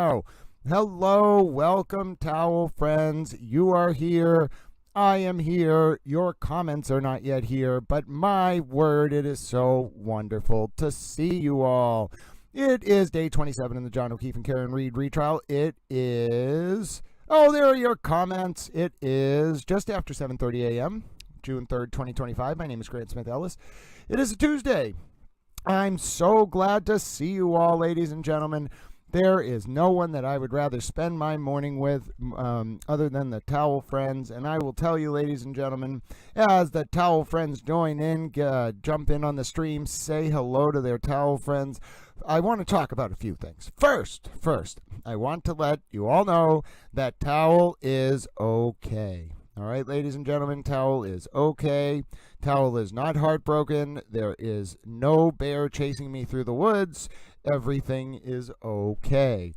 go. Hello, welcome, towel friends. You are here. I am here. Your comments are not yet here, but my word, it is so wonderful to see you all. It is day 27 in the John O'Keefe and Karen Reed retrial. It is... Oh, there are your comments. It is just after 7:30 a.m., June 3rd, 2025. My name is Grant Smith Ellis. It is a Tuesday. I'm so glad to see you all, ladies and gentlemen. There is no one that I would rather spend my morning with other than the towel friends. And I will tell you, ladies and gentlemen, as the towel friends join in, jump in on the stream, say hello to their towel friends. I want to talk about a few things. First, I want to let you all know that towel is okay. All right, ladies and gentlemen, towel is okay. Towel is not heartbroken. There is no bear chasing me through the woods. Everything is okay.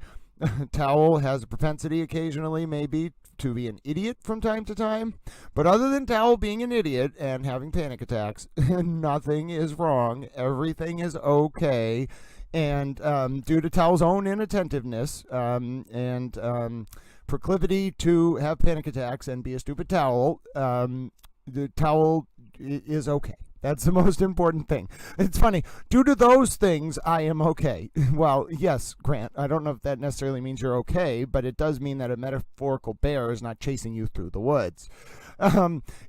Towel has a propensity occasionally, maybe, to be an idiot from time to time. But other than Towel being an idiot and having panic attacks, nothing is wrong. Everything is okay. And due to Towel's own inattentiveness and proclivity to have panic attacks and be a stupid towel, the Towel is okay. That's the most important thing. It's funny. Due to those things, I am okay. Well, yes, Grant, I don't know if that necessarily means you're okay, but it does mean that a metaphorical bear is not chasing you through the woods.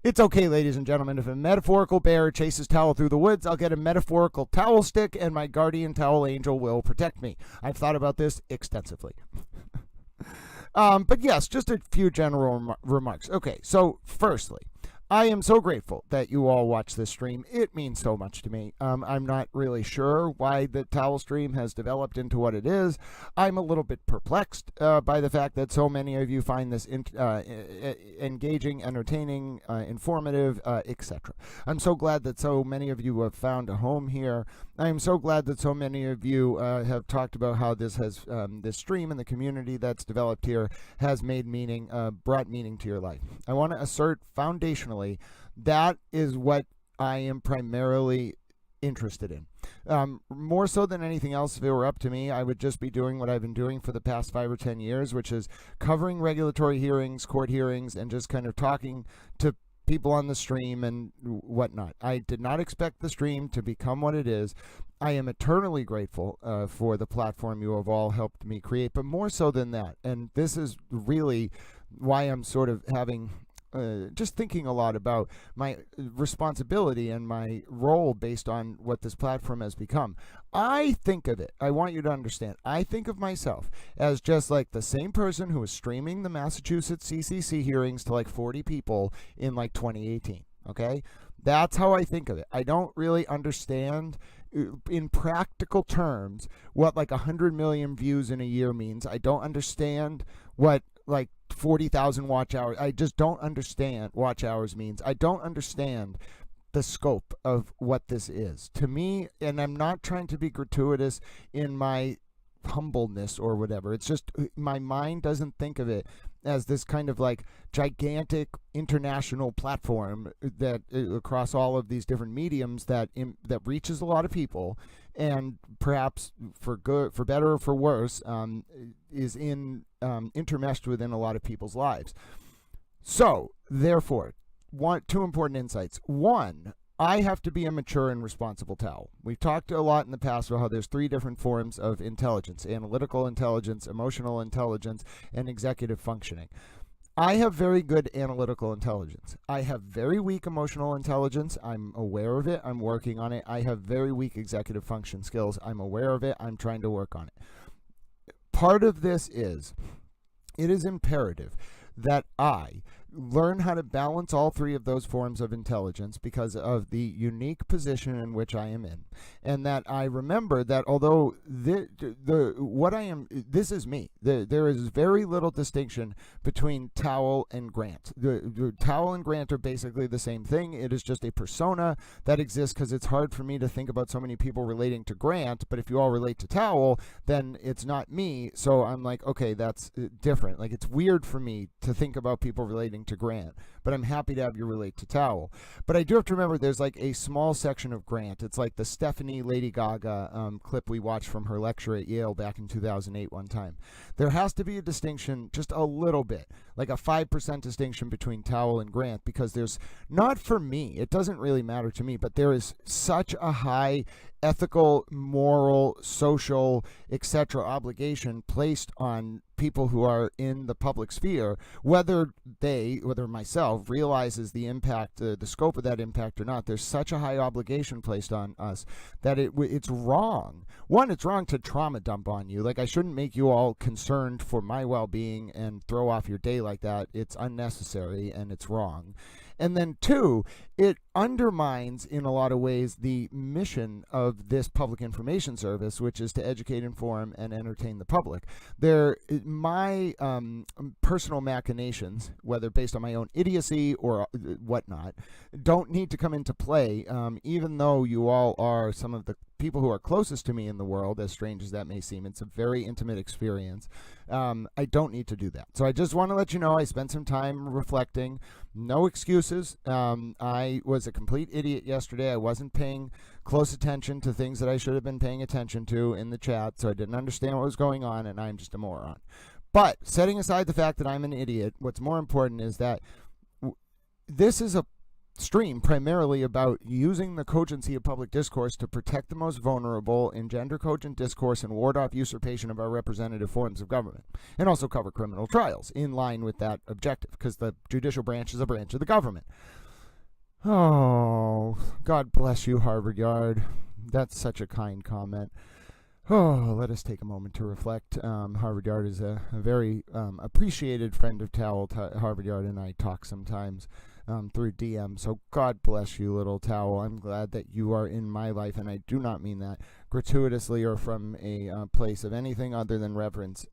It's okay, ladies and gentlemen. If a metaphorical bear chases Towel through the woods, I'll get a metaphorical towel stick, and my guardian towel angel will protect me. I've thought about this extensively. But yes, just a few general remarks. Okay, so firstly, I am so grateful that you all watch this stream. It means so much to me. I'm not really sure why the towel stream has developed into what it is. I'm a little bit perplexed by the fact that so many of you find this engaging, entertaining, informative, etc. I'm so glad that so many of you have found a home here. I am so glad that so many of you have talked about how this has this stream and the community that's developed here has made meaning, brought meaning to your life. I want to assert foundationally that is what I am primarily interested in. More so than anything else, if it were up to me, I would just be doing what I've been doing for the past 5 or 10 years, which is covering regulatory hearings, court hearings, and just kind of talking to people on the stream and whatnot. I did not expect the stream to become what it is. I am eternally grateful for the platform you have all helped me create, but more so than that, and this is really why I'm sort of having just thinking a lot about my responsibility and my role based on what this platform has become. I think of it, I want you to understand, I think of myself as just like the same person who was streaming the Massachusetts CCC hearings to like 40 people in like 2018, okay? That's how I think of it. I don't really understand in practical terms what like 100 million views in a year means. I don't understand what like 40,000 watch hours. I just don't understand watch hours means. I don't understand the scope of what this is to me, and I'm not trying to be gratuitous in my humbleness or whatever. It's just my mind doesn't think of it as this kind of like gigantic international platform that across all of these different mediums that reaches a lot of people, and perhaps for good, for better or for worse, is intermeshed within a lot of people's lives. So therefore, two important insights. One, I have to be a mature and responsible towel. We've talked a lot in the past about how there's 3 different forms of intelligence: analytical intelligence, emotional intelligence, and executive functioning. I have very good analytical intelligence. I have very weak emotional intelligence. I'm aware of it. I'm working on it. I have very weak executive function skills. I'm aware of it. I'm trying to work on it. Part of this is, it is imperative that I learn how to balance all 3 of those forms of intelligence because of the unique position in which I am in, and that I remember that although what I am, this is me. There is very little distinction between Towel and Grant. The Towel and Grant are basically the same thing. It is just a persona that exists because it's hard for me to think about so many people relating to Grant, but if you all relate to Towel, then it's not me. So I'm like, okay, that's different. Like, it's weird for me to think about people relating relating to Grant, but I'm happy to have you relate to Towel. But I do have to remember there's like a small section of Grant. It's like the Stephanie Lady Gaga clip we watched from her lecture at Yale back in 2008 one time. There has to be a distinction, just a little bit, like a 5% distinction between Towel and Grant, because there's, not for me, it doesn't really matter to me, but there is such a high ethical, moral, social, etc. obligation placed on people who are in the public sphere, whether myself realizes the impact, the scope of that impact or not. There's such a high obligation placed on us that it's wrong. One, it's wrong to trauma dump on you. Like, I shouldn't make you all concerned for my well-being and throw off your day like that. It's unnecessary and it's wrong. And then two, it undermines in a lot of ways the mission of this public information service, which is to educate, inform, and entertain the public. My personal machinations, whether based on my own idiocy or whatnot, don't need to come into play, even though you all are some of the people who are closest to me in the world, as strange as that may seem. It's a very intimate experience. I don't need to do that. So I just want to let you know I spent some time reflecting. No excuses. I was a complete idiot yesterday. I wasn't paying close attention to things that I should have been paying attention to in the chat, so I didn't understand what was going on, and I'm just a moron. But setting aside the fact that I'm an idiot, what's more important is that this is a stream primarily about using the cogency of public discourse to protect the most vulnerable, engender cogent discourse, and ward off usurpation of our representative forms of government, and also cover criminal trials in line with that objective, because the judicial branch is a branch of the government. Oh, God bless you, Harvard Yard. That's such a kind comment. Oh, let us take a moment to reflect. Harvard Yard is a very appreciated friend of Towel. Harvard Yard and I talk sometimes through DM. So God bless you, little Towel. I'm glad that you are in my life, and I do not mean that gratuitously or from a place of anything other than reverence.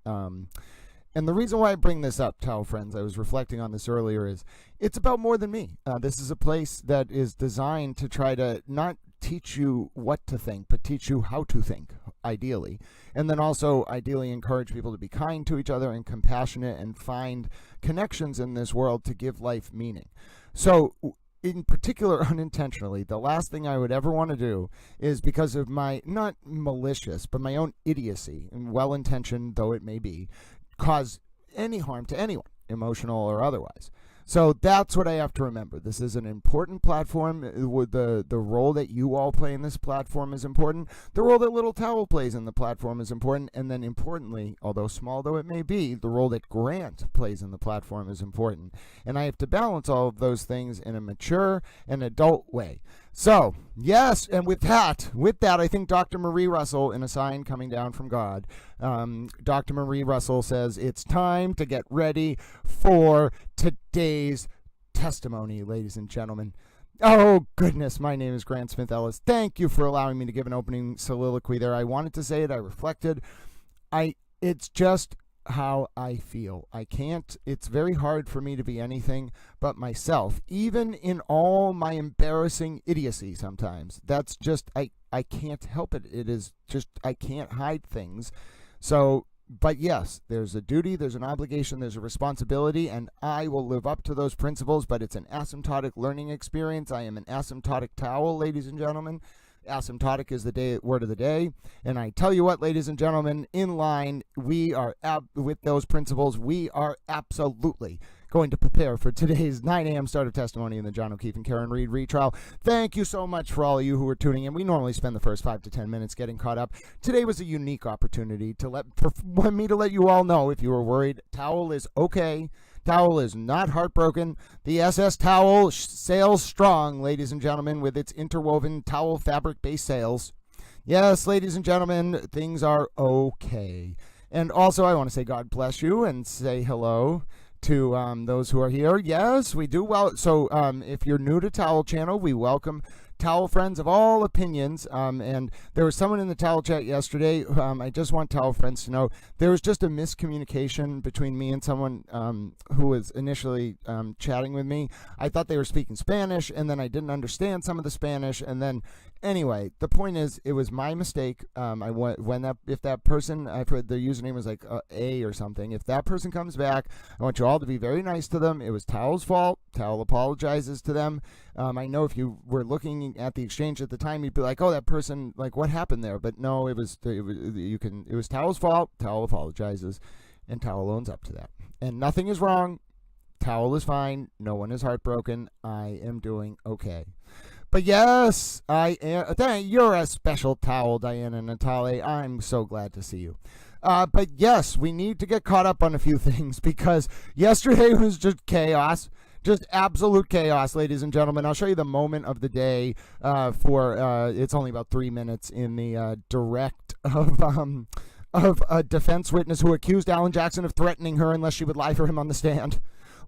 And the reason why I bring this up, Towel friends, I was reflecting on this earlier, is it's about more than me. This is a place that is designed to try to not teach you what to think, but teach you how to think, ideally. And then also, ideally, encourage people to be kind to each other and compassionate and find connections in this world to give life meaning. So, in particular, unintentionally, the last thing I would ever want to do is, because of my, not malicious, but my own idiocy, and well-intentioned though it may be, cause any harm to anyone, emotional or otherwise. So that's what I have to remember. This is an important platform. The role that you all play in this platform is important. The role that Little Towel plays in the platform is important. And then importantly, although small though it may be, the role that Grant plays in the platform is important. And I have to balance all of those things in a mature and adult way. So, yes, and with that, I think Dr. Marie Russell, in a sign coming down from God, Dr. Marie Russell says, it's time to get ready for today's testimony, ladies and gentlemen. Oh, goodness, my name is Grant Smith Ellis. Thank you for allowing me to give an opening soliloquy there. I wanted to say it. I reflected. It's just how I feel. It's very hard for me to be anything but myself, even in all my embarrassing idiocy sometimes. That's just, I can't help it. It is just, I can't hide things. So, but yes, there's a duty, there's an obligation, there's a responsibility, and I will live up to those principles, but it's an asymptotic learning experience. I am an asymptotic towel, ladies and gentlemen. Asymptotic is the word of the day. And I tell you what, ladies and gentlemen, in line, we are with those principles. We are absolutely going to prepare for today's 9 a.m. start of testimony in the John O'Keefe and Karen Reed retrial. Thank you so much for all of you who are tuning in. We normally spend the first 5 to 10 minutes getting caught up. Today was a unique opportunity for me to let you all know, if you were worried, Towel is okay. Towel is not heartbroken. The SS Towel sails strong, ladies and gentlemen, with its interwoven towel fabric-based sails. Yes, ladies and gentlemen, things are okay. And also, I want to say God bless you and say hello to those who are here. Yes, we do well. So if you're new to Towel Channel, we welcome Towel friends of all opinions, and there was someone in the Towel chat yesterday. I just want Towel friends to know there was just a miscommunication between me and someone who was initially chatting with me. I thought they were speaking Spanish, and then I didn't understand some of the Spanish, and then Anyway, the point is, it was my mistake. If that person, I put their username was like A or something. If that person comes back, I want you all to be very nice to them. It was Towel's fault. Towel apologizes to them. I know if you were looking at the exchange at the time, you'd be like, "Oh, that person, like, what happened there?" But no, it was Towel's fault. Towel apologizes, and Towel owns up to that. And nothing is wrong. Towel is fine. No one is heartbroken. I am doing okay. But yes, I am. You're a special towel, Diana Natale. I'm so glad to see you. But yes, we need to get caught up on a few things because yesterday was just chaos. Just absolute chaos, ladies and gentlemen. I'll show you the moment of the day it's only about 3 minutes in the direct of a defense witness who accused Alan Jackson of threatening her unless she would lie for him on the stand.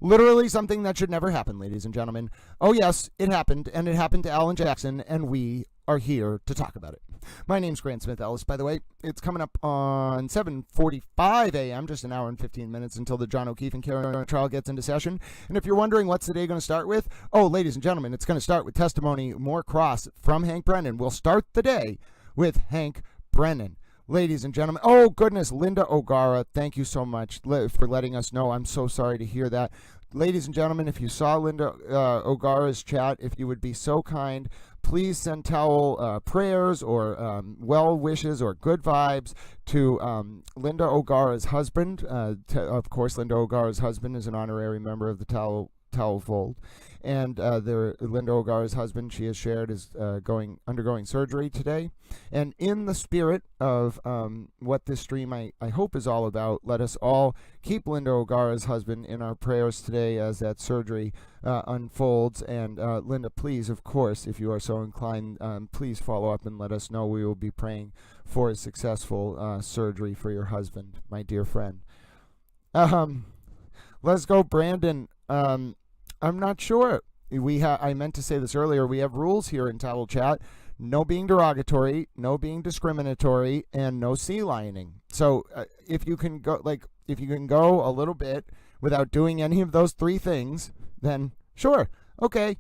Literally something that should never happen, ladies and gentlemen. Oh, yes, it happened, and it happened to Alan Jackson, and we are here to talk about it. My name's Grant Smith Ellis, by the way. It's coming up on 7:45 a.m., just an hour and 15 minutes until the John O'Keefe and Karen trial gets into session. And if you're wondering what's the day going to start with, oh, ladies and gentlemen, it's going to start with testimony more cross from Hank Brennan. We'll start the day with Hank Brennan. Ladies and gentlemen, oh goodness, Linda O'Gara, thank you so much for letting us know. I'm so sorry to hear that. Ladies and gentlemen, if you saw Linda O'Gara's chat, if you would be so kind, please send Towel prayers or well wishes or good vibes to Linda O'Gara's husband. Of course, Linda O'Gara's husband is an honorary member of the Towel Fold. And Linda O'Gara's husband, she has shared, is undergoing surgery today. And in the spirit of what this stream, I hope, is all about, let us all keep Linda O'Gara's husband in our prayers today as that surgery unfolds. And Linda, please, of course, if you are so inclined, please follow up and let us know. We will be praying for a successful surgery for your husband, my dear friend. Let's go, Brandon. I'm not sure. I meant to say this earlier. We have rules here in Towel Chat. No being derogatory, no being discriminatory, and no sea lioning. So if you can go a little bit without doing any of those three things, then sure, okay.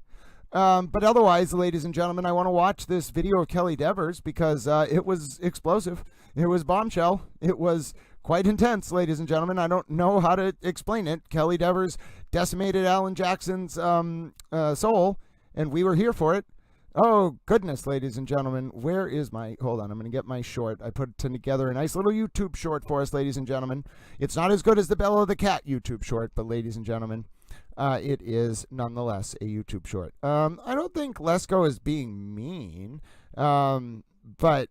But otherwise, ladies and gentlemen, I want to watch this video of Kelly Devers because it was explosive. It was bombshell. It was quite intense, ladies and gentlemen. I don't know how to explain it. Kelly Devers decimated Alan Jackson's soul, and we were here for it. Oh, goodness, ladies and gentlemen. Where is my... Hold on, I'm going to get my short. I put together a nice little YouTube short for us, ladies and gentlemen. It's not as good as the Bella the Cat YouTube short, but ladies and gentlemen, it is nonetheless a YouTube short. I don't think Lesko is being mean, but...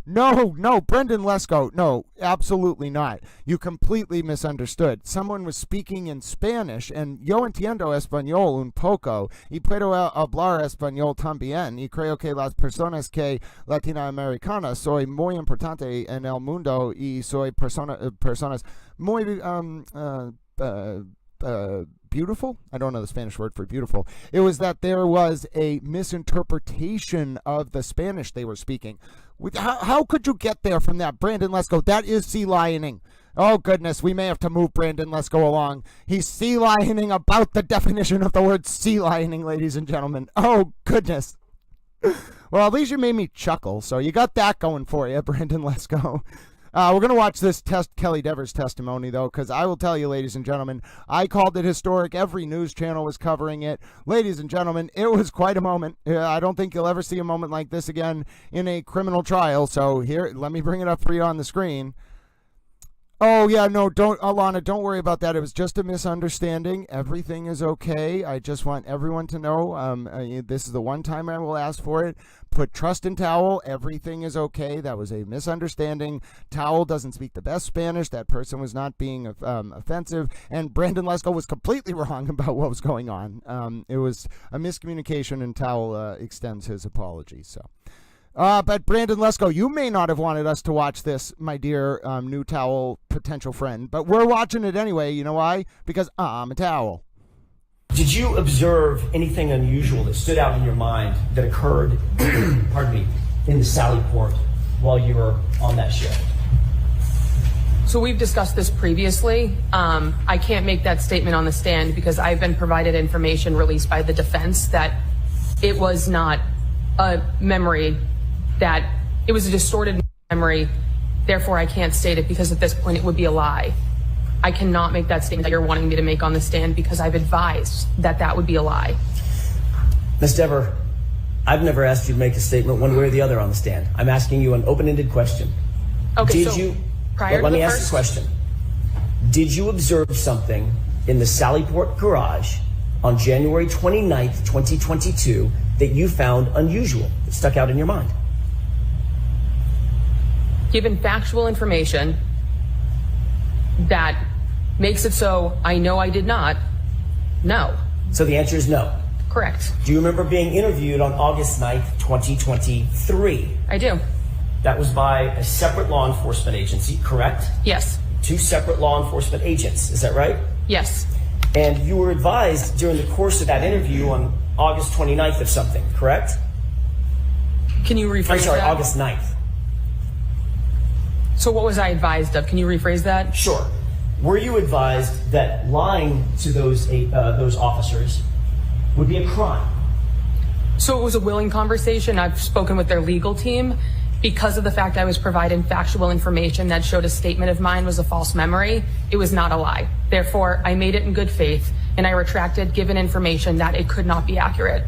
No, Brendan Lesko, no, absolutely not. You completely misunderstood. Someone was speaking in Spanish, and yo entiendo español un poco, y puedo hablar español también, y creo que las personas que latinoamericanas soy muy importante en el mundo, y soy personas muy beautiful? I don't know the Spanish word for beautiful. It was that there was a misinterpretation of the Spanish they were speaking. How could you get there from that, Brandon Lesko? That is sea lioning. Oh, goodness, we may have to move Brandon Lesko along. He's sea lioning about the definition of the word sea lioning, ladies and gentlemen. Oh, goodness. Well, at least you made me chuckle, so you got that going for you, Brandon Lesko. We're going to watch this Kelly Devers testimony, though, because I will tell you, ladies and gentlemen, I called it historic. Every news channel was covering it. Ladies and gentlemen, it was quite a moment. I don't think you'll ever see a moment like this again in a criminal trial. So here, let me bring it up for you on the screen. Oh, yeah, no, Alana, don't worry about that. It was just a misunderstanding. Everything is okay. I just want everyone to know this is the one time I will ask for it. Put trust in Towel. Everything is okay. That was a misunderstanding. Towel doesn't speak the best Spanish. That person was not being offensive. And Brandon Lesko was completely wrong about what was going on. It was a miscommunication, and Towel extends his apology. So. But Brandon Lesko, you may not have wanted us to watch this, my dear new Towel potential friend, but we're watching it anyway. You know why? Because I'm a Towel. Did you observe anything unusual that stood out in your mind that occurred, pardon me, in the Sally Port while you were on that ship? So we've discussed this previously. I can't make that statement on the stand because I've been provided information released by the defense that it was not a memory that it was a distorted memory, therefore I can't state it because at this point it would be a lie. I cannot make that statement that you're wanting me to make on the stand because I've advised that that would be a lie. Ms. Dever, I've never asked you to make a statement one way or the other on the stand. I'm asking you an open-ended question. Okay, Did so you, prior let to me the ask first the question. Did you observe something in the Sallyport garage on January 29th, 2022 that you found unusual, that stuck out in your mind? Given factual information that makes it so I know I did not, no. So the answer is no. Correct. Do you remember being interviewed on August 9th, 2023? I do. That was by a separate law enforcement agency, correct? Yes. 2 separate law enforcement agents, is that right? Yes. And you were advised during the course of that interview on August 29th of something, correct? Can you rephrase I'm sorry, that? August 9th. So what was I advised of? Can you rephrase that? Sure. Were you advised that lying to those officers would be a crime? So it was a willing conversation. I've spoken with their legal team. Because of the fact I was provided factual information that showed a statement of mine was a false memory, it was not a lie. Therefore, I made it in good faith, and I retracted given information that it could not be accurate.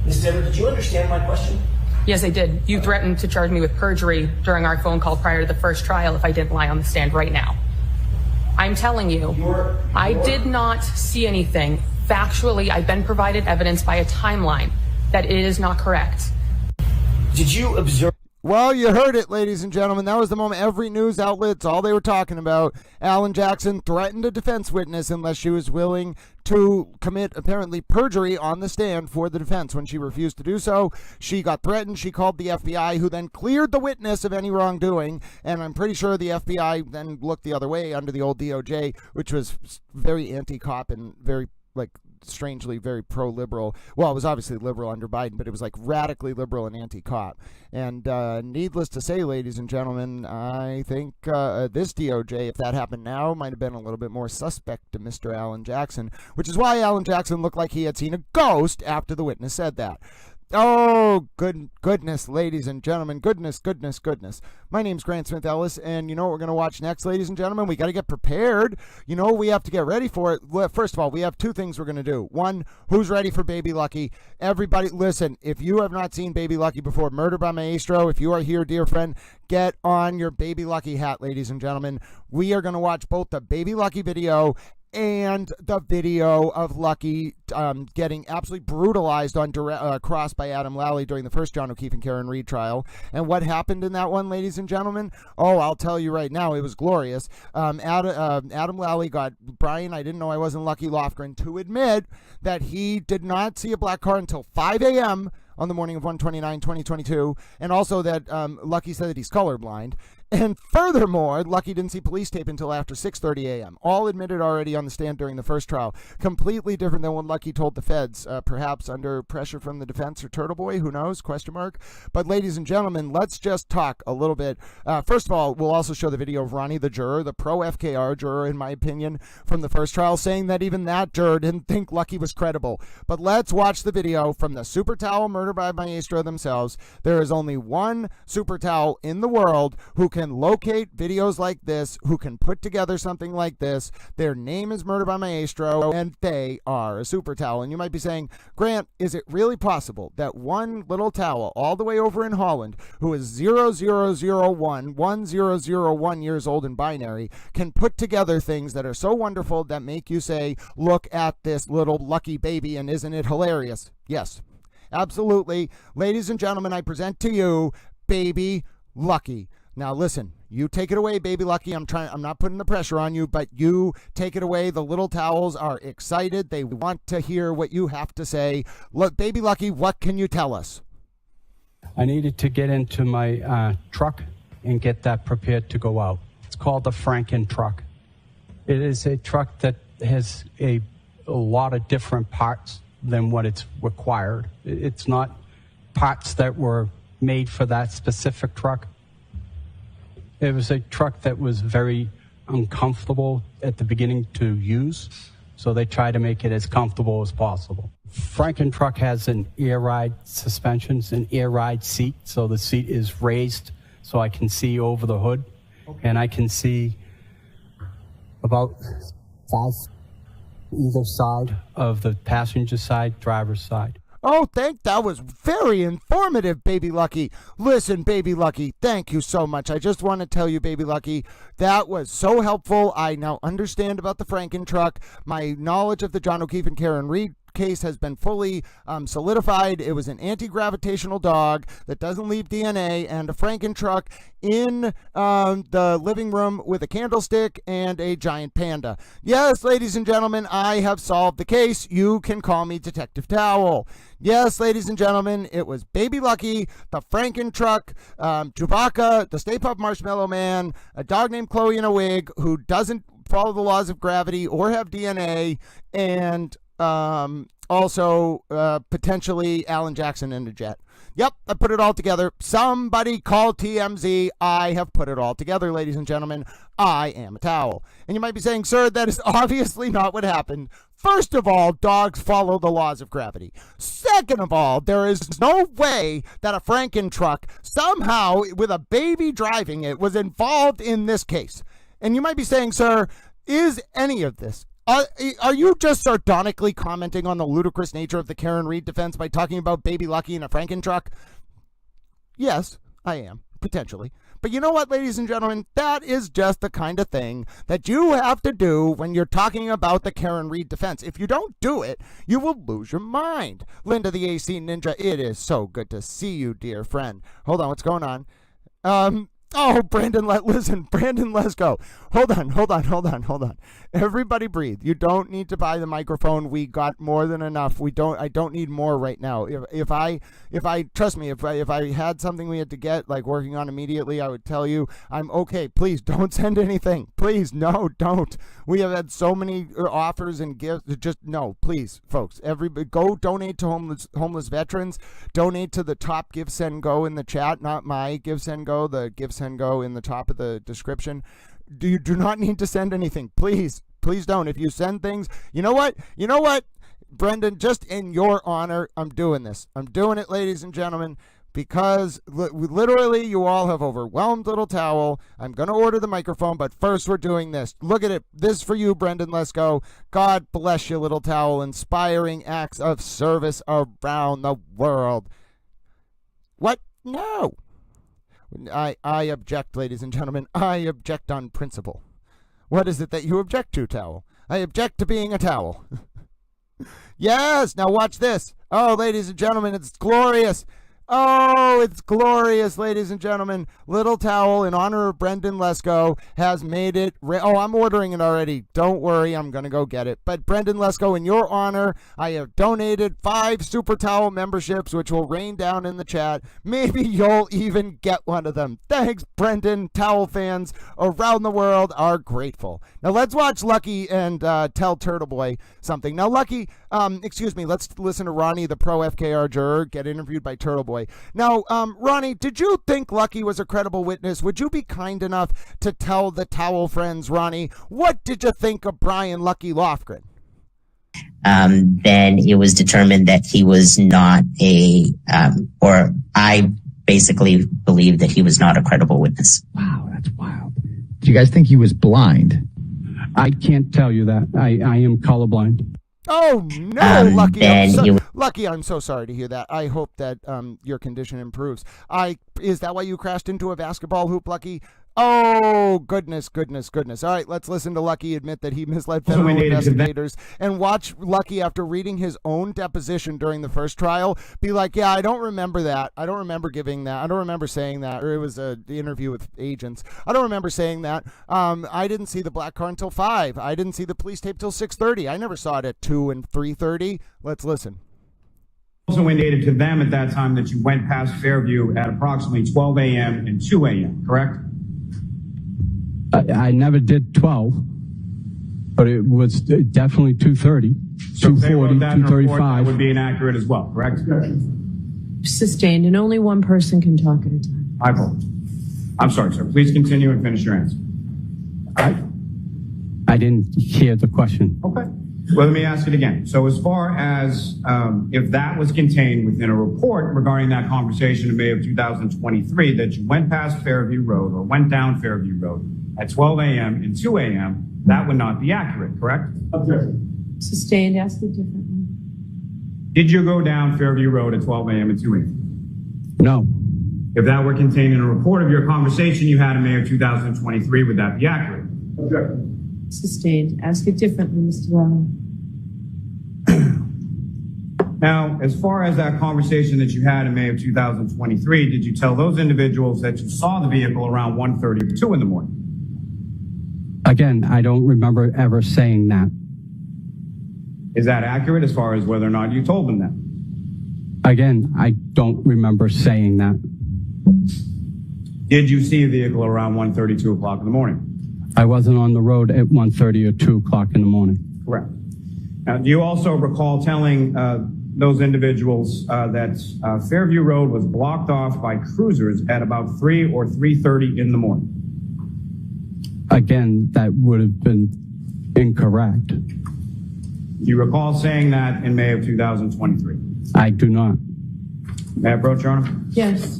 Ms. Dever, did you understand my question? Yes, I did. You threatened to charge me with perjury during our phone call prior to the first trial if I didn't lie on the stand right now. I'm telling you, I did not see anything. Factually, I've been provided evidence by a timeline that it is not correct. Did you observe? Well, you heard it, ladies and gentlemen. That was the moment every news outlet's all they were talking about. Alan Jackson threatened a defense witness unless she was willing to commit, apparently, perjury on the stand for the defense. When she refused to do so, she got threatened. She called the FBI, who then cleared the witness of any wrongdoing. And I'm pretty sure the FBI then looked the other way under the old DOJ, which was very anti-cop and very, strangely very pro-liberal. Well, it was obviously liberal under Biden, but it was radically liberal and anti-cop. And needless to say, ladies and gentlemen, I think this DOJ, if that happened now, might have been a little bit more suspect to Mr. Alan Jackson, which is why Alan Jackson looked like he had seen a ghost after the witness said that. Oh, goodness, ladies and gentlemen. Goodness. My name's Grant Smith Ellis, and you know what we're going to watch next, ladies and gentlemen? We got to get prepared. You know, we have to get ready for it. First of all, we have 2 things we're going to do. One, who's ready for Baby Lucky? Everybody, listen, if you have not seen Baby Lucky before, Murder by Maestro, if you are here, dear friend, get on your Baby Lucky hat, ladies and gentlemen. We are going to watch both the Baby Lucky video and the video of Lucky getting absolutely brutalized on cross by Adam Lally during the first John O'Keefe and Karen Reed trial. And what happened in that one, ladies and gentlemen? Oh, I'll tell you right now, it was glorious. Adam Lally got Brian, I didn't know I wasn't Lucky Lofgren, to admit that he did not see a black car until 5 a.m. on the morning of 1/29/2022, and also that Lucky said that he's colorblind. And furthermore, Lucky didn't see police tape until after 6:30 a.m. All admitted already on the stand during the first trial. Completely different than what Lucky told the feds, perhaps under pressure from the defense or Turtle Boy, who knows, ? But ladies and gentlemen, let's just talk a little bit. First of all, we'll also show the video of Ronnie the juror, the pro-FKR juror, in my opinion, from the first trial, saying that even that juror didn't think Lucky was credible. But let's watch the video from the Super Towel Murder by Maestro themselves. There is only one Super Towel in the world who can locate videos like this, who can put together something like this. Their name is Murder by Maestro, and they are a Super Towel. And you might be saying, Grant, is it really possible that one little towel all the way over in Holland, who is 1001 years old in binary, can put together things that are so wonderful that make you say, look at this little Lucky baby, and isn't it hilarious? Yes, absolutely. Ladies and gentlemen, I present to you Baby Lucky. Now listen, you take it away, Baby Lucky. I'm not putting the pressure on you, but you take it away. The little towels are excited. They want to hear what you have to say. Look, Baby Lucky, what can you tell us? I needed to get into my truck and get that prepared to go out. It's called the Franken truck. It is a truck that has a lot of different parts than what it's required. It's not parts that were made for that specific truck. It was a truck that was very uncomfortable at the beginning to use. So they try to make it as comfortable as possible. Franken truck has an air ride suspensions, an air ride seat. So the seat is raised so I can see over the hood. And I can see about 5 either side of the passenger side, driver's side. Oh, that was very informative, Baby Lucky. Listen, Baby Lucky, thank you so much. I just want to tell you, Baby Lucky, that was so helpful. I now understand about the Franken truck. My knowledge of the John O'Keefe and Karen Reed case has been fully solidified. It was an anti-gravitational dog that doesn't leave DNA, and a Franken truck in the living room with a candlestick and a giant panda. Yes, ladies and gentlemen, I have solved the case. You can call me Detective Towel. Yes, ladies and gentlemen, it was Baby Lucky, the Franken truck, Chewbacca, the Stay Puft Marshmallow Man, a dog named Chloe in a wig who doesn't follow the laws of gravity or have DNA, and also potentially Alan Jackson in a jet. Yep, I put it all together. Somebody call TMZ. I have put it all together, ladies and gentlemen. I am a towel. And you might be saying, sir, that is obviously not what happened. First of all, dogs follow the laws of gravity. Second of all, there is no way that a Franken truck, somehow with a baby driving it, was involved in this case. And you might be saying, sir, is any of this? Are you just sardonically commenting on the ludicrous nature of the Karen Reed defense by talking about Baby Lucky and a Franken truck? Yes, I am, potentially. But you know what, ladies and gentlemen? That is just the kind of thing that you have to do when you're talking about the Karen Reed defense. If you don't do it, you will lose your mind. Linda the AC Ninja, it is so good to see you, dear friend. Hold on, what's going on? Oh, Brandon, Brandon, let's go. Hold on. Everybody breathe. You don't need to buy the microphone. We got more than enough. I don't need more right now. If I trust me, if I had something we had to get, like working on immediately, I would tell you I'm okay. Please don't send anything. Please, no, don't. We have had so many offers and gifts. Just no, please, folks. Everybody go donate to homeless veterans. Donate to the top Give Send Go in the chat, not my Give Send Go, the Give Send Go in the top of the description. You do not need to send anything. Please don't. If you send things, you know what, Brendan, just in your honor, I'm doing this. I'm doing it, ladies and gentlemen, because literally you all have overwhelmed Little Towel. I'm going to order the microphone, but first we're doing this. Look at it. This for you, Brendan. Let's go. God bless you, Little Towel. Inspiring acts of service around the world. What? No. I object, ladies and gentlemen. I object on principle. What is it that you object to, Towel? I object to being a towel. Yes, now watch this. Oh, ladies and gentlemen, it's glorious. Oh, it's glorious, ladies and gentlemen. Little Towel, in honor of Brendan Lesko, has made it. I'm ordering it already. Don't worry, I'm going to go get it. But Brendan Lesko, in your honor, I have donated 5 Super Towel memberships, which will rain down in the chat. Maybe you'll even get one of them. Thanks, Brendan. Towel fans around the world are grateful. Now let's watch Lucky and tell Turtle Boy something. Now, Lucky, let's listen to Ronnie, the pro FKR juror, get interviewed by Turtle Boy. Now, Ronnie, did you think Lucky was a credible witness? Would you be kind enough to tell the Towel friends, Ronnie, what did you think of Brian Lucky Lofgren? Then it was determined that he was not or I basically believe that he was not a credible witness. Wow, that's wild. Do you guys think he was blind? I can't tell you that. I am colorblind. Oh, no, Lucky. Lucky, I'm so sorry to hear that. I hope that your condition improves. Is that why you crashed into a basketball hoop, Lucky? Oh, goodness. All right, let's listen to Lucky admit that he misled federal investigators and watch Lucky, after reading his own deposition during the first trial, be like, yeah, I don't remember that. I don't remember giving that. I don't remember saying that. Or it was the interview with agents. I don't remember saying that. I didn't see the black car until 5. I didn't see the police tape till 6:30. I never saw it at 2 and 3:30. Let's listen. Also indicated to them at that time that you went past Fairview at approximately 12 a.m. and 2 a.m., correct? I never did 12, but it was definitely 2:30, So 2:40, 2:35. That would be inaccurate as well, correct? Sustained, and only one person can talk at a time. I apologize. I'm sorry, sir. Please continue and finish your answer. I didn't hear the question. Okay. Well, let me ask it again. So as far as if that was contained within a report regarding that conversation in May of 2023, that you went past Fairview Road or went down Fairview Road at 12 a.m. and 2 a.m., that would not be accurate, correct? Objection. Sustained. Ask it differently. Did you go down Fairview Road at 12 a.m. and 2 a.m.? No. If that were contained in a report of your conversation you had in May of 2023, would that be accurate? Objection. Sustained. Ask it differently, Mr. Brennan. Now, as far as that conversation that you had in May of 2023, did you tell those individuals that you saw the vehicle around 1:30 or 2 in the morning? Again, I don't remember ever saying that. Is that accurate as far as whether or not you told them that? Again, I don't remember saying that. Did you see a vehicle around 1:30, 2 o'clock in the morning? I wasn't on the road at 1:30 or 2 o'clock in the morning. Correct. Now, do you also recall telling those individuals that Fairview Road was blocked off by cruisers at about 3 or 3:30 in the morning? Again, that would have been incorrect. Do you recall saying that in May of 2023? I do not. May I approach, Your Honor? Yes.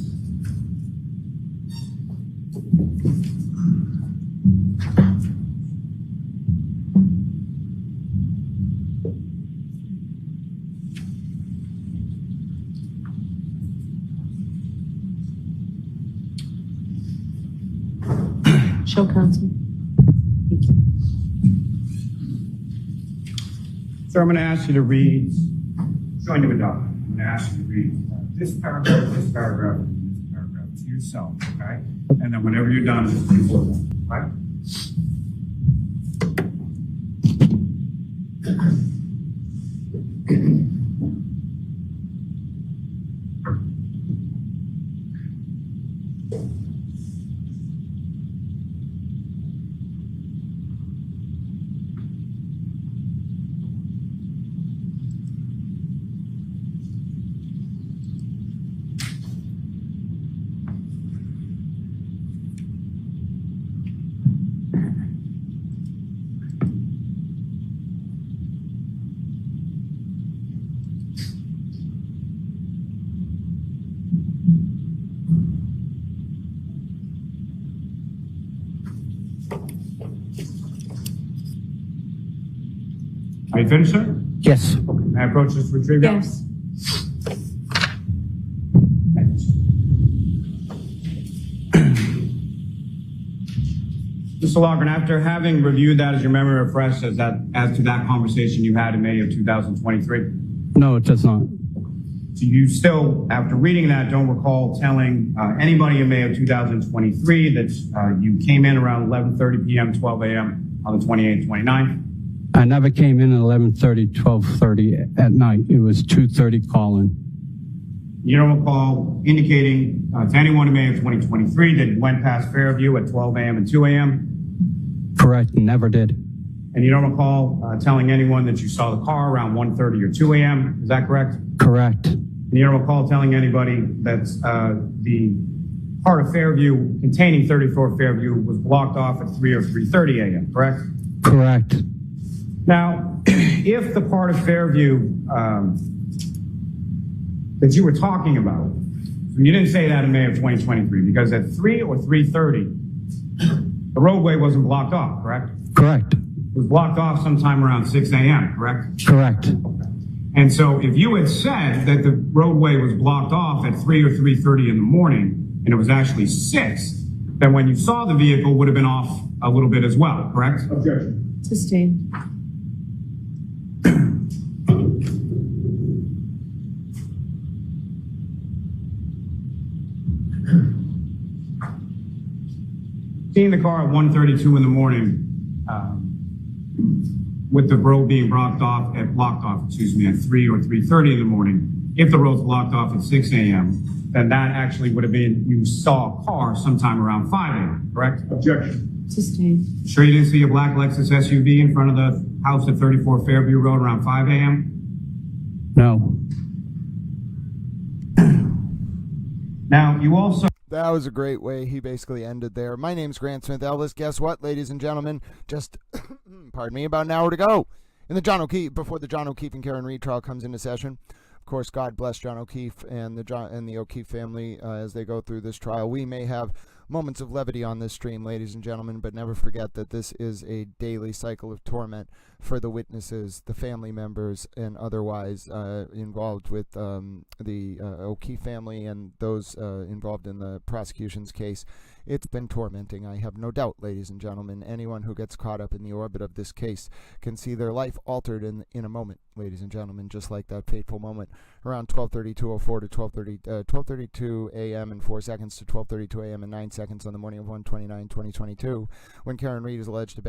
Show counsel. Thank you. Sir, I'm going to ask you to read, join to adopt. I'm going to ask you to read this paragraph, and this paragraph to yourself, okay? And then whenever you're done, just please look, right? Are you finished, sir? Yes. May I approach this retrieval? Yes. Thanks. Mr. Loughran, after having reviewed that, as your memory refreshed as to that conversation you had in May of 2023? No, it does not. So you still, after reading that, don't recall telling anybody in May of 2023 that you came in around 11:30 p.m., 12 a.m. on the 28th, 29th? I never came in at 11:30, 12:30 at night. It was 2:30 call-in. You don't recall indicating to anyone in May of 2023 that you went past Fairview at 12 a.m. and 2 a.m.? Correct, never did. And you don't recall telling anyone that you saw the car around 1:30 or 2 a.m.? Is that correct? Correct. And you don't recall telling anybody that the part of Fairview containing 34 Fairview was blocked off at 3 or 3:30 a.m., correct? Correct. Now, if the part of Fairview that you were talking about, you didn't say that in May of 2023, because at 3 or 3:30, the roadway wasn't blocked off, correct? Correct. It was blocked off sometime around 6 a.m., correct? Correct. And so if you had said that the roadway was blocked off at 3 or 3:30 in the morning, and it was actually 6, then when you saw the vehicle would have been off a little bit as well, correct? Objection. Sustained. Seeing the car at 1:32 in the morning, with the road being blocked off at 3 or 3:30 in the morning, if the road's blocked off at 6 a.m., then that actually would have been, you saw a car sometime around 5 a.m., correct? Objection. Sustained. Sure you didn't see a black Lexus SUV in front of the house at 34 Fairview Road around 5 a.m.? No. Now, you also... That was a great way. He basically ended there. My name's Grant Smith Elvis. Guess what, ladies and gentlemen? Just, pardon me, about an hour to go before the John O'Keefe and Karen Reed trial comes into session. Of course, God bless John O'Keefe and the O'Keefe family as they go through this trial. We may have moments of levity on this stream, ladies and gentlemen, but never forget that this is a daily cycle of torment for the witnesses, the family members, and otherwise involved with the O'Keefe family and those involved in the prosecution's case. It's been tormenting, I have no doubt, ladies and gentlemen. Anyone who gets caught up in the orbit of this case can see their life altered in a moment, ladies and gentlemen, just like that fateful moment around 12:32:04 to 12:32 a.m. and 4 seconds to 12:32 a.m. and 9 seconds on the morning of 1/29/2022, when Karen Reed is alleged to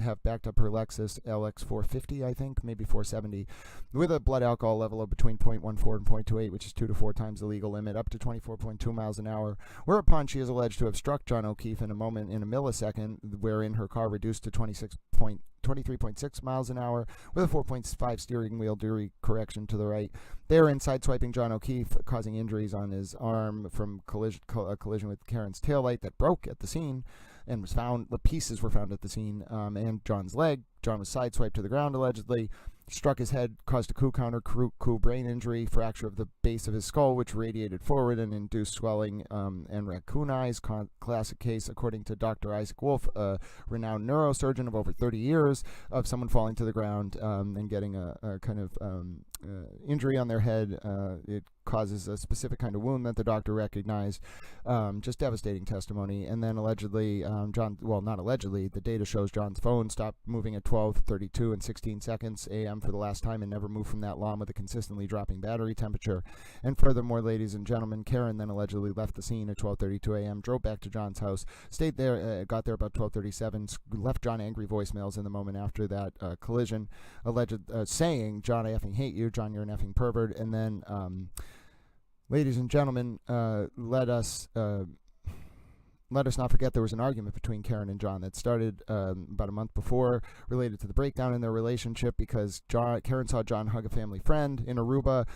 have backed up her Lexus LX 450, I think, maybe 470, with a blood alcohol level of between 0.14 and 0.28, which is 2 to 4 times the legal limit, up to 24.2 miles an hour, whereupon she is alleged to have struck John O'Keefe in a millisecond, wherein her car reduced to 23.6 miles an hour with a 4.5 steering wheel correction to the right. Therein sideswiping John O'Keefe, causing injuries on his arm from a collision with Karen's taillight that broke at the scene and was found. The pieces were found at the scene, and John's leg. John was sideswiped to the ground allegedly. Struck his head, caused a coup brain injury, fracture of the base of his skull, which radiated forward and induced swelling and raccoon eyes. Classic case, according to Dr. Isaac Wolf, a renowned neurosurgeon of over 30 years, of someone falling to the ground and getting a kind of injury on their head. It causes a specific kind of wound that the doctor recognized. Just devastating testimony. And then allegedly, not allegedly, the data shows John's phone stopped moving at 12:32 and 16 seconds a.m. for the last time and never moved from that long with a consistently dropping battery temperature. And furthermore, ladies and gentlemen, Karen then allegedly left the scene at 12:32 a.m., drove back to John's house, stayed there, got there about 12:37, left John angry voicemails in the moment after that collision, saying, "John, I effing hate you. John, you're an effing pervert." And then, ladies and gentlemen, let us not forget there was an argument between Karen and John that started about a month before, related to the breakdown in their relationship because Karen saw John hug a family friend in Aruba,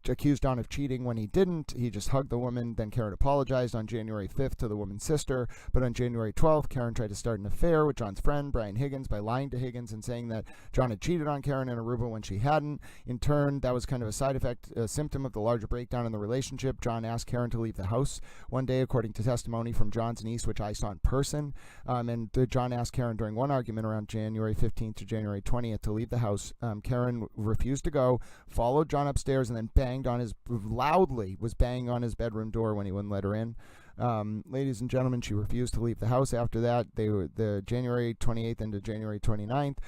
accused John of cheating when he didn't. He just hugged the woman. Then Karen apologized on January 5th to the woman's sister. But on January 12th, Karen tried to start an affair with John's friend, Brian Higgins, by lying to Higgins and saying that John had cheated on Karen in Aruba when she hadn't. In turn, that was kind of a side effect, a symptom of the larger breakdown in the relationship. John asked Karen to leave the house one day, according to testimony from John's niece, which I saw in person. And John asked Karen during one argument around January 15th to January 20th to leave the house. Karen refused to go, followed John upstairs, and then was banging on his bedroom door when he wouldn't let her in. Ladies and gentlemen, she refused to leave the house after that. They were the January 28th into January 29th.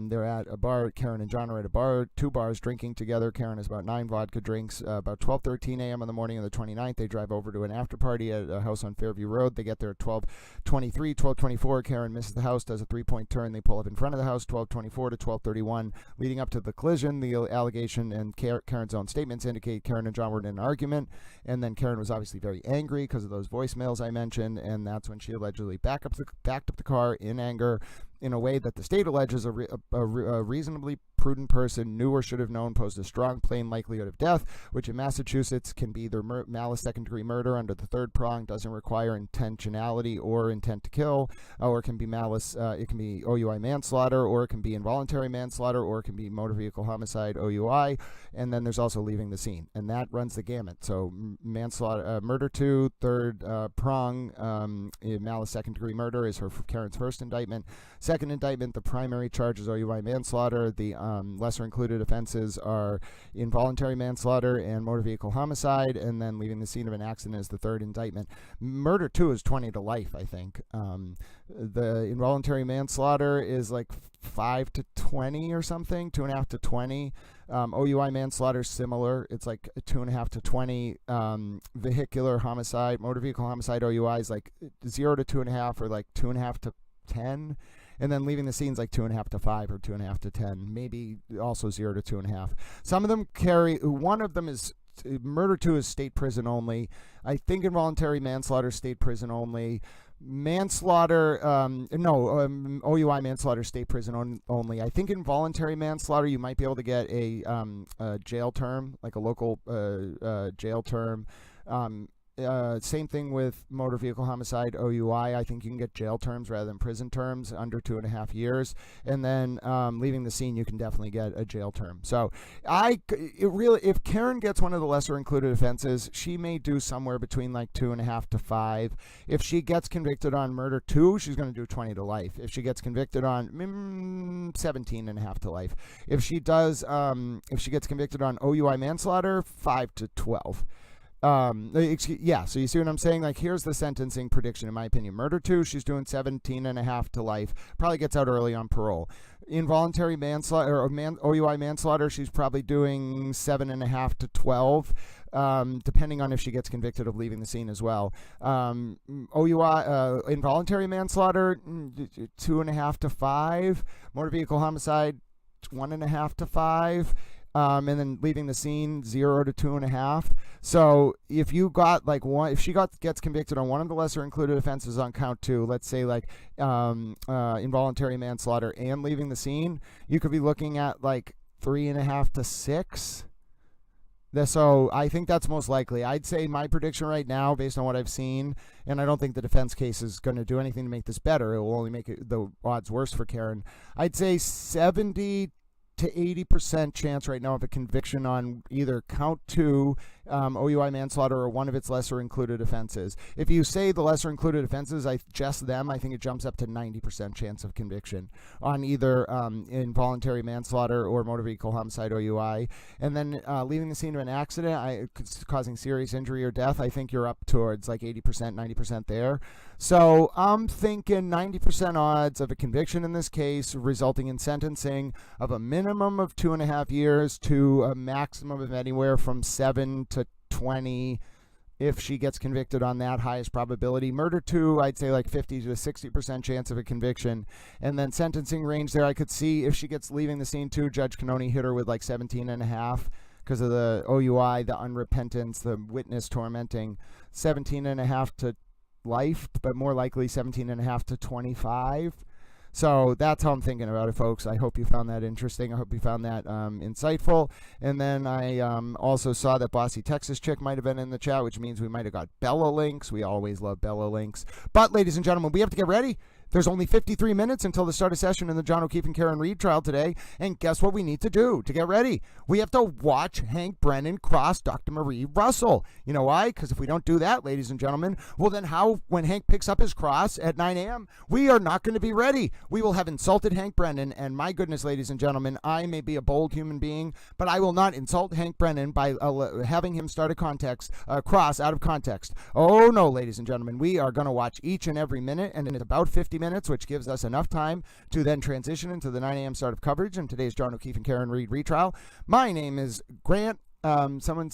They're at a bar. Karen and John are at a bar, 2 bars, drinking together. Karen has about 9 vodka drinks. About 12:13 a.m. on the morning of the 29th, they drive over to an after party at a house on Fairview Road. They get there at 12:23, 12:24. Karen misses the house, does a 3-point turn. They pull up in front of the house, 12:24 to 12:31. Leading up to the collision, the allegation and Karen's own statements indicate Karen and John were in an argument, and then Karen was obviously very angry because of those voicemails I mentioned, and that's when she allegedly backed up the car in anger in a way that the state alleges a reasonably prudent person knew or should have known posed a strong, plain likelihood of death, which in Massachusetts can be either malice second-degree murder under the third prong, doesn't require intentionality or intent to kill, or it can be malice, it can be OUI manslaughter, or it can be involuntary manslaughter, or it can be motor vehicle homicide, OUI, and then there's also leaving the scene, and that runs the gamut. So manslaughter, murder 2, third prong, malice second-degree murder is Karen's first indictment. Second indictment, the primary charge is OUI manslaughter. The lesser included offenses are involuntary manslaughter and motor vehicle homicide, and then leaving the scene of an accident is the third indictment. Murder 2 is 20 to life, I think. The involuntary manslaughter is like 5 to 20 or something, 2.5 to 20. OUI manslaughter is similar. It's like 2.5 to 20. Vehicular homicide, motor vehicle homicide, OUI is like 0 to 2.5 or like 2.5 to 10. And then leaving the scene's like 2.5 to 5 or 2.5 to 10, maybe also 0 to 2.5. Some of them carry, one of them is, murder 2 is state prison only. I think involuntary manslaughter, state prison only. Manslaughter, OUI manslaughter, state prison only. I think involuntary manslaughter, you might be able to get a jail term, like a local jail term. Same thing with motor vehicle homicide, OUI. I think you can get jail terms rather than prison terms, under 2.5 years. And then leaving the scene, you can definitely get a jail term. So if Karen gets one of the lesser included offenses, she may do somewhere between like 2.5 to 5. If she gets convicted on murder 2, she's going to do 20 to life. If she gets convicted on 17.5 to life. If she gets convicted on OUI manslaughter, 5 to 12. So you see what I'm saying? Like, here's the sentencing prediction, in my opinion. Murder 2, she's doing 17.5 to life. Probably gets out early on parole. Involuntary manslaughter or OUI manslaughter, she's probably doing 7.5 to 12, depending on if she gets convicted of leaving the scene as well. OUI, involuntary manslaughter, 2.5 to 5. Motor vehicle homicide, 1.5 to 5. And then leaving the scene, 0 to 2.5. So if you got like if she gets convicted on one of the lesser included offenses on count 2, let's say like involuntary manslaughter and leaving the scene, you could be looking at like 3.5 to 6. So I think that's most likely. I'd say my prediction right now, based on what I've seen, and I don't think the defense case is going to do anything to make this better. It will only make the odds worse for Karen. I'd say 70 to 80% chance right now of a conviction on either count 2, OUI manslaughter, or one of its lesser included offenses. If you say the lesser included offenses, I think it jumps up to 90% chance of conviction on either involuntary manslaughter or motor vehicle homicide, OUI. And then leaving the scene of an accident, causing serious injury or death, I think you're up towards like 80%, 90% there. So I'm thinking 90% odds of a conviction in this case, resulting in sentencing of a minimum of 2.5 years to a maximum of anywhere from 7 to 20 if she gets convicted on that highest probability. Murder 2, I'd say like 50 to 60% chance of a conviction. And then sentencing range there, I could see if she gets leaving the scene 2, Judge can only hit her with like 17.5 because of the OUI, the unrepentance, the witness tormenting. 17.5 to life, but more likely 17.5 to 25. So that's how I'm thinking about it, folks. I hope you found that interesting. I hope you found that insightful. And then I also saw that Bossy Texas Chick might have been in the chat, which means we might have got Bella links. We always love Bella links. But, ladies and gentlemen, we have to get ready. There's only 53 minutes until the start of session in the John O'Keefe and Karen Reed trial today. And guess what we need to do to get ready? We have to watch Hank Brennan cross Dr. Marie Russell. You know why? Because if we don't do that, ladies and gentlemen, well then when Hank picks up his cross at 9 a.m., we are not going to be ready. We will have insulted Hank Brennan. And my goodness, ladies and gentlemen, I may be a bold human being, but I will not insult Hank Brennan by having him start a cross out of context. Oh no, ladies and gentlemen, we are going to watch each and every minute, and it's about 50 minutes, which gives us enough time to then transition into the 9 a.m. start of coverage in today's John O'Keefe and Karen Reed retrial. My name is Grant. Someone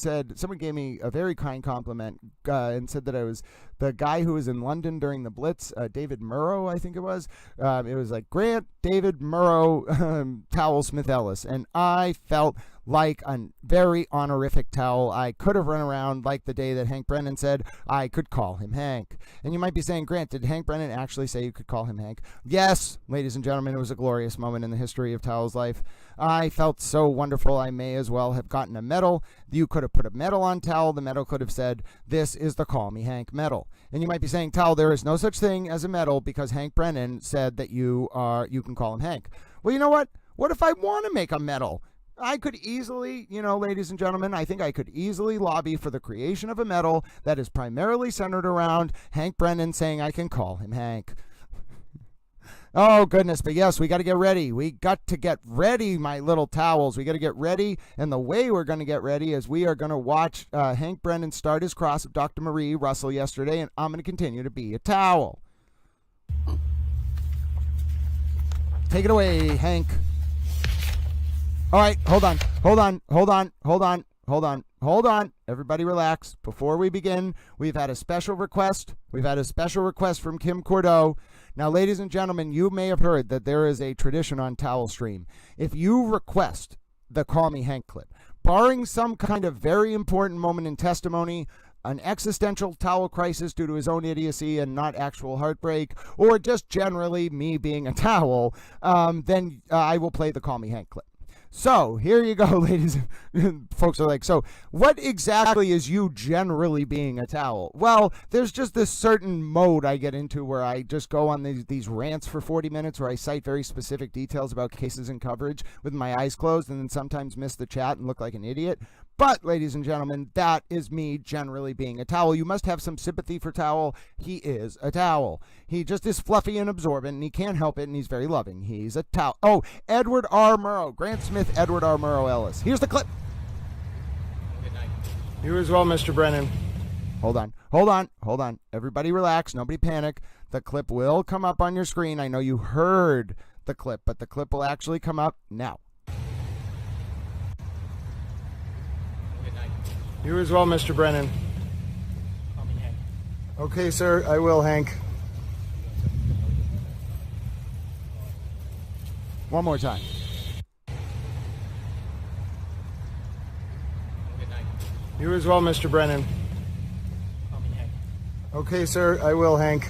gave me a very kind compliment and said that I was the guy who was in London during the Blitz, David Murrow, I think it was. It was like Grant, David Murrow, Towel Smith Ellis. And I felt like a very honorific towel. I could have run around like the day that Hank Brennan said I could call him Hank. And you might be saying, Grant, did Hank Brennan actually say you could call him Hank? Yes, ladies and gentlemen, it was a glorious moment in the history of Towel's life. I felt so wonderful. I may as well have gotten a medal. You could have put a medal on Towel. The medal could have said, "This is the Call Me Hank medal." And you might be saying, Towel, there is no such thing as a medal because Hank Brennan said that you can call him Hank. Well, you know what? What if I want to make a medal? I could easily, ladies and gentlemen, I think I could easily lobby for the creation of a medal that is primarily centered around Hank Brennan saying I can call him Hank. Oh, goodness. But yes, we got to get ready. We got to get ready, my little towels. We got to get ready. And the way we're going to get ready is we are going to watch Hank Brennan start his cross of Dr. Marie Russell yesterday, and I'm going to continue to be a towel. Take it away, Hank. All right, hold on. Everybody relax. Before we begin, we've had a special request. From Kim Cordeau. Now, ladies and gentlemen, you may have heard that there is a tradition on Towel Stream. If you request the Call Me Hank clip, barring some kind of very important moment in testimony, an existential towel crisis due to his own idiocy and not actual heartbreak, or just generally me being a towel, then I will play the Call Me Hank clip. So here you go, ladies. Folks are like, so what exactly is you generally being a towel? Well, there's just this certain mode I get into where I just go on these rants for 40 minutes where I cite very specific details about cases and coverage with my eyes closed and then sometimes miss the chat and look like an idiot. But, ladies and gentlemen, that is me generally being a towel. You must have some sympathy for Towel. He is a towel. He just is fluffy and absorbent, and he can't help it, and he's very loving. He's a towel. Oh, Edward R. Murrow. Grant Smith, Edward R. Murrow Ellis. Here's the clip. Good night. You as well, Mr. Brennan. Hold on. Everybody relax. Nobody panic. The clip will come up on your screen. I know you heard the clip, but the clip will actually come up now. You as well, Mr. Brennan. Call me Hank. Okay, sir, I will, Hank. One more time. Good night. You as well, Mr. Brennan. Call me Hank. Okay, sir, I will, Hank.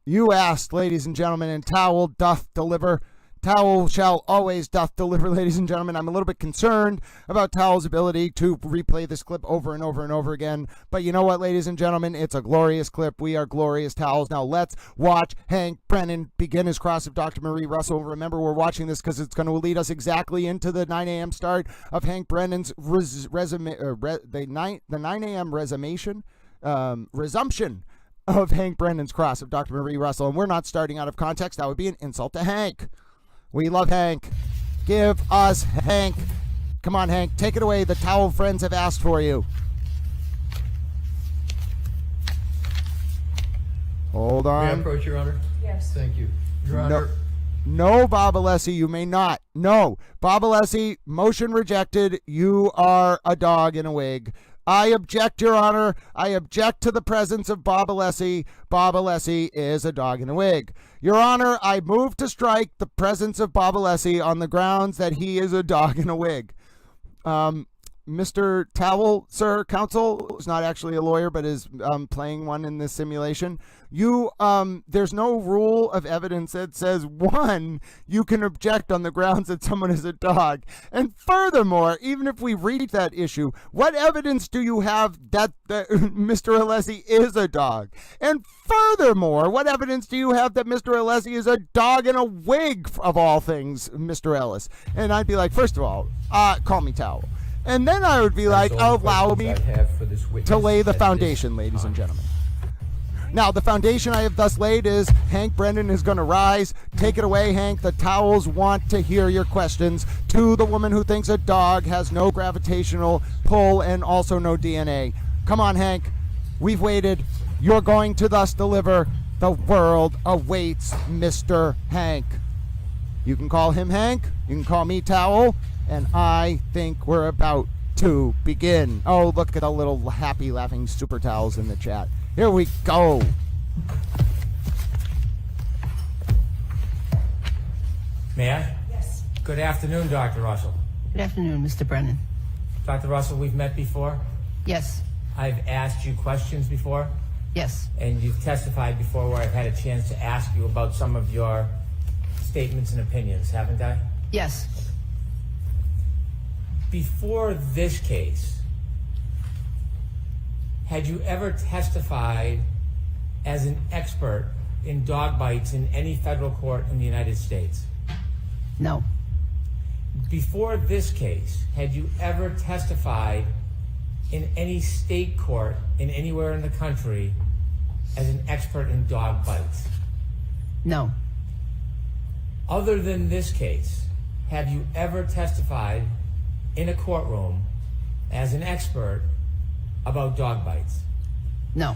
You asked, ladies and gentlemen, and Towel doth deliver. Towel shall always doth deliver, ladies and gentlemen. I'm a little bit concerned about Towel's ability to replay this clip over and over and over again. But you know what, ladies and gentlemen? It's a glorious clip. We are glorious Towels. Now let's watch Hank Brennan begin his cross of Dr. Marie Russell. Remember, we're watching this because it's going to lead us exactly into the 9 a.m. start of Hank Brennan's the 9 a.m. resumption of Hank Brennan's cross of Dr. Marie Russell. And we're not starting out of context. That would be an insult to Hank. We love Hank. Give us Hank. Come on, Hank. Take it away. The Towel friends have asked for you. Hold on. May I approach, Your Honor? Yes. Thank you. Your Honor. No, Bob Alessi, you may not. No. Bob Alessi, motion rejected. You are a dog in a wig. I object, Your Honor. I object to the presence of Bob Alessi. Bob Alessi is a dog in a wig. Your Honor, I move to strike the presence of Bob Alessi on the grounds that he is a dog in a wig. Mr. Towel, sir, counsel, is not actually a lawyer, but is playing one in this simulation. There's no rule of evidence that says, one, you can object on the grounds that someone is a dog. And furthermore, even if we reach that issue, what evidence do you have that Mr. Alessi is a dog? And furthermore, what evidence do you have that Mr. Alessi is a dog in a wig, of all things, Mr. Ellis? And I'd be like, first of all, call me Towel. And then I would be like, allow me to lay the foundation, ladies and gentlemen. Now, the foundation I have thus laid is Hank Brennan is going to rise. Take it away, Hank. The Towels want to hear your questions to the woman who thinks a dog has no gravitational pull and also no DNA. Come on, Hank. We've waited. You're going to thus deliver. The world awaits Mr. Hank. You can call him Hank. You can call me Towel. And I think we're about to begin. Oh, look at the little happy laughing super towels in the chat. Here we go. May I? Yes. Good afternoon, Dr. Russell. Good afternoon, Mr. Brennan. Dr. Russell, we've met before. Yes. I've asked you questions before. Yes. And you've testified before where I've had a chance to ask you about some of your statements and opinions, haven't I? Yes. Before this case, had you ever testified as an expert in dog bites in any federal court in the United States? No. Before this case, had you ever testified in any state court in anywhere in the country as an expert in dog bites? No. Other than this case, have you ever testified in a courtroom as an expert about dog bites? No.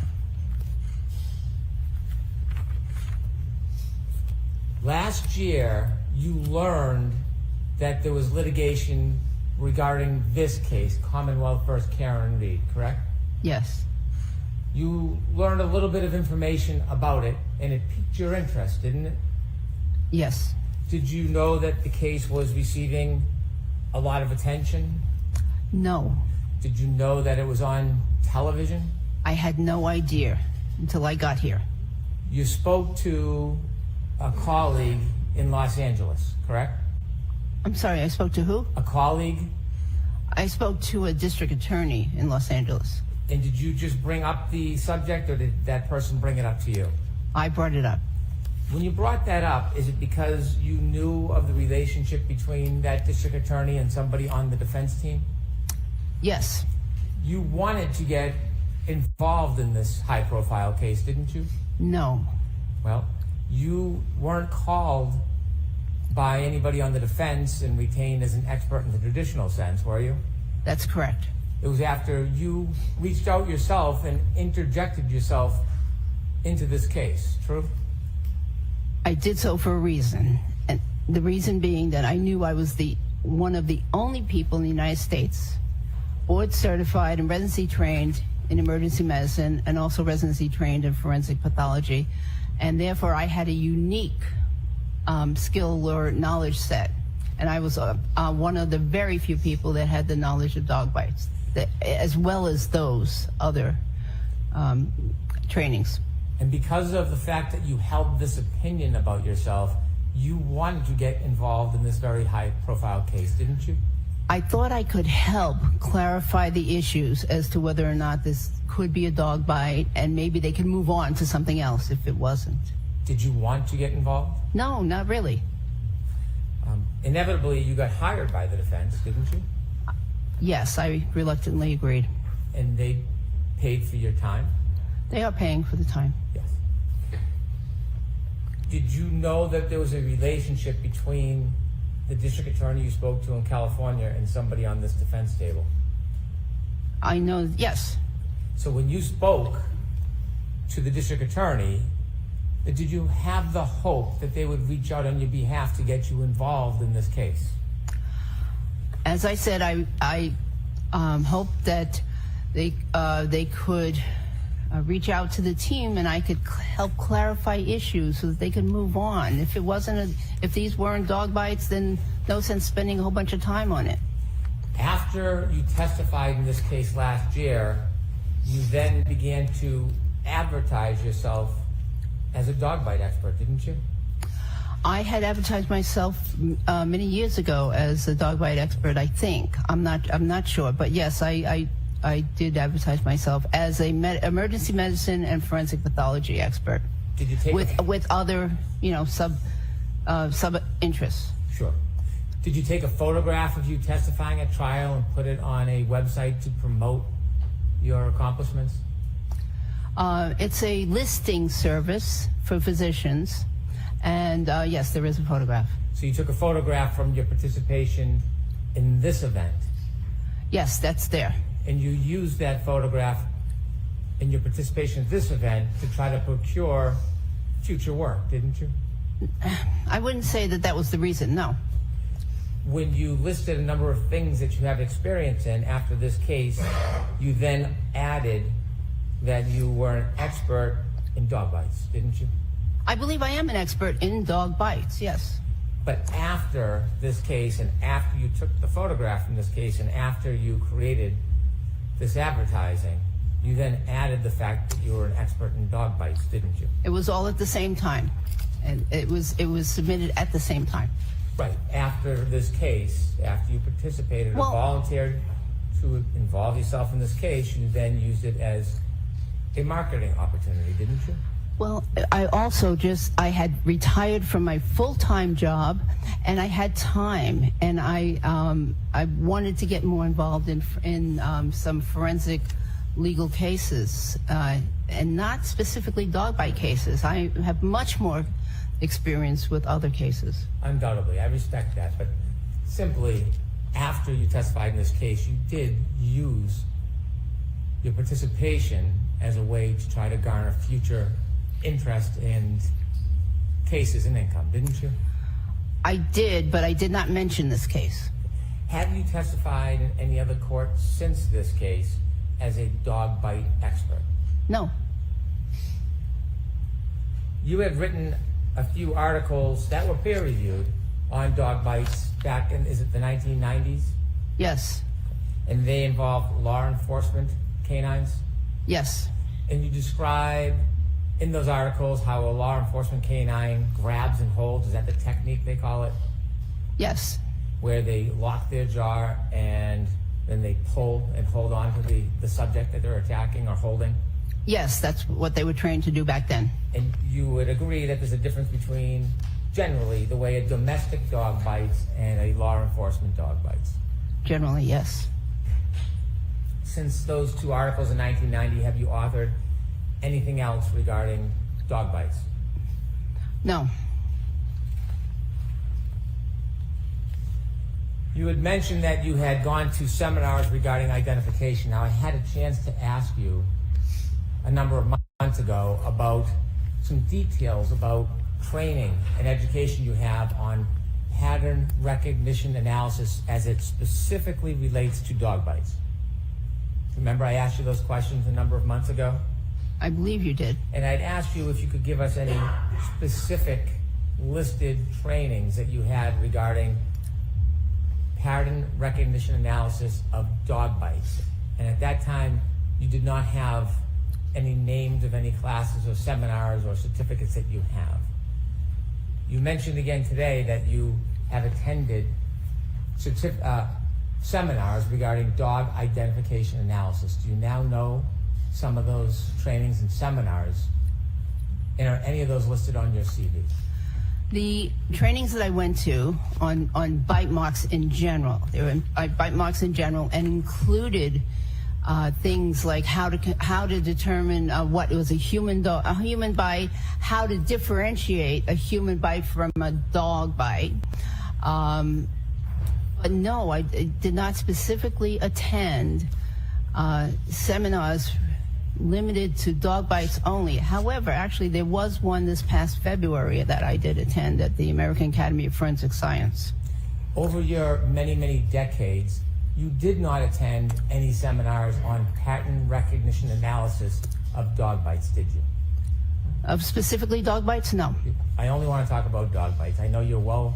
Last year, you learned that there was litigation regarding this case, Commonwealth versus Karen Reed, correct? Yes. You learned a little bit of information about it, and it piqued your interest, didn't it? Yes. Did you know that the case was receiving a lot of attention? No. Did you know that it was on television? I had no idea until I got here. You spoke to a colleague in Los Angeles, correct? I'm sorry, I spoke to who? A colleague? I spoke to a district attorney in Los Angeles. And did you just bring up the subject, or did that person bring it up to you? I brought it up. When you brought that up, is it because you knew of the relationship between that district attorney and somebody on the defense team? Yes. You wanted to get involved in this high-profile case, didn't you? No. Well, you weren't called by anybody on the defense and retained as an expert in the traditional sense, were you? That's correct. It was after you reached out yourself and interjected yourself into this case, true? I did so for a reason, and the reason being that I knew I was one of the only people in the United States board certified and residency trained in emergency medicine and also residency trained in forensic pathology, and therefore I had a unique skill or knowledge set, and I was one of the very few people that had the knowledge of dog bites, as well as those other trainings. And because of the fact that you held this opinion about yourself, you wanted to get involved in this very high-profile case, didn't you? I thought I could help clarify the issues as to whether or not this could be a dog bite, and maybe they could move on to something else if it wasn't. Did you want to get involved? No, not really. Inevitably, you got hired by the defense, didn't you? Yes, I reluctantly agreed. And they paid for your time? They are paying for the time. Yes. Did you know that there was a relationship between the district attorney you spoke to in California and somebody on this defense table? I know, yes. So when you spoke to the district attorney, did you have the hope that they would reach out on your behalf to get you involved in this case? As I said, I hoped that they could reach out to the team and I could help clarify issues so that they could move on. If it wasn't, if these weren't dog bites, then no sense spending a whole bunch of time on it. After you testified in this case last year, you then began to advertise yourself as a dog bite expert, didn't you? I had advertised myself many years ago as a dog bite expert, I think. I'm not sure, but yes, I did advertise myself as a emergency medicine and forensic pathology expert. Did you take with other, sub interests? Sure. Did you take a photograph of you testifying at trial and put it on a website to promote your accomplishments? It's a listing service for physicians, and yes, there is a photograph. So you took a photograph from your participation in this event? Yes, that's there. And you used that photograph in your participation in this event to try to procure future work, didn't you? I wouldn't say that was the reason, no. When you listed a number of things that you have experience in after this case, you then added that you were an expert in dog bites, didn't you? I believe I am an expert in dog bites, yes. But after this case, and after you took the photograph from this case, and after you created this advertising, you then added the fact that you were an expert in dog bites, didn't you? It was all at the same time, and it was submitted at the same time. Right. After this case, after you participated or volunteered to involve yourself in this case, you then used it as a marketing opportunity, didn't you? Well, I also I had retired from my full-time job, and I had time, and I wanted to get more involved in some forensic legal cases, and not specifically dog bite cases. I have much more experience with other cases. Undoubtedly, I respect that, but simply after you testified in this case, you did use your participation as a way to try to garner future interest in cases and income, didn't you? I did, but I did not mention this case. Have you testified in any other court since this case as a dog bite expert? No. You had written a few articles that were peer-reviewed on dog bites back in, is it the 1990s? Yes. And they involved law enforcement canines? Yes. And you describe in those articles how a law enforcement canine grabs and holds? Is that the technique they call it? Yes. Where they lock their jaw and then they pull and hold on to the subject that they're attacking or holding? Yes, that's what they were trained to do back then. And you would agree that there's a difference between, generally, the way a domestic dog bites and a law enforcement dog bites? Generally, yes. Since those two articles in 1990, have you authored anything else regarding dog bites? No. You had mentioned that you had gone to seminars regarding identification. Now, I had a chance to ask you a number of months ago about some details about training and education you have on pattern recognition analysis as it specifically relates to dog bites. Remember I asked you those questions a number of months ago? I believe you did. And I'd asked you if you could give us any specific listed trainings that you had regarding pattern recognition analysis of dog bites. And at that time, you did not have any names of any classes or seminars or certificates that you have. You mentioned again today that you have attended seminars regarding dog identification analysis. Do you now know some of those trainings and seminars? And are any of those listed on your CV? The trainings that I went to on bite marks in general, they were bite marks in general, and included things like how to determine what was a human bite, how to differentiate a human bite from a dog bite. But no, I did not specifically attend seminars limited to dog bites only. However, actually, there was one this past February that I did attend at the American Academy of Forensic Science. Over your many, many decades, you did not attend any seminars on pattern recognition analysis of dog bites, did you? Of specifically dog bites? No. I only want to talk about dog bites. I know you're well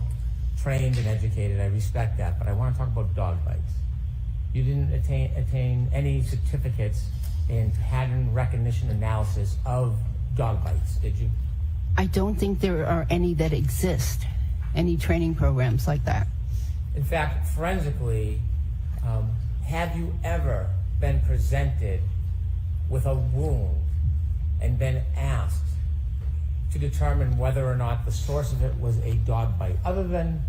trained and educated. I respect that, but I want to talk about dog bites. You didn't attain any certificates in pattern recognition analysis of dog bites, did you? I don't think there are any that exist, any training programs like that. In fact, forensically, have you ever been presented with a wound and been asked to determine whether or not the source of it was a dog bite? Other than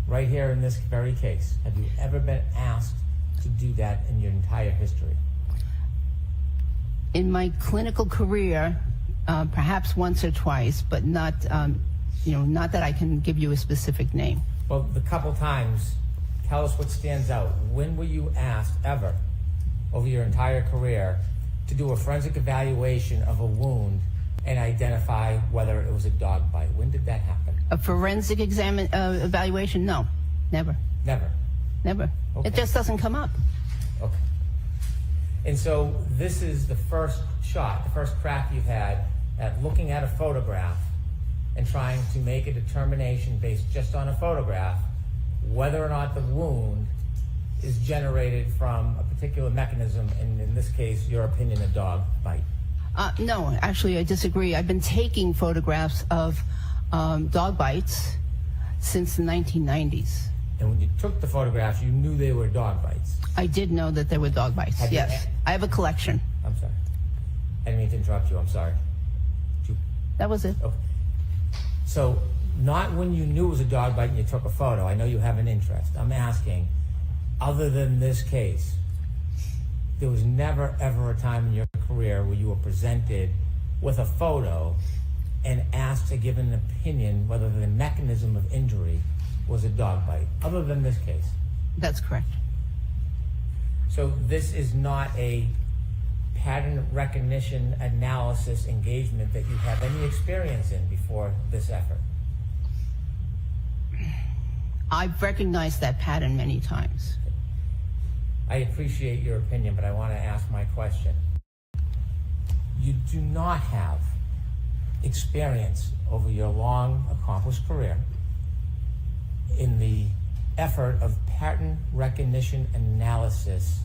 right here in this very case, have you ever been asked to do that in your entire history? In my clinical career, perhaps once or twice, but not, not that I can give you a specific name. Well, the couple times, tell us what stands out. When were you asked ever over your entire career to do a forensic evaluation of a wound and identify whether it was a dog bite? When did that happen? A forensic evaluation? No, never. Never? Never. Okay. It just doesn't come up. Okay. And so this is the first shot, the first crack you've had at looking at a photograph and trying to make a determination based just on a photograph whether or not the wound is generated from a particular mechanism, and in this case, your opinion, a dog bite. No, actually, I disagree. I've been taking photographs of dog bites since the 1990s. And when you took the photographs, you knew they were dog bites. I did know that there were dog bites, yes. I have a collection. I'm sorry. I didn't mean to interrupt you. I'm sorry. That was it. Okay. So, not when you knew it was a dog bite and you took a photo. I know you have an interest. I'm asking, other than this case, there was never, ever a time in your career where you were presented with a photo and asked to give an opinion whether the mechanism of injury was a dog bite, other than this case? That's correct. So this is not a pattern recognition analysis engagement that you have any experience in before this effort? I've recognized that pattern many times. I appreciate your opinion, but I want to ask my question. You do not have experience over your long, accomplished career in the effort of pattern recognition analysis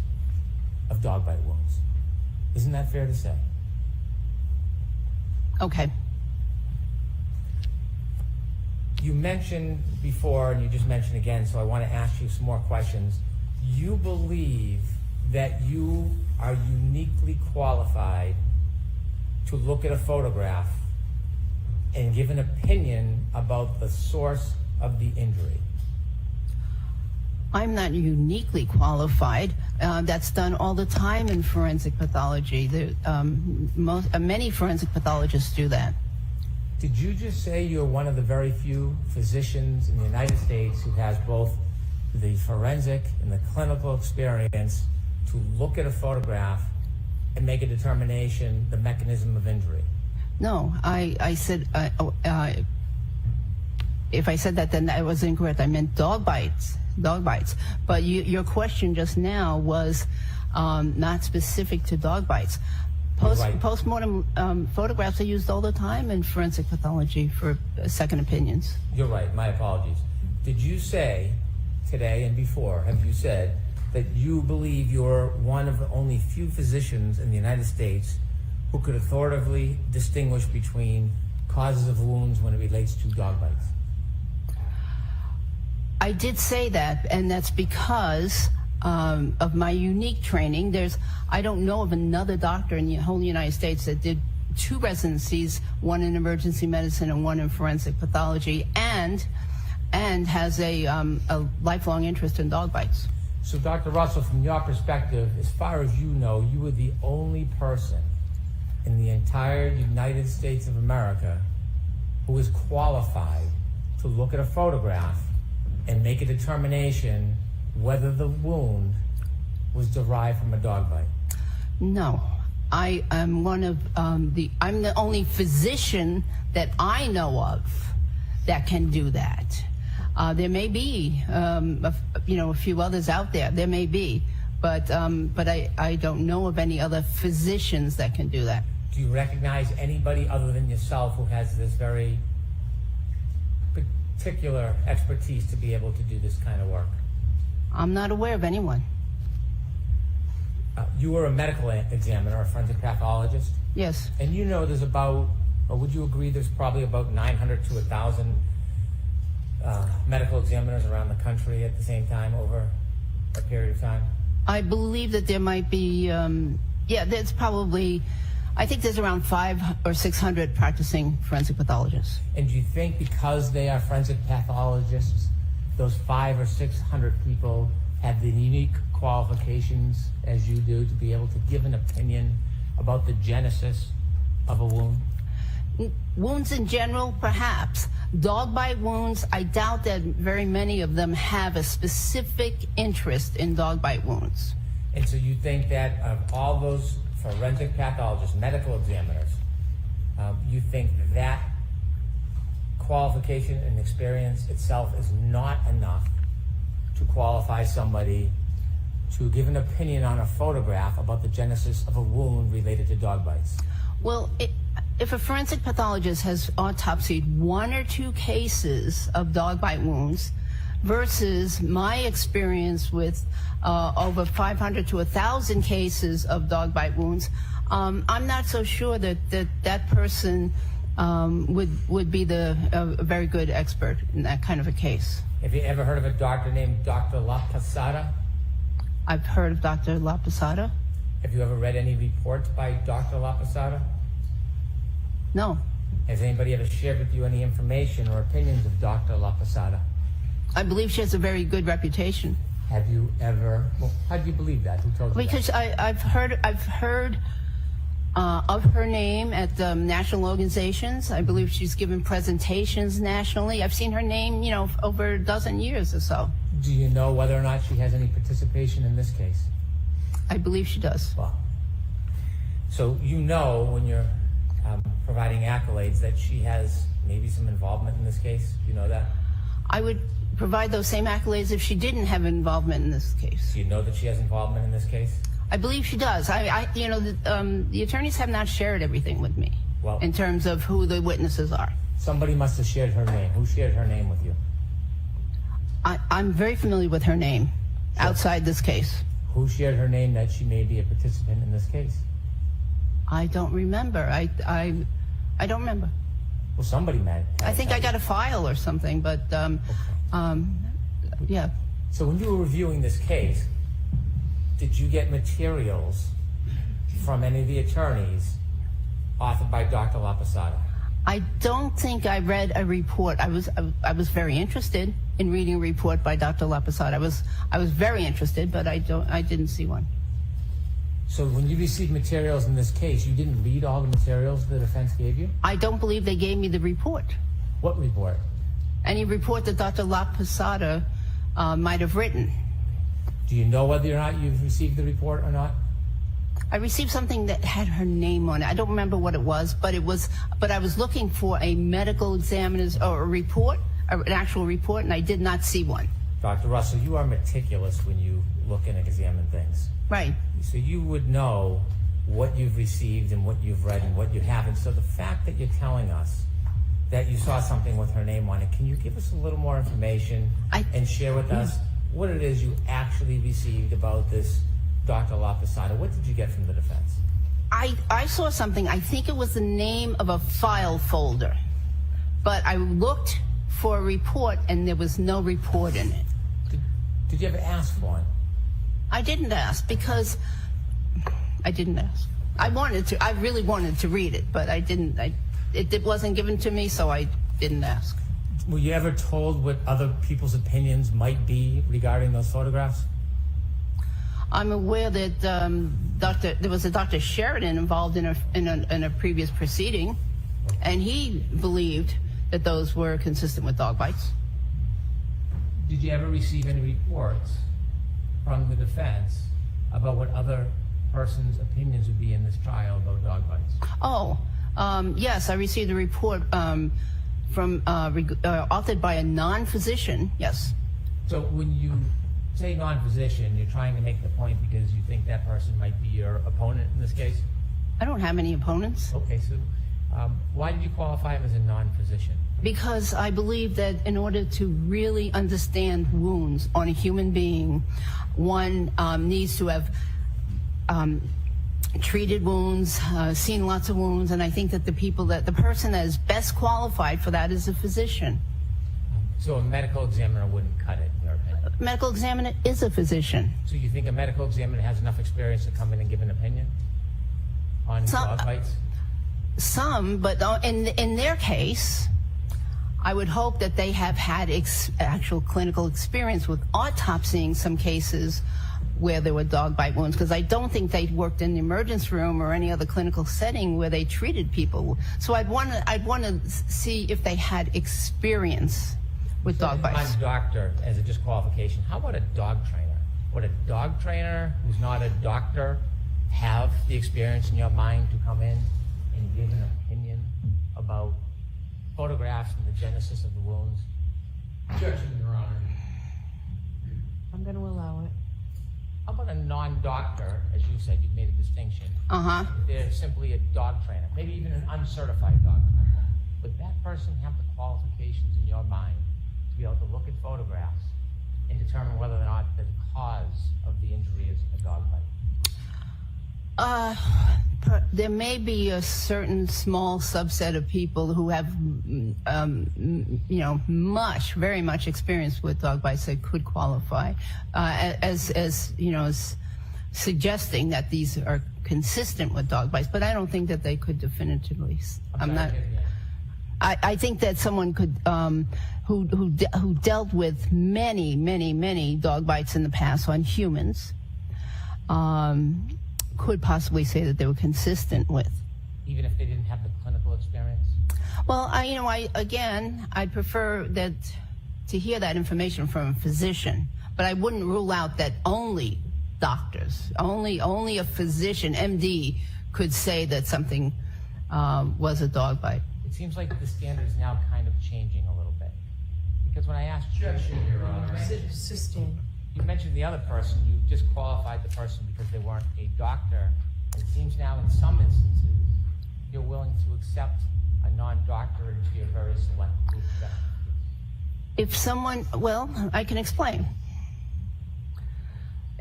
of dog bite wounds. Isn't that fair to say? Okay. You mentioned before, and you just mentioned again, so I want to ask you some more questions. You believe that you are uniquely qualified to look at a photograph and give an opinion about the source of the injury. I'm not uniquely qualified. That's done all the time in forensic pathology. Many forensic pathologists do that. Did you just say you're one of the very few physicians in the United States who has both the forensic and the clinical experience to look at a photograph and make a determination the mechanism of injury? No, I said, if I said that, then I was incorrect. I meant dog bites. But your question just now was not specific to dog bites. Postmortem photographs are used all the time in forensic pathology for second opinions. You're right. My apologies. Did you say today and before, have you said that you believe you're one of the only few physicians in the United States who could authoritatively distinguish between causes of wounds when it relates to dog bites? I did say that, and that's because of my unique training. I don't know of another doctor in the whole United States that did 2 residencies, one in emergency medicine and one in forensic pathology, and has a lifelong interest in dog bites. So, Dr. Russell, from your perspective, as far as you know, you were the only person in the entire United States of America who is qualified to look at a photograph and make a determination whether the wound was derived from a dog bite. No, I am one of I'm the only physician that I know of that can do that. There may be, a few others out there. There may be, but I don't know of any other physicians that can do that. Do you recognize anybody other than yourself who has this very particular expertise to be able to do this kind of work? I'm not aware of anyone. You were a medical examiner, a forensic pathologist? Yes. And you know there's about, or would you agree there's probably about 900 to 1,000 medical examiners around the country at the same time over a period of time? I believe that there might be, there's probably, I think there's around 500 or 600 practicing forensic pathologists. And do you think because they are forensic pathologists, those 500 or 600 people have the unique qualifications as you do to be able to give an opinion about the genesis of a wound? Wounds in general, perhaps. Dog bite wounds, I doubt that very many of them have a specific interest in dog bite wounds. And so you think that of all those forensic pathologists, medical examiners, you think that qualification and experience itself is not enough to qualify somebody to give an opinion on a photograph about the genesis of a wound related to dog bites? Well, if a forensic pathologist has autopsied 1 or 2 cases of dog bite wounds versus my experience with over 500 to 1,000 cases of dog bite wounds, I'm not so sure that person would be a very good expert in that kind of a case. Have you ever heard of a doctor named Dr. La Posada? I've heard of Dr. La Posada. Have you ever read any reports by Dr. La Posada? No. Has anybody ever shared with you any information or opinions of Dr. La Posada? I believe she has a very good reputation. Have you ever? Well, how do you believe that? Who told you because that? I've heard of her name at national organizations. I believe she's given presentations nationally. I've seen her name, over a dozen years or so. Do you know whether or not she has any participation in this case? I believe she does. Well, so you know when you're providing accolades that she has maybe some involvement in this case? You know that? I would provide those same accolades if she didn't have involvement in this case. Do you know that she has involvement in this case? I believe she does. The attorneys have not shared everything with me in terms of who the witnesses are. Somebody must have shared her name. Who shared her name with you? I'm very familiar with her name outside this case. Who shared her name that she may be a participant in this case? I don't remember. I I don't remember. Well, somebody might. I think I got a file or something, but yeah. So when you were reviewing this case, did you get materials from any of the attorneys authored by Dr. LaPosada? I don't think I read a report. I was very interested in reading a report by Dr. LaPosada. I was very interested, but I didn't see one. So when you received materials in this case, you didn't read all the materials the defense gave you? I don't believe they gave me the report. What report? Any report that Dr. LaPosada might have written. Do you know whether or not you've received the report or not? I received something that had her name on it. I don't remember what it was, but I was looking for a medical examiner's or a report, an actual report, and I did not see one. Dr. Russell, you are meticulous when you look and examine things. Right. So you would know what you've received and what you've read and what you haven't. So the fact that you're telling us that you saw something with her name on it, can you give us a little more information and share with us what it is you actually received about this Dr. LaPosada? What did you get from the defense? I saw something. I think it was the name of a file folder, but I looked for a report and there was no report in it. Did you ever ask for one? I didn't ask because I didn't ask. I really wanted to read it, but I didn't. It wasn't given to me, so I didn't ask. Were you ever told what other people's opinions might be regarding those photographs? I'm aware that there was a Dr. Sheridan involved in a previous proceeding, and he believed that those were consistent with dog bites. Did you ever receive any reports from the defense about what other person's opinions would be in this trial about dog bites? Oh, yes, I received a report authored by a non-physician, yes. So when you say non-physician, you're trying to make the point because you think that person might be your opponent in this case? I don't have any opponents. Okay, so why did you qualify him as a non-physician? Because I believe that in order to really understand wounds on a human being, one needs to have treated wounds, seen lots of wounds, and I think that the person that is best qualified for that is a physician. So a medical examiner wouldn't cut it, in your opinion? A medical examiner is a physician. So you think a medical examiner has enough experience to come in and give an opinion on dog bites? Some, but in their case, I would hope that they have had actual clinical experience with autopsying some cases where there were dog bite wounds, because I don't think they worked in the emergency room or any other clinical setting where they treated people. So I'd want to see if they had experience with dog bites. Doctor, as a disqualification, how about a dog trainer? Would a dog trainer who's not a doctor have the experience in your mind to come in and give an opinion about photographs and the genesis of the wounds? Objection, Your Honor. I'm going to allow it. How about a non-doctor, as you said, you've made a distinction. Uh-huh. They're simply a dog trainer, maybe even an uncertified dog trainer. Would that person have the qualifications in your mind to be able to look at photographs and determine whether or not the cause of the injury is a dog bite? There may be a certain small subset of people who have, very much experience with dog bites that could qualify, as suggesting that these are consistent with dog bites. But I don't think that they could definitively. I think that someone could, who dealt with many dog bites in the past on humans, could possibly say that they were consistent with. Even if they didn't have the clinical experience? Well, I'd prefer that to hear that information from a physician, but I wouldn't rule out that only doctors, only a physician, MD, could say that something was a dog bite. It seems like the standard is now kind of changing a little bit. Because when I asked you, Your Honor, Sustained. you mentioned the other person, you disqualified the person because they weren't a doctor. It seems now in some instances you're willing to accept a non-doctor into your very select group of experts. I can explain.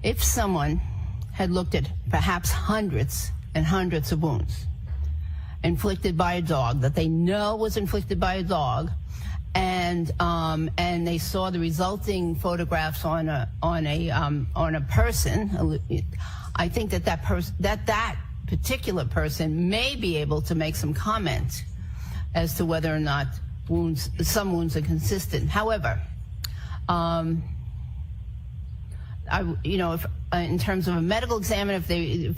If someone had looked at perhaps hundreds and hundreds of wounds inflicted by a dog that they know was inflicted by a dog, and they saw the resulting photographs on a person, I think that particular person may be able to make some comment as to whether or not some wounds are consistent. However, if, in terms of a medical examiner, if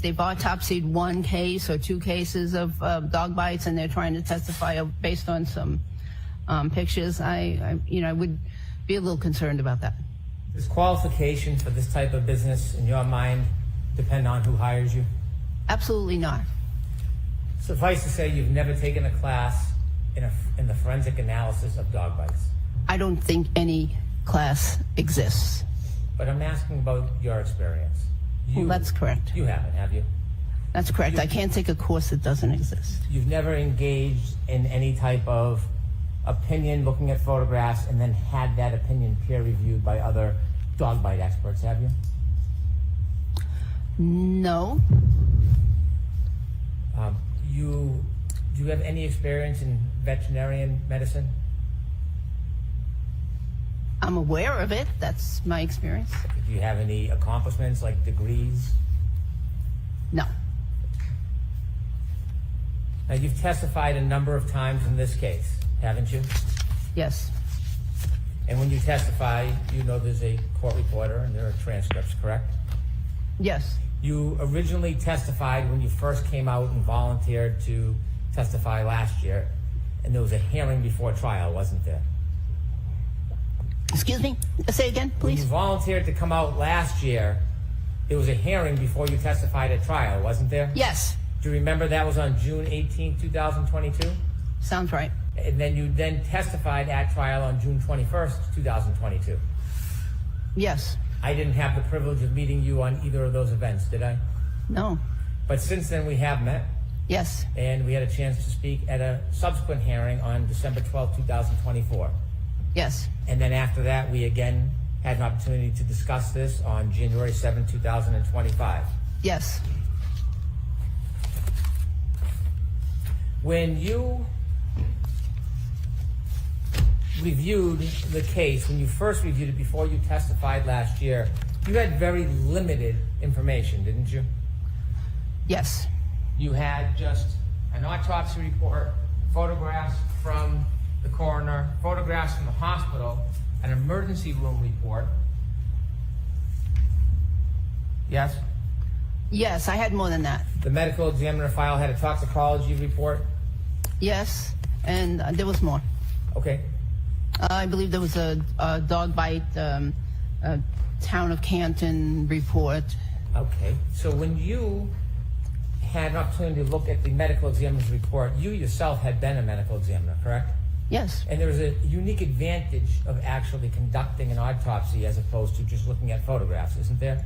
they've autopsied one case or two cases of dog bites and they're trying to testify based on some pictures, I would be a little concerned about that. Does qualification for this type of business, in your mind, depend on who hires you? Absolutely not. Suffice to say, you've never taken a class in the forensic analysis of dog bites. I don't think any class exists. But I'm asking about your experience. Well, that's correct. You haven't, have you? That's correct. I can't take a course that doesn't exist. You've never engaged in any type of opinion looking at photographs and then had that opinion peer reviewed by other dog bite experts, have you? No. Do you have any experience in veterinarian medicine? I'm aware of it. That's my experience. Do you have any accomplishments, like degrees? No. Now, you've testified a number of times in this case, haven't you? Yes. And when you testify, you know there's a court reporter and there are transcripts, correct? Yes. You originally testified when you first came out and volunteered to testify last year, and there was a hearing before trial, wasn't there? Excuse me? Say again, please. When you volunteered to come out last year, there was a hearing before you testified at trial, wasn't there? Yes. Do you remember that was on June 18, 2022? Sounds right. And then you testified at trial on June 21st, 2022. Yes. I didn't have the privilege of meeting you on either of those events, did I? No. But since then we have met. Yes. And we had a chance to speak at a subsequent hearing on December 12, 2024. Yes. And then after that, we again had an opportunity to discuss this on January 7, 2025. Yes. When you reviewed the case, when you first reviewed it before you testified last year, you had very limited information, didn't you? Yes. You had just an autopsy report, photographs from the coroner, photographs from the hospital, an emergency room report. Yes? Yes, I had more than that. The medical examiner file had a toxicology report? Yes, and there was more. Okay. I believe there was a dog bite, town of Canton report. Okay. So when you had an opportunity to look at the medical examiner's report, you yourself had been a medical examiner, correct? Yes. And there was a unique advantage of actually conducting an autopsy as opposed to just looking at photographs, isn't there?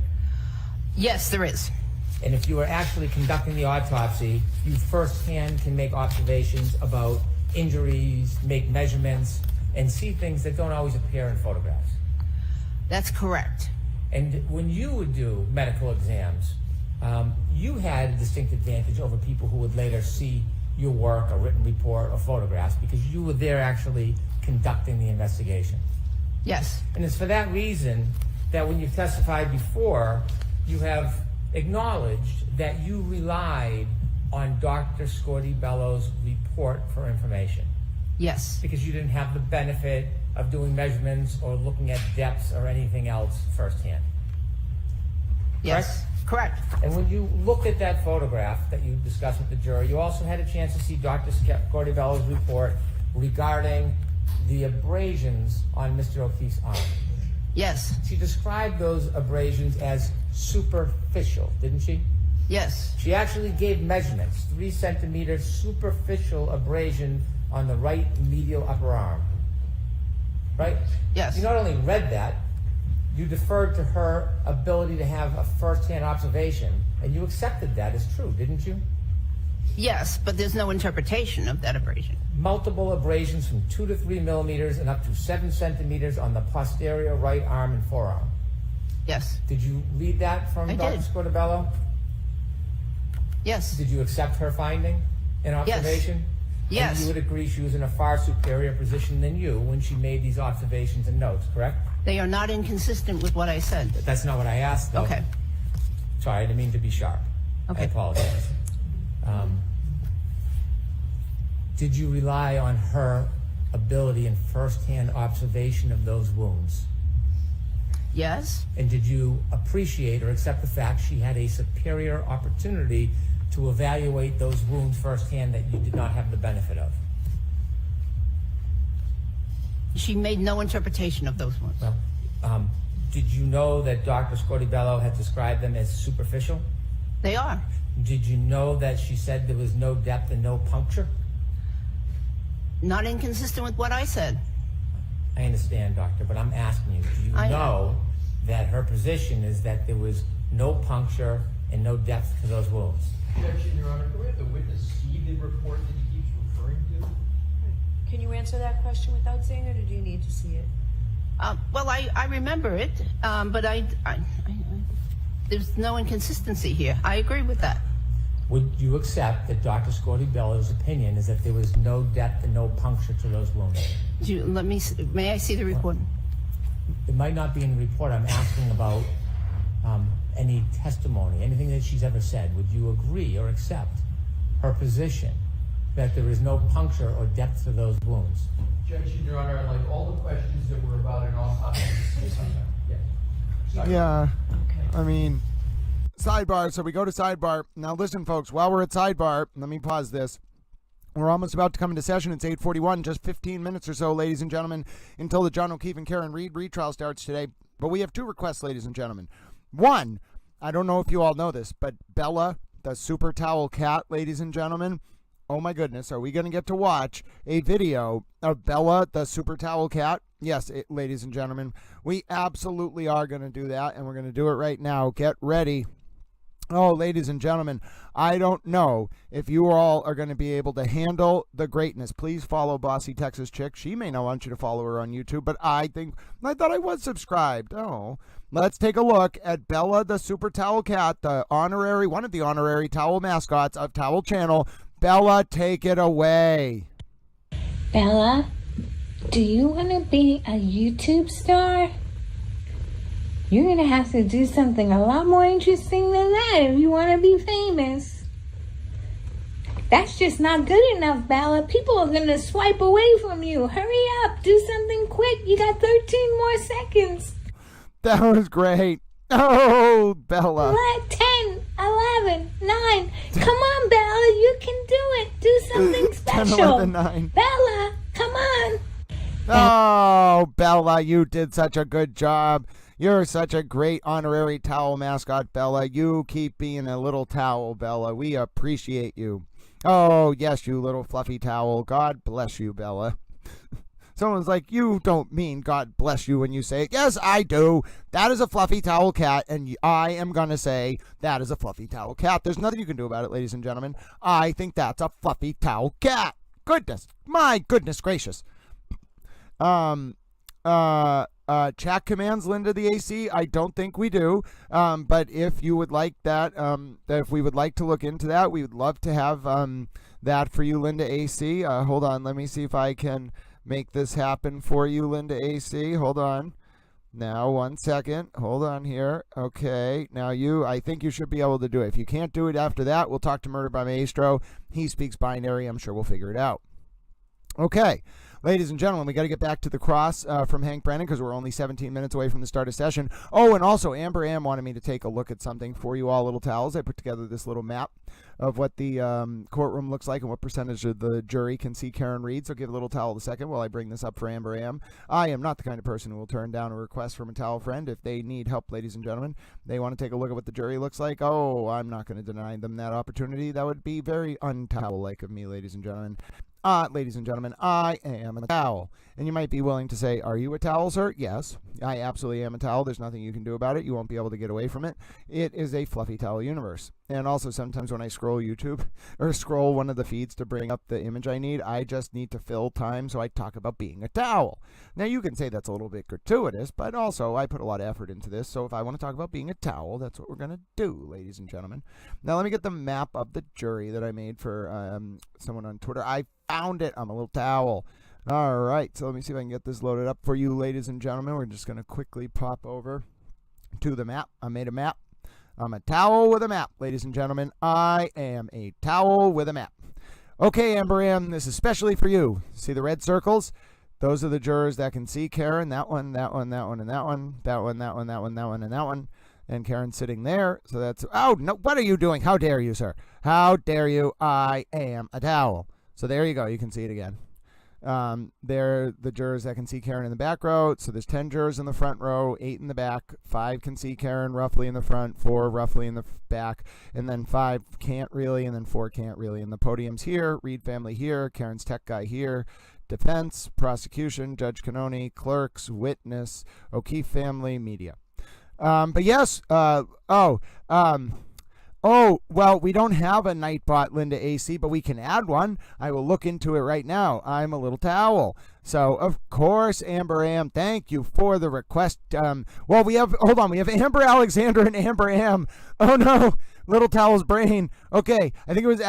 Yes, there is. And if you are actually conducting the autopsy, you firsthand can make observations about injuries, make measurements, and see things that don't always appear in photographs. That's correct. And when you would do medical exams, you had a distinct advantage over people who would later see your work, a written report, or photographs, because you were there actually conducting the investigation. Yes. And it's for that reason that when you've testified before, you have acknowledged that you relied on Dr. Scordi-Bello's report for information. Yes. Because you didn't have the benefit of doing measurements or looking at depths or anything else firsthand. Yes. Correct. And when you look at that photograph that you discussed with the jury, you also had a chance to see Dr. Scordi-Bello's report regarding the abrasions on Mr. O'Keefe's arm. Yes. She described those abrasions as superficial, didn't she? Yes. She actually gave measurements, 3 centimeter superficial abrasion on the right medial upper arm. Right? Yes. You not only read that, you deferred to her ability to have a first-hand observation, and you accepted that as true, didn't you? Yes, but there's no interpretation of that abrasion. Multiple abrasions from 2 to 3 millimeters and up to 7 centimeters on the posterior right arm and forearm. Yes. Did you read that from Dr. Scordi-Bello? Yes. Did you accept her finding? an observation? Yes. And you would agree she was in a far superior position than you when she made these observations and notes, correct? They are not inconsistent with what I said. That's not what I asked, though. Okay. Sorry, I didn't mean to be sharp. Okay. I apologize. Did you rely on her ability and firsthand observation of those wounds? Yes. And did you appreciate or accept the fact she had a superior opportunity to evaluate those wounds firsthand that you did not have the benefit of? She made no interpretation of those ones. Well, did you know that Dr. Scortibello had described them as superficial? They are. Did you know that she said there was no depth and no puncture? Not inconsistent with what I said. I understand, doctor, but I'm asking you, do you know that her position is that there was no puncture and no depth to those wounds? Objection, Your Honor. Can we have the witness see the report that he keeps referring to? Can you answer that question without saying it, or do you need to see it? Well, I remember it, but there's no inconsistency here. I agree with that. Would you accept that Dr. Scortibello's opinion is that there was no depth and no puncture to those wounds? May I see the report? It might not be in the report. I'm asking about any testimony, anything that she's ever said. Would you agree or accept her position that there is no puncture or depth to those wounds? Objection, Your Honor. Like all the questions that were about an autopsy. Yes. Yeah. I mean, sidebar. So we go to sidebar. Now listen, folks, while we're at sidebar, let me pause this. We're almost about to come into session. It's 8:41, just 15 minutes or so, ladies and gentlemen, until the John O'Keefe and Karen Reed retrial starts today. But we have two requests, ladies and gentlemen. One, I don't know if you all know this, but Bella, the super towel cat, ladies and gentlemen, oh my goodness, are we going to get to watch a video of Bella, the super towel cat? Yes, ladies and gentlemen, we absolutely are going to do that, and we're going to do it right now. Get ready. Oh, ladies and gentlemen, I don't know if you all are going to be able to handle the greatness. Please follow Bossy Texas Chick. She may not want you to follow her on YouTube, but I thought I was subscribed. Oh, let's take a look at Bella, the super towel cat, one of the honorary towel mascots of Towel Channel. Bella, take it away. Bella, do you want to be a YouTube star? You're going to have to do something a lot more interesting than that if you want to be famous. That's just not good enough, Bella. People are going to swipe away from you. Hurry up. Do something quick. You got 13 more seconds. That was great. Oh, Bella. 10, 11, 9. Come on, Bella. You can do it. Do something special. 10, 11, 9. Bella, come on. Oh, Bella, you did such a good job. You're such a great honorary towel mascot, Bella. You keep being a little towel, Bella. We appreciate you. Oh, yes, you little fluffy towel. God bless you, Bella. Someone's like, you don't mean God bless you when you say it. Yes, I do. That is a fluffy towel cat, and I am going to say that is a fluffy towel cat. There's nothing you can do about it, ladies and gentlemen. I think that's a fluffy towel cat. Goodness. My goodness gracious. Chat commands, Linda the AC. I don't think we do. But if you would like that, if we would like to look into that, we would love to have that for you, Linda AC. Hold on. Let me see if I can make this happen for you, Linda AC. Hold on. Now, 1 second. Hold on here. Okay. Now I think you should be able to do it. If you can't do it after that, we'll talk to Murder by Maestro. He speaks binary. I'm sure we'll figure it out. Okay. Ladies and gentlemen, we got to get back to the cross from Hank Brennan because we're only 17 minutes away from the start of session. Oh, and also Amber Ann wanted me to take a look at something for you all, little towels. I put together this little map of what the courtroom looks like and what percentage of the jury can see Karen Reed. So give a little towel a second while I bring this up for Amber Ann. I am not the kind of person who will turn down a request from a towel friend if they need help, ladies and gentlemen. They want to take a look at what the jury looks like. Oh, I'm not going to deny them that opportunity. That would be very untowel-like of me, ladies and gentlemen. Ladies and gentlemen, I am a towel. And you might be willing to say, are you a towel, sir? Yes, I absolutely am a towel. There's nothing you can do about it. You won't be able to get away from it. It is a fluffy towel universe. And also sometimes when I scroll YouTube or scroll one of the feeds to bring up the image I need, I just need to fill time, so I talk about being a towel. Now you can say that's a little bit gratuitous, but also I put a lot of effort into this, so if I want to talk about being a towel, that's what we're going to do, ladies and gentlemen. Now let me get the map of the jury that I made for someone on Twitter. I found it. I'm a little towel. All right, so let me see if I can get this loaded up for you, ladies and gentlemen. We're just going to quickly pop over to the map. I made a map. I'm a towel with a map, ladies and gentlemen. I am a towel with a map. Okay, Amber Ann, this is especially for you. See the red circles? Those are the jurors that can see Karen. That one, that one, that one, and that one. That one, that one, that one, that one, and that one. And Karen's sitting there. So that's... Oh, no, what are you doing? How dare you, sir? How dare you? I am a towel. So there you go. You can see it again. They're the jurors that can see Karen in the back row. So there's 10 jurors in the front row, 8 in the back, 5 can see Karen roughly in the front, 4 roughly in the back, and then 5 can't really, and then 4 can't really. And the podium's here, Reed family here, Karen's tech guy here, defense, prosecution, Judge Cannoni, clerks, witness, O'Keefe family, media. But yes, oh, well, we don't have a Nightbot Linda AC, but we can add one. I will look into it right now. I'm a little towel. So, of course, Amber Am, thank you for the request. Well, we have Amber Alexander and Amber Am. Oh, no, little towel's brain. Okay, I think it was,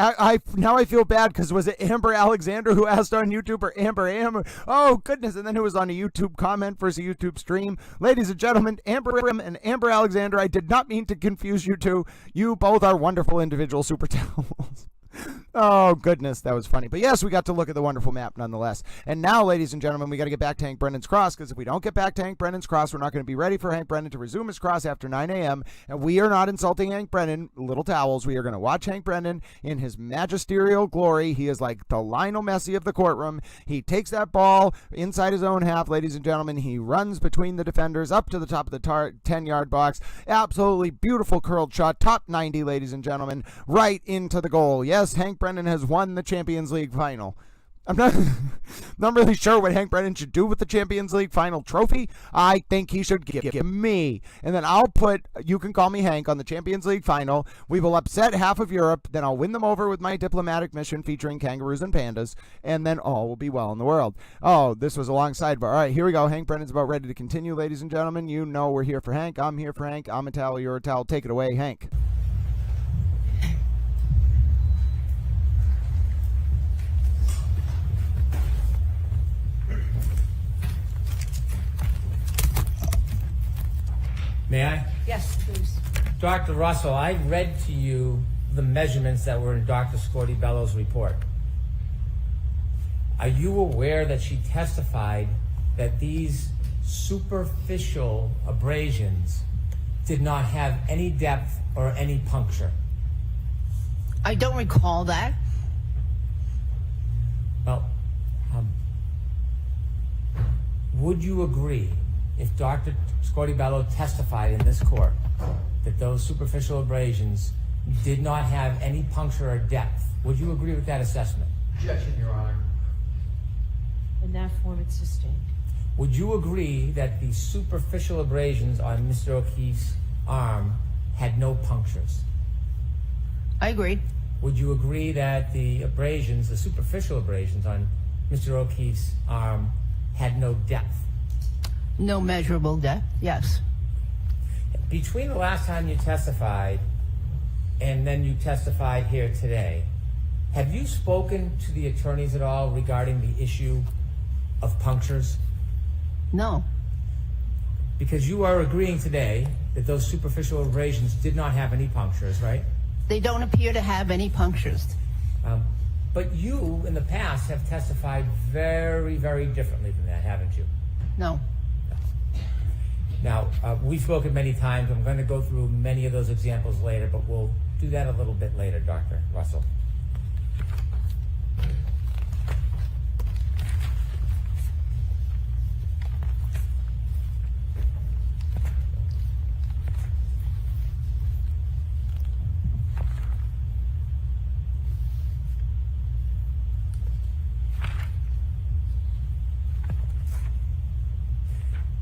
now I feel bad because was it Amber Alexander who asked on YouTube or Amber Am? Oh, goodness, and then it was on a YouTube comment versus a YouTube stream. Ladies and gentlemen, Amber Am and Amber Alexander, I did not mean to confuse you two. You both are wonderful individual super towels. Oh, goodness, that was funny. But yes, we got to look at the wonderful map nonetheless. And now, ladies and gentlemen, we got to get back to Hank Brennan's cross, because if we don't get back to Hank Brennan's cross, we're not going to be ready for Hank Brennan to resume his cross after 9 a.m. And we are not insulting Hank Brennan, little towels. We are going to watch Hank Brennan in his magisterial glory. He is like the Lionel Messi of the courtroom. He takes that ball inside his own half, ladies and gentlemen. He runs between the defenders up to the top of the 10-yard box. Absolutely beautiful curled shot, top 90, ladies and gentlemen, right into the goal. Yes, Hank Brennan has won the Champions League final. I'm not really sure what Hank Brennan should do with the Champions League final trophy. I think he should give me. And then I'll put, you can call me Hank, on the Champions League final. We will upset half of Europe. Then I'll win them over with my diplomatic mission featuring kangaroos and pandas. And then all will be well in the world. Oh, this was a long sidebar. All right, here we go. Hank Brennan's about ready to continue, ladies and gentlemen. You know we're here for Hank. I'm here for Hank. I'm a towel. You're a towel. Take it away, Hank. May I? Yes, please. Dr. Russell, I read to you the measurements that were in Dr. Scorti-Bello's report. Are you aware that she testified that these superficial abrasions did not have any depth or any puncture? I don't recall that. Well, would you agree if Dr. Scorti-Bello testified in this court that those superficial abrasions did not have any puncture or depth? Would you agree with that assessment? Objection, Your Honor. In that form, it's sustained. Would you agree that the superficial abrasions on Mr. O'Keefe's arm had no punctures? I agree. Would you agree that the abrasions, the superficial abrasions on Mr. O'Keefe's arm had no depth? No measurable depth, yes. Between the last time you testified and then you testified here today, have you spoken to the attorneys at all regarding the issue of punctures? No. Because you are agreeing today that those superficial abrasions did not have any punctures, right? They don't appear to have any punctures. But you, in the past, have testified very, very differently than that, haven't you? No. Now, we've spoken many times. I'm going to go through many of those examples later, but we'll do that a little bit later, Dr. Russell.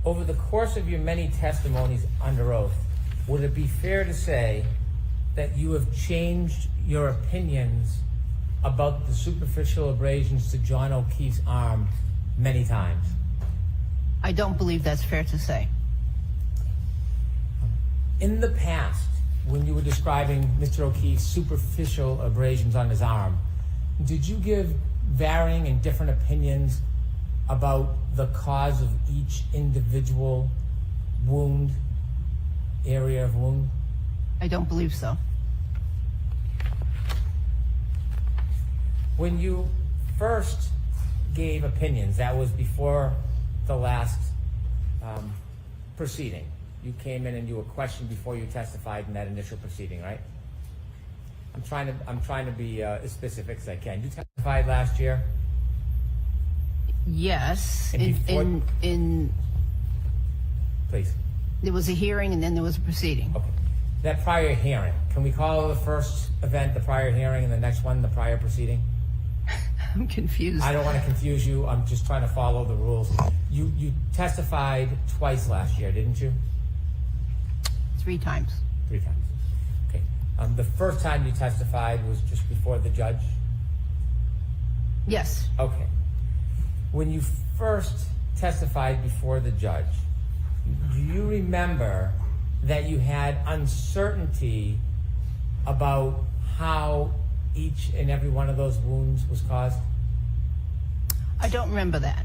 Over the course of your many testimonies under oath, would it be fair to say that you have changed your opinions about the superficial abrasions to John O'Keefe's arm many times? I don't believe that's fair to say. In the past, when you were describing Mr. O'Keefe's superficial abrasions on his arm, did you give varying and different opinions about the cause of each individual wound, area of wound? I don't believe so. When you first gave opinions, that was before the last proceeding. You came in and you were questioned before you testified in that initial proceeding, right? I'm trying to be as specific as I can. You testified last year? Yes. And please. There was a hearing and then there was a proceeding. Okay. That prior hearing, can we call the first event the prior hearing and the next one the prior proceeding? I'm confused. I don't want to confuse you. I'm just trying to follow the rules. You testified twice last year, didn't you? 3 times. 3 times. Okay. The first time you testified was just before the judge? Yes. Okay. When you first testified before the judge, do you remember that you had uncertainty about how each and every one of those wounds was caused? I don't remember that.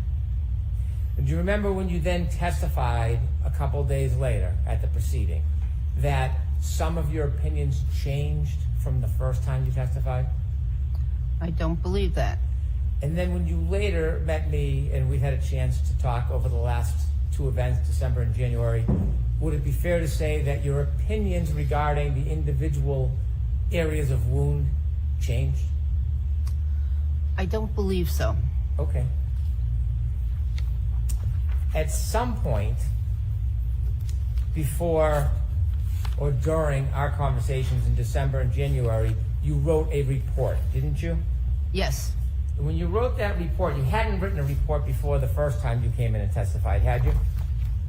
Do you remember when you then testified a couple days later at the proceeding that some of your opinions changed from the first time you testified? I don't believe that. And then when you later met me and we had a chance to talk over the last 2 events, December and January, would it be fair to say that your opinions regarding the individual areas of wound changed? I don't believe so. Okay. At some point before or during our conversations in December and January, you wrote a report, didn't you? Yes. When you wrote that report, you hadn't written a report before the first time you came in and testified, had you?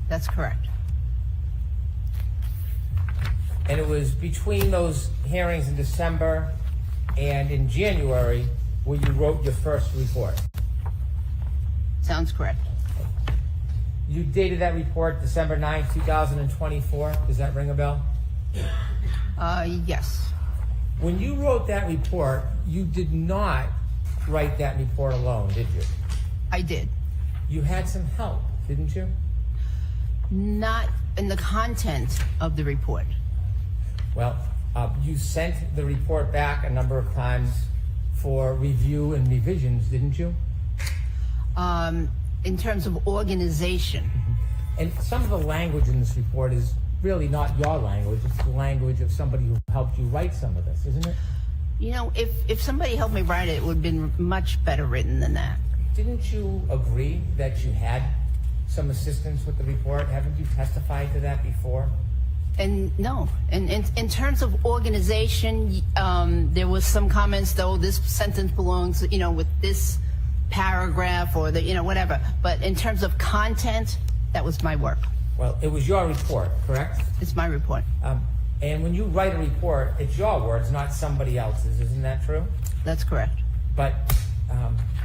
That's correct. And it was between those hearings in December and in January where you wrote your first report. Sounds correct. You dated that report December 9, 2024. Does that ring a bell? Yes. When you wrote that report, you did not write that report alone, did you? I did. You had some help, didn't you? Not in the content of the report. Well, you sent the report back a number of times for review and revisions, didn't you? In terms of organization. And some of the language in this report is really not your language. It's the language of somebody who helped you write some of this, isn't it? You know, if somebody helped me write it, it would have been much better written than that. Didn't you agree that you had some assistance with the report? Haven't you testified to that before? And no, and in terms of organization, there was some comments, though, this sentence belongs, you know, with this paragraph or the, you know, whatever. But in terms of content, that was my work. Well, it was your report, correct? It's my report. And when you write a report, it's your words, not somebody else's. Isn't that true? That's correct. But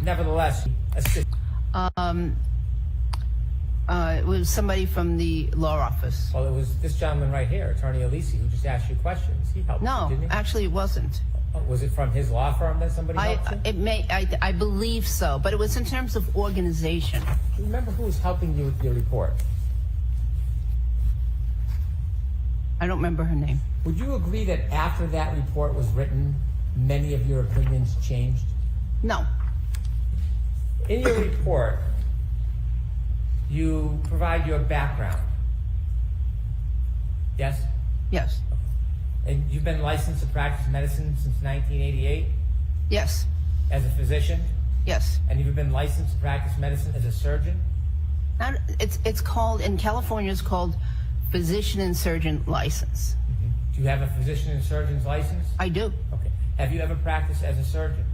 nevertheless, assist. It was somebody from the law office. Well, it was this gentleman right here, Attorney Alisi, who just asked you questions. He helped you, didn't he? Actually, it wasn't. Oh, was it from his law firm that somebody helped you? I believe so, but it was in terms of organization. Do you remember who was helping you with your report? I don't remember her name. Would you agree that after that report was written, many of your opinions changed? No. In your report, you provide your background. Yes? Yes. And you've been licensed to practice medicine since 1988? Yes. As a physician? Yes. And you've been licensed to practice medicine as a surgeon? It's called, in California, it's called physician and surgeon license. Mm-hmm. Do you have a physician and surgeon's license? I do. Okay. Have you ever practiced as a surgeon?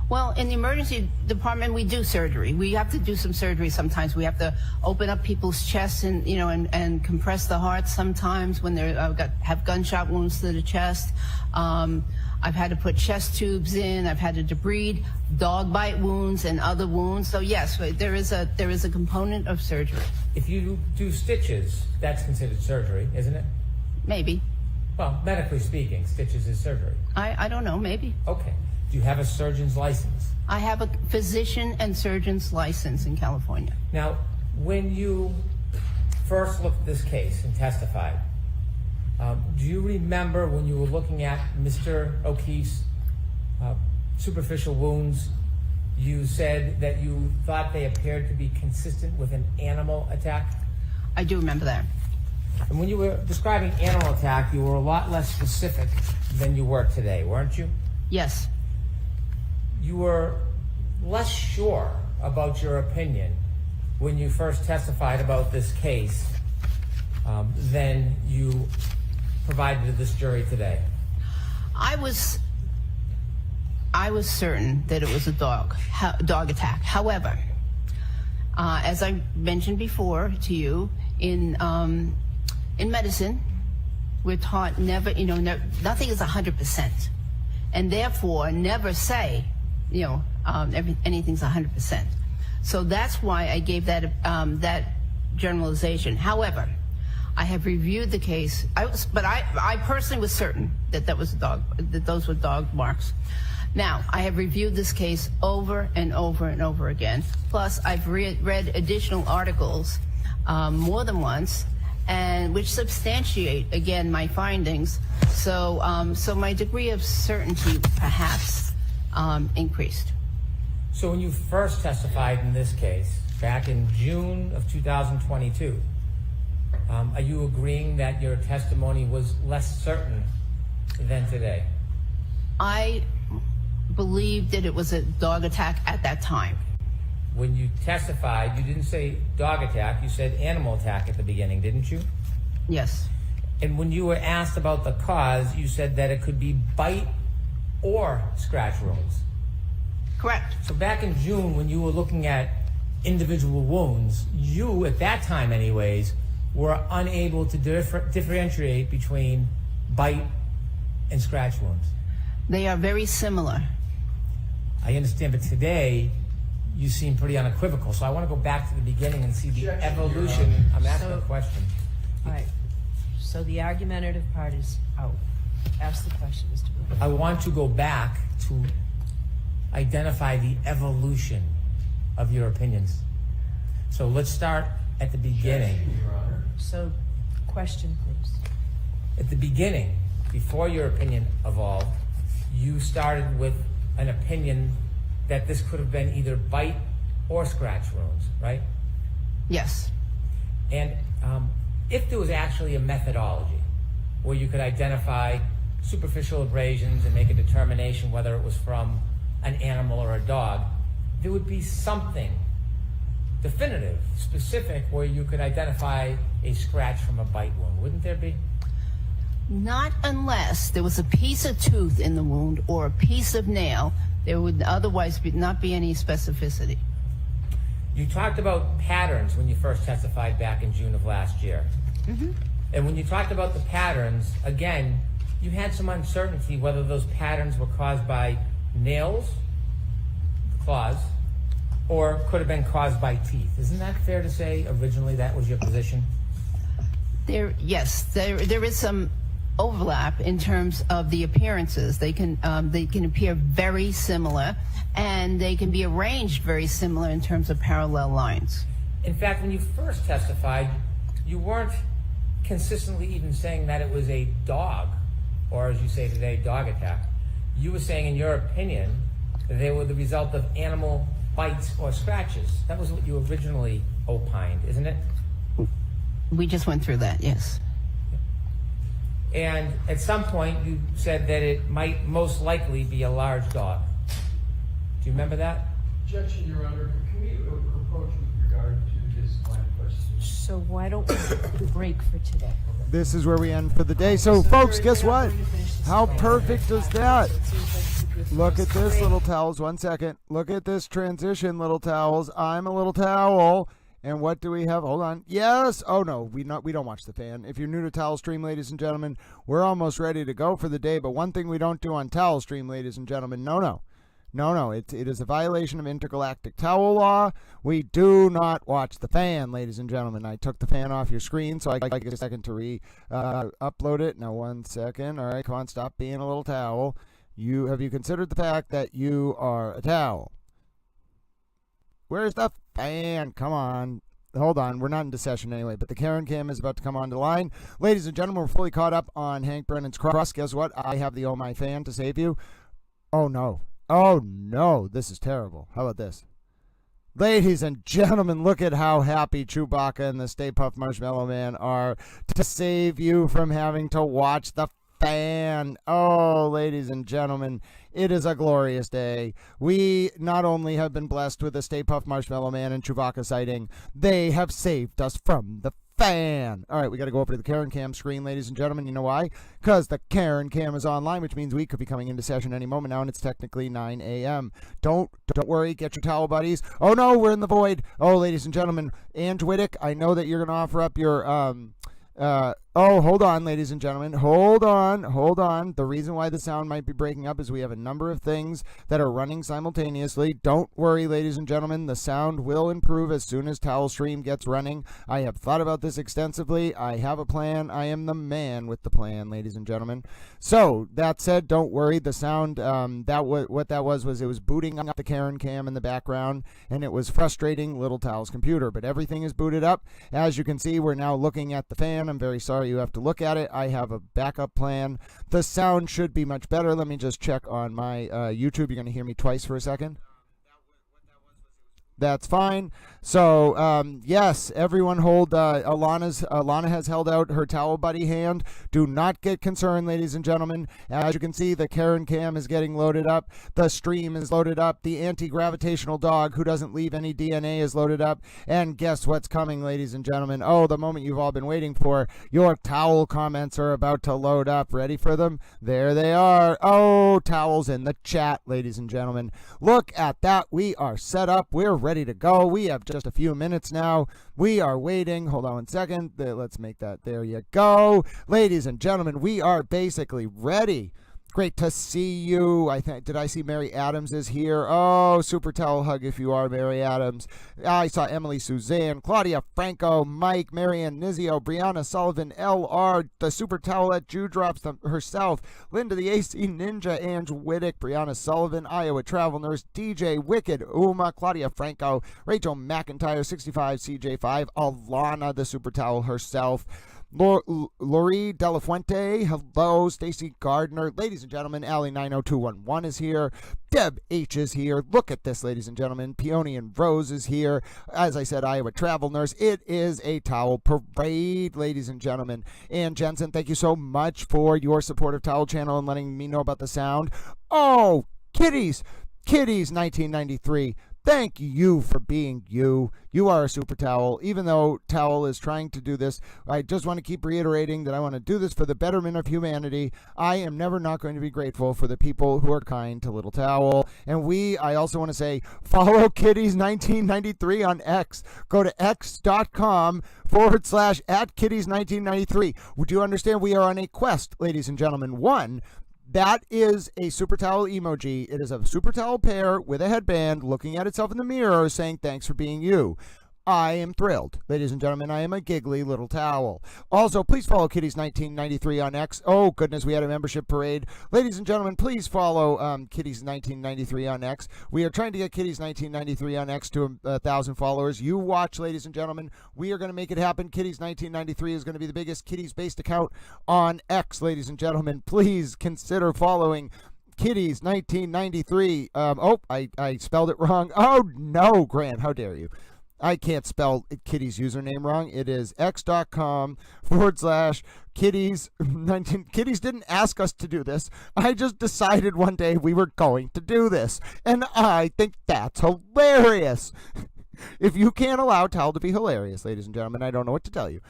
Well, in the emergency department, we do surgery. We have to do some surgery sometimes. We have to open up people's chests and, you know, and compress the heart sometimes when they have gunshot wounds to the chest. I've had to put chest tubes in. I've had to debride dog bite wounds and other wounds. So yes, there is a component of surgery. If you do stitches, that's considered surgery, isn't it? Maybe. Well, medically speaking, stitches is surgery. I don't know, maybe. Okay. Do you have a surgeon's license? I have a physician and surgeon's license in California. Now, when you first looked at this case and testified, do you remember when you were looking at Mr. O'Keefe's superficial wounds, you said that you thought they appeared to be consistent with an animal attack? I do remember that. And when you were describing animal attack, you were a lot less specific than you were today, weren't you? Yes. You were less sure about your opinion when you first testified about this case than you provided to this jury today. I was certain that it was a dog attack. However, as I mentioned before to you, in medicine, we're taught never, nothing is 100%, and therefore never say, anything's 100%. So that's why I gave that generalization. However, I have reviewed the case. I personally was certain that those were dog marks. Now, I have reviewed this case over and over and over again. Plus, I've read additional articles more than once, and which substantiate again my findings. So my degree of certainty perhaps increased. So when you first testified in this case back in June of 2022, are you agreeing that your testimony was less certain than today? I believed that it was a dog attack at that time. When you testified, you didn't say dog attack, you said animal attack at the beginning, didn't you? Yes. And when you were asked about the cause, you said that it could be bite or scratch wounds. Correct. So back in June, when you were looking at individual wounds, you, at that time anyways, were unable to differentiate between bite and scratch wounds. They are very similar. I understand, but today you seem pretty unequivocal. So I want to go back to the beginning and see the evolution. I'm asking a question. All right. So the argumentative part is out. Ask the question, Mr. Brennan. I want to go back to identify the evolution of your opinions. So let's start at the beginning. So, question, please. At the beginning, before your opinion evolved, you started with an opinion that this could have been either bite or scratch wounds, right? Yes. And if there was actually a methodology where you could identify superficial abrasions and make a determination whether it was from an animal or a dog, there would be something definitive, specific, where you could identify a scratch from a bite wound, wouldn't there be? Not unless there was a piece of tooth in the wound or a piece of nail. There would otherwise not be any specificity. You talked about patterns when you first testified back in June of last year. Mm-hmm. And when you talked about the patterns, again, you had some uncertainty whether those patterns were caused by nails, claws, or could have been caused by teeth. Isn't that fair to say originally that was your position? There is some overlap in terms of the appearances. They can appear very similar, and they can be arranged very similar in terms of parallel lines. In fact, when you first testified, you weren't consistently even saying that it was a dog, or as you say today, dog attack. You were saying, in your opinion, that they were the result of animal bites or scratches. That was what you originally opined, isn't it? We just went through that, yes. And at some point, you said that it might most likely be a large dog. Do you remember that? Objection, Your Honor. Can we approach with regard to this line of questioning? So why don't we break for today? This is where we end for the day. So, folks, guess what? How perfect is that? Look at this, little towels. 1 second. Look at this transition, little towels. I'm a little towel. And what do we have? Hold on. Yes. Oh, no, we don't watch the fan. If you're new to Towel Stream, ladies and gentlemen, we're almost ready to go for the day. But one thing we don't do on Towel Stream, ladies and gentlemen, no. It is a violation of intergalactic towel law. We do not watch the fan, ladies and gentlemen. I took the fan off your screen, so I get a second to upload it. Now, 1 second. All right, come on, stop being a little towel. Have you considered the fact that you are a towel? Where's the fan? Come on. Hold on. We're not into session anyway, but the Karen Cam is about to come on the line. Ladies and gentlemen, we're fully caught up on Hank Brennan's cross. Guess what? I have the Oh My Fan to save you. Oh, no. Oh, no. This is terrible. How about this? Ladies and gentlemen, look at how happy Chewbacca and the Stay Puft Marshmallow Man are to save you from having to watch the fan. Oh, ladies and gentlemen, it is a glorious day. We not only have been blessed with the Stay Puft Marshmallow Man and Chewbacca sighting, they have saved us from the fan. All right, we got to go over to the Karen Cam screen, ladies and gentlemen. You know why? Because the Karen Cam is online, which means we could be coming into session any moment now, and it's technically 9 a.m. Don't worry. Get your towel buddies. Oh, no, we're in the void. Oh, ladies and gentlemen, Ange Wittick, I know that you're going to offer up your hold on, ladies and gentlemen. Hold on. The reason why the sound might be breaking up is we have a number of things that are running simultaneously. Don't worry, ladies and gentlemen. The sound will improve as soon as Towel Stream gets running. I have thought about this extensively. I have a plan. I am the man with the plan, ladies and gentlemen. So, that said, don't worry. The sound, what that was it was booting up the Karen Cam in the background, and it was frustrating Little Towel's computer. But everything is booted up. As you can see, we're now looking at the fan. I'm very sorry you have to look at it. I have a backup plan. The sound should be much better. Let me just check on my YouTube. You're going to hear me twice for a second. That's fine. So, yes, everyone hold, Alana has held out her towel buddy hand. Do not get concerned, ladies and gentlemen. As you can see, the Karen Cam is getting loaded up. The stream is loaded up. The anti-gravitational dog who doesn't leave any DNA is loaded up. And guess what's coming, ladies and gentlemen? Oh, the moment you've all been waiting for. Your towel comments are about to load up. Ready for them? There they are. Oh, towels in the chat, ladies and gentlemen. Look at that. We are set up. We're ready to go. We have just a few minutes now. We are waiting. Hold on 1 second. Let's make that. There you go. Ladies and gentlemen, we are basically ready. Great to see you. Did I see Mary Adams is here? Oh, super towel hug if you are Mary Adams. I saw Emily Suzanne, Claudia Franco, Mike, Marianne Nizio, Brianna Sullivan, LR, the super towelette Dewdrops herself, Linda the AC Ninja, Ange Wittick, Brianna Sullivan, Iowa Travel Nurse, DJ Wicked, Uma, Claudia Franco, Rachel McIntyre, 65 CJ5, Alana the super towel herself, Lori Delafuente, hello, Stacy Gardner, ladies and gentlemen, Allie 90211 is here, Deb H is here, look at this, ladies and gentlemen, Peony and Rose is here, as I said, Iowa Travel Nurse, it is a towel parade, ladies and gentlemen, and Jensen, thank you so much for your support of Towel Channel and letting me know about the sound. Oh, Kitties 1993, thank you for being you. You are a super towel. Even though Towel is trying to do this, I just want to keep reiterating that I want to do this for the betterment of humanity. I am never not going to be grateful for the people who are kind to Little Towel. And I also want to say, follow Kitties1993 on X. Go to x.com/@Kitties1993. Would you understand we are on a quest, ladies and gentlemen? One, that is a super towel emoji. It is a super towel pair with a headband looking at itself in the mirror saying thanks for being you. I am thrilled. Ladies and gentlemen, I am a giggly little towel. Also, please follow Kitties1993 on X. Oh, goodness, we had a membership parade. Ladies and gentlemen, please follow Kitties1993 on X. We are trying to get Kitties1993 on X to 1,000 followers. You watch, ladies and gentlemen. We are going to make it happen. Kitties1993 is going to be the biggest Kitties-based account on X, ladies and gentlemen. Please consider following Kitties1993. I spelled it wrong. Oh, no, Grant, how dare you? I can't spell Kitty's username wrong. It is x.com/Kitties19. Kitties didn't ask us to do this. I just decided one day we were going to do this. And I think that's hilarious. If you can't allow Towel to be hilarious, ladies and gentlemen, I don't know what to tell you.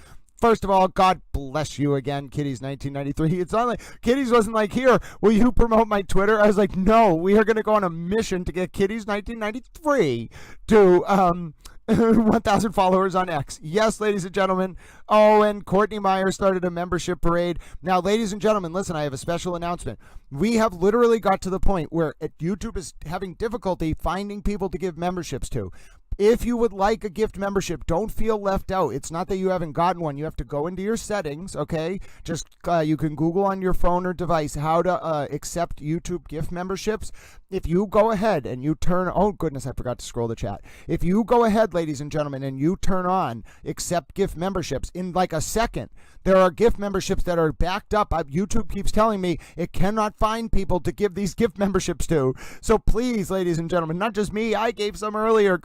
First of all, God bless you again, Kitty's 1993. It's not like Kitty's wasn't like, here, will you promote my Twitter? I was like, no, we are going to go on a mission to get Kitty's 1993 to 1,000 followers on X. Yes, ladies and gentlemen. Oh, and Courtney Meyer started a membership parade. Now, ladies and gentlemen, listen, I have a special announcement. We have literally got to the point where YouTube is having difficulty finding people to give memberships to. If you would like a gift membership, don't feel left out. It's not that you haven't gotten one. You have to go into your settings, okay? Just you can Google on your phone or device how to accept YouTube gift memberships. If you go ahead and you turn, oh goodness, I forgot to scroll the chat. If you go ahead, ladies and gentlemen, and you turn on accept gift memberships in like a second, there are gift memberships that are backed up. YouTube keeps telling me it cannot find people to give these gift memberships to. So please, ladies and gentlemen, not just me, I gave some earlier,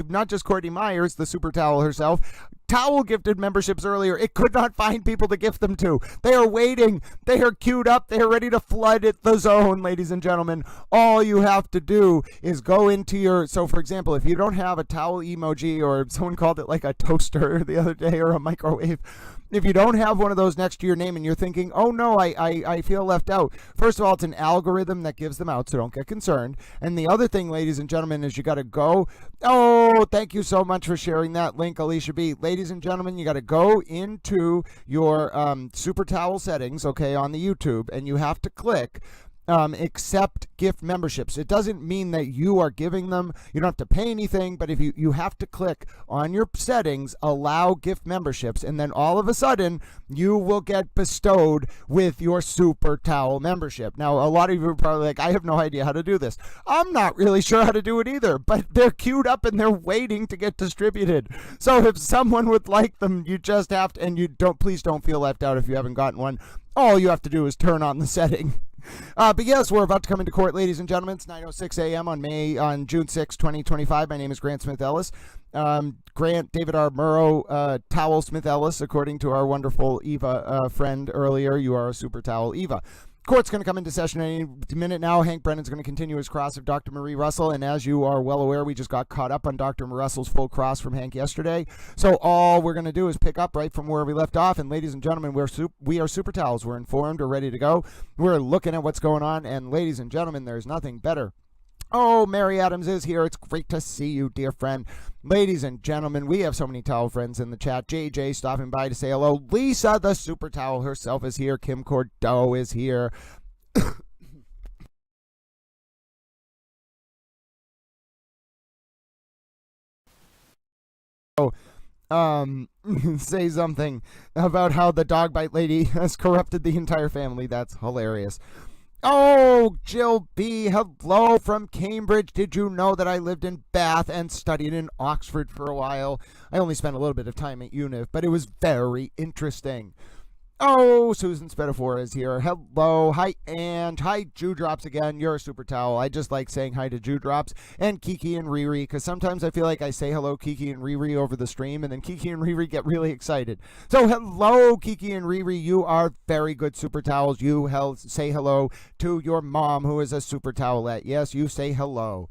not just Courtney Myers, the super towel herself, towel gifted memberships earlier. It could not find people to gift them to. They are waiting. They are queued up. They are ready to flood the zone, ladies and gentlemen. All you have to do is go into your, so for example, if you don't have a towel emoji, or someone called it like a toaster the other day, or a microwave, if you don't have one of those next to your name and you're thinking, oh no, I feel left out. First of all, it's an algorithm that gives them out, so don't get concerned. And the other thing, ladies and gentlemen, is you got to go, oh, thank you so much for sharing that link, Alicia B. Ladies and gentlemen, you got to go into your super towel settings, okay, on the YouTube, and you have to click accept gift memberships. It doesn't mean that you are giving them, you don't have to pay anything, but if you have to click on your settings, allow gift memberships, and then all of a sudden you will get bestowed with your super towel membership. Now, a lot of you are probably like, I have no idea how to do this. I'm not really sure how to do it either, but they're queued up and they're waiting to get distributed. So if someone would like them, you just have to, and please don't feel left out if you haven't gotten one. All you have to do is turn on the setting. But yes, we're about to come into court, ladies and gentlemen. It's 9:06 a.m. on June 6, 2025. My name is Grant Smith Ellis. Grant David R. Murrow, Towel Smith Ellis, according to our wonderful Eva friend earlier. You are a super towel, Eva. Court's going to come into session any minute now. Hank Brennan's going to continue his cross of Dr. Marie Russell, and as you are well aware, we just got caught up on Dr. Russell's full cross from Hank yesterday. So all we're going to do is pick up right from where we left off, and ladies and gentlemen, we are super towels. We're informed. We're ready to go. We're looking at what's going on, and ladies and gentlemen, there's nothing better. Oh, Mary Adams is here. It's great to see you, dear friend. Ladies and gentlemen, we have so many towel friends in the chat. JJ stopping by to say hello. Lisa, the super towel herself, is here. Kim Cordeau is here. Say something about how the dog bite lady has corrupted the entire family. That's hilarious. Oh, Jill B, hello from Cambridge. Did you know that I lived in Bath and studied in Oxford for a while? I only spent a little bit of time at UNIV, but it was very interesting. Oh, Susan Spedafora is here. Hello. Hi, and hi, Dewdrops again. You're a super towel. I just like saying hi to Dewdrops and Kiki and Riri, because sometimes I feel like I say hello, Kiki and Riri, over the stream, and then Kiki and Riri get really excited. So hello, Kiki and Riri. You are very good super towels. You say hello to your mom, who is a super towelette. Yes, you say hello.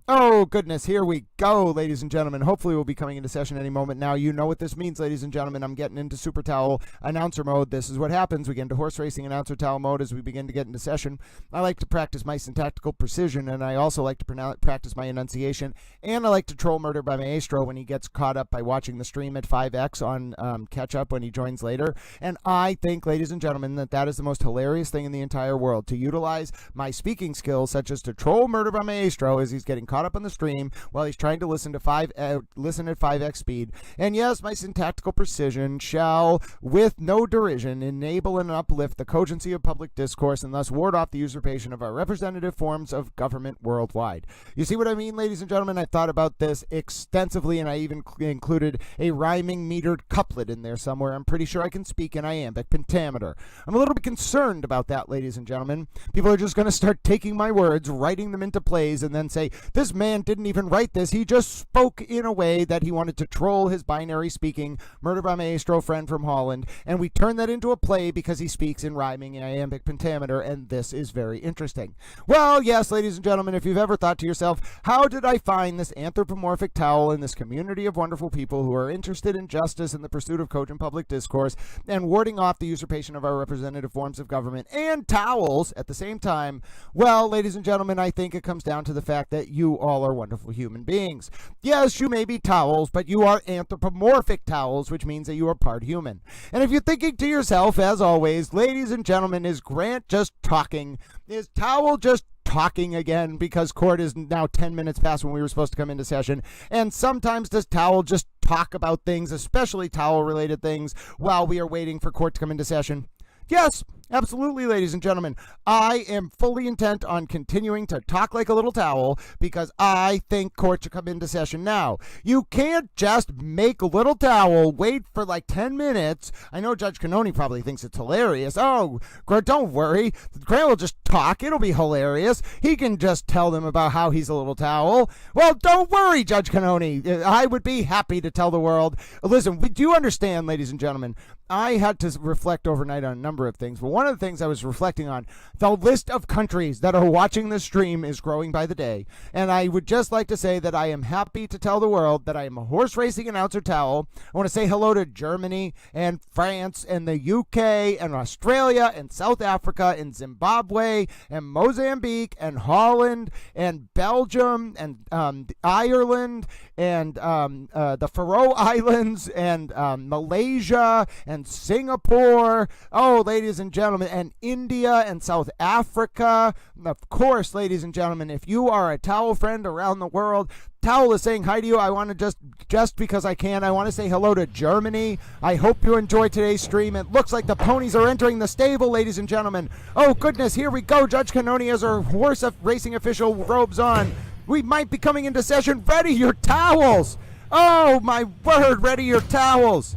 Oh, goodness, here we go, ladies and gentlemen. Hopefully we'll be coming into session any moment now. You know what this means, ladies and gentlemen. I'm getting into super towel announcer mode. This is what happens. We get into horse racing announcer towel mode as we begin to get into session. I like to practice my syntactical precision, and I also like to practice my enunciation, and I like to troll Murder by Maestro when he gets caught up by watching the stream at 5X on catch-up when he joins later. And I think, ladies and gentlemen, that is the most hilarious thing in the entire world, to utilize my speaking skills, such as to troll Murder by Maestro as he's getting caught up on the stream while he's trying to listen at 5x speed. And yes, my syntactical precision shall, with no derision, enable and uplift the cogency of public discourse and thus ward off the usurpation of our representative forms of government worldwide. You see what I mean, ladies and gentlemen? I thought about this extensively, and I even included a rhyming metered couplet in there somewhere. I'm pretty sure I can speak in iambic pentameter. I'm a little bit concerned about that, ladies and gentlemen. People are just going to start taking my words, writing them into plays, and then say, this This man didn't even write this. He just spoke in a way that he wanted to troll his binary speaking Murder by Maestro friend from Holland, and we turned that into a play because he speaks in rhyming iambic pentameter, and this is very interesting. Well, yes, ladies and gentlemen, if you've ever thought to yourself, how did I find this anthropomorphic towel in this community of wonderful people who are interested in justice and the pursuit of cogent public discourse and warding off the usurpation of our representative forms of government and towels at the same time? Well, ladies and gentlemen, I think it comes down to the fact that you all are wonderful human beings. Yes, you may be towels, but you are anthropomorphic towels, which means that you are part human. And if you're thinking to yourself, as always, ladies and gentlemen, is Grant just talking? Is Towel just talking again because court is now 10 minutes past when we were supposed to come into session? And sometimes does Towel just talk about things, especially towel-related things, while we are waiting for court to come into session? Yes, absolutely, ladies and gentlemen. I am fully intent on continuing to talk like a little towel because I think court should come into session now. You can't just make little towel wait for like 10 minutes. I know Judge Cannoni probably thinks it's hilarious. Oh, don't worry. Grant will just talk. It'll be hilarious. He can just tell them about how he's a little towel. Well, don't worry, Judge Cannoni. I would be happy to tell the world. Listen, do you understand, ladies and gentlemen? I had to reflect overnight on a number of things, but one of the things I was reflecting on, the list of countries that are watching this stream is growing by the day, and I would just like to say that I am happy to tell the world that I am a horse racing announcer towel. I want to say hello to Germany and France and the UK and Australia and South Africa and Zimbabwe and Mozambique and Holland and Belgium and Ireland and the Faroe Islands and Malaysia and Singapore, ladies and gentlemen, and India and South Africa. Of course, ladies and gentlemen, if you are a towel friend around the world, Towel is saying hi to you. I want to just because I can, I want to say hello to Germany. I hope you enjoyed today's stream. It looks like the ponies are entering the stable, ladies and gentlemen. Oh, goodness, here we go. Judge Cannoni has her horse racing official robes on. We might be coming into session. Ready your towels. Oh, my word, ready your towels.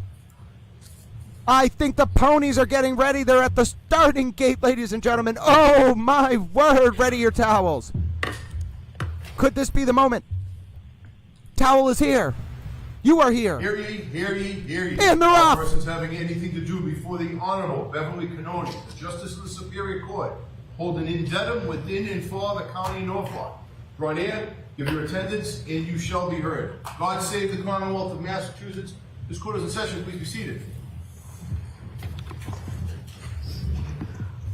I think the ponies are getting ready. They're at the starting gate, ladies and gentlemen. Oh, my word, ready your towels. Could this be the moment? Towel is here. You are here. Hear ye, hear ye, hear ye. And they're off. Persons having anything to do before the Honorable Beverly Cannoni, the Justice of the Superior Court, hold an indictum within and for the County of Norfolk. Draw near, give your attendance, and you shall be heard. God save the Commonwealth of Massachusetts. This court is in session. Please be seated.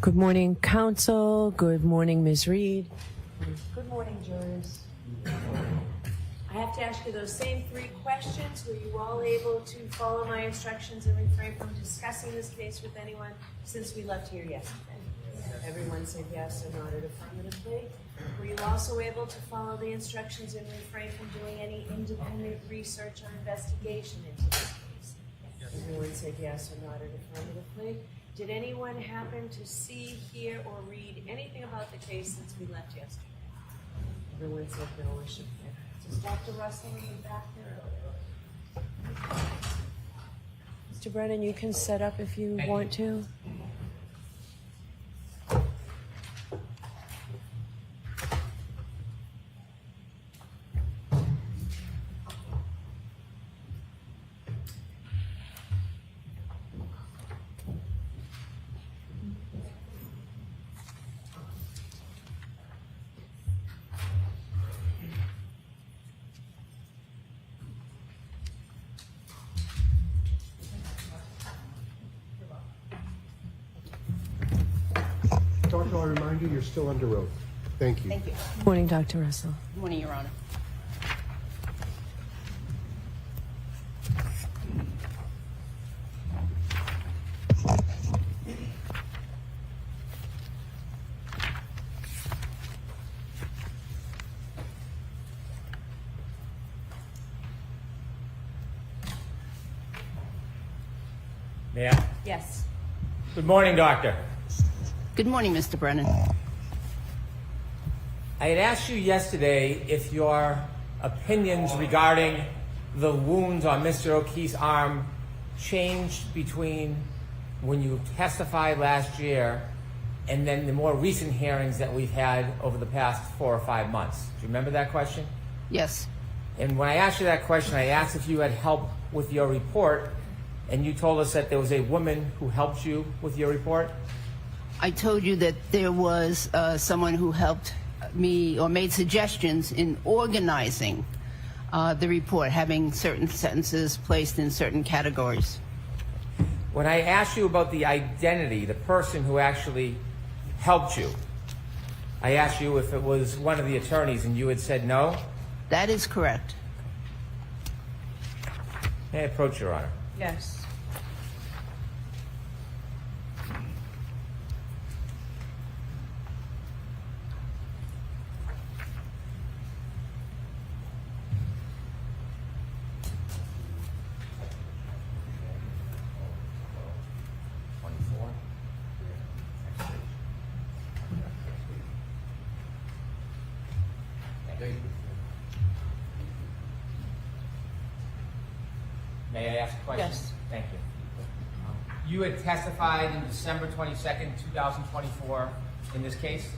Good morning, counsel. Good morning, Ms. Reed. Good morning, jurors. I have to ask you those same 3 questions. Were you all able to follow my instructions and refrain from discussing this case with anyone since we left here yesterday? Everyone said yes or nodded affirmatively. Were you also able to follow the instructions and refrain from doing any independent research or investigation into this case? Everyone said yes or nodded affirmatively. Did anyone happen to see, hear, or read anything about the case since we left yesterday? Everyone said no or should be. Is Dr. Russell in the back there? Mr. Brennan, you can set up if you want to. Doctor, I remind you, you're still under oath. Thank you. Thank you. Good morning, Dr. Russell. Good morning, Your Honor. May I? Yes. Good morning, Doctor. Good morning, Mr. Brennan. I had asked you yesterday if your opinions regarding the wounds on Mr. O'Keefe's arm changed between when you testified last year and then the more recent hearings that we've had over the past 4 or 5 months. Do you remember that question? Yes. And when I asked you that question, I asked if you had help with your report, and you told us that there was a woman who helped you with your report. I told you that there was someone who helped me or made suggestions in organizing the report, having certain sentences placed in certain categories. When I asked you about the identity, the person who actually helped you, I asked you if it was one of the attorneys, and you had said no. That is correct. May I approach, Your Honor? Yes. May I ask a question? Yes. Thank you. You had testified in December 22nd, 2024 in this case?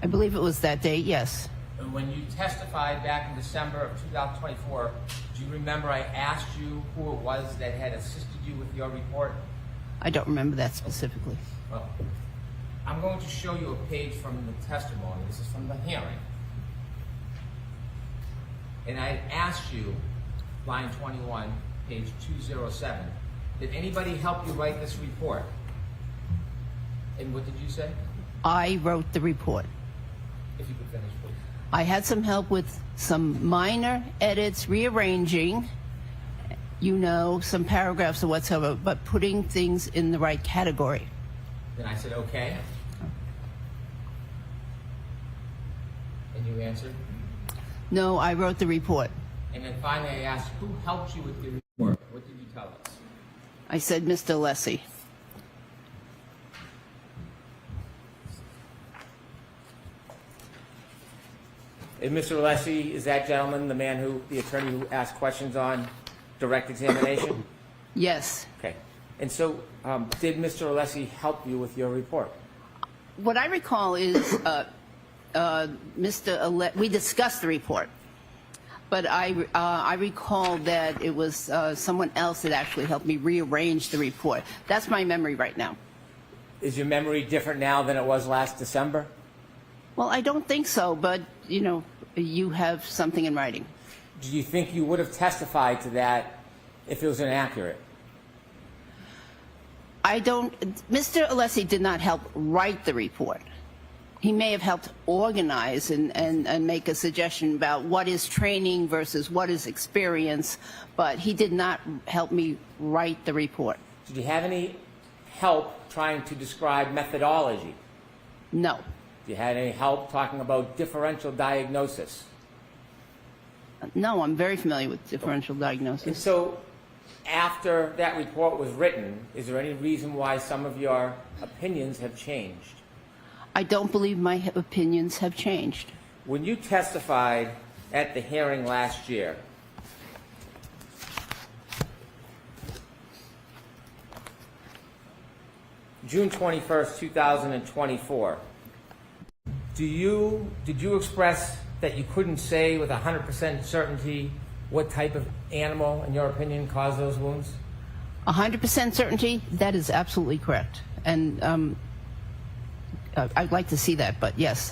I believe it was that date, yes. And when you testified back in December of 2024, do you remember I asked you who it was that had assisted you with your report? I don't remember that specifically. Well, I'm going to show you a page from the testimony. This is from the hearing. And I asked you, line 21, page 207, did anybody help you write this report? And what did you say? I wrote the report. If you could finish, please. I had some help with some minor edits, rearranging, some paragraphs or whatsoever, but putting things in the right category. Then I said, okay. And you answered? No, I wrote the report. And then finally I asked, who helped you with your report? What did you tell us? I said, Mr. Lessie. And Mr. Alessi, is that gentleman the attorney who asked questions on direct examination? Yes. Okay. And so, did Mr. Alessi help you with your report? What I recall is we discussed the report, but I recall that it was someone else that actually helped me rearrange the report. That's my memory right now. Is your memory different now than it was last December? Well, I don't think so, but, you have something in writing. Do you think you would have testified to that if it was inaccurate? Mr. Alessi did not help write the report. He may have helped organize and make a suggestion about what is training versus what is experience, but he did not help me write the report. Did you have any help trying to describe methodology? No. Did you have any help talking about differential diagnosis? No, I'm very familiar with differential diagnosis. And so, after that report was written, is there any reason why some of your opinions have changed? I don't believe my opinions have changed. When you testified at the hearing last year, June 21st, 2024, did you express that you couldn't say with 100% certainty what type of animal, in your opinion, caused those wounds? 100% certainty? That is absolutely correct. And I'd like to see that, but yes,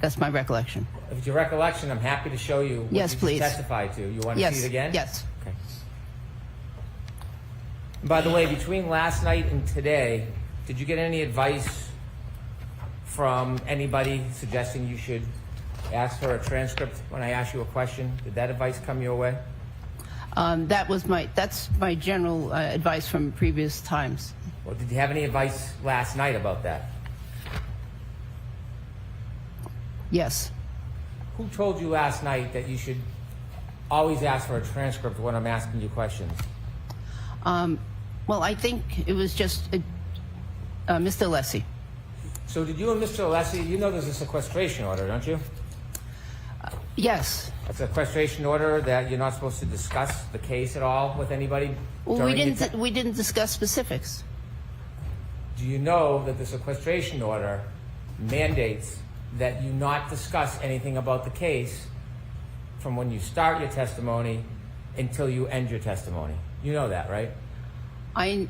that's my recollection. If it's your recollection, I'm happy to show you what yes, you please. testified to. You want to see it again? Yes. Okay. By the way, between last night and today, did you get any advice from anybody suggesting you should ask for a transcript when I asked you a question? Did that advice come your way? That's my general advice from previous times. Well, did you have any advice last night about that? Yes. Who told you last night that you should always ask for a transcript when I'm asking you questions? Well, I think it was just Mr. Alessi. So did you and Mr. Alessi, you know there's a sequestration order, don't you? Yes. It's a sequestration order that you're not supposed to discuss the case at all with anybody? Well, we didn't discuss specifics. do you know that the sequestration order mandates that you not discuss anything about the case from when you start your testimony until you end your testimony? You know that, right? I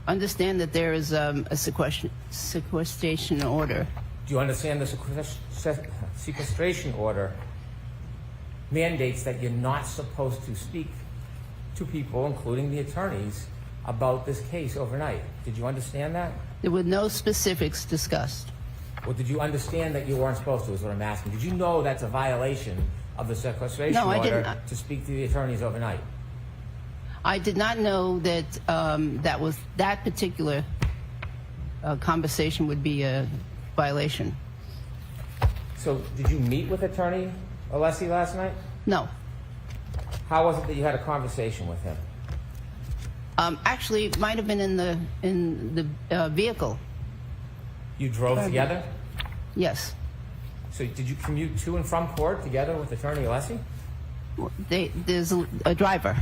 understand that there is a sequestration order. Do you understand the sequestration order mandates that you're not supposed to speak to people, including the attorneys, about this case overnight? Did you understand that? There were no specifics discussed. Well, did you understand that you weren't supposed to, is what I'm asking? Did you know that's a violation of the sequestration order to speak to the attorneys overnight? I did not know that that particular conversation would be a violation. So did you meet with Attorney Alessi last night? No. How was it that you had a conversation with him? Actually, it might have been in the vehicle. You drove together? Yes. So did you commute to and from court together with Attorney Alessi? There's a driver.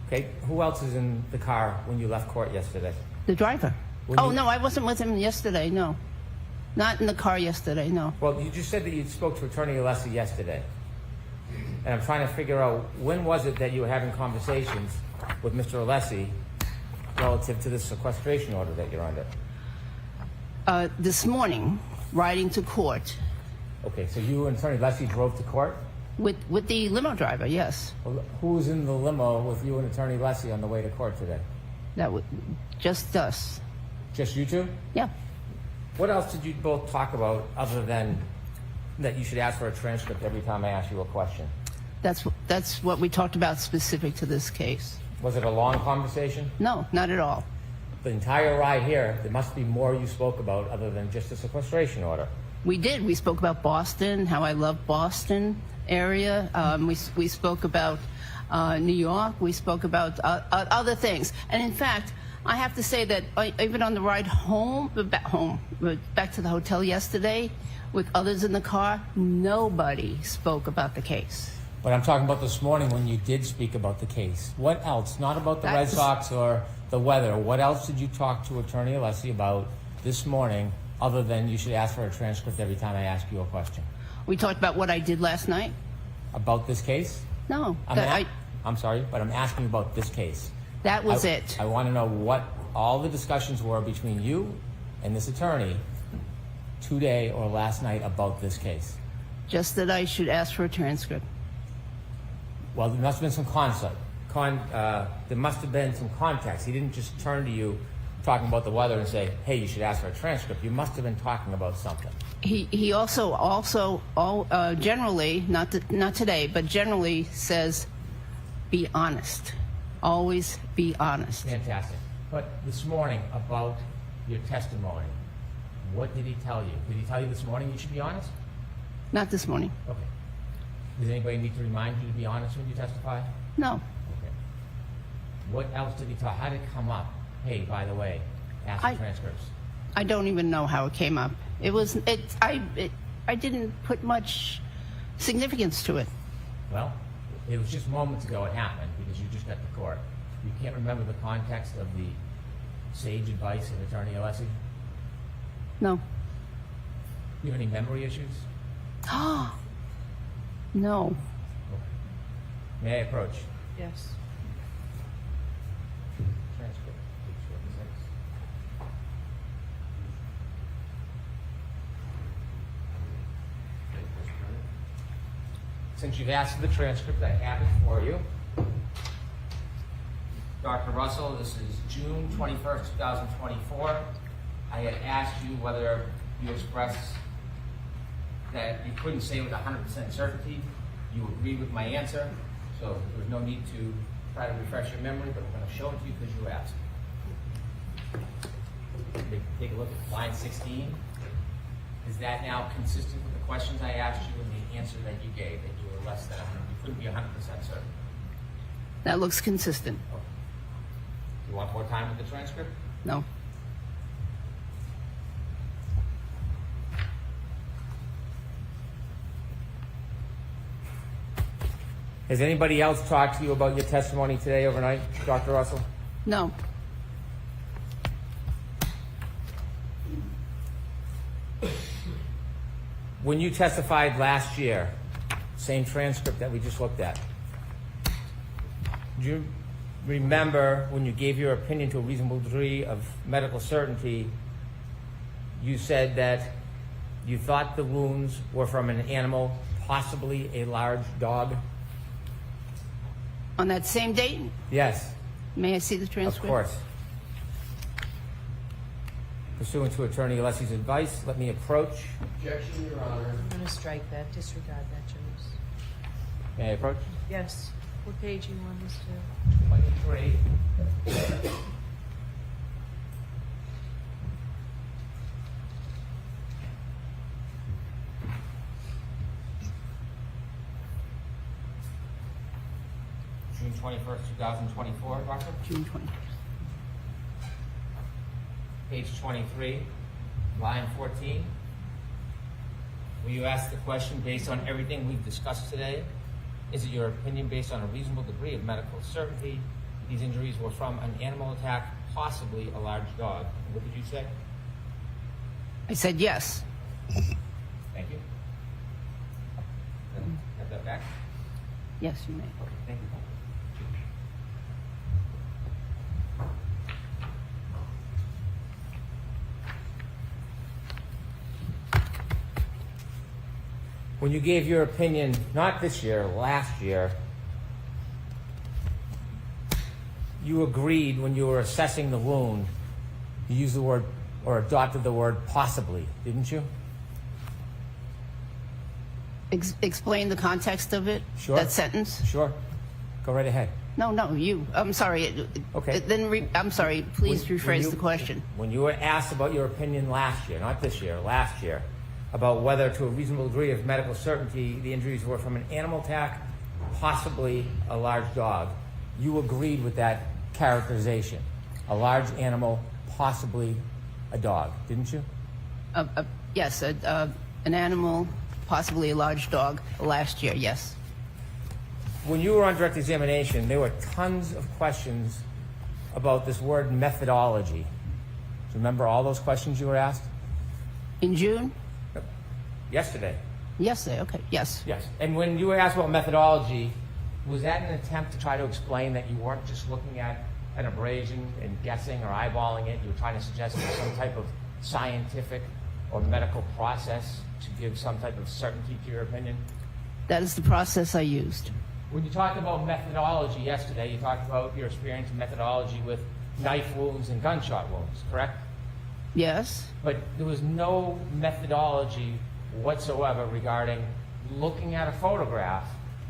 Okay. Who else is in the car when you left court yesterday? The driver. No, I wasn't with him yesterday, no. Not in the car yesterday, no. Well, you just said that you spoke to Attorney Alessi yesterday. And I'm trying to figure out, when was it that you were having conversations with Mr. Alessi relative to this sequestration order that you're under? This morning, riding to court. Okay, so you and Attorney Alessi drove to court? With the limo driver, yes. Well, who was in the limo with you and Attorney Alessi on the way to court today? That was just us. Just you two? Yeah. What else did you both talk about other than that you should ask for a transcript every time I ask you a question? That's what we talked about specific to this case. Was it a long conversation? No, not at all. The entire ride here, there must be more you spoke about other than just the sequestration order. We did. We spoke about Boston, how I love Boston area. We spoke about New York. We spoke about other things. And in fact, I have to say that even on the ride back to the hotel yesterday, with others in the car, nobody spoke about the case. But I'm talking about this morning when you did speak about the case. What else? Not about the Red Sox or the weather. What else did you talk to Attorney Alessi about this morning other than you should ask for a transcript every time I ask you a question? We talked about what I did last night. About this case? No. I'm sorry, but I'm asking you about this case. That was it. I want to know what all the discussions were between you and this attorney today or last night about this case. Just that I should ask for a transcript. Well, there must have been some there must have been some context. He didn't just turn to you talking about the weather and say, hey, you should ask for a transcript. You must have been talking about something. He also generally, not today, but generally says, be honest. Always be honest. Fantastic. But this morning about your testimony, what did he tell you? Did he tell you this morning you should be honest? Not this morning. Okay. Does anybody need to remind you to be honest when you testify? No. Okay. What else did he tell? How did it come up? Hey, by the way, ask for transcripts. I don't even know how it came up. I didn't put much significance to it. Well, it was just moments ago it happened because you just got to court. You can't remember the context of the sage advice of Attorney Alessi? No. You have any memory issues? No. Okay. May I approach? Yes. Transcript. Since you've asked for the transcript, I have it for you. Dr. Russell, this is June 21st, 2024. I had asked you whether you expressed that you couldn't say with 100% certainty. You agreed with my answer, so there's no need to try to refresh your memory, but I'm going to show it to you because you asked. Take a look at line 16. Is that now consistent with the questions I asked you and the answer that you gave, that you were less than 100%, you couldn't be 100% certain? That looks consistent. Okay. Do you want more time with the transcript? No. Has anybody else talked to you about your testimony today overnight, Dr. Russell? No. When you testified last year, same transcript that we just looked at, do you remember when you gave your opinion to a reasonable degree of medical certainty, you said that you thought the wounds were from an animal, possibly a large dog? On that same date? Yes. May I see the transcript? Of course. Pursuant to Attorney Alessi's advice, let me approach. Objection, Your Honor. I'm going to strike that. Disregard that, Jones. May I approach? Yes. What page you want us to? 23. June 21st, 2024, Doctor? June 20th. Page 23, line 14. Will you ask the question based on everything we've discussed today? Is it your opinion based on a reasonable degree of medical certainty that these injuries were from an animal attack, possibly a large dog? What did you say? I said yes. Thank you. Have that back? Yes, you may. Okay, thank you. When you gave your opinion, not this year, last year, you agreed when you were assessing the wound, you used the word, or adopted the word possibly, didn't you? Explain the context of it? Sure. That sentence? Sure. Go right ahead. No, you. I'm sorry. Okay. I'm sorry. Please rephrase the question. When you were asked about your opinion last year, not this year, last year, about whether to a reasonable degree of medical certainty the injuries were from an animal attack, possibly a large dog, you agreed with that characterization. A large animal, possibly a dog, didn't you? Yes, an animal, possibly a large dog, last year, yes. When you were on direct examination, there were tons of questions about this word methodology. Do you remember all those questions you were asked? In June? Yesterday. Yesterday, okay, yes. Yes. And when you were asked about methodology, was that an attempt to try to explain that you weren't just looking at an abrasion and guessing or eyeballing it? You were trying to suggest there was some type of scientific or medical process to give some type of certainty to your opinion? That is the process I used. When you talked about methodology yesterday, you talked about your experience in methodology with knife wounds and gunshot wounds, correct? Yes. But there was no methodology whatsoever regarding looking at a photograph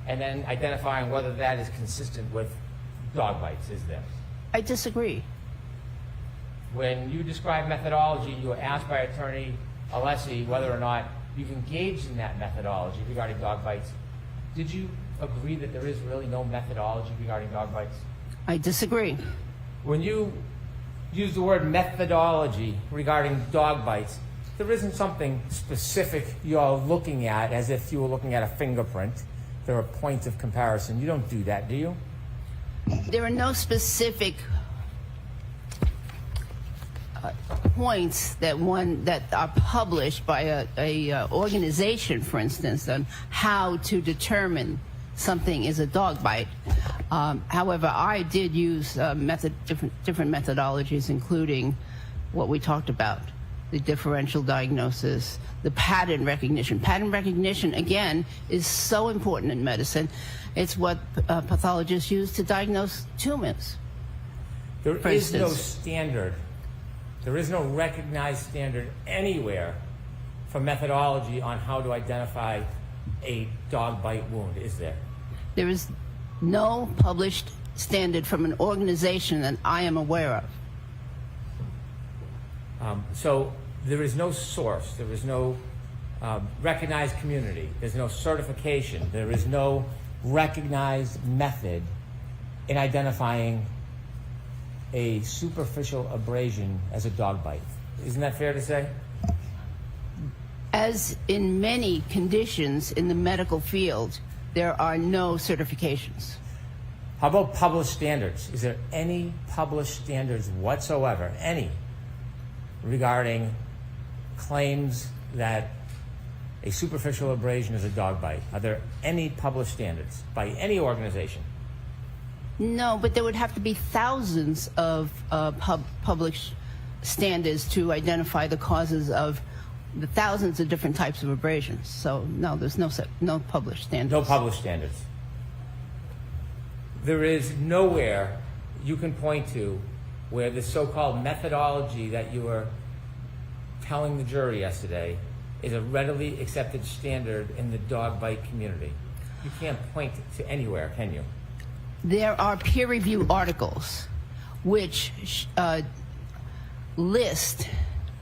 and then identifying whether that is consistent with dog bites, is there? I disagree. When you describe methodology, you were asked by Attorney Alessi whether or not you've engaged in that methodology regarding dog bites. Did you agree that there is really no methodology regarding dog bites? I disagree. When you use the word methodology regarding dog bites, there isn't something specific you're looking at as if you were looking at a fingerprint. There are points of comparison. You don't do that, do you? There are no specific points that are published by a organization, for instance, on how to determine something is a dog bite. However, I did use different methodologies, including what we talked about, the differential diagnosis, the pattern recognition. Pattern recognition, again, is so important in medicine. It's what pathologists use to diagnose tumors. There is no standard. There is no recognized standard anywhere for methodology on how to identify a dog bite wound, is there? There is no published standard from an organization that I am aware of. So there is no source, there is no recognized community, there's no certification, there is no recognized method in identifying a superficial abrasion as a dog bite. Isn't that fair to say? As in many conditions in the medical field, there are no certifications. How about published standards? Is there any published standards whatsoever, any, regarding claims that a superficial abrasion is a dog bite? Are there any published standards by any organization? No, but there would have to be thousands of published standards to identify the causes of the thousands of different types of abrasions. So no, there's no published standards. No published standards. There is nowhere you can point to where the so-called methodology that you were telling the jury yesterday is a readily accepted standard in the dog bite community. You can't point to anywhere, can you? There are peer review articles which list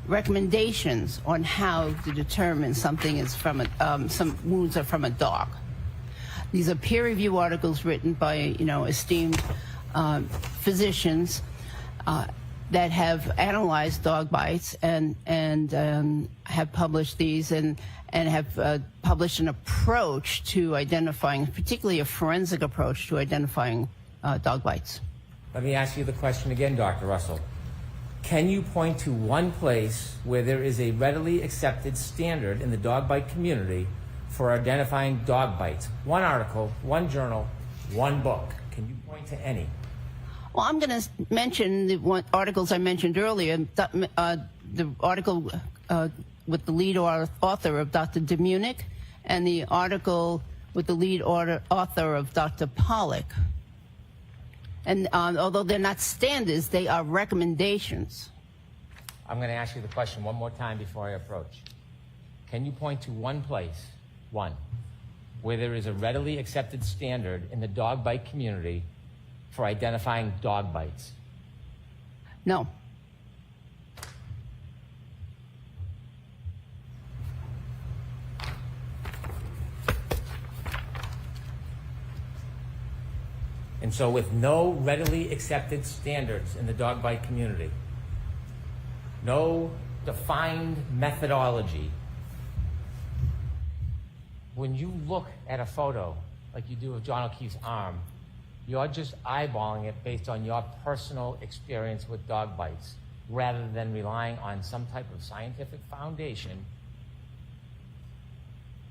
recommendations on how to determine something is from some wounds are from a dog. These are peer review articles written by esteemed physicians that have analyzed dog bites and have published these and have published an approach to identifying, particularly a forensic approach to identifying dog bites. Let me ask you the question again, Dr. Russell. Can you point to one place where there is a readily accepted standard in the dog bite community for identifying dog bites? One article, one journal, one book. Can you point to any? Well, I'm going to mention the articles I mentioned earlier. The article with the lead author of Dr. DeMunick and the article with the lead author of Dr. Pollack. And although they're not standards, they are recommendations. I'm going to ask you the question one more time before I approach. Can you point to one place, where there is a readily accepted standard in the dog bite community for identifying dog bites? No. And so with no readily accepted standards in the dog bite community, no defined methodology, when you look at a photo like you do of John O'Keefe's arm, you're just eyeballing it based on your personal experience with dog bites, rather than relying on some type of scientific foundation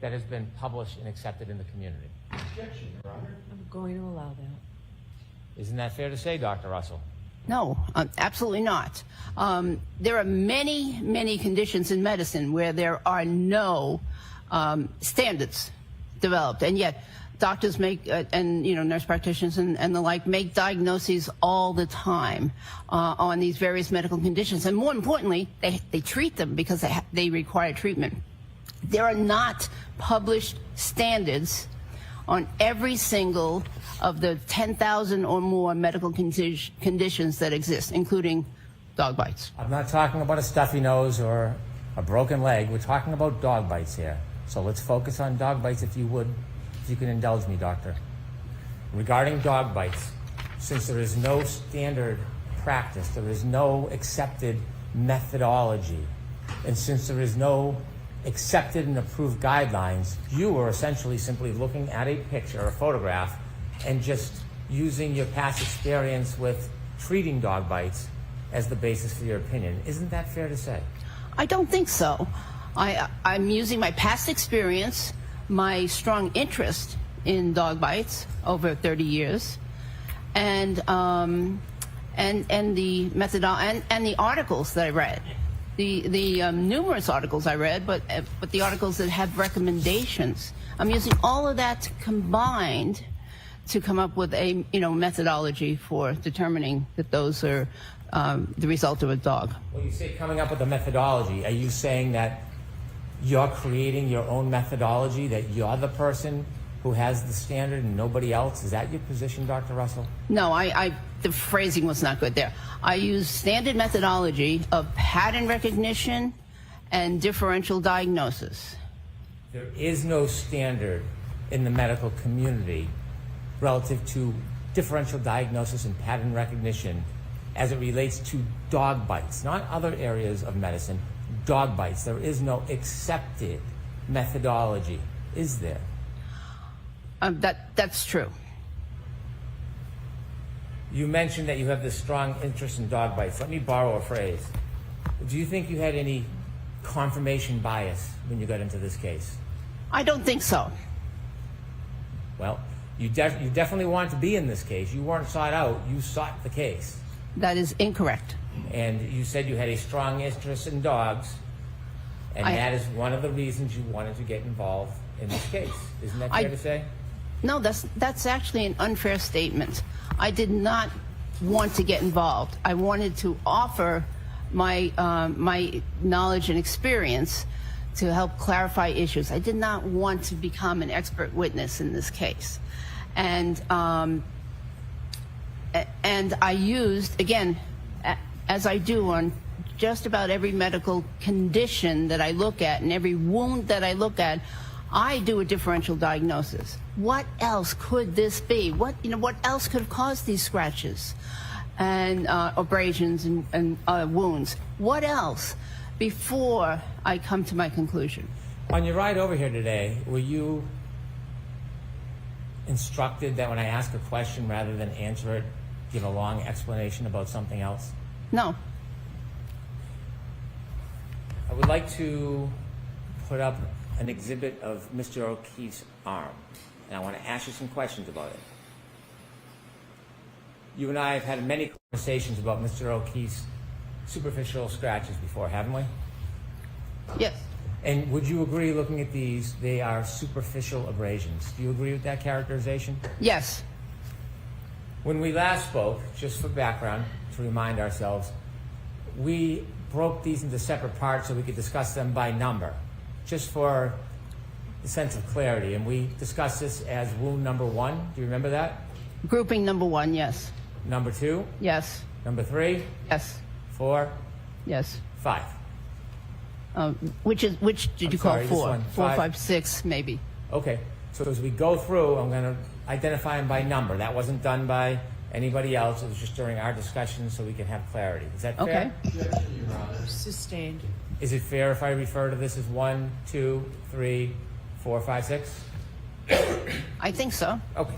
that has been published and accepted in the community. Objection, Your Honor. I'm going to allow that. Isn't that fair to say, Dr. Russell? No, absolutely not. There are many, many conditions in medicine where there are no standards developed, and yet doctors make, and nurse practitioners and the like, make diagnoses all the time on these various medical conditions, and more importantly, they treat them because they require treatment. There are not published standards on every single of the 10,000 or more medical conditions that exist, including dog bites. I'm not talking about a stuffy nose or a broken leg. We're talking about dog bites here. So let's focus on dog bites, if you would, if you can indulge me, doctor. Regarding dog bites, since there is no standard practice, there is no accepted methodology, and since there is no accepted and approved guidelines, you are essentially simply looking at a picture, a photograph, and just using your past experience with treating dog bites as the basis for your opinion. Isn't that fair to say? I don't think so. I'm using my past experience, my strong interest in dog bites over 30 years, and the method and the articles that I read. The numerous articles I read, but the articles that have recommendations. I'm using all of that combined to come up with a methodology for determining that those are the result of a dog. When you say coming up with a methodology, are you saying that you're creating your own methodology, that you're the person who has the standard and nobody else? Is that your position, Dr. Russell? No, the phrasing was not good there. I use standard methodology of pattern recognition and differential diagnosis. There is no standard in the medical community relative to differential diagnosis and pattern recognition as it relates to dog bites, not other areas of medicine, dog bites. There is no accepted methodology, is there? That's true. You mentioned that you have this strong interest in dog bites. Let me borrow a phrase. Do you think you had any confirmation bias when you got into this case? I don't think so. Well, you definitely wanted to be in this case. You weren't sought out, you sought the case. That is incorrect. And you said you had a strong interest in dogs, and that is one of the reasons you wanted to get involved in this case. Isn't that fair to say? No, that's actually an unfair statement. I did not want to get involved. I wanted to offer my my knowledge and experience to help clarify issues. I did not want to become an expert witness in this case. And I used, again, as I do on just about every medical condition that I look at and every wound that I look at, I do a differential diagnosis. What else could this be? What else could have caused these scratches and abrasions and wounds? What else before I come to my conclusion? On your ride over here today, were you instructed that when I ask a question, rather than answer it, give a long explanation about something else? No. I would like to put up an exhibit of Mr. O'Keefe's arm, and I want to ask you some questions about it. You and I have had many conversations about Mr. O'Keefe's superficial scratches before, haven't we? Yes. And would you agree, looking at these, they are superficial abrasions? Do you agree with that characterization? Yes. When we last spoke, just for background, to remind ourselves, we broke these into separate parts so we could discuss them by number, just for the sense of clarity. And we discussed this as wound number 1. Do you remember that? Grouping number 1, yes. Number 2? Yes. Number 3? Yes. 4? Yes. 5. Which did you call 4? 4, 5, 6, maybe. Okay. So as we go through, I'm going to identify them by number. That wasn't done by anybody else. It was just during our discussion so we can have clarity. Is that fair? Okay. Sustained. Is it fair if I refer to this as 1, 2, 3, 4, 5, 6? I think so. Okay.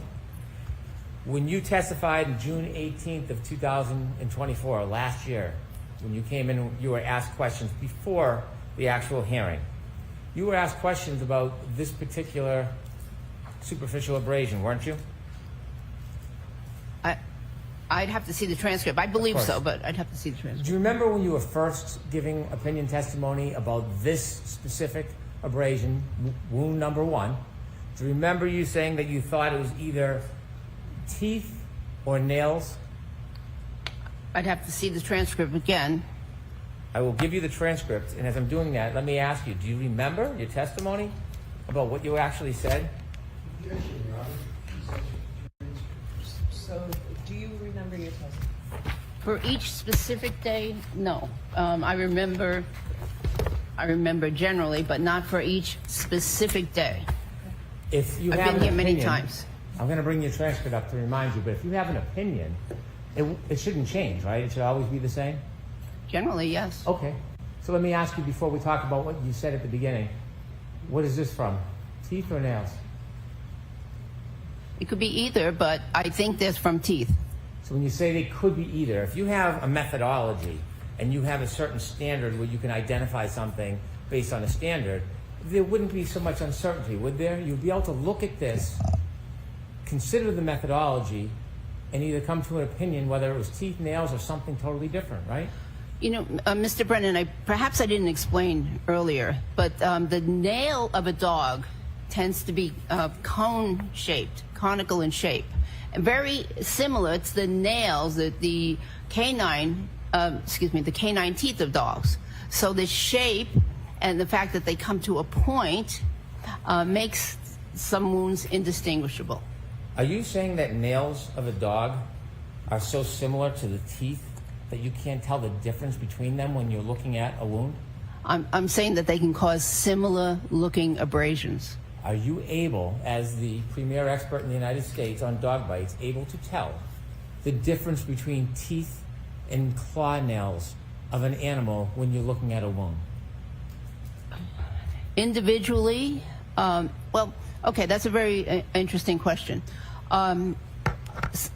When you testified on June 18th of 2024, last year, when you came in, you were asked questions before the actual hearing. You were asked questions about this particular superficial abrasion, weren't you? I'd have to see the transcript. I believe so, but I'd have to see the transcript. Do you remember when you were first giving opinion testimony about this specific abrasion, wound number 1? Do you remember you saying that you thought it was either teeth or nails? I'd have to see the transcript again. I will give you the transcript, and as I'm doing that, let me ask you, do you remember your testimony about what you actually said? Yes, Your Honor. So, do you remember your testimony? For each specific day, no. I remember generally, but not for each specific day. If you I've have been here many opinion, times. I'm going to bring your transcript up to remind you, but if you have an opinion, it shouldn't change, right? It should always be the same? Generally, yes. Okay. So let me ask you before we talk about what you said at the beginning. What is this from? Teeth or nails? It could be either, but I think that's from teeth. So when you say they could be either, if you have a methodology and you have a certain standard where you can identify something based on a standard, there wouldn't be so much uncertainty, would there? You'd be able to look at this, consider the methodology, and either come to an opinion whether it was teeth, nails, or something totally different, right? You know, Mr. Brennan, perhaps I didn't explain earlier, but the nail of a dog tends to be cone-shaped, conical in shape. And very similar to the nails, the canine teeth of dogs. So the shape and the fact that they come to a point makes some wounds indistinguishable. Are you saying that nails of a dog are so similar to the teeth that you can't tell the difference between them when you're looking at a wound? I'm saying that they can cause similar looking abrasions. Are you able, as the premier expert in the United States on dog bites, able to tell the difference between teeth and claw nails of an animal when you're looking at a wound? Individually, well, okay, that's a very interesting question.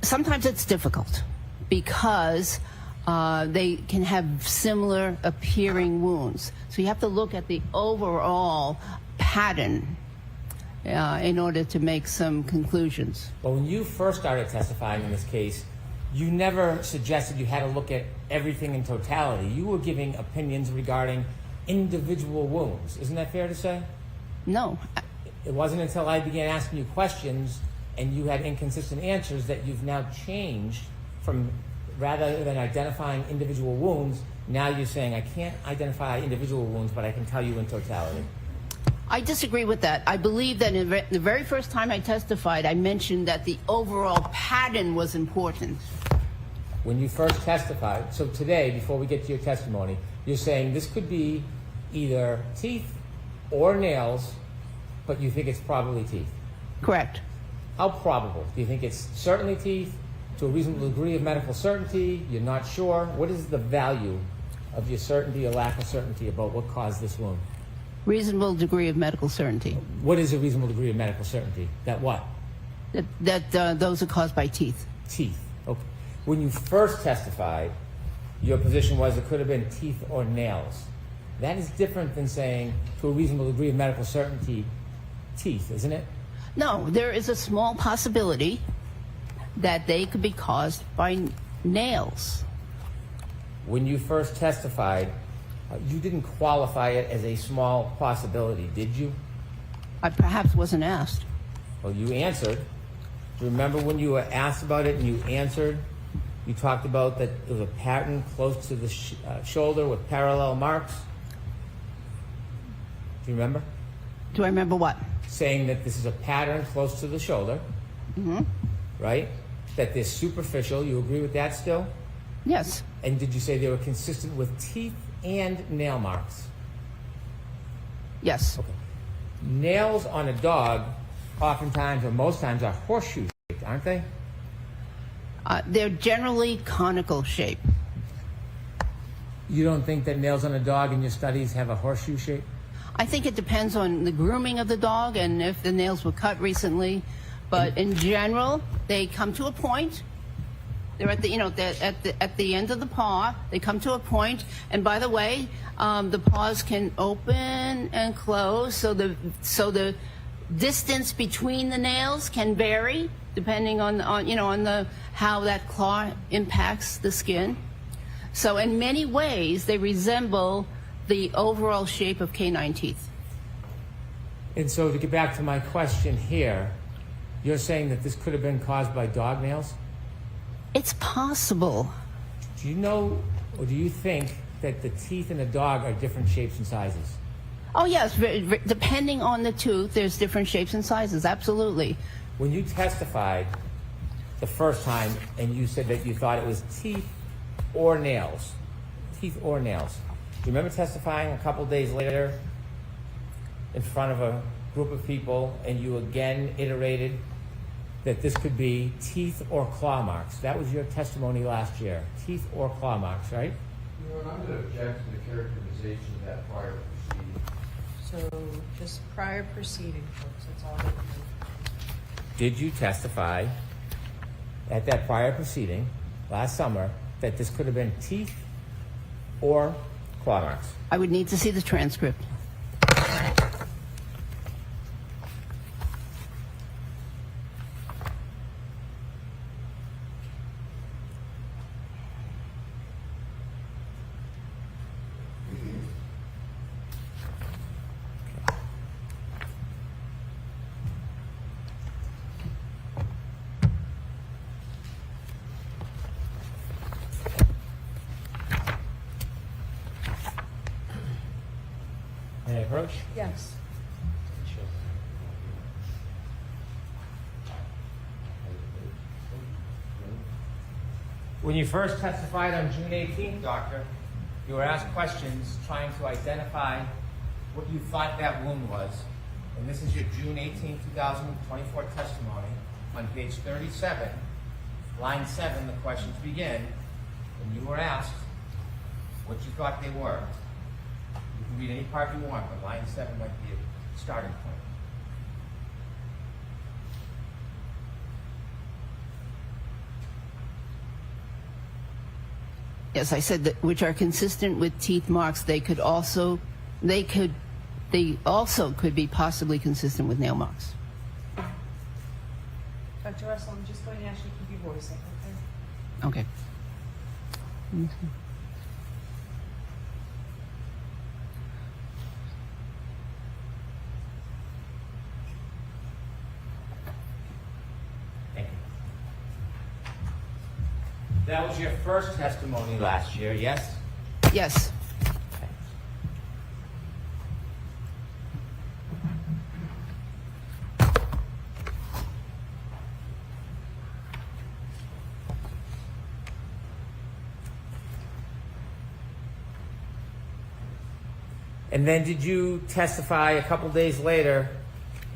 Sometimes it's difficult because they can have similar appearing wounds. So you have to look at the overall pattern in order to make some conclusions. Well, when you first started testifying in this case, you never suggested you had to look at everything in totality. You were giving opinions regarding individual wounds. Isn't that fair to say? No. It wasn't until I began asking you questions and you had inconsistent answers that you've now changed from, rather than identifying individual wounds, now you're saying I can't identify individual wounds, but I can tell you in totality. I disagree with that. I believe that the very first time I testified, I mentioned that the overall pattern was important. When you first testified, so today, before we get to your testimony, you're saying this could be either teeth or nails, but you think it's probably teeth. Correct. How probable? Do you think it's certainly teeth, to a reasonable degree of medical certainty? You're not sure? What is the value of your certainty or lack of certainty about what caused this wound? Reasonable degree of medical certainty. What is a reasonable degree of medical certainty? That what? That those are caused by teeth. Teeth. Okay. When you first testified, your position was it could have been teeth or nails. That is different than saying, to a reasonable degree of medical certainty, teeth, isn't it? No, there is a small possibility that they could be caused by nails. When you first testified, you didn't qualify it as a small possibility, did you? I perhaps wasn't asked. Well, you answered. Remember when you were asked about it and you answered? You talked about that it was a pattern close to the shoulder with parallel marks. Do you remember? Do I remember what? Saying that this is a pattern close to the shoulder, right? That they're superficial. You agree with that still? Yes. And did you say they were consistent with teeth and nail marks? Yes. Okay. Nails on a dog, oftentimes or most times, are horseshoe shaped, aren't they? They're generally conical shape. You don't think that nails on a dog in your studies have a horseshoe shape? I think it depends on the grooming of the dog and if the nails were cut recently. But in general, they come to a point. They're at the at the end of the paw. They come to a point, and by the way, the paws can open and close. So the distance between the nails can vary depending on how that claw impacts the skin. So in many ways, they resemble the overall shape of canine teeth. And so to get back to my question here, you're saying that this could have been caused by dog nails? It's possible. Do you know, or do you think that the teeth in a dog are different shapes and sizes? Oh yes, depending on the tooth, there's different shapes and sizes, absolutely. When you testified the first time and you said that you thought it was teeth or nails, do you remember testifying a couple days later in front of a group of people and you again iterated that this could be teeth or claw marks? That was your testimony last year. Teeth or claw marks, right? You know, I'm going to object to the characterization of that prior proceeding. So, just prior proceeding, folks, that's all that we need. Did you testify at that prior proceeding last summer that this could have been teeth or claw marks? I would need to see the transcript. May I approach? Yes. When you first testified on June 18th, Doctor, you were asked questions trying to identify what you thought that wound was. And this is your June 18, 2024 testimony. On page 37, line 7, the questions begin. And you were asked what you thought they were. You can read any part you want, but line 7 might be a starting point. Yes, I said that which are consistent with teeth marks. They also could be possibly consistent with nail marks. Dr. Russell, I'm just going to ask you to keep your voice up, okay? Okay. Thank you. That was your first testimony last year, yes? Yes. And then did you testify a couple days later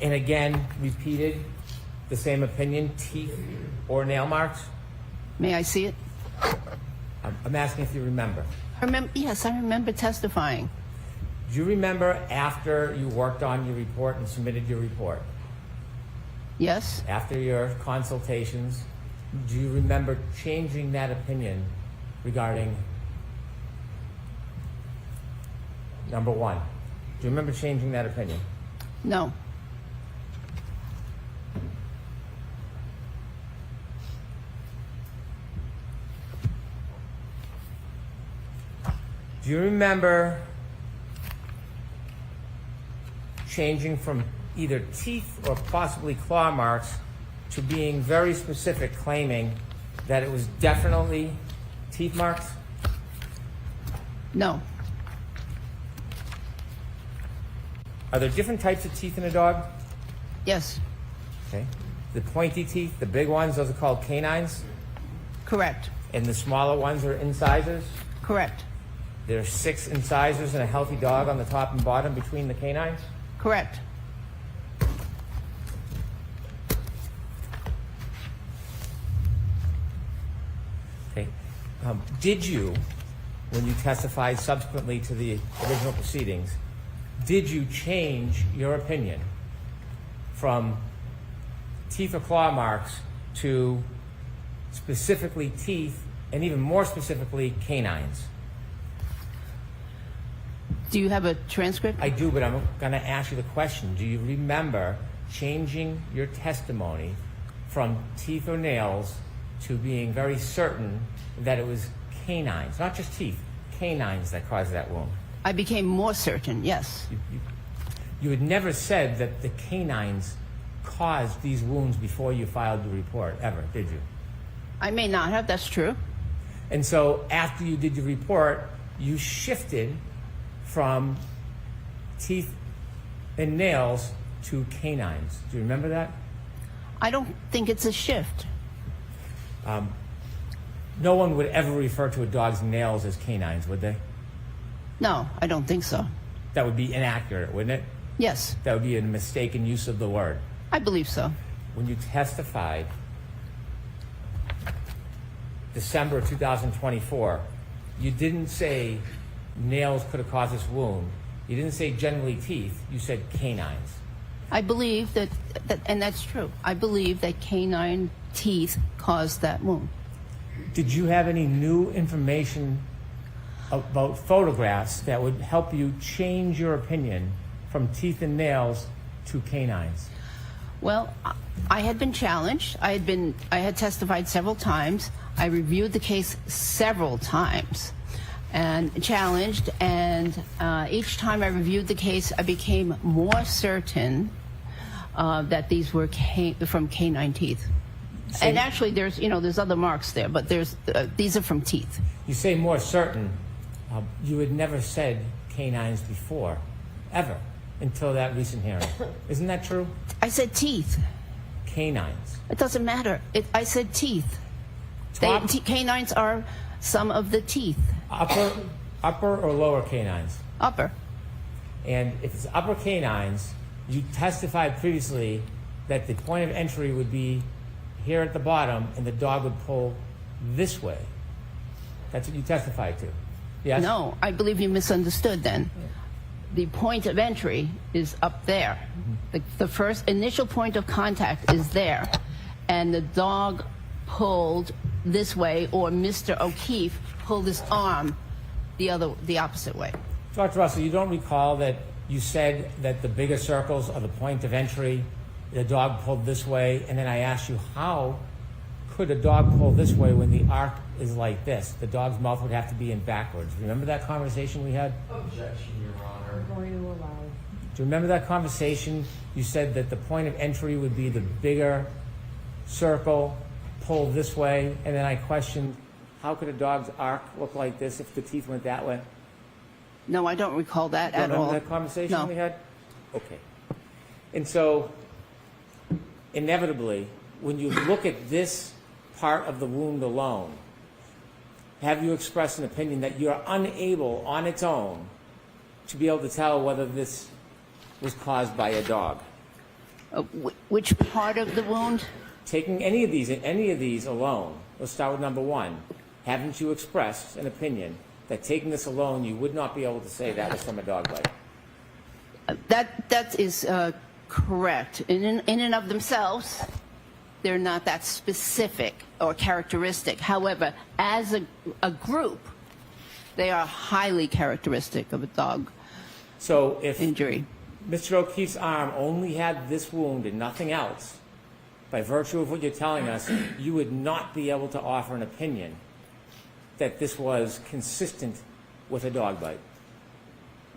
and again repeated the same opinion, teeth or nail marks? May I see it? I'm asking if you remember. Yes, I remember testifying. Do you remember after you worked on your report and submitted your report? Yes. After your consultations, do you remember changing that opinion regarding number one? Do you remember changing that opinion? No. Do you remember changing from either teeth or possibly claw marks to being very specific, claiming that it was definitely teeth marks? No. Are there different types of teeth in a dog? Yes. Okay. The pointy teeth, the big ones, those are called canines? Correct. And the smaller ones are incisors? Correct. There are 6 incisors in a healthy dog on the top and bottom between the canines? Correct. Okay. Did you, when you testified subsequently to the original proceedings, did you change your opinion from teeth or claw marks to specifically teeth and even more specifically canines? Do you have a transcript? I do, but I'm going to ask you the question. Do you remember changing your testimony from teeth or nails to being very certain that it was canines, not just teeth, canines that caused that wound? I became more certain, yes. You had never said that the canines caused these wounds before you filed the report, ever, did you? I may not have, that's true. And so after you did your report, you shifted from teeth and nails to canines. Do you remember that? I don't think it's a shift. No one would ever refer to a dog's nails as canines, would they? No, I don't think so. That would be inaccurate, wouldn't it? Yes. That would be a mistaken use of the word. I believe so. When you testified December 2024, you didn't say nails could have caused this wound. You didn't say generally teeth. You said canines. I believe that, and that's true. I believe that canine teeth caused that wound. Did you have any new information about photographs that would help you change your opinion from teeth and nails to canines? Well, I had been challenged. I had testified several times. I reviewed the case several times and challenged, and each time I reviewed the case, I became more certain that these were from canine teeth. And actually, there's other marks there, but these are from teeth. You say more certain. You had never said canines before, ever, until that recent hearing. Isn't that true? I said teeth. Canines. It doesn't matter. I said teeth. Canines are some of the teeth. Upper or lower canines? Upper. And if it's upper canines, you testified previously that the point of entry would be here at the bottom and the dog would pull this way. That's what you testified to. Yes? No, I believe you misunderstood then. The point of entry is up there. The first initial point of contact is there. And the dog pulled this way, or Mr. O'Keefe pulled his arm the opposite way. Dr. Russell, you don't recall that you said that the bigger circles are the point of entry, the dog pulled this way, and then I asked you, how could a dog pull this way when the arc is like this? The dog's mouth would have to be in backwards. Remember that conversation we had? Objection, Your Honor. I'm going to allow. Do you remember that conversation? You said that the point of entry would be the bigger circle pulled this way, and then I questioned, how could a dog's arc look like this if the teeth went that way? No, I don't recall that at all. Remember that conversation No. we had? Okay. And so, inevitably, when you look at this part of the wound alone, have you expressed an opinion that you're unable on its own to be able to tell whether this was caused by a dog? Which part of the wound? Taking any of these alone, let's start with number one. Haven't you expressed an opinion that taking this alone, you would not be able to say that was from a dog bite? That is correct. In and of themselves, they're not that specific or characteristic. However, as a group, they are highly characteristic of a dog injury. Mr. O'Keefe's arm only had this wound and nothing else, by virtue of what you're telling us, you would not be able to offer an opinion that this was consistent with a dog bite.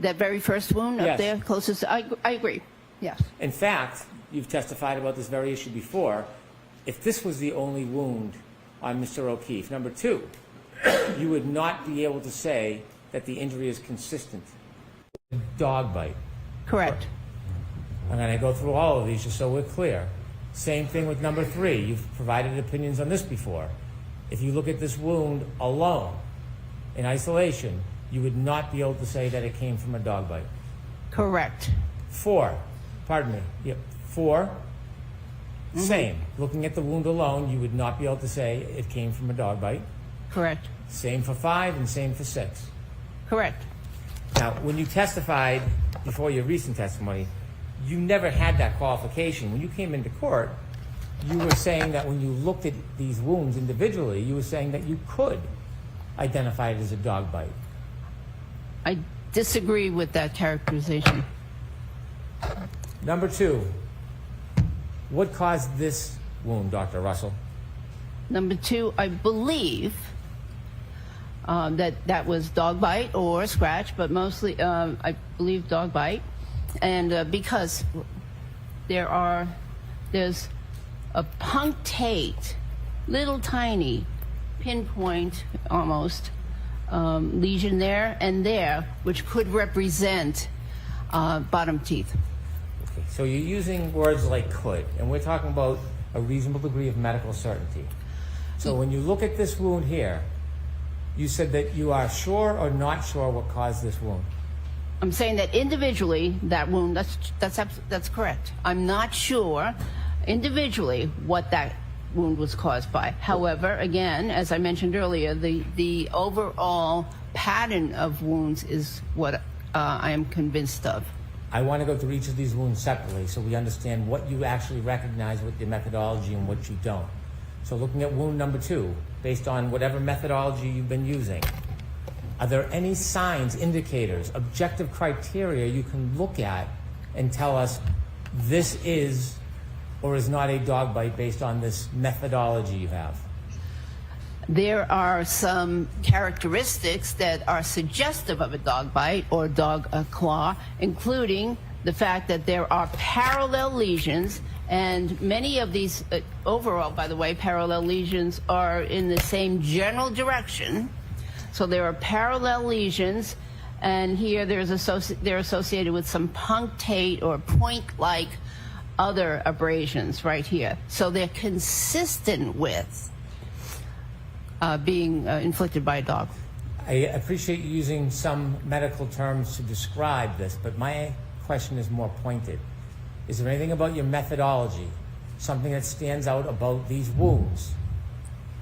That very first wound up Yes. there, closest, I agree, yes. In fact, you've testified about this very issue before. If this was the only wound on Mr. O'Keefe, number two, you would not be able to say that the injury is consistent with a dog bite. Correct. I'm going to go through all of these just so we're clear. Same thing with number three. You've provided opinions on this before. If you look at this wound alone, in isolation, you would not be able to say that it came from a dog bite. Correct. Four, pardon me. Yep. Four, same. Looking at the wound alone, you would not be able to say it came from a dog bite. Correct. Same for five and same for six. Correct. Now, when you testified before your recent testimony, you never had that qualification. When you came into court, you were saying that when you looked at these wounds individually, you were saying that you could identify it as a dog bite. I disagree with that characterization. Number two, what caused this wound, Dr. Russell? Number two, I believe that was dog bite or scratch, but mostly I believe dog bite. And because there's a punctate, little tiny, pinpoint almost, lesion there and there, which could represent bottom teeth. Okay, so you're using words like could, and we're talking about a reasonable degree of medical certainty. So when you look at this wound here, you said that you are sure or not sure what caused this wound? I'm saying that individually, that wound, that's correct. I'm not sure individually what that wound was caused by. However, again, as I mentioned earlier, the overall pattern of wounds is what I am convinced of. I want to go through each of these wounds separately so we understand what you actually recognize with your methodology and what you don't. So looking at wound number two, based on whatever methodology you've been using, are there any signs, indicators, objective criteria you can look at and tell us this is or is not a dog bite based on this methodology you have? There are some characteristics that are suggestive of a dog bite or dog claw, including the fact that there are parallel lesions, and many of these, overall, by the way, parallel lesions are in the same general direction. So there are parallel lesions, and here they're associated with some punctate or point-like other abrasions right here. So they're consistent with being inflicted by a dog. I appreciate you using some medical terms to describe this, but my question is more pointed. Is there anything about your methodology, something that stands out about these wounds,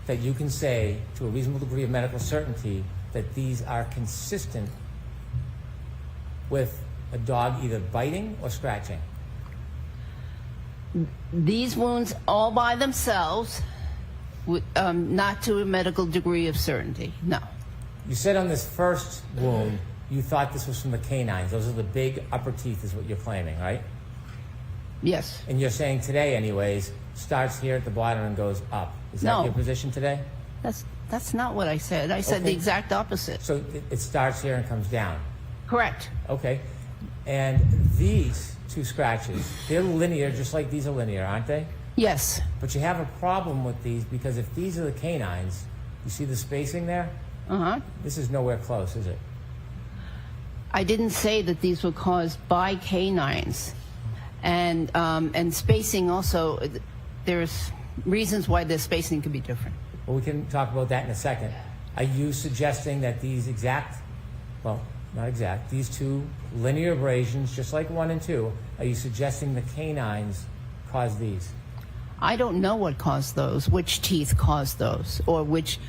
that you can say to a reasonable degree of medical certainty that these are consistent with a dog either biting or scratching? These wounds all by themselves, not to a medical degree of certainty, no. You said on this first wound, you thought this was from the canines. Those are the big upper teeth is what you're claiming, right? Yes. And you're saying today, anyways, starts here at the bottom and goes up. Is that your position today? That's not what I said. I said the exact opposite. So it starts here and comes down. Correct. Okay. And these two scratches, they're linear, just like these are linear, aren't they? Yes. But you have a problem with these because if these are the canines, you see the spacing there? Uh-huh. This is nowhere close, is it? I didn't say that these were caused by canines. And spacing also, there's reasons why the spacing could be different. Well, we can talk about that in a second. Are you suggesting that these these two linear abrasions, just like 1 and 2, are you suggesting the canines caused these? I don't know what caused those, which teeth caused those, or which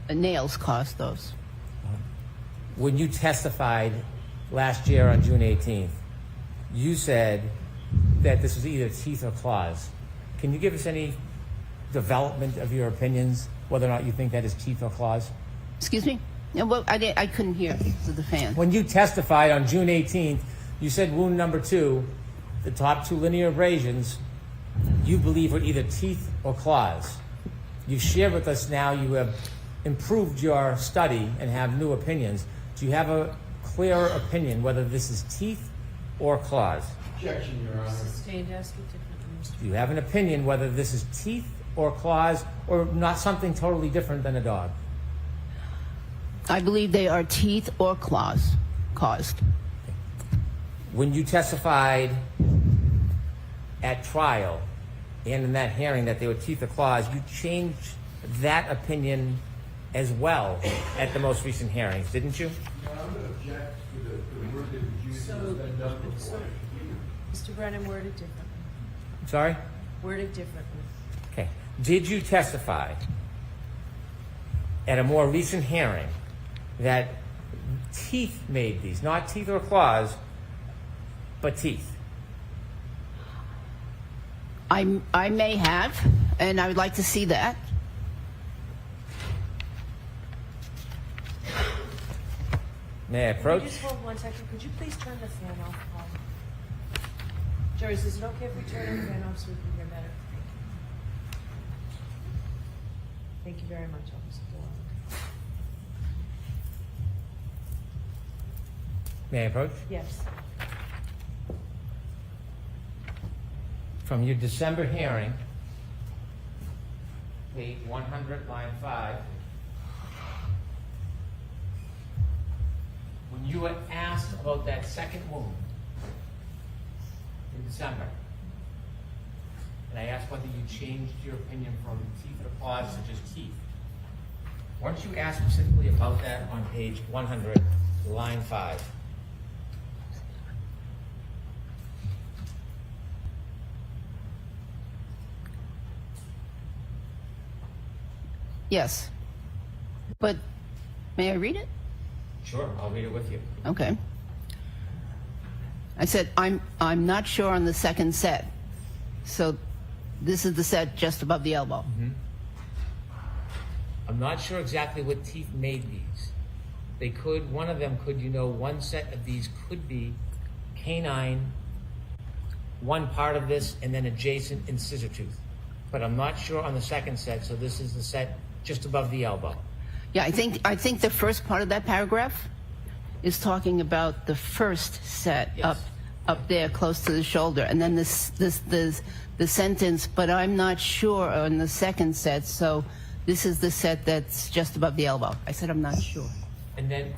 nails caused those. When you testified last year on June 18th, you said that this was either teeth or claws. Can you give us any development of your opinions, whether or not you think that is teeth or claws? Excuse me? Yeah, well, I couldn't hear because of the fan. When you testified on June 18th, you said wound number 2, the top 2 linear abrasions, you believe were either teeth or claws. You've shared with us now you have improved your study and have new opinions. Do you have a clearer opinion whether this is teeth or claws? Objection, Your Honor. Sustained, ask it differently. Do you have an opinion whether this is teeth or claws or not something totally different than a dog? I believe they are teeth or claws caused. When you testified at trial and in that hearing that they were teeth or claws, you changed that opinion as well at the most recent hearings, didn't you? No, I'm going to object to the word that was used as been done before. Mr. Brennan, worded differently. I'm sorry? Worded differently. Okay. Did you testify at a more recent hearing that teeth made these, not teeth or claws, but teeth? I may have, and I would like to see that. May I approach? Could you just hold 1 second? Could you please turn the fan off, Paul? Joyce, is it okay if we turn the fan off so we can hear better? Thank you very much, Officer DeLong. May I approach? Yes. From your December hearing, page 100, line 5, when you were asked about that second wound in December, and I asked whether you changed your opinion from teeth or claws to just teeth, weren't you asked specifically about that on page 100, line 5? Yes. But may I read it? Sure, I'll read it with you. Okay. I said, I'm not sure on the second set. So this is the set just above the elbow. Mm-hmm. I'm not sure exactly what teeth made these. They could, one of them could, one set of these could be canine, one part of this, and then adjacent incisor tooth. But I'm not sure on the second set, so this is the set just above the elbow. Yeah, I think the first part of that paragraph is talking about the first set. Yes. up there close to the shoulder, and then the sentence, but I'm not sure on the second set, so this is the set that's just above the elbow. I said I'm not sure. And then,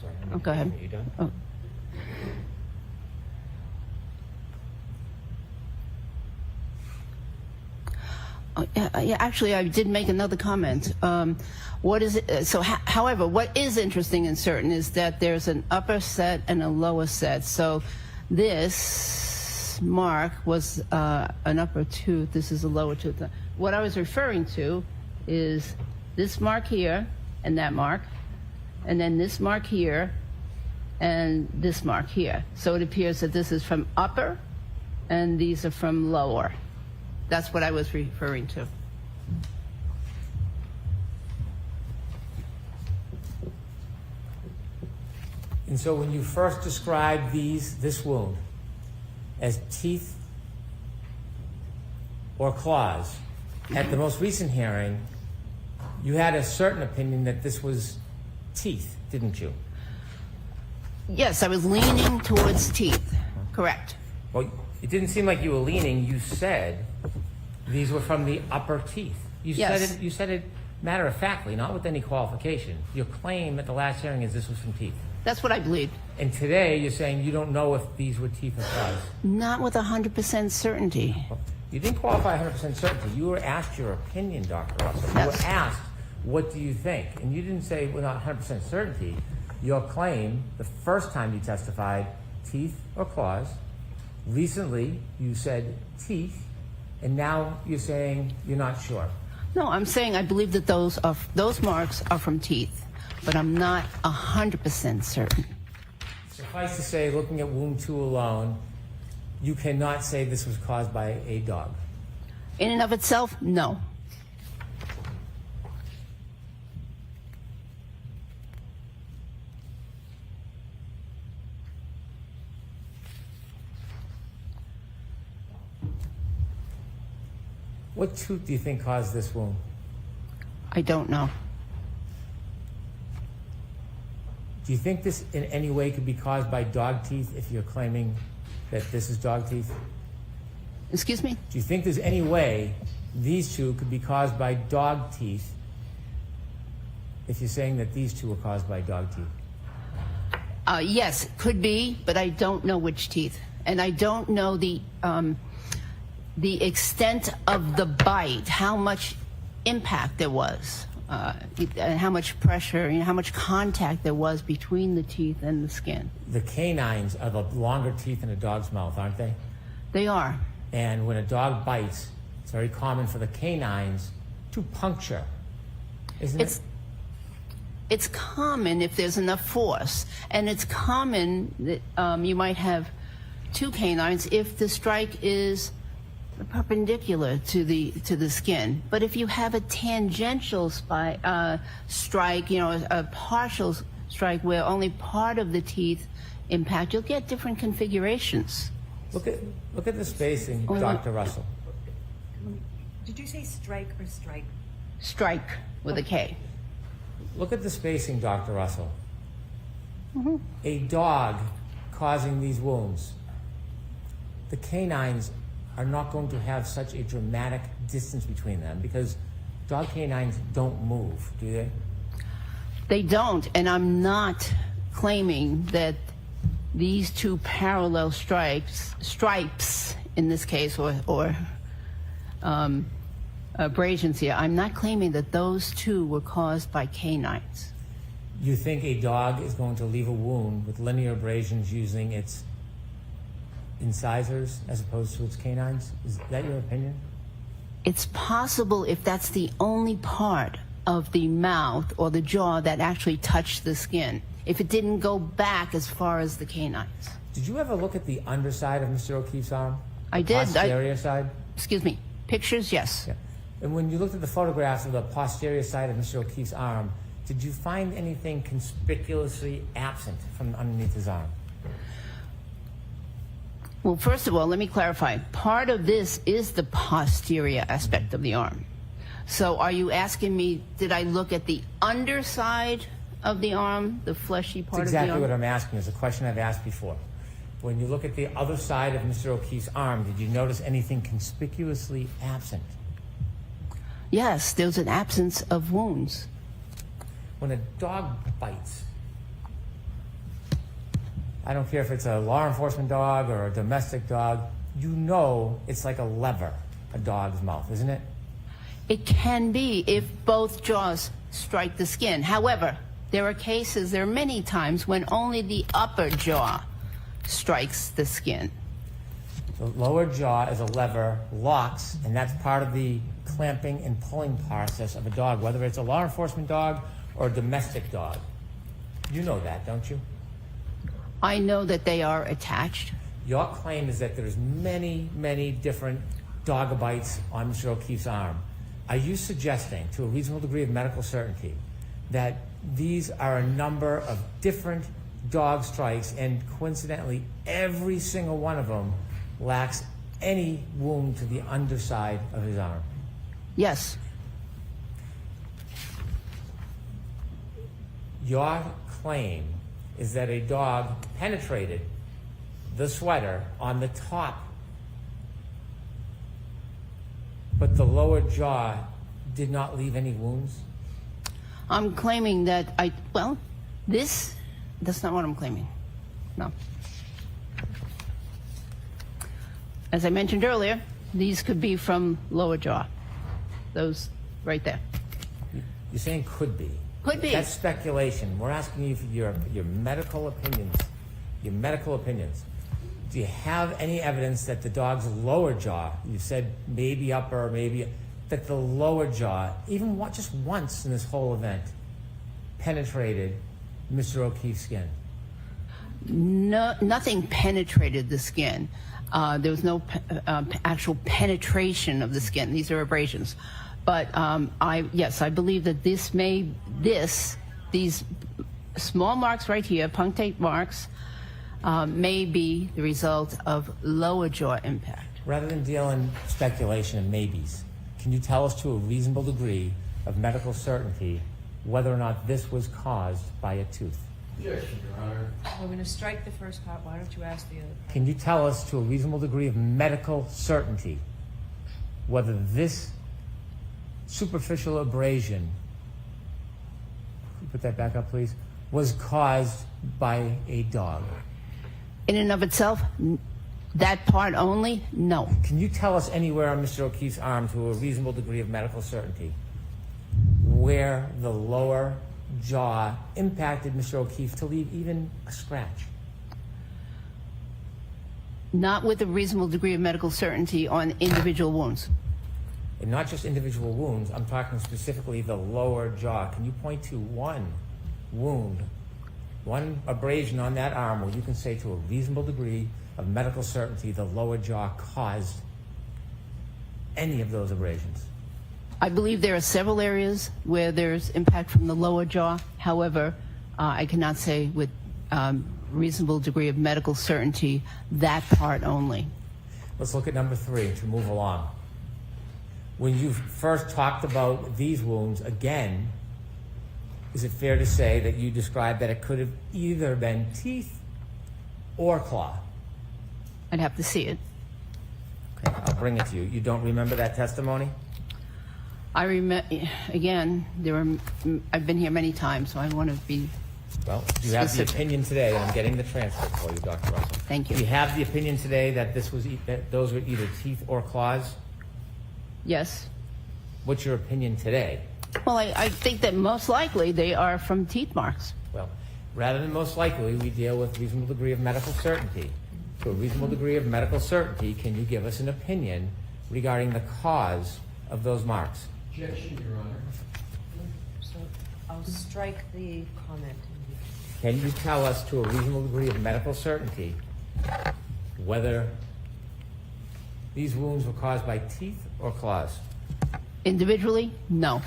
sorry. Go ahead. Are you done? Oh. Yeah, actually, I did make another comment. What is it? So, however, what is interesting and certain is that there's an upper set and a lower set. So, this mark was an upper tooth. This is a lower tooth. What I was referring to is this mark here and that mark, and then this mark here and this mark here. So it appears that this is from upper, and these are from lower. That's what I was referring to. And so when you first described this wound as teeth or claws, at the most recent hearing, you had a certain opinion that this was teeth, didn't you? Yes, I was leaning towards teeth. Correct. Well, it didn't seem like you were leaning. You said these were from the upper teeth. Yes. You said it matter-of-factly, not with any qualification. Your claim at the last hearing is this was from teeth. That's what I believe. And today you're saying you don't know if these were teeth or claws. Not with 100% certainty. You didn't qualify 100% certainty. You were asked your opinion, Dr. Russell. Yes. You were asked, what do you think? And you didn't say, well, not 100% certainty. Your claim, the first time you testified, teeth or claws. Recently, you said teeth, and now you're saying you're not sure. No, I'm saying I believe that those marks are from teeth, but I'm not 100% certain. Suffice to say, looking at wound 2 alone, you cannot say this was caused by a dog. In and of itself, no. What tooth do you think caused this wound? I don't know. Do you think this in any way could be caused by dog teeth if you're claiming that this is dog teeth? Excuse me? Do you think there's any way these two could be caused by dog teeth if you're saying that these two were caused by dog teeth? Yes, could be, but I don't know which teeth. And I don't know the extent of the bite, how much impact there was, and how much pressure, how much contact there was between the teeth and the skin. The canines are the longer teeth in a dog's mouth, aren't they? They are. And when a dog bites, it's very common for the canines to puncture, isn't it? It's common if there's enough force, and it's common that you might have two canines if the strike is perpendicular to the skin. But if you have a tangential strike, a partial strike where only part of the teeth impact, you'll get different configurations. Look at the spacing, Dr. Russell. Did you say strike or strike? Strike with a K. Look at the spacing, Dr. Russell. Mm-hmm. A dog causing these wounds, the canines are not going to have such a dramatic distance between them because dog canines don't move, do they? They don't, and I'm not claiming that these two parallel stripes in this case, or abrasions here, I'm not claiming that those two were caused by canines. You think a dog is going to leave a wound with linear abrasions using its incisors as opposed to its canines? Is that your opinion? It's possible if that's the only part of the mouth or the jaw that actually touched the skin, if it didn't go back as far as the canines. Did you ever look at the underside of Mr. O'Keefe's arm? I did. Posterior side? Excuse me. Pictures, yes. Yeah. And when you looked at the photographs of the posterior side of Mr. O'Keefe's arm, did you find anything conspicuously absent from underneath his arm? Well, first of all, let me clarify. Part of this is the posterior aspect of the arm. So are you asking me, did I look at the underside of the arm, the fleshy part of the arm? Exactly what I'm asking. It's a question I've asked before. When you look at the other side of Mr. O'Keefe's arm, did you notice anything conspicuously absent? Yes, there's an absence of wounds. When a dog bites, I don't care if it's a law enforcement dog or a domestic dog, you know it's like a lever, a dog's mouth, isn't it? It can be if both jaws strike the skin. However, there are many times when only the upper jaw strikes the skin. The lower jaw as a lever locks, and that's part of the clamping and pulling process of a dog, whether it's a law enforcement dog or a domestic dog. You know that, don't you? I know that they are attached. Your claim is that there's many, many different dog bites on Mr. O'Keefe's arm. Are you suggesting, to a reasonable degree of medical certainty, that these are a number of different dog strikes, and coincidentally, every single one of them lacks any wound to the underside of his arm. Yes. Your claim is that a dog penetrated the sweater on the top, but the lower jaw did not leave any wounds? I'm claiming that that's not what I'm claiming. No. As I mentioned earlier, these could be from lower jaw. Those right there. You're saying could be. Could be. That's speculation. We're asking you for your medical opinions. Your medical opinions. Do you have any evidence that the dog's lower jaw, you said maybe upper, maybe, that the lower jaw, even just once in this whole event, penetrated Mr. O'Keefe's skin? No, nothing penetrated the skin. There was no actual penetration of the skin. These are abrasions. But I believe that these small marks right here, punctate marks, may be the result of lower jaw impact. Rather than deal in speculation and maybes, can you tell us to a reasonable degree of medical certainty whether or not this was caused by a tooth? Yes, Your Honor. We're going to strike the first part. Why don't you ask the other part? Can you tell us to a reasonable degree of medical certainty whether this superficial abrasion, put that back up please, was caused by a dog? In and of itself, that part only, no. Can you tell us anywhere on Mr. O'Keefe's arm to a reasonable degree of medical certainty where the lower jaw impacted Mr. O'Keefe to leave even a scratch? Not with a reasonable degree of medical certainty on individual wounds. And not just individual wounds, I'm talking specifically the lower jaw. Can you point to one wound, one abrasion on that arm where you can say to a reasonable degree of medical certainty the lower jaw caused any of those abrasions? I believe there are several areas where there's impact from the lower jaw. However, I cannot say with reasonable degree of medical certainty that part only. Let's look at number 3 to move along. When you first talked about these wounds, again, is it fair to say that you described that it could have either been teeth or claw? I'd have to see it. Okay, I'll bring it to you. You don't remember that testimony? I remember, again, I've been here many times, so I want to be Well, you have the opinion today, and I'm getting the transcript for you, Dr. Russell. Thank you. Do you have the opinion today that that those were either teeth or claws? Yes. What's your opinion today? Well, I think that most likely they are from teeth marks. Well, rather than most likely, we deal with reasonable degree of medical certainty. To a reasonable degree of medical certainty, can you give us an opinion regarding the cause of those marks? Objection, Your Honor. So I'll strike the comment. Can you tell us to a reasonable degree of medical certainty whether these wounds were caused by teeth or claws? Individually, no.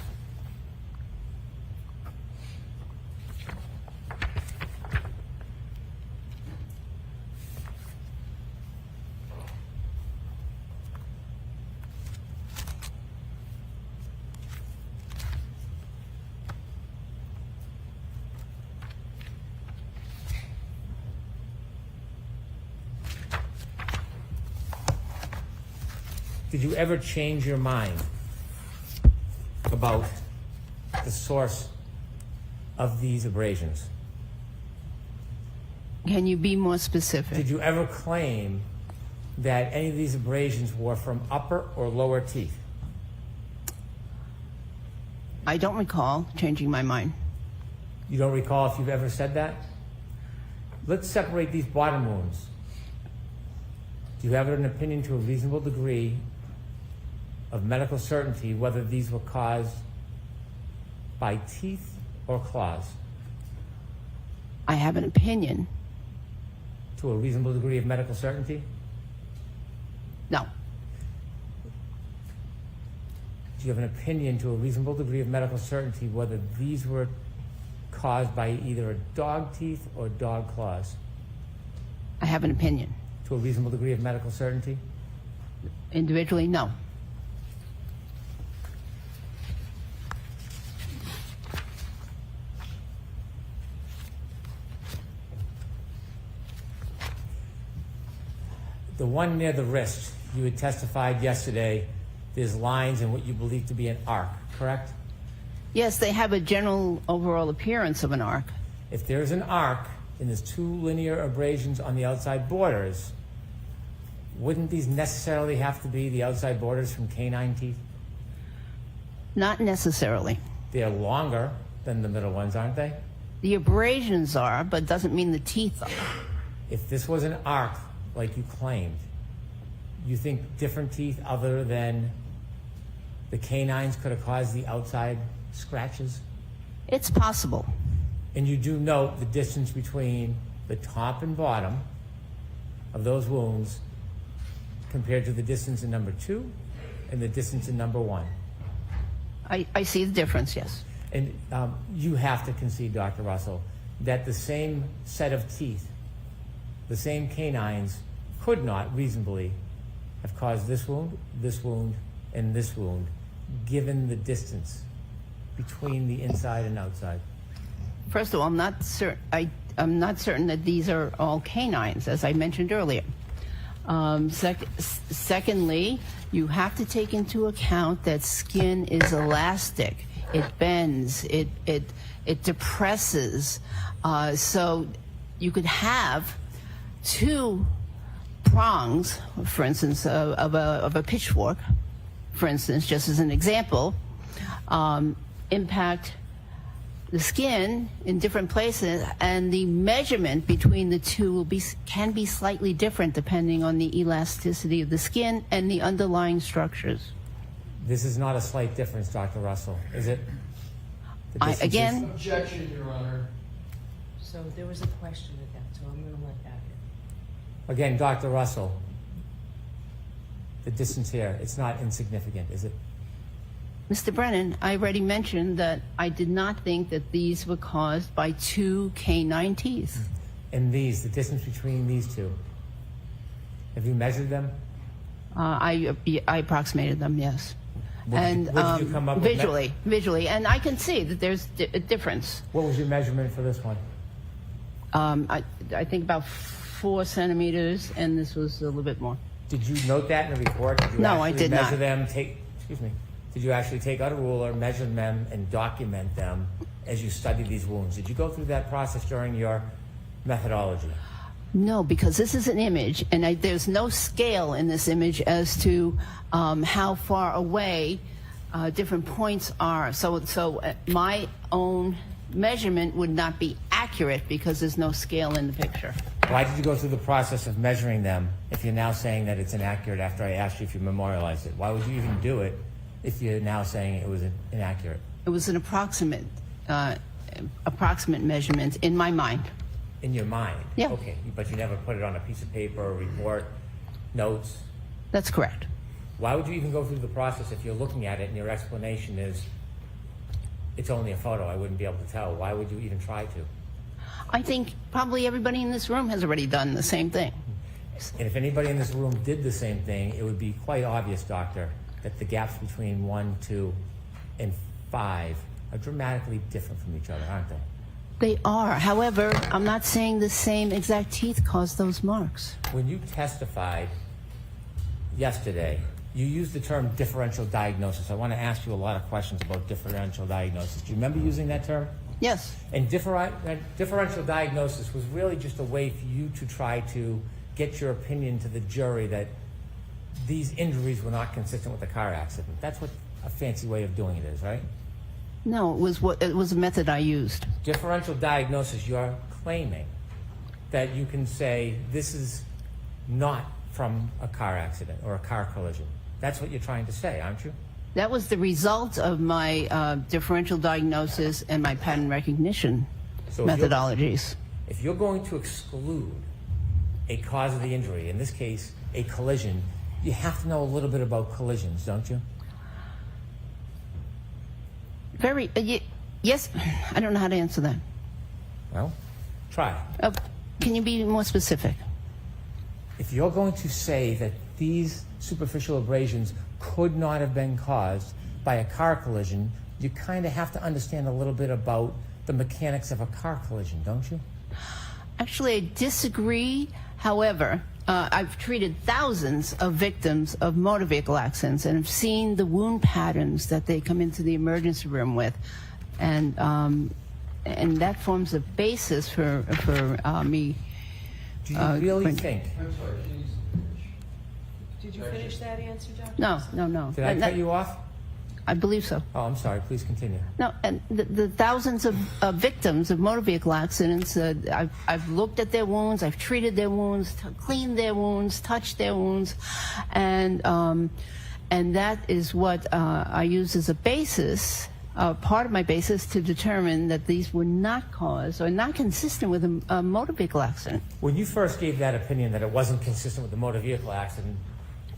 Did you ever change your mind about the source of these abrasions? Can you be more specific? Did you ever claim that any of these abrasions were from upper or lower teeth? I don't recall changing my mind. You don't recall if you've ever said that? Let's separate these bottom wounds. Do you have an opinion to a reasonable degree of medical certainty whether these were caused by teeth or claws? I have an opinion. To a reasonable degree of medical certainty? No. Do you have an opinion to a reasonable degree of medical certainty whether these were caused by either a dog teeth or dog claws? I have an opinion. To a reasonable degree of medical certainty? Individually, no. The one near the wrist, you had testified yesterday, there's lines in what you believe to be an arc, correct? Yes, they have a general overall appearance of an arc. If there's an arc and there's two linear abrasions on the outside borders, wouldn't these necessarily have to be the outside borders from canine teeth? Not necessarily. They're longer than the middle ones, aren't they? The abrasions are, but doesn't mean the teeth are. If this was an arc, like you claimed, you think different teeth other than the canines could have caused the outside scratches? It's possible. And you do note the distance between the top and bottom of those wounds compared to the distance in number 2 and the distance in number 1. I see the difference, yes. And you have to concede, Dr. Russell, that the same set of teeth, the same canines, could not reasonably have caused this wound, and this wound, given the distance between the inside and outside. First of all, I'm not certain that these are all canines, as I mentioned earlier. Secondly, you have to take into account that skin is elastic. It bends. It depresses. So you could have two prongs, for instance, of a pitchfork, for instance, just as an example, impact the skin in different places, and the measurement between the two can be slightly different depending on the elasticity of the skin and the underlying structures. This is not a slight difference, Dr. Russell, is it? Again? Objection, Your Honor. So there was a question at that, so I'm going to let that in. Again, Dr. Russell, the distance here, it's not insignificant, is it? Mr. Brennan, I already mentioned that I did not think that these were caused by two canine teeth. And these, the distance between these two, have you measured them? I approximated them, yes. What did you come up with? Visually, and I can see that there's a difference. What was your measurement for this one? I think about 4 centimeters, and this was a little bit more. Did you note that in the report? Did you No, I did measure not. them? Did you actually take out a ruler, measure them, and document them as you studied these wounds? Did you go through that process during your methodology? No, because this is an image, and there's no scale in this image as to how far away different points are. So my own measurement would not be accurate because there's no scale in the picture. Why did you go through the process of measuring them if you're now saying that it's inaccurate after I asked you if you memorialized it? Why would you even do it if you're now saying it was inaccurate? It was an approximate measurement in my mind. In your mind? Yeah. Okay, but you never put it on a piece of paper or report, notes? That's correct. Why would you even go through the process if you're looking at it and your explanation is it's only a photo, I wouldn't be able to tell? Why would you even try to? I think probably everybody in this room has already done the same thing. And if anybody in this room did the same thing, it would be quite obvious, Doctor, that the gaps between 1, 2, and 5 are dramatically different from each other, aren't they? They are. However, I'm not saying the same exact teeth caused those marks. When you testified yesterday, you used the term differential diagnosis. I want to ask you a lot of questions about differential diagnosis. Do you remember using that term? Yes. And differential diagnosis was really just a way for you to try to get your opinion to the jury that these injuries were not consistent with a car accident. That's what a fancy way of doing it is, right? No, it was a method I used. Differential diagnosis, you're claiming that you can say this is not from a car accident or a car collision. That's what you're trying to say, aren't you? That was the result of my differential diagnosis and my pattern recognition methodologies. If you're going to exclude a cause of the injury, in this case, a collision, you have to know a little bit about collisions, don't you? Yes. I don't know how to answer that. Well, try. Can you be more specific? If you're going to say that these superficial abrasions could not have been caused by a car collision, you kind of have to understand a little bit about the mechanics of a car collision, don't you? Actually, I disagree. However, I've treated thousands of victims of motor vehicle accidents and have seen the wound patterns that they come into the emergency room with, and that forms a basis for me. Do you really think? I'm sorry, please. Did you finish that answer, Dr.? No. Did I cut you off? I believe so. Oh, I'm sorry. Please continue. No, and the thousands of victims of motor vehicle accidents, I've looked at their wounds, I've treated their wounds, cleaned their wounds, touched their wounds, and that is what I use as a basis, part of my basis, to determine that these were not caused or not consistent with a motor vehicle accident. When you first gave that opinion that it wasn't consistent with the motor vehicle accident,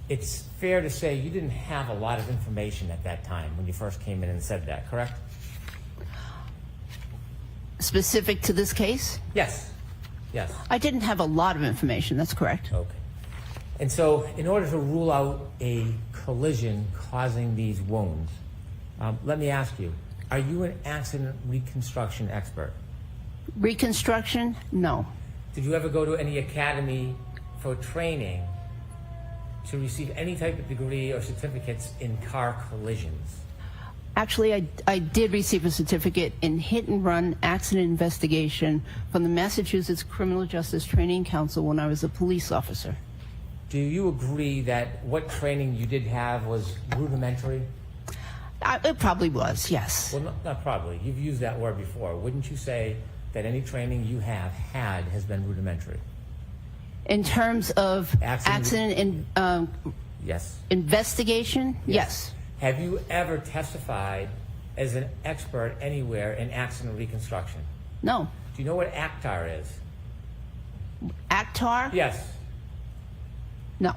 it's fair to say you didn't have a lot of information at that time when you first came in and said that, correct? Specific to this case? Yes. Yes. I didn't have a lot of information, that's correct. Okay. And so in order to rule out a collision causing these wounds, let me ask you, are you an accident reconstruction expert? Reconstruction? No. Did you ever go to any academy for training to receive any type of degree or certificates in car collisions? Actually, I did receive a certificate in hit and run accident investigation from the Massachusetts Criminal Justice Training Council when I was a police officer. Do you agree that what training you did have was rudimentary? It probably was, yes. Well, not probably. You've used that word before. Wouldn't you say that any training you have had has been rudimentary? In terms of accident yes. Investigation, yes. Have you ever testified as an expert anywhere in accident reconstruction? No. Do you know what ACTAR is? ACTAR? Yes. No.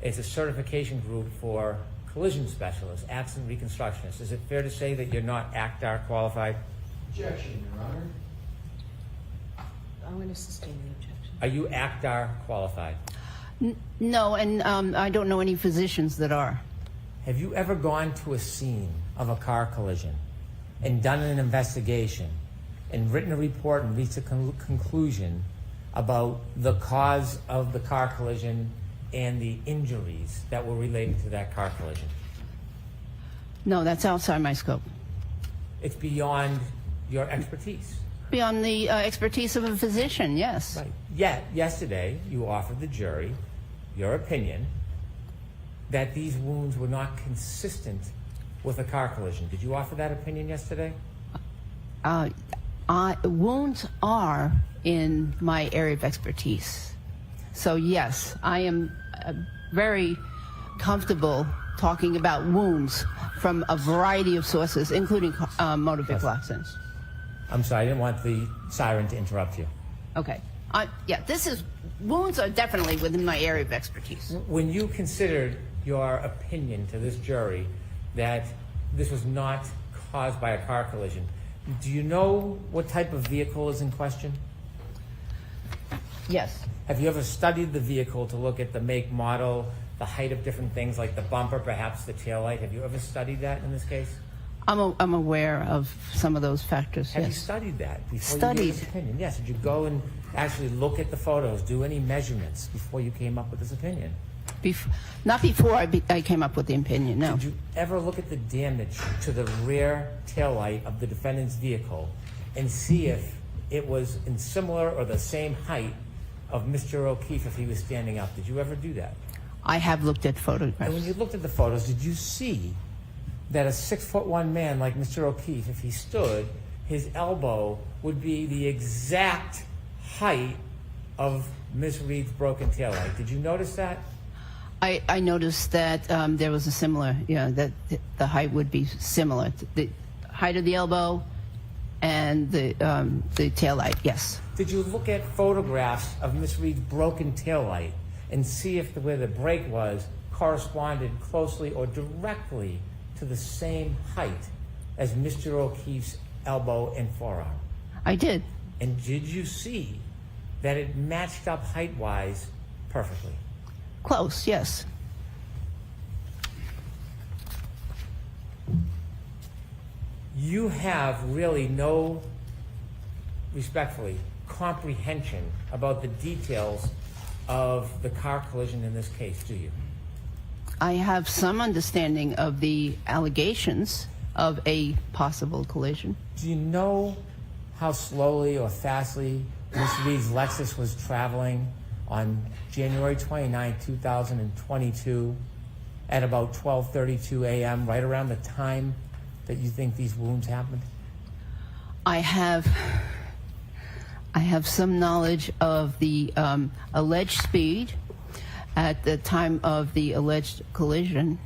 It's a certification group for collision specialists, accident reconstructionists. Is it fair to say that you're not ACTAR qualified? Objection, Your Honor. I'm going to sustain the objection. Are you ACTAR qualified? No, and I don't know any physicians that are. Have you ever gone to a scene of a car collision and done an investigation and written a report and reached a conclusion about the cause of the car collision and the injuries that were related to that car collision? No, that's outside my scope. It's beyond your expertise. Beyond the expertise of a physician, yes. Right. Yet, yesterday, you offered the jury your opinion that these wounds were not consistent with a car collision. Did you offer that opinion yesterday? Wounds are in my area of expertise. So, yes, I am very comfortable talking about wounds from a variety of sources, including motor vehicle accidents. I'm sorry, I didn't want the siren to interrupt you. Okay. Yeah, wounds are definitely within my area of expertise. When you considered your opinion to this jury that this was not caused by a car collision, do you know what type of vehicle is in question? Yes. Have you ever studied the vehicle to look at the make, model, the height of different things like the bumper, perhaps the taillight? Have you ever studied that in this case? I'm aware of some of those factors, Have yes. you studied that before you gave this opinion? Yes. Did you go and actually look at the photos, do any measurements before you came up with this opinion? Not before I came up with the opinion, no. Did you ever look at the damage to the rear taillight of the defendant's vehicle and see if it was in similar or the same height of Mr. O'Keefe if he was standing up? Did you ever do that? I have looked at photographs. And when you looked at the photos, did you see that a 6'1" man like Mr. O'Keefe, if he stood, his elbow would be the exact height of Ms. Reed's broken taillight? Did you notice that? I noticed that there was a similar, that the height would be similar. The height of the elbow and the taillight, yes. Did you look at photographs of Ms. Reed's broken taillight and see if where the break was corresponded closely or directly to the same height as Mr. O'Keefe's elbow and forearm? I did. And did you see that it matched up height-wise perfectly? Close, yes. You have really no, respectfully, comprehension about the details of the car collision in this case, do you? I have some understanding of the allegations of a possible collision. Do you know how slowly or fastly Ms. Reed's Lexus was traveling on January 29, 2022 at about 12:32 a.m., right around the time that you think these wounds happened? I have some knowledge of the alleged speed at the time of the alleged collision.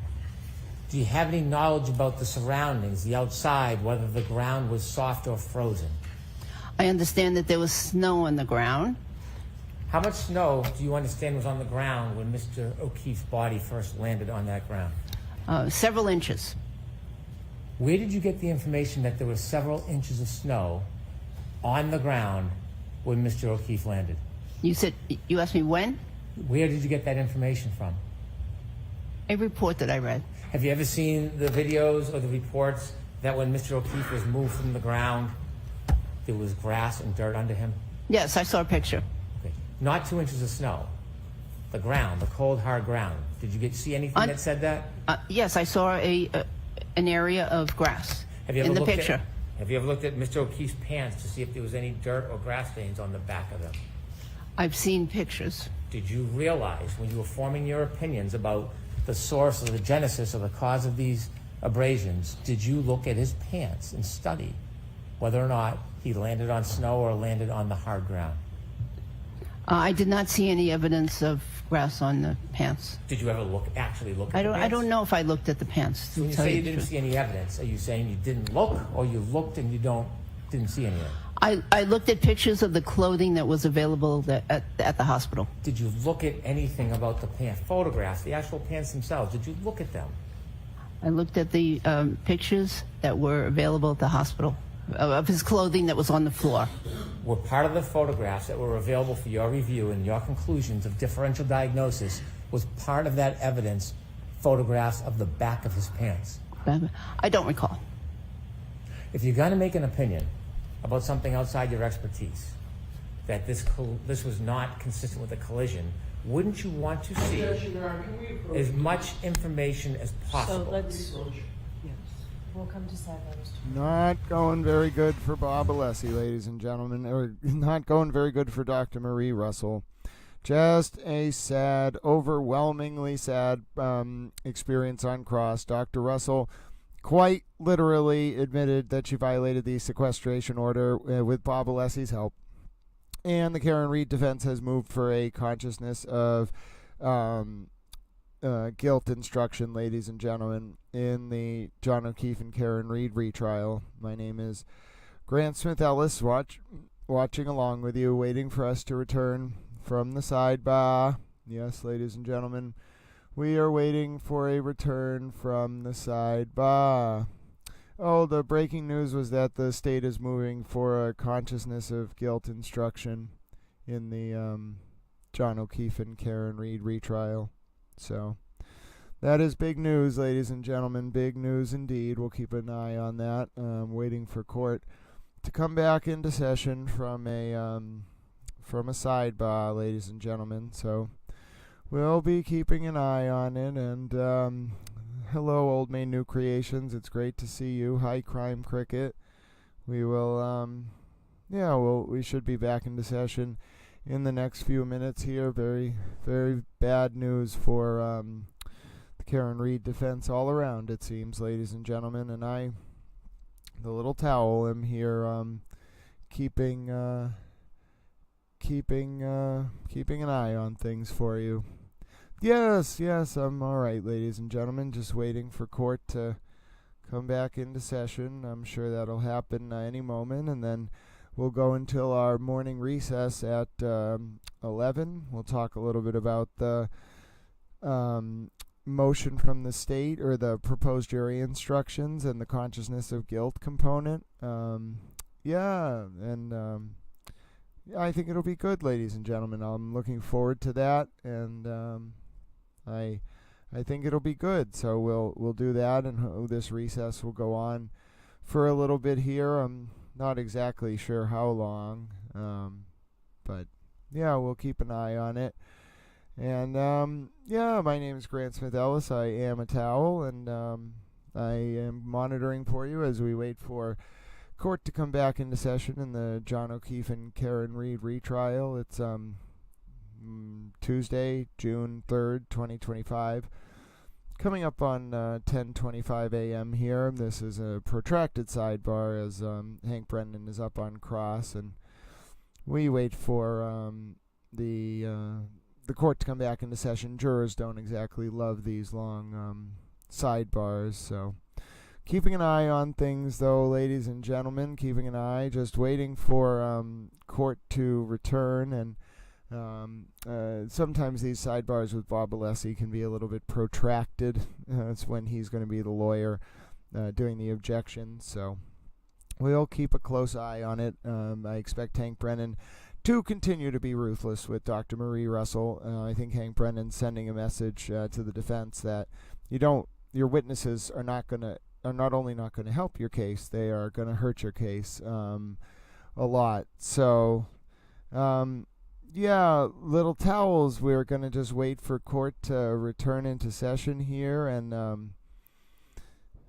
Do you have any knowledge about the surroundings, the outside, whether the ground was soft or frozen? I understand that there was snow on the ground. How much snow do you understand was on the ground when Mr. O'Keefe's body first landed on that ground? Several inches. Where did you get the information that there were several inches of snow on the ground when Mr. O'Keefe landed? You asked me when? Where did you get that information from? A report that I read. Have you ever seen the videos or the reports that when Mr. O'Keefe was moved from the ground, there was grass and dirt under him? Yes, I saw a picture. Okay. Not 2 inches of snow. The ground, the cold, hard ground. Did you see anything that said that? Yes, I saw an area of grass in the picture. Have you ever looked at Mr. O'Keefe's pants to see if there was any dirt or grass stains on the back of them? I've seen pictures. Did you realize when you were forming your opinions about the source or the genesis or the cause of these abrasions, did you look at his pants and study whether or not he landed on snow or landed on the hard ground? I did not see any evidence of grass on the pants. Did you ever actually look at the pants? I don't know if I looked at the pants. So when you say you didn't see any evidence, are you saying you didn't look, or you looked and you didn't see anything? I looked at pictures of the clothing that was available at the hospital. Did you look at anything about the pants, photographs, the actual pants themselves? Did you look at them? I looked at the pictures that were available at the hospital of his clothing that was on the floor. Were part of the photographs that were available for your review and your conclusions of differential diagnosis, was part of that evidence photographs of the back of his pants? I don't recall. If you're going to make an opinion about something outside your expertise, that this was not consistent with a collision, wouldn't you want to see as much information as possible? So let's, yes, we'll come to sidebars. Not going very good for Bob Alessi, ladies and gentlemen, or not going very good for Dr. Marie Russell. Just a sad, overwhelmingly sad experience on cross. Dr. Russell quite literally admitted that she violated the sequestration order with Bob Alessi's help. And the Karen Reed defense has moved for a consciousness of guilt instruction, ladies and gentlemen, in the John O'Keefe and Karen Reed retrial. My name is Grant Smith Ellis, watching along with you, waiting for us to return from the sidebar. Yes, ladies and gentlemen, we are waiting for a return from the sidebar. Oh, the breaking news was that the state is moving for a consciousness of guilt instruction in the John O'Keefe and Karen Reed retrial. So that is big news, ladies and gentlemen. Big news indeed. We'll keep an eye on that. Waiting for court to come back into session from a sidebar, ladies and gentlemen. So we'll be keeping an eye on it. And hello, Old Main New Creations. It's great to see you. Hi, Crime Cricket. We will, we should be back into session in the next few minutes here. Very, very bad news for the Karen Reed defense all around, it seems, ladies and gentlemen. And I, the little towel, am here keeping an eye on things for you. Yes, I'm all right, ladies and gentlemen. Just waiting for court to come back into session. I'm sure that'll happen any moment, and then we'll go until our morning recess at 11. We'll talk a little bit about the motion from the state, or the proposed jury instructions, and the consciousness of guilt component. I think it'll be good, ladies and gentlemen. I'm looking forward to that, and I think it'll be good. So we'll do that, and this recess will go on for a little bit here. I'm not exactly sure how long, but yeah, we'll keep an eye on it. And yeah, my name is Grant Smith Ellis. I am a towel, and I am monitoring for you as we wait for court to come back into session in the John O'Keefe and Karen Reed retrial. It's Tuesday, June 3rd, 2025. Coming up on 10:25 a.m. here. This is a protracted sidebar as Hank Brennan is up on cross, and we wait for the court to come back into session. Jurors don't exactly love these long sidebars, so keeping an eye on things, though, ladies and gentlemen. Keeping an eye, just waiting for court to return. And sometimes these sidebars with Bob Alessi can be a little bit protracted. It's when he's going to be the lawyer doing the objection. So we'll keep a close eye on it. I expect Hank Brennan to continue to be ruthless with Dr. Marie Russell. I think Hank Brennan's sending a message to the defense that your witnesses are not only not going to help your case, they are going to hurt your case a lot. So, yeah, little towels, we're going to just wait for court to return into session here, and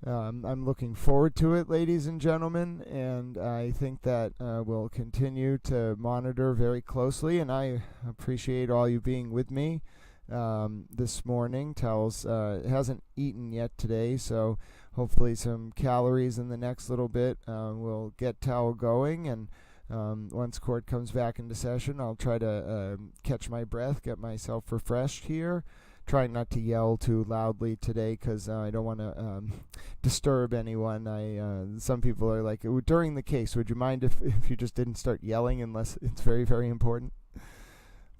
I'm looking forward to it, ladies and gentlemen, and I think that we'll continue to monitor very closely, and I appreciate all you being with me this morning. Towels hasn't eaten yet today, so hopefully some calories in the next little bit will get Towel going, and once court comes back into session, I'll try to catch my breath, get myself refreshed here. Trying not to yell too loudly today because I don't want to disturb anyone. Some people are like, during the case, would you mind if you just didn't start yelling unless it's very, very important?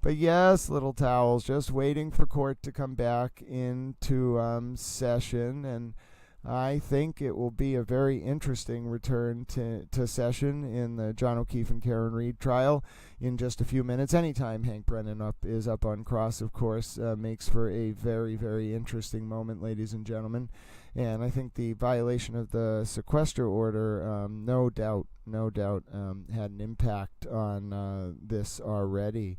But yes, little towels, just waiting for court to come back into session, and I think it will be a very interesting return to session in the John O'Keefe and Karen Reed trial in just a few minutes. Anytime Hank Brennan is up on cross, of course, makes for a very, very interesting moment, ladies and gentlemen. And I think the violation of the sequester order, no doubt, had an impact on this already.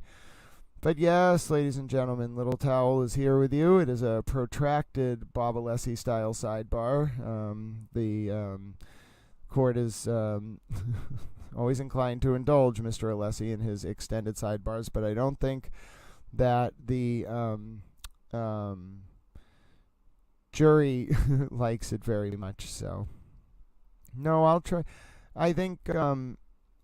But yes, ladies and gentlemen, Little Towel is here with you. It is a protracted Bob Alessi style sidebar. The court is always inclined to indulge Mr. Alessi in his extended sidebars, but I don't think that the jury likes it very much. So, no, I'll try. I think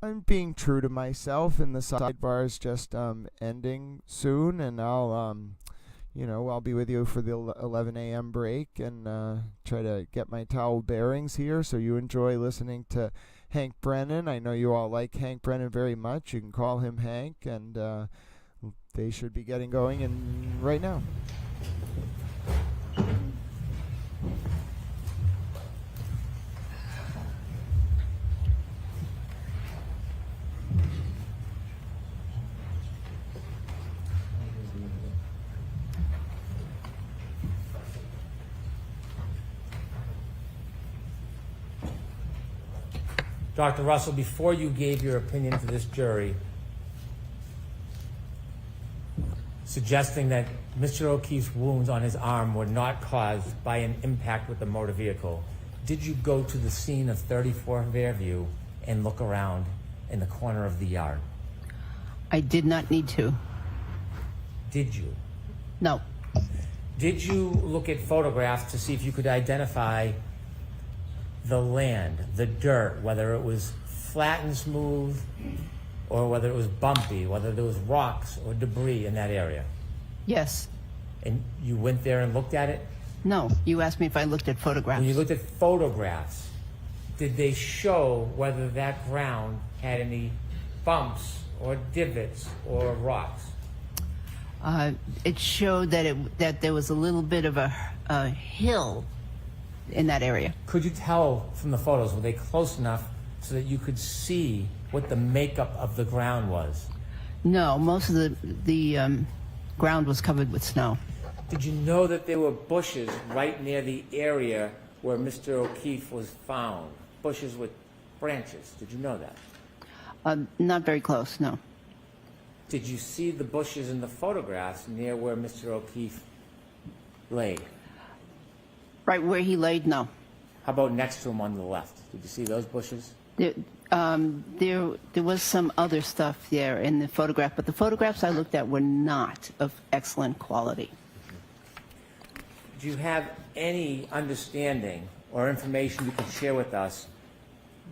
I'm being true to myself, and the sidebar is just ending soon, and I'll be with you for the 11 a.m. break and try to get my towel bearings here so you enjoy listening to Hank Brennan. I know you all like Hank Brennan very much. You can call him Hank, and they should be getting going right now. Dr. Russell, before you gave your opinion to this jury, suggesting that Mr. O'Keefe's wounds on his arm were not caused by an impact with the motor vehicle, did you go to the scene of 34 Fairview and look around in the corner of the yard? I did not need to. Did you? No. Did you look at photographs to see if you could identify the land, the dirt, whether it was flat and smooth or whether it was bumpy, whether there was rocks or debris in that area? Yes. And you went there and looked at it? No. You asked me if I looked at photographs. When you looked at photographs, did they show whether that ground had any bumps or divots or rocks? It showed that there was a little bit of a hill in that area. Could you tell from the photos, were they close enough so that you could see what the makeup of the ground was? No, most of the ground was covered with snow. Did you know that there were bushes right near the area where Mr. O'Keefe was found? Bushes with branches. Did you know that? Not very close, no. Did you see the bushes in the photographs near where Mr. O'Keefe lay? Right where he laid, no. How about next to him on the left? Did you see those bushes? There was some other stuff there in the photograph, but the photographs I looked at were not of excellent quality. Do you have any understanding or information you can share with us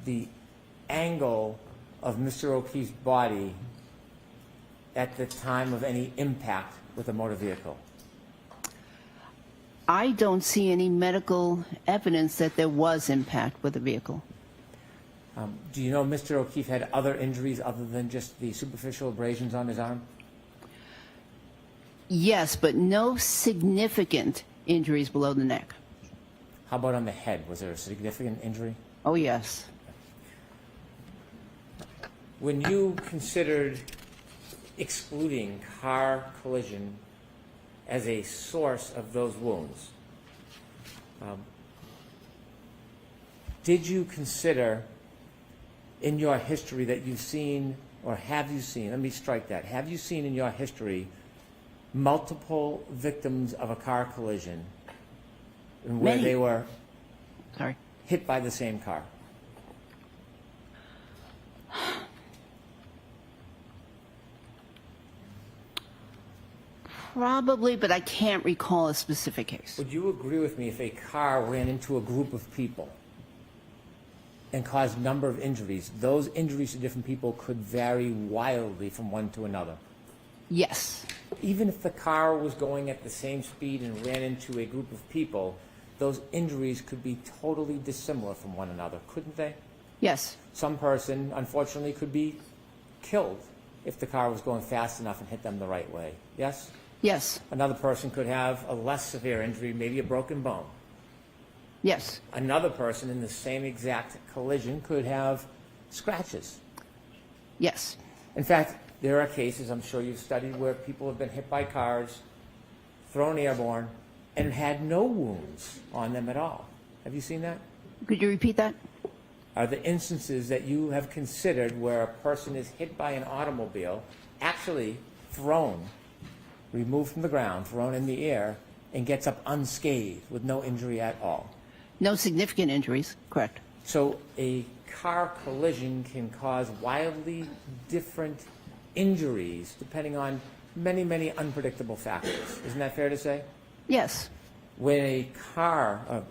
the angle of Mr. O'Keefe's body at the time of any impact with a motor vehicle? I don't see any medical evidence that there was impact with the vehicle. Do you know Mr. O'Keefe had other injuries other than just the superficial abrasions on his arm? Yes, but no significant injuries below the neck. How about on the head? Was there a significant injury? Oh, yes. When you considered excluding car collision as a source of those wounds, did you consider in your history that you've seen, or have you seen, let me strike that, have you seen in your history multiple victims of a car collision where they were hit by the same car? Probably, but I can't recall a specific case. Would you agree with me if a car ran into a group of people and caused a number of injuries, those injuries to different people could vary wildly from one to another? Yes. Even if the car was going at the same speed and ran into a group of people, those injuries could be totally dissimilar from one another, couldn't they? Yes. Some person, unfortunately, could be killed if the car was going fast enough and hit them the right way. Yes? Yes. Another person could have a less severe injury, maybe a broken bone. Yes. Another person in the same exact collision could have scratches. Yes. In fact, there are cases, I'm sure you've studied, where people have been hit by cars, thrown airborne, and had no wounds on them at all. Have you seen that? Could you repeat that? Are there instances that you have considered where a person is hit by an automobile, actually thrown, removed from the ground, thrown in the air, and gets up unscathed with no injury at all? No significant injuries, correct. So a car collision can cause wildly different injuries depending on many, many unpredictable factors. Isn't that fair to say? Yes. When a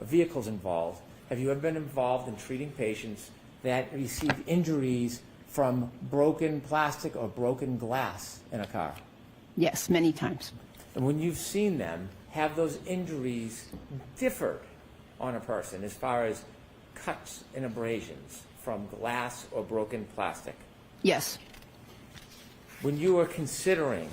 vehicle's involved, have you ever been involved in treating patients that received injuries from broken plastic or broken glass in a car? Yes, many times. And when you've seen them, have those injuries differed on a person as far as cuts and abrasions from glass or broken plastic? Yes. When you were considering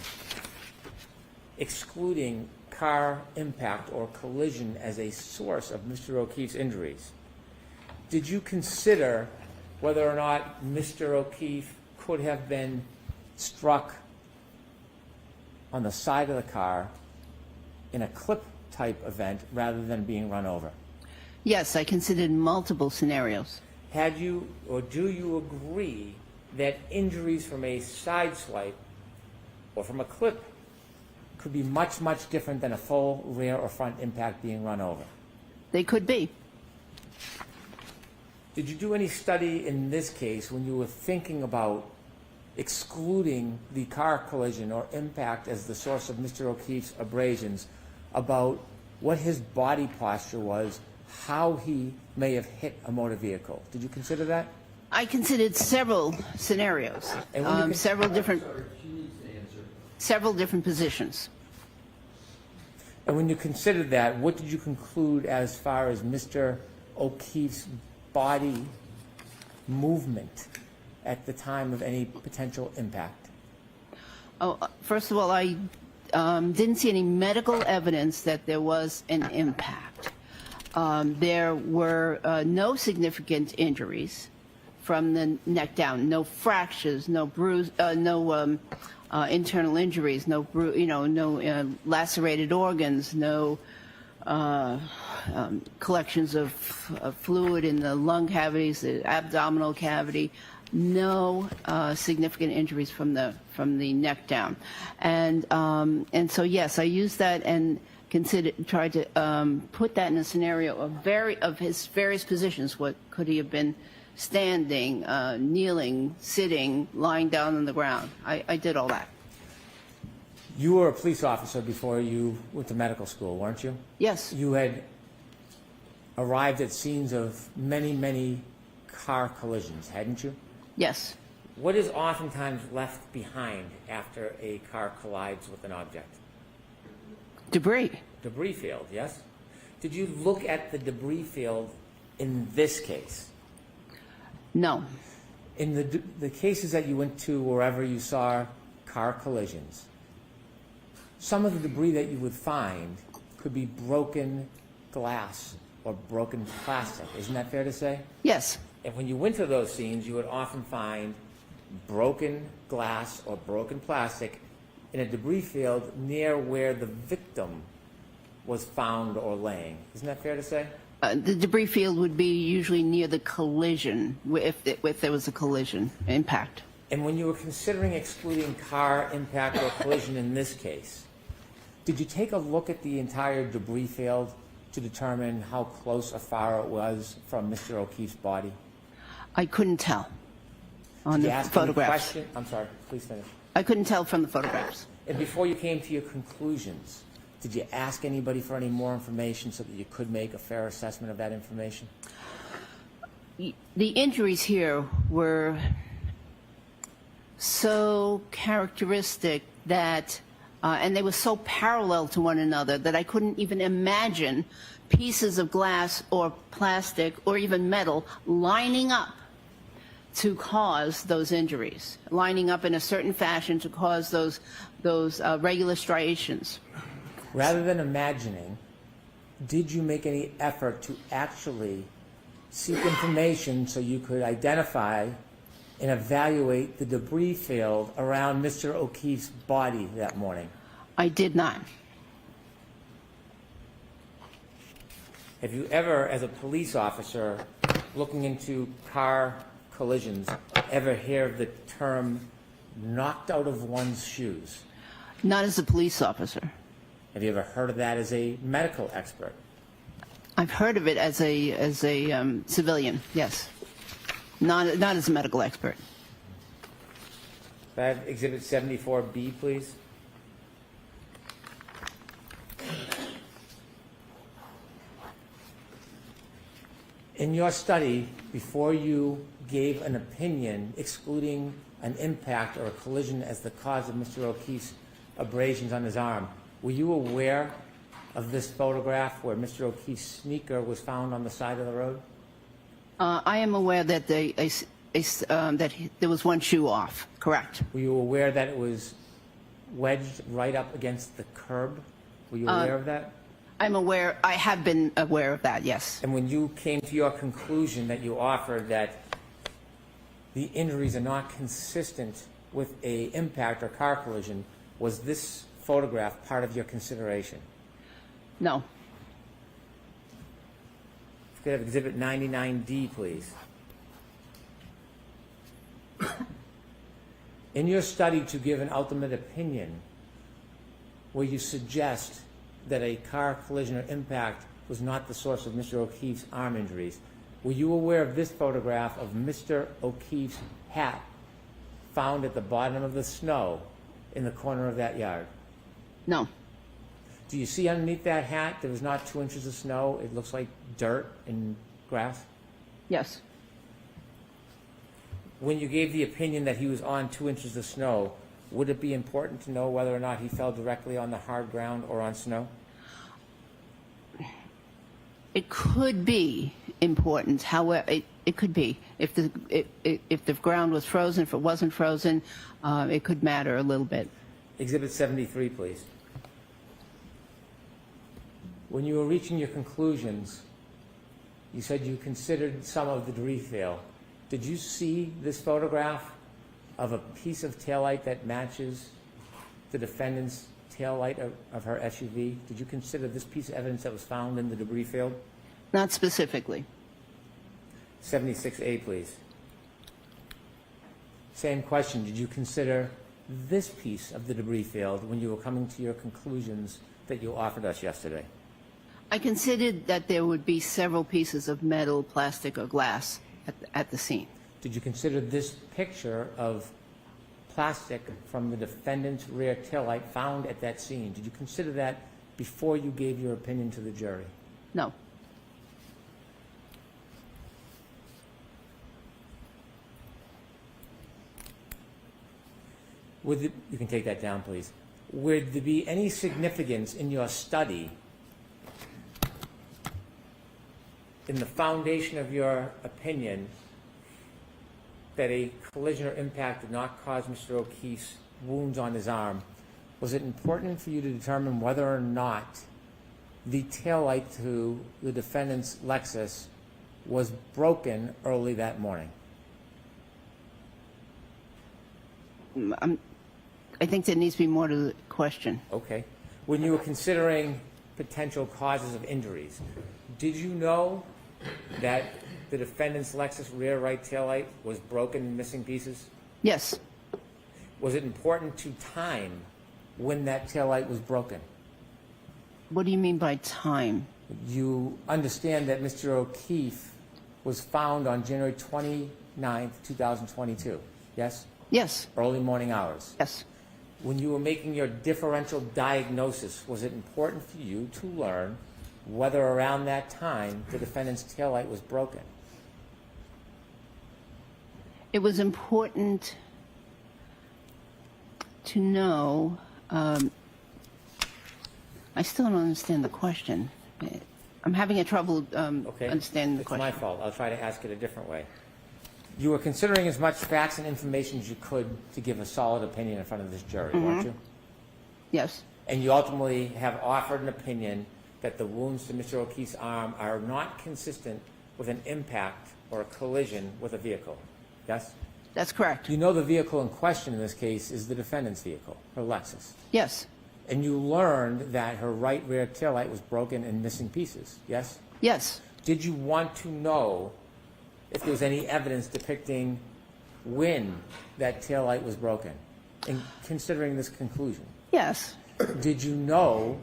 excluding car impact or collision as a source of Mr. O'Keefe's injuries, did you consider whether or not Mr. O'Keefe could have been struck on the side of the car in a clip-type event rather than being run over? Yes, I considered multiple scenarios. Had you, or do you agree that injuries from a side swipe or from a clip could be much, much different than a full rear or front impact being run over? They could be. Did you do any study in this case when you were thinking about excluding the car collision or impact as the source of Mr. O'Keefe's abrasions, about what his body posture was, how he may have hit a motor vehicle? Did you consider that? I considered several scenarios, several different positions. And when you considered that, what did you conclude as far as Mr. O'Keefe's body movement at the time of any potential impact? Oh, first of all, I didn't see any medical evidence that there was an impact. There were no significant injuries from the neck down. No fractures, no bruise, no internal injuries, no lacerated organs, no collections of fluid in the lung cavities, the abdominal cavity. No significant injuries from the neck down, and so yes, I used that and tried to put that in a scenario of his various positions. What could he have been? Standing, kneeling, sitting, lying down on the ground. I did all that. You were a police officer before you went to medical school, weren't you? Yes. You had arrived at scenes of many, many car collisions, hadn't you? Yes. What is oftentimes left behind after a car collides with an object? Debris. Debris field, yes? Did you look at the debris field in this case? No. In the cases that you went to wherever you saw car collisions, some of the debris that you would find could be broken glass or broken plastic. Isn't that fair to say? Yes. And when you went to those scenes, you would often find broken glass or broken plastic in a debris field near where the victim was found or laying. Isn't that fair to say? The debris field would be usually near the collision, if there was a collision impact. And when you were considering excluding car impact or collision in this case, did you take a look at the entire debris field to determine how close or far it was from Mr. O'Keefe's body? I couldn't tell on the photographs. I'm sorry, please finish. I couldn't tell from the photographs. And before you came to your conclusions, did you ask anybody for any more information so that you could make a fair assessment of that information? The injuries here were so characteristic that, and they were so parallel to one another that I couldn't even imagine pieces of glass or plastic or even metal lining up to cause those injuries, lining up in a certain fashion to cause those regular striations. Rather than imagining, did you make any effort to actually seek information so you could identify and evaluate the debris field around Mr. O'Keefe's body that morning? I did not. Have you ever, as a police officer looking into car collisions, ever hear the term knocked out of one's shoes? Not as a police officer. Have you ever heard of that as a medical expert? I've heard of it as a civilian, yes. Not as a medical expert. Can I have Exhibit 74B, please? In your study, before you gave an opinion excluding an impact or a collision as the cause of Mr. O'Keefe's abrasions on his arm, were you aware of this photograph where Mr. O'Keefe's sneaker was found on the side of the road? I am aware that that there was one shoe off, correct. Were you aware that it was wedged right up against the curb? Were you aware of that? I'm aware. I have been aware of that, yes. And when you came to your conclusion that you offered that the injuries are not consistent with a impact or car collision, was this photograph part of your consideration? No. If you could have Exhibit 99D, please. In your study to give an ultimate opinion, where you suggest that a car collision or impact was not the source of Mr. O'Keefe's arm injuries, were you aware of this photograph of Mr. O'Keefe's hat found at the bottom of the snow in the corner of that yard? No. Do you see underneath that hat there was not 2 inches of snow? It looks like dirt and grass? Yes. When you gave the opinion that he was on 2 inches of snow, would it be important to know whether or not he fell directly on the hard ground or on snow? It could be important. However, it could be. If the ground was frozen, if it wasn't frozen, it could matter a little bit. Exhibit 73, please. When you were reaching your conclusions, you said you considered some of the debris field. Did you see this photograph of a piece of taillight that matches the defendant's taillight of her SUV? Did you consider this piece of evidence that was found in the debris field? Not specifically. 76A, please. Same question. Did you consider this piece of the debris field when you were coming to your conclusions that you offered us yesterday? I considered that there would be several pieces of metal, plastic, or glass at the scene. Did you consider this picture of plastic from the defendant's rear taillight found at that scene? Did you consider that before you gave your opinion to the jury? No. You can take that down, please. Would there be any significance in your study, in the foundation of your opinion, that a collision or impact did not cause Mr. O'Keefe's wounds on his arm? Was it important for you to determine whether or not the taillight to the defendant's Lexus was broken early that morning? I think there needs to be more to the question. Okay. When you were considering potential causes of injuries, did you know that the defendant's Lexus rear right taillight was broken in missing pieces? Yes. Was it important to time when that taillight was broken? What do you mean by time? You understand that Mr. O'Keefe was found on January 29th, 2022, yes? Yes. Early morning hours? Yes. When you were making your differential diagnosis, was it important for you to learn whether around that time the defendant's taillight was broken? It was important to know. I still don't understand the question. I'm having trouble understanding the question. It's my fault. I'll try to ask it a different way. You were considering as much facts and information as you could to give a solid opinion in front of this jury, weren't you? Yes. And you ultimately have offered an opinion that the wounds to Mr. O'Keefe's arm are not consistent with an impact or a collision with a vehicle, yes? That's correct. You know the vehicle in question in this case is the defendant's vehicle, her Lexus. Yes. And you learned that her right rear taillight was broken in missing pieces, yes? Yes. Did you want to know if there was any evidence depicting when that taillight was broken, in considering this conclusion? Yes. Did you know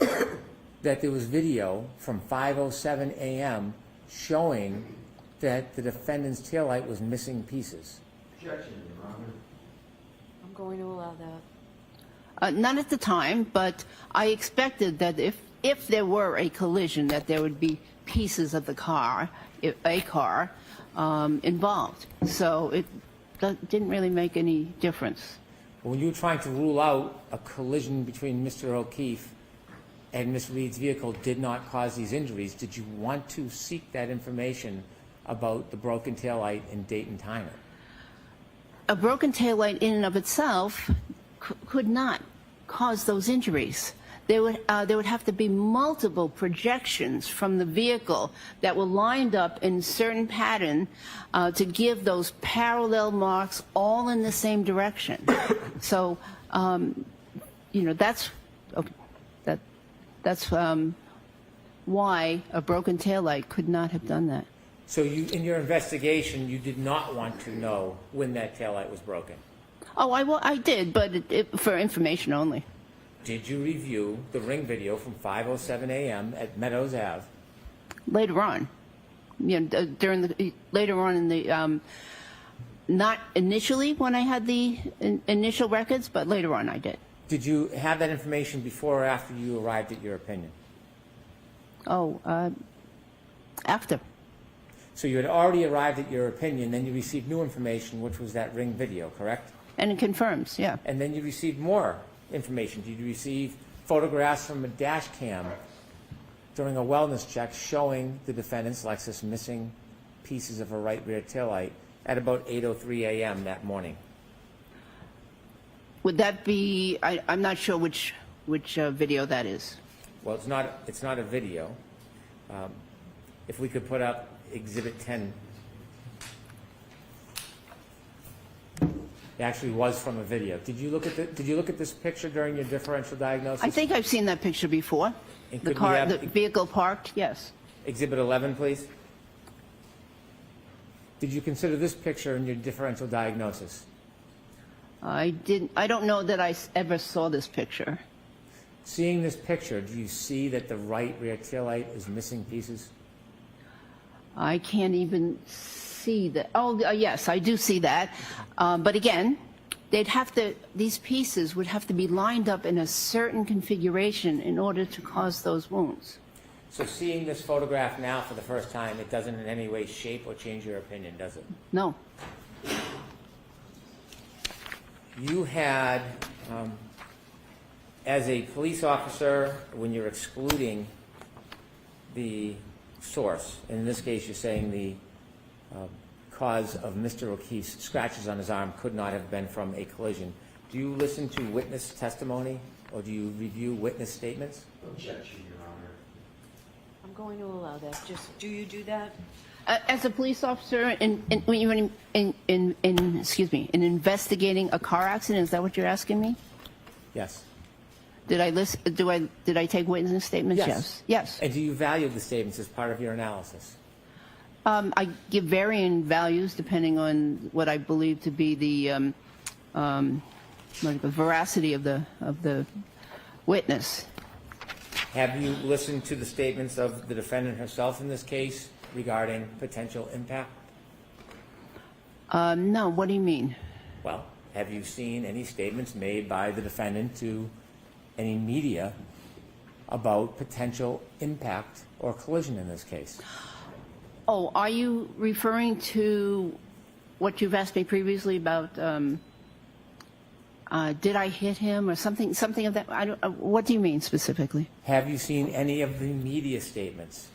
that there was video from 5:07 a.m. showing that the defendant's taillight was missing pieces? Objection, Your Honor. I'm going to allow that. Not at the time, but I expected that if there were a collision, that there would be pieces of the car, involved. So it didn't really make any difference. When you were trying to rule out a collision between Mr. O'Keefe and Ms. Reed's vehicle did not cause these injuries, did you want to seek that information about the broken taillight and date and time it? A broken taillight in and of itself could not cause those injuries. There would have to be multiple projections from the vehicle that were lined up in certain pattern to give those parallel marks all in the same direction. So, that's why a broken taillight could not have done that. So in your investigation, you did not want to know when that taillight was broken? Oh, I did, but for information only. Did you review the ring video from 5:07 a.m. at Meadows Ave? Later on, later on in the, not initially when I had the initial records, but later on I did. Did you have that information before or after you arrived at your opinion? Oh, after. So you had already arrived at your opinion, then you received new information, which was that ring video, correct? And it confirms, yeah. And then you received more information. Did you receive photographs from a dash cam during a wellness check showing the defendant's Lexus missing pieces of her right rear taillight at about 8:03 a.m. that morning? Would that be? I'm not sure which video that is. Well, it's not a video. If we could put up Exhibit 10. It actually was from a video. Did you look at this picture during your differential diagnosis? I think I've seen that picture before. And The could we have the vehicle parked, yes. Exhibit 11, please. Did you consider this picture in your differential diagnosis? I don't know that I ever saw this picture. Seeing this picture, do you see that the right rear tail light is missing pieces? I can't even see that. Oh, yes, I do see that. But again, these pieces would have to be lined up in a certain configuration in order to cause those wounds. So seeing this photograph now for the first time, it doesn't in any way shape or change your opinion, does it? No. You had, as a police officer, when you're excluding the source, in this case you're saying the cause of Mr. O'Keefe's scratches on his arm could not have been from a collision. Do you listen to witness testimony or do you review witness statements? Objection, Your Honor. I'm going to allow that. Just, do you do that? As a police officer, in investigating a car accident, is that what you're asking me? Yes. Did I take witness statements? Yes. Yes. And do you value the statements as part of your analysis? I give varying values depending on what I believe to be the veracity of the witness. Have you listened to the statements of the defendant herself in this case regarding potential impact? No, what do you mean? Well, have you seen any statements made by the defendant to any media about potential impact or collision in this case? Oh, are you referring to what you've asked me previously about, did I hit him or something of that? What do you mean specifically? Have you seen any of the media statements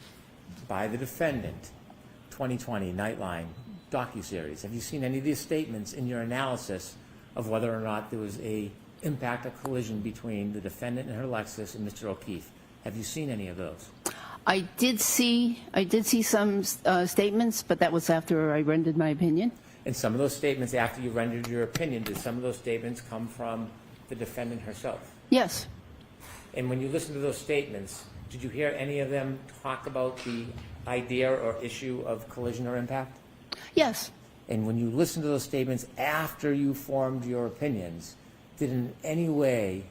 by the defendant, 2020, Nightline, docuseries? Have you seen any of these statements in your analysis of whether or not there was a impact or collision between the defendant and her Lexus and Mr. O'Keefe? Have you seen any of those? I did see some statements, but that was after I rendered my opinion. And some of those statements, after you rendered your opinion, did some of those statements come from the defendant herself? Yes. And when you listen to those statements, did you hear any of them talk about the idea or issue of collision or impact? Yes. And when you listen to those statements after you formed your opinions, did in any way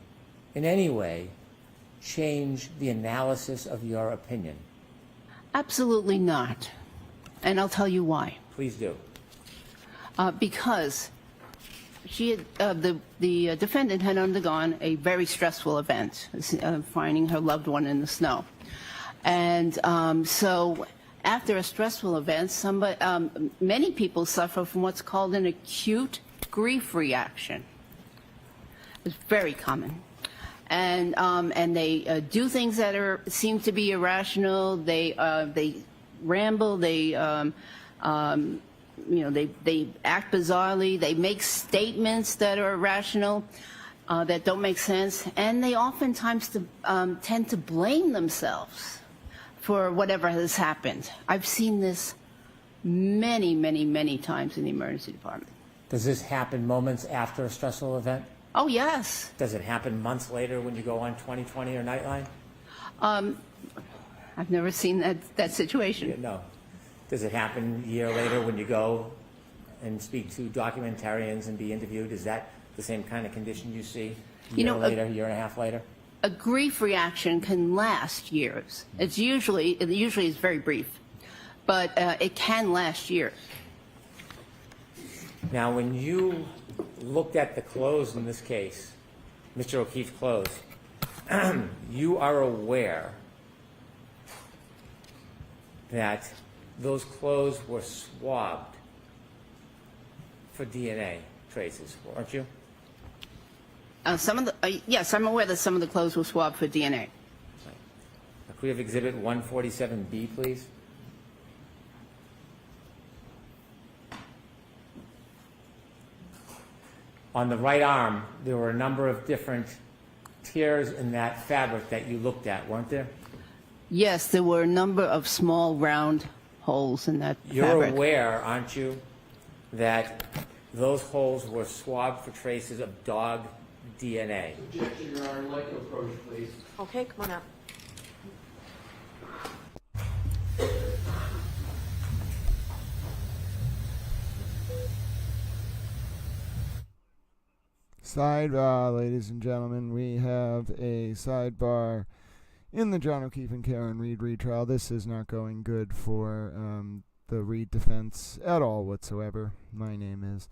change the analysis of your opinion? Absolutely not. And I'll tell you why. Please do. Because she had, the defendant had undergone a very stressful event, finding her loved one in the snow. And so after a stressful event, many people suffer from what's called an acute grief reaction. It's very common. And they do things that seem to be irrational. They ramble. They act bizarrely. They make statements that are irrational, that don't make sense, and they oftentimes tend to blame themselves for whatever has happened. I've seen this many, many, many times in the emergency department. Does this happen moments after a stressful event? Oh, yes. Does it happen months later when you go on 2020 or Nightline? I've never seen that situation. Yeah, no. Does it happen a year later when you go and speak to documentarians and be interviewed? Is that the same kind of condition you see a year and a half later? A grief reaction can last years. It usually is very brief, but it can last years. Now, when you looked at the clothes in this case, Mr. O'Keefe's clothes, you are aware that those clothes were swabbed for DNA traces, aren't you? Yes, I'm aware that some of the clothes were swabbed for DNA. Right. Could we have Exhibit 147B, please? On the right arm, there were a number of different tears in that fabric that you looked at, weren't there? Yes, there were a number of small round holes in that fabric. You're aware, aren't you, that those holes were swabbed for traces of dog DNA. Objection, Your Honor. Like to approach, please. Okay, come on up. Sidebar, ladies and gentlemen. We have a sidebar in the John O'Keefe and Karen Reed retrial. This is not going good for the Reed defense at all whatsoever. My name is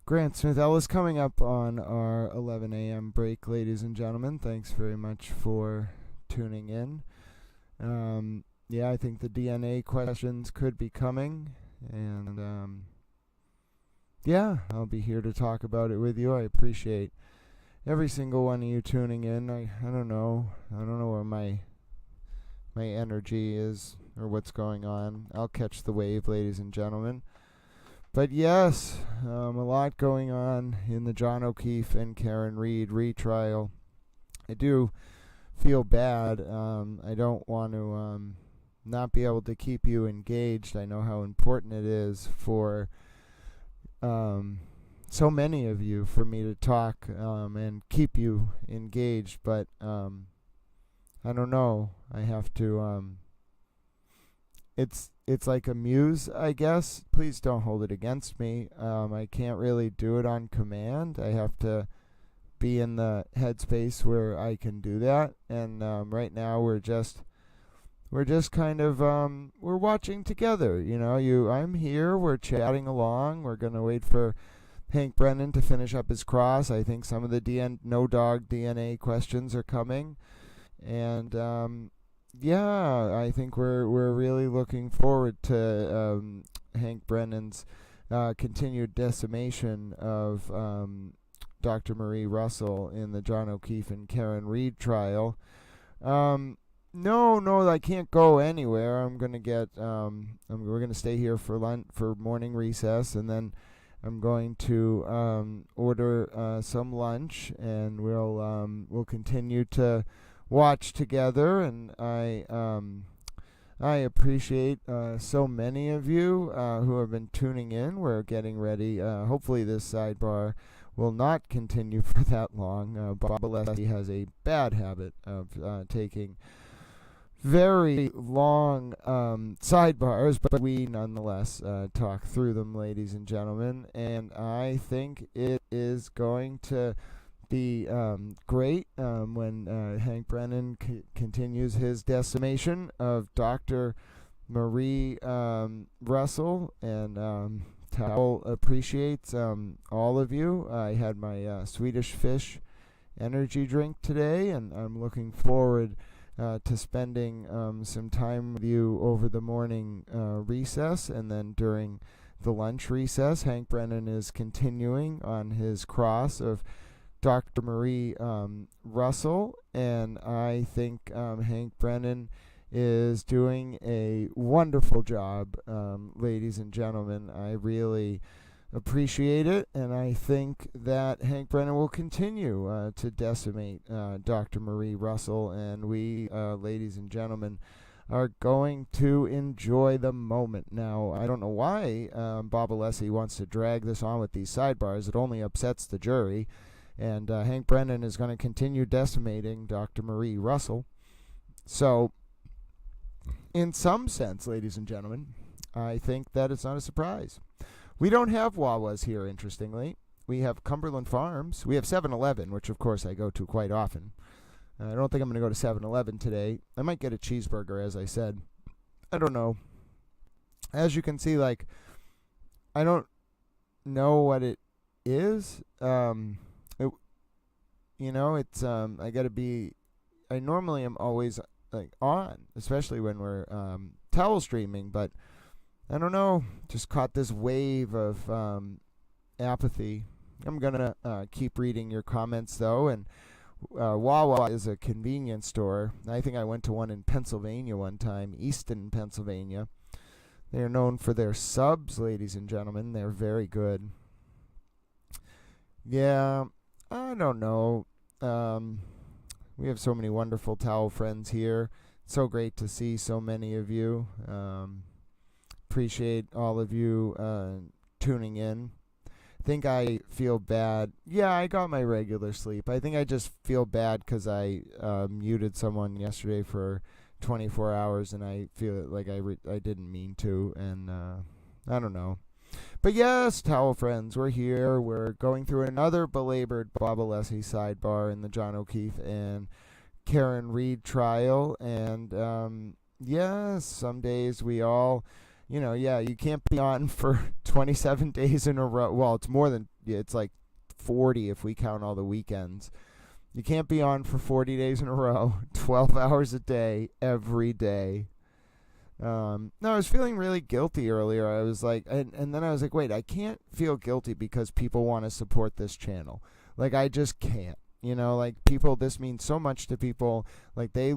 Grant Smith Ellis, coming up on our 11 a.m. break, ladies and gentlemen. Thanks very much for tuning in. Yeah, I think the DNA questions could be coming, and yeah, I'll be here to talk about it with you. I appreciate every single one of you tuning in. I don't know where my energy is or what's going on. I'll catch the wave, ladies and gentlemen. But yes, a lot going on in the John O'Keefe and Karen Reed retrial. I do feel bad. I don't want to not be able to keep you engaged. I know how important it is for so many of you for me to talk and keep you engaged, but I don't know. I have to. It's like a muse, I guess. Please don't hold it against me. I can't really do it on command. I have to be in the headspace where I can do that. And right now we're just kind of we're watching together. You know, I'm here. We're chatting along. We're gonna wait for Hank Brennan to finish up his cross. I think some of the no dog DNA questions are coming, and yeah, I think we're really looking forward to Hank Brennan's continued decimation of Dr. Marie Russell in the John O'Keefe and Karen Reed trial. No, I can't go anywhere. I'm gonna get. We're gonna stay here for morning recess, and then I'm going to order some lunch, and we'll continue to watch together. And I appreciate so many of you who have been tuning in. We're getting ready. Hopefully, this sidebar will not continue for that long. Bob Alessi has a bad habit of taking very long sidebars, but we nonetheless talk through them, ladies and gentlemen, and I think it is going to be great when Hank Brennan continues his decimation of Dr. Marie Russell, and Towel appreciates all of you. I had my Swedish Fish energy drink today, and I'm looking forward to spending some time with you over the morning recess, and then during the lunch recess. Hank Brennan is continuing on his cross of Dr. Marie Russell, and I think Hank Brennan is doing a wonderful job, ladies and gentlemen. I really appreciate it, and I think that Hank Brennan will continue to decimate Dr. Marie Russell, and we, ladies and gentlemen, are going to enjoy the moment. Now, I don't know why Bob Alessi wants to drag this on with these sidebars. It only upsets the jury, and Hank Brennan is going to continue decimating Dr. Marie Russell. So, in some sense, ladies and gentlemen, I think that it's not a surprise. We don't have Wawa's here, interestingly. We have Cumberland Farms. We have 7-Eleven, which, of course, I go to quite often. I don't think I'm going to go to 7-Eleven today. I might get a cheeseburger, as I said. I don't know. As you can see, like, I don't know what it is. It's, I got to be, I normally am always, like, on, especially when we're towel streaming, but I don't know, just caught this wave of apathy. I'm going to keep reading your comments, though, and Wawa is a convenience store. I think I went to one in Pennsylvania one time, Easton, Pennsylvania. They are known for their subs, ladies and gentlemen. They're very good. Yeah, I don't know. We have so many wonderful towel friends here. It's so great to see so many of you. Appreciate all of you tuning in. think I feel bad. Yeah, I got my regular sleep. I think I just feel bad because I muted someone yesterday for 24 hours, and I feel like I didn't mean to, and I don't know. But yes, Towel Friends, we're here. We're going through another belabored Bob Alessi sidebar in the John O'Keefe and Karen Reed trial, and yes, some days we all... you can't be on for 27 days in a row. Well, it's more than, it's like 40 if we count all the weekends. You can't be on for 40 days in a row, 12 hours a day, every day. No, I was feeling really guilty earlier. I was like, and then I was like, wait, I can't feel guilty because people want to support this channel. Like, I just can't. Like, people, this means so much to people. Like, they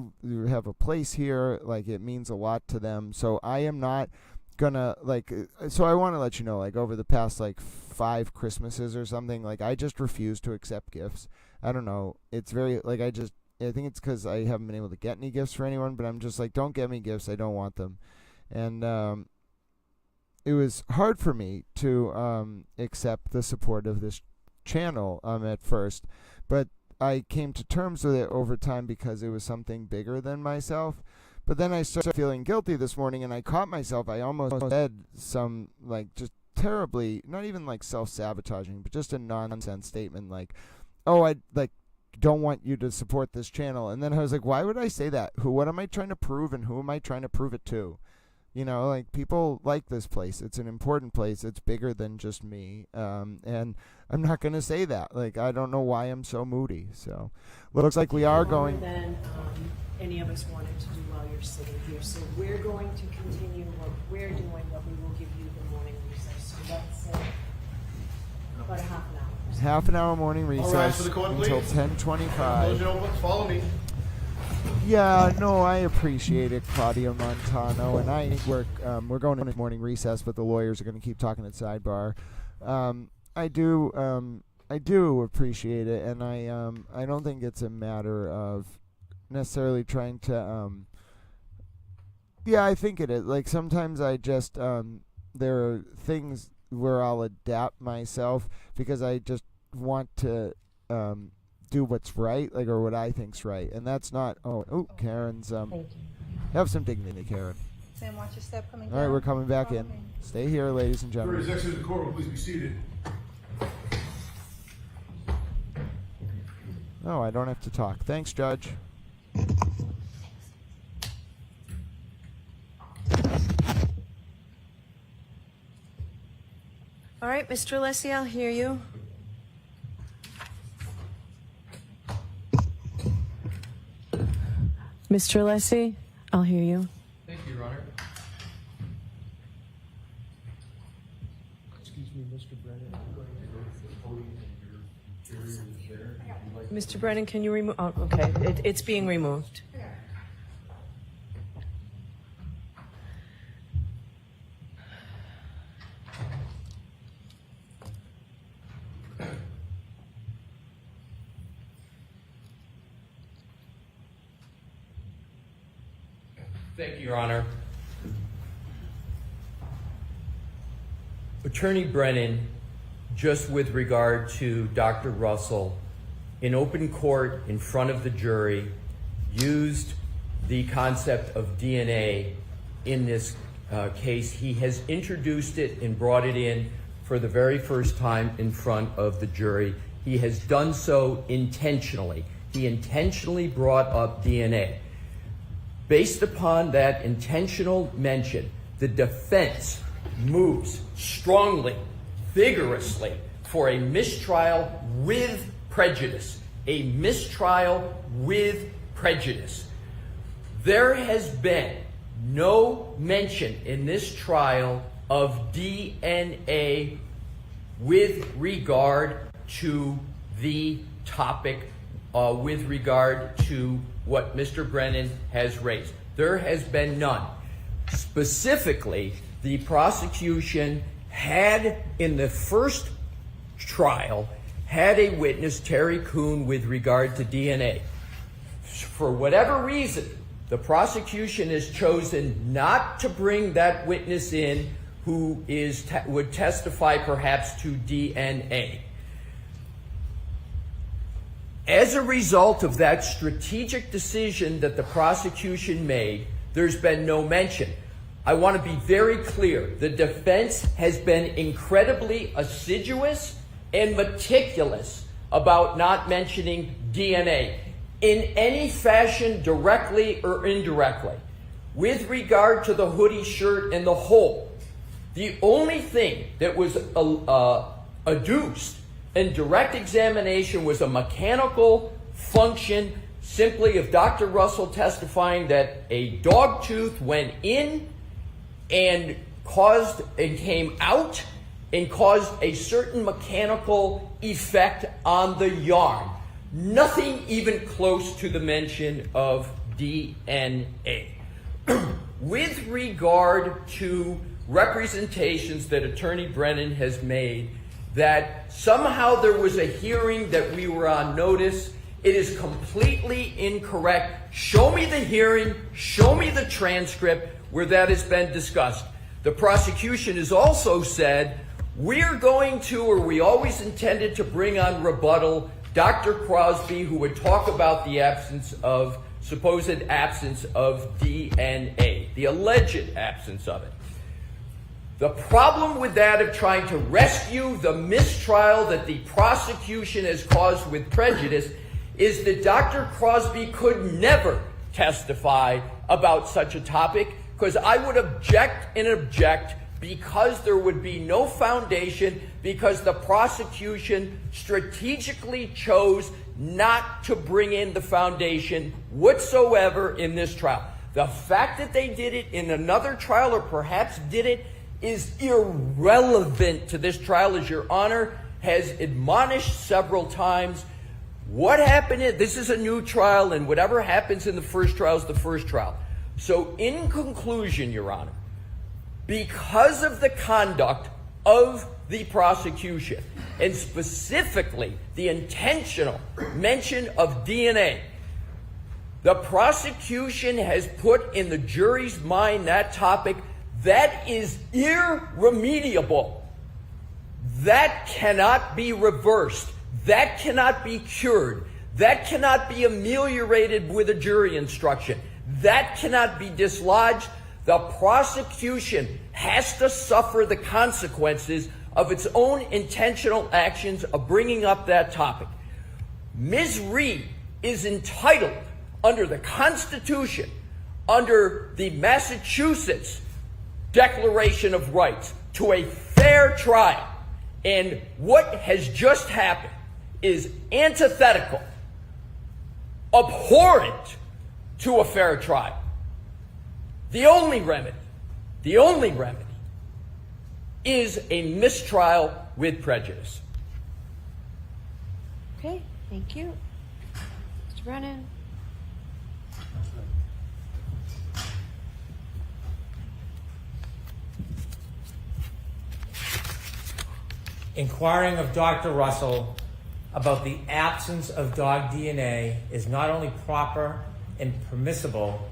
have a place here. Like, it means a lot to them. So I am not gonna, like, so I want to let you know, like, over the past, like, 5 Christmases or something, like, I just refuse to accept gifts. I don't know. It's very, like, I think it's because I haven't been able to get any gifts for anyone, but I'm just like, don't get me gifts. I don't want them. And it was hard for me to accept the support of this channel at first, but I came to terms with it over time because it was something bigger than myself. But then I started feeling guilty this morning, and I caught myself. I almost said some, like, just terribly, not even like self-sabotaging, but just a nonsense statement like, oh, I like don't want you to support this channel. And then I was like, why would I say that? What am I trying to prove, and who am I trying to prove it to? Like, people like this place. It's an important place. It's bigger than just me. And I'm not going to say that. Like, I don't know why I'm so moody. So, looks like we are going... Than any of us wanted to do while you're sitting here. So we're going to continue what we're doing, but we will give you the morning recess. So that's about a half an hour. Half an hour morning recess All right, for the court, until please. 10:25. Close your notebooks, follow me. Yeah, no, I appreciate it, Claudia Montano, and we're going into morning recess, but the lawyers are going to keep talking at Sidebar. I do appreciate it, and I don't think it's a matter of necessarily trying to yeah, I think it is. Like, sometimes I just there are things where I'll adapt myself because I just want to do what's right, like, or what I think's right, and that's not. Karen's. Thank you. Have some dignity, Karen. Sam, watch your step coming All right, down. we're coming back in. Stay here, ladies and gentlemen. Jury's exit the courtroom, please be seated. Oh, I don't have to talk. Thanks, Judge. All right, Mr. Alessi, I'll hear you. Mr. Alessi, I'll hear you. Thank you, Your Honor. Excuse me, Mr. Brennan. I'm going to go to the podium and your jury is there. Mr. Brennan, can you remove? Oh, okay, it's being removed. Thank you, Your Honor. Attorney Brennan, just with regard to Dr. Russell, in open court in front of the jury, used the concept of DNA in this case. He has introduced it and brought it in for the very first time in front of the jury. He has done so intentionally. He intentionally brought up DNA. Based upon that intentional mention, the defense moves strongly, vigorously for a mistrial with prejudice. A mistrial with prejudice. There has been no mention in this trial of DNA with regard to the topic, with regard to what Mr. Brennan has raised. There has been none. Specifically, the prosecution had, in the first trial, had a witness, Terry Kuhn, with regard to DNA. For whatever reason, the prosecution has chosen not to bring that witness in who would testify perhaps to DNA. As a result of that strategic decision that the prosecution made, there's been no mention. I want to be very clear. The defense has been incredibly assiduous and meticulous about not mentioning DNA in any fashion, directly or indirectly. With regard to the hoodie shirt and the hole, the only thing that was adduced in direct examination was a mechanical function, simply of Dr. Russell testifying that a dog tooth went in and came out and caused a certain mechanical effect on the yarn. Nothing even close to the mention of DNA. With regard to representations that Attorney Brennan has made that somehow there was a hearing that we were on notice, it is completely incorrect. Show me the hearing, show me the transcript where that has been discussed. The prosecution has also said, we're going to, or we always intended to bring on rebuttal Dr. Crosby, who would talk about the supposed absence of DNA, the alleged absence of it. The problem with that of trying to rescue the mistrial that the prosecution has caused with prejudice is that Dr. Crosby could never testify about such a topic, because I would object because there would be no foundation, because the prosecution strategically chose not to bring in the foundation whatsoever in this trial. The fact that they did it in another trial, or perhaps did it, is irrelevant to this trial, as Your Honor has admonished several times. What happened this is a new trial, and whatever happens in the first trial is the first trial. So in conclusion, Your Honor, because of the conduct of the prosecution, and specifically the intentional mention of DNA, the prosecution has put in the jury's mind that topic that is irremediable. That cannot be reversed. That cannot be cured. That cannot be ameliorated with a jury instruction. That cannot be dislodged. The prosecution has to suffer the consequences of its own intentional actions of bringing up that topic. Ms. Reed is entitled, under the Constitution, under the Massachusetts Declaration of Rights, to a fair trial. And what has just happened is antithetical, abhorrent to a fair trial. The only remedy is a mistrial with prejudice. Okay, thank you. Mr. Brennan. Inquiring of Dr. Russell about the absence of dog DNA is not only proper and permissible,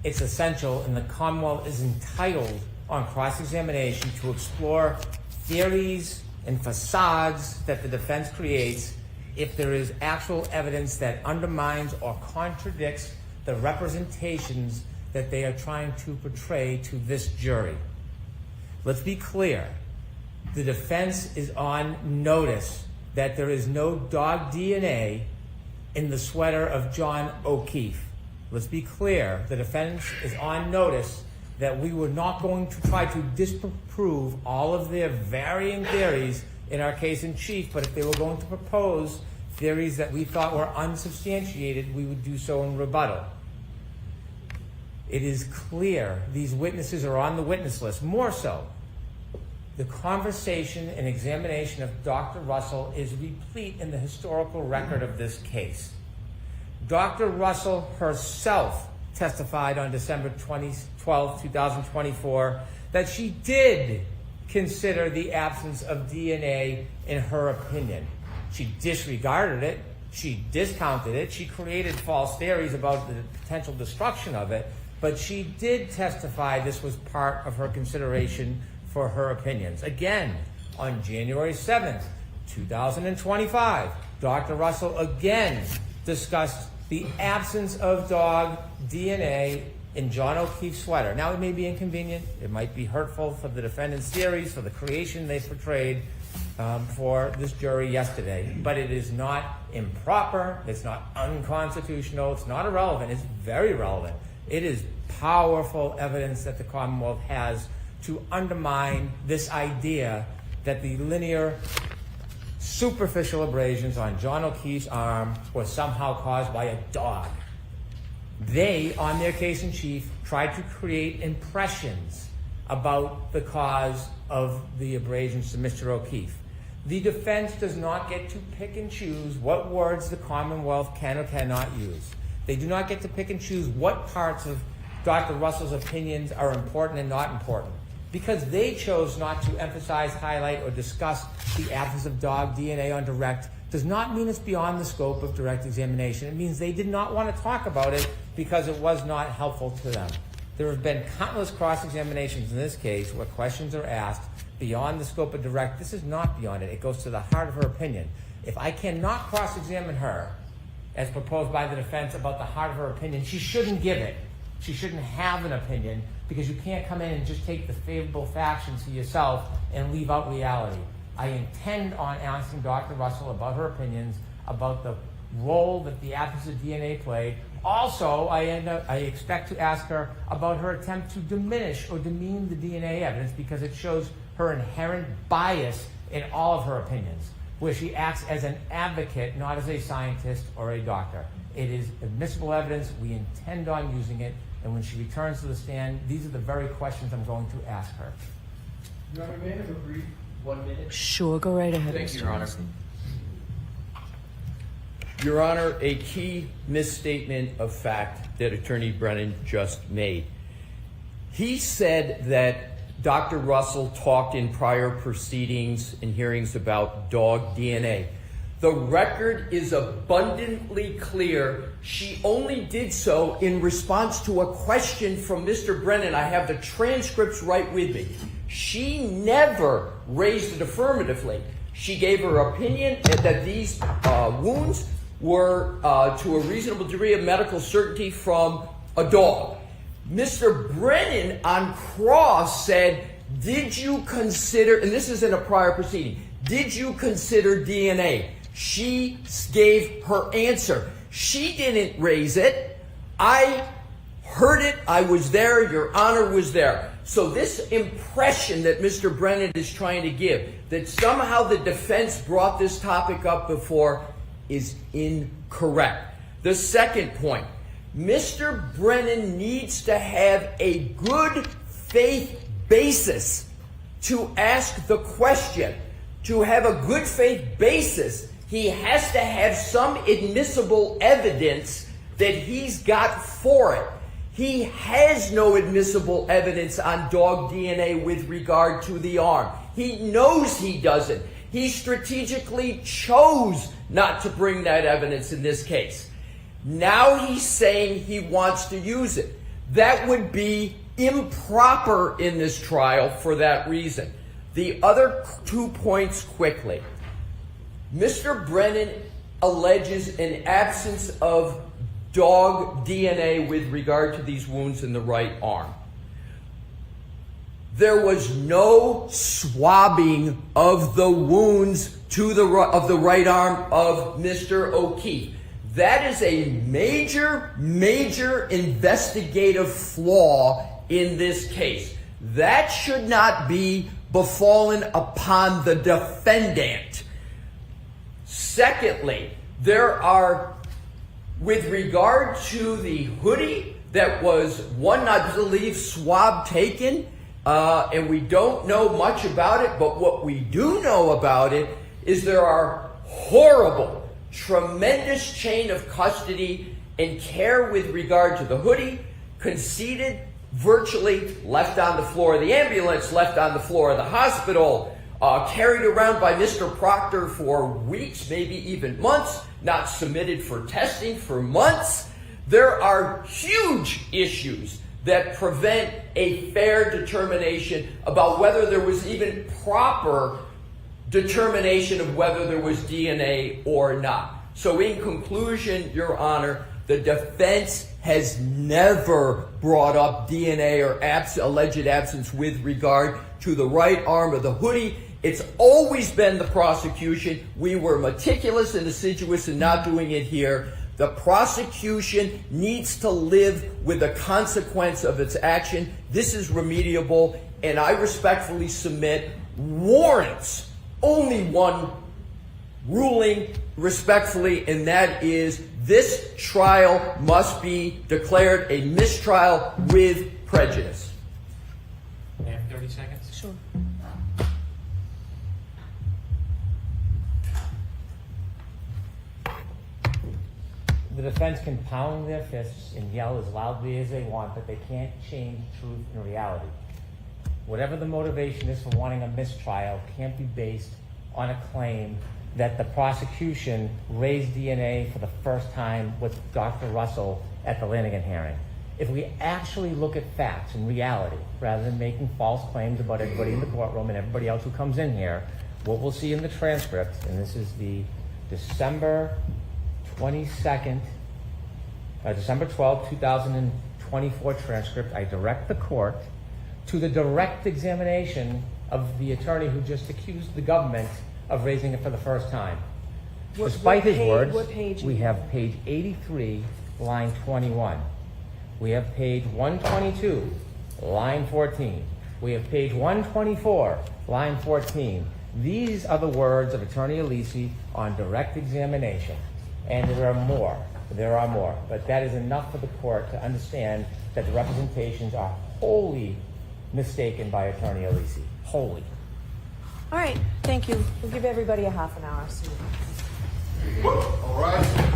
it's essential, and the Commonwealth is entitled on cross-examination to explore theories and facades that the defense creates if there is actual evidence that undermines or contradicts the representations that they are trying to portray to this jury. Let's be clear. The defense is on notice that there is no dog DNA in the sweater of John O'Keefe. Let's be clear. The defense is on notice that we were not going to try to disprove all of their varying theories in our case in chief, but if they were going to propose theories that we thought were unsubstantiated, we would do so in rebuttal. It is clear these witnesses are on the witness list. More so, the conversation and examination of Dr. Russell is replete in the historical record of this case. Dr. Russell herself testified on December 12, 2024, that she did consider the absence of DNA in her opinion. She disregarded it, she discounted it, she created false theories about the potential destruction of it, but she did testify this was part of her consideration for her opinions. Again, on January 7th, 2025, Dr. Russell again discussed the absence of dog DNA in John O'Keefe's sweater. Now, it may be inconvenient. It might be hurtful for the defendant's theories, for the creation they portrayed for this jury yesterday, but it is not improper. It's not unconstitutional. It's not irrelevant. It's very relevant. It is powerful evidence that the Commonwealth has to undermine this idea that the linear superficial abrasions on John O'Keefe's arm were somehow caused by a dog. They, on their case in chief, tried to create impressions about the cause of the abrasions to Mr. O'Keefe. The defense does not get to pick and choose what words the Commonwealth can or cannot use. They do not get to pick and choose what parts of Dr. Russell's opinions are important and not important. Because they chose not to emphasize, highlight, or discuss the absence of dog DNA on direct does not mean it's beyond the scope of direct examination. It means they did not want to talk about it because it was not helpful to them. There have been countless cross-examinations in this case where questions are asked beyond the scope of direct. This is not beyond it. It goes to the heart of her opinion. If I cannot cross-examine her, as proposed by the defense, about the heart of her opinion, she shouldn't give it. She shouldn't have an opinion, because you can't come in and just take the favorable factions to yourself and leave out reality. I intend on asking Dr. Russell about her opinions, about the role that the absence of DNA played. Also, I expect to ask her about her attempt to diminish or demean the DNA evidence, because it shows her inherent bias in all of her opinions, where she acts as an advocate, not as a scientist or a doctor. It is admissible evidence. We intend on using it. And when she returns to the stand, these are the very questions I'm going to ask her. Your Honor, may I have a brief 1 minute? Sure, go right ahead. Thank you, Your Honor. Your Honor, a key misstatement of fact that Attorney Brennan just made. He said that Dr. Russell talked in prior proceedings and hearings about dog DNA. The record is abundantly clear. She only did so in response to a question from Mr. Brennan. I have the transcripts right with me. She never raised it affirmatively. She gave her opinion that these wounds were to a reasonable degree of medical certainty from a dog. Mr. Brennan on cross said, did you consider, and this is in a prior proceeding, did you consider DNA? She gave her answer. She didn't raise it. I heard it. I was there. Your Honor was there. So this impression that Mr. Brennan is trying to give, that somehow the defense brought this topic up before, is incorrect. The second point, Mr. Brennan needs to have a good faith basis to ask the question. To have a good faith basis, he has to have some admissible evidence that he's got for it. He has no admissible evidence on dog DNA with regard to the arm. He knows he doesn't. He strategically chose not to bring that evidence in this case. Now he's saying he wants to use it. That would be improper in this trial for that reason. The other 2 points quickly. Mr. Brennan alleges an absence of dog DNA with regard to these wounds in the right arm. There was no swabbing of the wounds of the right arm of Mr. O'Keefe. That is a major, major investigative flaw in this case. That should not be befallen upon the defendant. Secondly, there are, with regard to the hoodie, that was one, I believe, swab taken, and we don't know much about it, but what we do know about it is there are horrible, tremendous chain of custody and care with regard to the hoodie, conceded, virtually left on the floor of the ambulance, left on the floor of the hospital, carried around by Mr. Proctor for weeks, maybe even months, not submitted for testing for months. There are huge issues that prevent a fair determination about whether there was even proper determination of whether there was DNA or not. So in conclusion, Your Honor, the defense has never brought up DNA or alleged absence with regard to the right arm of the hoodie. It's always been the prosecution. We were meticulous and assiduous in not doing it here. The prosecution needs to live with the consequence of its action. This is remediable, and I respectfully submit warrants only one ruling respectfully, and that is this trial must be declared a mistrial with prejudice. May I have 30 seconds? Sure. The defense can pound their fists and yell as loudly as they want, but they can't change truth and reality. Whatever the motivation is for wanting a mistrial can't be based on a claim that the prosecution raised DNA for the first time with Dr. Russell at the Lanigan hearing. If we actually look at facts and reality, rather than making false claims about everybody in the courtroom and everybody else who comes in here, what we'll see in the transcript, and this is the December 12th, 2024 transcript, I direct the court to the direct examination of the attorney who just accused the government of raising it for the first time. Despite his words, we have page 83, line 21. We have page 122, line 14. We have page 124, line 14. These are the words of Attorney Alisi on direct examination. And there are more. But that is enough for the court to understand that the representations are wholly mistaken by Attorney Alisi. Wholly. All right, thank you. We'll give everybody a half an hour. All right.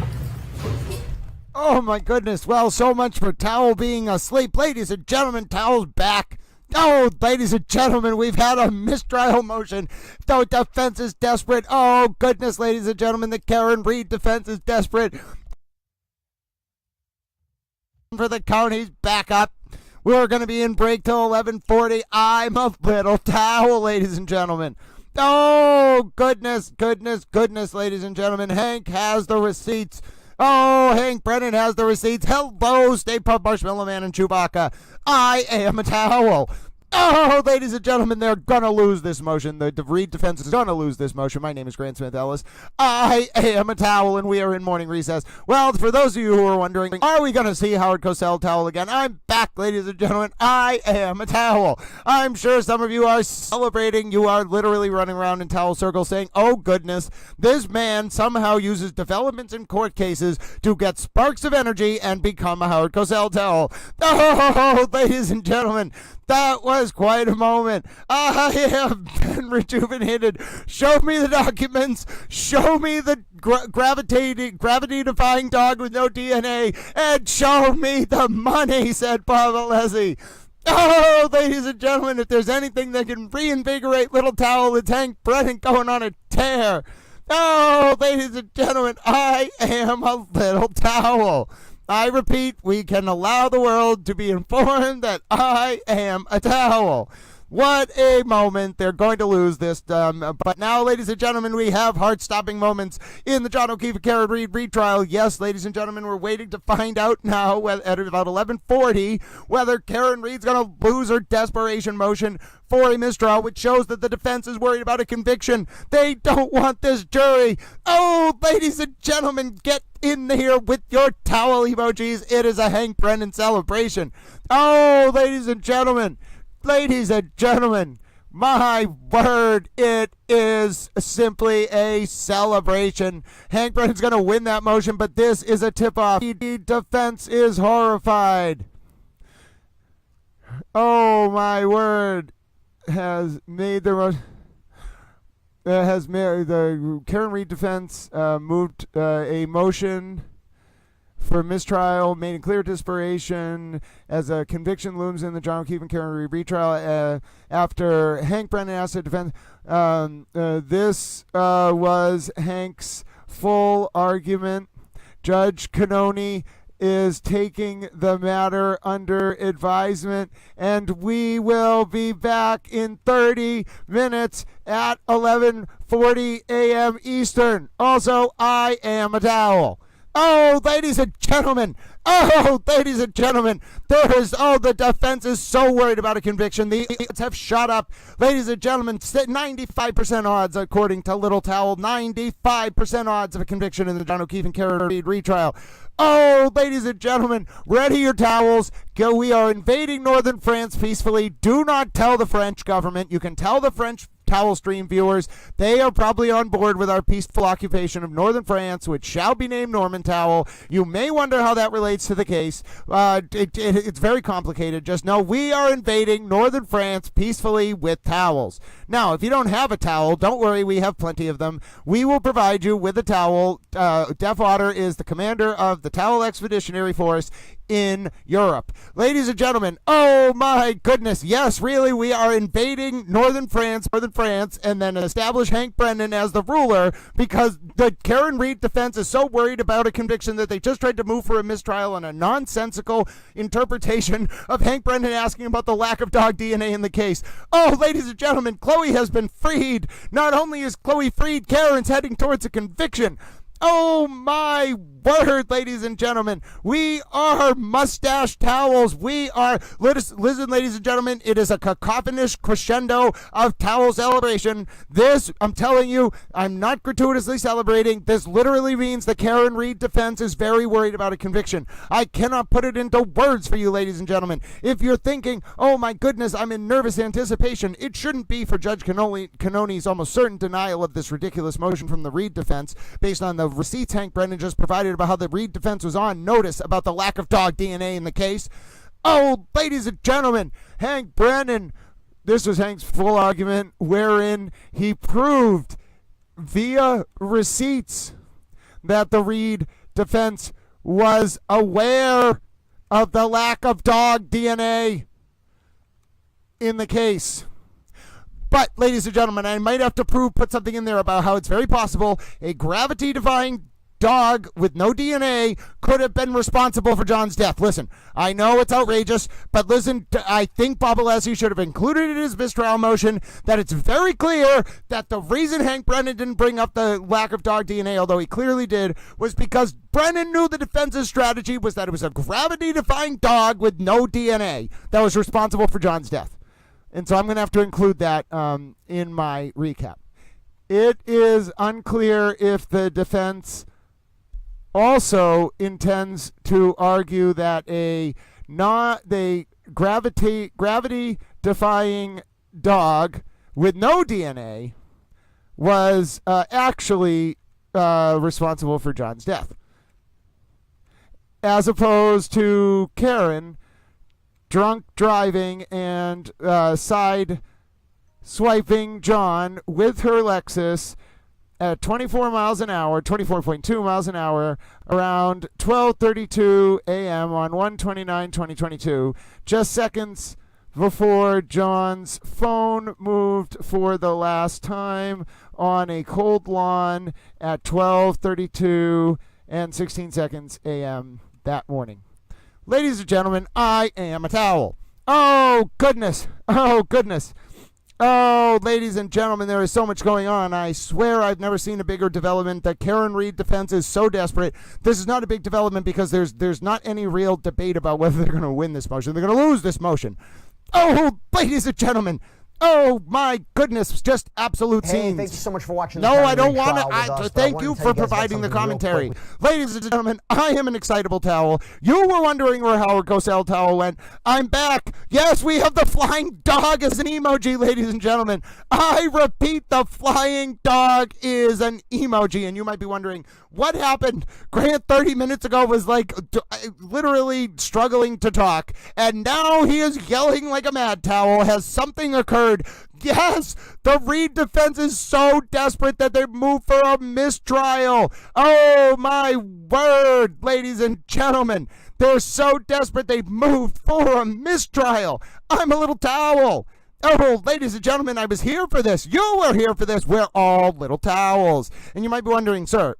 Oh my goodness. Well, so much for Towel being asleep. Ladies and gentlemen, Towel's back. Oh, ladies and gentlemen, we've had a mistrial motion. The defense is desperate. Oh, goodness, ladies and gentlemen, the Karen Reed defense is desperate. For the county's backup. We're going to be in break till 11:40. I'm a little towel, ladies and gentlemen. Oh, goodness, ladies and gentlemen. Hank has the receipts. Oh, Hank Brennan has the receipts. Hello, State Pub Marshmallow Man and Chewbacca. I am a towel. Oh, ladies and gentlemen, they're going to lose this motion. The Reed defense is going to lose this motion. My name is Grant Smith Ellis. I am a towel, and we are in morning recess. Well, for those of you who are wondering, are we going to see Howard Cosell towel again? I'm back, ladies and gentlemen. I am a towel. I'm sure some of you are celebrating. You are literally running around in towel circles saying, oh, goodness, this man somehow uses developments in court cases to get sparks of energy and become a Howard Cosell towel. Oh, ladies and gentlemen, that was quite a moment. I have been rejuvenated. Show me the documents. Show me the gravity-defying dog with no DNA. And show me the money, said Pavalesi. Oh, ladies and gentlemen, if there's anything that can reinvigorate Little Towel, it's Hank Brennan going on a tear. Oh, ladies and gentlemen, I am a little towel. I repeat, we can allow the world to be informed that I am a towel. What a moment. They're going to lose this. But now, ladies and gentlemen, we have heart-stopping moments in the John O'Keefe and Karen Reed retrial. Yes, ladies and gentlemen, we're waiting to find out now at about 11:40 whether Karen Reed's going to lose her desperation motion for a mistrial, which shows that the defense is worried about a conviction. They don't want this jury. Oh, ladies and gentlemen, get in here with your towel emojis. It is a Hank Brennan celebration. Oh, ladies and gentlemen, my word, it is simply a celebration. Hank Brennan's going to win that motion, but this is a tip-off. The defense is horrified. Oh, my word. The Karen Reed defense moved a motion for mistrial, made in clear desperation as a conviction looms in the John O'Keefe and Karen Reed retrial. After Hank Brennan asked the defense, this was Hank's full argument. Judge Cannoni is taking the matter under advisement, and we will be back in 30 minutes at 11:40 a.m. Eastern. Also, I am a towel. Oh, ladies and gentlemen. Oh, ladies and gentlemen. The defense is so worried about a conviction. The odds have shot up. Ladies and gentlemen, 95% odds, according to Little Towel. 95% odds of a conviction in the John O'Keefe and Karen Reed retrial. Oh, ladies and gentlemen, ready your towels. Go. We are invading northern France peacefully. Do not tell the French government. You can tell the French Towel Stream viewers. They are probably on board with our peaceful occupation of northern France, which shall be named Norman Towel. You may wonder how that relates to the case. It's very complicated. Just know we are invading northern France peacefully with towels. Now, if you don't have a towel, don't worry. We have plenty of them. We will provide you with a towel. Def Otter is the commander of the Towel Expeditionary Force in Europe. Ladies and gentlemen, oh my goodness, yes, really, we are invading northern France, and then establish Hank Brennan as the ruler because the Karen Reed defense is so worried about a conviction that they just tried to move for a mistrial on a nonsensical interpretation of Hank Brennan asking about the lack of dog DNA in the case. Oh, ladies and gentlemen, Chloe has been freed. Not only is Chloe freed, Karen's heading towards a conviction. Oh my word, ladies and gentlemen. We are mustache towels. We are, listen, ladies and gentlemen, it is a cacophonous crescendo of towel celebration. This, I'm telling you, I'm not gratuitously celebrating. This literally means the Karen Reed defense is very worried about a conviction. I cannot put it into words for you, ladies and gentlemen. If you're thinking, oh my goodness, I'm in nervous anticipation, it shouldn't be for Judge Cannoni's almost certain denial of this ridiculous motion from the Reed defense based on the receipts Hank Brennan just provided about how the Reed defense was on notice about the lack of dog DNA in the case. Oh, ladies and gentlemen, Hank Brennan, this was Hank's full argument wherein he proved via receipts that the Reed defense was aware of the lack of dog DNA in the case. But, ladies and gentlemen, I might have to put something in there about how it's very possible a gravity-defying dog with no DNA could have been responsible for John's death. Listen, I know it's outrageous, but listen, I think Bob Alessi should have included in his mistrial motion that it's very clear that the reason Hank Brennan didn't bring up the lack of dog DNA, although he clearly did, was because Brennan knew the defense's strategy was that it was a gravity-defying dog with no DNA that was responsible for John's death. And so I'm going to have to include that in my recap. It is unclear if the defense also intends to argue that the gravity-defying dog with no DNA was actually responsible for John's death, as opposed to Karen drunk driving and side swiping John with her Lexus at 24 miles an hour, 24.2 miles an hour, around 12:32 a.m. on 1/29/2022, just seconds before John's phone moved for the last time on a cold lawn at 12:32 and 16 seconds a.m. that morning. Ladies and gentlemen, I am a towel. Oh, goodness. Oh, goodness. Oh, ladies and gentlemen, there is so much going on. I swear I've never seen a bigger development. The Karen Reed defense is so desperate. This is not a big development because there's not any real debate about whether they're going to win this motion. They're going to lose this motion. Oh, ladies and gentlemen. Oh, my goodness. Just absolute scenes. Thank you so much for watching. No, I don't want to. Thank you for providing the commentary. Ladies and gentlemen, I am an excitable towel. You were wondering where Howard Cosell towel went. I'm back. Yes, we have the flying dog as an emoji, ladies and gentlemen. I repeat, the flying dog is an emoji. And you might be wondering, what happened? Grant 30 minutes ago was like literally struggling to talk. And now he is yelling like a mad towel. Has something occurred? Yes, the Reed defense is so desperate that they move for a mistrial. Oh my word, ladies and gentlemen. They're so desperate they moved for a mistrial. I'm a little towel. Oh, ladies and gentlemen, I was here for this. You were here for this. We're all little towels. And you might be wondering, sir,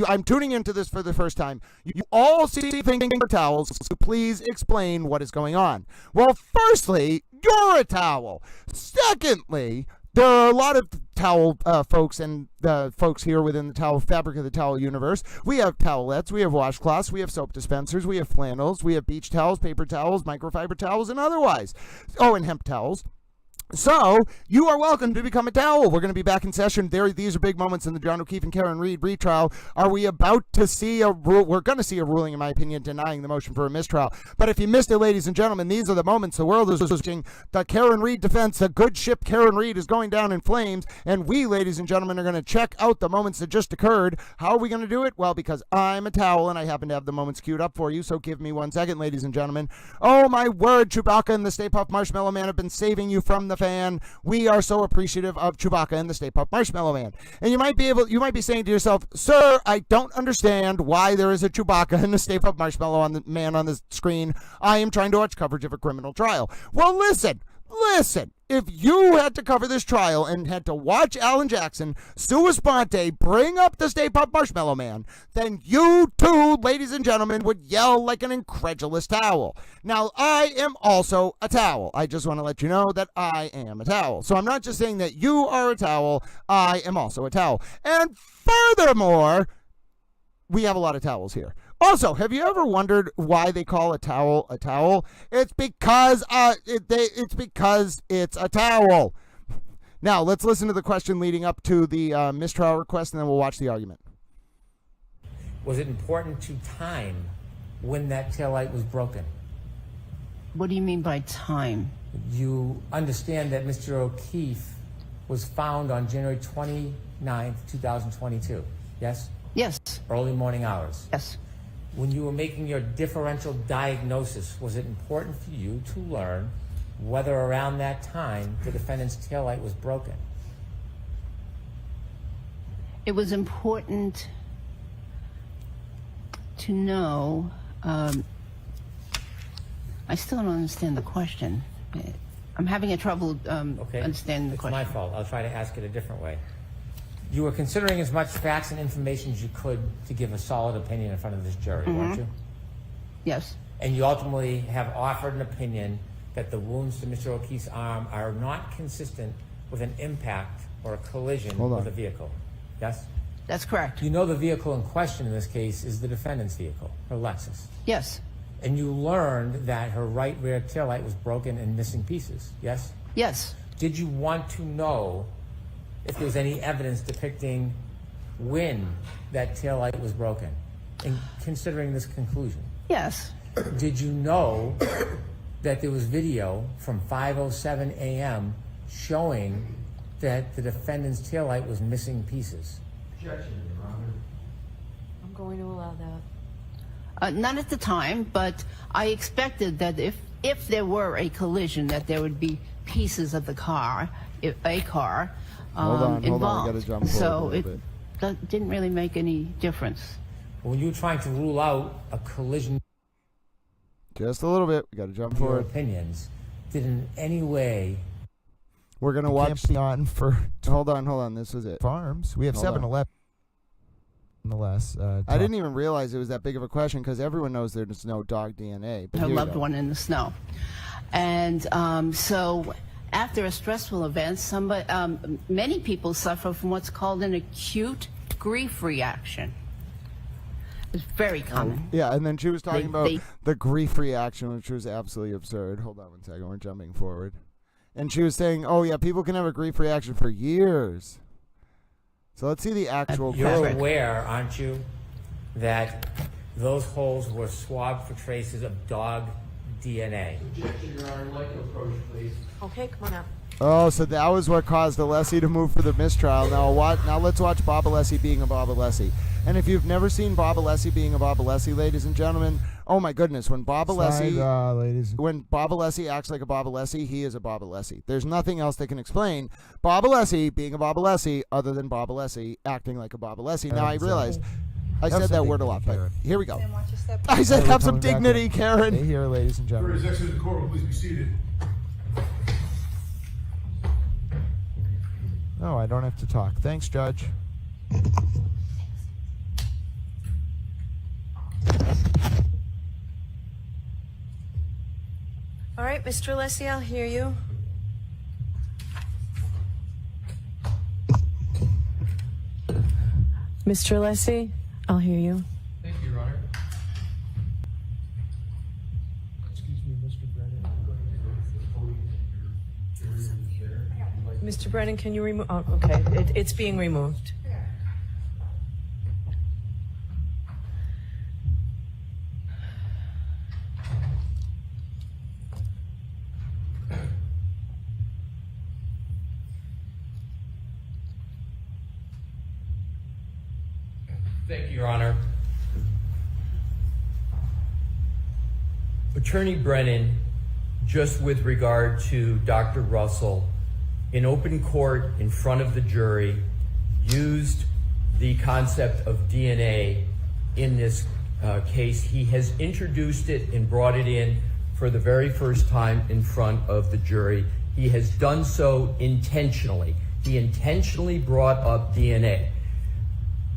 I'm tuning into this for the first time. You all see thinking for towels, so please explain what is going on. Well, firstly, you're a towel. Secondly, there are a lot of towel folks and folks here within the towel fabric of the towel universe. We have towelettes, we have washcloths, we have soap dispensers, we have flannels, we have beach towels, paper towels, microfiber towels, and otherwise. Oh, and hemp towels. So, you are welcome to become a towel. We're going to be back in session. These are big moments in the John O'Keefe and Karen Reed retrial. Are we about to see a we're going to see a ruling, in my opinion, denying the motion for a mistrial. But if you missed it, ladies and gentlemen, these are the moments the world is watching. The Karen Reed defense, the good ship Karen Reed is going down in flames, and we, ladies and gentlemen, are going to check out the moments that just occurred. How are we going to do it? Well, because I'm a towel, and I happen to have the moments queued up for you, so give me 1 second, ladies and gentlemen. Oh, my word, Chewbacca and the Stay Puft Marshmallow Man have been saving you from the fan. We are so appreciative of Chewbacca and the Stay Puft Marshmallow Man. And you might be saying to yourself, sir, I don't understand why there is a Chewbacca and the Stay Puft Marshmallow Man on the screen. I am trying to watch coverage of a criminal trial. Well, listen. If you had to cover this trial and had to watch Alan Jackson, sua sponte, bring up the Stay Puft Marshmallow Man, then you too, ladies and gentlemen, would yell like an incredulous towel. Now, I am also a towel. I just want to let you know that I am a towel. So I'm not just saying that you are a towel, I am also a towel. And furthermore, we have a lot of towels here. Also, have you ever wondered why they call a towel a towel? It's because it's a towel. Now, let's listen to the question leading up to the mistrial request, and then we'll watch the argument. Was it important to time when that taillight was broken? What do you mean by time? You understand that Mr. O'Keefe was found on January 29th, 2022, yes? Yes. Early morning hours. Yes. When you were making your differential diagnosis, was it important for you to learn whether around that time the defendant's taillight was broken? It was important to know. I still don't understand the question. I'm having trouble understanding the question. It's my fault. I'll try to ask it a different way. You were considering as much facts and information as you could to give a solid opinion in front of this jury, weren't you? Yes. And you ultimately have offered an opinion that the wounds to Mr. O'Keefe's arm are not consistent with an impact or a collision with a vehicle. Yes? That's correct. You know the vehicle in question in this case is the defendant's vehicle, her Lexus. Yes. And you learned that her right rear taillight was broken and missing pieces, yes? Yes. Did you want to know if there was any evidence depicting when that taillight was broken, in considering this conclusion? Yes. Did you know that there was video from 5:07 a.m. showing that the defendant's taillight was missing pieces? Objection, Your Honor. I'm going to allow that. Not at the time, but I expected that if there were a collision, that there would be pieces of the car, involved. Hold on. We got to jump forward a little bit. Didn't really make any difference. When you were trying to rule out a collision, just a little bit. We got to jump your forward. Opinions did in any way. We're gonna watch on for. Hold on. This is it. Farms. We have 7-Eleven. In the last. I didn't even realize it was that big of a question because everyone knows there's no dog DNA. But Her loved one in the snow, and so. After a stressful event, many people suffer from what's called an acute grief reaction. It's very common. Yeah, and then she was talking about the grief reaction, which was absolutely absurd. Hold on 1 second, we're jumping forward. And she was saying, oh yeah, people can have a grief reaction for years. So let's see the actual You're aware, aren't you, that those holes were swabbed for traces of dog DNA? Objection, Your Honor. Like to approach, please. Okay, come on up. Oh, so that was what caused Alessi to move for the mistrial. Now let's watch Bob Alessi being a Bob Alessi. And if you've never seen Bob Alessi being a Bob Alessi, ladies and gentlemen, oh my goodness, when Bob Alessi acts like a Bob Alessi, he is a Bob Alessi. There's nothing else that can explain Bob Alessi being a Bob Alessi other than Bob Alessi acting like a Bob Alessi. Now I realized I said that word a lot, but here we go. I said have some dignity, Karen. Stay here, ladies and gentlemen. Jury's exit the courtroom, please be seated. No, I don't have to talk. Thanks, Judge. All right, Mr. Alessi, I'll hear you. Mr. Alessi, I'll hear you. Thank you, Your Honor. Excuse me, Mr. Brennan, I'm going to go to the podium and your hearing is there. Would you like Mr. Brennan, can you remove? Oh, okay, it's being removed. Thank you, Your Honor. Attorney Brennan, just with regard to Dr. Russell, in open court in front of the jury, used the concept of DNA in this case. He has introduced it and brought it in for the very first time in front of the jury. He has done so intentionally. He intentionally brought up DNA.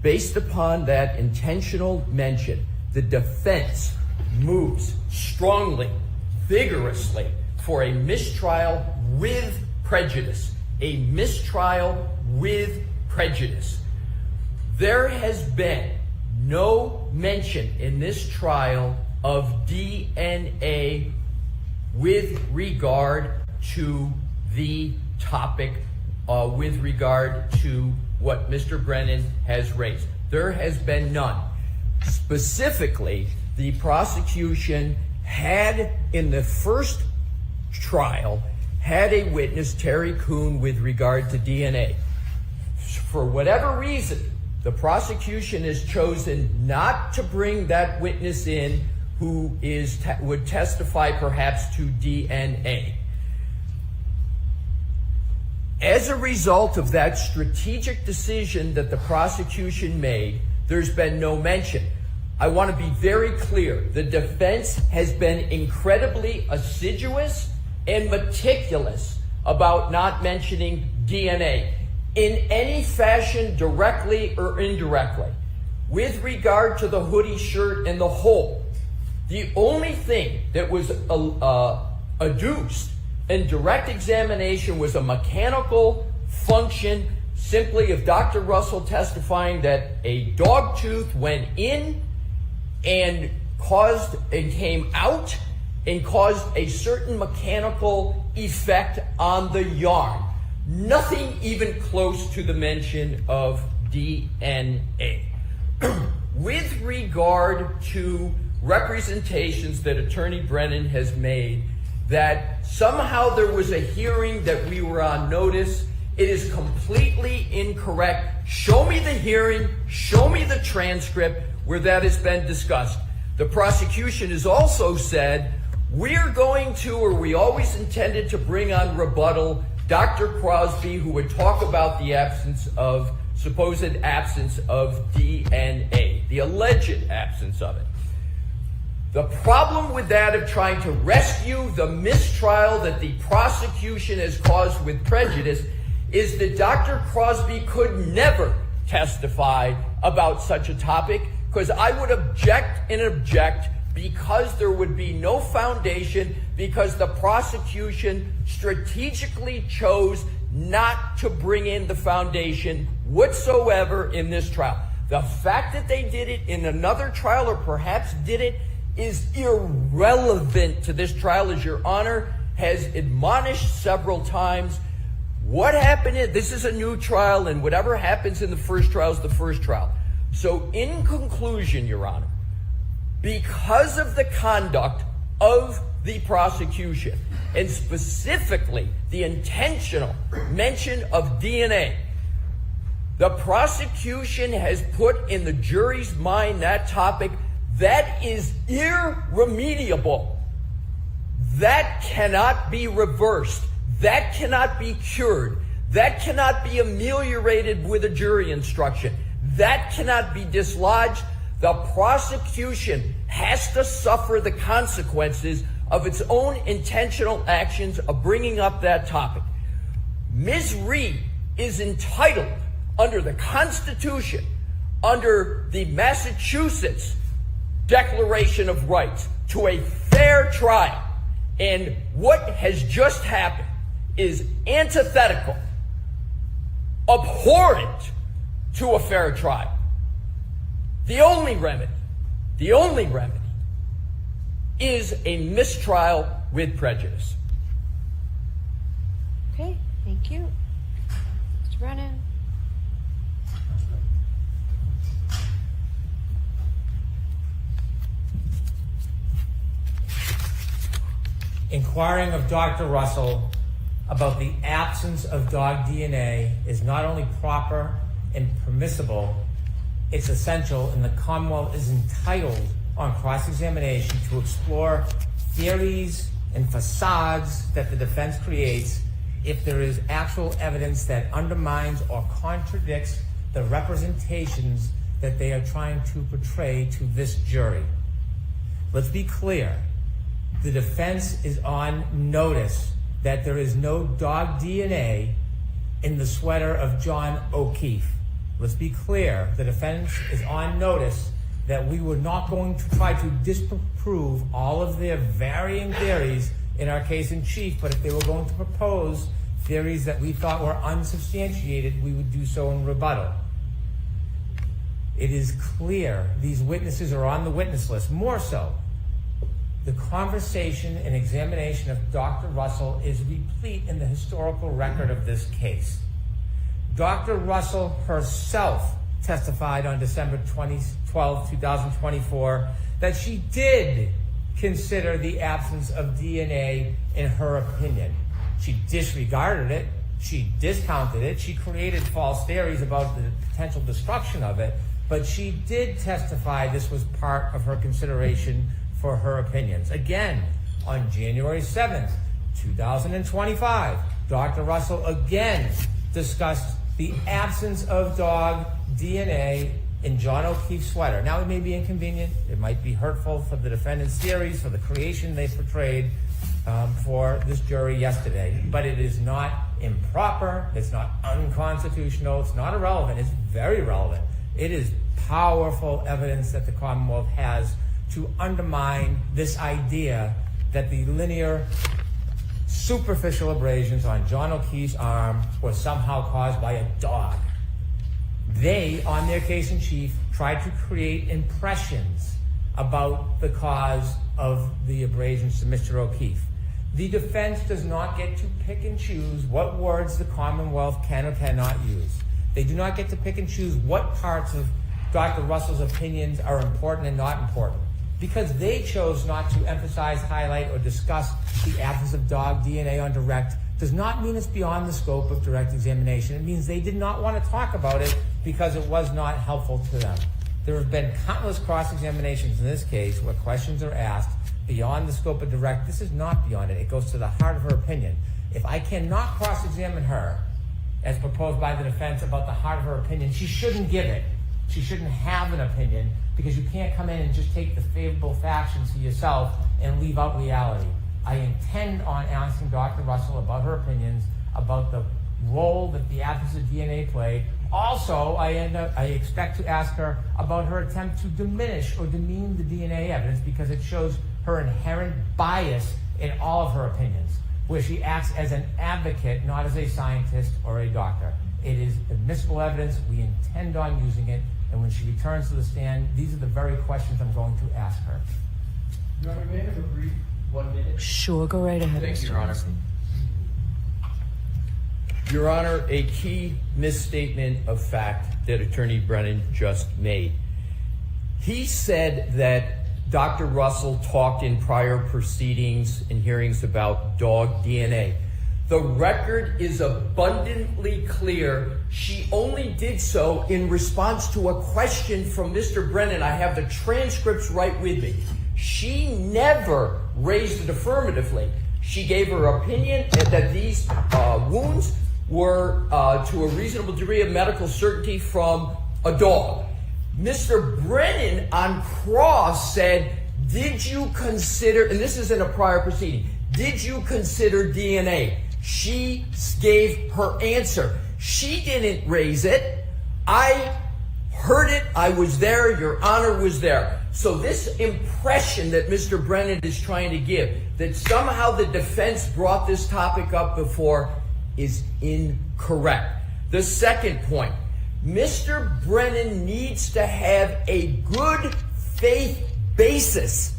Based upon that intentional mention, the defense moves strongly, vigorously for a mistrial with prejudice. A mistrial with prejudice. There has been no mention in this trial of DNA with regard to the topic, with regard to what Mr. Brennan has raised. There has been none. Specifically, the prosecution had, in the first trial, had a witness, Terry Kuhn, with regard to DNA. For whatever reason, the prosecution has chosen not to bring that witness in who would testify perhaps to DNA. As a result of that strategic decision that the prosecution made, there's been no mention. I want to be very clear. The defense has been incredibly assiduous and meticulous about not mentioning DNA in any fashion, directly or indirectly. With regard to the hoodie shirt and the hole, the only thing that was adduced in direct examination was a mechanical function, simply of Dr. Russell testifying that a dog tooth went in and came out and caused a certain mechanical effect on the yarn. Nothing even close to the mention of DNA. With regard to representations that Attorney Brennan has made, that somehow there was a hearing that we were on notice, it is completely incorrect. Show me the hearing, show me the transcript where that has been discussed. The prosecution has also said, we're going to, or we always intended to bring on rebuttal, Dr. Crosby, who would talk about the supposed absence of DNA, the alleged absence of it. The problem with that of trying to rescue the mistrial that the prosecution has caused with prejudice is that Dr. Crosby could never testify about such a topic, because I would object because there would be no foundation, because the prosecution strategically chose not to bring in the foundation whatsoever in this trial. The fact that they did it in another trial, or perhaps did it, is irrelevant to this trial, as Your Honor has admonished several times. What happened is, this is a new trial, and whatever happens in the first trial is the first trial. So in conclusion, Your Honor, because of the conduct of the prosecution, and specifically the intentional mention of DNA, the prosecution has put in the jury's mind that topic that is irremediable. That cannot be reversed. That cannot be cured. That cannot be ameliorated with a jury instruction. That cannot be dislodged. The prosecution has to suffer the consequences of its own intentional actions of bringing up that topic. Ms. Reed is entitled under the Constitution, under the Massachusetts Declaration of Rights, to a fair trial. And what has just happened is antithetical, abhorrent to a fair trial. The only remedy is a mistrial with prejudice. Okay, thank you. Mr. Brennan. Inquiring of Dr. Russell about the absence of dog DNA is not only proper and permissible, it's essential, and the Commonwealth is entitled on cross-examination to explore theories and facades that the defense creates if there is actual evidence that undermines or contradicts the representations that they are trying to portray to this jury. Let's be clear. The defense is on notice that there is no dog DNA in the sweater of John O'Keefe. Let's be clear. The defense is on notice that we were not going to try to disprove all of their varying theories in our case in chief, but if they were going to propose theories that we thought were unsubstantiated, we would do so in rebuttal. It is clear these witnesses are on the witness list. More so, the conversation and examination of Dr. Russell is replete in the historical record of this case. Dr. Russell herself testified on December 12, 2024, that she did consider the absence of DNA in her opinion. She disregarded it, she discounted it, she created false theories about the potential destruction of it, but she did testify this was part of her consideration for her opinions. Again, on January 7th, 2025, Dr. Russell again discussed the absence of dog DNA in John O'Keefe's sweater. Now, it may be inconvenient, it might be hurtful for the defendant's theories, for the creation they portrayed for this jury yesterday, but it is not improper, it's not unconstitutional, it's not irrelevant, it's very relevant. It is powerful evidence that the Commonwealth has to undermine this idea that the linear, superficial abrasions on John O'Keefe's arm were somehow caused by a dog. They, on their case in chief, tried to create impressions about the cause of the abrasions to Mr. O'Keefe. The defense does not get to pick and choose what words the Commonwealth can or cannot use. They do not get to pick and choose what parts of Dr. Russell's opinions are important and not important. Because they chose not to emphasize, highlight, or discuss the absence of dog DNA on direct does not mean it's beyond the scope of direct examination. It means they did not want to talk about it because it was not helpful to them. There have been countless cross-examinations in this case where questions are asked beyond the scope of direct. This is not beyond it. It goes to the heart of her opinion. If I cannot cross-examine her, as proposed by the defense, about the heart of her opinion, she shouldn't give it. She shouldn't have an opinion, because you can't come in and just take the favorable factions to yourself and leave out reality. I intend on asking Dr. Russell about her opinions, about the role that the absence of DNA played. Also, I expect to ask her about her attempt to diminish or demean the DNA evidence, because it shows her inherent bias in all of her opinions, where she acts as an advocate, not as a scientist or a doctor. It is admissible evidence. We intend on using it. And when she returns to the stand, these are the very questions I'm going to ask her. Your Honor, may I have a brief 1 minute? Sure, go right ahead. Thank you, Your Honor. Your Honor, a key misstatement of fact that Attorney Brennan just made. He said that Dr. Russell talked in prior proceedings and hearings about dog DNA. The record is abundantly clear. She only did so in response to a question from Mr. Brennan. I have the transcripts right with me. She never raised it affirmatively. She gave her opinion that these wounds were to a reasonable degree of medical certainty from a dog. Mr. Brennan on cross said, did you consider, and this is in a prior proceeding, did you consider DNA? She gave her answer. She didn't raise it. I heard it. I was there. Your Honor was there. So this impression that Mr. Brennan is trying to give, that somehow the defense brought this topic up before, is incorrect. The second point, Mr. Brennan needs to have a good faith basis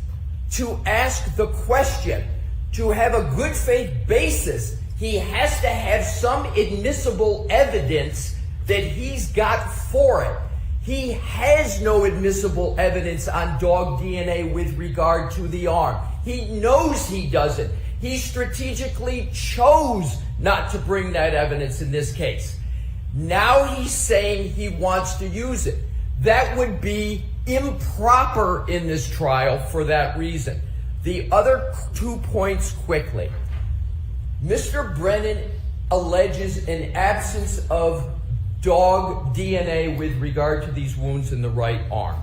to ask the question. To have a good faith basis, he has to have some admissible evidence that he's got for it. He has no admissible evidence on dog DNA with regard to the arm. He knows he doesn't. He strategically chose not to bring that evidence in this case. Now he's saying he wants to use it. That would be improper in this trial for that reason. The other 2 points quickly. Mr. Brennan alleges an absence of dog DNA with regard to these wounds in the right arm.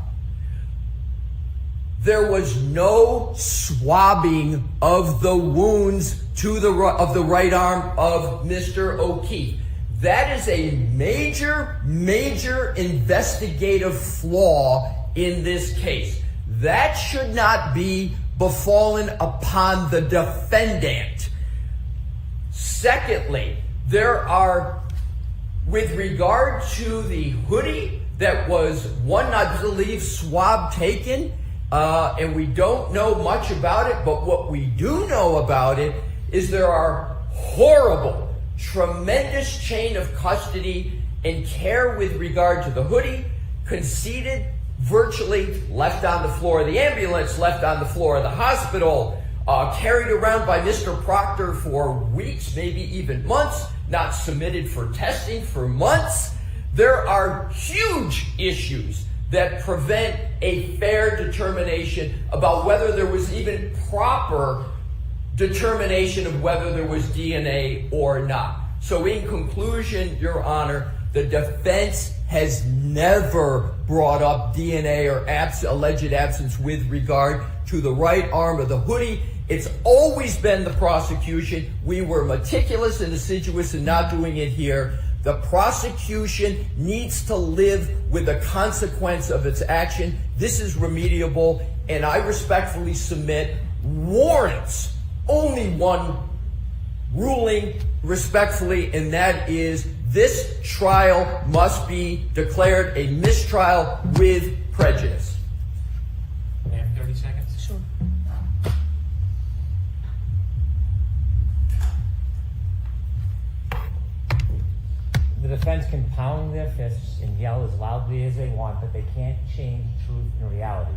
There was no swabbing of the wounds of the right arm of Mr. O'Keefe. That is a major, major investigative flaw in this case. That should not be befallen upon the defendant. Secondly, there are, with regard to the hoodie that was one, I believe, swab taken, and we don't know much about it, but what we do know about it is there are horrible, tremendous chain of custody and care with regard to the hoodie, conceded, virtually left on the floor of the ambulance, left on the floor of the hospital, carried around by Mr. Proctor for weeks, maybe even months, not submitted for testing for months. There are huge issues that prevent a fair determination about whether there was even proper determination of whether there was DNA or not. So in conclusion, Your Honor, the defense has never brought up DNA or alleged absence with regard to the right arm of the hoodie. It's always been the prosecution. We were meticulous and assiduous in not doing it here. The prosecution needs to live with the consequence of its action. This is remediable, and I respectfully submit warrants only one ruling respectfully, and that is this trial must be declared a mistrial with prejudice. May I have 30 seconds? Sure. The defense can pound their fists and yell as loudly as they want, but they can't change truth and reality.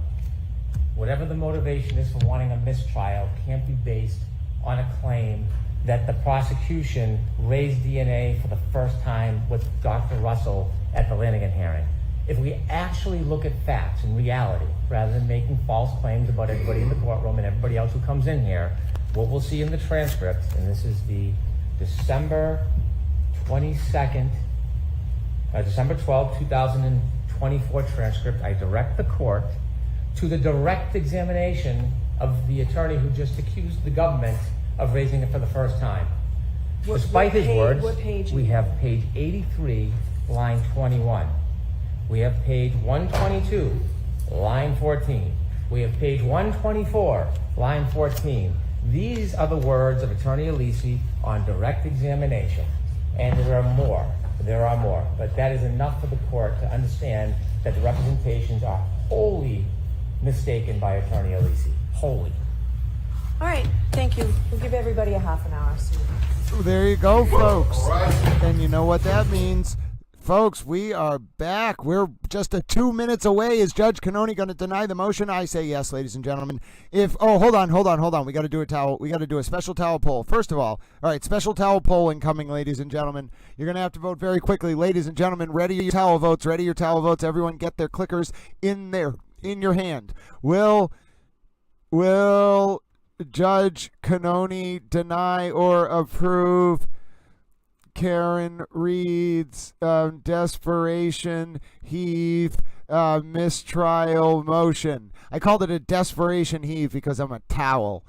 Whatever the motivation is for wanting a mistrial can't be based on a claim that the prosecution raised DNA for the first time with Dr. Russell at the Lanigan hearing. If we actually look at facts and reality, rather than making false claims about everybody in the courtroom and everybody else who comes in here, what we'll see in the transcript, and this is the December 22nd, December 12, 2024 transcript, I direct the court to the direct examination of the attorney who just accused the government of raising it for the first time. Despite his words, we have page 83, line 21. We have page 122, line 14. We have page 124, line 14. These are the words of Attorney Alisi on direct examination. And there are more. There are more. But that is enough for the court to understand that the representations are wholly mistaken by Attorney Alisi. Wholly. All right, thank you. We'll give everybody a half an hour. There you go, folks. And you know what that means. Folks, we are back. We're just 2 minutes away. Is Judge Cannoni going to deny the motion? I say yes, ladies and gentlemen. Hold on. We got to do a towel. We got to do a special towel poll. First of all right, special towel poll incoming, ladies and gentlemen. You're going to have to vote very quickly, ladies and gentlemen. Ready your towel votes. Ready your towel votes. Everyone, get their clickers in your hand. Will Judge Cannoni deny or approve Karen Reed's desperation heave mistrial motion? I called it a desperation heave because I'm a towel.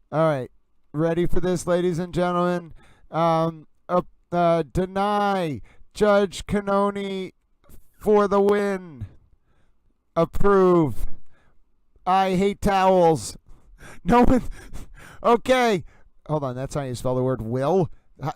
All right, ready for this, ladies and gentlemen? Deny Judge Cannoni for the win. Approve. I hate towels. No one. Okay. Hold on. That's how you spell the word will.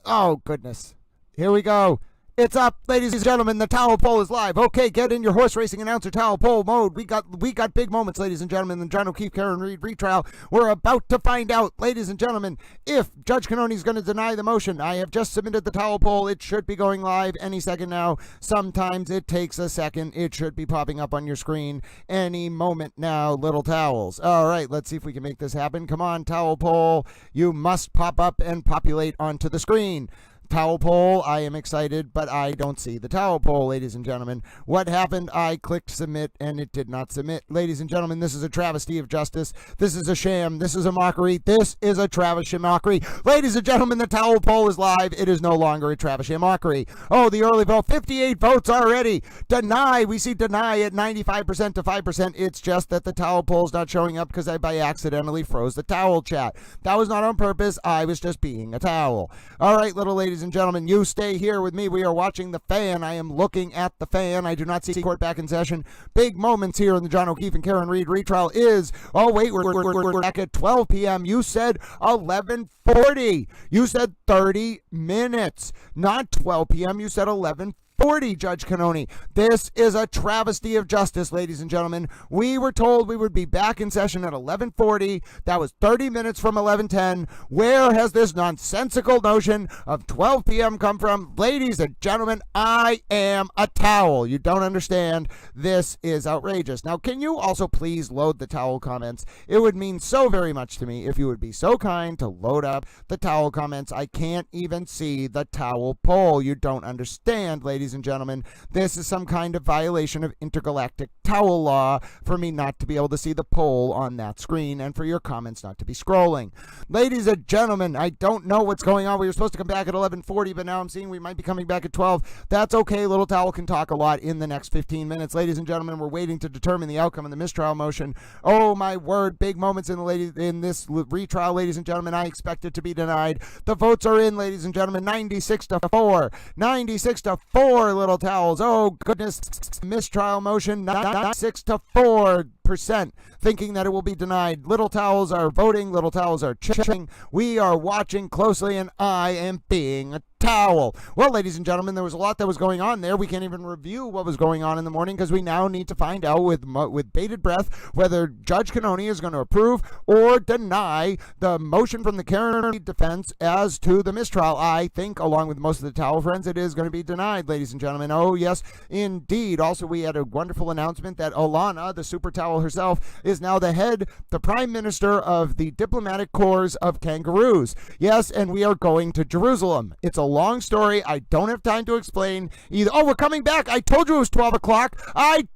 Oh, goodness. Here we go. It's up, ladies and gentlemen. The towel poll is live. Okay, get in your horse racing announcer towel poll mode. We got big moments, ladies and gentlemen. The John O'Keefe, Karen Reed retrial. We're about to find out, ladies and gentlemen, if Judge Cannoni is going to deny the motion. I have just submitted the towel poll. It should be going live any second now. Sometimes it takes a second. It should be popping up on your screen any moment now, little towels. All right, let's see if we can make this happen. Come on, towel poll. You must pop up and populate onto the screen. Towel poll, I am excited, but I don't see the towel poll, ladies and gentlemen. What happened? I clicked submit, and it did not submit. Ladies and gentlemen, this is a travesty of justice. This is a sham. This is a mockery. This is a travesty mockery. Ladies and gentlemen, the towel poll is live. It is no longer a travesty mockery. Oh, the early vote, 58 votes already. Deny, we see deny at 95% to 5%. It's just that the towel poll is not showing up because I by accidentally froze the towel chat. That was not on purpose. I was just being a towel. All right, little ladies and gentlemen, you stay here with me. We are watching the fan. I am looking at the fan. I do not see court back in session. Big moments here in the John O'Keefe and Karen Reed retrial is, oh wait, we're back at 12 p.m. You said 11:40. You said 30 minutes, not 12 p.m. You said 11:40, Judge Cannoni. This is a travesty of justice, ladies and gentlemen. We were told we would be back in session at 11:40. That was 30 minutes from 11:10. Where has this nonsensical notion of 12 p.m. come from? Ladies and gentlemen, I am a towel. You don't understand. This is outrageous. Now, can you also please load the towel comments? It would mean so very much to me if you would be so kind to load up the towel comments. I can't even see the towel poll. You don't understand, ladies and gentlemen. This is some kind of violation of intergalactic towel law for me not to be able to see the poll on that screen and for your comments not to be scrolling. Ladies and gentlemen, I don't know what's going on. We were supposed to come back at 11:40, but now I'm seeing we might be coming back at 12. That's okay. Little Towel can talk a lot in the next 15 minutes. Ladies and gentlemen, we're waiting to determine the outcome of the mistrial motion. Oh my word, big moments in this retrial, ladies and gentlemen. I expect it to be denied. The votes are in, ladies and gentlemen, 96-4. 96-4, little towels. Oh goodness, mistrial motion, 96-4%, thinking that it will be denied. Little towels are voting. Little towels are checking. We are watching closely, and I am being a towel. Well, ladies and gentlemen, there was a lot that was going on there. We can't even review what was going on in the morning because we now need to find out with bated breath whether Judge Cannoni is going to approve or deny the motion from the Karen Reed defense as to the mistrial. I think, along with most of the towel friends, it is going to be denied, ladies and gentlemen. Oh, yes, indeed. Also, we had a wonderful announcement that Alana, the super towel herself, is now the Prime Minister of the Diplomatic Corps of Kangaroos. Yes, and we are going to Jerusalem. It's a long story. I don't have time to explain either. Oh, we're coming back. I told you it was 12 o'clock.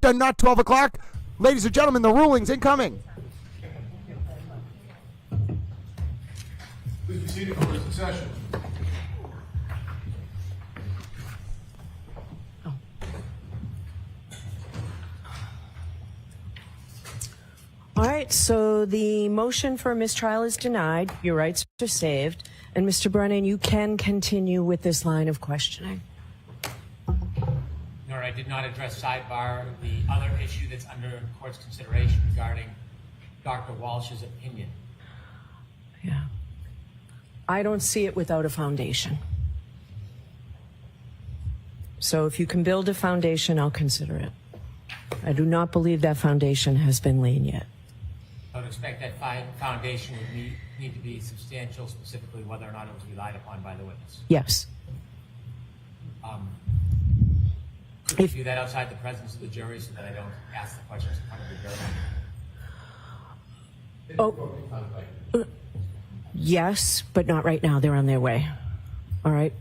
Not 12 o'clock. Ladies and gentlemen, the ruling's incoming. Please be seated for the session. All right, so the motion for mistrial is denied. Your rights are saved. And Mr. Brennan, you can continue with this line of questioning. Nor I did not address Sidebar, the other issue that's under the court's consideration regarding Dr. Walsh's opinion. Yeah. I don't see it without a foundation. So if you can build a foundation, I'll consider it. I do not believe that foundation has been laid yet. I would expect that foundation would need to be substantial, specifically whether or not it was relied upon by the witness. Yes. Could you do that outside the presence of the jury so that I don't ask the questions in front of the jury? Yes, but not right now. They're on their way. All right.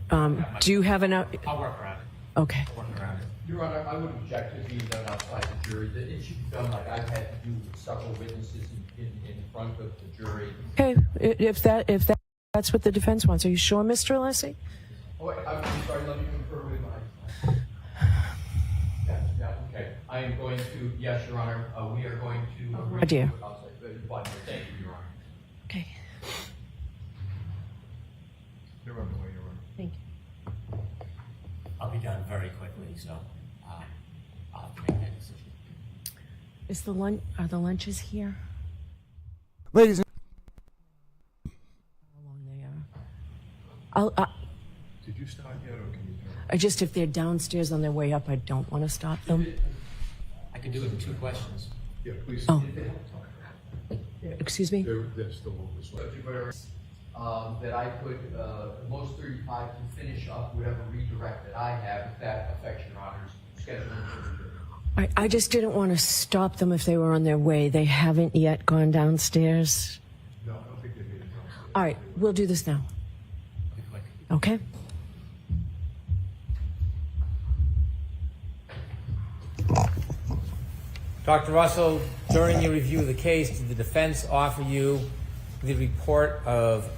Do you have enough? I'll work around it. Okay. I'll work around it. Your Honor, I would object to being done outside the jury. That it should be done like I've had to do with several witnesses in front of the jury. Okay, if that's what the defense wants. Are you sure, Mr. Alessi? Oh, wait, I'm sorry. Let me confer with my. Yeah. Okay. I am going to. Yes, Your Honor. We are going to. Oh dear. Thank you, Your Honor. Okay. You're on the way, Your Honor. Thank you. I'll be done very quickly, so I'll have to make that decision. Is the lunch? Are the lunches here? Ladies and How long they are? Did you start yet, or can you turn? I just, if they're downstairs on their way up, I don't want to stop them. I can do it in 2 questions. Yeah, please. Oh. Excuse me? They're still on this one. That I could, most 35 can finish up whatever redirect that I have, if that affects your Honor's scheduling. I just didn't want to stop them if they were on their way. They haven't yet gone downstairs. No, I don't think they made it downstairs. All right, we'll do this now. Okay? Dr. Russell, during your review of the case, did the defense offer you the report of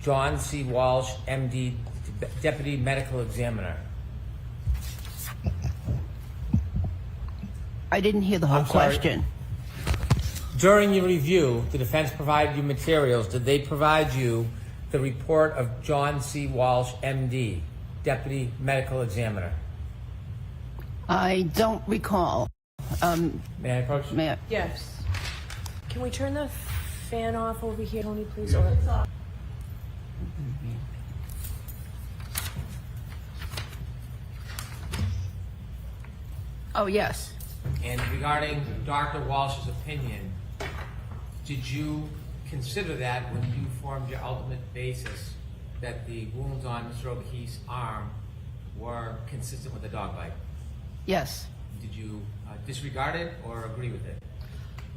John C. Walsh, MD, Deputy Medical Examiner? I didn't hear the whole I'm sorry. question. During your review, the defense provided you materials. Did they provide you the report of John C. Walsh, MD, Deputy Medical Examiner? I don't recall. May I approach? May I? Yes. Can we turn the fan off over here, Tony, please? Oh, yes. And regarding Dr. Walsh's opinion, did you consider that when you formed your ultimate basis that the wounds on Mr. O'Keefe's arm were consistent with a dog bite? Yes. Did you disregard it or agree with it?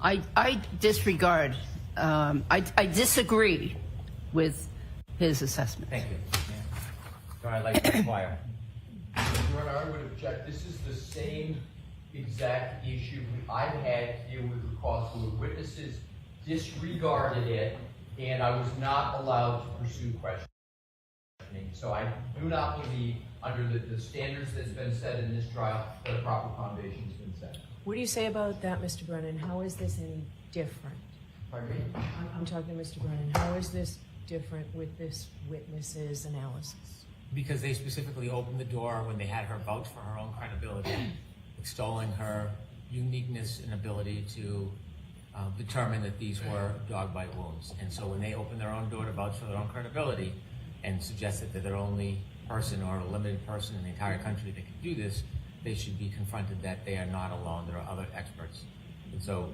I disregard. I disagree with his assessment. Thank you. So I'd like to inquire. Your Honor, I would object. This is the same exact issue I had to deal with because the witnesses disregarded it, and I was not allowed to pursue questioning. So I do not believe, under the standards that's been set in this trial, that a proper foundation has been set. What do you say about that, Mr. Brennan? How is this any different? Pardon me? I'm talking to Mr. Brennan. How is this different with this witness's analysis? Because they specifically opened the door when they had her vouch for her own credibility, extolling her uniqueness and ability to determine that these were dog bite wounds. And so when they opened their own door to vouch for their own credibility and suggested that they're the only person or a limited person in the entire country that can do this, they should be confronted that they are not alone. There are other experts. And so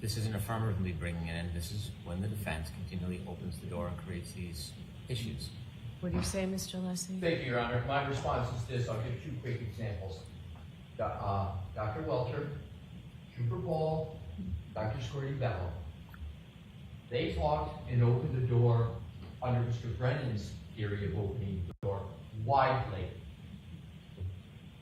this isn't affirmatively bringing it in. This is when the defense continually opens the door and creates these issues. What do you say, Mr. Leslie? Thank you, Your Honor. My response is this. I'll give 2 quick examples. Dr. Welter, Trooper Ball, Dr. Squirty Bello. They talked and opened the door under Mr. Brennan's theory of opening the door widely.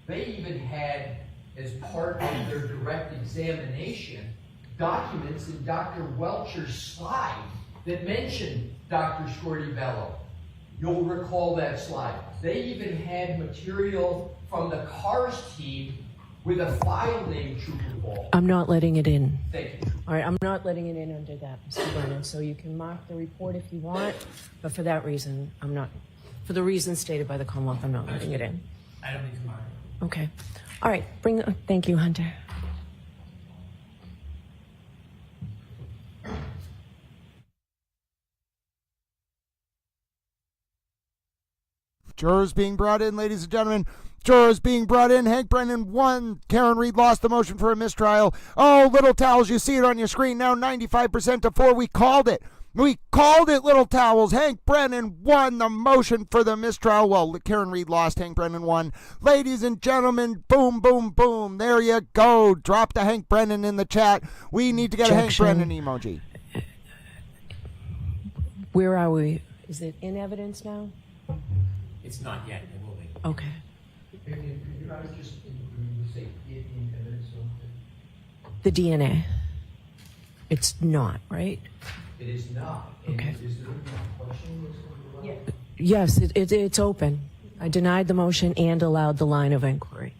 They even had, as part of their direct examination, documents in Dr. Welcher's slide that mentioned Dr. Squirty Bello. You'll recall that slide. They even had material from the CARS team with a file named Trooper Ball. I'm not letting it in. Thank you. All right, I'm not letting it in under that, Mr. Brennan. So you can mark the report if you want, but for that reason, I'm not. For the reasons stated by the Commonwealth, I'm not letting it in. I don't need to mark it. Okay. All right. Thank you, Hunter. Jurors being brought in, ladies and gentlemen. Jurors being brought in. Hank Brennan won. Karen Reed lost the motion for a mistrial. Oh, Little Towels, you see it on your screen now, 95% to 4. We called it. We called it, Little Towels. Hank Brennan won the motion for the mistrial. Well, Karen Reed lost. Hank Brennan won. Ladies and gentlemen, boom, boom, boom. There you go. Drop the Hank Brennan in the chat. We need to get Objection. a Hank Brennan emoji. Where are we? Is it in evidence now? It's not yet. It will be. Okay. Could you guys just say it in evidence? The DNA. It's not, right? It is not. Okay. Is there a question? Yeah. Yes, it's open. I denied the motion and allowed the line of inquiry.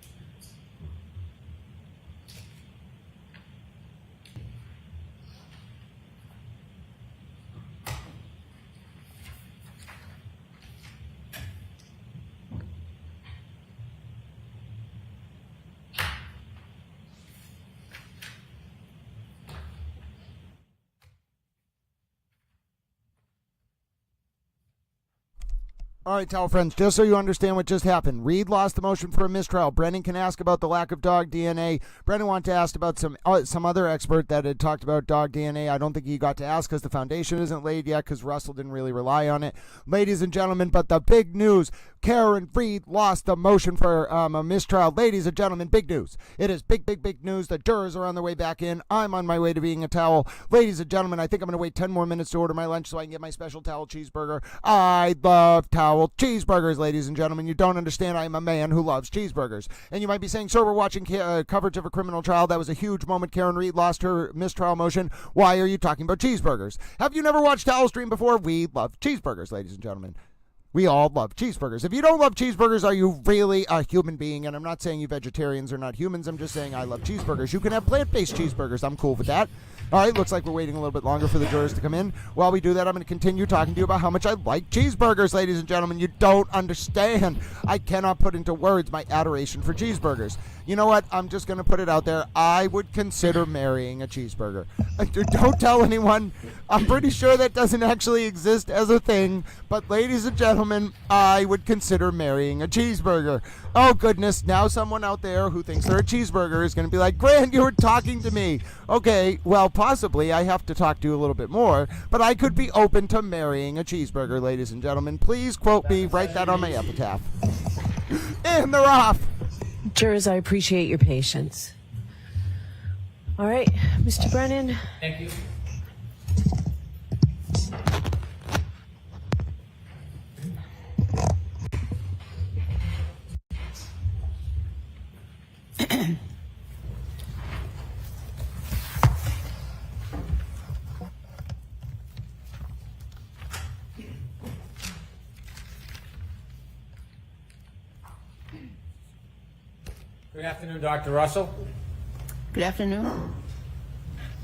All right, towel friends, just so you understand what just happened. Reed lost the motion for a mistrial. Brennan can ask about the lack of dog DNA. Brennan wanted to ask about some other expert that had talked about dog DNA. I don't think he got to ask because the foundation isn't laid yet because Russell didn't really rely on it. Ladies and gentlemen, but the big news, Karen Reed lost the motion for a mistrial. Ladies and gentlemen, big news. It is big, big, big news. The jurors are on their way back in. I'm on my way to being a towel. Ladies and gentlemen, I think I'm going to wait 10 more minutes to order my lunch so I can get my special towel cheeseburger. I love towel cheeseburgers, ladies and gentlemen. You don't understand. I am a man who loves cheeseburgers. And you might be saying, sir, we're watching coverage of a criminal trial. That was a huge moment. Karen Reed lost her mistrial motion. Why are you talking about cheeseburgers? Have you never watched Towel Stream before? We love cheeseburgers, ladies and gentlemen. We all love cheeseburgers. If you don't love cheeseburgers, are you really a human being? And I'm not saying you vegetarians are not humans. I'm just saying I love cheeseburgers. You can have plant-based cheeseburgers. I'm cool with that. All right, looks like we're waiting a little bit longer for the jurors to come in. While we do that, I'm going to continue talking to you about how much I like cheeseburgers, ladies and gentlemen. You don't understand. I cannot put into words my adoration for cheeseburgers. You know what? I'm just going to put it out there. I would consider marrying a cheeseburger. Don't tell anyone. I'm pretty sure that doesn't actually exist as a thing. But ladies and gentlemen, I would consider marrying a cheeseburger. Oh, goodness. Now someone out there who thinks they're a cheeseburger is going to be like, Grant, you were talking to me. Okay, well, possibly I have to talk to you a little bit more. But I could be open to marrying a cheeseburger, ladies and gentlemen. Please quote me. Write that on my epitaph. And they're off. Jurors, I appreciate your patience. All right, Mr. Brennan. Thank you. Good afternoon, Dr. Russell. Good afternoon.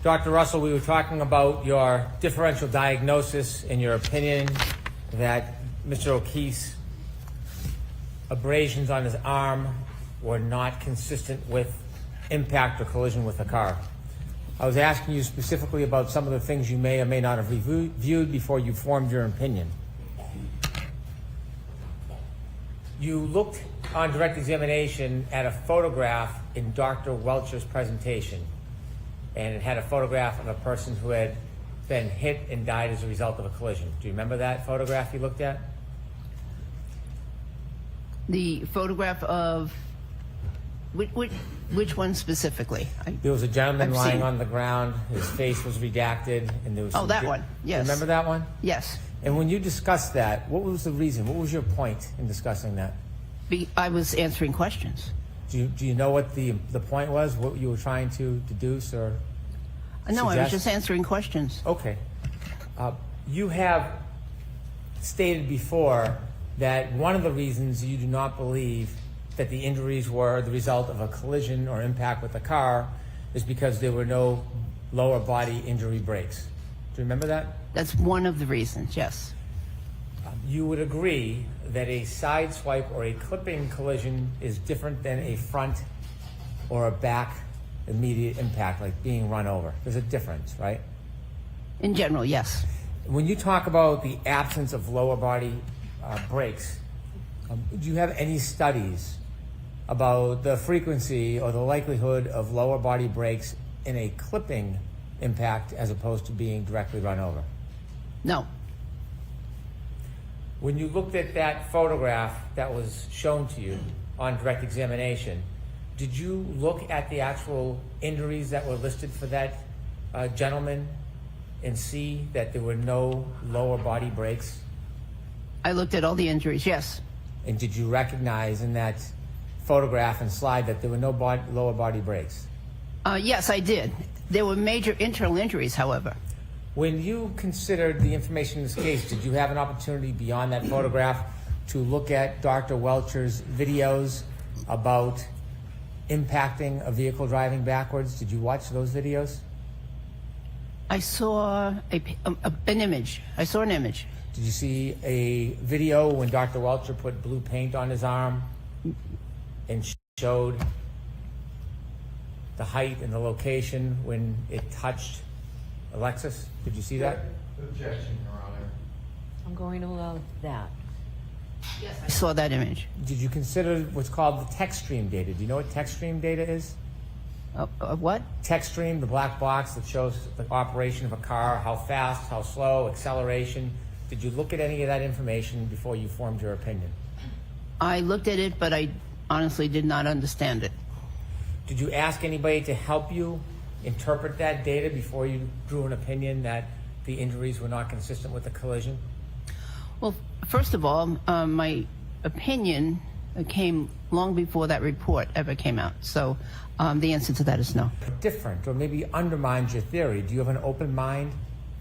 Dr. Russell, we were talking about your differential diagnosis and your opinion that Mr. O'Keefe's abrasions on his arm were not consistent with impact or collision with a car. I was asking you specifically about some of the things you may or may not have reviewed before you formed your opinion. You looked on direct examination at a photograph in Dr. Welcher's presentation, and it had a photograph of a person who had been hit and died as a result of a collision. Do you remember that photograph you looked at? The photograph of which one specifically? There was a gentleman lying on the ground. His face was redacted, and there was. Oh, that one. Yes. Remember that one? Yes. And when you discussed that, what was the reason? What was your point in discussing that? I was answering questions. Do you know what the point was? What you were trying to deduce or No, I was just answering questions. Okay. You have stated before that one of the reasons you do not believe that the injuries were the result of a collision or impact with a car is because there were no lower body injury breaks. Do you remember that? That's one of the reasons, yes. You would agree that a side swipe or a clipping collision is different than a front or a back immediate impact, like being run over. There's a difference, right? In general, yes. When you talk about the absence of lower body breaks, do you have any studies about the frequency or the likelihood of lower body breaks in a clipping impact as opposed to being directly run over? No. When you looked at that photograph that was shown to you on direct examination, did you look at the actual injuries that were listed for that gentleman and see that there were no lower body breaks? I looked at all the injuries, yes. And did you recognize in that photograph and slide that there were no lower body breaks? Yes, I did. There were major internal injuries, however. When you considered the information in this case, did you have an opportunity beyond that photograph to look at Dr. Welcher's videos about impacting a vehicle driving backwards? Did you watch those videos? I saw an image. I saw an image. Did you see a video when Dr. Welcher put blue paint on his arm and showed the height and the location when it touched Alexis? Did you see that? Objection, Your Honor. I'm going to allow that. Yes, I saw that image. Did you consider what's called the text stream data? Do you know what text stream data is? What? Text stream, the black box that shows the operation of a car, how fast, how slow, acceleration. Did you look at any of that information before you formed your opinion? I looked at it, but I honestly did not understand it. Did you ask anybody to help you interpret that data before you drew an opinion that the injuries were not consistent with the collision? Well, first of all, my opinion came long before that report ever came out. So the answer to that is no. Different, or maybe undermines your theory. Do you have an open mind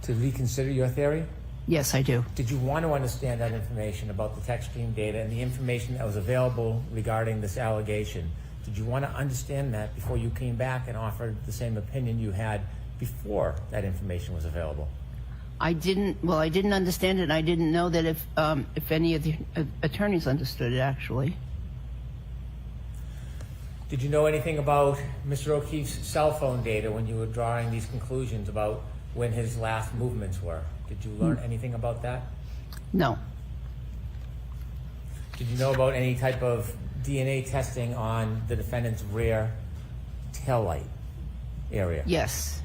to reconsider your theory? Yes, I do. Did you want to understand that information about the text stream data and the information that was available regarding this allegation? Did you want to understand that before you came back and offered the same opinion you had before that information was available? I didn't understand it, and I didn't know that if any of the attorneys understood it, actually. Did you know anything about Mr. O'Keefe's cell phone data when you were drawing these conclusions about when his last movements were? Did you learn anything about that? No. Did you know about any type of DNA testing on the defendant's rear taillight area? Yes.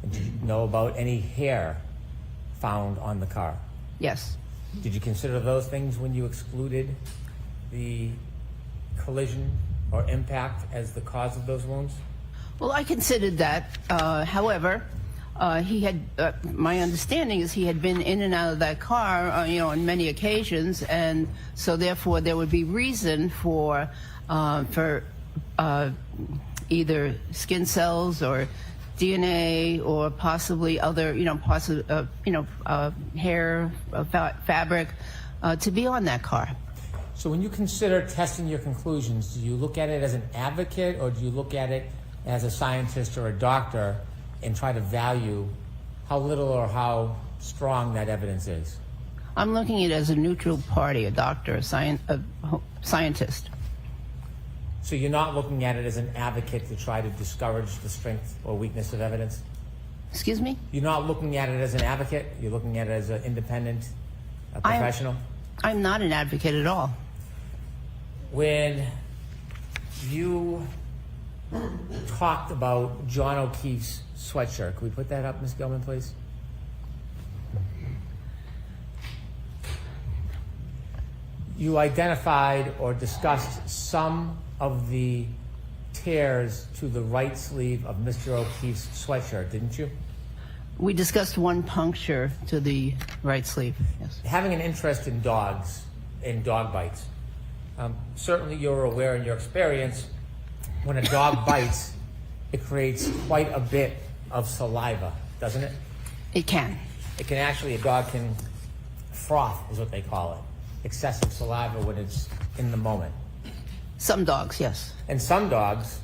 And did you know about any hair found on the car? Yes. Did you consider those things when you excluded the collision or impact as the cause of those wounds? Well, I considered that. However, he had. My understanding is he had been in and out of that car, on many occasions, and so therefore there would be reason for either skin cells or DNA or possibly other, hair, fabric to be on that car. So when you consider testing your conclusions, do you look at it as an advocate or do you look at it as a scientist or a doctor and try to value how little or how strong that evidence is? I'm looking at it as a neutral party, a doctor, a scientist. So you're not looking at it as an advocate to try to discourage the strength or weakness of evidence? Excuse me? You're not looking at it as an advocate? You're looking at it as an independent professional? I'm not an advocate at all. When you talked about John O'Keefe's sweatshirt, can we put that up, Ms. Gilman, please? You identified or discussed some of the tears to the right sleeve of Mr. O'Keefe's sweatshirt, didn't you? We discussed one puncture to the right sleeve, yes. Having an interest in dogs, in dog bites, certainly you're aware in your experience, when a dog bites, it creates quite a bit of saliva, doesn't it? It can. It can actually, a dog can froth, is what they call it. Excessive saliva when it's in the moment. Some dogs, yes. And some dogs,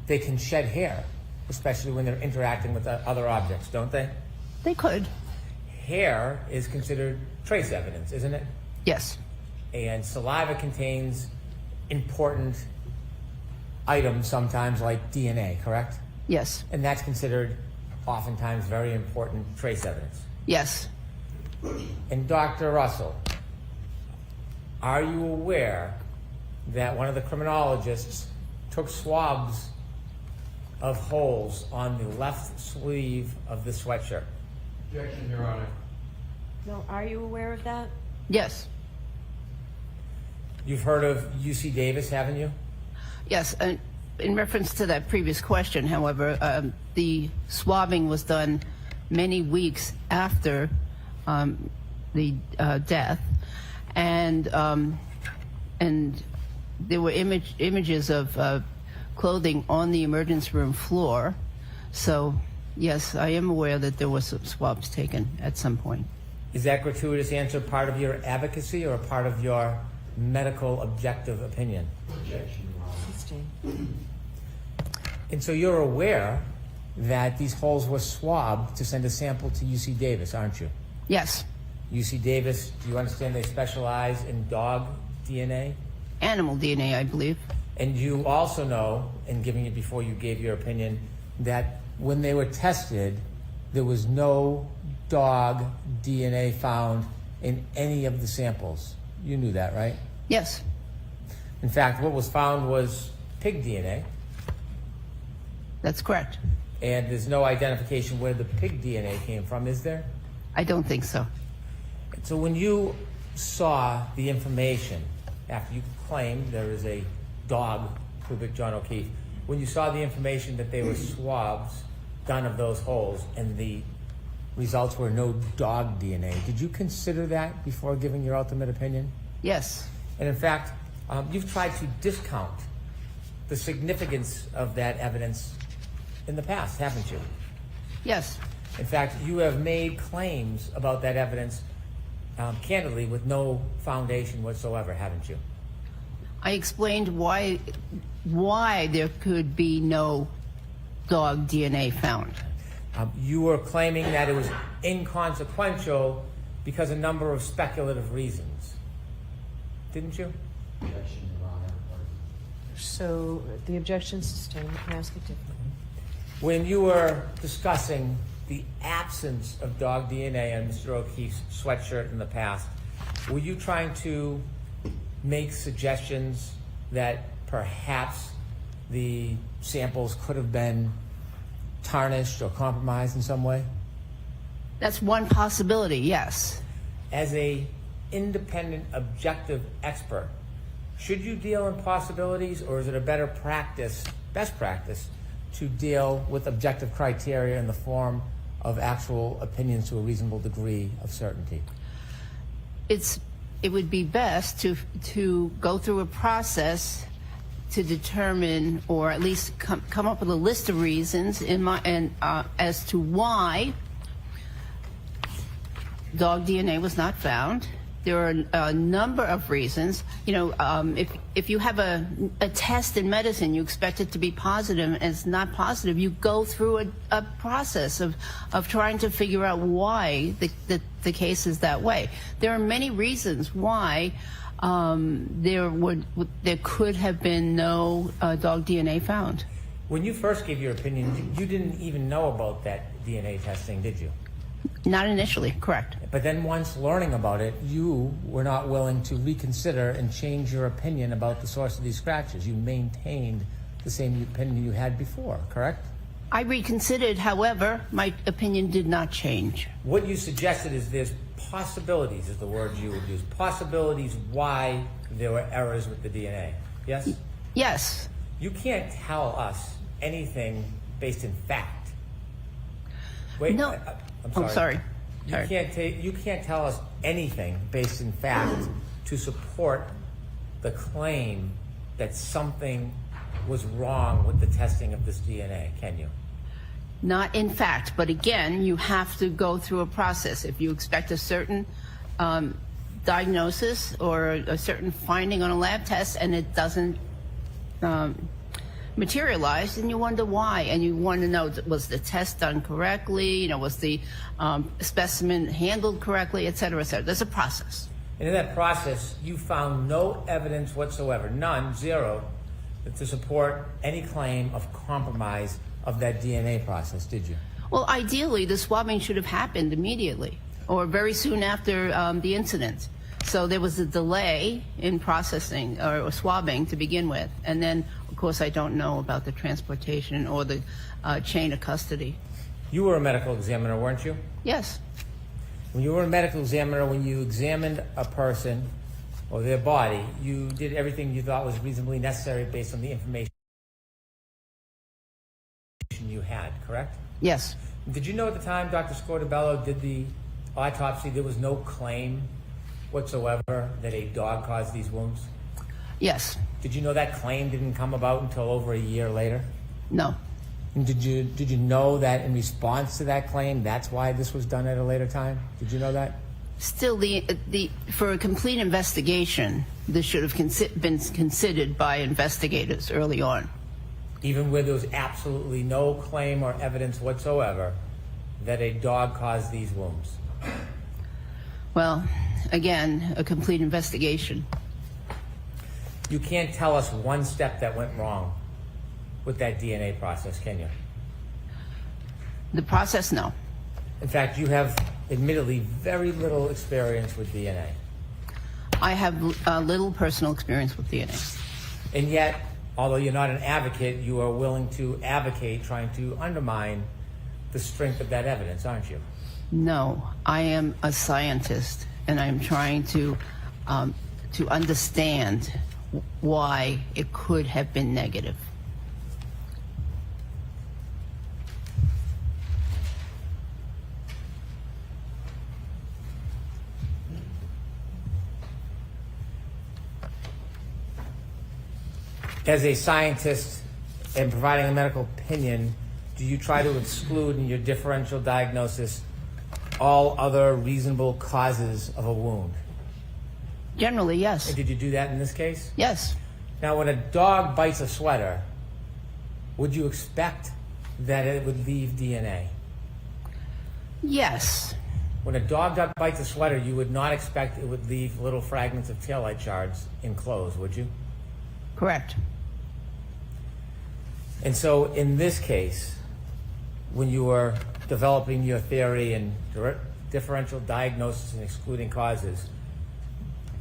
they can shed hair, especially when they're interacting with other objects, don't they? They could. Hair is considered trace evidence, isn't it? Yes. And saliva contains important items sometimes like DNA, correct? Yes. And that's considered oftentimes very important trace evidence. Yes. And Dr. Russell, are you aware that one of the criminologists took swabs of holes on the left sleeve of the sweatshirt? Objection, Your Honor. No, are you aware of that? Yes. You've heard of UC Davis, haven't you? Yes. In reference to that previous question, however, the swabbing was done many weeks after the death, and there were images of clothing on the emergency room floor. So, yes, I am aware that there were some swabs taken at some point. Is that gratuitous answer part of your advocacy or a part of your medical objective opinion? Objection, Your Honor. And so you're aware that these holes were swabbed to send a sample to UC Davis, aren't you? Yes. UC Davis, do you understand they specialize in dog DNA? Animal DNA, I believe. And you also know, in giving it before you gave your opinion, that when they were tested, there was no dog DNA found in any of the samples. You knew that, right? Yes. In fact, what was found was pig DNA. That's correct. And there's no identification where the pig DNA came from, is there? I don't think so. So when you saw the information, after you claimed there is a dog, Kubik John O'Keefe, when you saw the information that they were swabs done of those holes and the results were no dog DNA, did you consider that before giving your ultimate opinion? Yes. And in fact, you've tried to discount the significance of that evidence in the past, haven't you? Yes. In fact, you have made claims about that evidence candidly with no foundation whatsoever, haven't you? I explained why there could be no dog DNA found. You were claiming that it was inconsequential because a number of speculative reasons, didn't you? So the objection's sustained. You can ask it differently. When you were discussing the absence of dog DNA on Mr. O'Keefe's sweatshirt in the past, were you trying to make suggestions that perhaps the samples could have been tarnished or compromised in some way? That's one possibility, yes. As a independent, objective expert, should you deal in possibilities, or is it a better practice, best practice, to deal with objective criteria in the form of actual opinions to a reasonable degree of certainty? It would be best to go through a process to determine, or at least come up with a list of reasons as to why dog DNA was not found. There are a number of reasons. You know, if you have a test in medicine, you expect it to be positive, and it's not positive. You go through a process of trying to figure out why the case is that way. There are many reasons why there could have been no dog DNA found. When you first gave your opinion, you didn't even know about that DNA testing, did you? Not initially, correct. But then once learning about it, you were not willing to reconsider and change your opinion about the source of these scratches. You maintained the same opinion you had before, correct? I reconsidered, however, my opinion did not change. What you suggested is there's possibilities, is the word you would use, possibilities why there were errors with the DNA, yes? Yes. You can't tell us anything based in fact. Wait, no. I'm sorry. You can't tell us anything based in fact to support the claim that something was wrong with the testing of this DNA, can you? Not in fact, but again, you have to go through a process. If you expect a certain diagnosis or a certain finding on a lab test and it doesn't materialized, and you wonder why, and you want to know, was the test done correctly, you know, was the specimen handled correctly, et cetera, et cetera. There's a process. And in that process, you found no evidence whatsoever, none, zero, to support any claim of compromise of that DNA process, did you? Well, ideally, the swabbing should have happened immediately or very soon after the incident. So there was a delay in processing or swabbing to begin with, and then of course I don't know about the transportation or the chain of custody. You were a medical examiner, weren't you? Yes. When you were a medical examiner, when you examined a person or their body, you did everything you thought was reasonably necessary based on the information you had, correct? Yes. Did you know at the time Dr. Scortabello did the autopsy, there was no claim whatsoever that a dog caused these wounds? Yes. Did you know that claim didn't come about until over a year later? No. And did you know that in response to that claim, that's why this was done at a later time? Did you know that? Still, for a complete investigation, this should have been considered by investigators early on. Even where there was absolutely no claim or evidence whatsoever that a dog caused these wounds? Well, again, a complete investigation. You can't tell us one step that went wrong with that DNA process, can you? The process, no. In fact, you have admittedly very little experience with DNA. I have little personal experience with DNA. And yet, although you're not an advocate, you are willing to advocate trying to undermine the strength of that evidence, aren't you? No, I am a scientist, and I'm trying to understand why it could have been negative. As a scientist and providing a medical opinion, do you try to exclude in your differential diagnosis all other reasonable causes of a wound? Generally, yes. And did you do that in this case? Yes. Now, when a dog bites a sweater, would you expect that it would leave DNA? Yes. When a dog bites a sweater, you would not expect it would leave little fragments of taillight shards in clothes, would you? Correct. And so in this case, when you were developing your theory and differential diagnosis and excluding causes,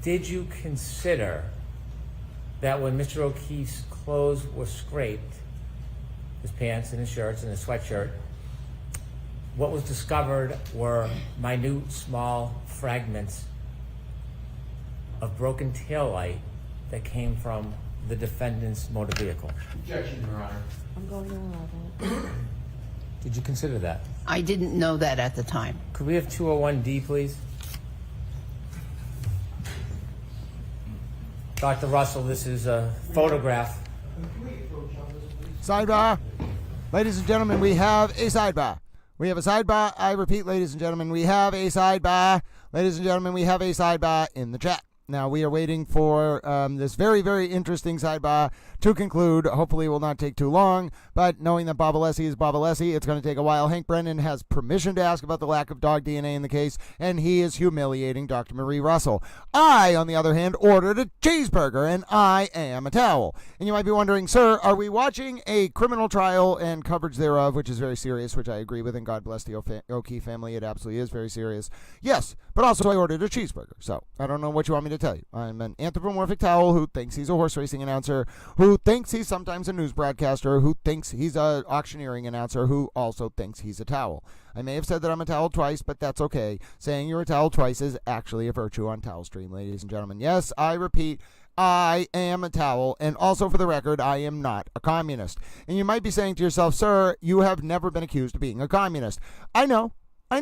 did you consider that when Mr. O'Keefe's clothes were scraped, his pants and his shirts and his sweatshirt, what was discovered were minute, small fragments of broken taillight that came from the defendant's motor vehicle? Objection, Your Honor. I'm going to allow that. Did you consider that? I didn't know that at the time. Could we have 201D, please? Dr. Russell, this is a photograph. Sidebar. Ladies and gentlemen, we have a sidebar. We have a sidebar. I repeat, ladies and gentlemen, we have a sidebar. Ladies and gentlemen, we have a sidebar in the chat. Now, we are waiting for this very, very interesting sidebar to conclude. Hopefully, it will not take too long, but knowing that Bob Alessi is Bob Alessi, it's going to take a while. Hank Brennan has permission to ask about the lack of dog DNA in the case, and he is humiliating Dr. Marie Russell. I, on the other hand, ordered a cheeseburger, and I am a towel. And you might be wondering, sir, are we watching a criminal trial and coverage thereof, which is very serious, which I agree with, and God bless the O'Keefe family. It absolutely is very serious. Yes, but also I ordered a cheeseburger, so I don't know what you want me to tell you. I'm an anthropomorphic towel who thinks he's a horse racing announcer, who thinks he's sometimes a news broadcaster, who thinks he's an auctioneering announcer, who also thinks he's a towel. I may have said that I'm a towel twice, but that's okay. Saying you're a towel twice is actually a virtue on Towel Stream, ladies and gentlemen. Yes, I repeat, I am a towel, and also for the record, I am not a communist. And you might be saying to yourself, sir, you have never been accused of being a communist. I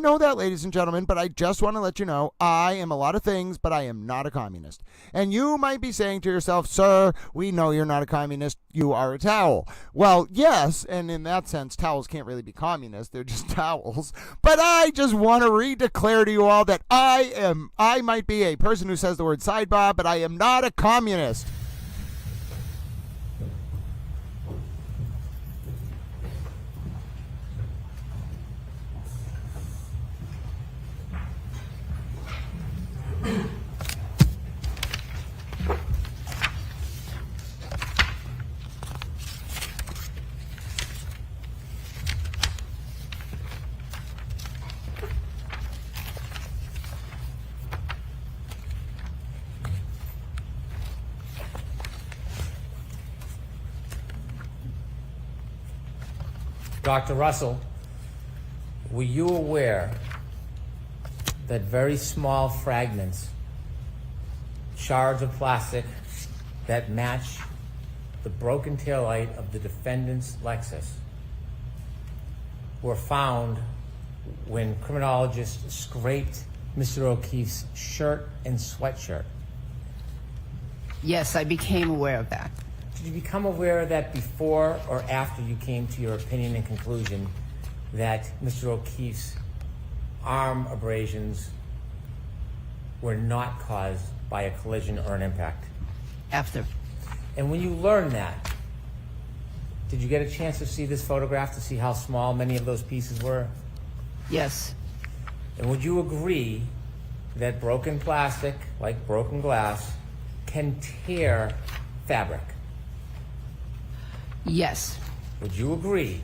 know that, ladies and gentlemen, but I just want to let you know I am a lot of things, but I am not a communist. And you might be saying to yourself, sir, we know you're not a communist. You are a towel. Well, yes, and in that sense, towels can't really be communist. They're just towels. But I just want to redeclare to you all that I might be a person who says the word sidebar, but I am not a communist. Dr. Russell, were you aware that very small fragments, shards of plastic that match the broken taillight of the defendant's Lexus were found when criminologists scraped Mr. O'Keefe's shirt and sweatshirt? Yes, I became aware of that. Did you become aware of that before or after you came to your opinion and conclusion that Mr. O'Keefe's arm abrasions were not caused by a collision or an impact? After. And when you learned that, did you get a chance to see this photograph to see how small many of those pieces were? Yes. And would you agree that broken plastic, like broken glass, can tear fabric? Yes. Would you agree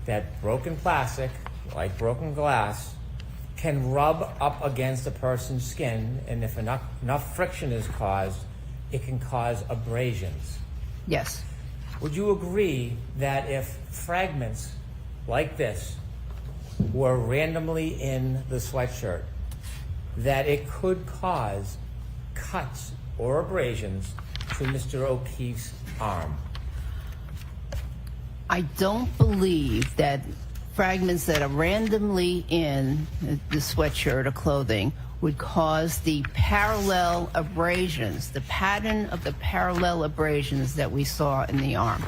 that broken plastic, like broken glass, can rub up against a person's skin, and if enough friction is caused, it can cause abrasions. Yes. Would you agree that if fragments like this were randomly in the sweatshirt, that it could cause cuts or abrasions to Mr. O'Keefe's arm? I don't believe that fragments that are randomly in the sweatshirt or clothing would cause the parallel abrasions, the pattern of the parallel abrasions that we saw in the arm.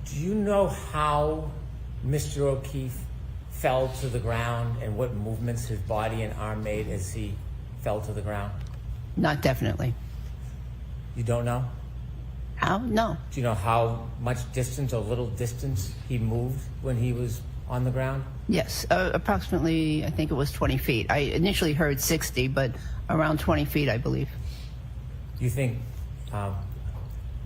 Do you know how Mr. O'Keefe fell to the ground and what movements his body and arm made as he fell to the ground? Not definitely. You don't know? How? No. Do you know how much distance or little distance he moved when he was on the ground? Yes, approximately, I think it was 20 feet. I initially heard 60, but around 20 feet, I believe. You think,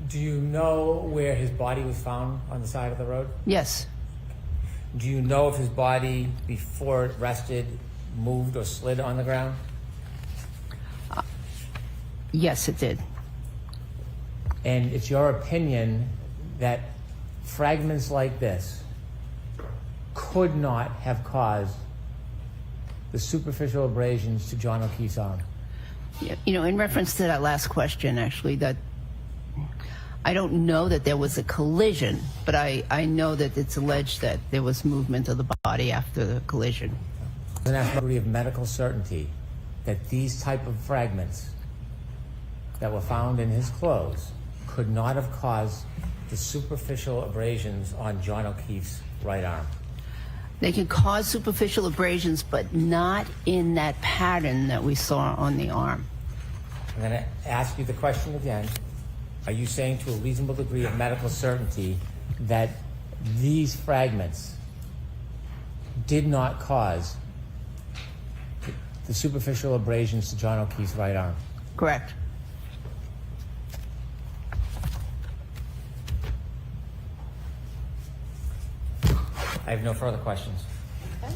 do you know where his body was found on the side of the road? Yes. Do you know if his body, before it rested, moved or slid on the ground? Yes, it did. And it's your opinion that fragments like this could not have caused the superficial abrasions to John O'Keefe's arm? You know, in reference to that last question, actually, that I don't know that there was a collision, but I know that it's alleged that there was movement of the body after the collision. There's an degree of medical certainty that these type of fragments that were found in his clothes could not have caused the superficial abrasions on John O'Keefe's right arm. They can cause superficial abrasions, but not in that pattern that we saw on the arm. I'm going to ask you the question again. Are you saying to a reasonable degree of medical certainty that these fragments did not cause the superficial abrasions to John O'Keefe's right arm? Correct. I have no further questions. Okay.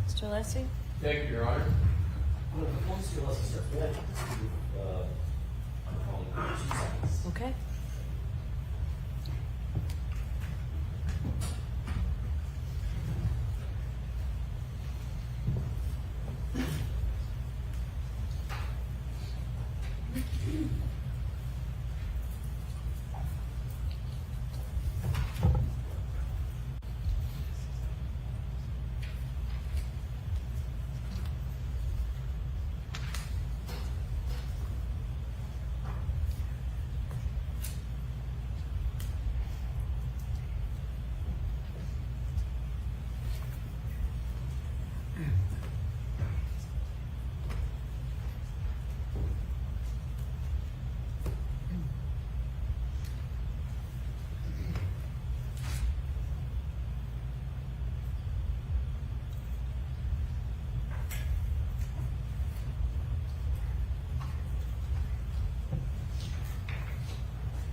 Mr. Alessi? Thank you, Your Honor. Okay.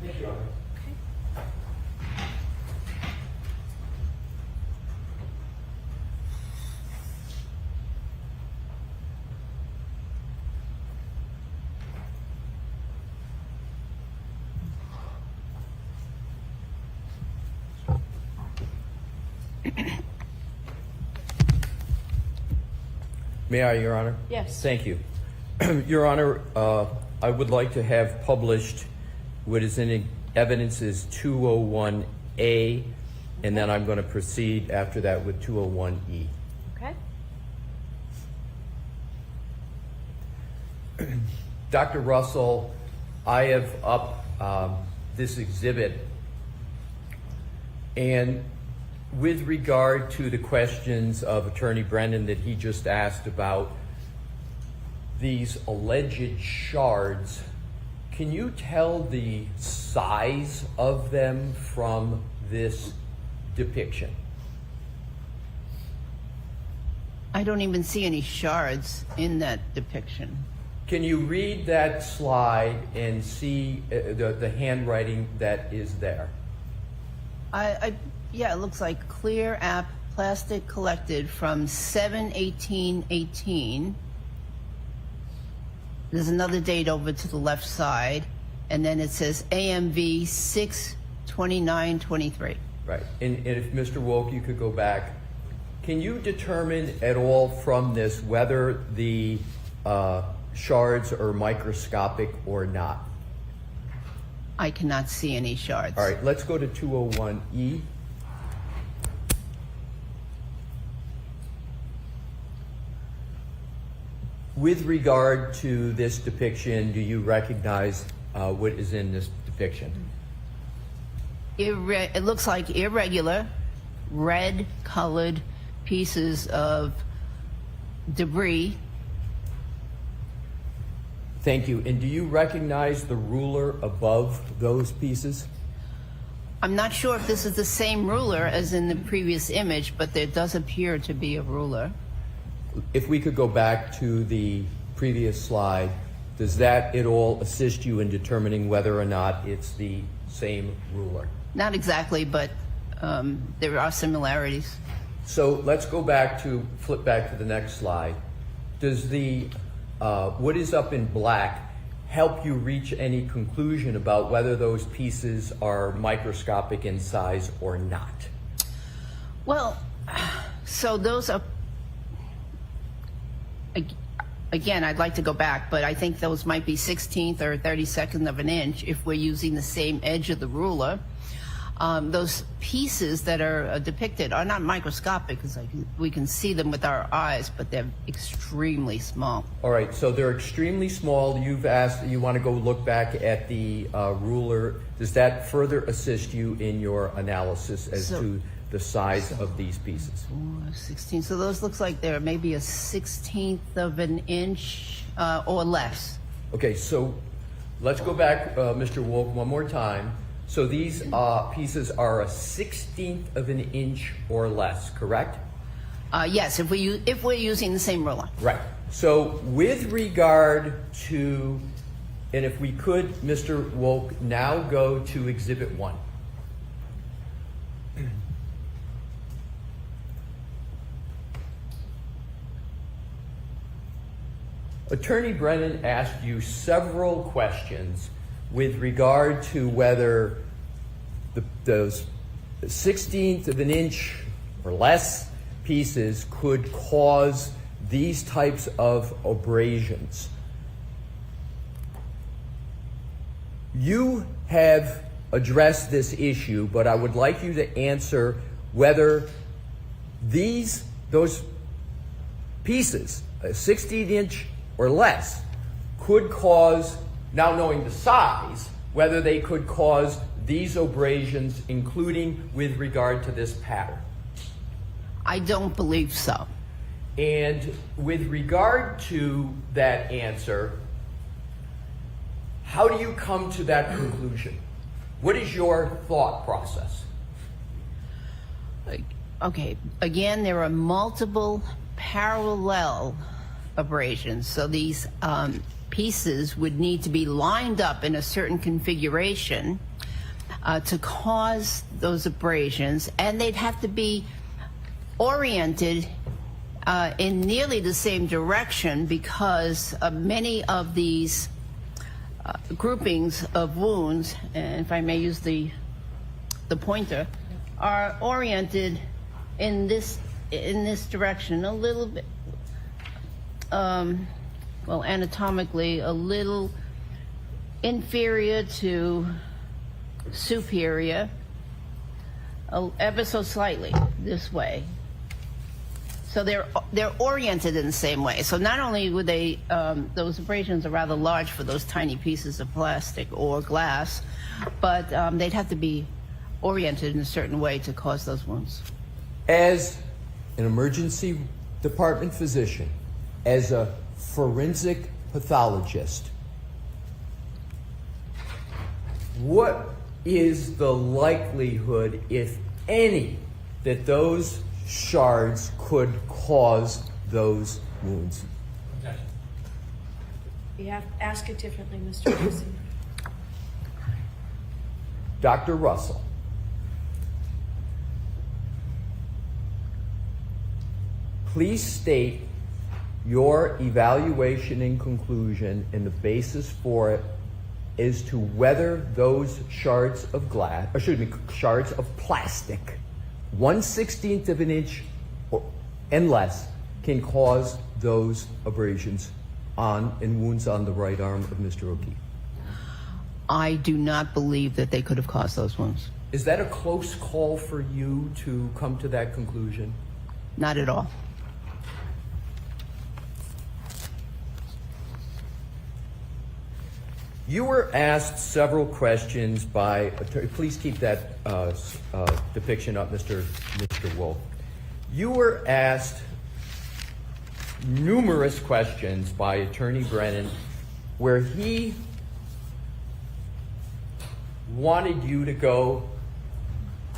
Thank you, Your Honor. May I, Your Honor? Yes. Thank you. Your Honor, I would like to have published what is in evidence is 201A, and then I'm going to proceed after that with 201E. Okay. Dr. Russell, I have up this exhibit, and with regard to the questions of Attorney Brennan that he just asked about these alleged shards, can you tell the size of them from this depiction? I don't even see any shards in that depiction. Can you read that slide and see the handwriting that is there? Yeah, it looks like clear plastic collected from 7/18/18. There's another date over to the left side, and then it says AMV 6/29/23. Right. And if Mr. Wolk, you could go back. Can you determine at all from this whether the shards are microscopic or not? I cannot see any shards. All right, let's go to 201E. With regard to this depiction, do you recognize what is in this depiction? It looks like irregular, red-colored pieces of debris. Thank you. And do you recognize the ruler above those pieces? I'm not sure if this is the same ruler as in the previous image, but there does appear to be a ruler. If we could go back to the previous slide, does that at all assist you in determining whether or not it's the same ruler? Not exactly, but there are similarities. So let's go back to, flip back to the next slide. Does the, what is up in black help you reach any conclusion about whether those pieces are microscopic in size or not? Well, so those are, again, I'd like to go back, but I think those might be 16th or 32nd of an inch if we're using the same edge of the ruler. Those pieces that are depicted are not microscopic because we can see them with our eyes, but they're extremely small. All right, so they're extremely small. You've asked, you want to go look back at the ruler. Does that further assist you in your analysis as to the size of these pieces? 16. So those looks like they're maybe a 16th of an inch or less. Okay, so let's go back, Mr. Wolk, one more time. So these pieces are a 16th of an inch or less, correct? Yes, if we're using the same ruler. Right. So with regard to, and if we could, Mr. Wolk, now go to Exhibit 1. Attorney Brennan asked you several questions with regard to whether those 16th of an inch or less pieces could cause these types of abrasions. You have addressed this issue, but I would like you to answer whether those pieces, a 16th inch or less, could cause, now knowing the size, whether they could cause these abrasions, including with regard to this pattern. I don't believe so. And with regard to that answer, how do you come to that conclusion? What is your thought process? Okay, again, there are multiple parallel abrasions. So these pieces would need to be lined up in a certain configuration to cause those abrasions, and they'd have to be oriented in nearly the same direction because many of these groupings of wounds, and if I may use the pointer, are oriented in this direction a little bit, well, anatomically a little inferior to superior, ever so slightly this way. So they're oriented in the same way. So not only would they, those abrasions are rather large for those tiny pieces of plastic or glass, but they'd have to be oriented in a certain way to cause those wounds. As an emergency department physician, as a forensic pathologist, what is the likelihood, if any, that those shards could cause those wounds? You have to ask it differently, Mr. Rossi. Dr. Russell. please state your evaluation and conclusion and the basis for it as to whether those shards of shards of plastic, 1/16 of an inch and less, can cause those abrasions and wounds on the right arm of Mr. O'Keefe. I do not believe that they could have caused those wounds. Is that a close call for you to come to that conclusion? Not at all. You were asked several questions by, please keep that depiction up, Mr. Wolf. You were asked numerous questions by Attorney Brennan where he wanted you to go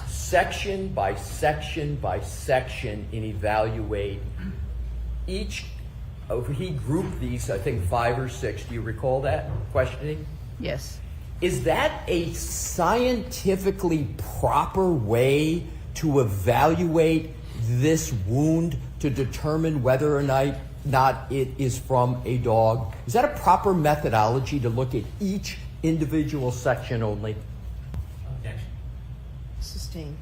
section by section by section and evaluate each. He grouped these, I think, 5 or 6. Do you recall that questioning? Yes. Is that a scientifically proper way to evaluate this wound to determine whether or not it is from a dog? Is that a proper methodology to look at each individual section only? Objection. Sustained.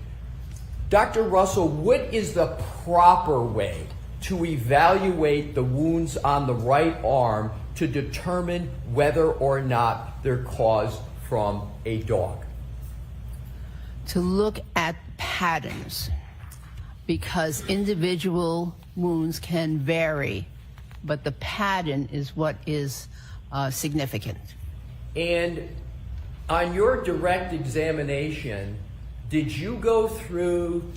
Dr. Russell, what is the proper way to evaluate the wounds on the right arm to determine whether or not they're caused from a dog? To look at patterns, because individual wounds can vary, but the pattern is what is significant. And on your direct examination, did you go through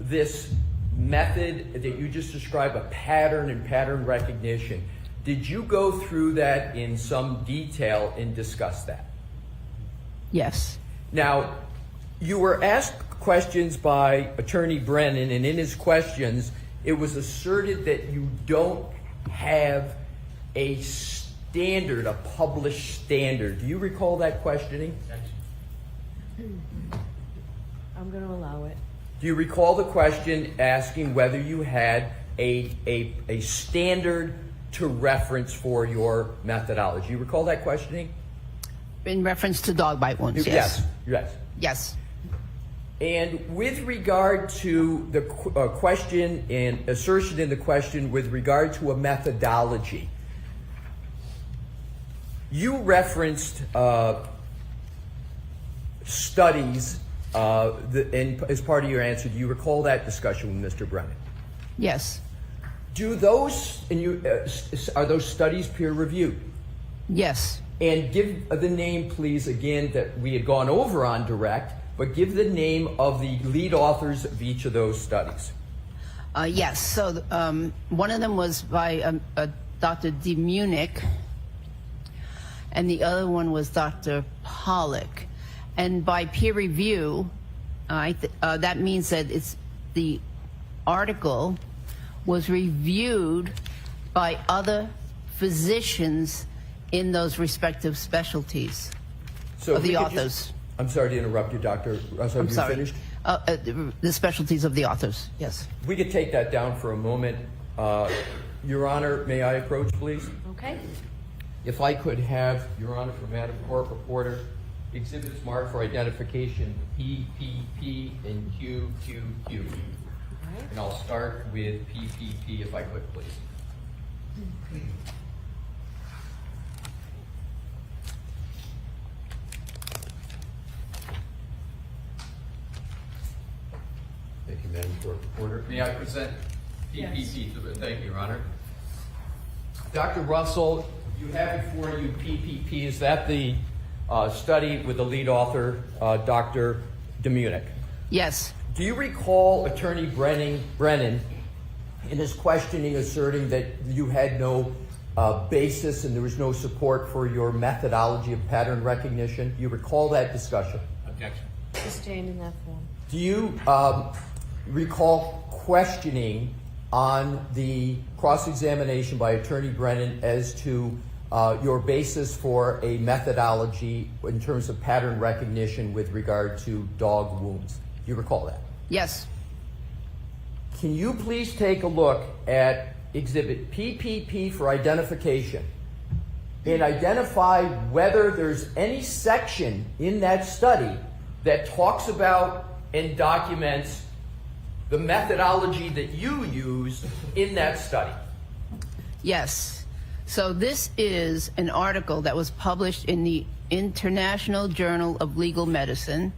this method that you just described, a pattern and pattern recognition? Did you go through that in some detail and discuss that? Yes. Now, you were asked questions by Attorney Brennan, and in his questions, it was asserted that you don't have a standard, a published standard. Do you recall that questioning? I'm going to allow it. Do you recall the question asking whether you had a standard to reference for your methodology? You recall that questioning? In reference to dog bite wounds, yes. Yes. Yes. And with regard to the question and assertion in the question with regard to a methodology, you referenced studies and as part of your answer. Do you recall that discussion with Mr. Brennan? Yes. Do those are those studies peer reviewed? Yes. And give the name, please, again, that we had gone over on direct, but give the name of the lead authors of each of those studies. Yes. So one of them was by Dr. D. Munich, and the other one was Dr. Pollock. And by peer review, that means that it's the article was reviewed by other physicians in those respective specialties of the authors. I'm sorry to interrupt you, Doctor. I'm sorry. Finished? The specialties of the authors, yes. We could take that down for a moment. Your Honor, may I approach, please? Okay. If I could have, Your Honor, from Madam Court Reporter, exhibits marked for identification P, P, P, and Q, Q, Q. Right. And I'll start with P, P, P, if I could, please. Thank you, Madam Court Reporter. May I present PPP? Yes. Thank you, Your Honor. Dr. Russell, you have before you PPP. Is that the study with the lead author, Dr. DeMunich? Yes. Do you recall Attorney Brennan in his questioning asserting that you had no basis and there was no support for your methodology of pattern recognition? Do you recall that discussion? Objection. Sustained in that form. Do you recall questioning on the cross-examination by Attorney Brennan as to your basis for a methodology in terms of pattern recognition with regard to dog wounds? Do you recall that? Yes. Can you please take a look at exhibit PPP for identification and identify whether there's any section in that study that talks about and documents the methodology that you used in that study? Yes. So this is an article that was published in the International Journal of Legal Medicine,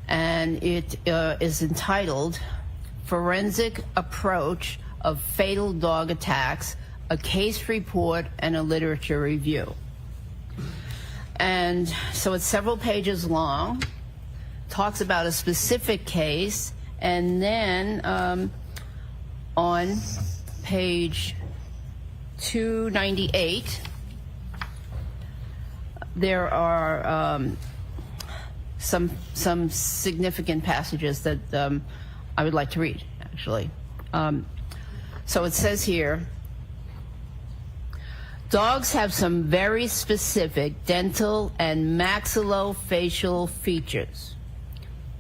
and it is entitled Forensic Approach of Fatal Dog Attacks, a Case Report and a Literature Review. And so it's several pages long, talks about a specific case, and then on page 298, there are some significant passages that I would like to read, actually. So it says here, dogs have some very specific dental and maxillofacial features.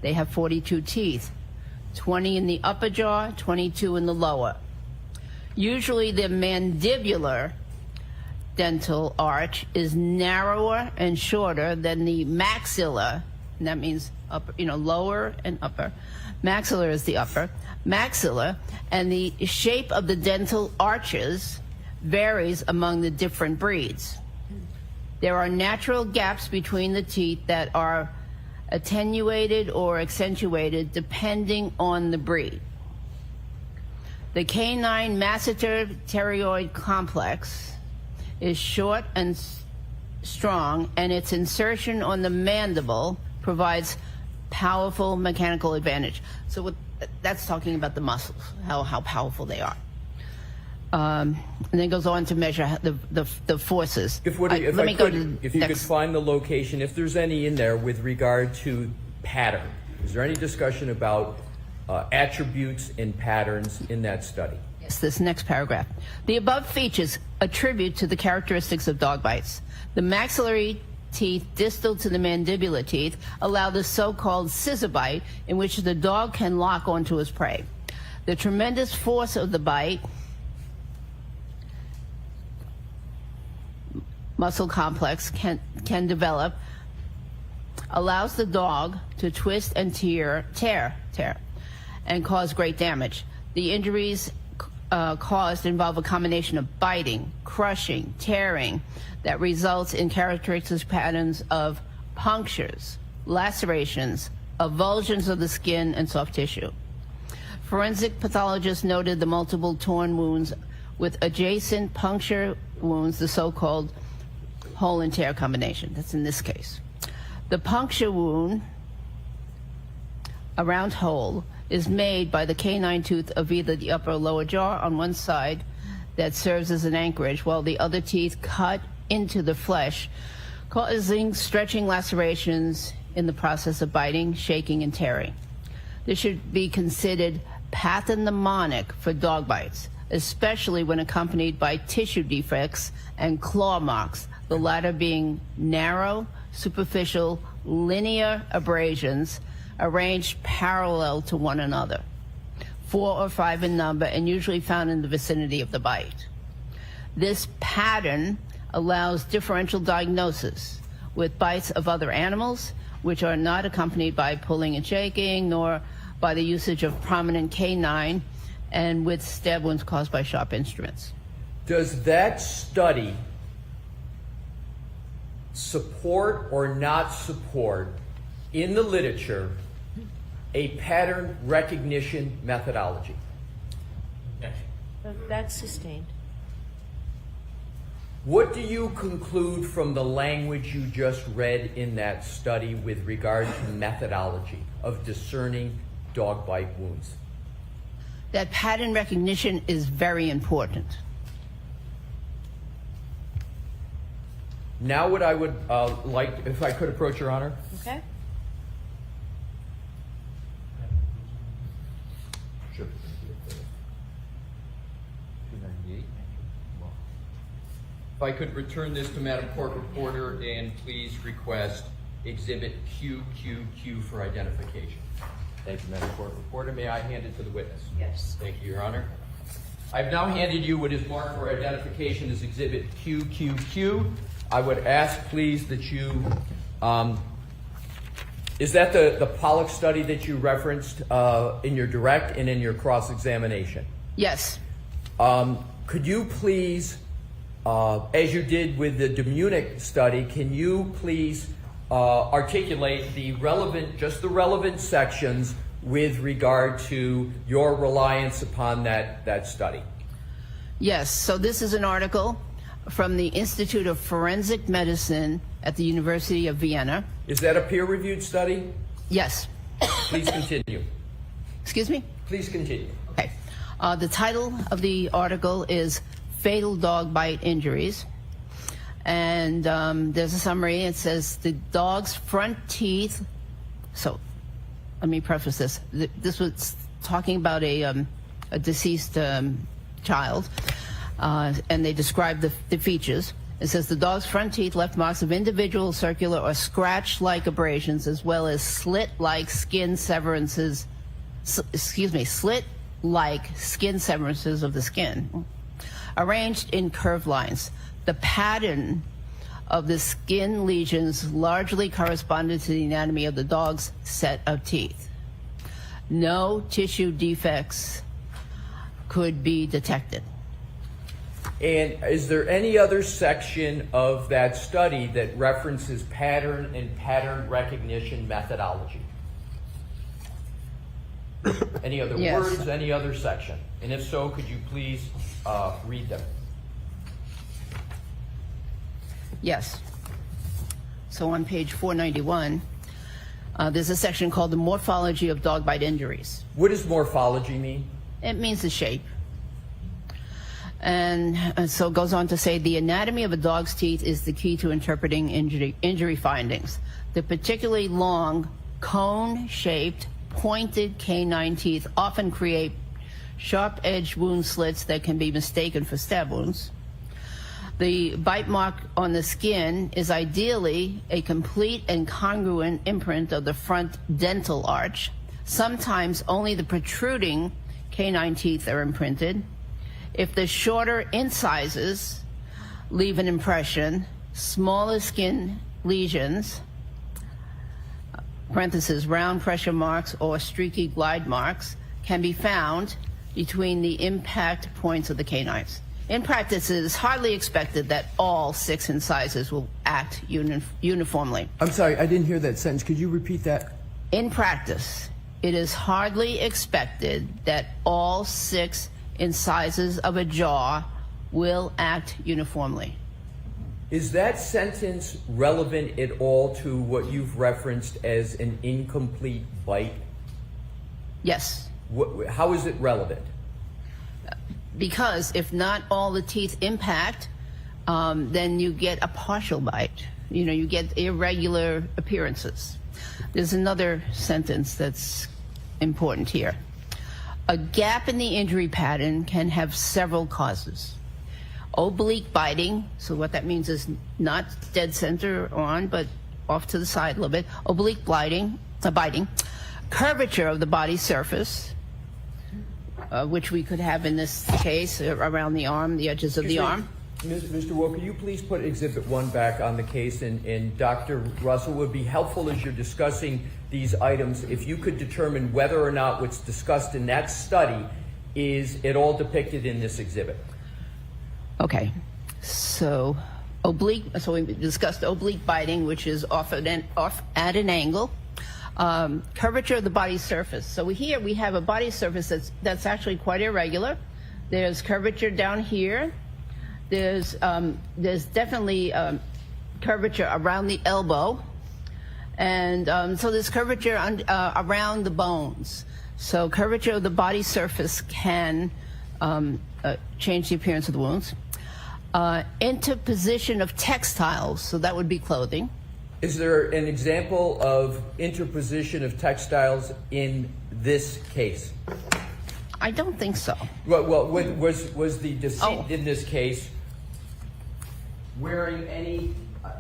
They have 42 teeth, 20 in the upper jaw, 22 in the lower. Usually the mandibular dental arch is narrower and shorter than the maxilla, and that means upper, lower and upper. Maxillar is the upper. Maxilla, and the shape of the dental arches varies among the different breeds. There are natural gaps between the teeth that are attenuated or accentuated depending on the breed. The canine masseter pterygoid complex is short and strong, and its insertion on the mandible provides powerful mechanical advantage. So that's talking about the muscles, how powerful they are. And then goes on to measure the forces. If you could find the location, if there's any in there with regard to pattern, is there any discussion about attributes and patterns in that study? Yes, this next paragraph. The above features attribute to the characteristics of dog bites. The maxillary teeth distal to the mandibular teeth allow the so-called scissor bite, in which the dog can lock onto his prey. The tremendous force of the bite, muscle complex can develop, allows the dog to twist and tear, and cause great damage. The injuries caused involve a combination of biting, crushing, tearing that results in characteristic patterns of punctures, lacerations, avulsions of the skin and soft tissue. Forensic pathologists noted the multiple torn wounds with adjacent puncture wounds, the so-called hole and tear combination. That's in this case. The puncture wound, a round hole, is made by the canine tooth of either the upper or lower jaw on one side that serves as an anchorage, while the other teeth cut into the flesh, causing stretching lacerations in the process of biting, shaking, and tearing. This should be considered pathognomonic for dog bites, especially when accompanied by tissue defects and claw marks, the latter being narrow, superficial, linear abrasions arranged parallel to one another, 4 or 5 in number, and usually found in the vicinity of the bite. This pattern allows differential diagnosis with bites of other animals, which are not accompanied by pulling and shaking, nor by the usage of prominent canine, and with stab wounds caused by sharp instruments. Does that study support or not support in the literature a pattern recognition methodology? That's sustained. What do you conclude from the language you just read in that study with regard to methodology of discerning dog bite wounds? That pattern recognition is very important. Now what I would like, if I could approach Your Honor. Okay. Sure. 298. If I could return this to Madam Court Reporter and please request Exhibit QQQ for identification. Thank you, Madam Court Reporter. May I hand it to the witness? Yes. Thank you, Your Honor. I've now handed you what is marked for identification as Exhibit QQQ. I would ask, please, that you, is that the Pollock study that you referenced in your direct and in your cross-examination? Yes. Could you please, as you did with the Demunic study, can you please articulate the relevant sections with regard to your reliance upon that study? Yes. So this is an article from the Institute of Forensic Medicine at the University of Vienna. Is that a peer-reviewed study? Yes. Please continue. Excuse me? Please continue. Okay. The title of the article is Fatal Dog Bite Injuries. And there's a summary. It says the dog's front teeth. So let me preface this. This was talking about a deceased child, and they describe the features. It says the dog's front teeth left marks of individual circular or scratch-like abrasions, as well as slit-like skin severances. Slit-like skin severances of the skin, arranged in curved lines. The pattern of the skin lesions largely corresponded to the anatomy of the dog's set of teeth. No tissue defects could be detected. And is there any other section of that study that references pattern and pattern recognition methodology? Any other words, any other section? And if so, could you please read them? Yes. So on page 491, there's a section called the Morphology of Dog Bite Injuries. What does morphology mean? It means the shape. And so it goes on to say the anatomy of a dog's teeth is the key to interpreting injury findings. The particularly long, cone-shaped, pointed canine teeth often create sharp-edged wound slits that can be mistaken for stab wounds. The bite mark on the skin is ideally a complete and congruent imprint of the front dental arch. Sometimes only the protruding canine teeth are imprinted. If the shorter incisors leave an impression, smaller skin lesions, parentheses, round pressure marks or streaky glide marks, can be found between the impact points of the canines. In practice, it is hardly expected that all 6 incisors will act uniformly. I'm sorry, I didn't hear that sentence. Could you repeat that? In practice, it is hardly expected that all 6 incisors of a jaw will act uniformly. Is that sentence relevant at all to what you've referenced as an incomplete bite? Yes. How is it relevant? Because if not all the teeth impact, then you get a partial bite. You get irregular appearances. There's another sentence that's important here. A gap in the injury pattern can have several causes. Oblique biting, so what that means is not dead center on, but off to the side a little bit. Oblique biting. Curvature of the body surface, which we could have in this case around the arm, the edges of the arm. Mr. Walker, could you please put Exhibit 1 back on the case, and Dr. Russell, would be helpful as you're discussing these items if you could determine whether or not what's discussed in that study is at all depicted in this exhibit. Okay, so we discussed oblique biting, which is off at an angle. Curvature of the body surface. So here we have a body surface that's actually quite irregular. There's curvature down here. There's definitely curvature around the elbow, and so there's curvature around the bones. So curvature of the body surface can change the appearance of the wounds. Interposition of textiles, so that would be clothing. Is there an example of interposition of textiles in this case? I don't think so. Well, was the decedent in this case wearing any?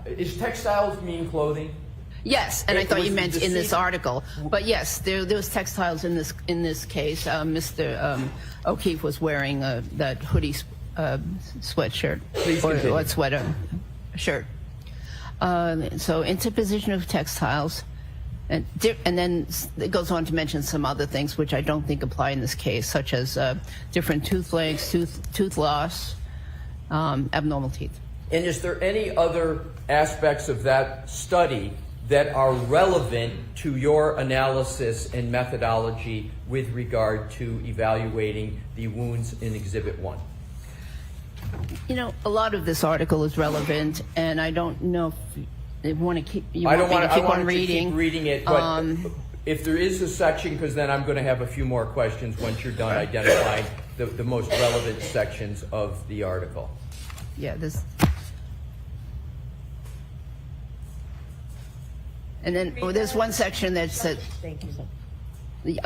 Is textiles mean clothing? Yes, and I thought you meant in this article. But yes, there was textiles in this case. Mr. O'Keefe was wearing that hoodie sweatshirt or sweater shirt. So interposition of textiles, and then it goes on to mention some other things which I don't think apply in this case, such as different tooth lengths, tooth loss, abnormal teeth. And is there any other aspects of that study that are relevant to your analysis and methodology with regard to evaluating the wounds in Exhibit 1? You know, a lot of this article is relevant, and I don't know if you want to keep. I want to keep reading it, but if there is a section, because then I'm going to have a few more questions once you're done identifying the most relevant sections of the article. Yeah, this. And then there's one section that said. Thank you.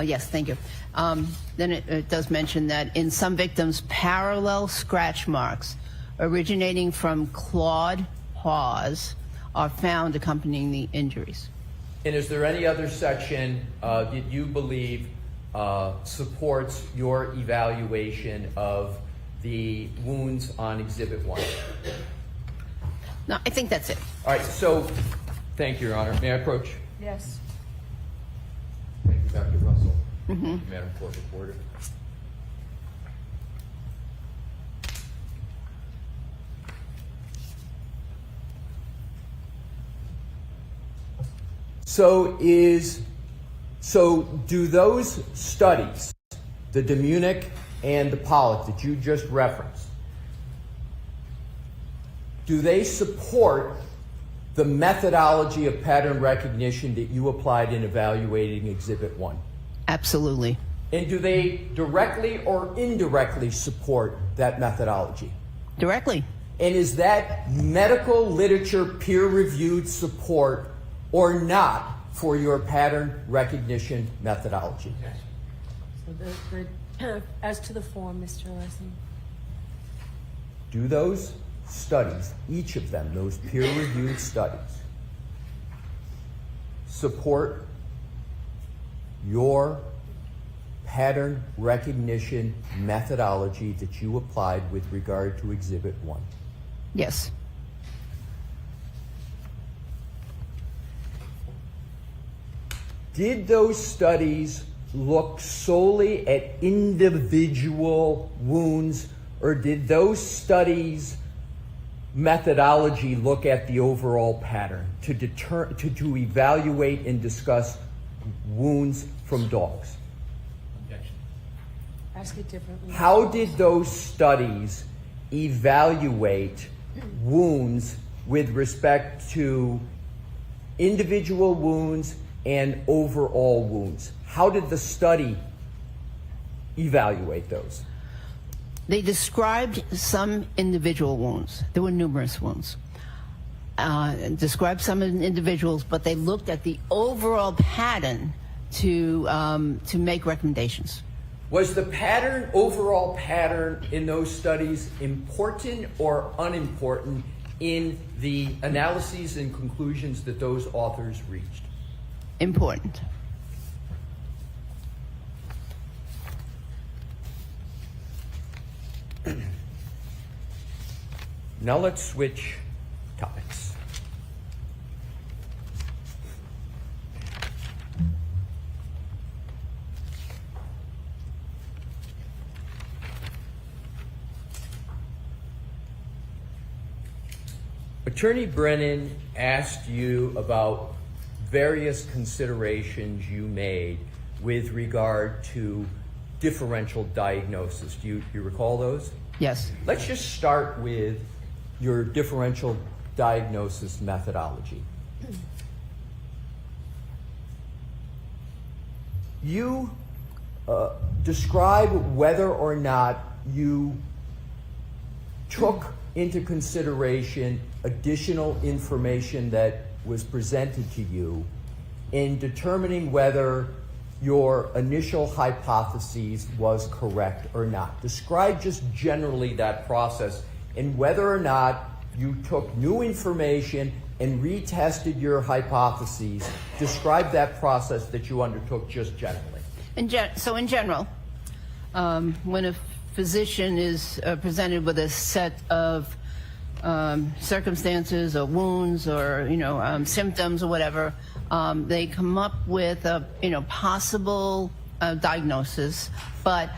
Yes, thank you. Then it does mention that in some victims, parallel scratch marks originating from clawed paws are found accompanying the injuries. And is there any other section that you believe supports your evaluation of the wounds on Exhibit 1? No, I think that's it. All right, so thank you, Your Honor. May I approach? Yes. Thank you, Dr. Russell. Madam Court Reporter. So do those studies, the Demunic and the Pollock that you just referenced, do they support the methodology of pattern recognition that you applied in evaluating Exhibit 1? Absolutely. And do they directly or indirectly support that methodology? Directly. And is that medical literature peer-reviewed support or not for your pattern recognition methodology? So as to the form, Mr. Lessing. Do those studies, each of them, those peer-reviewed studies, support your pattern recognition methodology that you applied with regard to Exhibit 1? Yes. Did those studies look solely at individual wounds, or did those studies' methodology look at the overall pattern to evaluate and discuss wounds from dogs? Objection. Ask it differently. How did those studies evaluate wounds with respect to individual wounds and overall wounds? How did the study evaluate those? They described some individual wounds. There were numerous wounds. Described some individuals, but they looked at the overall pattern to make recommendations. Was the overall pattern in those studies important or unimportant in the analyses and conclusions that those authors reached? Important. Now let's switch topics. Attorney Brennan asked you about various considerations you made with regard to differential diagnosis. Do you recall those? Yes. Let's just start with your differential diagnosis methodology. You describe whether or not you took into consideration additional information that was presented to you in determining whether your initial hypotheses was correct or not. Describe just generally that process and whether or not you took new information and retested your hypotheses. Describe that process that you undertook just generally. So in general, when a physician is presented with a set of circumstances or wounds or symptoms or whatever, they come up with a possible diagnosis, but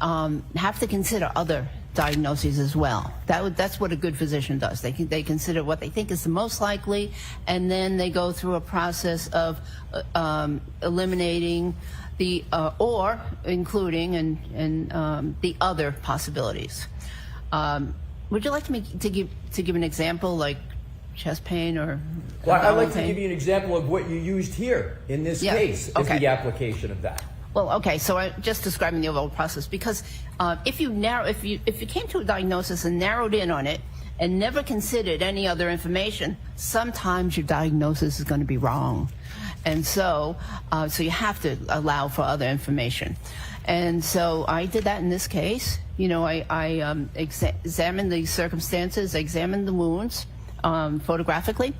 have to consider other diagnoses as well. That's what a good physician does. They consider what they think is the most likely, and then they go through a process of eliminating the or including and the other possibilities. Would you like me to give an example, like chest pain or? Well, I'd like to give you an example of what you used here in this case as the application of that. Well, okay, so I'm just describing the overall process, because if you came to a diagnosis and narrowed in on it and never considered any other information, sometimes your diagnosis is going to be wrong. And so you have to allow for other information. And so I did that in this case. I examined the circumstances, examined the wounds photographically,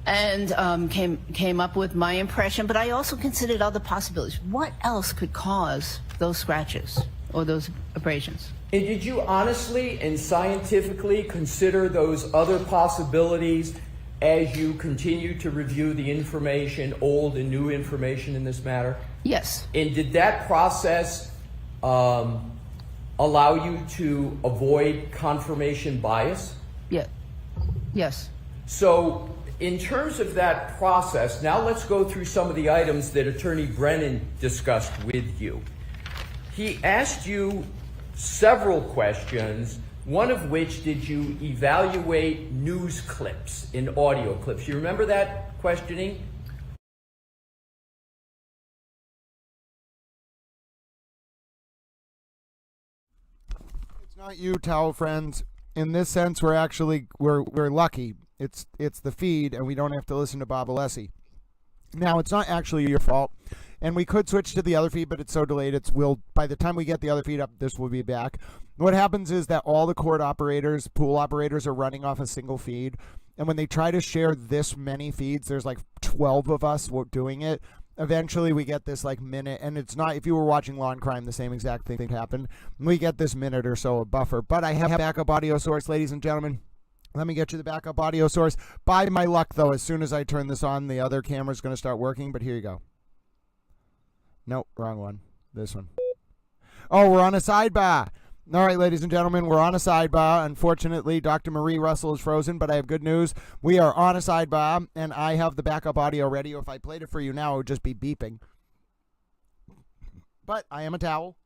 and came up with my impression, but I also considered other possibilities. What else could cause those scratches or those abrasions? And did you honestly and scientifically consider those other possibilities as you continue to review the information, old and new information in this matter? Yes. And did that process allow you to avoid confirmation bias? Yeah. Yes. So in terms of that process, now let's go through some of the items that Attorney Brennan discussed with you. He asked you several questions, one of which, did you evaluate news clips in audio clips? You remember that questioning? It's not you, towel friends. In this sense, we're lucky. It's the feed, and we don't have to listen to Bob Alessi. Now, it's not actually your fault, and we could switch to the other feed, but it's so delayed. By the time we get the other feed up, this will be back. What happens is that all the court operators, pool operators, are running off a single feed, and when they try to share this many feeds, there's like 12 of us doing it. Eventually, we get this minute, and it's not, if you were watching Law and Crime, the same exact thing happened. We get this minute or so of buffer, but I have a backup audio source, ladies and gentlemen. Let me get you the backup audio source. By my luck, though, as soon as I turn this on, the other camera's going to start working, but here you go. Nope, wrong one. This one. Oh, we're on a sidebar. All right, ladies and gentlemen, we're on a sidebar. Unfortunately, Dr. Marie Russell is frozen, but I have good news. We are on a sidebar, and I have the backup audio ready. If I played it for you now, it would just be beeping. But I am a towel.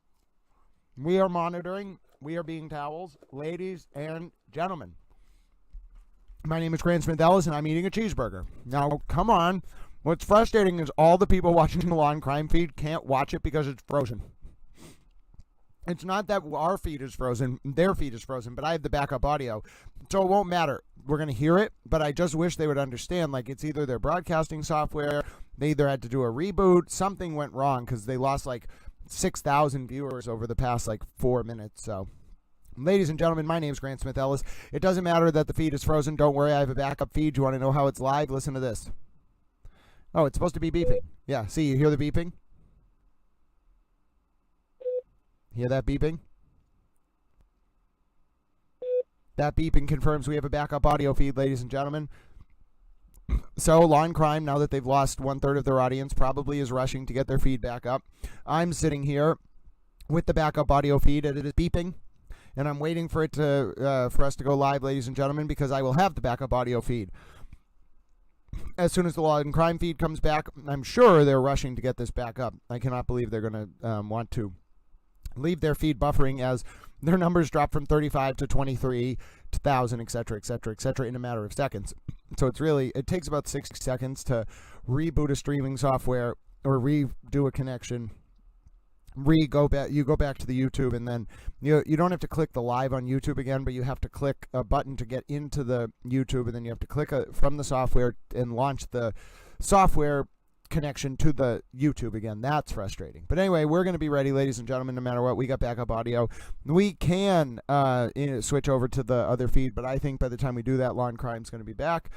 We are monitoring. We are being towels, ladies and gentlemen. My name is Grant Smith Ellis, and I'm eating a cheeseburger. Now, come on. What's frustrating is all the people watching the Law and Crime feed can't watch it because it's frozen. It's not that our feed is frozen, their feed is frozen, but I have the backup audio. So it won't matter. We're going to hear it, but I just wish they would understand, it's either their broadcasting software, they either had to do a reboot, something went wrong because they lost 6,000 viewers over the past 4 minutes. So, ladies and gentlemen, my name is Grant Smith Ellis. It doesn't matter that the feed is frozen. Don't worry, I have a backup feed. You want to know how it's live? Listen to this. Oh, it's supposed to be beeping. Yeah, see, you hear the beeping? Hear that beeping? That beeping confirms we have a backup audio feed, ladies and gentlemen. So, Law and Crime, now that they've lost 1/3 of their audience, probably is rushing to get their feed back up. I'm sitting here with the backup audio feed, and it is beeping. And I'm waiting for it for us to go live, ladies and gentlemen, because I will have the backup audio feed. As soon as the Law and Crime feed comes back, I'm sure they're rushing to get this back up. I cannot believe they're going to want to leave their feed buffering as their numbers drop from 35 to 23 to 1,000, et cetera, in a matter of seconds. So it takes about 60 seconds to reboot a streaming software or redo a connection. You go back to the YouTube, and then you don't have to click the live on YouTube again, but you have to click a button to get into the YouTube, and then you have to click from the software and launch the software connection to the YouTube again. That's frustrating. But anyway, we're going to be ready, ladies and gentlemen, no matter what. We got backup audio. We can switch over to the other feed, but I think by the time we do that, Law and Crime is going to be back.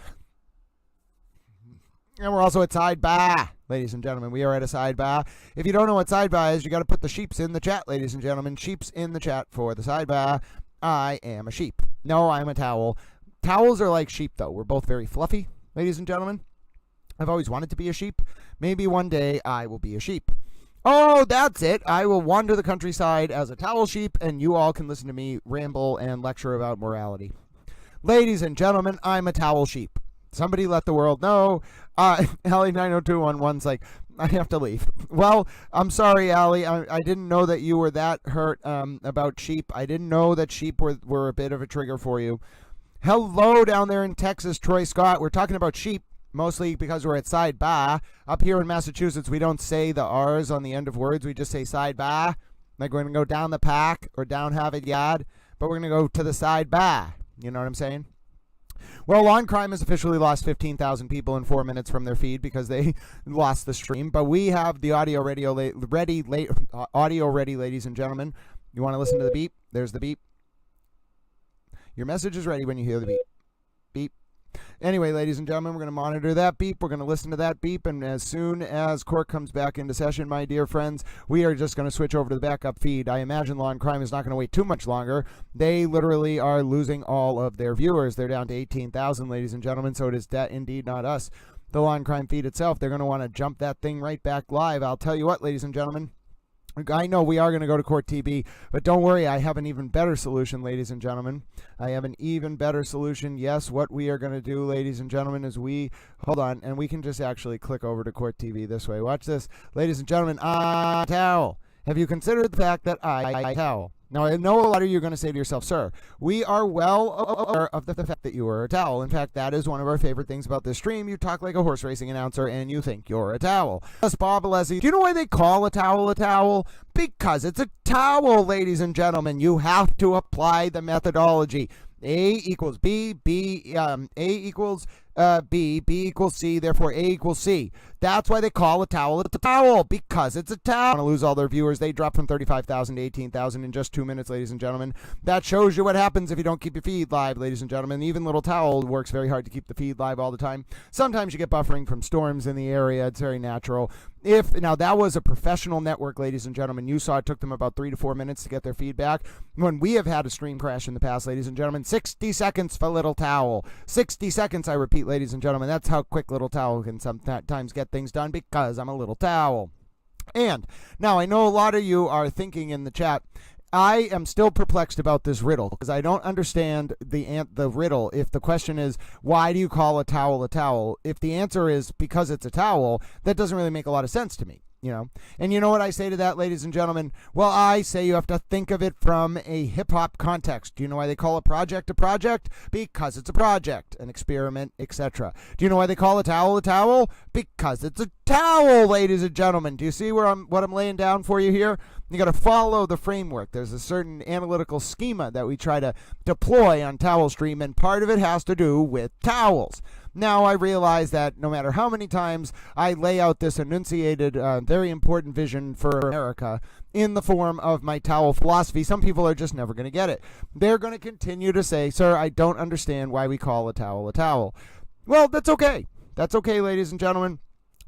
And we're also at Sidebar, ladies and gentlemen. We are at a Sidebar. If you don't know what Sidebar is, you got to put the sheeps in the chat, ladies and gentlemen. Sheeps in the chat for the Sidebar. I am a sheep. No, I'm a towel. Towels are like sheep, though. We're both very fluffy, ladies and gentlemen. I've always wanted to be a sheep. Maybe one day I will be a sheep. Oh, that's it. I will wander the countryside as a towel sheep, and you all can listen to me ramble and lecture about morality. Ladies and gentlemen, I'm a towel sheep. Somebody let the world know. Allie 90211's like, I have to leave. Well, I'm sorry, Allie. I didn't know that you were that hurt about sheep. I didn't know that sheep were a bit of a trigger for you. Hello down there in Texas, Troy Scott. We're talking about sheep, mostly because we're at Sidebar. Up here in Massachusetts, we don't say the R's on the end of words. We just say Sidebar. Like we're going to go down the park or down Harvard Yard, but we're going to go to the Sidebar. You know what I'm saying? Well, Law and Crime has officially lost 15,000 people in 4 minutes from their feed because they lost the stream. But we have the audio ready, ladies and gentlemen. You want to listen to the beep? There's the beep. Your message is ready when you hear the beep. Beep. Anyway, ladies and gentlemen, we're going to monitor that beep. We're going to listen to that beep. And as soon as court comes back into session, my dear friends, we are just going to switch over to the backup feed. I imagine Law and Crime is not going to wait too much longer. They literally are losing all of their viewers. They're down to 18,000, ladies and gentlemen. So it is indeed not us. The Law and Crime feed itself, they're going to want to jump that thing right back live. I'll tell you what, ladies and gentlemen. I know we are going to go to Court TV, but don't worry, I have an even better solution, ladies and gentlemen. I have an even better solution. Yes, what we are going to do, ladies and gentlemen, is hold on, and we can just actually click over to Court TV this way. Watch this. Ladies and gentlemen, towel. Have you considered the fact that I towel? Now, I know a lot of you are going to say to yourself, sir, we are well aware of the fact that you are a towel. In fact, that is one of our favorite things about this stream. You talk like a horse racing announcer, and you think you're a towel. Yes, Bob Alessi. Do you know why they call a towel a towel? Because it's a towel, ladies and gentlemen. You have to apply the methodology. A equals B, A equals B equals C, therefore A equals C. That's why they call a towel a towel, because it's a towel. Want to lose all their viewers. They drop from 35,000 to 18,000 in just 2 minutes, ladies and gentlemen. That shows you what happens if you don't keep your feed live, ladies and gentlemen. Even Little Towel works very hard to keep the feed live all the time. Sometimes you get buffering from storms in the area. It's very natural. Now that was a professional network, ladies and gentlemen. You saw it took them about 3 to 4 minutes to get their feedback. When we have had a stream crash in the past, ladies and gentlemen, 60 seconds for Little Towel. 60 seconds, I repeat, ladies and gentlemen. That's how quick Little Towel can sometimes get things done, because I'm a little towel. And now I know a lot of you are thinking in the chat, I am still perplexed about this riddle, because I don't understand the riddle. If the question is, why do you call a towel a towel? If the answer is because it's a towel, that doesn't really make a lot of sense to me. You know, and you know what I say to that, ladies and gentlemen? Well, I say you have to think of it from a hip-hop context. Do you know why they call a project? Because it's a project, an experiment, etc. Do you know why they call a towel a towel? Because it's a towel, ladies and gentlemen. Do you see what I'm laying down for you here? You got to follow the framework. There's a certain analytical schema that we try to deploy on Towel Stream, and part of it has to do with towels. Now, I realize that no matter how many times I lay out this enunciated, very important vision for America in the form of my towel philosophy, some people are just never going to get it. They're going to continue to say, sir, I don't understand why we call a towel a towel. Well, that's okay. That's okay, ladies and gentlemen.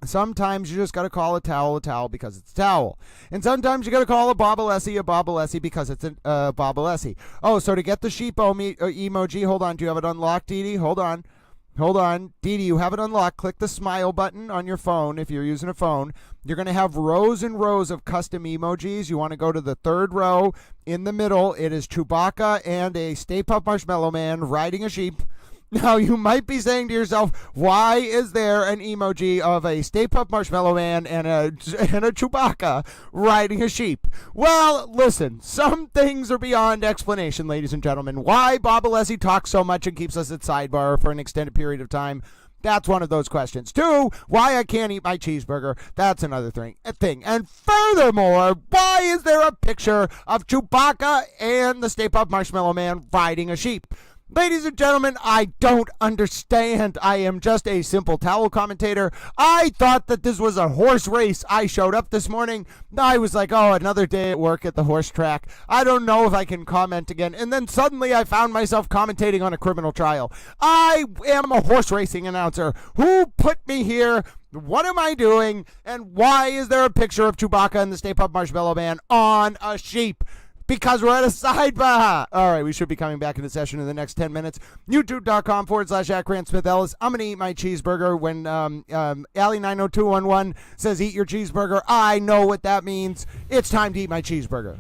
Sometimes you just got to call a towel because it's a towel. And sometimes you got to call a Bob Alessi because it's a Bob Alessi. Oh, so to get the sheep emoji, hold on. Do you have it unlocked, Dee Dee? Hold on. Dee Dee, you have it unlocked. Click the smile button on your phone if you're using a phone. You're going to have rows and rows of custom emojis. You want to go to the third row. In the middle, it is Chewbacca and a Stay Puft Marshmallow Man riding a sheep. Now, you might be saying to yourself, why is there an emoji of a Stay Puft Marshmallow Man and a Chewbacca riding a sheep? Well, listen, some things are beyond explanation, ladies and gentlemen. Why Bob Alessi talks so much and keeps us at Sidebar for an extended period of time, that's one of those questions. 2, why I can't eat my cheeseburger, that's another thing. And furthermore, why is there a picture of Chewbacca and the Stay Puft Marshmallow Man riding a sheep? Ladies and gentlemen, I don't understand. I am just a simple towel commentator. I thought that this was a horse race. I showed up this morning. I was like, oh, another day at work at the horse track. I don't know if I can comment again. And then suddenly I found myself commentating on a criminal trial. I am a horse racing announcer. Who put me here? What am I doing? And why is there a picture of Chewbacca and the Stay Puft Marshmallow Man on a sheep? Because we're at a sidebar. All right, we should be coming back into session in the next 10 minutes. YouTube.com/@GrantSmithEllis. I'm going to eat my cheeseburger. When Allie90211 says eat your cheeseburger, I know what that means. It's time to eat my cheeseburger.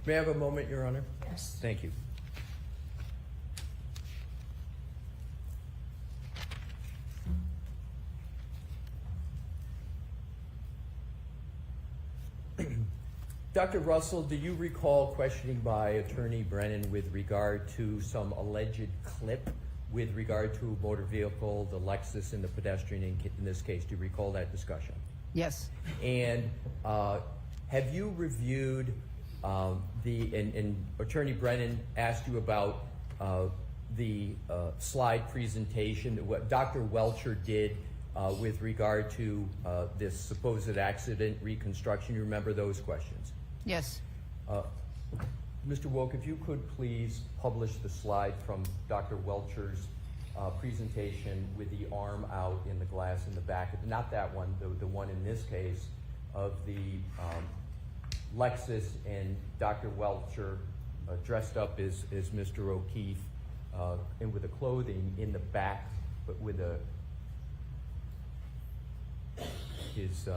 May I have a moment, Your Honor? Yes. Thank you. Dr. Russell, do you recall questioning by Attorney Brennan with regard to some alleged clip with regard to a motor vehicle, the Lexus and the pedestrian in this case? Do you recall that discussion? Yes. And have you reviewed and Attorney Brennan asked you about the slide presentation, what Dr. Welcher did with regard to this supposed accident reconstruction? You remember those questions? Yes. Mr. Woke, if you could please publish the slide from Dr. Welcher's presentation with the arm out in the glass in the back. Not that one, the one in this case of the Lexus and Dr. Welcher dressed up as Mr. O'Keefe and with the clothing in the back, but with his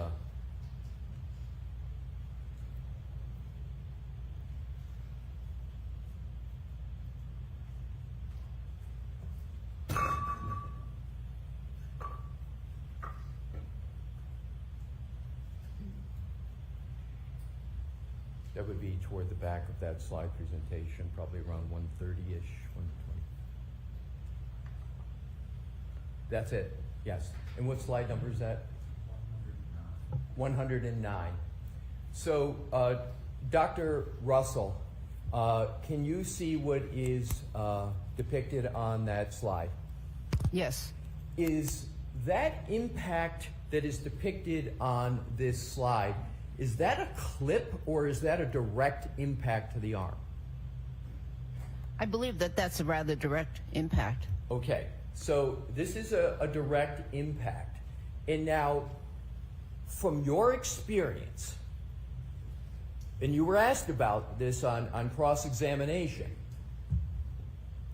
that would be toward the back of that slide presentation, probably around 130-ish, 120. That's it, yes. And what slide number is that? 109. So, Dr. Russell, can you see what is depicted on that slide? Yes. Is that impact that is depicted on this slide, is that a clip or is that a direct impact to the arm? I believe that that's a rather direct impact. Okay, so this is a direct impact. And now, from your experience, and you were asked about this on cross-examination,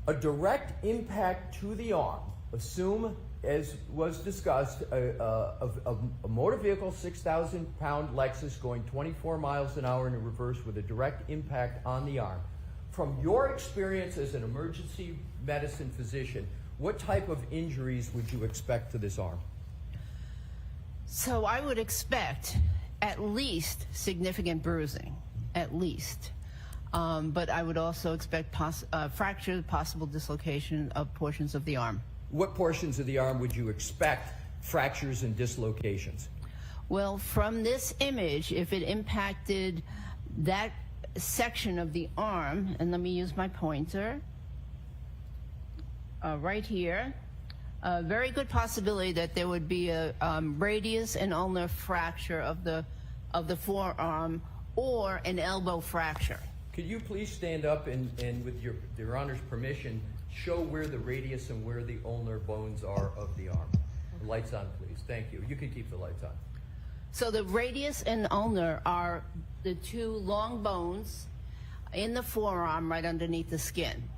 a direct impact to the arm, assume, as was discussed, a motor vehicle, 6,000-pound Lexus going 24 miles an hour in reverse with a direct impact on the arm. From your experience as an emergency medicine physician, what type of injuries would you expect to this arm? So I would expect at least significant bruising, at least. But I would also expect fracture, possible dislocation of portions of the arm. What portions of the arm would you expect fractures and dislocations? Well, from this image, if it impacted that section of the arm, and let me use my pointer, right here, a very good possibility that there would be a radius and ulnar fracture of the forearm or an elbow fracture. Could you please stand up and with your Honor's permission, show where the radius and where the ulnar bones are of the arm? The lights on, please. Thank you. You can keep the lights on. So the radius and ulnar are the two long bones in the forearm right underneath the skin.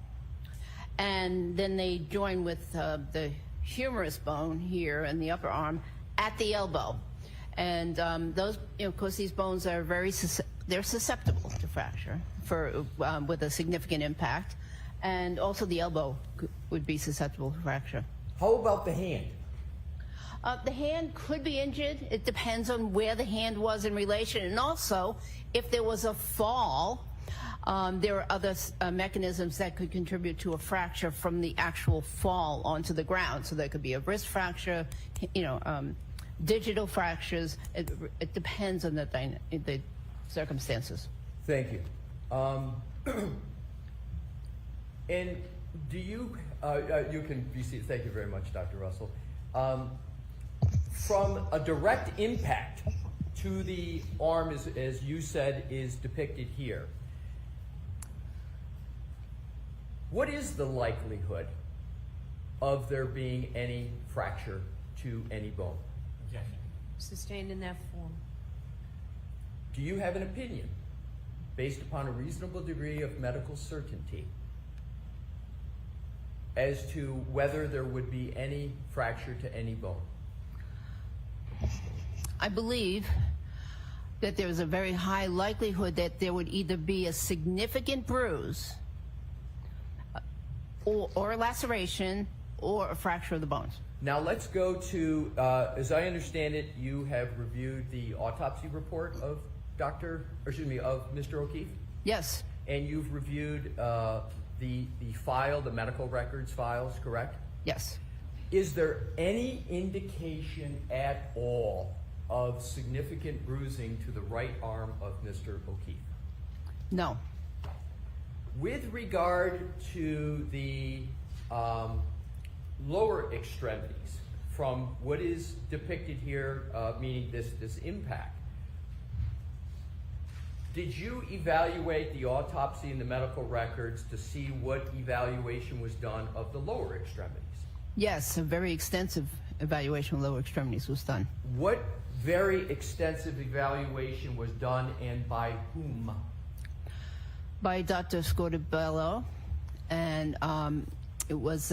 And then they join with the humerus bone here in the upper arm at the elbow. And those, of course, these bones are they're susceptible to fracture with a significant impact. And also the elbow would be susceptible to fracture. How about the hand? The hand could be injured. It depends on where the hand was in relation. And also, if there was a fall, there are other mechanisms that could contribute to a fracture from the actual fall onto the ground. So there could be a wrist fracture, digital fractures. It depends on the circumstances. Thank you. And do you, you can be seated. Thank you very much, Dr. Russell. From a direct impact to the arm, as you said, is depicted here, what is the likelihood of there being any fracture to any bone? Objection. Sustained in that form. Do you have an opinion, based upon a reasonable degree of medical certainty, as to whether there would be any fracture to any bone? I believe that there is a very high likelihood that there would either be a significant bruise or a laceration or a fracture of the bones. Now let's go to, as I understand it, you have reviewed the autopsy report of Mr. O'Keefe? Yes. And you've reviewed the file, the medical records files, correct? Yes. Is there any indication at all of significant bruising to the right arm of Mr. O'Keefe? No. With regard to the lower extremities, from what is depicted here, meaning this impact, did you evaluate the autopsy and the medical records to see what evaluation was done of the lower extremities? Yes, a very extensive evaluation of lower extremities was done. What very extensive evaluation was done, and by whom? By Dr. Scorbello, and it was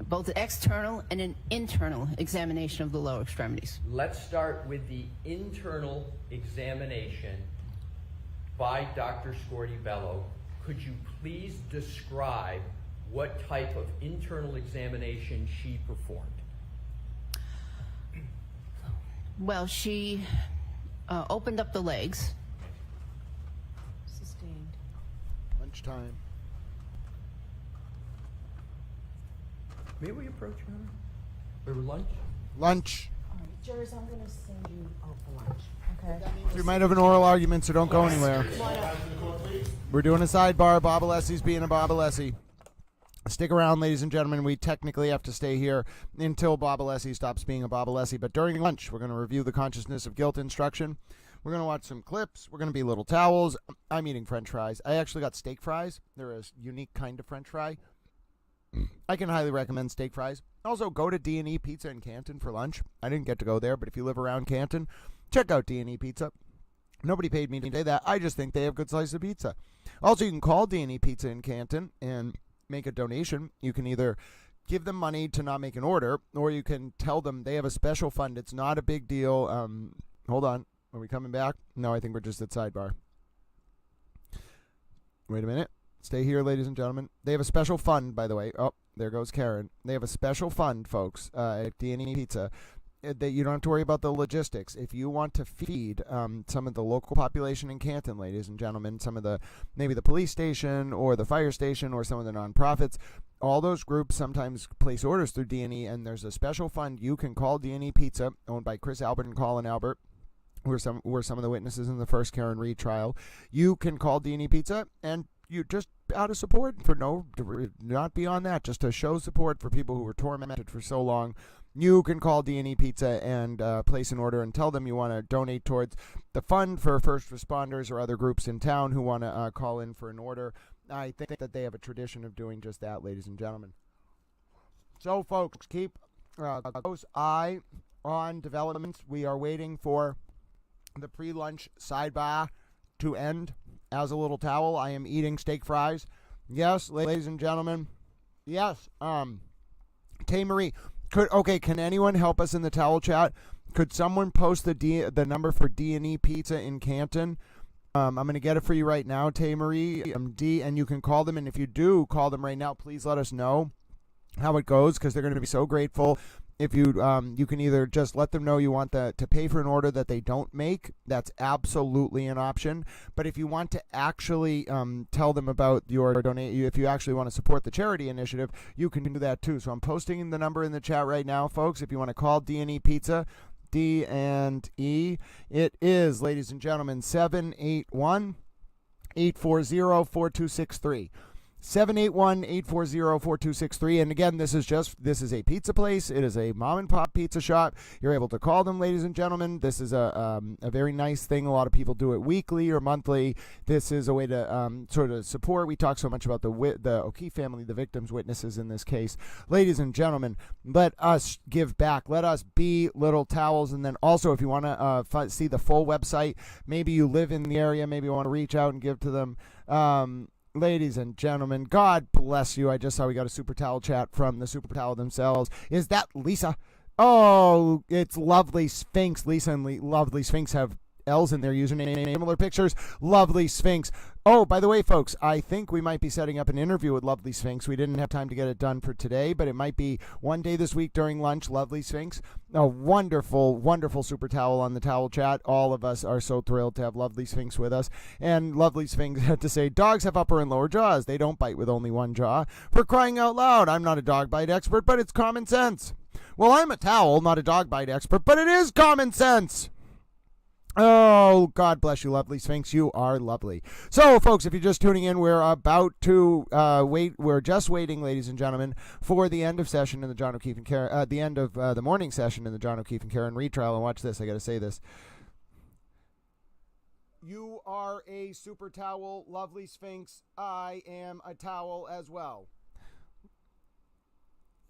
both an external and an internal examination of the lower extremities. Let's start with the internal examination by Dr. Scorbello. Could you please describe what type of internal examination she performed? Well, she opened up the legs. Sustained. Lunchtime. May we approach her? Or lunch? Lunch. All right, jurors, I'm going to send you out for lunch. Okay. We might have an oral argument, so don't go anywhere. We're doing a sidebar. Bob Alessi's being a Bob Alessi. Stick around, ladies and gentlemen. We technically have to stay here until Bob Alessi stops being a Bob Alessi. But during lunch, we're going to review the consciousness of guilt instruction. We're going to watch some clips. We're going to be little towels. I'm eating French fries. I actually got steak fries. They're a unique kind of French fry. I can highly recommend steak fries. Also, go to D&E Pizza in Canton for lunch. I didn't get to go there, but if you live around Canton, check out D&E Pizza. Nobody paid me to say that. I just think they have good slices of pizza. Also, you can call D&E Pizza in Canton and make a donation. You can either give them money to not make an order, or you can tell them they have a special fund. It's not a big deal. Hold on. Are we coming back? No, I think we're just at Sidebar. Wait a minute. Stay here, ladies and gentlemen. They have a special fund, by the way. Oh, there goes Karen. They have a special fund, folks, at D&E Pizza, that you don't have to worry about the logistics. If you want to feed some of the local population in Canton, ladies and gentlemen, some of the, maybe the police station or the fire station or some of the nonprofits, all those groups sometimes place orders through D&E, and there's a special fund. You can call D&E Pizza, owned by Chris Albert and Colin Albert, who were some of the witnesses in the first Karen Reed trial. You can call D&E Pizza, and you just out of support for not beyond that, just to show support for people who were tormented for so long. You can call D&E Pizza and place an order and tell them you want to donate towards the fund for first responders or other groups in town who want to call in for an order. I think that they have a tradition of doing just that, ladies and gentlemen. So, folks, keep a close eye on developments. We are waiting for the pre-lunch sidebar to end. As a little towel, I am eating steak fries. Yes, ladies and gentlemen. Yes. Tay Marie, can anyone help us in the towel chat? Could someone post the number for D&E Pizza in Canton? I'm going to get it for you right now, Tay Marie. D, and you can call them. And if you do call them right now, please let us know how it goes, because they're going to be so grateful If you you can either just let them know you want to pay for an order that they don't make. That's absolutely an option. But if you want to actually tell them about your donate, if you actually want to support the charity initiative, you can do that too. So I'm posting the number in the chat right now, folks. If you want to call D&E Pizza, D&E, it is, ladies and gentlemen, 781-840-4263. 781-840-4263. And again, this is a pizza place. It is a mom and pop pizza shop. You're able to call them, ladies and gentlemen. This is a very nice thing. A lot of people do it weekly or monthly. This is a way to sort of support. We talk so much about the O'Keefe family, the victims, witnesses in this case. Ladies and gentlemen, let us give back. Let us be Little Towels. And then also, if you want to see the full website, maybe you live in the area, maybe you want to reach out and give to them. Ladies and gentlemen, God bless you. I just saw we got a Super Towel chat from the Super Towel themselves. Is that Lisa? Oh, it's Lovely Sphinx. Lisa and Lovely Sphinx have L's in their username, similar pictures. Lovely Sphinx. Oh, by the way, folks, I think we might be setting up an interview with Lovely Sphinx. We didn't have time to get it done for today, but it might be one day this week during lunch. Lovely Sphinx, a wonderful, wonderful Super Towel on the Towel chat. All of us are so thrilled to have Lovely Sphinx with us. And Lovely Sphinx had to say, dogs have upper and lower jaws. They don't bite with only one jaw. For crying out loud, I'm not a dog bite expert, but it's common sense. Well, I'm a towel, not a dog bite expert, but it is common sense. Oh, God bless you, Lovely Sphinx. You are lovely. So, folks, if you're just tuning in, we're about to wait. We're just waiting, ladies and gentlemen, for the end of session in the John O'Keefe and Karen, the end of the morning session in the John O'Keefe and Karen retrial. And watch this. I got to say this. You are a super towel, Lovely Sphinx. I am a towel as well.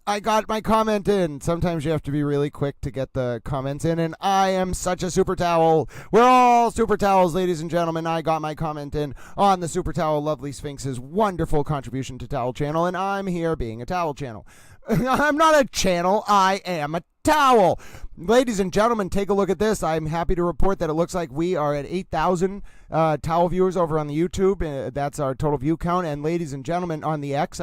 I got my comment in. Sometimes you have to be really quick to get the comments in, and I am such a super towel. We're all super towels, ladies and gentlemen. I got my comment in on the Super Towel Lovely Sphinx's wonderful contribution to Towel Channel, and I'm here being a Towel Channel. I'm not a channel. I am a towel. Ladies and gentlemen, take a look at this. I'm happy to report that it looks like we are at 8,000 towel viewers over on the YouTube. That's our total view count. And ladies and gentlemen, on the X,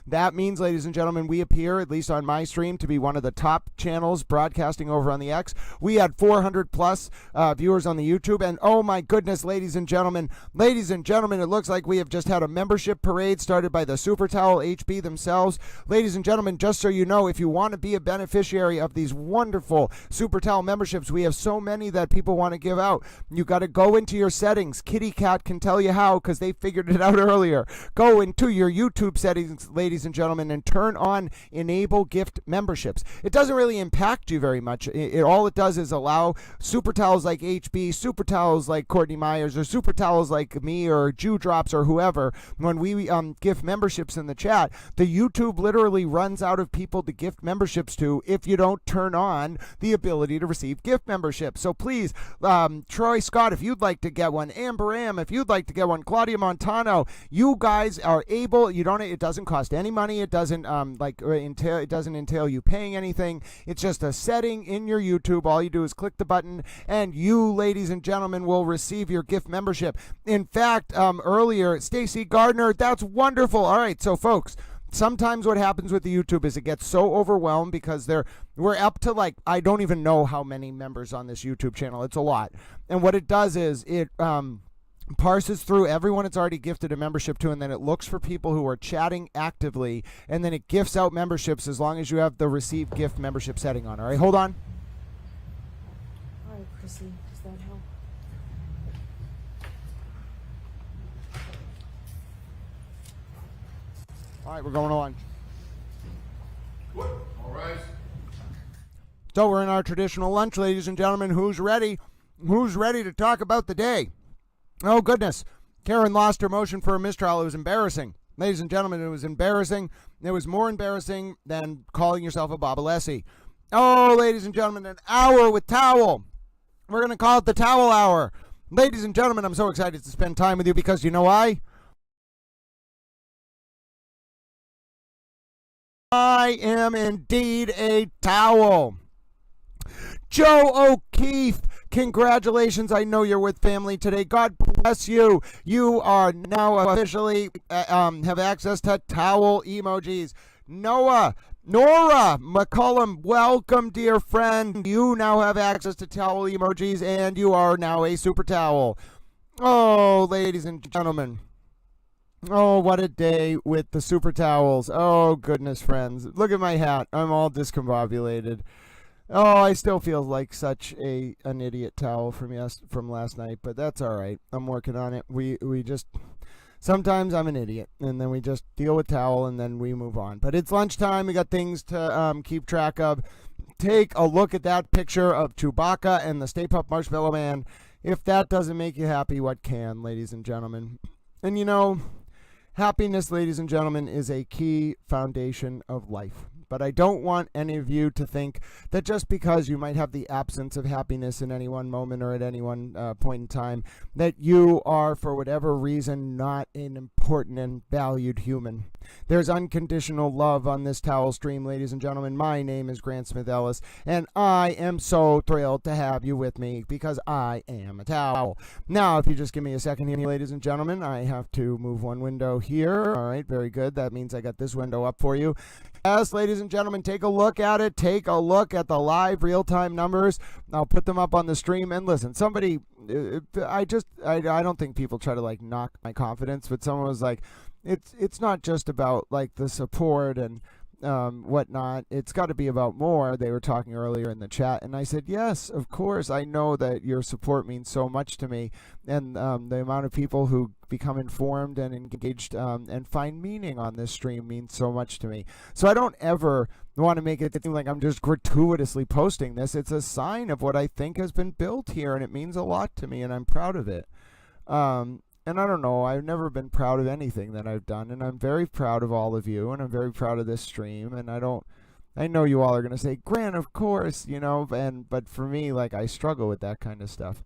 that means, ladies and gentlemen, we appear, at least on my stream, to be one of the top channels broadcasting over on the X. We had 400 plus viewers on the YouTube. And oh my goodness, ladies and gentlemen, it looks like we have just had a membership parade started by the Super Towel HB themselves. Ladies and gentlemen, just so you know, if you want to be a beneficiary of these wonderful Super Towel memberships, we have so many that people want to give out. You got to go into your settings. Kitty Cat can tell you how, because they figured it out earlier. Go into your YouTube settings, ladies and gentlemen, and turn on enable gift memberships. It doesn't really impact you very much. All it does is allow Super Towels like HB, Super Towels like Courtney Myers, or Super Towels like me or Jew Drops or whoever, when we gift memberships in the chat, the YouTube literally runs out of people to gift memberships to if you don't turn on the ability to receive gift memberships. So please, Troy Scott, if you'd like to get one, Amber Am, if you'd like to get one, Claudia Montano, you guys are able. It doesn't cost any money. It doesn't entail you paying anything. It's just a setting in your YouTube. All you do is click the button, and you, ladies and gentlemen, will receive your gift membership. In fact, earlier, Stacy Gardner, that's wonderful. All right, so folks, sometimes what happens with the YouTube is it gets so overwhelmed because we're up to I don't even know how many members on this YouTube channel. It's a lot. And what it does is it parses through everyone it's already gifted a membership to, and then it looks for people who are chatting actively, and then it gifts out memberships as long as you have the receive gift membership setting on. All right, hold on. All right, Chrissy, does that help? All right, we're going to lunch. All right. So we're in our traditional lunch, ladies and gentlemen. Who's ready? Who's ready to talk about the day? Oh, goodness. Karen lost her motion for a mistrial. It was embarrassing. Ladies and gentlemen, it was embarrassing. It was more embarrassing than calling yourself a Bobalessi. Oh, ladies and gentlemen, an hour with Towel. We're going to call it the Towel Hour. Ladies and gentlemen, I'm so excited to spend time with you because you know why? I am indeed a towel. Joe O'Keefe, congratulations. I know you're with family today. God bless you. You are now officially have access to towel emojis. Noah, Nora McCullum, welcome, dear friend. You now have access to towel emojis, and you are now a super towel. Oh, ladies and gentlemen. Oh, what a day with the super towels. Oh, goodness, friends. Look at my hat. I'm all discombobulated. Oh, I still feel like such an idiot towel from last night, but that's all right. I'm working on it. We just... Sometimes I'm an idiot, and then we just deal with towel, and then we move on. But it's lunchtime. We got things to keep track of. Take a look at that picture of Chewbacca and the Stay Puft Marshmallow Man. If that doesn't make you happy, what can, ladies and gentlemen? And you know, happiness, ladies and gentlemen, is a key foundation of life. But I don't want any of you to think that just because you might have the absence of happiness in any one moment or at any one point in time, that you are, for whatever reason, not an important and valued human. There's unconditional love on this towel stream, ladies and gentlemen. My name is Grant Smith Ellis, and I am so thrilled to have you with me because I am a towel. Now, if you just give me a second here, ladies and gentlemen, I have to move one window here. All right, very good. That means I got this window up for you. Yes, ladies and gentlemen, take a look at it. Take a look at the live real-time numbers. I'll put them up on the stream. And listen, somebody, I don't think people try to like knock my confidence, but someone was like, it's not just about like the support and whatnot. It's got to be about more. They were talking earlier in the chat, and I said, yes, of course. I know that your support means so much to me, and the amount of people who become informed and engaged and find meaning on this stream means so much to me. So I don't ever want to make it seem like I'm just gratuitously posting this. It's a sign of what I think has been built here, and it means a lot to me, and I'm proud of it. And I don't know, I've never been proud of anything that I've done, and I'm very proud of all of you, and I'm very proud of this stream, and I know you all are going to say, Grant, of course, you know, but for me, like, I struggle with that kind of stuff.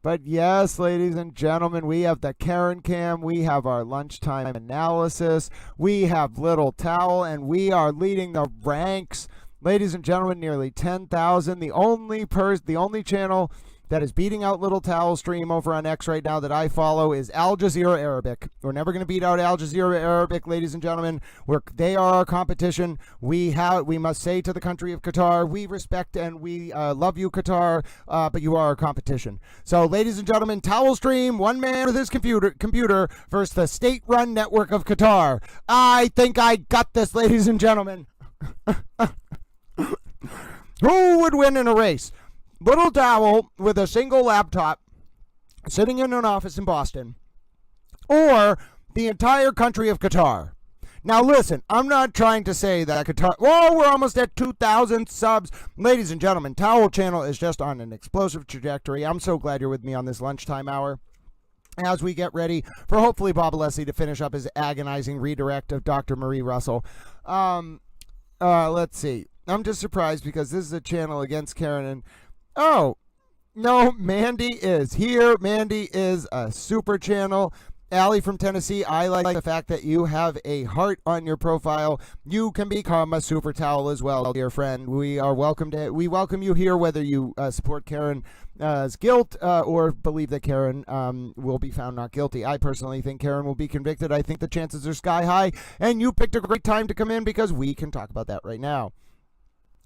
But yes, ladies and gentlemen, we have the Karen Cam, we have our lunchtime analysis, we have Little Towel, and we are leading the ranks. Ladies and gentlemen, nearly 10,000, the only channel that is beating out Little Towel stream over on X right now that I follow is Al Jazeera Arabic. We're never going to beat out Al Jazeera Arabic, ladies and gentlemen. They are our competition. We must say to the country of Qatar, we respect and we love you, Qatar, but you are our competition. So, ladies and gentlemen, Towel stream, one man with his computer versus the state-run network of Qatar. I think I got this, ladies and gentlemen. Who would win in a race? Little Towel with a single laptop sitting in an office in Boston, or the entire country of Qatar. Now listen, I'm not trying to say that Qatar... Whoa, we're almost at 2,000 subs. Ladies and gentlemen, Towel Channel is just on an explosive trajectory. I'm so glad you're with me on this lunchtime hour as we get ready for hopefully Bob Alessi to finish up his agonizing redirect of Dr. Marie Russell. Let's see. I'm just surprised because this is a channel against Karen and... Oh, no, Mandy is here. Mandy is a super channel. Allie from Tennessee, I like the fact that you have a heart on your profile. You can become a super towel as well, dear friend. We welcome you here, whether you support Karen's guilt or believe that Karen will be found not guilty. I personally think Karen will be convicted. I think the chances are sky high, and you picked a great time to come in because we can talk about that right now.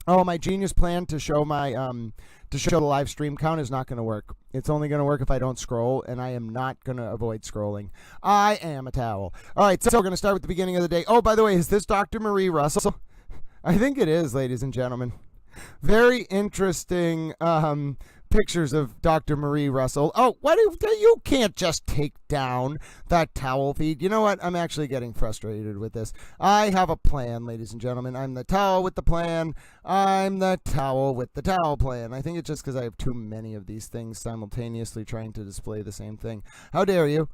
Oh, my genius plan to show the live stream count is not going to work. It's only going to work if I don't scroll, and I am not going to avoid scrolling. I am a towel. All right, so we're going to start with the beginning of the day. Oh, by the way, is this Dr. Marie Russell? I think it is, ladies and gentlemen. Very interesting pictures of Dr. Marie Russell. Oh, you can't just take down that towel feed. You know what? I'm actually getting frustrated with this. I have a plan, ladies and gentlemen. I'm the towel with the plan. I'm the towel with the towel plan. I think it's just because I have too many of these things simultaneously trying to display the same thing. How dare you?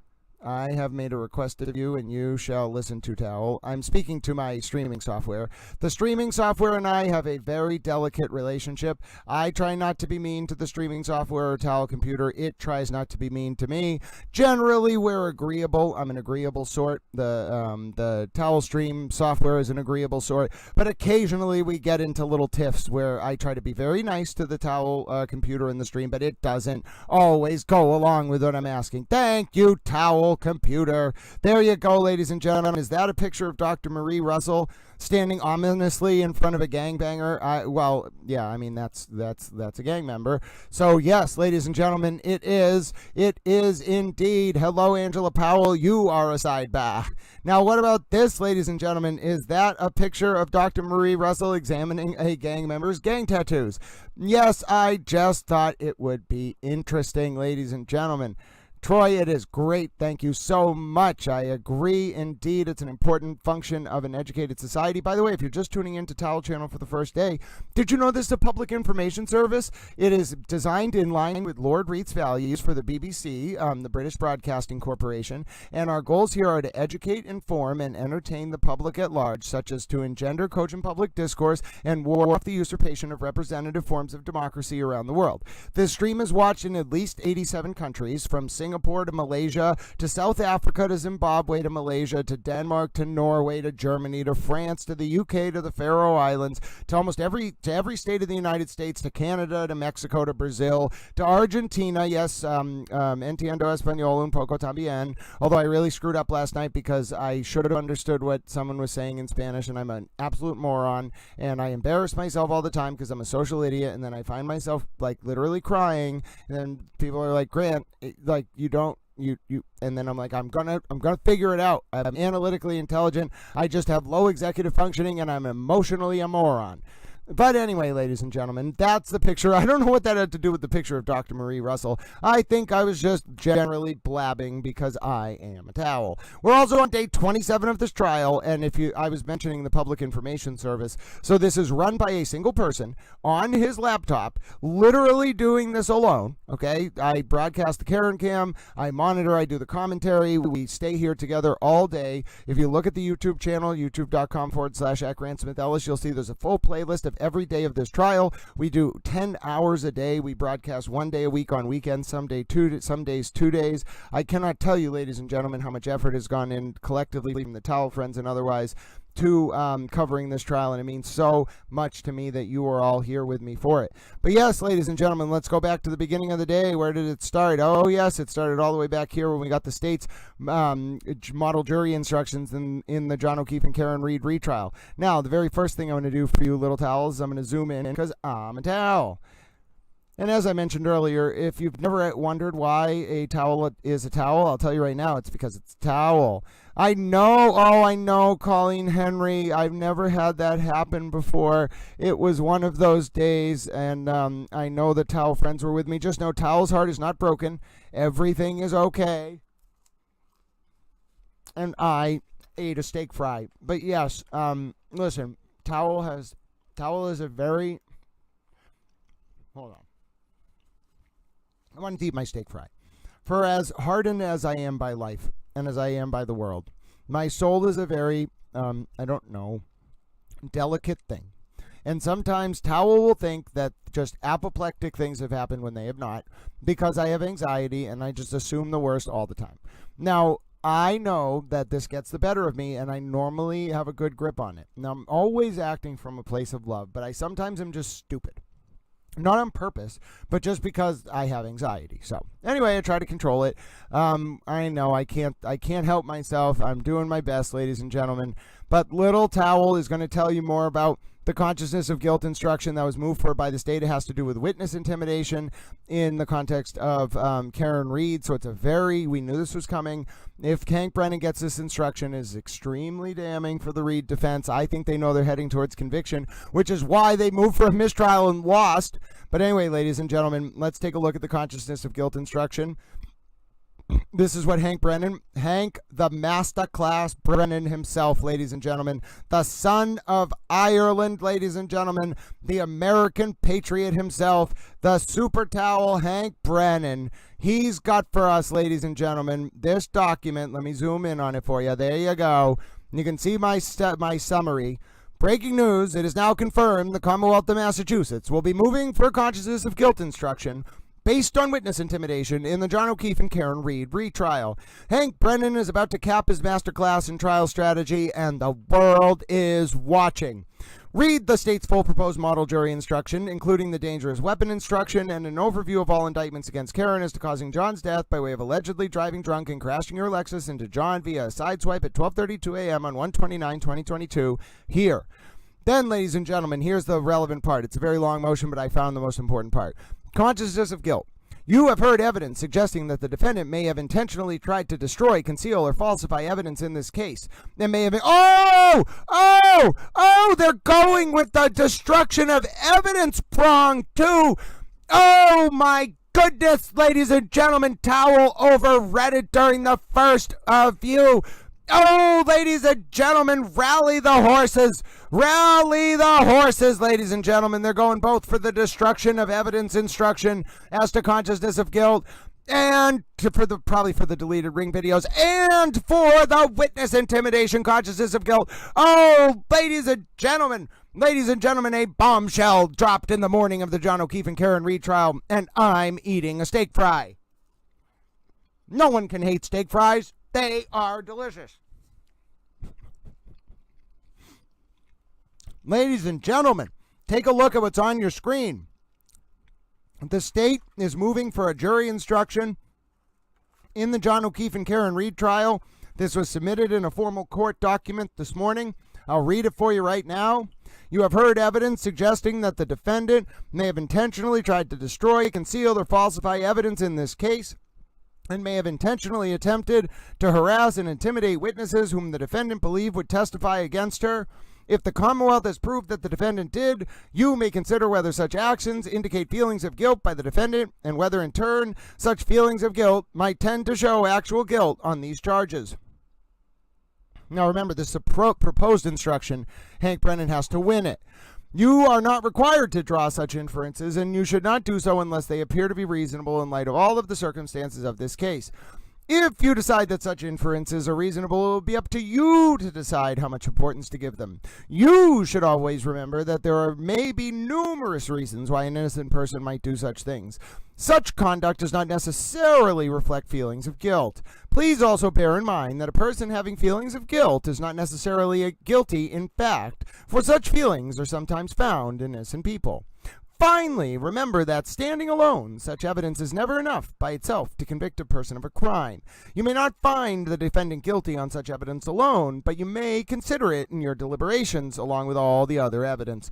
I have made a request of you, and you shall listen to Towel. I'm speaking to my streaming software. The streaming software and I have a very delicate relationship. I try not to be mean to the streaming software or Towel computer. It tries not to be mean to me. Generally, we're agreeable. I'm an agreeable sort. The Towel stream software is an agreeable sort. But occasionally, we get into little tiffs where I try to be very nice to the Towel computer in the stream, but it doesn't always go along with what I'm asking. Thank you, Towel. Apple computer. There you go, ladies and gentlemen. Is that a picture of Dr. Marie Russell standing ominously in front of a gangbanger? Well, yeah, I mean, that's a gang member. So yes, ladies and gentlemen, it is indeed. Hello, Angela Powell, you are a sidebar. Now, what about this, ladies and gentlemen? Is that a picture of Dr. Marie Russell examining a gang member's gang tattoos? Yes, I just thought it would be interesting, ladies and gentlemen. Troy, it is great. Thank you so much. I agree. Indeed, it's an important function of an educated society. By the way, if you're just tuning into Towel Channel for the first day, did you know this is a public information service? It is designed in line with Lord Reed's values for the BBC, the British Broadcasting Corporation, and our goals here are to educate, inform, and entertain the public at large, such as to engender cogent public discourse and ward off the usurpation of representative forms of democracy around the world. This stream is watched in at least 87 countries, from Singapore to Malaysia to South Africa to Zimbabwe to Malaysia to Denmark to Norway to Germany to France to the UK to the Faroe Islands to almost every state of the United States to Canada to Mexico to Brazil to Argentina. Yes, entiendo español un poco también. Although I really screwed up last night because I should have understood what someone was saying in Spanish, and I'm an absolute moron, and I embarrass myself all the time because I'm a social idiot, and then I find myself like literally crying, and then people are like, Grant, like, you don't, you and then I'm like, I'm gonna figure it out. I'm analytically intelligent, I just have low executive functioning, and I'm emotionally a moron. But anyway, ladies and gentlemen, that's the picture. I don't know what that had to do with the picture of Dr. Marie Russell. I think I was just generally blabbing because I am a towel. We're also on day 27 of this trial, and I was mentioning the Public Information Service. So this is run by a single person on his laptop, literally doing this alone, okay? I broadcast the Karen Cam, I monitor, I do the commentary, we stay here together all day. If you look at the YouTube channel, youtube.com/@GrantSmithEllis, you'll see there's a full playlist of every day of this trial. We do 10 hours a day. We broadcast 1 day a week on weekends, some days 2 days. I cannot tell you, ladies and gentlemen, how much effort has gone in collectively from the Towel Friends and otherwise to covering this trial, and it means so much to me that you are all here with me for it. But yes, ladies and gentlemen, let's go back to the beginning of the day. Where did it start? Oh yes, it started all the way back here when we got the state's model jury instructions in the John O'Keefe and Karen Reed retrial. Now, the very first thing I'm going to do for you little towels, I'm going to zoom in because I'm a towel. And as I mentioned earlier, if you've never wondered why a towel is a towel, I'll tell you right now, it's because it's a towel. I know, Colleen Henry, I've never had that happen before. It was one of those days, and I know the Towel Friends were with me. Just know Towel's heart is not broken. Everything is okay. And I ate a steak fry. But yes, listen, Towel is a very... Hold on. I want to eat my steak fry. For as hardened as I am by life and as I am by the world, my soul is a very, delicate thing. And sometimes Towel will think that just apoplectic things have happened when they have not, because I have anxiety and I just assume the worst all the time. Now, I know that this gets the better of me, and I normally have a good grip on it. Now, I'm always acting from a place of love, but I sometimes am just stupid. Not on purpose, but just because I have anxiety. So anyway, I try to control it. I know I can't help myself. I'm doing my best, ladies and gentlemen. But little Towel is going to tell you more about the consciousness of guilt instruction that was moved for by the state. It has to do with witness intimidation in the context of Karen Reed. So we knew this was coming. If Hank Brennan gets this instruction, it is extremely damning for the Reed defense. I think they know they're heading towards conviction, which is why they moved for a mistrial and lost. But anyway, ladies and gentlemen, let's take a look at the consciousness of guilt instruction. This is what Hank the masterclass Brennan himself, ladies and gentlemen, the son of Ireland, ladies and gentlemen, the American patriot himself, the super towel Hank Brennan. He's got for us, ladies and gentlemen, this document. Let me zoom in on it for you. There you go. You can see my summary. Breaking news, it is now confirmed the Commonwealth of Massachusetts will be moving for consciousness of guilt instruction based on witness intimidation in the John O'Keefe and Karen Reed retrial. Hank Brennan is about to cap his masterclass in trial strategy, and the world is watching. Read the state's full proposed model jury instruction, including the dangerous weapon instruction and an overview of all indictments against Karen as to causing John's death by way of allegedly driving drunk and crashing your Lexus into John via a sideswipe at 12:32 a.m. on 1/29/2022 here. Then, ladies and gentlemen, here's the relevant part. It's a very long motion, but I found the most important part. Consciousness of guilt. You have heard evidence suggesting that the defendant may have intentionally tried to destroy, conceal, or falsify evidence in this case. They may have been, they're going with the destruction of evidence prong too. Oh my goodness, ladies and gentlemen, towel over Reddit during the first view. Oh, ladies and gentlemen, rally the horses. Rally the horses, ladies and gentlemen. They're going both for the destruction of evidence instruction as to consciousness of guilt and probably for the deleted ring videos and for the witness intimidation consciousness of guilt. Oh, ladies and gentlemen, a bombshell dropped in the morning of the John O'Keefe and Karen Reed trial, and I'm eating a steak fry. No one can hate steak fries. They are delicious. Ladies and gentlemen, take a look at what's on your screen. The state is moving for a jury instruction in the John O'Keefe and Karen Reed trial. This was submitted in a formal court document this morning. I'll read it for you right now. You have heard evidence suggesting that the defendant may have intentionally tried to destroy, conceal, or falsify evidence in this case, and may have intentionally attempted to harass and intimidate witnesses whom the defendant believed would testify against her. If the Commonwealth has proved that the defendant did, you may consider whether such actions indicate feelings of guilt by the defendant and whether in turn such feelings of guilt might tend to show actual guilt on these charges. Now remember, this is a proposed instruction. Hank Brennan has to win it. You are not required to draw such inferences, and you should not do so unless they appear to be reasonable in light of all of the circumstances of this case. If you decide that such inferences are reasonable, it will be up to you to decide how much importance to give them. You should always remember that there may be numerous reasons why an innocent person might do such things. Such conduct does not necessarily reflect feelings of guilt. Please also bear in mind that a person having feelings of guilt is not necessarily guilty in fact, for such feelings are sometimes found in innocent people. Finally, remember that standing alone, such evidence is never enough by itself to convict a person of a crime. You may not find the defendant guilty on such evidence alone, but you may consider it in your deliberations along with all the other evidence.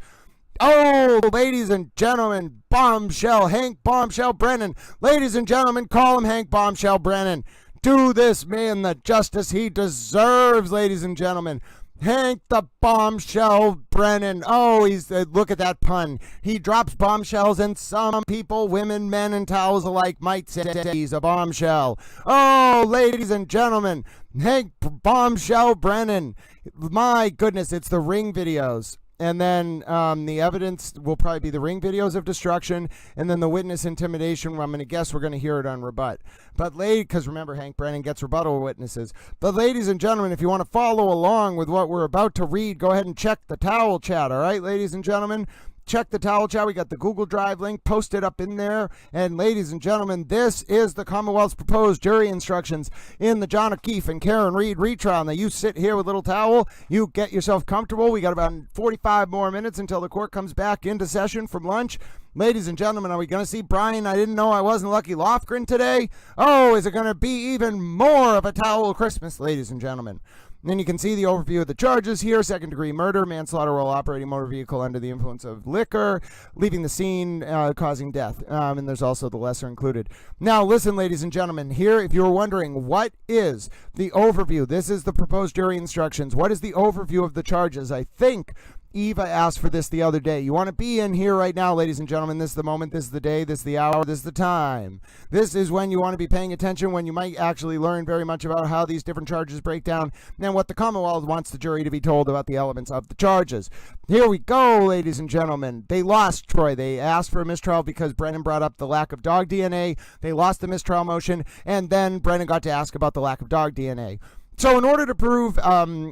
Oh, ladies and gentlemen, Bombshell, Hank Bombshell Brennan. Ladies and gentlemen, call him Hank Bombshell Brennan. Do this man the justice he deserves, ladies and gentlemen. Hank the Bombshell Brennan. Oh, look at that pun. He drops bombshells, and some people, women, men, and towels alike might say he's a bombshell. Oh, ladies and gentlemen, Hank Bombshell Brennan. My goodness, it's the ring videos. And then the evidence will probably be the ring videos of destruction, and then the witness intimidation. I'm going to guess we're going to hear it on rebut. But because remember, Hank Brennan gets rebuttal witnesses. But ladies and gentlemen, if you want to follow along with what we're about to read, go ahead and check the towel chat. All right, ladies and gentlemen. Check the towel chat. We got the Google Drive link posted up in there. And ladies and gentlemen, this is the Commonwealth's proposed jury instructions in the John O'Keefe and Karen Reed retrial. Now you sit here with a little towel. You get yourself comfortable. We got about 45 more minutes until the court comes back into session from lunch. Ladies and gentlemen, are we going to see Brian? I didn't know I wasn't Lucky Lofgren today. Oh, is it going to be even more of a towel Christmas, ladies and gentlemen? And then you can see the overview of the charges here: second-degree murder, manslaughter while operating motor vehicle under the influence of liquor, leaving the scene, causing death. And there's also the lesser included. Now, listen, ladies and gentlemen, here, if you were wondering, what is the overview? This is the proposed jury instructions. What is the overview of the charges? I think Eva asked for this the other day. You want to be in here right now, ladies and gentlemen. This is the moment, this is the day, this is the hour, this is the time. This is when you want to be paying attention, when you might actually learn very much about how these different charges break down and what the Commonwealth wants the jury to be told about the elements of the charges. Here we go, ladies and gentlemen. They lost, Troy. They asked for a mistrial because Brennan brought up the lack of dog DNA. They lost the mistrial motion, and then Brennan got to ask about the lack of dog DNA. So in order to prove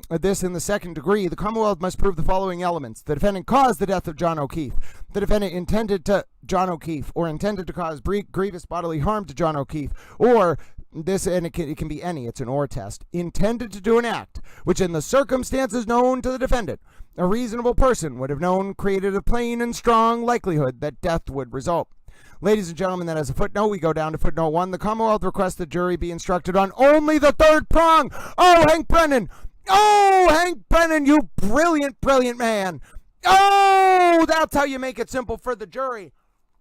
this in the second degree, the Commonwealth must prove the following elements. The defendant caused the death of John O'Keefe. The defendant intended to cause grievous bodily harm to John O'Keefe, or and it can be any, it's an or test, intended to do an act which in the circumstances known to the defendant, a reasonable person would have known created a plain and strong likelihood that death would result. Ladies and gentlemen, then as a footnote, we go down to footnote 1. The Commonwealth requests the jury be instructed on only the third prong. Oh, Hank Brennan. Oh, Hank Brennan, you brilliant, brilliant man. Oh, that's how you make it simple for the jury.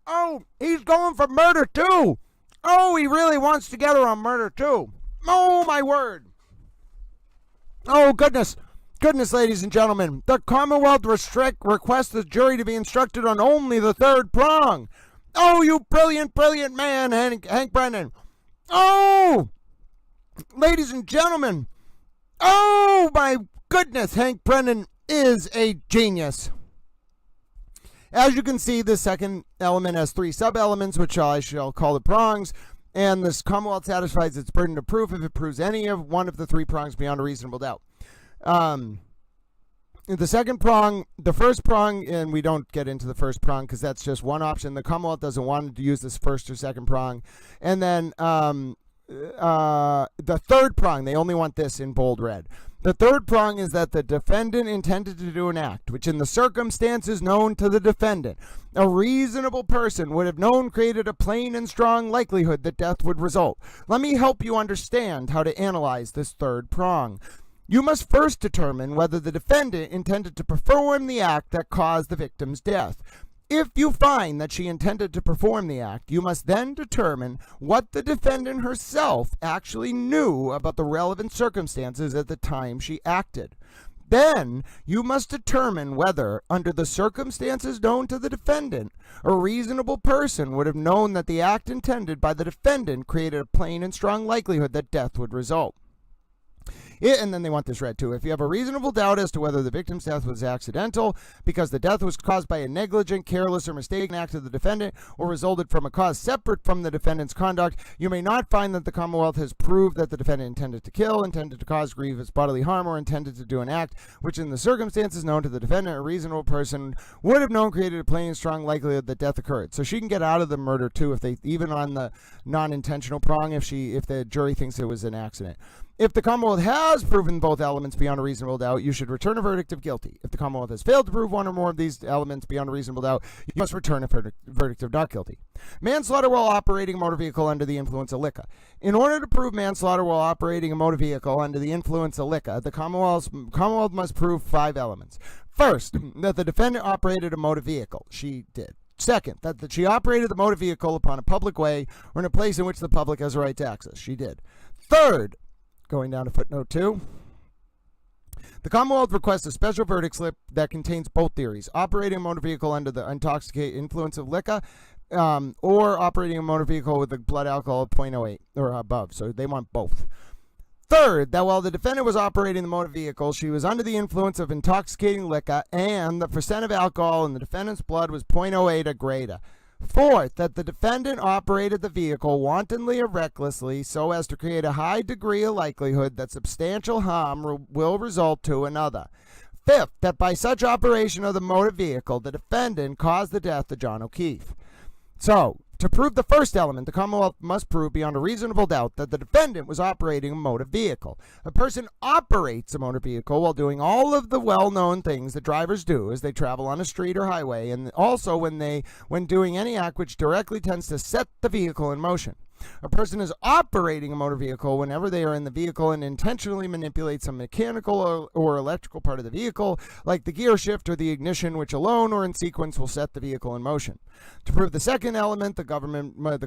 Oh, he's going for murder too. Oh, he really wants to get her on murder too. Oh, my word. Oh, goodness. Goodness, ladies and gentlemen. The Commonwealth requests the jury to be instructed on only the third prong. Oh, you brilliant, brilliant man, Hank Brennan. Oh, ladies and gentlemen. Oh, my goodness, Hank Brennan is a genius. As you can see, the second element has 3 sub-elements, which I shall call the prongs, and this Commonwealth satisfies its burden of proof if it proves any of one of the 3 prongs beyond a reasonable doubt. The second prong, the first prong, and we don't get into the first prong because that's just one option. The Commonwealth doesn't want to use this first or second prong. And then the third prong, they only want this in bold red. The third prong is that the defendant intended to do an act which in the circumstances known to the defendant, a reasonable person would have known created a plain and strong likelihood that death would result. Let me help you understand how to analyze this third prong. You must first determine whether the defendant intended to perform the act that caused the victim's death. If you find that she intended to perform the act, you must then determine what the defendant herself actually knew about the relevant circumstances at the time she acted. Then you must determine whether, under the circumstances known to the defendant, a reasonable person would have known that the act intended by the defendant created a plain and strong likelihood that death would result. And then they want this read too. If you have a reasonable doubt as to whether the victim's death was accidental because the death was caused by a negligent, careless, or mistaken act of the defendant or resulted from a cause separate from the defendant's conduct, you may not find that the Commonwealth has proved that the defendant intended to kill, intended to cause grievous bodily harm, or intended to do an act which in the circumstances known to the defendant, a reasonable person would have known created a plain and strong likelihood that death occurred. So she can get out of the murder too, if they, even on the non-intentional prong, if the jury thinks it was an accident. If the Commonwealth has proven both elements beyond a reasonable doubt, you should return a verdict of guilty. If the Commonwealth has failed to prove one or more of these elements beyond a reasonable doubt, you must return a verdict of not guilty. Manslaughter while operating a motor vehicle under the influence of liquor. In order to prove manslaughter while operating a motor vehicle under the influence of liquor, the Commonwealth must prove 5 elements. First, that the defendant operated a motor vehicle. She did. Second, that she operated the motor vehicle upon a public way or in a place in which the public has a right to access. She did. Third, going down to footnote 2, the Commonwealth requests a special verdict slip that contains both theories: operating a motor vehicle under the intoxicating influence of liquor, or operating a motor vehicle with a blood alcohol of 0.08 or above. So they want both. Third, that while the defendant was operating the motor vehicle, she was under the influence of intoxicating liquor, and the percent of alcohol in the defendant's blood was 0.08 or greater. Fourth, that the defendant operated the vehicle wantonly or recklessly so as to create a high degree of likelihood that substantial harm will result to another. Fifth, that by such operation of the motor vehicle, the defendant caused the death of John O'Keefe. So, to prove the first element, the Commonwealth must prove beyond a reasonable doubt that the defendant was operating a motor vehicle. A person operates a motor vehicle while doing all of the well-known things that drivers do as they travel on a street or highway, and also when doing any act which directly tends to set the vehicle in motion. A person is operating a motor vehicle whenever they are in the vehicle and intentionally manipulate some mechanical or electrical part of the vehicle, like the gear shift or the ignition, which alone or in sequence will set the vehicle in motion. To prove the second element, the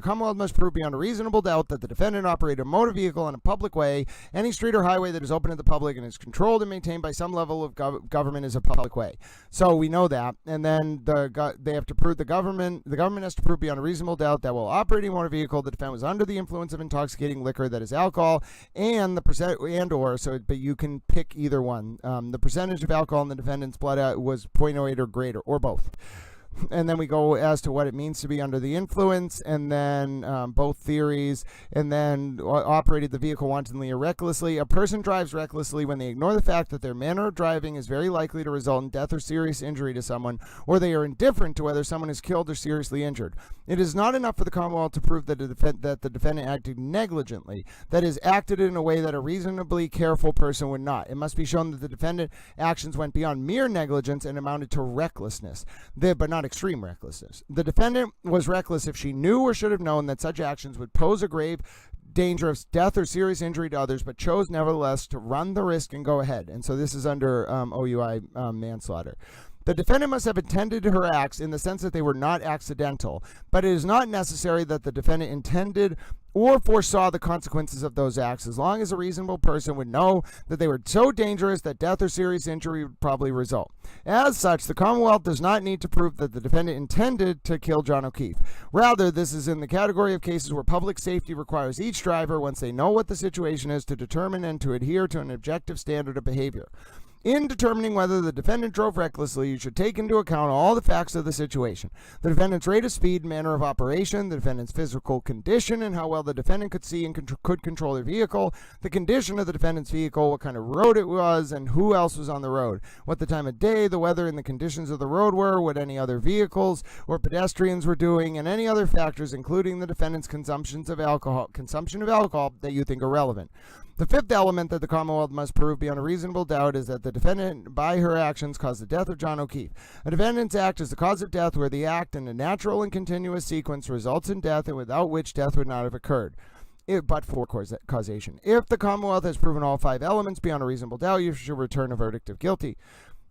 Commonwealth must prove beyond a reasonable doubt that the defendant operated a motor vehicle in a public way. Any street or highway that is open to the public and is controlled and maintained by some level of government is a public way. So we know that. And then they have to prove the government has to prove beyond a reasonable doubt that while operating a motor vehicle, the defendant was under the influence of intoxicating liquor, that is alcohol, and the percent but you can pick either one. The percentage of alcohol in the defendant's blood was 0.08 or greater, or both. And then we go as to what it means to be under the influence, and then both theories, and then operated the vehicle wantonly or recklessly. A person drives recklessly when they ignore the fact that their manner of driving is very likely to result in death or serious injury to someone, or they are indifferent to whether someone is killed or seriously injured. It is not enough for the Commonwealth to prove that the defendant acted negligently, that is, acted in a way that a reasonably careful person would not. It must be shown that the defendant's actions went beyond mere negligence and amounted to recklessness, but not extreme recklessness. The defendant was reckless if she knew or should have known that such actions would pose a grave danger of death or serious injury to others, but chose nevertheless to run the risk and go ahead. And so this is under OUI manslaughter. The defendant must have intended her acts in the sense that they were not accidental, but it is not necessary that the defendant intended or foresaw the consequences of those acts, as long as a reasonable person would know that they were so dangerous that death or serious injury would probably result. As such, the Commonwealth does not need to prove that the defendant intended to kill John O'Keefe. Rather, this is in the category of cases where public safety requires each driver, once they know what the situation is, to determine and to adhere to an objective standard of behavior. In determining whether the defendant drove recklessly, you should take into account all the facts of the situation: the defendant's rate of speed, manner of operation, the defendant's physical condition, and how well the defendant could see and could control their vehicle, the condition of the defendant's vehicle, what kind of road it was, and who else was on the road, what the time of day, the weather, and the conditions of the road were, what any other vehicles or pedestrians were doing, and any other factors, including the defendant's consumption of alcohol that you think are relevant. The fifth element that the Commonwealth must prove beyond a reasonable doubt is that the defendant, by her actions, caused the death of John O'Keefe. A defendant's act is the cause of death where the act in a natural and continuous sequence results in death, and without which death would not have occurred, but for causation. If the Commonwealth has proven all five elements beyond a reasonable doubt, you should return a verdict of guilty.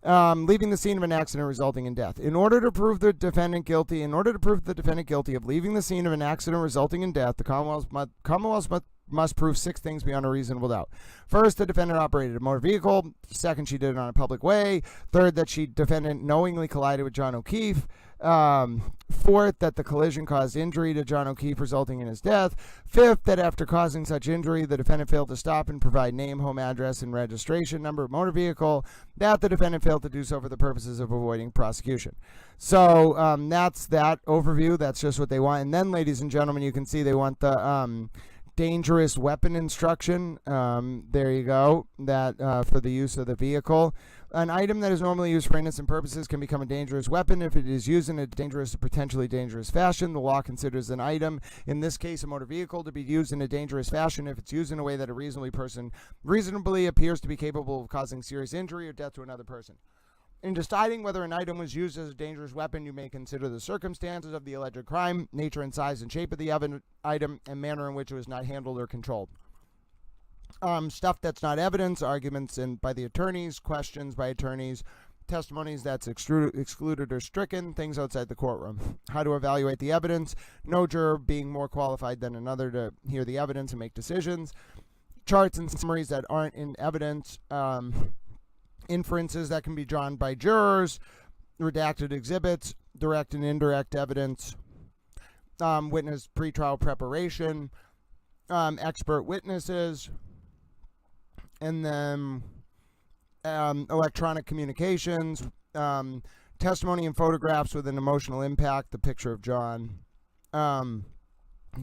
Leaving the scene of an accident resulting in death. In order to prove the defendant guilty of leaving the scene of an accident resulting in death, the Commonwealth must prove six things beyond a reasonable doubt. First, the defendant operated a motor vehicle. Second, she did it on a public way. Third, that defendant knowingly collided with John O'Keefe. Fourth, that the collision caused injury to John O'Keefe, resulting in his death. Fifth, that after causing such injury, the defendant failed to stop and provide name, home address, and registration number of motor vehicle. That the defendant failed to do so for the purposes of avoiding prosecution. So that's that overview. That's just what they want. And then, ladies and gentlemen, you can see they want the dangerous weapon instruction. There you go. That for the use of the vehicle. An item that is normally used for innocent purposes can become a dangerous weapon if it is used in a dangerous or potentially dangerous fashion. The law considers an item, in this case a motor vehicle, to be used in a dangerous fashion if it's used in a way that a reasonably appears to be capable of causing serious injury or death to another person. In deciding whether an item was used as a dangerous weapon, you may consider the circumstances of the alleged crime, nature and size and shape of the item, and manner in which it was not handled or controlled. Stuff that's not evidence, arguments by the attorneys, questions by attorneys, testimonies that's excluded or stricken, things outside the courtroom. How to evaluate the evidence, no juror being more qualified than another to hear the evidence and make decisions. Charts and summaries that aren't in evidence, inferences that can be drawn by jurors, redacted exhibits, direct and indirect evidence, witness pretrial preparation, expert witnesses, and then electronic communications, testimony and photographs with an emotional impact, the picture of John,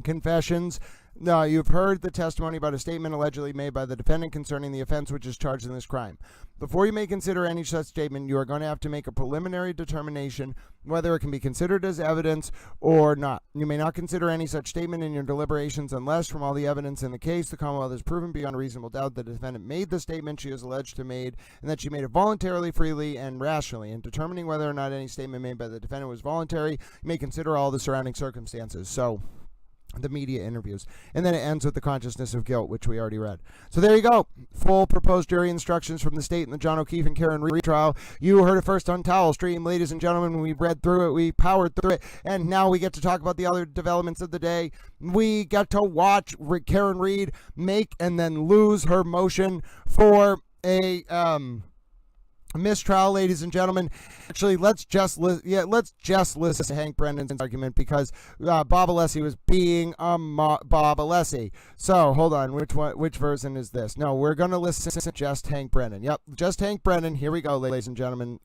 confessions. Now, you've heard the testimony about a statement allegedly made by the defendant concerning the offense which is charged in this crime. Before you may consider any such statement, you are going to have to make a preliminary determination whether it can be considered as evidence or not. You may not consider any such statement in your deliberations unless, from all the evidence in the case, the Commonwealth has proven beyond a reasonable doubt that the defendant made the statement she is alleged to have made, and that she made it voluntarily, freely, and rationally. In determining whether or not any statement made by the defendant was voluntary, you may consider all the surrounding circumstances. So, the media interviews, and then it ends with the consciousness of guilt, which we already read. So there you go. Full proposed jury instructions from the state in the John O'Keefe and Karen Reed trial. You heard it first on Towel Stream, ladies and gentlemen. We read through it, we powered through it, and now we get to talk about the other developments of the day. We get to watch Karen Reed make and then lose her motion for a mistrial, ladies and gentlemen. Actually, let's just listen to Hank Brennan's argument, because Bob Alessi was being Bob Alessi. So hold on, which version is this? No, we're gonna listen to just Hank Brennan. Yep, just Hank Brennan. Here we go, ladies and gentlemen.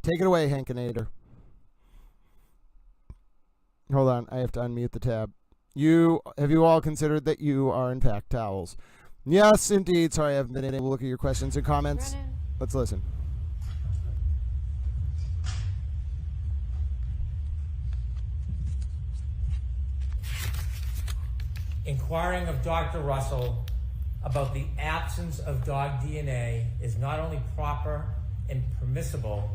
Take it away, Hankinator. Hold on, I have to unmute the tab. Have you all considered that you are in fact towels? Yes, indeed. Sorry, I haven't been able to look at your questions and comments. Brennan. Let's listen. Inquiring of Dr. Russell about the absence of dog DNA is not only proper and permissible,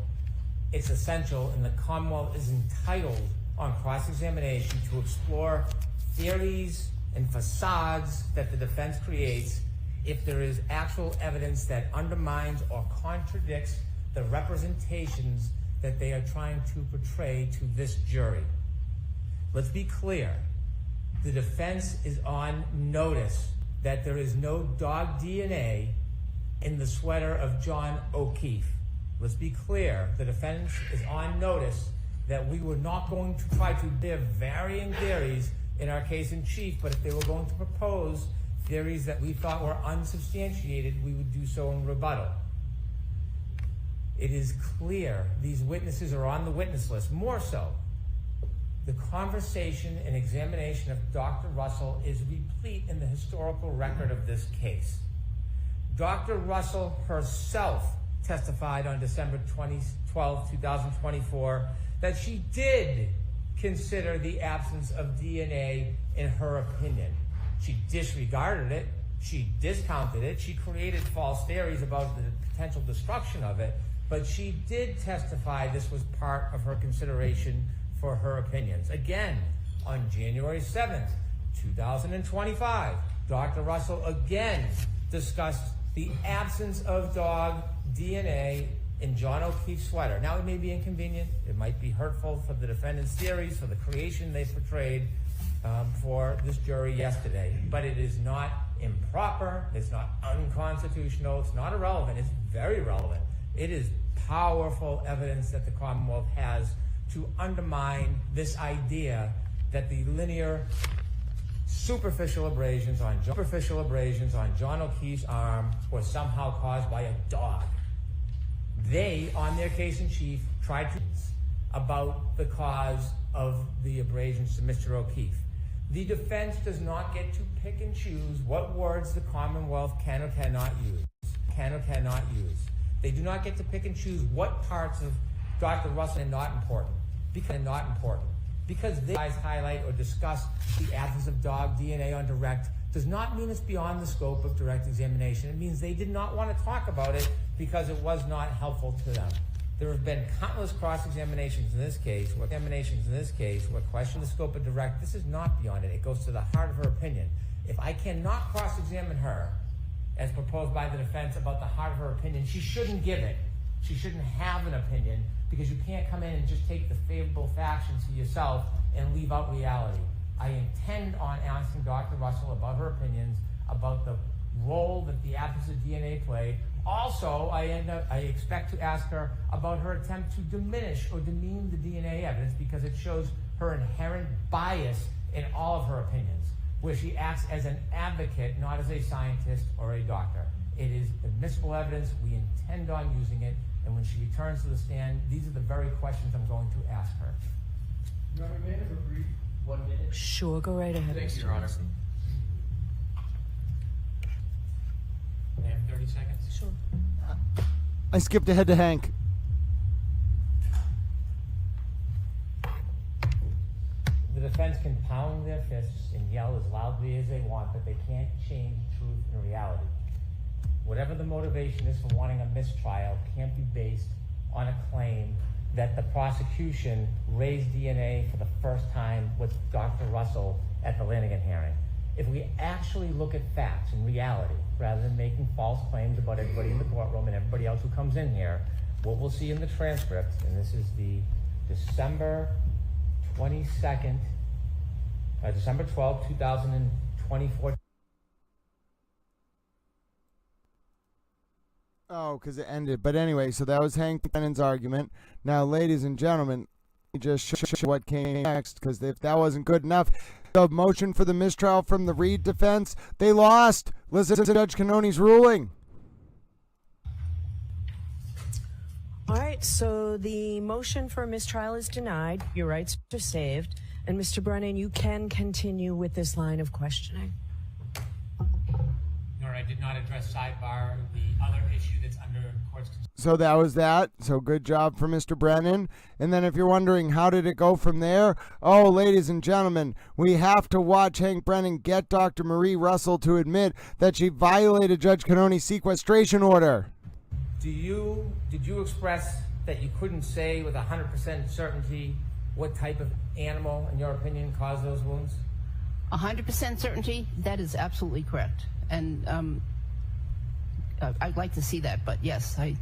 it's essential, and the Commonwealth is entitled on cross-examination to explore theories and facades that the defense creates if there is actual evidence that undermines or contradicts the representations that they are trying to portray to this jury. Let's be clear. The defense is on notice that there is no dog DNA in the sweater of John O'Keefe. Let's be clear. The defense is on notice that we were not going to try to give varying theories in our case in chief, but if they were going to propose theories that we thought were unsubstantiated, we would do so in rebuttal. It is clear these witnesses are on the witness list. More so, the conversation and examination of Dr. Russell is replete in the historical record of this case. Dr. Russell herself testified on December 12, 2024, that she did consider the absence of DNA in her opinion. She disregarded it, she discounted it, she created false theories about the potential destruction of it, but she did testify this was part of her consideration for her opinions. Again, on January 7th, 2025, Dr. Russell again discussed the absence of dog DNA in John O'Keefe's sweater. Now, it may be inconvenient, it might be hurtful for the defendant's theories, for the creation they portrayed for this jury yesterday, but it is not improper, it's not unconstitutional, it's not irrelevant, it's very relevant. It is powerful evidence that the Commonwealth has to undermine this idea that the linear superficial abrasions on John O'Keefe's arm were somehow caused by a dog. They, on their case in chief, tried to about the cause of the abrasions to Mr. O'Keefe. The defense does not get to pick and choose what words the Commonwealth can or cannot use. They do not get to pick and choose what parts of Dr. Russell are not important. Because they highlight or discuss the absence of dog DNA on direct does not mean it's beyond the scope of direct examination. It means they did not want to talk about it because it was not helpful to them. There have been countless cross-examinations in this case where question the scope of direct. This is not beyond it. It goes to the heart of her opinion. If I cannot cross-examine her, as proposed by the defense, about the heart of her opinion, she shouldn't give it. She shouldn't have an opinion, because you can't come in and just take the favorable factions to yourself and leave out reality. I intend on asking Dr. Russell about her opinions, about the role that the absence of DNA played. Also, I expect to ask her about her attempt to diminish or demean the DNA evidence, because it shows her inherent bias in all of her opinions, where she acts as an advocate, not as a scientist or a doctor. It is admissible evidence. We intend on using it. And when she returns to the stand, these are the very questions I'm going to ask her. Your Honor, may I have a brief 1 minute? Sure, go right ahead. Thank you, Your Honor. May I have 30 seconds? Sure. I skipped ahead to Hank. The defense can pound their fists and yell as loudly as they want, but they can't change truth and reality. Whatever the motivation is for wanting a mistrial can't be based on a claim that the prosecution raised DNA for the first time with Dr. Russell at the Lanigan hearing. If we actually look at facts and reality, rather than making false claims about everybody in the courtroom and everybody else who comes in here, what we'll see in the transcript, and this is the December 12, 2024. Oh, because it ended. But anyway, so that was Hank Brennan's argument. Now, ladies and gentlemen, just show what came next, because if that wasn't good enough, the motion for the mistrial from the Reed defense, they lost. Listen to Judge Cannoni's ruling. All right, so the motion for mistrial is denied. Your rights are saved. And Mr. Brennan, you can continue with this line of questioning. Nor I did not address Sidebar, the other issue that's under court's consideration. So that was that. So good job for Mr. Brennan. And then if you're wondering how did it go from there, oh, ladies and gentlemen, we have to watch Hank Brennan get Dr. Marie Russell to admit that she violated Judge Cannoni's sequestration order. Did you express that you couldn't say with 100% certainty what type of animal, in your opinion, caused those wounds? 100% certainty, that is absolutely correct. And I'd like to see that, but yes, I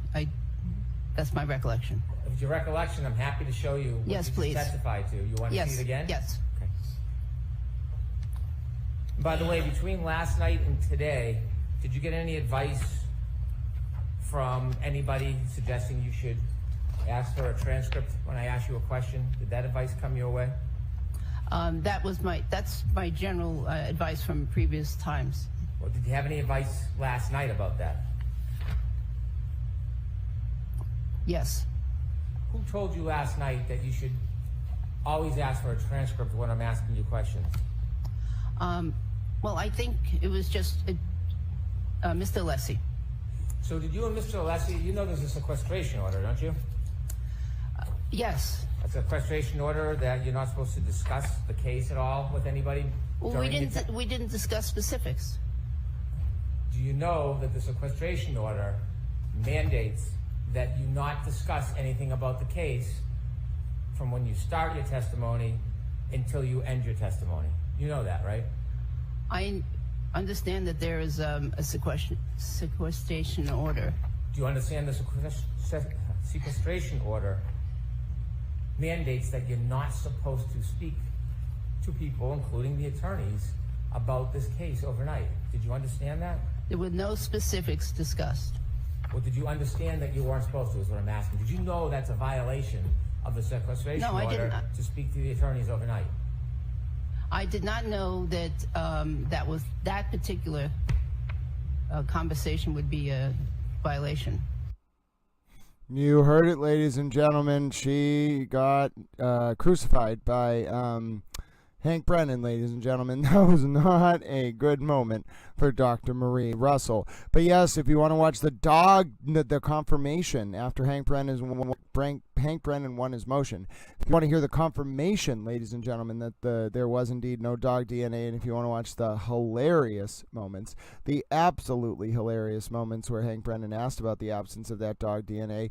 that's my recollection. If it's your recollection, I'm happy to show you what yes, you please. testified to. You want to see it again? Yes. Okay. By the way, between last night and today, did you get any advice from anybody suggesting you should ask for a transcript when I ask you a question? Did that advice come your way? That's my general advice from previous times. Well, did you have any advice last night about that? Yes. Who told you last night that you should always ask for a transcript when I'm asking you questions? Well, I think it was just Mr. Alessi. So did you and Mr. Alessi, you know there's a sequestration order, don't you? Yes. That's a sequestration order that you're not supposed to discuss the case at all with anybody? Well, we didn't discuss specifics. Do you know that the sequestration order mandates that you not discuss anything about the case from when you start your testimony until you end your testimony? You know that, right? I understand that there is a sequestration order. Do you understand the sequestration order mandates that you're not supposed to speak to people, including the attorneys, about this case overnight? Did you understand that? There were no specifics discussed. Well, did you understand that you weren't supposed to, is what I'm asking? Did you know that's a violation of the sequestration order to speak to the attorneys overnight? I did not know that that particular conversation would be a violation. You heard it, ladies and gentlemen. She got crucified by Hank Brennan, ladies and gentlemen. That was not a good moment for Dr. Marie Russell. But yes, if you want to watch the confirmation after Hank Brennan won his motion, if you want to hear the confirmation, ladies and gentlemen, that there was indeed no dog DNA, and if you want to watch the hilarious moments, the absolutely hilarious moments where Hank Brennan asked about the absence of that dog DNA,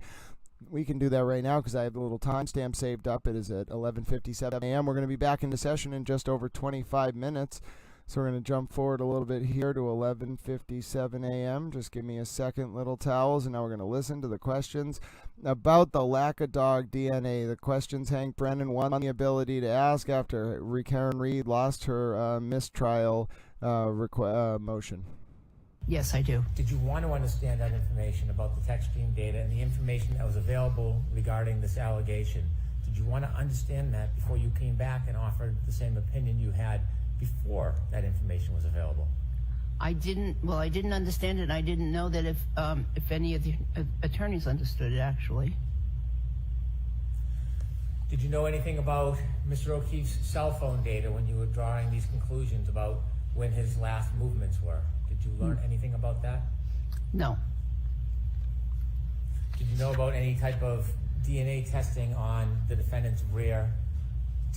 we can do that right now because I have the little timestamp saved up. It is at 11:57 a.m. We're going to be back into session in just over 25 minutes. So we're going to jump forward a little bit here to 11:57 a.m. Just give me a second, little towels, and now we're going to listen to the questions about the lack of dog DNA. The questions Hank Brennan won the ability to ask after Karen Reed lost her mistrial motion. Yes, I do. Did you want to understand that information about the text stream data and the information that was available regarding this allegation? Did you want to understand that before you came back and offered the same opinion you had before that information was available? I didn't understand it, and I didn't know that if any of the attorneys understood it, actually. Did you know anything about Mr. O'Keefe's cell phone data when you were drawing these conclusions about when his last movements were? Did you learn anything about that? No. Did you know about any type of DNA testing on the defendant's rear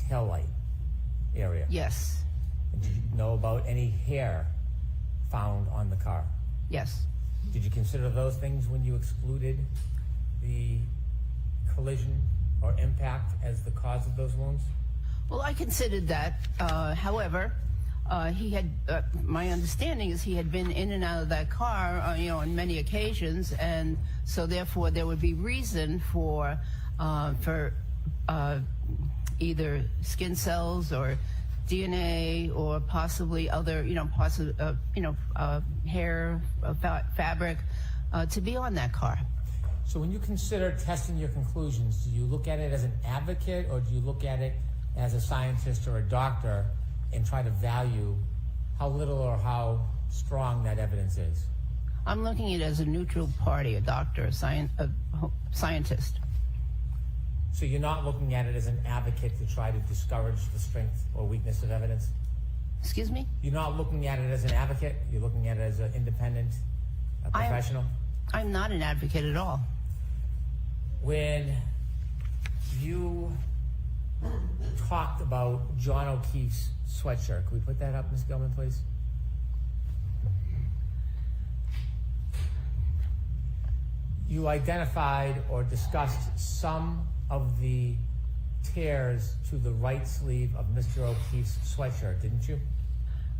taillight area? Yes. And did you know about any hair found on the car? Yes. Did you consider those things when you excluded the collision or impact as the cause of those wounds? Well, I considered that. However, he had, my understanding is he had been in and out of that car, on many occasions, and so therefore there would be reason for either skin cells or DNA or possibly other, hair, fabric to be on that car. So when you consider testing your conclusions, do you look at it as an advocate or do you look at it as a scientist or a doctor and try to value how little or how strong that evidence is? I'm looking at it as a neutral party, a doctor, a scientist. So you're not looking at it as an advocate to try to discourage the strength or weakness of evidence? Excuse me? You're not looking at it as an advocate? You're looking at it as an independent professional? I'm not an advocate at all. When you talked about John O'Keefe's sweatshirt, can we put that up, Ms. Gilman, please? You identified or discussed some of the tears to the right sleeve of Mr. O'Keefe's sweatshirt, didn't you?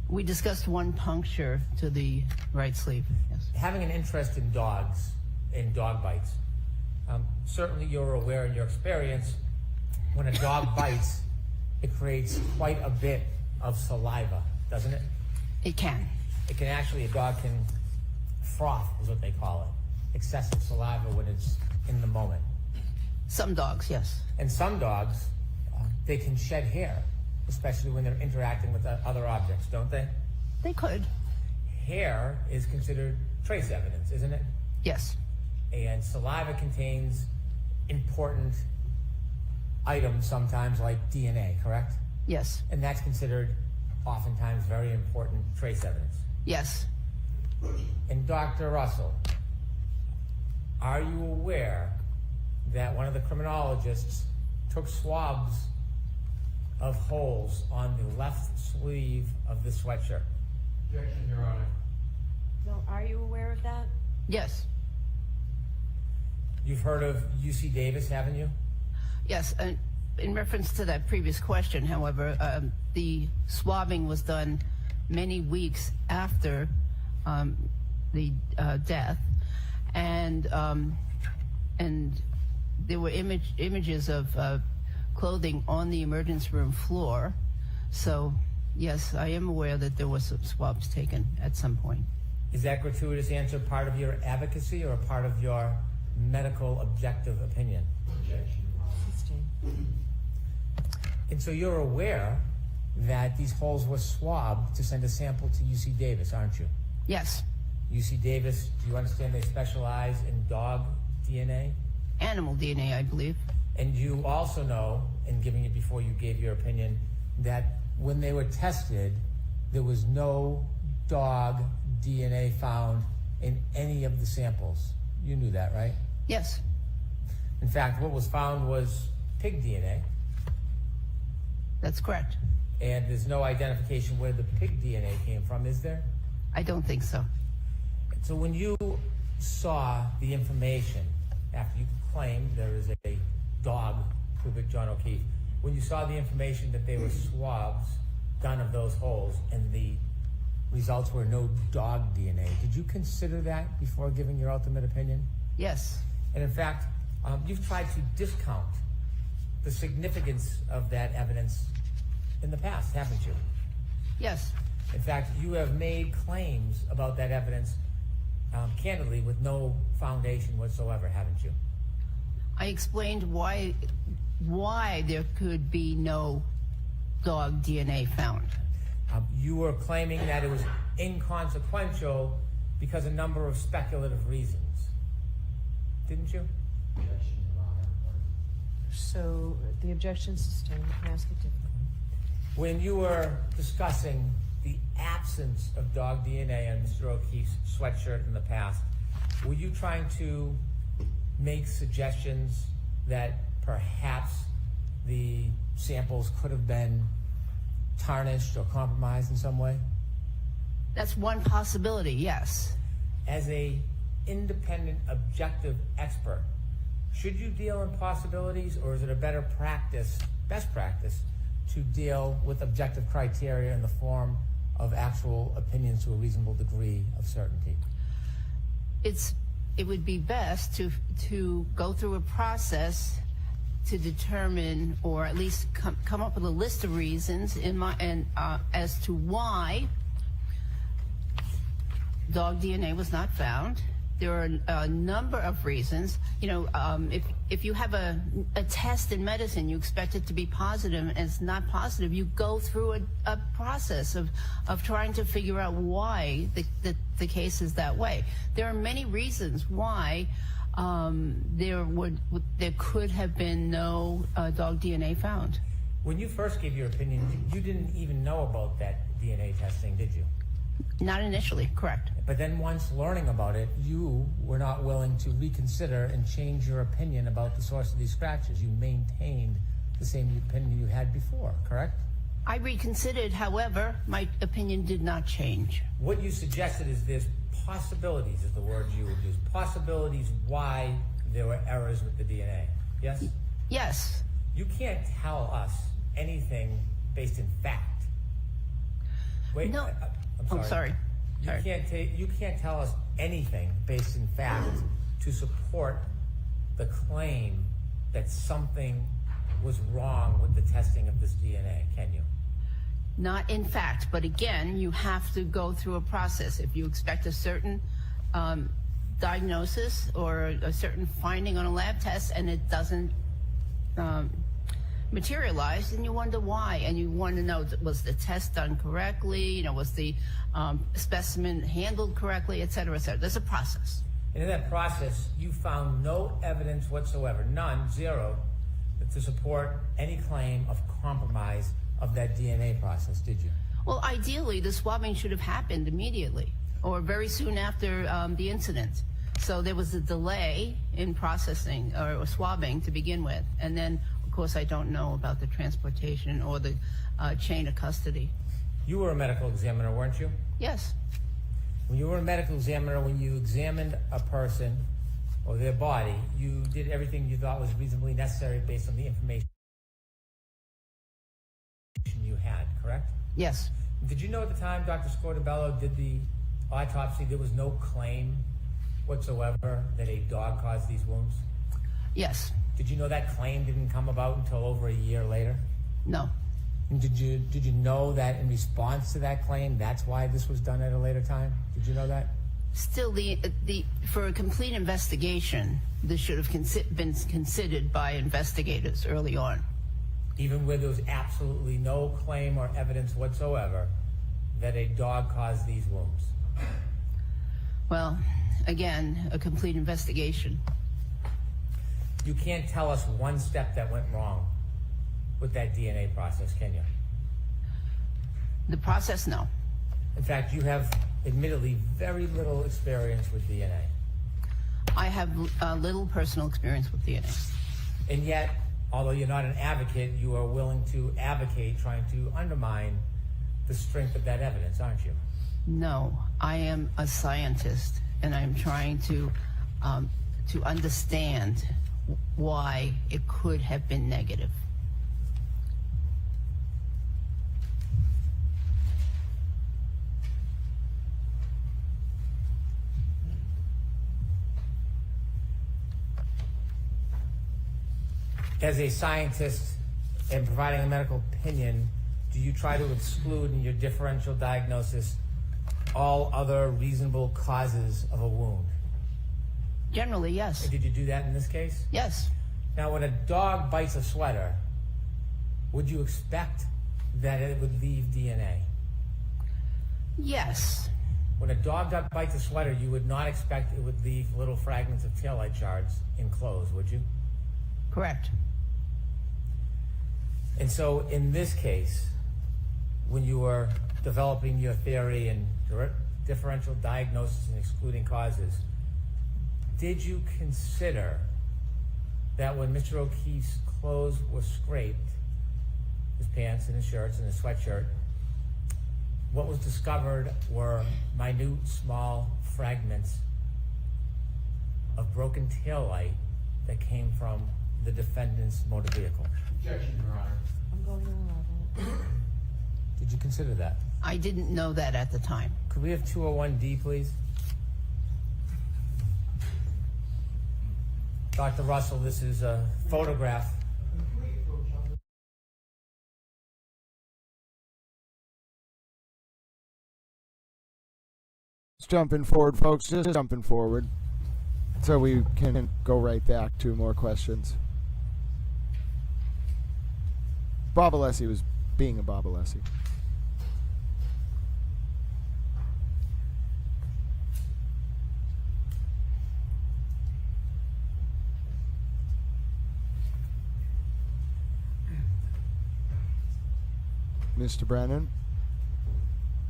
We discussed one puncture to the right sleeve, yes. Having an interest in dogs, in dog bites, certainly you're aware in your experience, when a dog bites, it creates quite a bit of saliva, doesn't it? It can. It can actually, a dog can froth, is what they call it. Excessive saliva when it's in the moment. Some dogs, yes. And some dogs, they can shed hair, especially when they're interacting with other objects, don't they? They could. Hair is considered trace evidence, isn't it? Yes. And saliva contains important items sometimes like DNA, correct? Yes. And that's considered oftentimes very important trace evidence. Yes. And Dr. Russell, are you aware that one of the criminologists took swabs of holes on the left sleeve of the sweatshirt? Objection, Your Honor. No, are you aware of that? Yes. You've heard of UC Davis, haven't you? Yes, and in reference to that previous question, however, the swabbing was done many weeks after the death, and there were images of clothing on the emergency room floor. So, yes, I am aware that there was some swabs taken at some point. Is that gratuitous answer part of your advocacy or a part of your medical objective opinion? Objection, Your Honor. And so you're aware that these holes were swabbed to send a sample to UC Davis, aren't you? Yes. UC Davis, do you understand they specialize in dog DNA? Animal DNA, I believe. And you also know, in giving it before you gave your opinion, that when they were tested, there was no dog DNA found in any of the samples. You knew that, right? Yes. In fact, what was found was pig DNA. That's correct. And there's no identification where the pig DNA came from, is there? I don't think so. So when you saw the information, after you claimed there is a dog, Kubik John O'Keefe, when you saw the information that they were swabs done of those holes and the results were no dog DNA, did you consider that before giving your ultimate opinion? Yes. And in fact, you've tried to discount the significance of that evidence in the past, haven't you? Yes. In fact, you have made claims about that evidence candidly with no foundation whatsoever, haven't you? I explained why there could be no dog DNA found. You were claiming that it was inconsequential because a number of speculative reasons, didn't you? Objection, Your Honor. So the objection sustained. Can I ask it differently? When you were discussing the absence of dog DNA on Mr. O'Keefe's sweatshirt in the past, were you trying to make suggestions that perhaps the samples could have been tarnished or compromised in some way? That's one possibility, yes. As a independent, objective expert, should you deal in possibilities, or is it a better practice, best practice, to deal with objective criteria in the form of actual opinions to a reasonable degree of certainty? It would be best to go through a process to determine, or at least come up with a list of reasons as to why dog DNA was not found. There are a number of reasons. You know, if you have a test in medicine, you expect it to be positive, and it's not positive. You go through a process of trying to figure out why the case is that way. There are many reasons why there could have been no dog DNA found. When you first gave your opinion, you didn't even know about that DNA testing, did you? Not initially, correct. But then once learning about it, you were not willing to reconsider and change your opinion about the source of these scratches. You maintained the same opinion you had before, correct? I reconsidered, however, my opinion did not change. What you suggested is there's possibilities, is the word you would use, possibilities why there were errors with the DNA, yes? Yes. You can't tell us anything based in fact. Wait, no. I'm sorry. You can't tell us anything based in fact to support the claim that something was wrong with the testing of this DNA, can you? Not in fact, but again, you have to go through a process. If you expect a certain diagnosis or a certain finding on a lab test and it doesn't materialize, then you wonder why, and you want to know, was the test done correctly? Was the specimen handled correctly, et cetera, et cetera. There's a process. And in that process, you found no evidence whatsoever, none, zero, to support any claim of compromise of that DNA process, did you? Well, ideally, the swabbing should have happened immediately or very soon after the incident. So there was a delay in processing or swabbing to begin with. And then, of course, I don't know about the transportation or the chain of custody. You were a medical examiner, weren't you? Yes. When you were a medical examiner, when you examined a person or their body, you did everything you thought was reasonably necessary based on the information you had, correct? Yes. Did you know at the time Dr. Scortabello did the autopsy, there was no claim whatsoever that a dog caused these wounds? Yes. Did you know that claim didn't come about until over a year later? No. And did you know that in response to that claim, that's why this was done at a later time? Did you know that? Still, for a complete investigation, this should have been considered by investigators early on. Even where there was absolutely no claim or evidence whatsoever that a dog caused these wounds? Well, again, a complete investigation. You can't tell us one step that went wrong with that DNA process, can you? The process, no. In fact, you have admittedly very little experience with DNA. I have little personal experience with DNA. And yet, although you're not an advocate, you are willing to advocate trying to undermine the strength of that evidence, aren't you? No, I am a scientist, and I'm trying to understand why it could have been negative. As a scientist and providing a medical opinion, do you try to exclude in your differential diagnosis all other reasonable causes of a wound? Generally, yes. And did you do that in this case? Yes. Now, when a dog bites a sweater, would you expect that it would leave DNA? Yes. When a dog bites a sweater, you would not expect it would leave little fragments of taillight shards in clothes, would you? Correct. And so in this case, when you were developing your theory and differential diagnosis and excluding causes, did you consider that when Mr. O'Keefe's clothes were scraped, his pants and his shirts and his sweatshirt, what was discovered were minute, small fragments of broken taillight that came from the defendant's motor vehicle? Objection, Your Honor. I'm going to allow that. Did you consider that? I didn't know that at the time. Could we have 201D, please? Dr. Russell, this is a photograph. Just jumping forward, folks. Just jumping forward. So we can go right back to more questions. Bob Alessi was being a Bob Alessi. Mr. Brennan?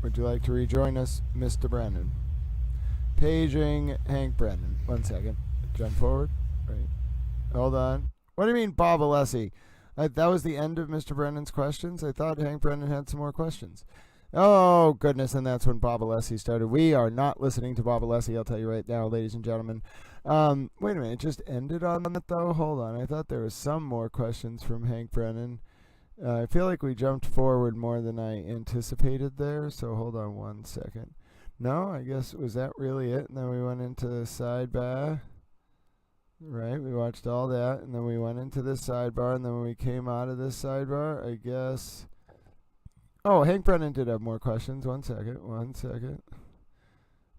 Would you like to rejoin us, Mr. Brennan? Paging Hank Brennan. 1 second. Jump forward. Right. Hold on. What do you mean, Bob Alessi? That was the end of Mr. Brennan's questions? I thought Hank Brennan had some more questions. Oh, goodness, and that's when Bob Alessi started. We are not listening to Bob Alessi, I'll tell you right now, ladies and gentlemen. Wait a minute, it just ended on that, though? Hold on, I thought there was some more questions from Hank Brennan. I feel like we jumped forward more than I anticipated there, so hold on 1 second. No, I guess, was that really it? And then we went into the sidebar. Right, we watched all that, and then we went into this sidebar, and then when we came out of this sidebar, I guess... Oh, Hank Brennan did have more questions. 1 second.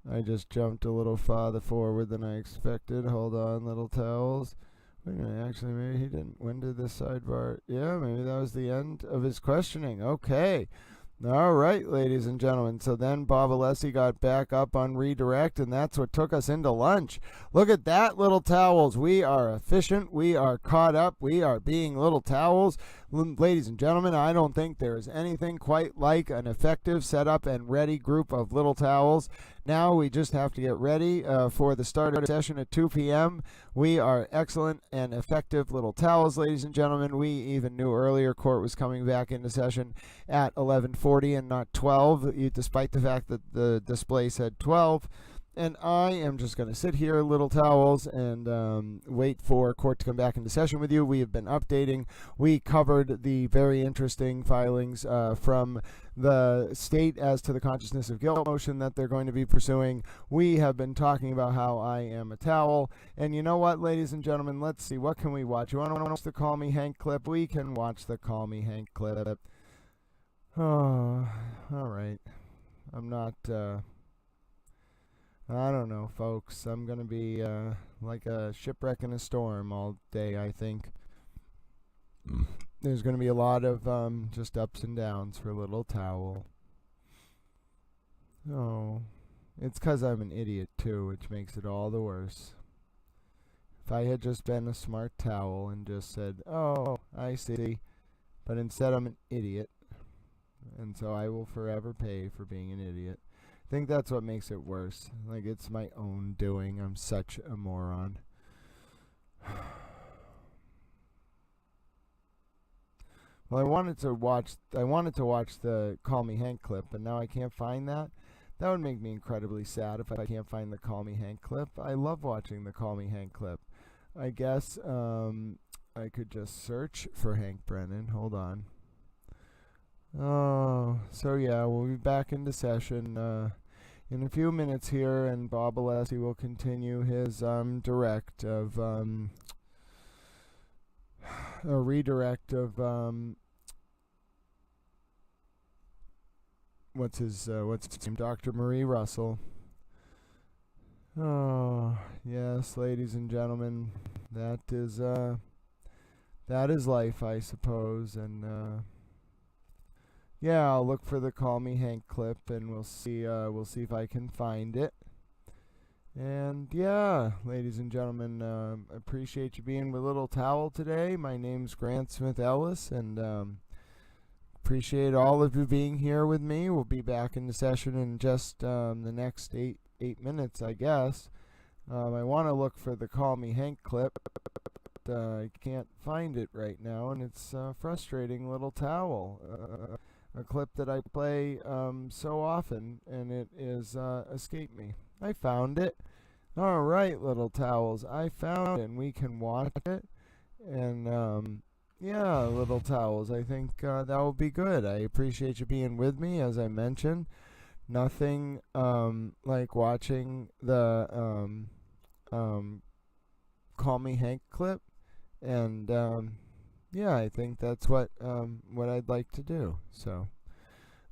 I just jumped a little farther forward than I expected. Hold on, little towels. Wait a minute, actually, maybe he didn't. When did this sidebar... Yeah, maybe that was the end of his questioning. Okay. All right, ladies and gentlemen. So then Bob Alessi got back up on redirect, and that's what took us into lunch. Look at that, little towels. We are efficient. We are caught up. We are being little towels. Ladies and gentlemen, I don't think there is anything quite like an effective, set up, and ready group of little towels. Now we just have to get ready for the start of the session at 2 p.m. We are excellent and effective little towels, ladies and gentlemen. We even knew earlier court was coming back into session at 11:40 and not 12, despite the fact that the display said 12. And I am just going to sit here, little towels, and wait for court to come back into session with you. We have been updating. We covered the very interesting filings from the state as to the consciousness of guilt motion that they're going to be pursuing. We have been talking about how I am a towel. And you know what, ladies and gentlemen? Let's see. What can we watch? You want to watch the Call Me Hank clip? We can watch the Call Me Hank clip. Oh, all right. I'm not... I don't know, folks. I'm going to be like a shipwreck in a storm all day, I think. There's going to be a lot of just ups and downs for Little Towel. Oh, it's 'cause I'm an idiot, too, which makes it all the worse. If I had just been a smart towel and just said, oh, I see, but instead I'm an idiot, and so I will forever pay for being an idiot. I think that's what makes it worse. Like, it's my own doing. I'm such a moron. Well, I wanted to watch the Call Me Hank clip, but now I can't find that. That would make me incredibly sad if I can't find the Call Me Hank clip. I love watching the Call Me Hank clip. I guess I could just search for Hank Brennan. Hold on. Oh, so yeah, we'll be back into session in a few minutes here, and Bob Alessi will continue his direct of a redirect of what's his name? Dr. Marie Russell. Oh, yes, ladies and gentlemen, that is life, I suppose, and yeah, I'll look for the Call Me Hank clip, and we'll see if I can find it. And yeah, ladies and gentlemen, appreciate you being with Little Towel today. My name's Grant Smith Ellis, and appreciate all of you being here with me. We'll be back in the session in just the next eight minutes, I guess. I want to look for the Call Me Hank clip, but I can't find it right now, and it's frustrating. Little Towel. A clip that I play so often, and it is escaped me. I found it. All right, Little Towels, I found it, and we can watch it. And yeah, Little Towels, I think that will be good. I appreciate you being with me, as I mentioned. Nothing like watching the Call Me Hank clip, and yeah, I think that's what I'd like to do. So,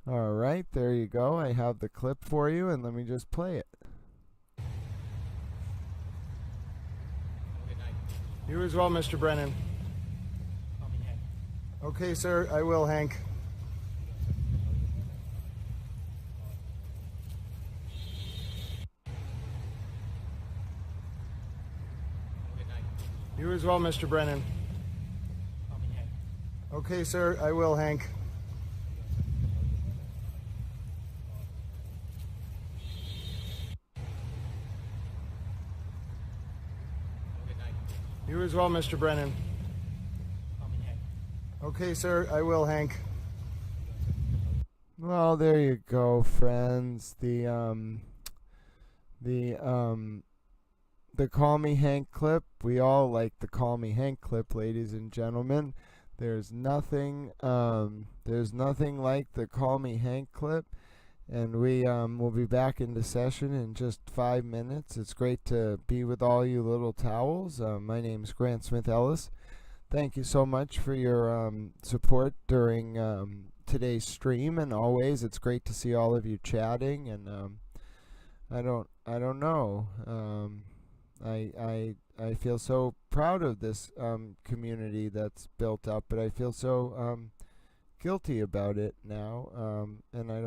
all right, there you go. I have the clip for you, and let me just play it. You as well, Mr. Brennan. Okay, sir, I will, Hank. You as well, Mr. Brennan. Okay, sir, I will, Hank. You as well, Mr. Brennan. Okay, sir, I will, Hank. Well, there you go, friends. The Call Me Hank clip. We all like the Call Me Hank clip, ladies and gentlemen. There's nothing like the Call Me Hank clip. And we will be back into session in just 5 minutes. It's great to be with all you little towels. My name's Grant Smith Ellis. Thank you so much for your support during today's stream, and always it's great to see all of you chatting. And I don't know. I feel so proud of this community that's built up, but I feel so guilty about it now. And I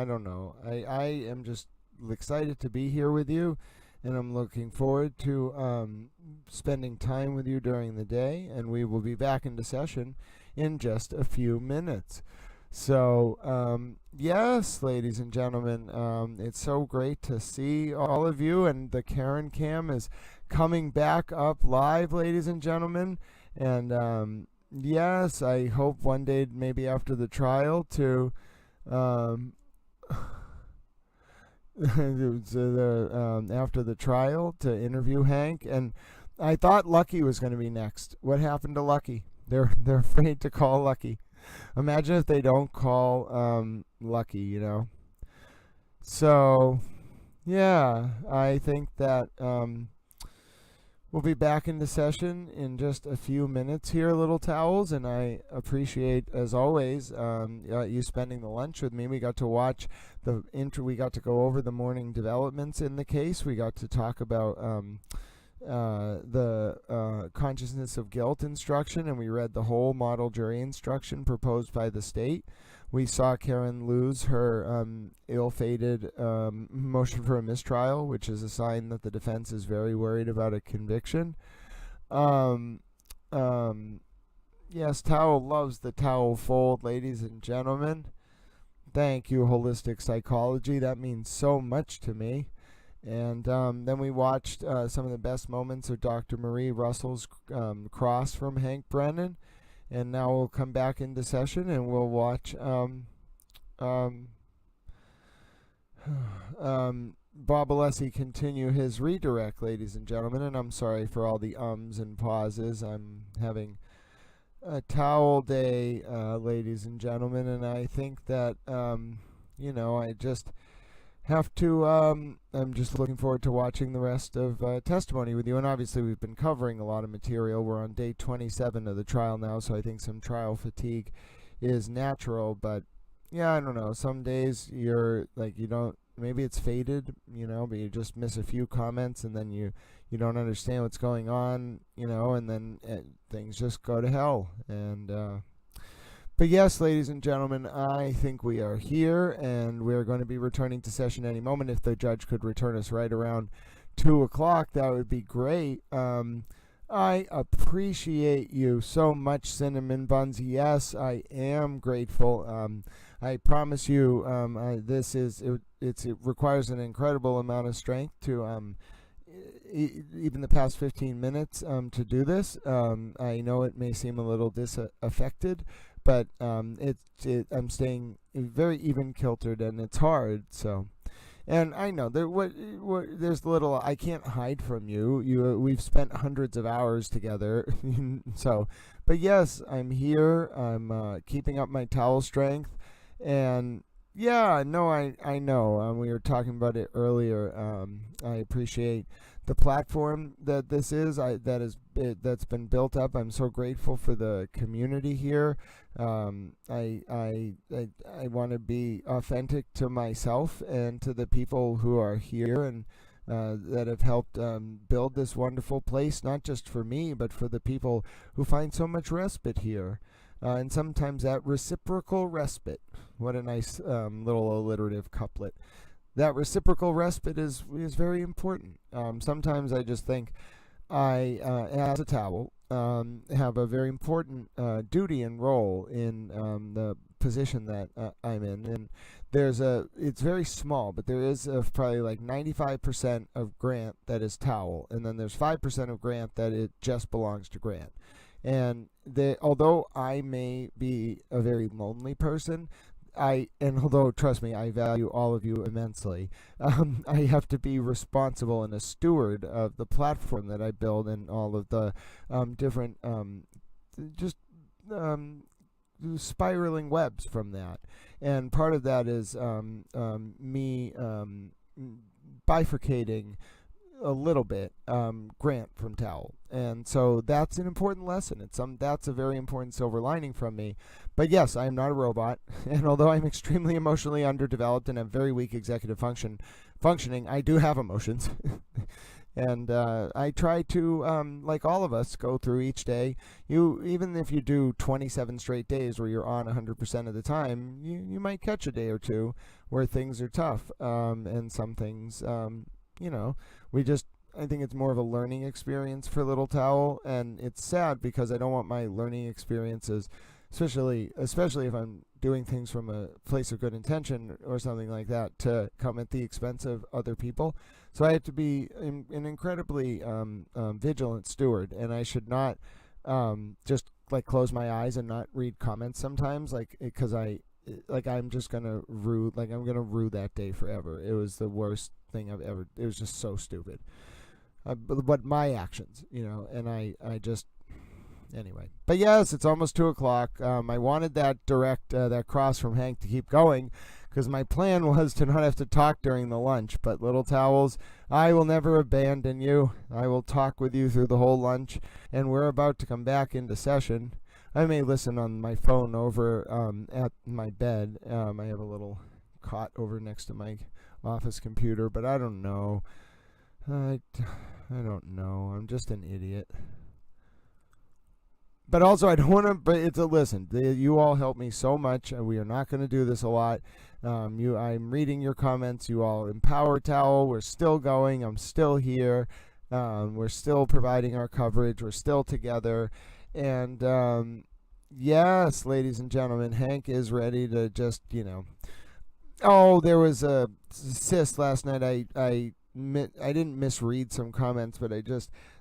don't know. I am just excited to be here with you, and I'm looking forward to spending time with you during the day, and we will be back into session in just a few minutes. So, yes, ladies and gentlemen, it's so great to see all of you, and the Karen Cam is coming back up live, ladies and gentlemen. And yes, I hope one day, maybe after the trial, to after the trial, to interview Hank. And I thought Lucky was going to be next. What happened to Lucky? They're afraid to call Lucky. Imagine if they don't call Lucky, you know. So yeah, I think that we'll be back into session in just a few minutes here, little towels, and I appreciate, as always, you spending the lunch with me. We got to watch the we got to go over the morning developments in the case. We got to talk about the consciousness of guilt instruction, and we read the whole model jury instruction proposed by the state. We saw Karen lose her ill-fated motion for a mistrial, which is a sign that the defense is very worried about a conviction. Yes, towel loves the towel fold, ladies and gentlemen. Thank you, Holistic Psychology. That means so much to me. And then we watched some of the best moments of Dr. Marie Russell's cross from Hank Brennan. And now we'll come back into session and we'll watch Bob Alessi continue his redirect, ladies and gentlemen. And I'm sorry for all the ums and pauses. I'm having a towel day, ladies and gentlemen. And I think that, you know, I just have to, I'm just looking forward to watching the rest of testimony with you. And obviously we've been covering a lot of material. We're on day 27 of the trial now, so I think some trial fatigue is natural. But yeah, I don't know, some days you're like, you don't, maybe it's faded, you know, but you just miss a few comments, and then you don't understand what's going on, you know, and then things just go to hell. And but yes, ladies and gentlemen, I think we are here, and we're going to be returning to session any moment. If the judge could return us right around 2 o'clock, that would be great. I appreciate you so much, Cinnamon Buns. Yes, I am grateful. I promise you, it requires an incredible amount of strength to even the past 15 minutes to do this. I know it may seem a little disaffected, but I'm staying very even-kiltered, and it's hard. So, and I know there's little I can't hide from you. We've spent hundreds of hours together. So, but yes, I'm here. I'm keeping up my towel strength, and yeah, no, I know. We were talking about it earlier. I appreciate the platform that this is. That's been built up. I'm so grateful for the community here. I want to be authentic to myself and to the people who are here and that have helped build this wonderful place, not just for me, but for the people who find so much respite here. And sometimes that reciprocal respite. What a nice little alliterative couplet. That reciprocal respite is very important. Sometimes I just think I, as a towel, have a very important duty and role in the position that I'm in, and it's very small, but there is probably like 95% of Grant that is Towel, and then there's 5% of Grant that it just belongs to Grant. And although I may be a very lonely person, although, trust me, I value all of you immensely, I have to be responsible and a steward of the platform that I build and all of the different spiraling webs from that. And part of that is me bifurcating a little bit Grant from Towel, and so that's an important lesson. That's a very important silver lining from me. But yes, I am not a robot, and although I'm extremely emotionally underdeveloped and have very weak executive functioning, I do have emotions. And I try to, like all of us, go through each day. Even if you do 27 straight days where you're on 100% of the time, you might catch a day or two where things are tough, and some things, I think it's more of a learning experience for Little Towel, and it's sad because I don't want my learning experiences, especially if I'm doing things from a place of good intention or something like that, to come at the expense of other people. So I have to be an incredibly vigilant steward, and I should not just like close my eyes and not read comments sometimes, because I'm just gonna rue that day forever. It was the worst thing I've ever. It was just so stupid. But my actions, and I just. Anyway, but yes, it's almost 2:00. I wanted that that cross from Hank to keep going, because my plan was to not have to talk during the lunch. But Little Towels, I will never abandon you. I will talk with you through the whole lunch, and we're about to come back into session. I may listen on my phone over at my bed. I have a little cot over next to my office computer, but I don't know. I don't know. I'm just an idiot. But also, I don't want to. But listen. You all help me so much, and we are not going to do this a lot. I'm reading your comments. You all empower Towel. We're still going. I'm still here. We're still providing our coverage. We're still together, and yes, ladies and gentlemen, Hank is ready to just Oh, there was a sis last night. I didn't misread some comments, but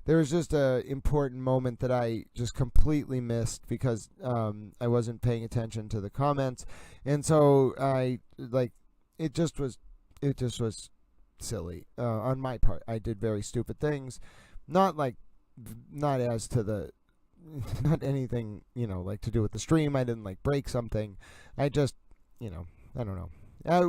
there was just a important moment that I just completely missed because I wasn't paying attention to the comments, and so it just was silly on my part. I did very stupid things, not anything like to do with the stream. I didn't break something. I just I don't know.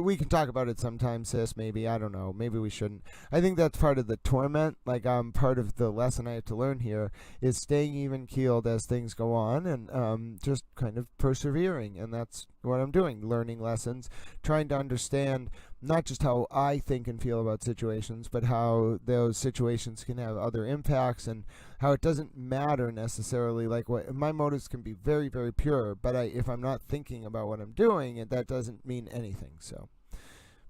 We can talk about it sometime, sis, maybe. I don't know. Maybe we shouldn't. I think that's part of the torment. Part of the lesson I have to learn here is staying even-keeled as things go on, and just kind of persevering. And that's what I'm doing, learning lessons, trying to understand not just how I think and feel about situations, but how those situations can have other impacts, and how it doesn't matter necessarily. What my motives can be very, very pure, but if I'm not thinking about what I'm doing, that doesn't mean anything. So,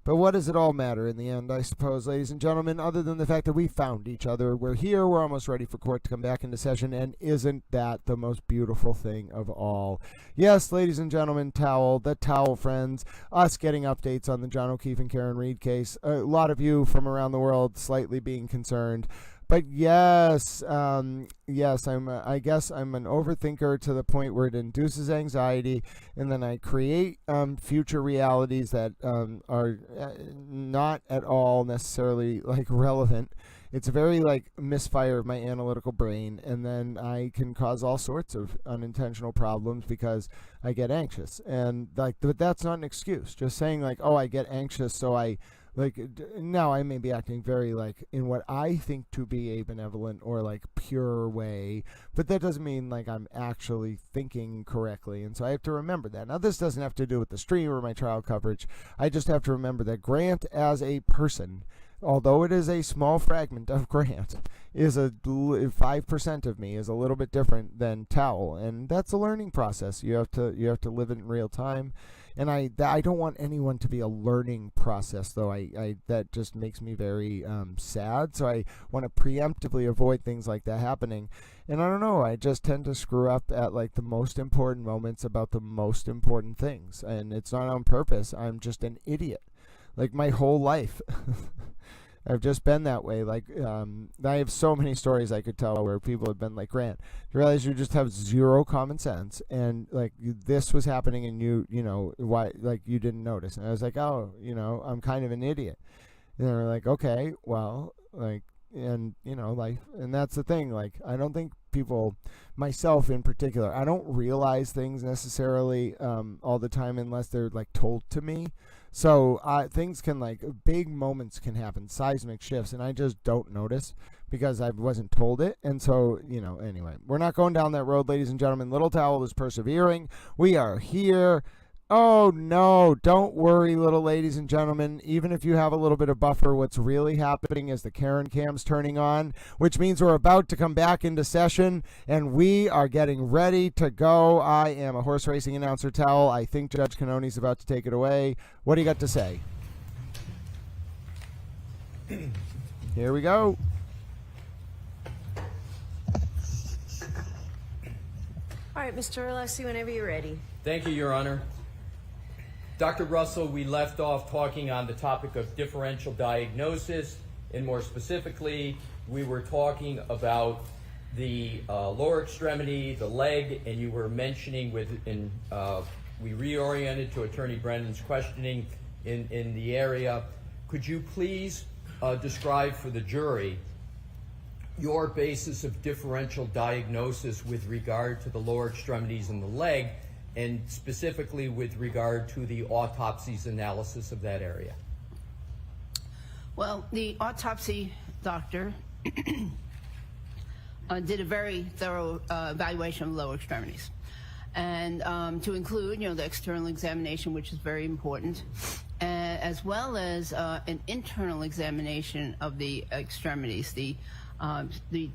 but what does it all matter in the end, I suppose, ladies and gentlemen, other than the fact that we found each other? We're here. We're almost ready for court to come back into session, and isn't that the most beautiful thing of all? Yes, ladies and gentlemen, the Towel friends, us getting updates on the John O'Keefe and Karen Reed case. A lot of you from around the world slightly being concerned. But yes, I guess I'm an overthinker to the point where it induces anxiety, and then I create future realities that are not at all necessarily relevant. It's a very misfire of my analytical brain, and then I can cause all sorts of unintentional problems because I get anxious. And but that's not an excuse. Just saying oh, I get anxious, so I now I may be acting very in what I think to be a benevolent or pure way, but that doesn't mean I'm actually thinking correctly, and so I have to remember that. Now, this doesn't have to do with the stream or my trial coverage. I just have to remember that Grant as a person although it is a small fragment of Grant, is 5% of me is a little bit different than Towel, and that's a learning process. You have to live it in real time, and I don't want anyone to be a learning process, though. I that just makes me very sad. So I want to preemptively avoid things like that happening. And I don't know, I just tend to screw up at like the most important moments about the most important things, and it's not on purpose. I'm just an idiot, like my whole life. I've just been that way. Like, I have so many stories I could tell where people have been like, Grant, you realize you just have zero common sense, and like this was happening, and you know, why, like, you didn't notice. And I was like, oh, you know, I'm kind of an idiot. And they were like, okay, well, like, and you know, life, and that's the thing. Like, I don't think people, myself in particular, I don't realize things necessarily all the time unless they're like told to me. So things can, like, big moments can happen, seismic shifts, and I just don't notice because I wasn't told it. And so, you know, anyway, we're not going down that road, ladies and gentlemen. Little Towel is persevering. We are here. Oh, no, don't worry, little ladies and gentlemen. Even if you have a little bit of buffer, what's really happening is the Karen cam's turning on, which means we're about to come back into session, and we are getting ready to go. I am a horse racing announcer, Towel. I think Judge Cannoni's about to take it away. What do you got to say? Here we go. All right, Mr. Alessi, whenever you're ready. Thank you, Your Honor. Dr. Russell, we left off talking on the topic of differential diagnosis, and more specifically, we were talking about the lower extremity, the leg, and you were mentioning we reoriented to Attorney Brennan's questioning in the area. Could you please describe for the jury your basis of differential diagnosis with regard to the lower extremities and the leg, and specifically with regard to the autopsy's analysis of that area? Well, the autopsy doctor did a very thorough evaluation of lower extremities, and to include, you know, the external examination, which is very important, as well as an internal examination of the extremities, the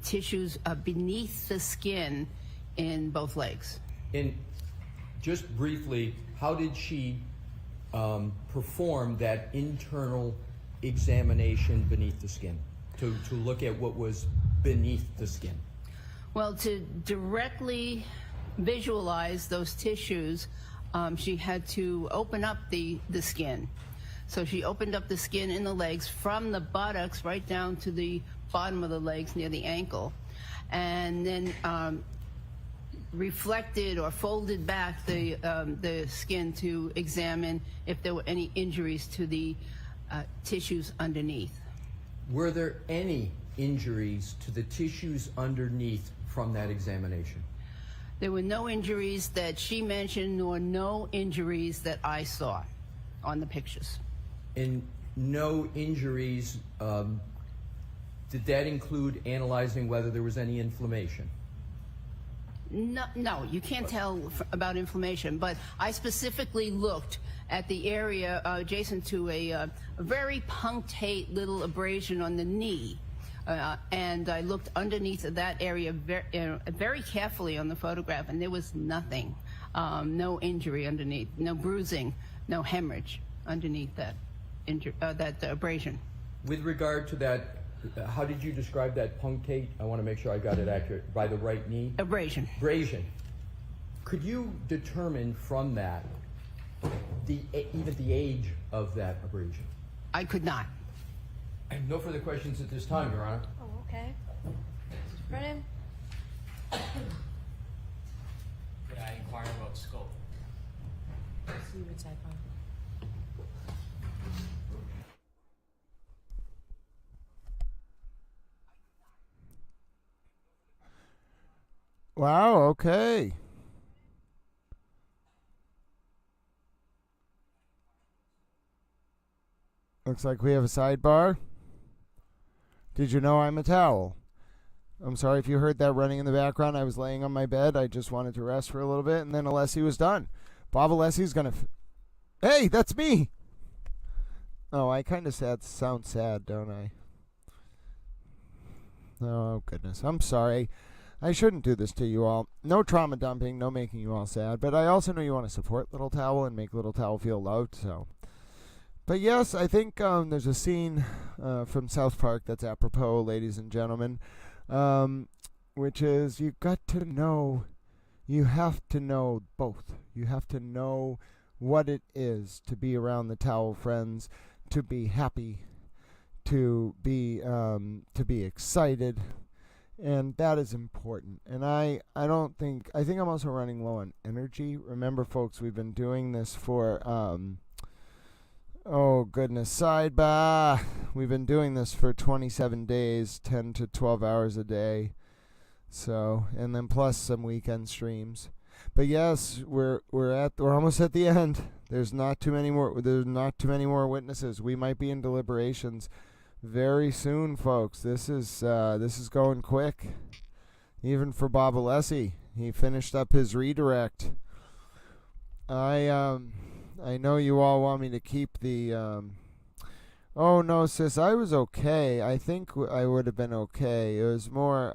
tissues beneath the skin in both legs. And just briefly, how did she perform that internal examination beneath the skin to look at what was beneath the skin? Well, to directly visualize those tissues, she had to open up the skin. So she opened up the skin in the legs from the buttocks right down to the bottom of the legs near the ankle, and then reflected or folded back the skin to examine if there were any injuries to the tissues underneath. Were there any injuries to the tissues underneath from that examination? There were no injuries that she mentioned, nor no injuries that I saw on the pictures. And no injuries, did that include analyzing whether there was any inflammation? No, you can't tell about inflammation, but I specifically looked at the area adjacent to a very punctate little abrasion on the knee, and I looked underneath of that area very carefully on the photograph, and there was nothing, no injury underneath, no bruising, no hemorrhage underneath that abrasion. With regard to that, how did you describe that punctate? I want to make sure I got it accurate. By the right knee? Abrasion. Abrasion. Could you determine from that even the age of that abrasion? I could not. No further questions at this time, Your Honor. Oh, okay. Brennan? Could I inquire about scope? See what Sidebar. Wow, okay. Looks like we have a sidebar. Did you know I'm a towel? I'm sorry if you heard that running in the background. I was laying on my bed. I just wanted to rest for a little bit, and then Alessi was done. Bob Alessi's going to... Hey, that's me! Oh, I kind of sound sad, don't I? Oh, goodness. I'm sorry. I shouldn't do this to you all. No trauma dumping, no making you all sad. But I also know you want to support Little Towel and make Little Towel feel loved, so. But yes, I think there's a scene from South Park that's apropos, ladies and gentlemen, which is you have to know both. You have to know what it is to be around the Towel friends, to be happy, to be excited, and that is important. And I think I'm also running low on energy. Remember, folks, we've been doing this for oh goodness, Sidebar. We've been doing this for 27 days, 10 to 12 hours a day. So, and then plus some weekend streams. But yes, we're almost at the end. There's not too many more witnesses. We might be in deliberations very soon, folks. This is going quick. Even for Bob Alessi. He finished up his redirect. I know you all want me to keep the oh no, sis, I was okay. I think I would have been okay. It was more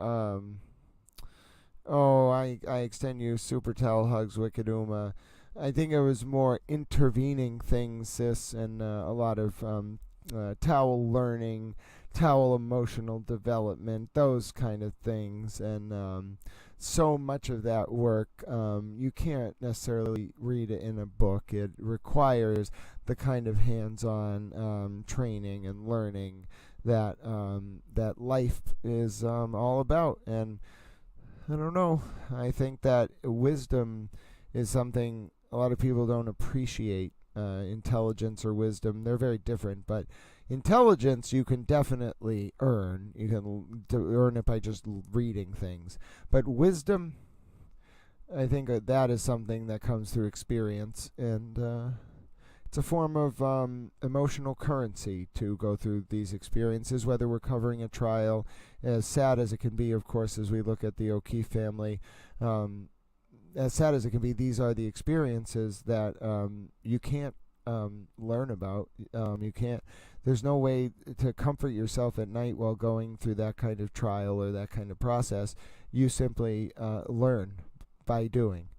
I extend you super towel hugs, Wicked Uma. I think it was more intervening things, sis, and a lot of towel learning, towel emotional development, those kind of things. And so much of that work, you can't necessarily read it in a book. It requires the kind of hands-on training and learning that that life is all about. And I don't know. I think that wisdom is something a lot of people don't appreciate. Intelligence or wisdom, they're very different. But intelligence you can definitely earn. You can earn it by just reading things. But wisdom, I think that is something that comes through experience. And it's a form of emotional currency to go through these experiences, whether we're covering a trial, as sad as it can be, of course, as we look at the O'Keefe family. As sad as it can be, these are the experiences that you can't learn about. You can't. There's no way to comfort yourself at night while going through that kind of trial or that kind of process. You simply learn by doing.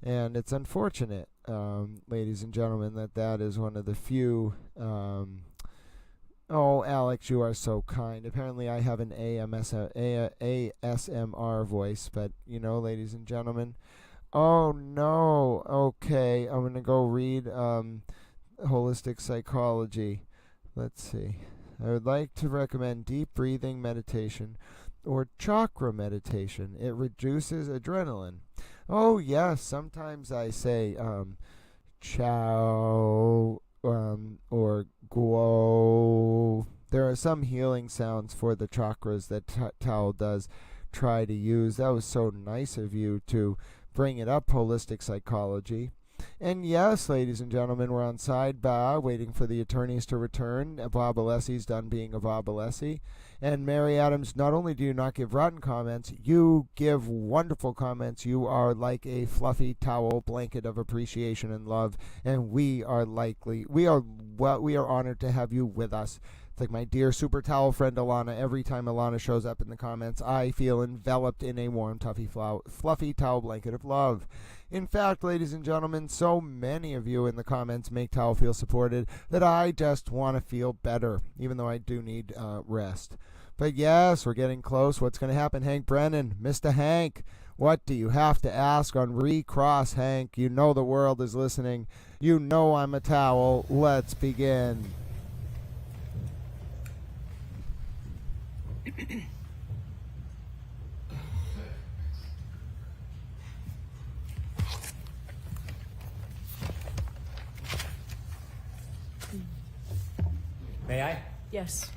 And it's unfortunate, ladies and gentlemen, that is one of the few... oh, Alex, you are so kind. Apparently I have an ASMR voice, but, you know, ladies and gentlemen... Oh, no. Okay, I'm going to go read Holistic Psychology. Let's see. I would like to recommend deep breathing meditation or chakra meditation. It reduces adrenaline. Oh, yes, sometimes I say chow or guo. There are some healing sounds for the chakras that Tao does try to use. That was so nice of you to bring it up, Holistic Psychology. And yes, ladies and gentlemen, we're on Sidebar, waiting for the attorneys to return. Bob Alessi's done being a Bob Alessi. And Mary Adams, not only do you not give rotten comments, you give wonderful comments. You are like a fluffy towel blanket of appreciation and love. And we are honored to have you with us. It's like my dear super towel friend Alana. Every time Alana shows up in the comments, I feel enveloped in a warm, fluffy towel blanket of love. In fact, ladies and gentlemen, so many of you in the comments make Towel feel supported that I just want to feel better, even though I do need rest. But yes, we're getting close. What's going to happen, Hank Brennan? Mr. Hank, what do you have to ask on Recross, Hank? You know the world is listening. You know I'm a towel. Let's begin. May I? Yes.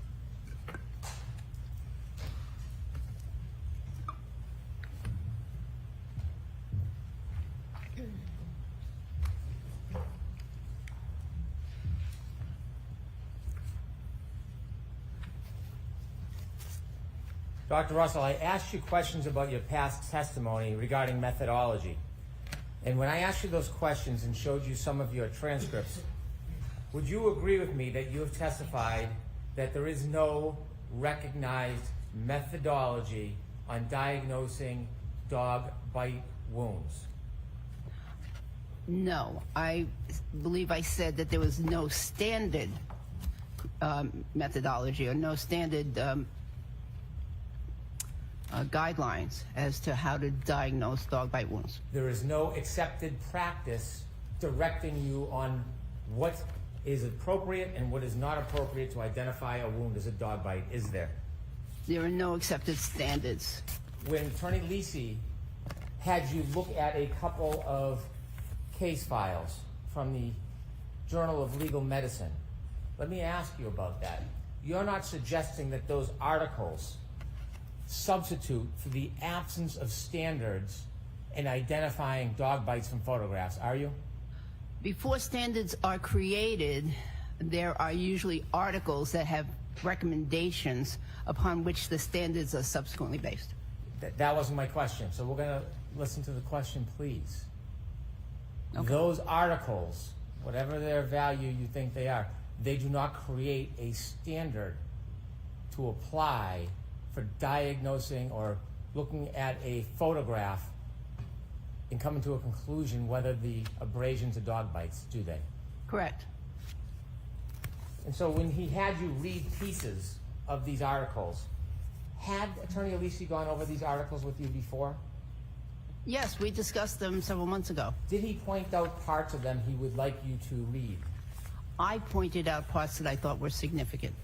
Dr. Russell, I asked you questions about your past testimony regarding methodology. And when I asked you those questions and showed you some of your transcripts, Would you agree with me that you have testified that there is no recognized methodology on diagnosing dog bite wounds? No, I believe I said that there was no standard methodology or no standard guidelines as to how to diagnose dog bite wounds. There is no accepted practice directing you on what is appropriate and what is not appropriate to identify a wound as a dog bite, is there? There are no accepted standards. When Attorney Lisi had you look at a couple of case files from the Journal of Legal Medicine, let me ask you about that. You're not suggesting that those articles substitute for the absence of standards in identifying dog bites from photographs, are you? Before standards are created, there are usually articles that have recommendations upon which the standards are subsequently based. That wasn't my question, so we're going to listen to the question, please. Okay. Those articles, whatever their value you think they are, they do not create a standard to apply for diagnosing or looking at a photograph and coming to a conclusion whether the abrasions are dog bites, do they? Correct. And so when he had you read pieces of these articles, had Attorney Alisi gone over these articles with you before? Yes, we discussed them several months ago. Did he point out parts of them he would like you to read? I pointed out parts that I thought were significant.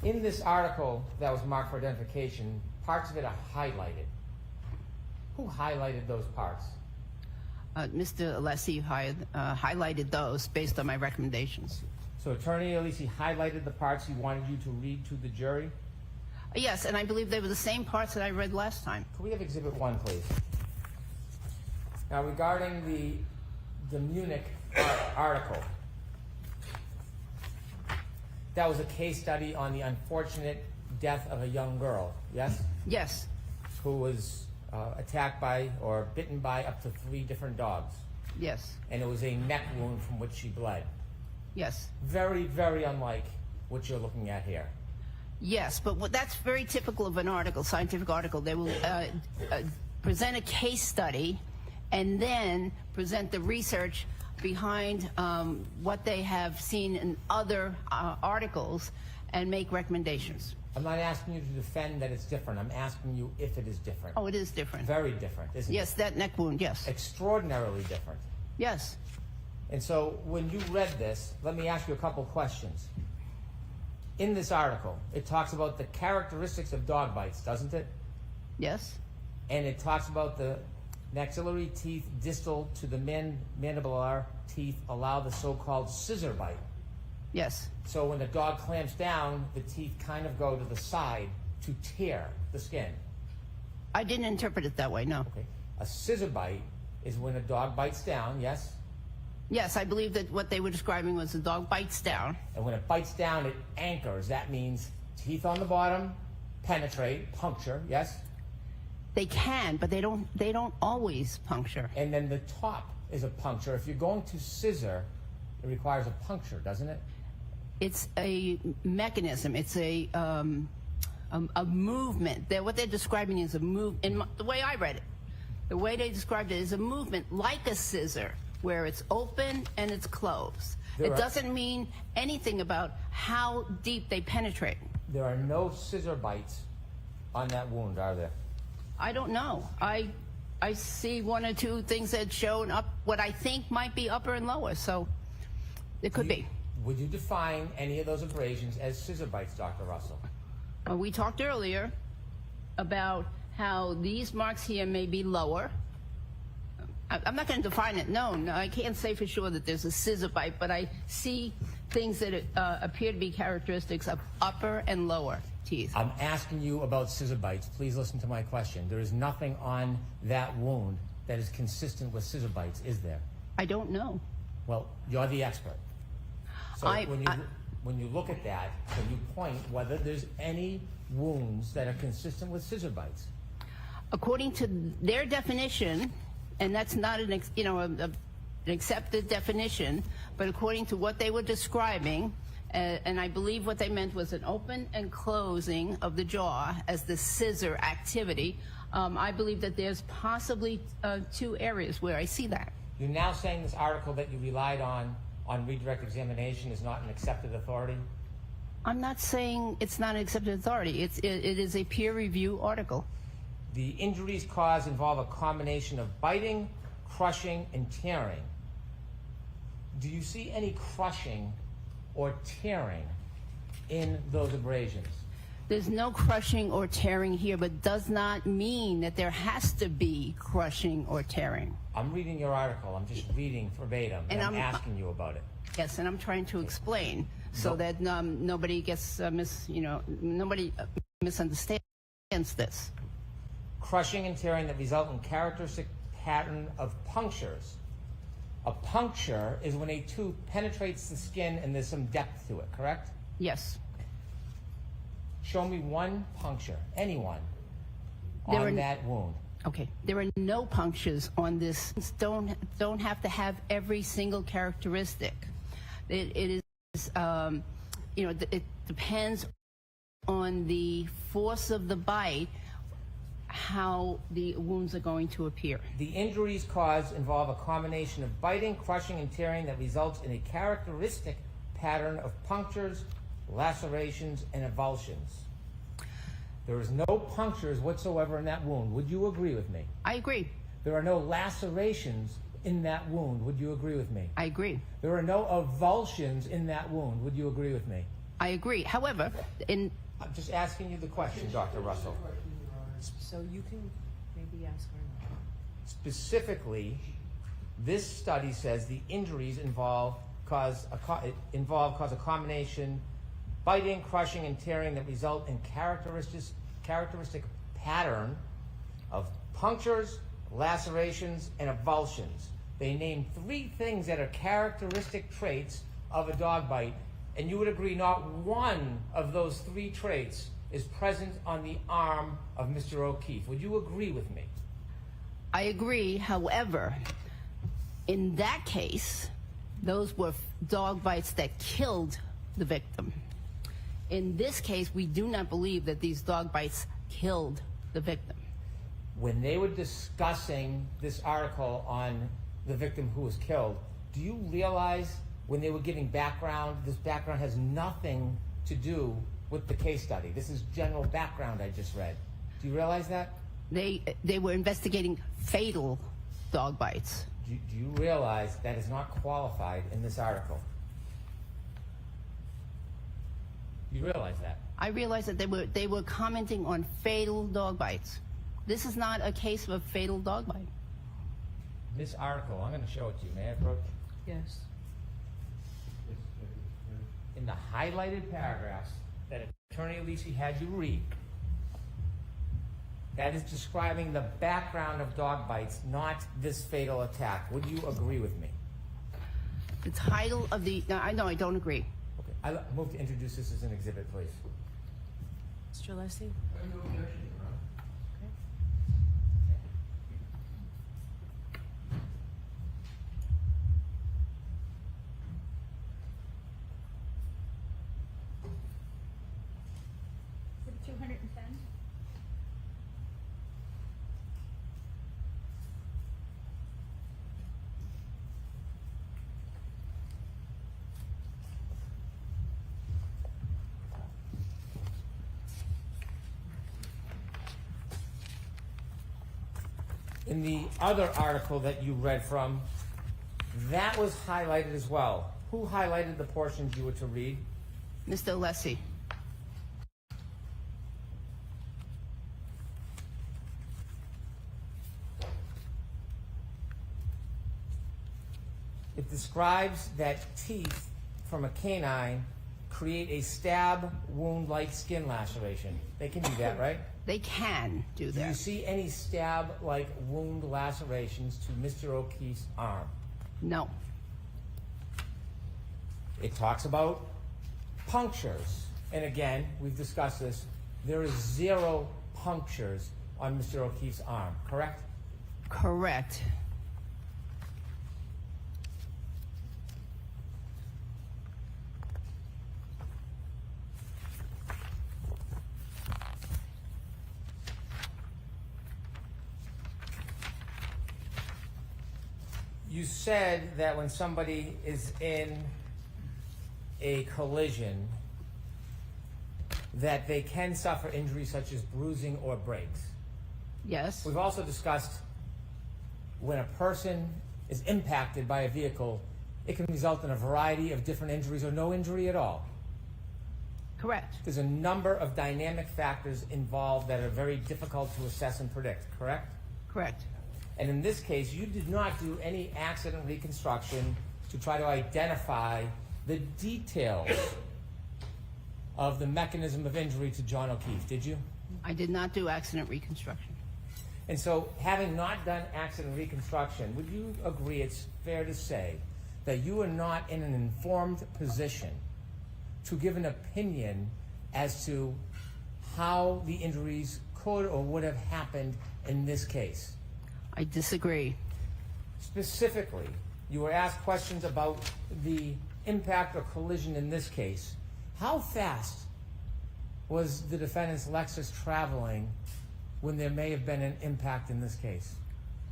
In this article that was marked for identification, parts of it are highlighted. Who highlighted those parts? Mr. Alessi highlighted those based on my recommendations. So Attorney Alisi highlighted the parts he wanted you to read to the jury? Yes, and I believe they were the same parts that I read last time. Could we have Exhibit 1, please? Now, regarding the Munich article, that was a case study on the unfortunate death of a young girl, yes? Yes. Who was attacked by or bitten by up to 3 different dogs. Yes. And it was a neck wound from which she bled. Yes. Very, very unlike what you're looking at here. Yes, but that's very typical of an article, scientific article. They will present a case study and then present the research behind what they have seen in other articles and make recommendations. I'm not asking you to defend that it's different. I'm asking you if it is different. Oh, it is different. Very different, isn't it? Yes, that neck wound, yes. Extraordinarily different. Yes. And so when you read this, let me ask you a couple questions. In this article, it talks about the characteristics of dog bites, doesn't it? Yes. And it talks about the maxillary teeth distal to the mandibular teeth allow the so-called scissor bite. Yes. So when the dog clamps down, the teeth kind of go to the side to tear the skin. I didn't interpret it that way, no. Okay. A scissor bite is when a dog bites down, yes? Yes, I believe that what they were describing was the dog bites down. And when it bites down, it anchors. That means teeth on the bottom, penetrate, puncture, yes? They can, but they don't always puncture. And then the top is a puncture. If you're going to scissor, it requires a puncture, doesn't it? It's a mechanism. It's a movement. What they're describing is a move. In the way I read it, the way they described it is a movement like a scissor, where it's open and it's closed. It doesn't mean anything about how deep they penetrate. There are no scissor bites on that wound, are there? I don't know. I see 1 or 2 things that show up what I think might be upper and lower, so it could be. Would you define any of those abrasions as scissor bites, Dr. Russell? We talked earlier about how these marks here may be lower. I'm not going to define it. No, I can't say for sure that there's a scissor bite, but I see things that appear to be characteristics of upper and lower teeth. I'm asking you about scissor bites. Please listen to my question. There is nothing on that wound that is consistent with scissor bites, is there? I don't know. Well, you're the expert. So when you look at that, can you point whether there's any wounds that are consistent with scissor bites? According to their definition, and that's not an accepted definition, but according to what they were describing, and I believe what they meant was an open and closing of the jaw as the scissor activity, I believe that there's possibly 2 areas where I see that. You're now saying this article that you relied on redirect examination is not an accepted authority? I'm not saying it's not an accepted authority. It is a peer review article. The injuries caused involve a combination of biting, crushing, and tearing. Do you see any crushing or tearing in those abrasions? There's no crushing or tearing here, but does not mean that there has to be crushing or tearing. I'm reading your article. I'm just reading verbatim, and I'm asking you about it. Yes, and I'm trying to explain so that nobody gets nobody misunderstands this. Crushing and tearing that result in characteristic pattern of punctures. A puncture is when a tooth penetrates the skin and there's some depth to it, correct? Yes. Show me one puncture, anyone, on that wound. Okay, there are no punctures on this. Don't have to have every single characteristic. It is, it depends on the force of the bite, how the wounds are going to appear. The injuries caused involve a combination of biting, crushing, and tearing that results in a characteristic pattern of punctures, lacerations, and avulsions. There is no punctures whatsoever in that wound. Would you agree with me? I agree. There are no lacerations in that wound. Would you agree with me? I agree. There are no avulsions in that wound. Would you agree with me? I agree. However, I'm just asking you the question, Dr. Russell. So you can maybe ask her. Specifically, this study says the injuries cause a combination biting, crushing, and tearing that result in characteristic pattern of punctures, lacerations, and avulsions. They name 3 things that are characteristic traits of a dog bite, and you would agree not one of those 3 traits is present on the arm of Mr. O'Keefe. Would you agree with me? I agree. However, in that case, those were dog bites that killed the victim. In this case, we do not believe that these dog bites killed the victim. When they were discussing this article on the victim who was killed, do you realize when they were giving background, this background has nothing to do with the case study? This is general background I just read. Do you realize that? They were investigating fatal dog bites. Do you realize that is not qualified in this article? You realize that? I realize that they were commenting on fatal dog bites. This is not a case of a fatal dog bite. This article, I'm going to show it to you. May I approach? Yes. In the highlighted paragraphs that Attorney Alisi had you read, that is describing the background of dog bites, not this fatal attack. Would you agree with me? The title of the... No, I don't agree. Okay. I move to introduce this as an exhibit, please. Mr. Leslie? In the other article that you read from, that was highlighted as well. Who highlighted the portions you were to read? Mr. Alesi. It describes that teeth from a canine create a stab wound-like skin laceration. They can do that, right? They can do that. Do you see any stab-like wound lacerations to Mr. O'Keefe's arm? No. It talks about punctures. And again, we've discussed this. There is 0 punctures on Mr. O'Keefe's arm, correct? Correct. You said that when somebody is in a collision, that they can suffer injuries such as bruising or breaks. Yes. We've also discussed when a person is impacted by a vehicle, it can result in a variety of different injuries or no injury at all. Correct. There's a number of dynamic factors involved that are very difficult to assess and predict, correct? Correct. And in this case, you did not do any accident reconstruction to try to identify the details of the mechanism of injury to John O'Keefe, did you? I did not do accident reconstruction. And so, having not done accident reconstruction, would you agree it's fair to say that you are not in an informed position to give an opinion as to how the injuries could or would have happened in this case? I disagree. Specifically, you were asked questions about the impact or collision in this case. How fast was the defendant's Lexus traveling when there may have been an impact in this case?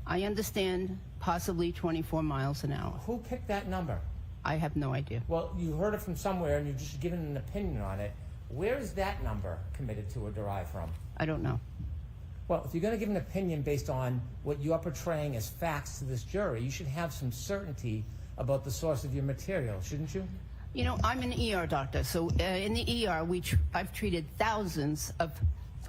I understand possibly 24 miles an hour. Who picked that number? I have no idea. Well, you heard it from somewhere and you're just giving an opinion on it. Where is that number committed to or derived from? I don't know. Well, if you're going to give an opinion based on what you are portraying as facts to this jury, you should have some certainty about the source of your material, shouldn't you? You know, I'm an ER doctor, so in the ER, I've treated thousands of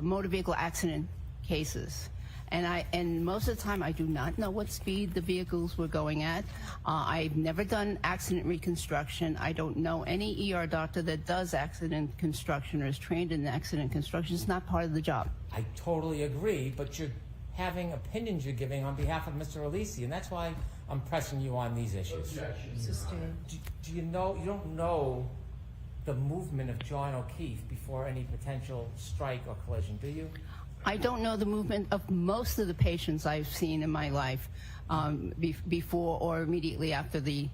motor vehicle accident cases. And most of the time, I do not know what speed the vehicles were going at. I've never done accident reconstruction. I don't know any ER doctor that does accident construction or is trained in accident construction. It's not part of the job. I totally agree, but you're having opinions you're giving on behalf of Mr. Alisi, and that's why I'm pressing you on these issues. Do you know, you don't know the movement of John O'Keefe before any potential strike or collision, do you? I don't know the movement of most of the patients I've seen in my life before or immediately after the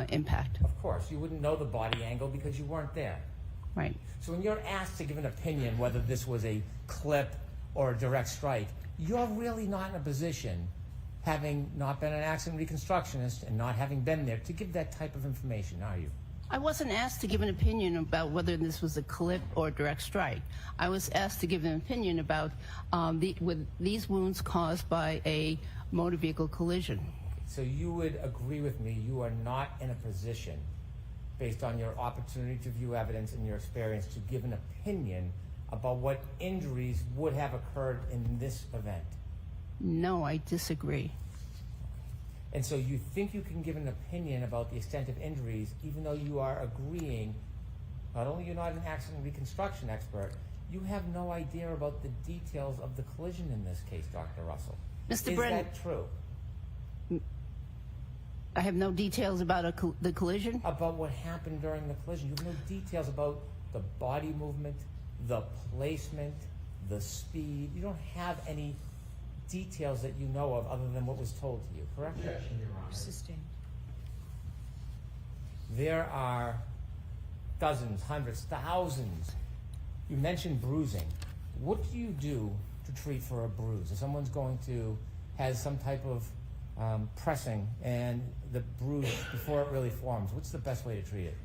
impact. Of course, you wouldn't know the body angle because you weren't there. Right. So when you're asked to give an opinion whether this was a clip or a direct strike, you're really not in a position, having not been an accident reconstructionist and not having been there, to give that type of information, are you? I wasn't asked to give an opinion about whether this was a clip or a direct strike. I was asked to give an opinion about these wounds caused by a motor vehicle collision. So you would agree with me, you are not in a position, based on your opportunity to view evidence and your experience, to give an opinion about what injuries would have occurred in this event? No, I disagree. And so you think you can give an opinion about the extent of injuries, even though you are agreeing, not only you're not an accident reconstruction expert, you have no idea about the details of the collision in this case, Dr. Russell. Mr. Brennan, is that true? I have no details about the collision? About what happened during the collision. You have no details about the body movement, the placement, the speed. You don't have any details that you know of other than what was told to you, correct? Objection, Your Honor. Sustained. There are dozens, hundreds, thousands. You mentioned bruising. What do you do to treat for a bruise? If someone's has some type of pressing and the bruise before it really forms, what's the best way to treat it?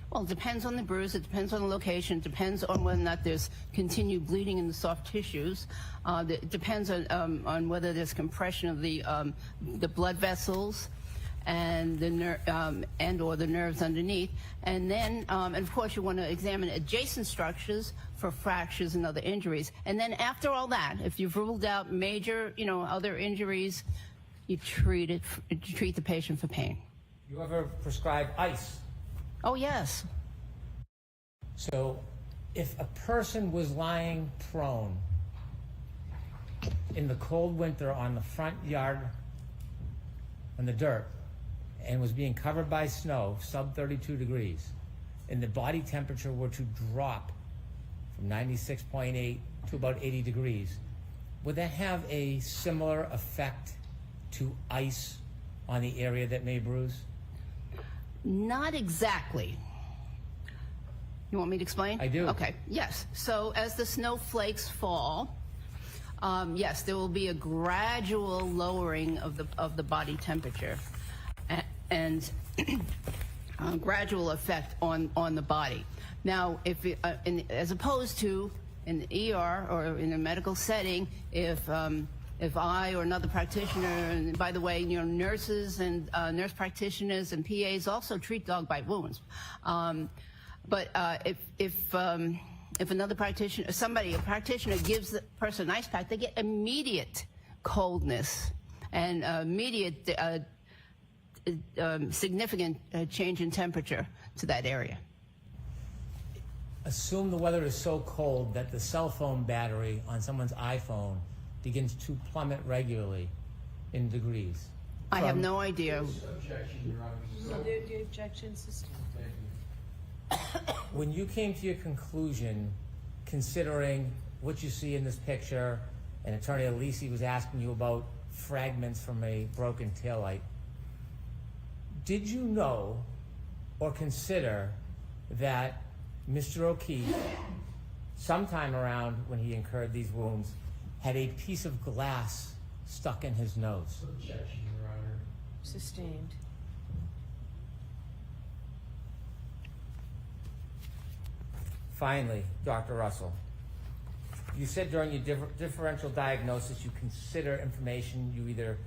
Well, it depends on the bruise, it depends on the location, it depends on whether or not there's continued bleeding in the soft tissues. It depends on whether there's compression of the blood vessels and or the nerves underneath. And then, and of course, you want to examine adjacent structures for fractures and other injuries. And then after all that, if you've ruled out major, other injuries, you treat the patient for pain. You ever prescribe ice? Oh, yes. So if a person was lying prone in the cold winter on the front yard in the dirt and was being covered by snow, sub 32 degrees, and the body temperature were to drop from 96.8 to about 80 degrees, would that have a similar effect to ice on the area that may bruise? Not exactly. You want me to explain? I do. Okay, yes. So as the snowflakes fall, yes, there will be a gradual lowering of the body temperature. and gradual effect on the body. Now, if as opposed to in the ER or in a medical setting, if I or another practitioner, and by the way, nurses and nurse practitioners and PAs also treat dog bite wounds. But if another practitioner, a practitioner gives the person an ice pack, they get immediate coldness and immediate significant change in temperature to that area. Assume the weather is so cold that the cell phone battery on someone's iPhone begins to plummet regularly in degrees. I have no idea. Objection, Your Honor. The objection system. When you came to your conclusion, considering what you see in this picture, and Attorney Alisi was asking you about fragments from a broken taillight, did you know or consider that Mr. O'Keefe, sometime around when he incurred these wounds, had a piece of glass stuck in his nose? Objection, Your Honor. Sustained. Finally, Dr. Russell, you said during your differential diagnosis you consider information, you either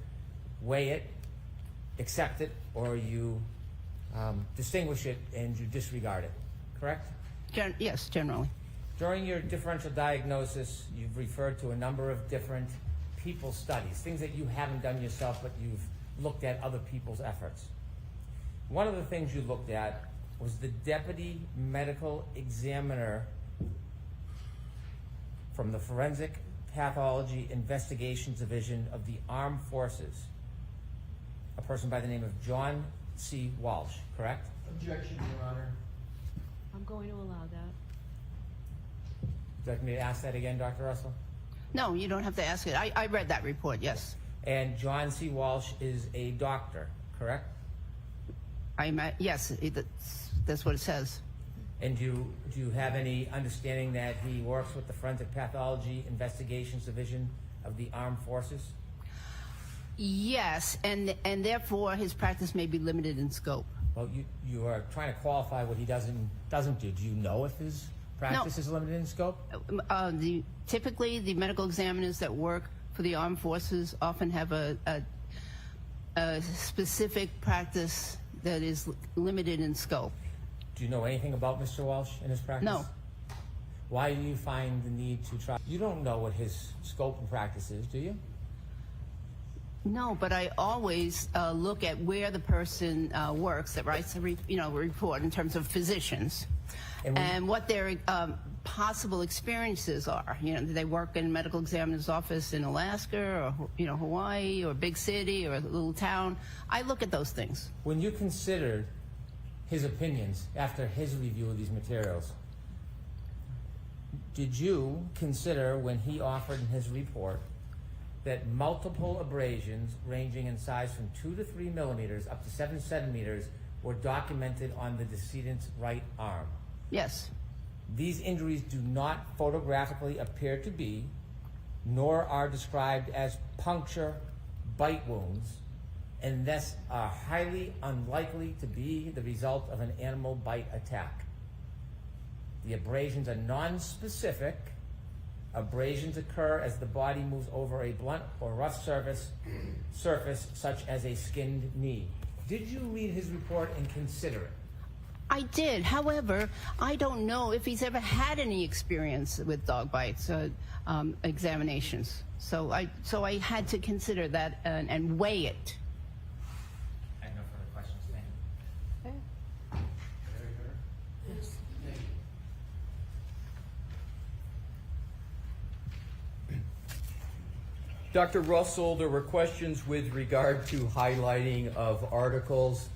weigh it, accept it, or you distinguish it and you disregard it, correct? Yes, generally. During your differential diagnosis, you've referred to a number of different people studies, things that you haven't done yourself, but you've looked at other people's efforts. One of the things you looked at was the deputy medical examiner from the Forensic Pathology Investigations Division of the Armed Forces, a person by the name of John C. Walsh, correct? Objection, Your Honor. I'm going to allow that. Would you like me to ask that again, Dr. Russell? No, you don't have to ask it. I read that report, yes. And John C. Walsh is a doctor, correct? Yes, that's what it says. And do you have any understanding that he works with the Forensic Pathology Investigations Division of the Armed Forces? Yes, and therefore his practice may be limited in scope. Well, you are trying to qualify what he doesn't do. Do you know if his practice is limited in scope? Typically, the medical examiners that work for the armed forces often have a specific practice that is limited in scope. Do you know anything about Mr. Walsh and his practice? No. Why do you find the need to try? You don't know what his scope and practice is, do you? No, but I always look at where the person works that writes the report in terms of physicians and what their possible experiences are. Do they work in a medical examiner's office in Alaska or Hawaii or a big city or a little town? I look at those things. When you considered his opinions after his review of these materials, did you consider when he offered in his report that multiple abrasions ranging in size from 2 to 3 millimeters up to 7 centimeters were documented on the decedent's right arm? Yes. These injuries do not photographically appear to be, nor are described as puncture bite wounds, and thus are highly unlikely to be the result of an animal bite attack. The abrasions are non-specific. Abrasions occur as the body moves over a blunt or rough surface such as a skinned knee. Did you read his report and consider it? I did. However, I don't know if he's ever had any experience with dog bites examinations. So I had to consider that and weigh it. I have no further questions. Thank you. Okay. Yes. Dr. Russell, there were questions with regard to highlighting of articles.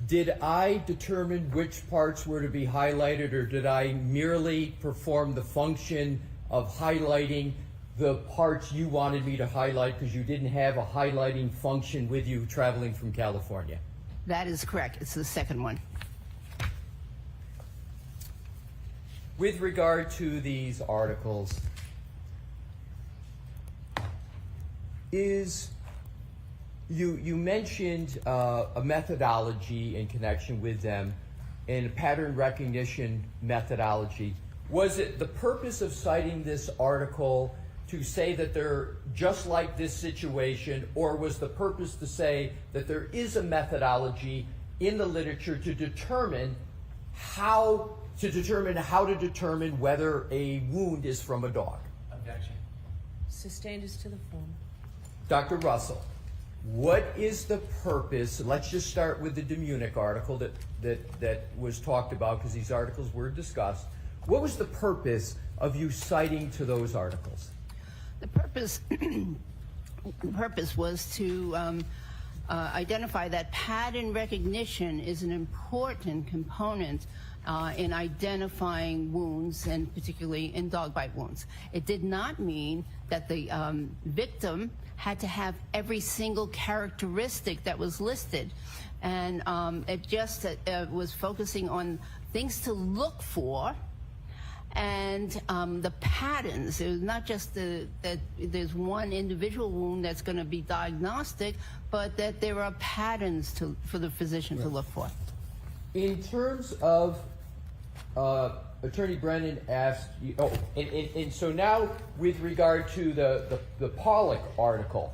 Did I determine which parts were to be highlighted, or did I merely perform the function of highlighting the parts you wanted me to highlight because you didn't have a highlighting function with you traveling from California? That is correct. It's the second one. With regard to these articles, is You mentioned a methodology in connection with them, and a pattern recognition methodology. Was it the purpose of citing this article to say that they're just like this situation, or was the purpose to say that there is a methodology in the literature to determine how to determine whether a wound is from a dog? Objection. Sustained is to the form. Dr. Russell, what is the purpose? Let's just start with the Demunic article that was talked about, because these articles were discussed. What was the purpose of you citing to those articles? The purpose, was to identify that pattern recognition is an important component in identifying wounds, and particularly in dog bite wounds. It did not mean that the victim had to have every single characteristic that was listed. And it just was focusing on things to look for, and the patterns. It was not just that there's one individual wound that's going to be diagnostic, but that there are patterns for the physician to look for. In terms of Attorney Brennan asked you, and so now with regard to the Pollock article,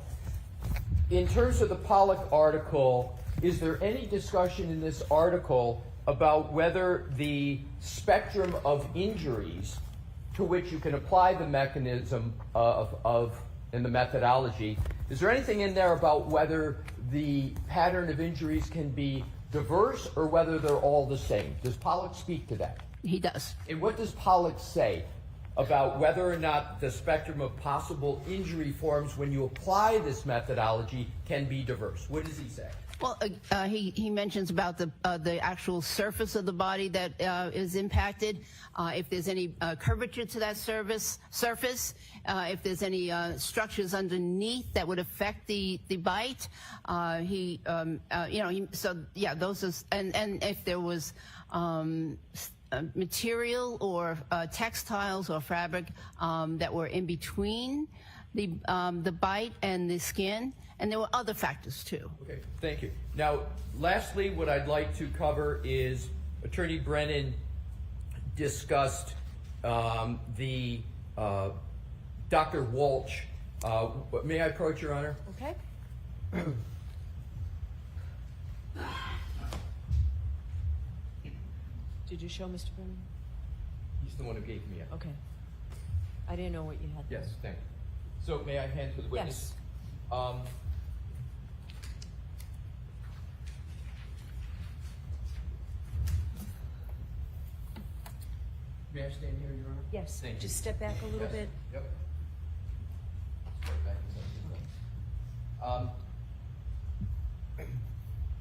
in terms of the Pollock article, is there any discussion in this article about whether the spectrum of injuries to which you can apply the mechanism and the methodology, is there anything in there about whether the pattern of injuries can be diverse or whether they're all the same? Does Pollock speak to that? He does. And what does Pollock say about whether or not the spectrum of possible injury forms when you apply this methodology can be diverse? What does he say? Well, he mentions about the actual surface of the body that is impacted, if there's any curvature to that surface, if there's any structures underneath that would affect the bite. Those are, and if there was material or textiles or fabric that were in between the bite and the skin. And there were other factors, too. Okay, thank you. Now, lastly, what I'd like to cover is Attorney Brennan discussed the Dr. Walsh. May I approach, Your Honor? Okay. Did you show Mr. Brennan? He's the one who gave me it. Okay. I didn't know what you had. Yes, thank you. So may I hand to the witness? Yes. May I stand here, Your Honor? Yes. Thank you. Just step back a little bit. Yep. Step back a second.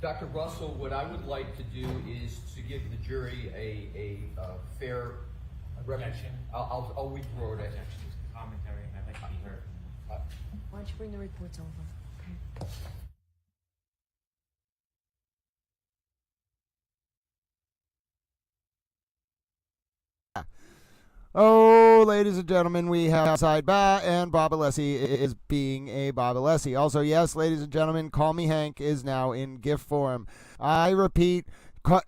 Dr. Russell, what I would like to do is to give the jury a fair Objection. I'll withdraw that. Objection to commentary, and I'd like to be heard. Why don't you bring the reports over? Okay. Oh, ladies and gentlemen, we have Sidebar, and Bob Alessi is being a Bob Alessi. Also, yes, ladies and gentlemen, Call Me Hank is now in GIF form. I repeat,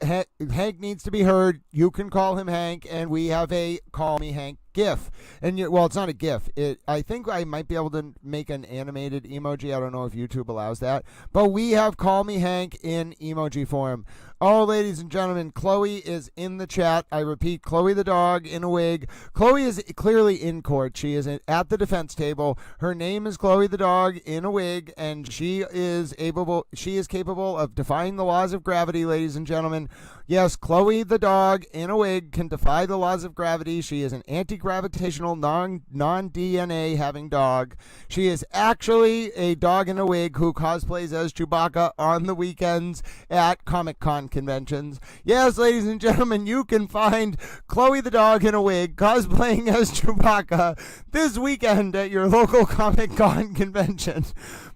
Hank needs to be heard. You can call him Hank, and we have a Call Me Hank GIF. And well, it's not a GIF. I think I might be able to make an animated emoji. I don't know if YouTube allows that. But we have Call Me Hank in emoji form. Oh, ladies and gentlemen, Chloe is in the chat. I repeat, Chloe the dog in a wig. Chloe is clearly in court. She is at the defense table. Her name is Chloe the dog in a wig, and she is capable of defying the laws of gravity, ladies and gentlemen. Yes, Chloe the dog in a wig can defy the laws of gravity. She is an anti-gravitational, non-DNA having dog. She is actually a dog in a wig who cosplays as Chewbacca on the weekends at Comic-Con conventions. Yes, ladies and gentlemen, you can find Chloe the dog in a wig cosplaying as Chewbacca this weekend at your local Comic-Con convention.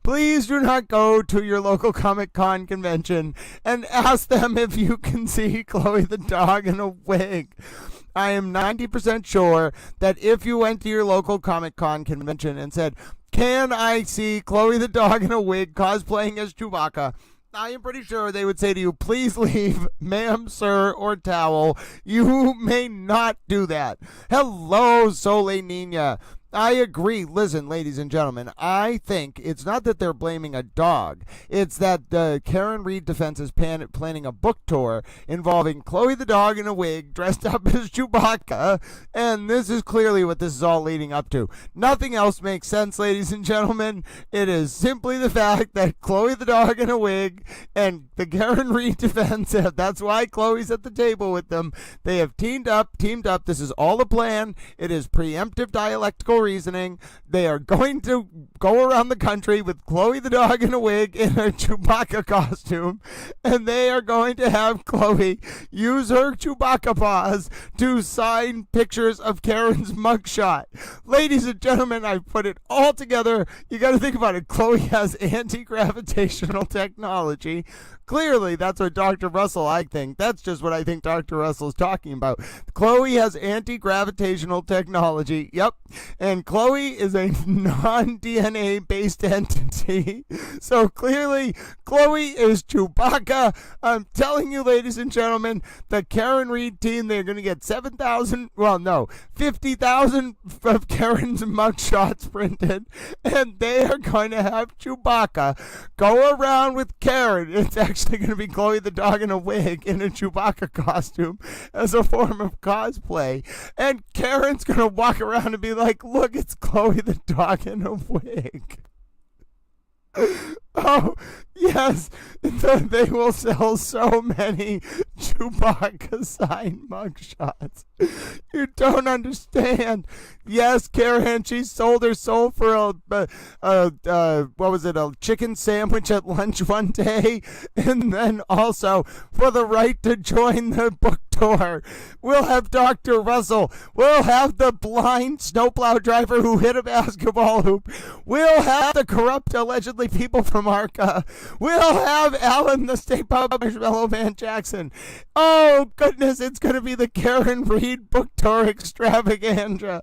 Please do not go to your local Comic-Con convention and ask them if you can see Chloe the dog in a wig. I am 90% sure that if you went to your local Comic-Con convention and said, Can I see Chloe the dog in a wig cosplaying as Chewbacca? I am pretty sure they would say to you, please leave, ma'am, sir, or towel. You may not do that. Hello, Sole Nina. I agree. Listen, ladies and gentlemen, I think it's not that they're blaming a dog. It's that the Karen Reed defense is planning a book tour involving Chloe the dog in a wig dressed up as Chewbacca, and this is clearly what this is all leading up to. Nothing else makes sense, ladies and gentlemen. It is simply the fact that Chloe the dog in a wig and the Karen Reed defense, that's why Chloe's at the table with them. They have teamed up. This is all a plan. It is preemptive dialectical reasoning. They are going to go around the country with Chloe the dog in a wig in a Chewbacca costume, and they are going to have Chloe use her Chewbacca paws to sign pictures of Karen's mugshot. Ladies and gentlemen, I put it all together. You got to think about it. Chloe has anti-gravitational technology. Clearly, that's what Dr. Russell, I think. That's just what I think Dr. Russell is talking about. Chloe has anti-gravitational technology. Yep. And Chloe is a non-DNA based entity. So clearly, Chloe is Chewbacca. I'm telling you, ladies and gentlemen, the Karen Reed team, they're going to get 50,000 of Karen's mugshots printed. And they are going to have Chewbacca go around with Karen. It's actually going to be Chloe the dog in a wig in a Chewbacca costume as a form of cosplay. And Karen's going to walk around and be like, look, it's Chloe the dog in a wig. Oh, yes, they will sell so many Chewbacca signed mugshots. You don't understand. Yes, Karen, she sold her soul for a chicken sandwich at lunch one day, and then also for the right to join the book tour. We'll have Dr. Russell. We'll have the blind snowplow driver who hit a basketball hoop. We'll have the corrupt, allegedly, people from ARCA. We'll have Alan, the state marshmallow man Jackson. Oh, goodness, it's going to be the Karen Reed book tour extravaganza.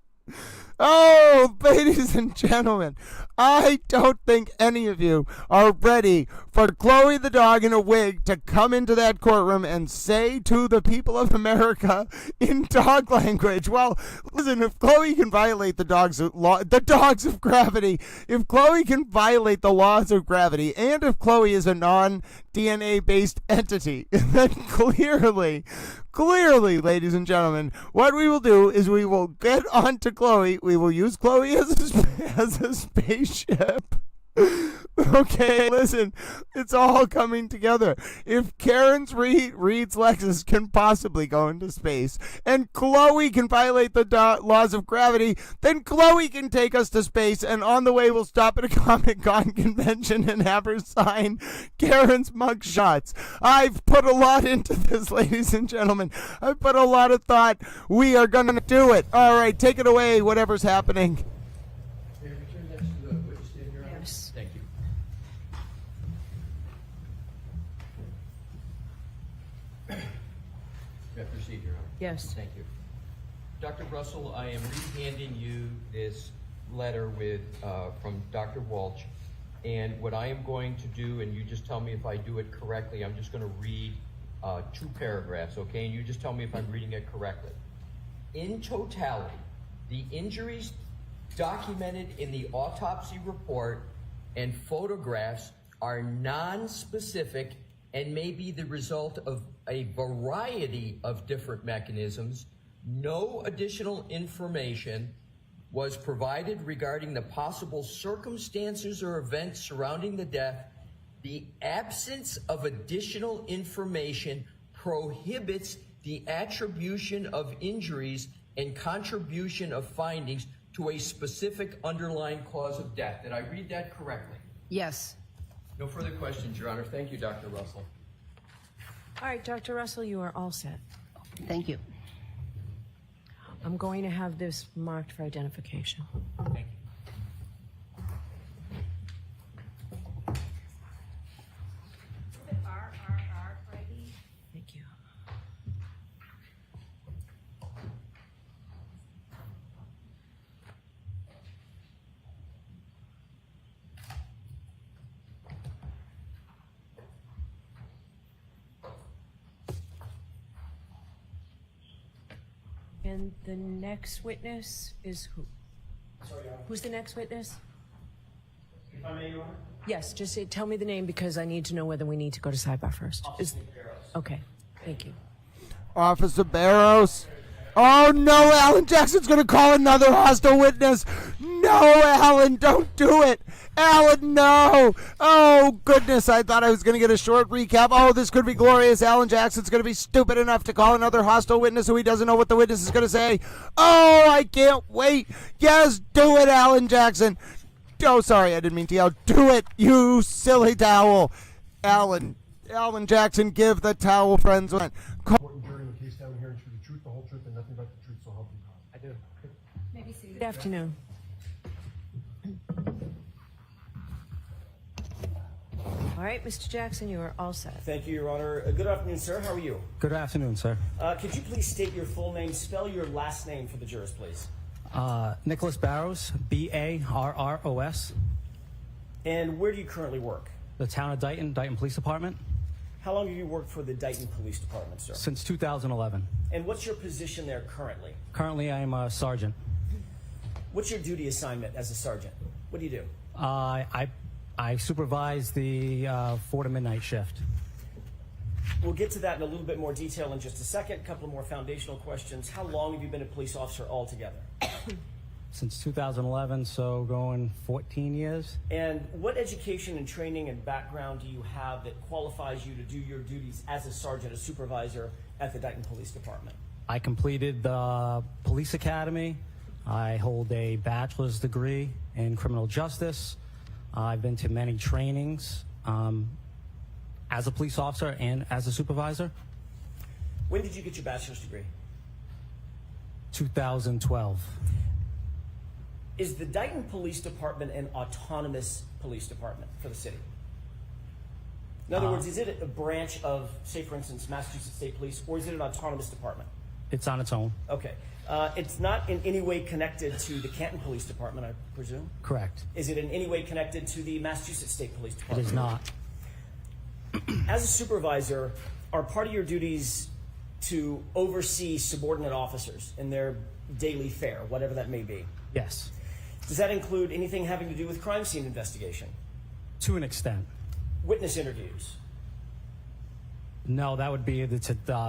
Oh, ladies and gentlemen, I don't think any of you are ready for Chloe the dog in a wig to come into that courtroom and say to the people of America in dog language, well, listen, if Chloe can violate the dogs of gravity, if Chloe can violate the laws of gravity, and if Chloe is a non-DNA based entity, then clearly, ladies and gentlemen, what we will do is we will get onto Chloe. We will use Chloe as a spaceship. Okay, listen, it's all coming together. If Karen's Reed's Lexus can possibly go into space, and Chloe can violate the laws of gravity, then Chloe can take us to space, and on the way we'll stop at a Comic-Con convention and have her sign Karen's mugshots. I've put a lot into this, ladies and gentlemen. I've put a lot of thought. We are going to do it. All right, take it away, whatever's happening. Thank you. May I proceed, Your Honor? Yes. Thank you. Dr. Russell, I am re-handing you this letter from Dr. Walsh, and what I am going to do, and you just tell me if I do it correctly, I'm just going to read 2 paragraphs, okay? And you just tell me if I'm reading it correctly. In totality, the injuries documented in the autopsy report and photographs are non-specific and may be the result of a variety of different mechanisms. No additional information was provided regarding the possible circumstances or events surrounding the death. The absence of additional information prohibits the attribution of injuries and contribution of findings to a specific underlying cause of death. Did I read that correctly? Yes. No further questions, Your Honor. Thank you, Dr. Russell. All right, Dr. Russell, you are all set. Thank you. I'm going to have this marked for identification. Thank you. Thank you. And the next witness is who? Sorry, Your Honor. Who's the next witness? If I may, Your Honor? Yes, just tell me the name because I need to know whether we need to go to sidebar first. Okay, thank you. Officer Barrows. Oh no, Alan Jackson's gonna call another hostile witness. No, Alan, don't do it. Alan, no. Oh goodness, I thought I was gonna get a short recap. Oh, this could be glorious. Alan Jackson's gonna be stupid enough to call another hostile witness who he doesn't know what the witness is gonna say. Oh, I can't wait. Yes, do it, Alan Jackson. Oh, sorry, I didn't mean to yell. Do it, you silly towel. Alan Jackson, give the towel friends one. Important jury in the case down here and true the truth, the whole truth, and nothing but the truth, so help you God. I do. Maybe see. Good afternoon. All right, Mr. Jackson, you are all set. Thank you, Your Honor. Good afternoon, sir. How are you? Good afternoon, sir. Could you please state your full name, spell your last name for the jurors, please? Nicholas Barrows, Barros. And where do you currently work? The town of Dighton Police Department. How long have you worked for the Dighton Police Department, sir? Since 2011. And what's your position there currently? Currently, I am a sergeant. What's your duty assignment as a sergeant? What do you do? I supervise the 4 to midnight shift. We'll get to that in a little bit more detail in just a second. A couple of more foundational questions. How long have you been a police officer altogether? Since 2011, so going 14 years. And what education and training and background do you have that qualifies you to do your duties as a sergeant, a supervisor at the Dighton Police Department? I completed the police academy. I hold a bachelor's degree in criminal justice. I've been to many trainings as a police officer and as a supervisor. When did you get your bachelor's degree? 2012. Is the Dighton Police Department an autonomous police department for the city? In other words, is it a branch of, say, for instance, Massachusetts State Police, or is it an autonomous department? It's on its own. Okay. It's not in any way connected to the Canton Police Department, I presume? Correct. Is it in any way connected to the Massachusetts State Police Department? It is not. As a supervisor, are part of your duties to oversee subordinate officers in their daily fare, whatever that may be? Yes. Does that include anything having to do with crime scene investigation? To an extent. Witness interviews? No, that would be the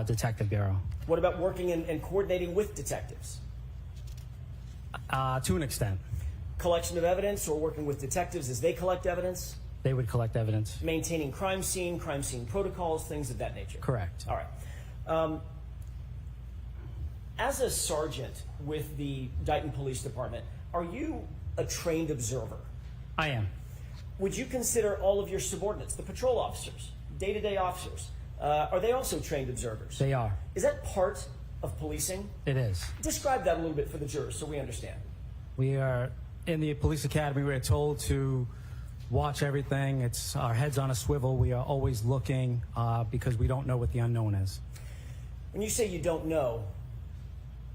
detective bureau. What about working and coordinating with detectives? To an extent. Collection of evidence or working with detectives as they collect evidence? They would collect evidence. Maintaining crime scene protocols, things of that nature? Correct. All right. As a sergeant with the Dighton Police Department, are you a trained observer? I am. Would you consider all of your subordinates, the patrol officers, day-to-day officers, are they also trained observers? They are. Is that part of policing? It is. Describe that a little bit for the jurors so we understand. We are in the police academy. We're told to watch everything. It's our heads on a swivel. We are always looking because we don't know what the unknown is. When you say you don't know,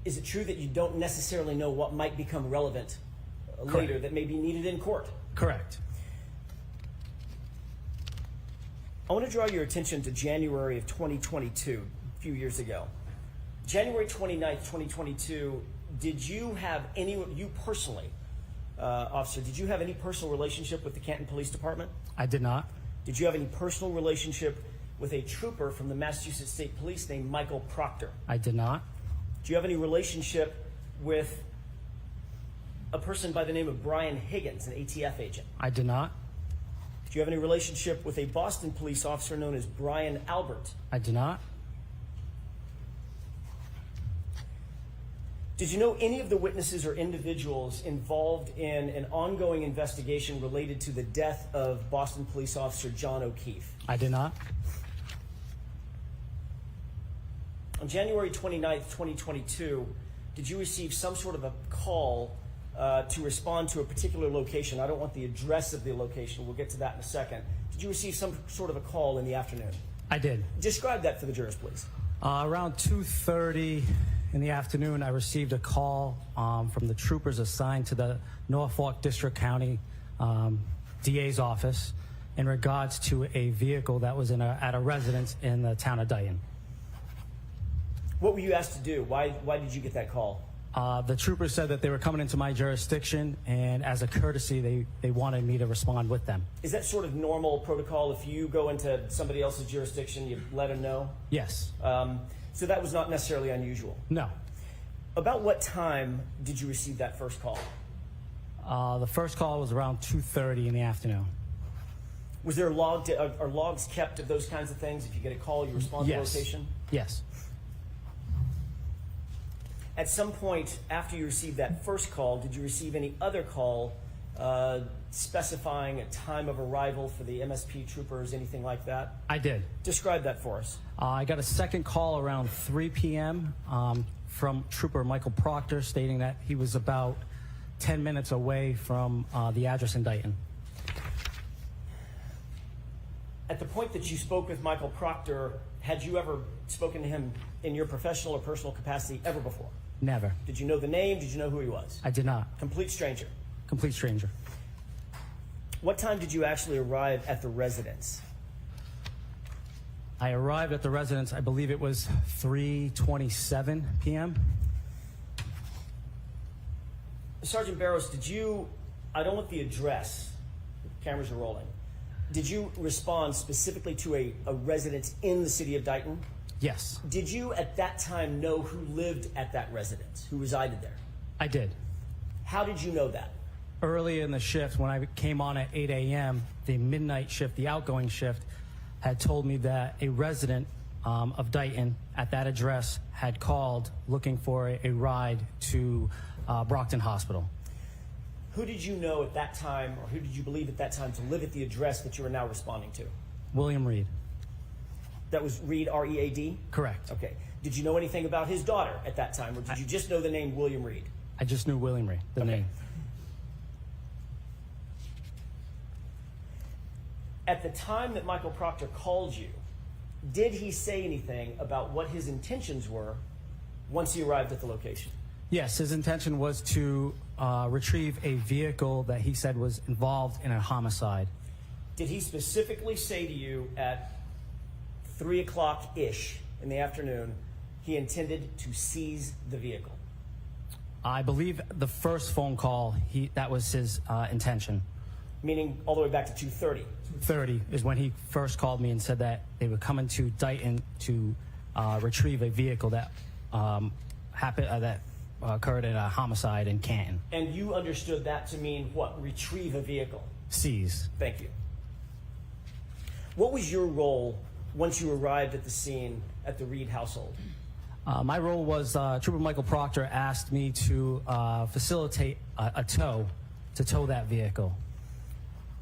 is it true that you don't necessarily know what might become relevant later that may be needed in court? Correct. I want to draw your attention to January of 2022, a few years ago. January 29th, 2022, did you have you personally, officer, did you have any personal relationship with the Canton Police Department? I did not. Did you have any personal relationship with a trooper from the Massachusetts State Police named Michael Proctor? I did not. Do you have any relationship with a person by the name of Brian Higgins, an ATF agent? I did not. Do you have any relationship with a Boston police officer known as Brian Albert? I do not. Did you know any of the witnesses or individuals involved in an ongoing investigation related to the death of Boston police officer John O'Keefe? I did not. On January 29th, 2022, did you receive some sort of a call to respond to a particular location? I don't want the address of the location. We'll get to that in a second. Did you receive some sort of a call in the afternoon? I did. Describe that for the jurors, please. Around 2:30 in the afternoon, I received a call from the troopers assigned to the Norfolk District County DA's office in regards to a vehicle that was at a residence in the town of Dighton. What were you asked to do? Why did you get that call? The troopers said that they were coming into my jurisdiction, and as a courtesy, they wanted me to respond with them. Is that sort of normal protocol? If you go into somebody else's jurisdiction, you let them know? Yes. So that was not necessarily unusual? No. About what time did you receive that first call? The first call was around 2:30 in the afternoon. Was there are logs kept of those kinds of things? If you get a call, you respond to location? Yes. At some point after you received that first call, did you receive any other call specifying a time of arrival for the MSP troopers, anything like that? I did. Describe that for us. I got a second call around 3 p.m. From Trooper Michael Proctor stating that he was about 10 minutes away from the address in Dighton. At the point that you spoke with Michael Proctor, had you ever spoken to him in your professional or personal capacity ever before? Never. Did you know the name? Did you know who he was? I did not. Complete stranger? Complete stranger. What time did you actually arrive at the residence? I arrived at the residence, I believe it was 3:27 p.m. Sergeant Barrows, I don't want the address, cameras are rolling. Did you respond specifically to a residence in the city of Dighton? Yes. Did you at that time know who lived at that residence, who resided there? I did. How did you know that? Early in the shift, when I came on at 8 a.m., the midnight shift, the outgoing shift, had told me that a resident of Dighton at that address had called looking for a ride to Brockton Hospital. Who did you know at that time, or who did you believe at that time to live at the address that you are now responding to? William Reed. That was Reed, R-E-A-D? Correct. Okay. Did you know anything about his daughter at that time, or did you just know the name William Reed? I just knew William Reed, the name. At the time that Michael Proctor called you, did he say anything about what his intentions were once he arrived at the location? Yes, his intention was to retrieve a vehicle that he said was involved in a homicide. Did he specifically say to you at 3 o'clock-ish in the afternoon he intended to seize the vehicle? I believe the first phone call, that was his intention. Meaning all the way back to 2:30? 2:30 is when he first called me and said that they were coming to Dighton to retrieve a vehicle that occurred in a homicide in Canton. And you understood that to mean what? Retrieve a vehicle? Seize. Thank you. What was your role once you arrived at the scene at the Reed household? My role was Trooper Michael Proctor asked me to facilitate a tow to tow that vehicle.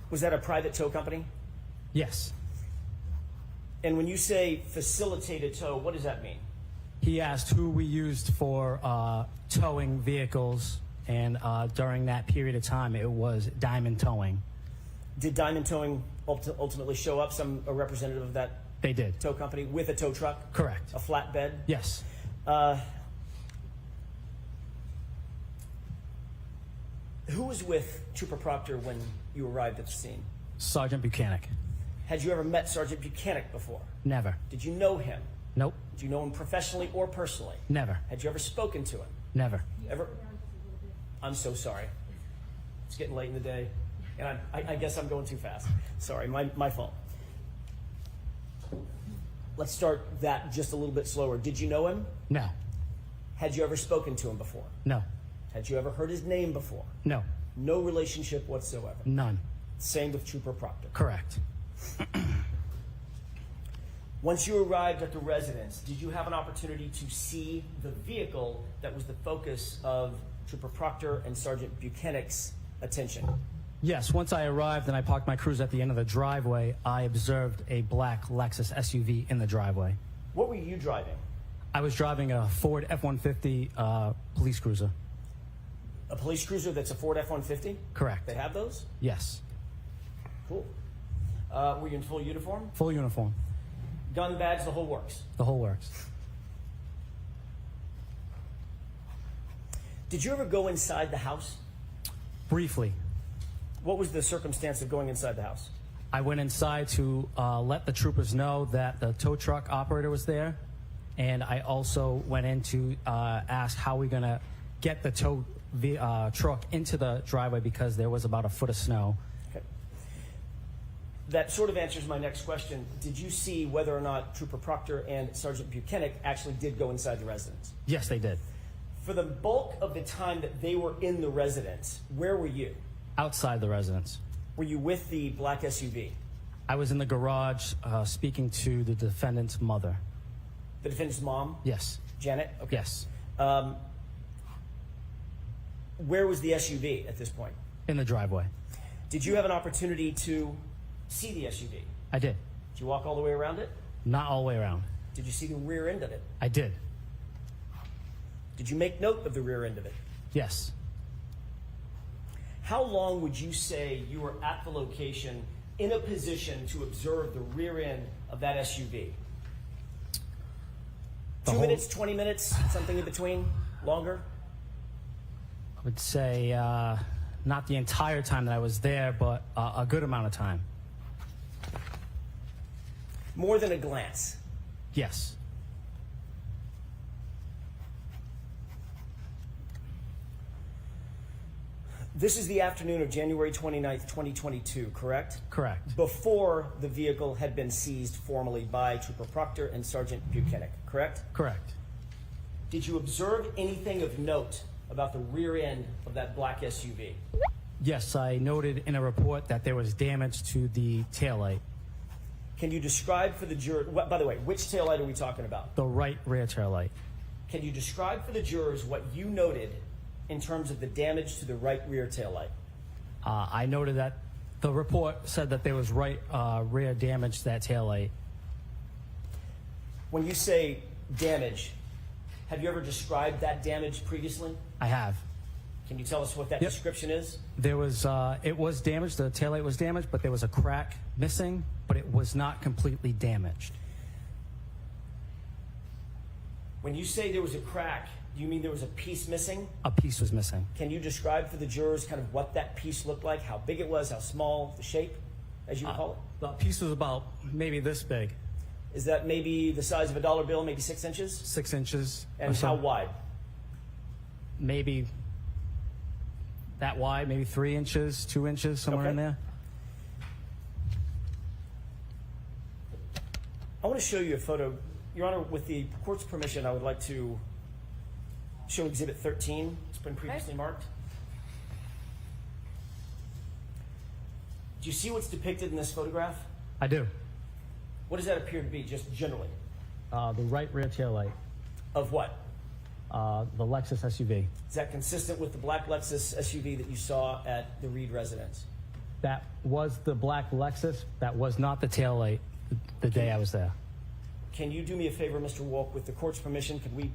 Was that a private tow company? Yes. And when you say facilitate a tow, what does that mean? He asked who we used for towing vehicles, and during that period of time, it was Diamond Towing. Did Diamond Towing ultimately show up, a representative of that They did. tow company, with a tow truck? Correct. A flatbed? Yes. Who was with Trooper Proctor when you arrived at the scene? Sergeant Buchanan. Had you ever met Sergeant Buchanan before? Never. Did you know him? Nope. Do you know him professionally or personally? Never. Had you ever spoken to him? Never. Ever? I'm so sorry. It's getting late in the day, and I guess I'm going too fast. Sorry, my fault. Let's start that just a little bit slower. Did you know him? No. Had you ever spoken to him before? No. Had you ever heard his name before? No. No relationship whatsoever? None. Same with Trooper Proctor? Correct. Once you arrived at the residence, did you have an opportunity to see the vehicle that was the focus of Trooper Proctor and Sergeant Buchanan's attention? Yes, once I arrived and I parked my cruiser at the end of the driveway, I observed a black Lexus SUV in the driveway. What were you driving? I was driving a Ford F-150 police cruiser. A police cruiser that's a Ford F-150? Correct. They have those? Yes. Cool. Were you in full uniform? Full uniform. Gun, badge, the whole works? The whole works. Did you ever go inside the house? Briefly. What was the circumstance of going inside the house? I went inside to let the troopers know that the tow truck operator was there, And I also went in to ask how we're going to get the tow truck into the driveway because there was about a foot of snow. Okay. That sort of answers my next question. Did you see whether or not Trooper Proctor and Sergeant Buchanan actually did go inside the residence? Yes, they did. For the bulk of the time that they were in the residence, where were you? Outside the residence. Were you with the black SUV? I was in the garage speaking to the defendant's mother. The defendant's mom? Yes. Janet? Okay. Yes. Where was the SUV at this point? In the driveway. Did you have an opportunity to see the SUV? I did. Did you walk all the way around it? Not all the way around. Did you see the rear end of it? I did. Did you make note of the rear end of it? Yes. How long would you say you were at the location in a position to observe the rear end of that SUV? 2 minutes, 20 minutes, something in between? Longer? I would say not the entire time that I was there, but a good amount of time. More than a glance? Yes. This is the afternoon of January 29th, 2022, correct? Correct. Before the vehicle had been seized formally by Trooper Proctor and Sergeant Buchanan, correct? Correct. Did you observe anything of note about the rear end of that black SUV? Yes, I noted in a report that there was damage to the taillight. Can you describe for the juror, by the way, which taillight are we talking about? The right rear taillight. Can you describe for the jurors what you noted in terms of the damage to the right rear taillight? I noted that the report said that there was right rear damage to that taillight. When you say damage, have you ever described that damage previously? I have. Can you tell us what that description is? There was, it was damaged, the taillight was damaged, but there was a crack missing, but it was not completely damaged. When you say there was a crack, do you mean there was a piece missing? A piece was missing. Can you describe for the jurors kind of what that piece looked like, how big it was, how small, the shape, as you call it? The piece was about maybe this big. Is that maybe the size of a dollar bill, maybe 6 inches? 6 inches. And how wide? Maybe that wide, maybe 3 inches, 2 inches, somewhere in there. I want to show you a photo. Your Honor, with the court's permission, I would like to show Exhibit 13. It's been previously marked. Do you see what's depicted in this photograph? I do. What does that appear to be, just generally? The right rear taillight. Of what? The Lexus SUV. Is that consistent with the black Lexus SUV that you saw at the Reed residence? That was the black Lexus. That was not the taillight the day I was there. Can you do me a favor, Mr. Wolk? With the court's permission, could we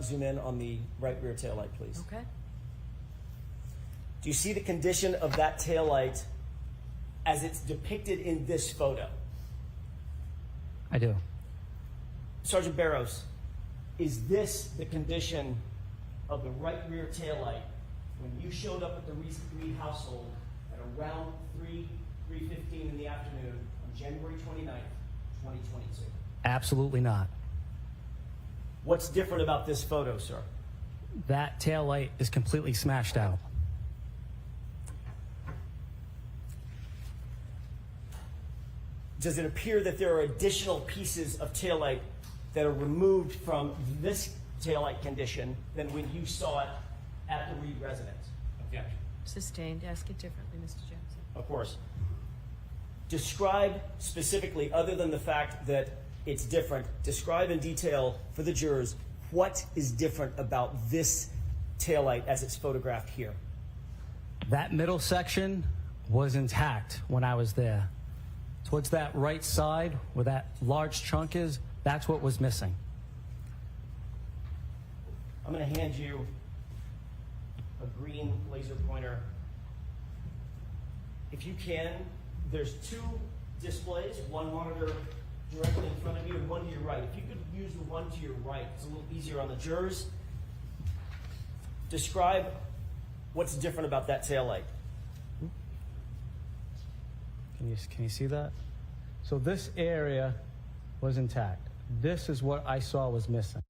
zoom in on the right rear taillight, please? Okay. Do you see the condition of that taillight as it's depicted in this photo? I do. Sergeant Barrows, is this the condition of the right rear taillight when you showed up at the Reed household at around 3:15 in the afternoon on January 29th, 2022? Absolutely not. What's different about this photo, sir? That taillight is completely smashed out. Does it appear that there are additional pieces of taillight that are removed from this taillight condition than when you saw it at the Reed residence? Objection. Sustained. Ask it differently, Mr. Jackson. Of course. Describe specifically, other than the fact that it's different, describe in detail for the jurors what is different about this taillight as it's photographed here. That middle section was intact when I was there. Towards that right side where that large chunk is, that's what was missing. I'm going to hand you a green laser pointer. If you can, there's two displays, one monitor directly in front of you and one to your right. If you could use the one to your right, it's a little easier on the jurors. Describe what's different about that taillight. Can you see that? So this area was intact. This is what I saw was missing.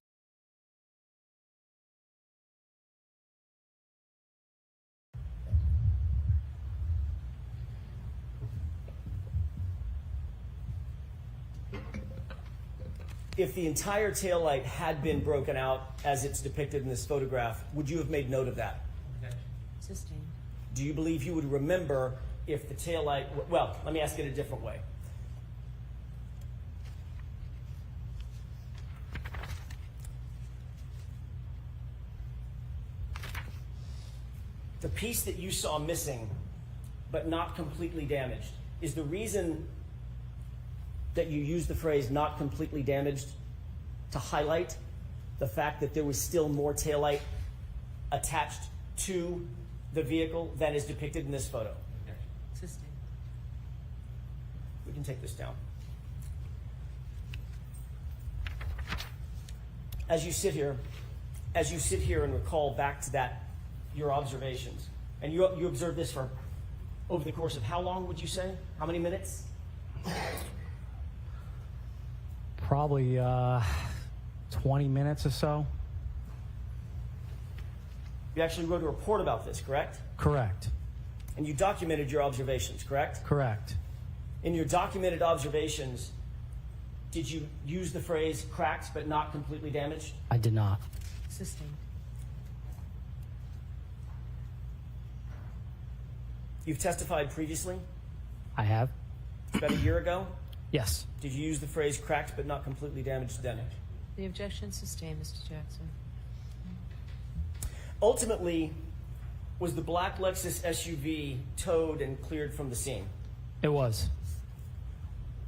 If the entire taillight had been broken out as it's depicted in this photograph, would you have made note of that? Sustained. Do you believe you would remember if the taillight, well, let me ask it a different way. The piece that you saw missing, but not completely damaged, is the reason that you use the phrase not completely damaged to highlight the fact that there was still more taillight attached to the vehicle than is depicted in this photo. Sustained. We can take this down. As you sit here and recall back to that, your observations, and you observed this for over the course of how long would you say? How many minutes? Probably 20 minutes or so. You actually wrote a report about this, correct? Correct. And you documented your observations, correct? Correct. In your documented observations, did you use the phrase cracked but not completely damaged? I did not. Sustained. You've testified previously, I have. about a year ago. Yes. Did you use the phrase cracked but not completely damaged then? The objection sustained, Mr. Jackson. Ultimately, was the black Lexus SUV towed and cleared from the scene? It was.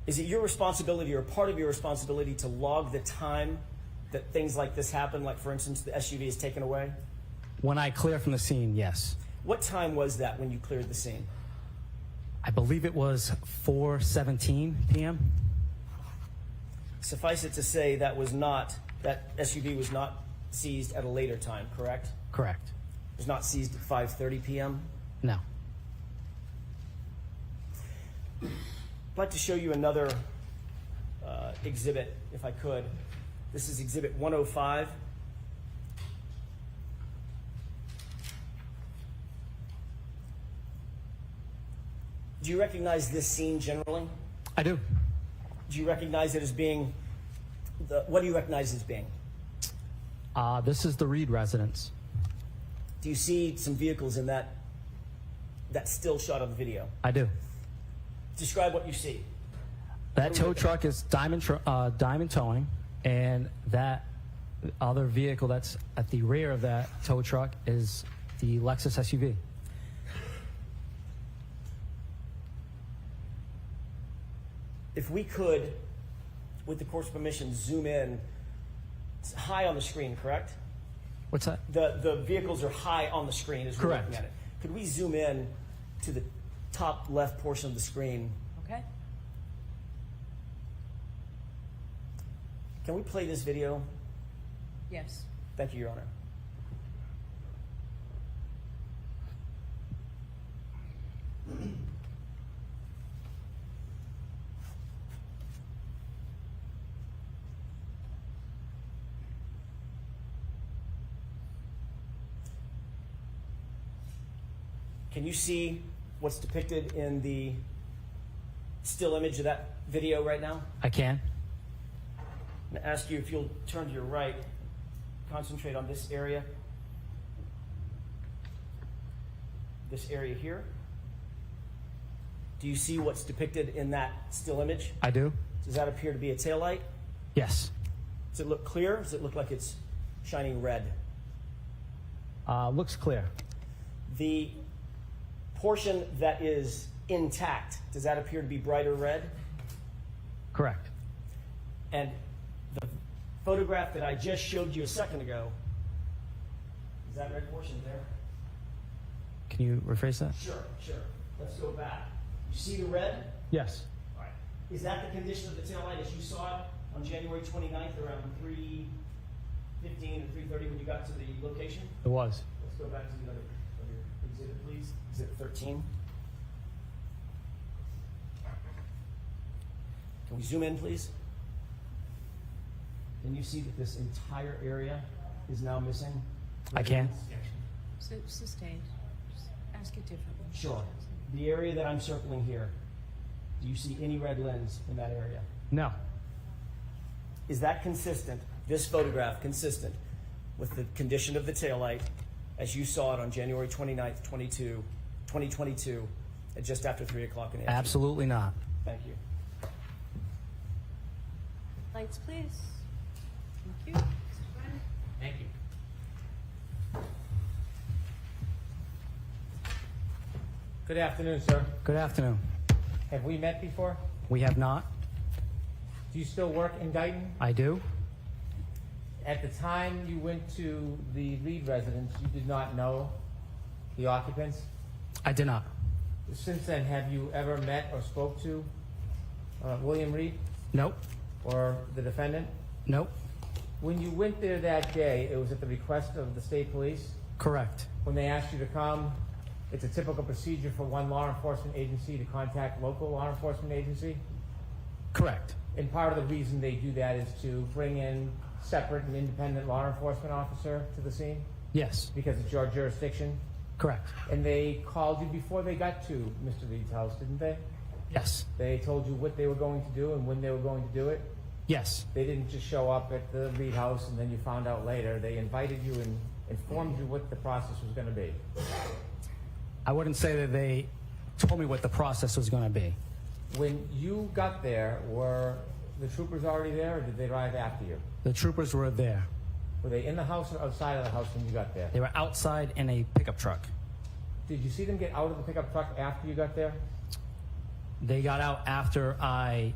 Is it your responsibility or part of your responsibility to log the time that things like this happen, like, for instance, the SUV is taken away? When I clear from the scene, yes. What time was that when you cleared the scene? I believe it was 4:17 p.m. Suffice it to say that SUV was not seized at a later time, correct? Correct. It was not seized at 5:30 p.m.? No. I'd like to show you another exhibit, if I could. This is exhibit 105. Do you recognize this scene generally? I do. Do you recognize it as being, what do you recognize as being? This is the Reed residence. Do you see some vehicles in that still shot of the video? I do. Describe what you see. That tow truck is Diamond Towing, and that other vehicle that's at the rear of that tow truck is the Lexus SUV. If we could, with the court's permission, zoom in. It's high on the screen, correct? What's that? The vehicles are high on the screen as we're Correct. looking at it. Could we zoom in to the top left portion of the screen? Okay. Can we play this video? Yes. Thank you, Your Honor. Can you see what's depicted in the still image of that video right now? I can. I'm going to ask you if you'll turn to your right, concentrate on this area. This area here. Do you see what's depicted in that still image? I do. Does that appear to be a taillight? Yes. Does it look clear? Does it look like it's shining red? Looks clear. The portion that is intact, does that appear to be brighter red? Correct. And the photograph that I just showed you a second ago, is that red portion there? Can you rephrase that? Sure. Let's go back. You see the red? Yes. All right. Is that the condition of the taillight as you saw it on January 29th around 3:15 or 3:30 when you got to the location? It was. Let's go back to the other exhibit, please. Exhibit 13. Can we zoom in, please? Can you see that this entire area is now missing? I can. Sustained. Just ask it differently. Sure. The area that I'm circling here, do you see any red lens in that area? No. Is that consistent, this photograph consistent with the condition of the taillight as you saw it on January 29th, 2022, at just after 3 o'clock in the afternoon? Absolutely not. Thank you. Lights, please. Thank you. Mr. Brennan. Thank you. Good afternoon, sir. Good afternoon. Have we met before? We have not. Do you still work in Dighton? I do. At the time you went to the Reed residence, you did not know the occupants? I did not. Since then, have you ever met or spoke to William Reed? Nope. Or the defendant? Nope. When you went there that day, it was at the request of the state police? Correct. When they asked you to come, it's a typical procedure for one law enforcement agency to contact local law enforcement agency? Correct. And part of the reason they do that is to bring in separate and independent law enforcement officer to the scene? Yes. Because it's your jurisdiction? Correct. And they called you before they got to Mr. Reed's house, didn't they? Yes. They told you what they were going to do and when they were going to do it? Yes. They didn't just show up at the Reed house and then you found out later. They invited you and informed you what the process was going to be. I wouldn't say that they told me what the process was going to be. When you got there, were the troopers already there or did they arrive after you? The troopers were there. Were they in the house or outside of the house when you got there? They were outside in a pickup truck. Did you see them get out of the pickup truck after you got there? They got out after I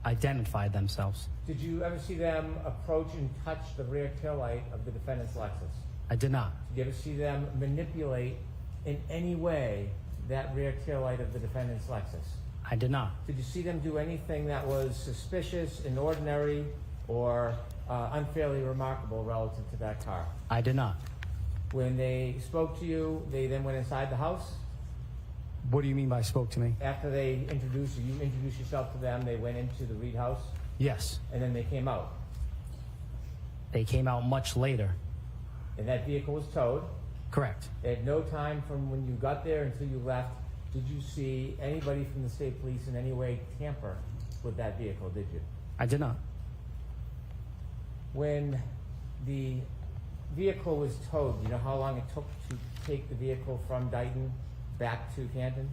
identified themselves. Did you ever see them approach and touch the rear taillight of the defendant's Lexus? I did not. Did you ever see them manipulate in any way that rear taillight of the defendant's Lexus? I did not. Did you see them do anything that was suspicious, inordinary, or unfairly remarkable relative to that car? I did not. When they spoke to you, they then went inside the house? What do you mean by spoke to me? After they introduced you, you introduced yourself to them, they went into the Reed house? Yes. And then they came out? They came out much later. And that vehicle was towed? Correct. At no time from when you got there until you left did you see anybody from the state police in any way tamper with that vehicle, did you? I did not. When the vehicle was towed, do you know how long it took to take the vehicle from Dighton back to Canton?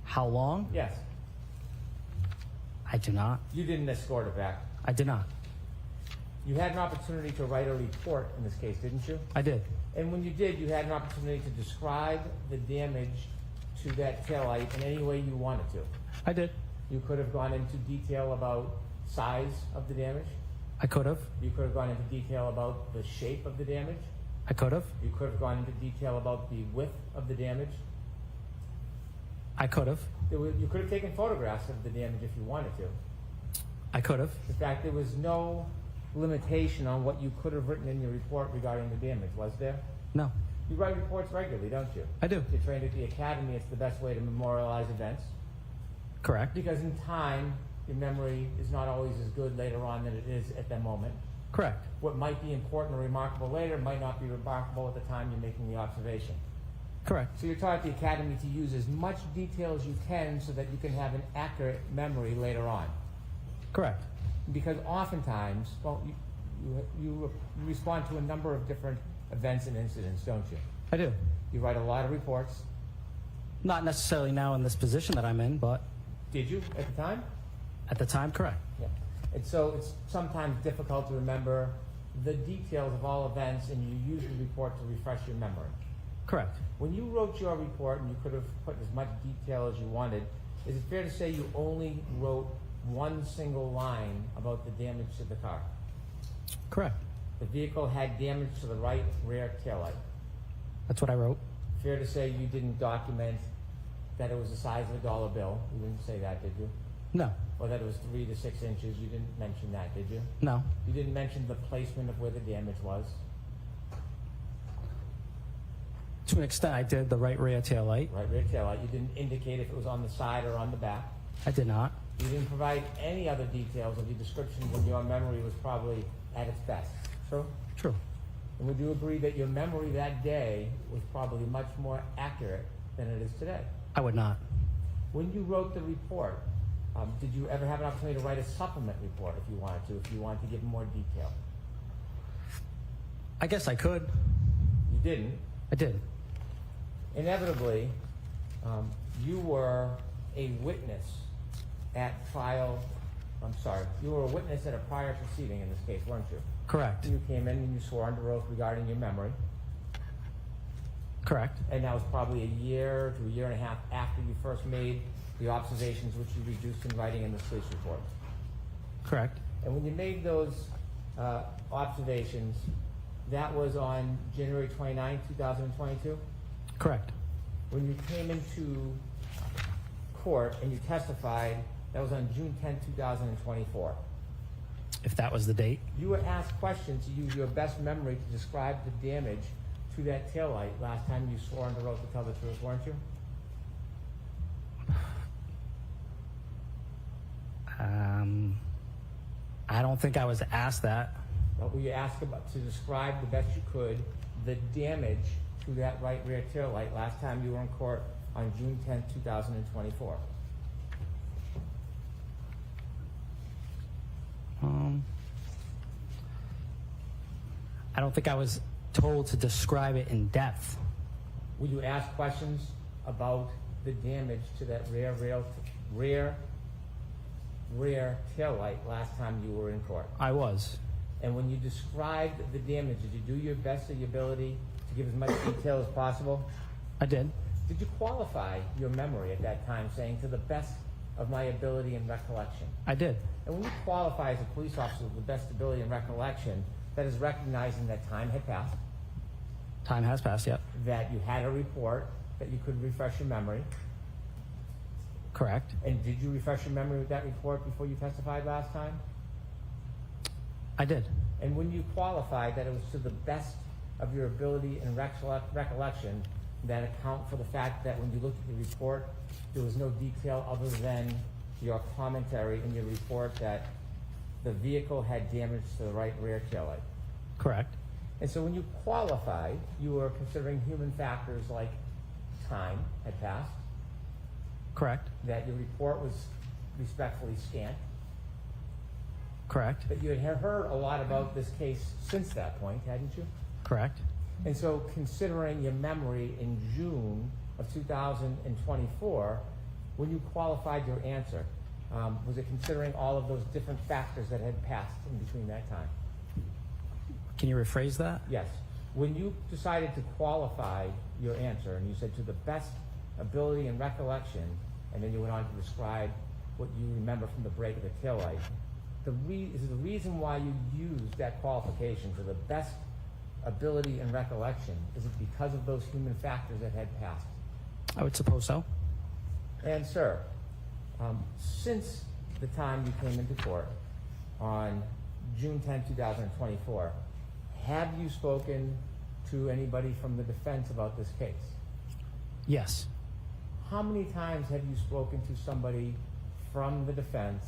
How long? Yes. I do not. You didn't escort it back. I did not. You had an opportunity to write a report in this case, didn't you? I did. And when you did, you had an opportunity to describe the damage to that taillight in any way you wanted to. I did. You could have gone into detail about size of the damage. I could have. You could have gone into detail about the shape of the damage. I could have. You could have gone into detail about the width of the damage. I could have. You could have taken photographs of the damage if you wanted to. I could have. In fact, there was no limitation on what you could have written in your report regarding the damage, was there? No. You write reports regularly, don't you? I do. You're trained at the academy. It's the best way to memorialize events. Correct. Because in time, your memory is not always as good later on than it is at that moment. Correct. What might be important or remarkable later might not be remarkable at the time you're making the observation. Correct. So you're taught at the academy to use as much detail as you can so that you can have an accurate memory later on. Correct. Because oftentimes, well, you respond to a number of different events and incidents, don't you? I do. You write a lot of reports. Not necessarily now in this position that I'm in, but... Did you at the time? At the time, correct. Yeah. And so it's sometimes difficult to remember the details of all events, and you use the report to refresh your memory. Correct. When you wrote your report, and you could have put as much detail as you wanted, is it fair to say you only wrote one single line about the damage to the car? Correct. The vehicle had damage to the right rear taillight. That's what I wrote. Fair to say you didn't document that it was the size of a dollar bill. You didn't say that, did you? No. Or that it was 3 to 6 inches. You didn't mention that, did you? No. You didn't mention the placement of where the damage was? To an extent, I did the right rear tail light. Right rear tail light. You didn't indicate if it was on the side or on the back? I did not. You didn't provide any other details of your description when your memory was probably at its best. True? True. And would you agree that your memory that day was probably much more accurate than it is today? I would not. When you wrote the report, did you ever have an opportunity to write a supplement report if you wanted to give more detail? I guess I could. You didn't? I did. Inevitably, you were a witness at you were a witness at a prior proceeding in this case, weren't you? Correct. You came in and you swore under oath regarding your memory. Correct. And that was probably a year to a year and a half after you first made the observations which you reduced in writing in the police report. Correct. And when you made those observations, that was on January 29, 2022? Correct. When you came into court and you testified, that was on June 10, 2024. If that was the date? You were asked questions to use your best memory to describe the damage to that taillight last time you swore under oath to tell the truth, weren't you? I don't think I was asked that. Well, were you asked to describe the best you could the damage to that right rear taillight last time you were in court on June 10, 2024? I don't think I was told to describe it in depth. Were you asked questions about the damage to that rear taillight last time you were in court? I was. And when you described the damage, did you do your best of your ability to give as much detail as possible? I did. Did you qualify your memory at that time, saying to the best of my ability and recollection? I did. And when you qualify as a police officer with the best ability and recollection, that is recognizing that time had passed. Time has passed, yep. That you had a report, that you could refresh your memory. Correct. And did you refresh your memory with that report before you testified last time? I did. And when you qualified that it was to the best of your ability and recollection, that account for the fact that when you looked at the report, there was no detail other than your commentary in your report that the vehicle had damage to the right rear taillight. Correct. And so when you qualified, you were considering human factors like time had passed. Correct. That your report was respectfully scant. Correct. But you had heard a lot about this case since that point, hadn't you? Correct. And so considering your memory in June of 2024, when you qualified your answer, was it considering all of those different factors that had passed in between that time? Can you rephrase that? Yes. When you decided to qualify your answer and you said to the best ability and recollection, and then you went on to describe what you remember from the break of the taillight, the reason why you used that qualification to the best ability and recollection, is it because of those human factors that had passed? I would suppose so. And sir, since the time you came into court on June 10, 2024, have you spoken to anybody from the defense about this case? Yes. How many times have you spoken to somebody from the defense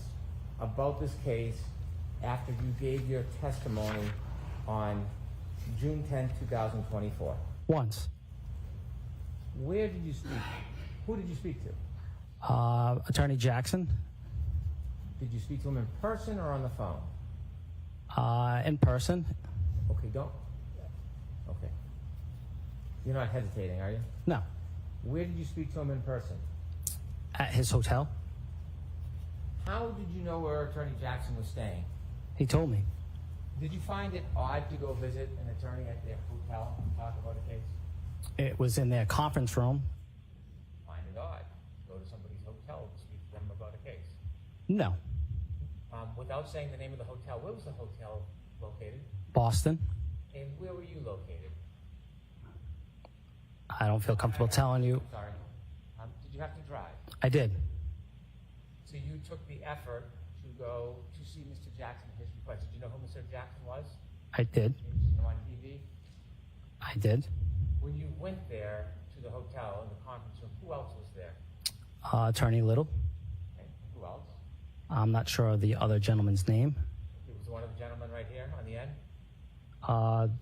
about this case after you gave your testimony on June 10, 2024? Once. Where did you speak? Who did you speak to? Attorney Jackson. Did you speak to him in person or on the phone? In person. Okay, okay. You're not hesitating, are you? No. Where did you speak to him in person? At his hotel. How did you know where Attorney Jackson was staying? He told me. Did you find it odd to go visit an attorney at their hotel and talk about a case? It was in their conference room. Find it odd. Go to somebody's hotel to speak to them about a case. No. Without saying the name of the hotel, where was the hotel located? Boston. And where were you located? I don't feel comfortable telling you. Sorry. Did you have to drive? I did. So you took the effort to go to see Mr. Jackson at his request. Did you know who Mr. Jackson was? I did. Did you see him on TV? I did. When you went there to the hotel in the conference room, who else was there? Attorney Little. Okay. Who else? I'm not sure of the other gentleman's name. It was one of the gentlemen right here on the end?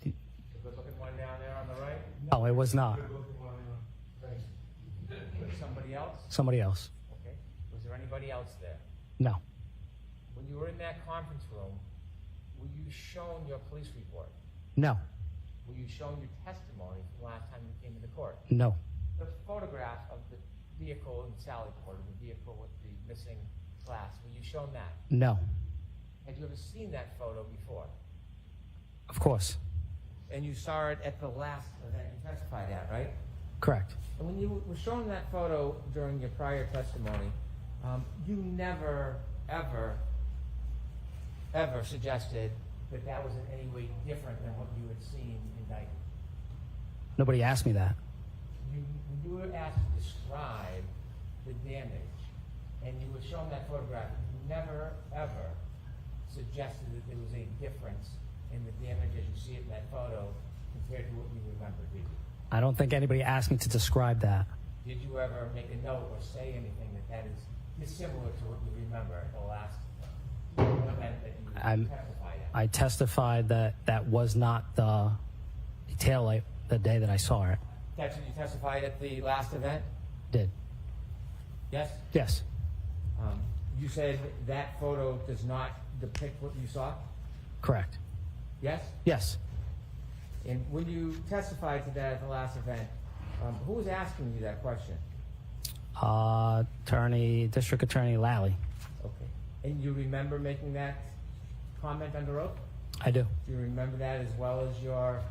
The The good-looking one down there on the right? No, it was not. Somebody else? Somebody else. Okay. Was there anybody else there? No. When you were in that conference room, were you shown your police report? No. Were you shown your testimony from last time you came to the court? No. The photograph of the vehicle in Sally Port, the vehicle with the missing glass, were you shown that? No. Had you ever seen that photo before? Of course. And you saw it at the last event you testified at, right? Correct. And when you were shown that photo during your prior testimony, you never, ever suggested that that was in any way different than what you had seen in Dayton. Nobody asked me that. You were asked to describe the damage, and you were shown that photograph. You never, ever suggested that there was a difference in the damage as you see it in that photo compared to what you remember, did you? I don't think anybody asked me to describe that. Did you ever make a note or say anything that is dissimilar to what you remember at the last event that you testified at? I testified that that was not the taillight the day that I saw it. That's what you testified at the last event? Did. Yes? Yes. You said that photo does not depict what you saw? Correct. Yes? Yes. And when you testified to that at the last event, who was asking you that question? District Attorney Lally. Okay. And you remember making that comment under oath? I do. Do you remember that as well as your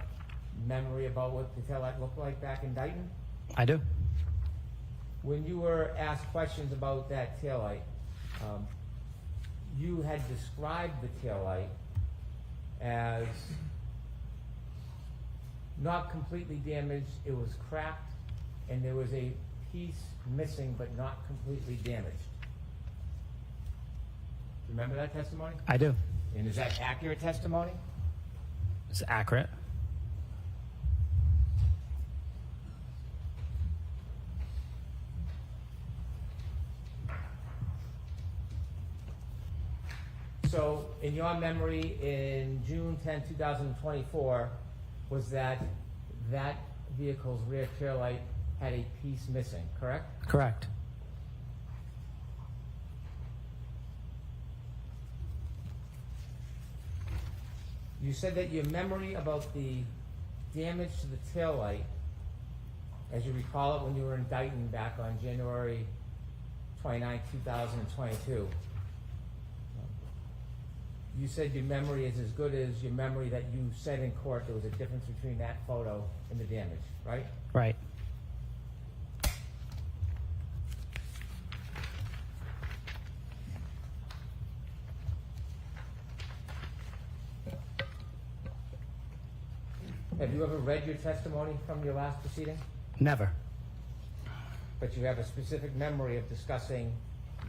memory about what the taillight looked like back in Dayton? I do. When you were asked questions about that taillight, you had described the taillight as not completely damaged, it was cracked, and there was a piece missing but not completely damaged. Remember that testimony? I do. And is that accurate testimony? It's accurate. So, in your memory, in June 10, 2024, was that vehicle's rear taillight had a piece missing, correct? Correct. You said that your memory about the damage to the taillight, as you recall it when you were in Dayton back on January 29, 2022, you said your memory is as good as your memory that you said in court there was a difference between that photo and the damage, right? Right. Have you ever read your testimony from your last proceeding? Never. But you have a specific memory of discussing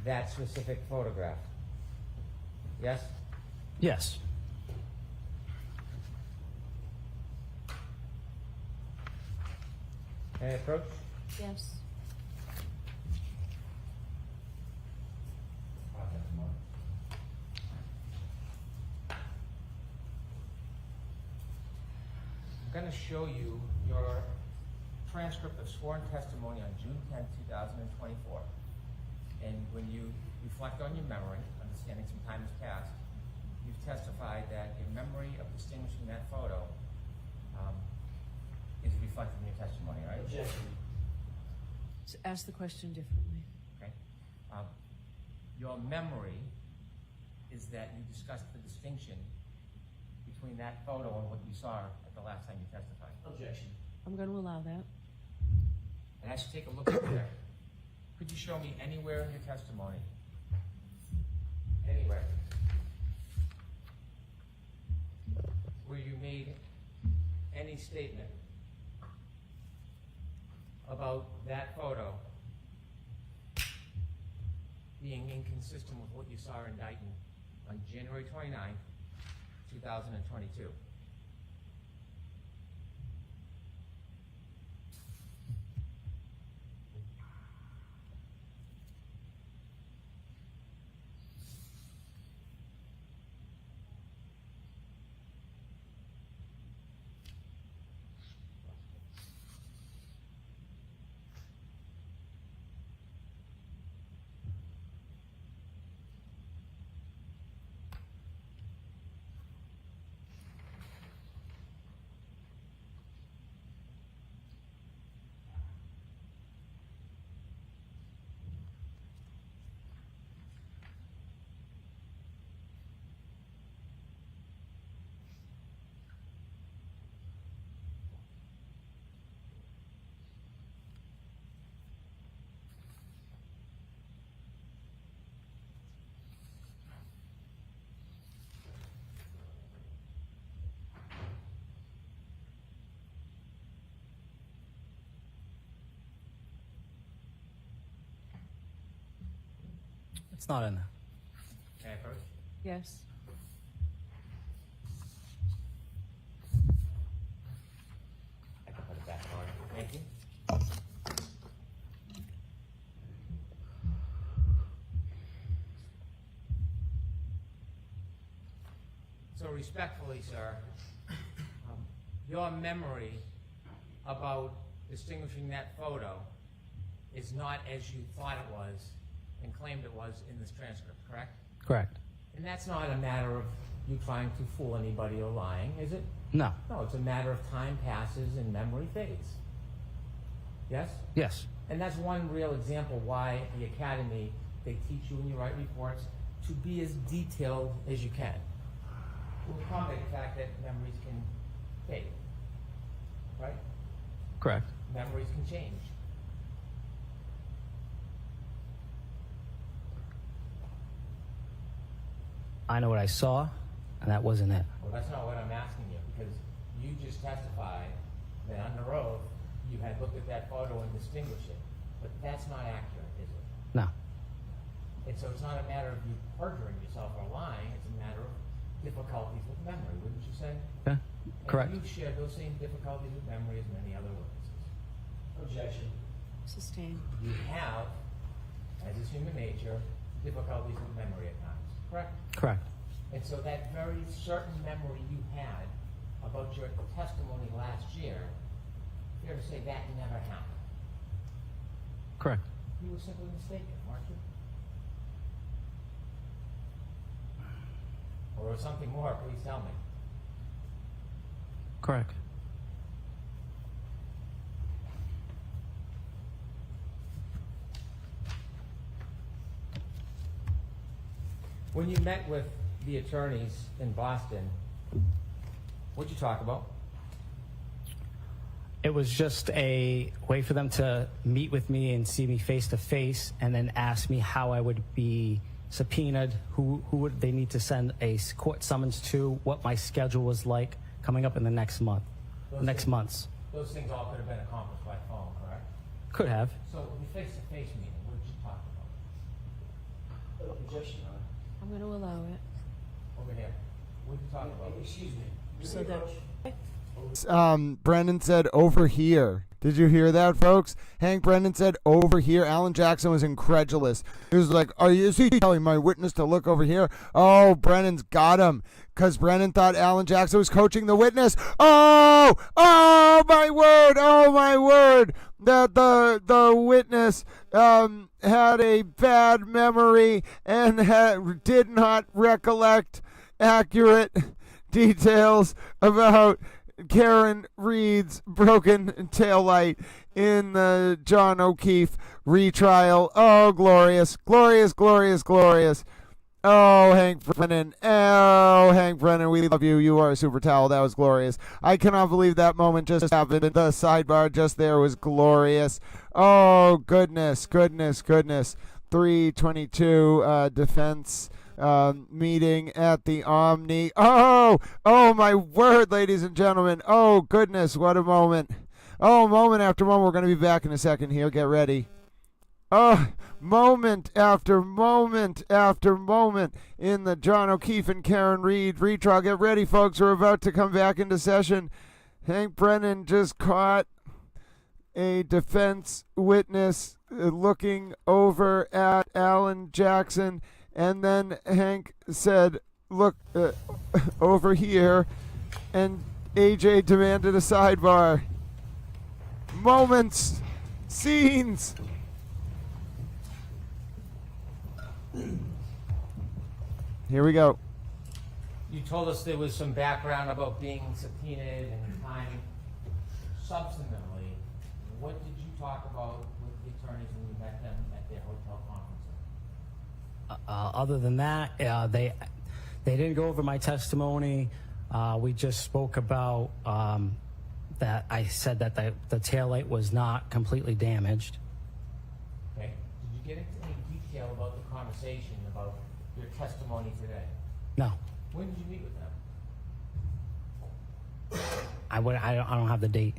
that specific photograph? Yes? Yes. Any approach? Yes. I'm going to show you your transcript of sworn testimony on June 10, 2024. And when you reflect on your memory, understanding some time has passed, you've testified that your memory of distinguishing that photo is reflected in your testimony, right? Objection. Ask the question differently. Okay. Your memory is that you discussed the distinction between that photo and what you saw at the last time you testified. Objection. I'm going to allow that. And I should take a look at there. Could you show me anywhere in your testimony, anywhere, where you made any statement about that photo being inconsistent with what you saw in Dayton on January 29, 2022? It's not in there. Can I approach? Yes. I can put it back on. Thank you. So respectfully, sir, your memory about distinguishing that photo is not as you thought it was and claimed it was in this transcript, correct? Correct. And that's not a matter of you trying to fool anybody or lying, is it? No. No, it's a matter of time passes and memory fades. Yes? Yes. And that's one real example why the Academy, they teach you when you write reports to be as detailed as you can. To accommodate the fact that memories can fade. Right? Correct. Memories can change. I know what I saw, and that wasn't it. Well, that's not what I'm asking you, because you just testified that under oath you had looked at that photo and distinguished it. But that's not accurate, is it? No. And so it's not a matter of you perjuring yourself or lying, it's a matter of difficulties with memory, wouldn't you say? Yeah. Correct. And you share those same difficulties with memory as many other witnesses. Objection. Sustained. You have, as is human nature, difficulties with memory at times, correct? Correct. And so that very certain memory you had about your testimony last year, fair to say that never happened. Correct. You were simply mistaken, weren't you? Or something more, please tell me. Correct. When you met with the attorneys in Boston, what'd you talk about? It was just a way for them to meet with me and see me face to face, and then ask me how I would be subpoenaed, who would they need to send a court summons to, what my schedule was like coming up in the next month, months. Those things all could have been accomplished by phone, correct? Could have. So the face-to-face meeting, what did you talk about? Objection. I'm going to allow it. Over here. What did you talk about? Excuse me. So that. Brennan said over here. Did you hear that, folks? Hank Brennan said over here. Alan Jackson was incredulous. He was like, is he telling my witness to look over here? Oh, Brennan's got him. Because Brennan thought Alan Jackson was coaching the witness. Oh my word. That the witness had a bad memory and did not recollect accurate details about Karen Reed's broken taillight in the John O'Keefe retrial. Oh, glorious. Oh, Hank Brennan. Oh, Hank Brennan, we love you. You are a super towel. That was glorious. I cannot believe that moment just happened. The sidebar just there was glorious. Oh, goodness. 322 defense meeting at the Omni. Oh, my word, ladies and gentlemen. Oh, goodness, what a moment. Oh, moment after moment. We're going to be back in a second here. Get ready. Oh, moment after moment after moment in the John O'Keefe and Karen Reed retrial. Get ready, folks. We're about to come back into session. Hank Brennan just caught a defense witness looking over at Alan Jackson. And then Hank said, look, over here. And AJ demanded a sidebar. Moments. Scenes. Here we go. You told us there was some background about being subpoenaed and timing. Substantively, what did you talk about with the attorneys when you met them at their hotel conference? Other than that, they didn't go over my testimony. We just spoke about that I said that the taillight was not completely damaged. Okay. Did you get into any detail about the conversation about your testimony today? No. When did you meet with them? I don't have the date.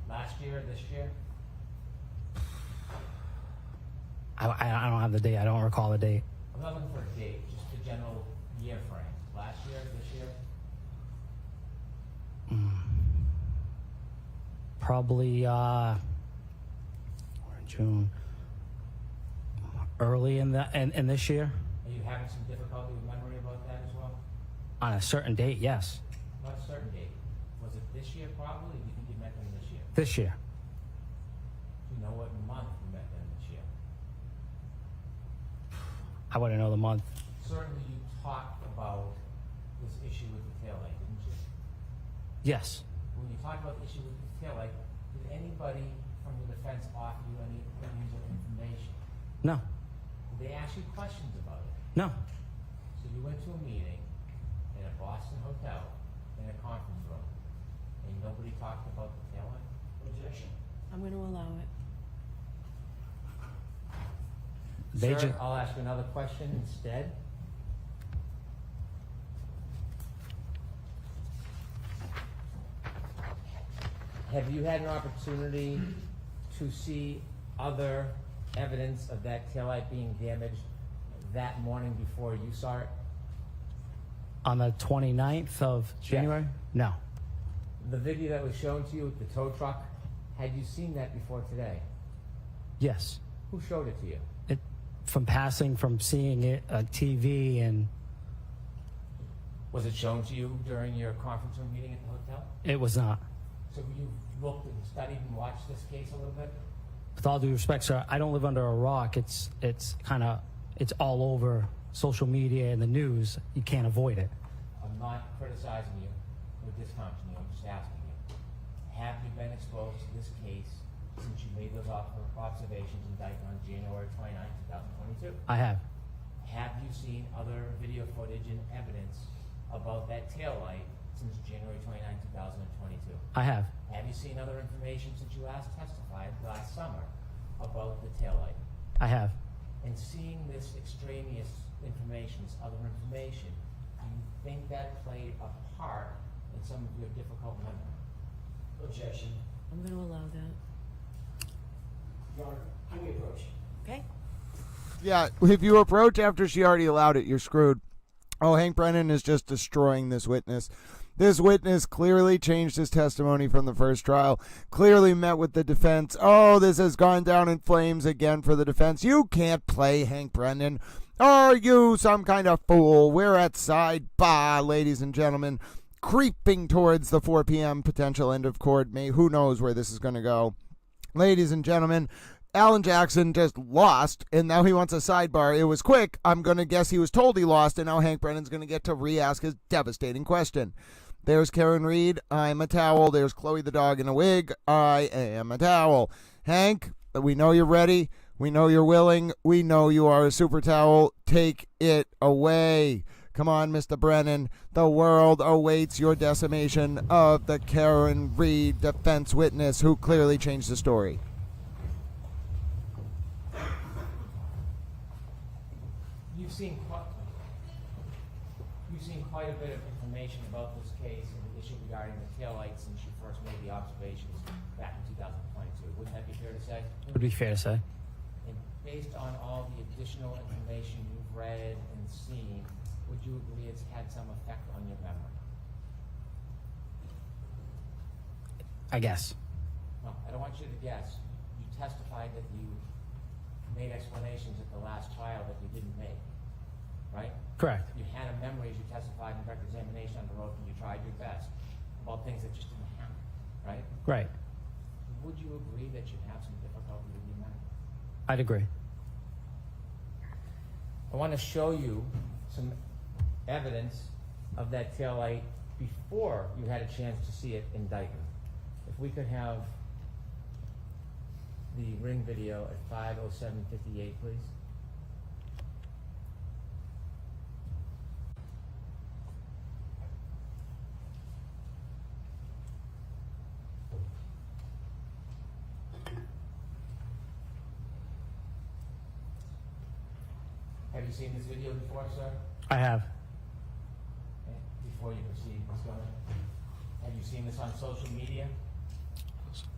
Last year, this year? I don't have the date. I don't recall the date. I'm not looking for a date, just the general year frame. Last year, this year? Probably we're in June. Early in this year. Are you having some difficulty with memory about that as well? On a certain date, yes. Not a certain date. Was it this year probably, or do you think you met them this year? This year. Do you know what month you met them this year? I wouldn't know the month. Certainly you talked about this issue with the taillight, didn't you? Yes. When you talked about the issue with the taillight, did anybody from the defense offer you any opinions or information? No. Did they ask you questions about it? No. So you went to a meeting in a Boston hotel in a conference room, and nobody talked about the taillight? Objection. I'm going to allow it. Sir, I'll ask you another question instead. Have you had an opportunity to see other evidence of that taillight being damaged that morning before you saw it? On the 29th of January? No. The video that was shown to you with the tow truck, had you seen that before today? Yes. Who showed it to you? From seeing it on TV and... Was it shown to you during your conference room meeting at the hotel? It was not. So you looked and studied and watched this case a little bit? With all due respect, sir, I don't live under a rock. It's all over social media and the news. You can't avoid it. I'm not criticizing you or discounting you. I'm just asking you. Have you been exposed to this case since you made those observations indicted on January 29, 2022? I have. Have you seen other video footage and evidence about that taillight since January 29, 2022? I have. Have you seen other information since you last testified last summer about the taillight? I have. And seeing this extraneous information, this other information, do you think that played a part in some of your difficult memory? Objection. I'm going to allow that. Your Honor, can we approach? Okay. Yeah, if you approach after she already allowed it, you're screwed. Oh, Hank Brennan is just destroying this witness. This witness clearly changed his testimony from the first trial, clearly met with the defense. Oh, this has gone down in flames again for the defense. You can't play Hank Brennan. Are you some kind of fool? We're at Sidebar, ladies and gentlemen, creeping towards the 4 p.m. potential end of court. Who knows where this is going to go. Ladies and gentlemen, Alan Jackson just lost, and now he wants a sidebar. It was quick. I'm going to guess he was told he lost, and now Hank Brennan's going to get to re-ask his devastating question. There's Karen Reed. I'm a towel. There's Chloe the dog in a wig. I am a towel. Hank, we know you're ready. We know you're willing. We know you are a super towel. Take it away. Come on, Mr. Brennan. The world awaits your decimation of the Karen Reed defense witness who clearly changed the story. You've seen quite a bit of information about this case and the issue regarding the taillight since you first made the observations back in 2022. Wouldn't that be fair to say? It would be fair to say. And based on all the additional information you've read and seen, would you agree it's had some effect on your memory? I guess. No, I don't want you to guess. You testified that you made explanations at the last trial that you didn't make, right? Correct. You had a memory as you testified in direct examination under oath, and you tried your best about things that just didn't happen, right? Right. Would you agree that you have some difficulty with your memory? I'd agree. I want to show you some evidence of that taillight before you had a chance to see it indictment. If we could have the ring video at 5:07:58, please. Have you seen this video before, sir? I have. Okay. Before you proceed, Ms. Gomez, have you seen this on social media?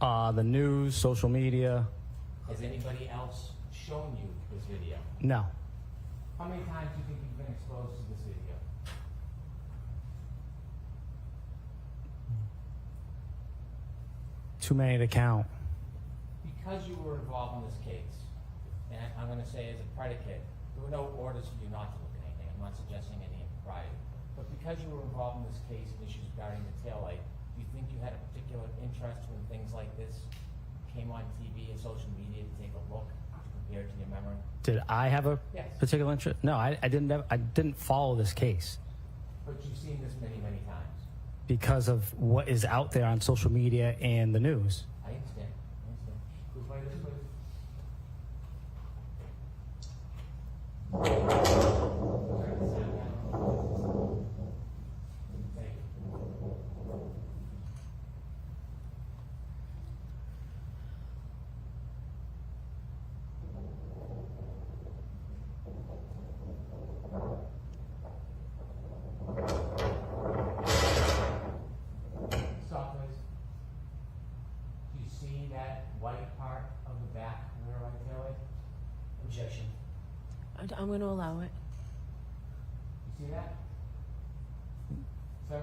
The news, social media. Has anybody else shown you this video? No. How many times do you think you've been exposed to this video? Too many to count. Because you were involved in this case, and I'm going to say as a predicate, there were no orders for you not to look at anything. I'm not suggesting any impropriety. But because you were involved in this case and issues regarding the taillight, do you think you had a particular interest when things like this came on TV and social media to take a look to compare it to your memory? Did I have a Yes. particular interest? No, I didn't follow this case But you've seen this many, many times. because of what is out there on social media and the news. I understand. Who's by this, please? Thank you. Stop, please. Do you see that white part of the back rear right taillight? Objection. I'm going to allow it. You see that? Sir?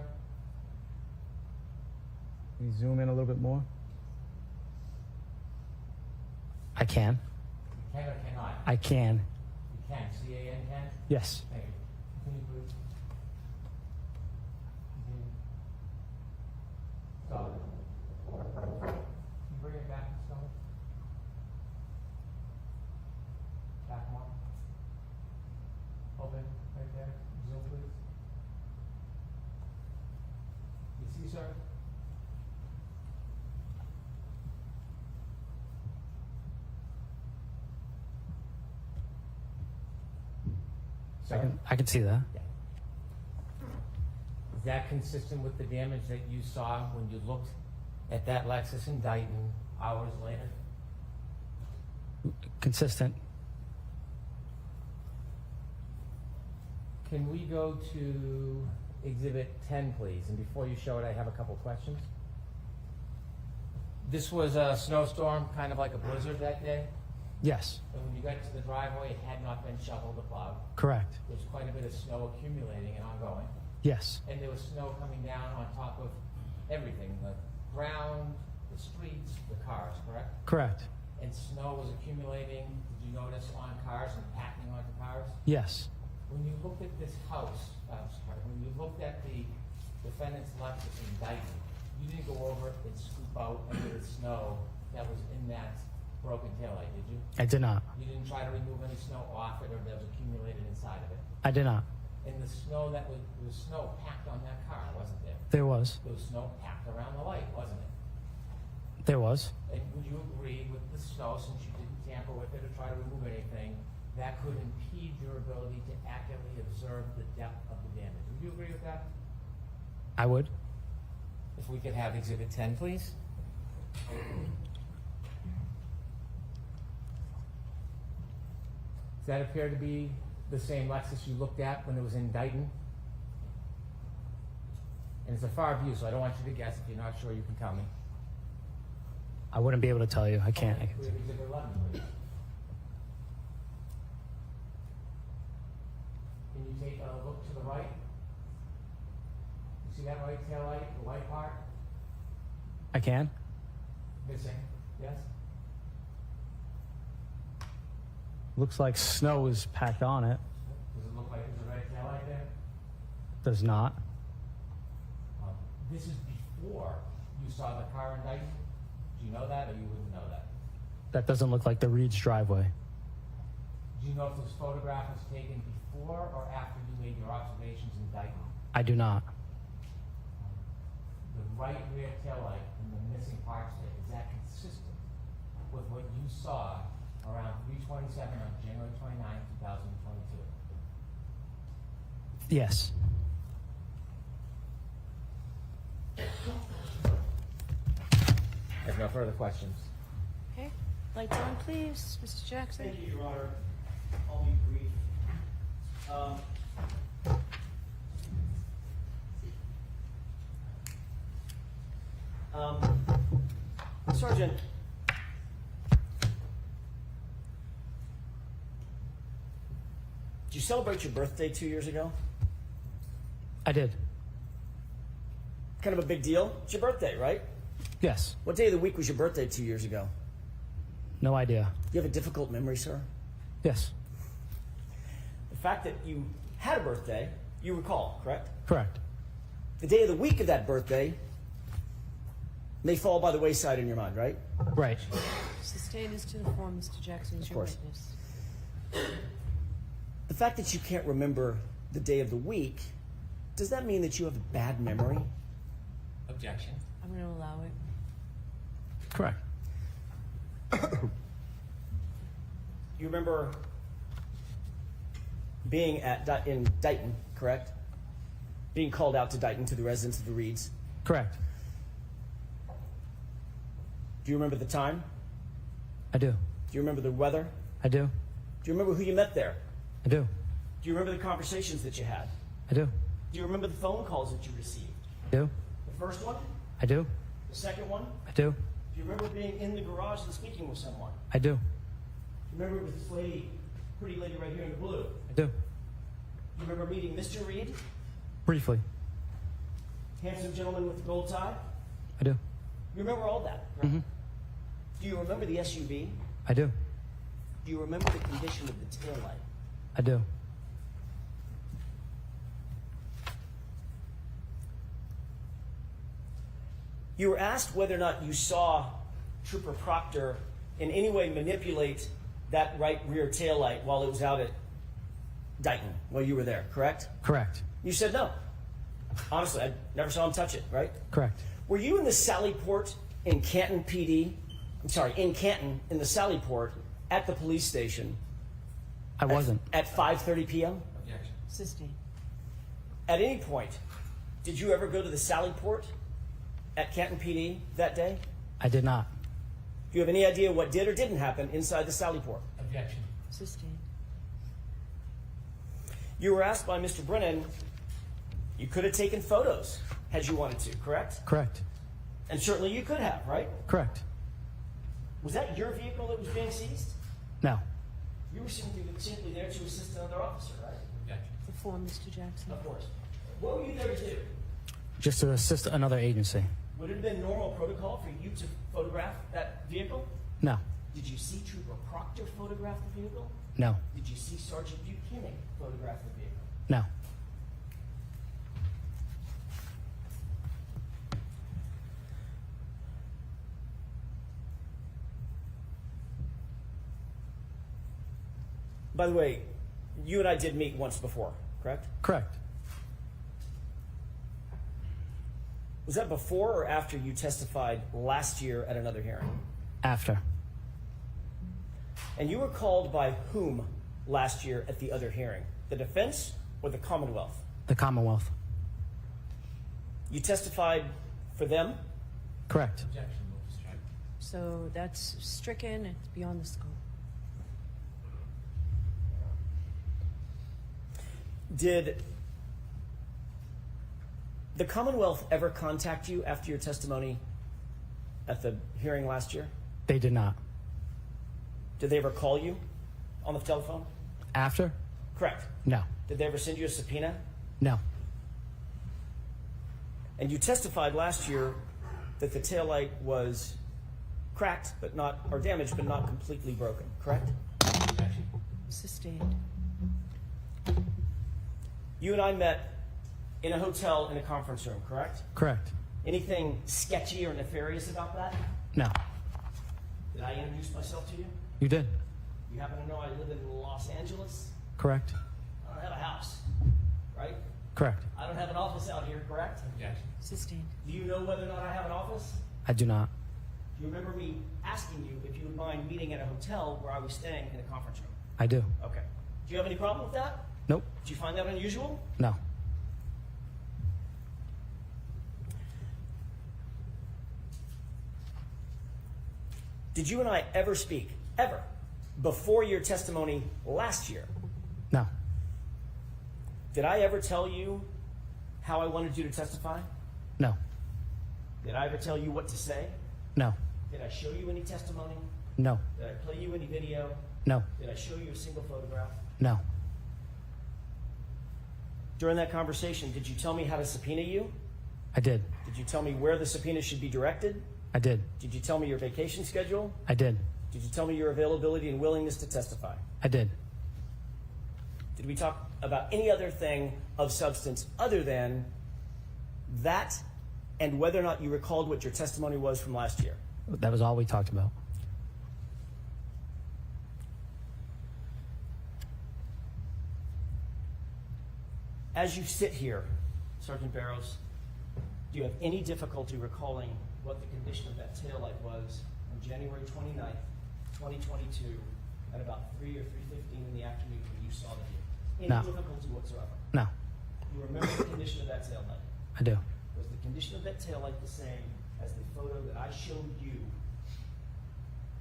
Can you zoom in a little bit more? I can. You can or cannot? I can. You can. C-A-N can? Yes. Thank you. Continue, please. Continue. Stop. Can you bring it back to stop? Back more. Open, right there. Zoom, please. You see, sir? I can see that. Is that consistent with the damage that you saw when you looked at that Lexus in Dayton hours later? Consistent. Can we go to Exhibit 10, please? And before you show it, I have a couple questions. This was a snowstorm, kind of like a blizzard that day? Yes. And when you got to the driveway, it had not been shoveled or plowed. Correct. There was quite a bit of snow accumulating and ongoing. Yes. And there was snow coming down on top of everything, the ground, the streets, the cars, correct? Correct. And snow was accumulating, did you notice, on cars and packing onto cars? Yes. When you looked at this house, when you looked at the defendant's Lexus in Dayton, you didn't go over and scoop out any of the snow that was in that broken taillight, did you? I did not. You didn't try to remove any snow off it or that was accumulated inside of it? I did not. And the snow there was snow packed on that car, wasn't there? There was. There was snow packed around the light, wasn't it? There was. And would you agree with the snow, since you didn't tamper with it or try to remove anything, that could impede your ability to accurately observe the depth of the damage? Would you agree with that? I would. If we could have Exhibit 10, please. Does that appear to be the same Lexus you looked at when it was in Dayton? And it's a far view, so I don't want you to guess. If you're not sure, you can tell me. I wouldn't be able to tell you. I can't. We have Exhibit 11, please. Can you take a look to the right? You see that right tail light, the white part? I can. Missing, yes? Looks like snow is packed on it. Does it look like there's a red tail light there? Does not. This is before you saw the car in Dayton. Do you know that, or you wouldn't know that? That doesn't look like the Reed's driveway. Do you know if this photograph was taken before or after you made your observations in Dayton? I do not. The right rear tail light and the missing parts there, is that consistent with what you saw around 3:27 on January 29, 2022? Yes. I have no further questions. Okay. Lights on, please. Mr. Jackson. Thank you, Your Honor. I'll be brief. Sergeant, did you you celebrate your birthday 2 years ago? I did. Kind of a big deal. It's your birthday, right? Yes. What day of the week was your birthday 2 years ago? No idea. Do you have a difficult memory, sir? Yes. The fact that you had a birthday, you recall, correct? Correct. The day of the week of that birthday may fall by the wayside in your mind, right? Right. Sustain us to the form, Mr. Jackson, is Of your course. witness. The fact that you can't remember the day of the week, does that mean that you have a bad memory? Objection. I'm going to allow it. Correct. You remember being in Dighton, correct? Being called out to Dighton, to the residents of the Reeds. Correct. Do you remember the time? I do. Do you remember the weather? I do. Do you remember who you met there? I do. Do you remember the conversations that you had? I do. Do you remember the phone calls that you received? I do. The first one? I do. The second one? I do. Do you remember being in the garage and speaking with someone? I do. Do you remember it was this lady, pretty lady right here in the blue? I do. Do you remember meeting Mr. Reed? Briefly. Handsome gentleman with the gold tie? I do. You remember all that, right? Do you remember the SUV? I do. Do you remember the condition of the taillight? I do. You were asked whether or not you saw Trooper Proctor in any way manipulate that right rear taillight while it was out at Dighton, while you were there, correct? Correct. You said no. Honestly, I never saw him touch it, right? Correct. Were you in the Sally Port in Canton PD? I'm sorry, in Canton, in the Sally Port at the police station? I wasn't. At 5:30 p.m.? Objection. Sustain. At any point, did you ever go to the Sally Port at Canton PD that day? I did not. Do you have any idea what did or didn't happen inside the Sally Port? Objection. Sustain. You were asked by Mr. Brennan, you could have taken photos had you wanted to, correct? Correct. And certainly you could have, right? Correct. Was that your vehicle that was being seized? No. You were simply there to assist another officer, right? Objection. The form, Mr. Jackson. Of course. What were you there to do? Just to assist another agency. Would it have been normal protocol for you to photograph that vehicle? No. Did you see Trooper Proctor photograph the vehicle? No. Did you see Sergeant Buchanan photograph the vehicle? No. By the way, you and I did meet once before, correct? Correct. Was that before or after you testified last year at another hearing? After. And you were called by whom last year at the other hearing? The defense or the Commonwealth? The Commonwealth. You testified for them? Correct. Objection. Move to strike. So that's stricken. It's beyond the scope. Did the Commonwealth ever contact you after your testimony at the hearing last year? They did not. Did they ever call you on the telephone? After? Correct. No. Did they ever send you a subpoena? No. And you testified last year that the taillight was cracked, but not, or damaged, but not completely broken, correct? Objection. Sustained. You and I met in a hotel in a conference room, correct? Correct. Anything sketchy or nefarious about that? No. Did I introduce myself to you? You did. You happen to know I live in Los Angeles? Correct. I don't have a house, right? Correct. I don't have an office out here, correct? Objection. Sustained. Do you know whether or not I have an office? I do not. Do you remember me asking you if you would mind meeting at a hotel where I was staying in a conference room? I do. Okay. Do you have any problem with that? Nope. Did you find that unusual? No. Did you and I ever speak, ever, before your testimony last year? No. Did I ever tell you how I wanted you to testify? No. Did I ever tell you what to say? No. Did I show you any testimony? No. Did I play you any video? No. Did I show you a single photograph? No. During that conversation, did you tell me how to subpoena you? I did. Did you tell me where the subpoena should be directed? I did. Did you tell me your vacation schedule? I did. Did you tell me your availability and willingness to testify? I did. Did we talk about any other thing of substance other than that and whether or not you recalled what your testimony was from last year? That was all we talked about. As you sit here, Sergeant Barrows, do you have any difficulty recalling what the condition of that taillight was on January 29th, 2022 at about 3 or 3:15 in the afternoon when you saw the vehicle? Any No. difficulty whatsoever? No. You remember the condition of that taillight? I do. Was the condition of that taillight the same as the photo that I showed you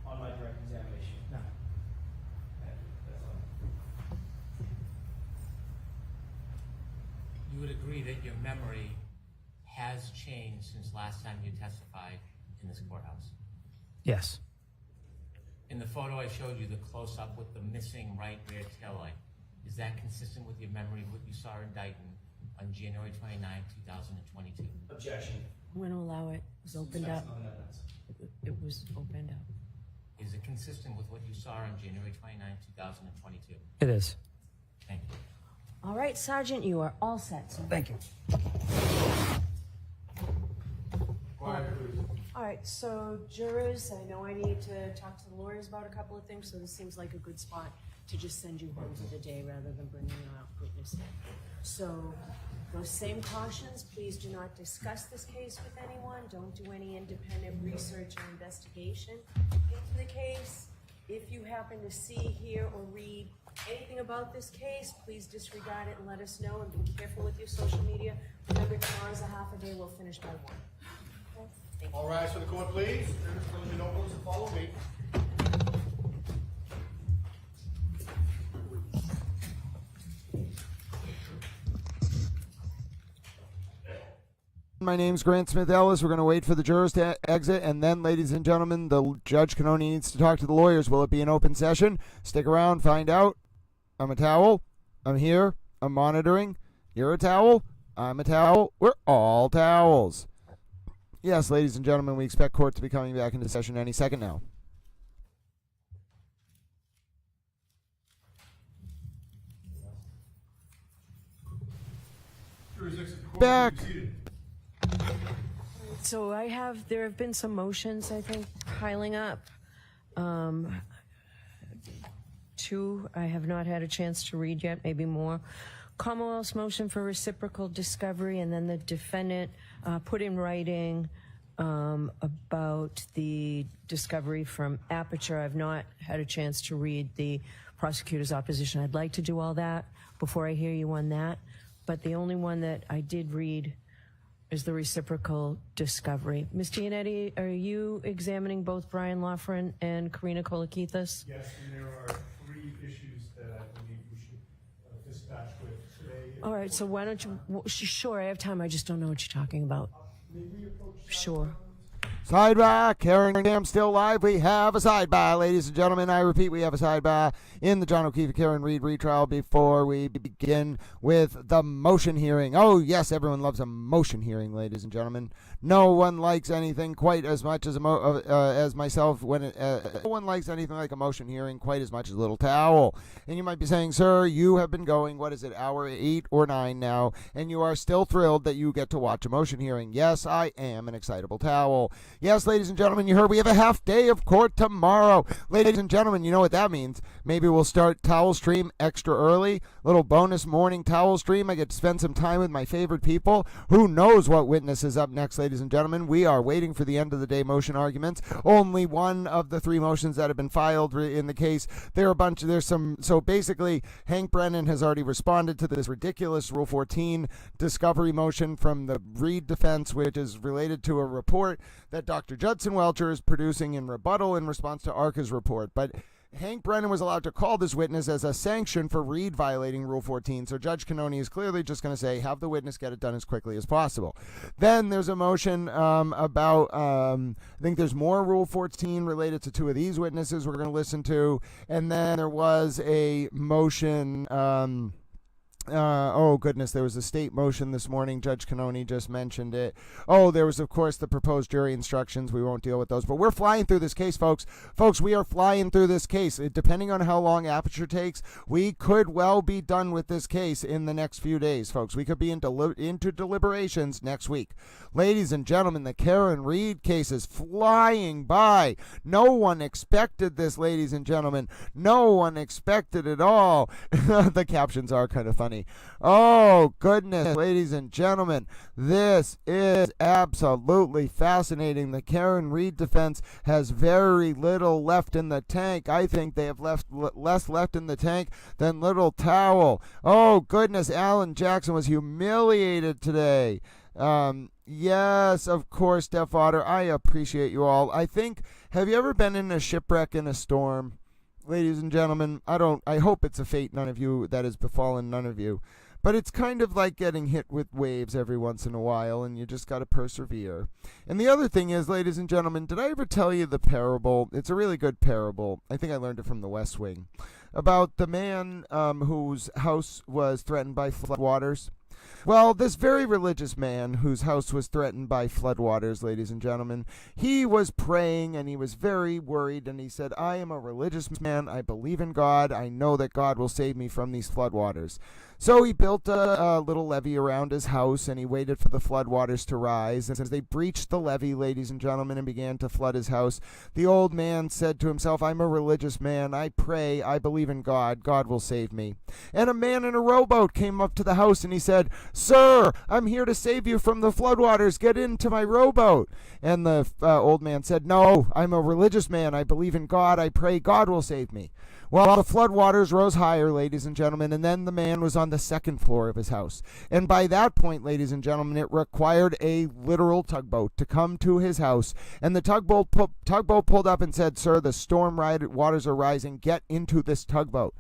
on my direct examination? No. Thank you. That's all. You would agree that your memory has changed since last time you testified in this courthouse? Yes. In the photo I showed you, the close-up with the missing right rear taillight, is that consistent with your memory of what you saw in Dayton on January 29, 2022? Objection. I'm going to allow it. It was opened up. It was opened up. Is it consistent with what you saw on January 29, 2022? It is. Thank you. All right, Sergeant, you are all set. Sir. Thank you. Quiet, please. All right, so jurors, I know I need to talk to the lawyers about a couple of things, so this seems like a good spot to just send you home for the day rather than bringing out witnesses. So those same cautions, please do not discuss this case with anyone. Don't do any independent research or investigation into the case. If you happen to see, hear, or read anything about this case, please disregard it and let us know, and be careful with your social media. Remember, tomorrow's a half a day. We'll finish by 1. Okay? Thank you. All rise for the court, please. Close your notebooks and follow me. My name's Grant Smith Ellis. We're going to wait for the jurors to exit, and then, ladies and gentlemen, the judge can only needs to talk to the lawyers. Will it be an open session? Stick around, find out. I'm a towel. I'm here. I'm monitoring. You're a towel. I'm a towel. We're all towels. Yes, ladies and gentlemen, we expect court to be coming back into session any second now. Back. So there have been some motions, I think, piling up. 2 I have not had a chance to read yet, maybe more. Commonwealth's motion for reciprocal discovery, and then the defendant put in writing about the discovery from Aperture. I've not had a chance to read the prosecutor's opposition. I'd like to do all that before I hear you on that, but the only one that I did read is the reciprocal discovery. Ms. Giannetti, are you examining both Brian Loughran and Karina Kolakithis? Yes, and there are 3 issues that I believe we should dispatch with today. All right, so why don't you, sure, I have time, I just don't know what you're talking about. Sure. Sidebar. Karen Graham still live. We have a sidebar, ladies and gentlemen. I repeat, we have a sidebar in the John O'Keefe and Karen Reed retrial before we begin with the motion hearing. Oh, yes, everyone loves a motion hearing, ladies and gentlemen. No one likes anything quite as much as myself. No one likes anything like a motion hearing quite as much as a little towel. And you might be saying, sir, you have been going, what is it, hour 8 or 9 now, and you are still thrilled that you get to watch a motion hearing. Yes, I am an excitable towel. Yes, ladies and gentlemen, you heard we have a half day of court tomorrow. Ladies and gentlemen, you know what that means. Maybe we'll start towel stream extra early. Little bonus morning towel stream. I get to spend some time with my favorite people. Who knows what witness is up next, ladies and gentlemen. We are waiting for the end of the day motion arguments. Only one of the 3 motions that have been filed in the case. So basically, Hank Brennan has already responded to this ridiculous Rule 14 discovery motion from the Reed defense, which is related to a report that Dr. Judson Welcher is producing in rebuttal in response to ARCA's report. But Hank Brennan was allowed to call this witness as a sanction for Reed violating Rule 14. So Judge Cannoni is clearly just going to say, have the witness get it done as quickly as possible. Then there's a motion about, I think there's more Rule 14 related to 2 of these witnesses we're going to listen to. And then there was a motion Oh, goodness, there was a state motion this morning. Judge Cannoni just mentioned it. Oh, there was, of course, the proposed jury instructions. We won't deal with those, but we're flying through this case, folks. Folks, we are flying through this case. Depending on how long Aperture takes, we could well be done with this case in the next few days, folks. We could be into deliberations next week. Ladies and gentlemen, the Karen Reed case is flying by. No one expected this, ladies and gentlemen. No one expected it all. The captions are kind of funny. Oh, goodness, ladies and gentlemen, this is absolutely fascinating. The Karen Reed defense has very little left in the tank. I think they have less left in the tank than Little Towel. Oh, goodness, Alan Jackson was humiliated today. Yes, of course, Deaf Otter, I appreciate you all. I think, have you ever been in a shipwreck in a storm? Ladies and gentlemen, I hope it's a fate none of you that has befallen none of you. But it's kind of like getting hit with waves every once in a while, and you just got to persevere. And the other thing is, ladies and gentlemen, did I ever tell you the parable? It's a really good parable. I think I learned it from the West Wing. About the man whose house was threatened by floodwaters. Well, this very religious man whose house was threatened by floodwaters, ladies and gentlemen, he was praying and he was very worried, and he said, I am a religious man. I believe in God. I know that God will save me from these floodwaters. So he built a little levee around his house, and he waited for the floodwaters to rise. And as they breached the levee, ladies and gentlemen, and began to flood his house, the old man said to himself, I'm a religious man. I pray. I believe in God. God will save me. And a man in a rowboat came up to the house, and he said, Sir, I'm here to save you from the floodwaters. Get into my rowboat. And the old man said, No, I'm a religious man. I believe in God. I pray God will save me. Well, the floodwaters rose higher, ladies and gentlemen, and then the man was on the second floor of his house. And by that point, ladies and gentlemen, it required a literal tugboat to come to his house. And the tugboat pulled up and said, Sir, the storm waters are rising. Get into this tugboat.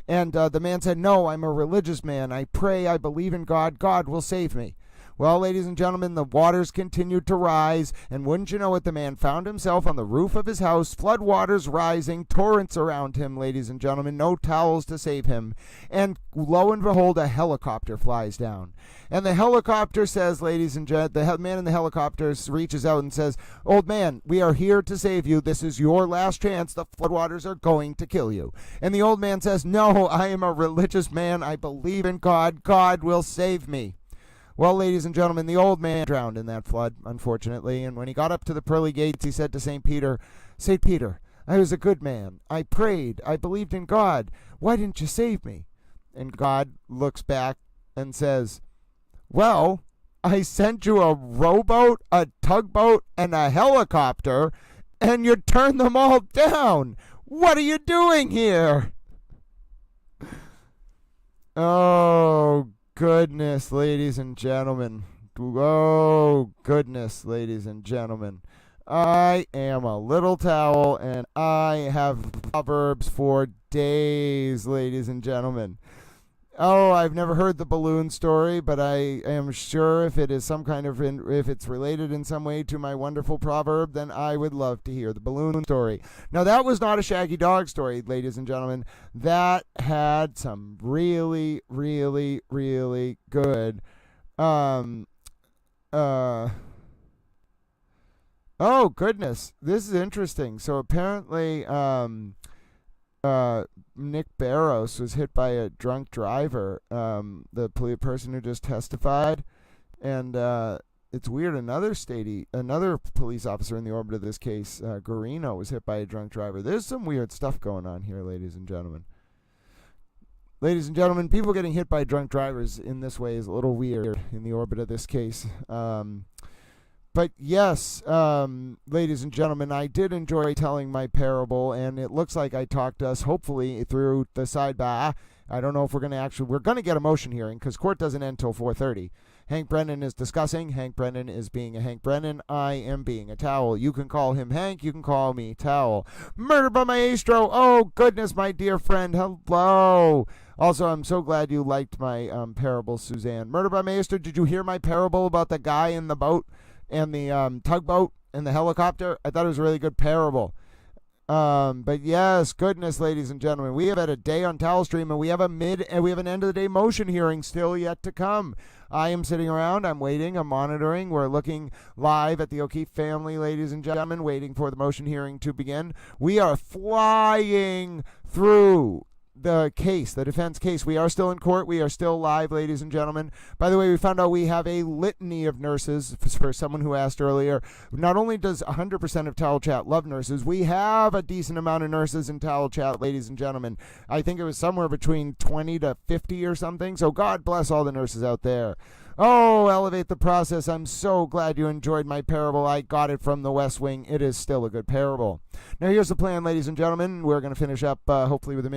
And the man said, No, I'm a religious man. I pray. I believe in God. God will save me. Well, ladies and gentlemen, the waters continued to rise, and wouldn't you know it, the man found himself on the roof of his house, flood waters rising, torrents around him, ladies and gentlemen, no towels to save him, and lo and behold, a helicopter flies down. And the helicopter says, ladies and gentlemen, the man in the helicopter reaches out and says, Old man, we are here to save you. This is your last chance. The floodwaters are going to kill you. And the old man says, No, I am a religious man. I believe in God. God will save me. Well, ladies and gentlemen, the old man drowned in that flood, unfortunately, and when he got up to the pearly gates, he said to St. Peter, St. Peter, I was a good man. I prayed. I believed in God. Why didn't you save me? And God looks back and says, Well, I sent you a rowboat, a tugboat, and a helicopter, and you turned them all down. What are you doing here? Oh, goodness, ladies and gentlemen. Oh, goodness, ladies and gentlemen. I am a little towel, and I have proverbs for days, ladies and gentlemen. Oh, I've never heard the balloon story, but I am sure if it is some kind of, if it's related in some way to my wonderful proverb, then I would love to hear the balloon story. Now, that was not a Shaggy Dog story, ladies and gentlemen. That had some really, really, really good, oh, goodness, this is interesting. So apparently, Nick Barros was hit by a drunk driver, the person who just testified, and it's weird. Another police officer in the orbit of this case, Guarino, was hit by a drunk driver. There's some weird stuff going on here, ladies and gentlemen. Ladies and gentlemen, people getting hit by drunk drivers in this way is a little weird in the orbit of this case. But yes, ladies and gentlemen, I did enjoy telling my parable, and it looks like I talked us, hopefully, through the sidebar. I don't know if we're going to get a motion hearing, because court doesn't end until 4:30. Hank Brennan is discussing. Hank Brennan is being a Hank Brennan. I am being a Towel. You can call him Hank. You can call me Towel. Murder by Maestro. Oh, goodness, my dear friend. Hello. Also, I'm so glad you liked my parable, Suzanne. Murder by Maestro, did you hear my parable about the guy in the boat and the tugboat and the helicopter? I thought it was a really good parable. But yes, goodness, ladies and gentlemen, we have had a day on Towel Stream, and we have an end of the day motion hearing still yet to come. I am sitting around, I'm waiting, I'm monitoring. We're looking live at the O'Keefe family, ladies and gentlemen, waiting for the motion hearing to begin. We are flying through the case, the defense case. We are still in court. We are still live, ladies and gentlemen. By the way, we found out we have a litany of nurses. For someone who asked earlier, not only does 100% of Towel Chat love nurses, we have a decent amount of nurses in Towel Chat, ladies and gentlemen. I think it was somewhere between 20 to 50 or something. So God bless all the nurses out there. Oh, elevate the process. I'm so glad you enjoyed my parable. I got it from the West Wing. It is still a good parable. Now, here's the plan, ladies and gentlemen. We're going to finish up, hopefully, with a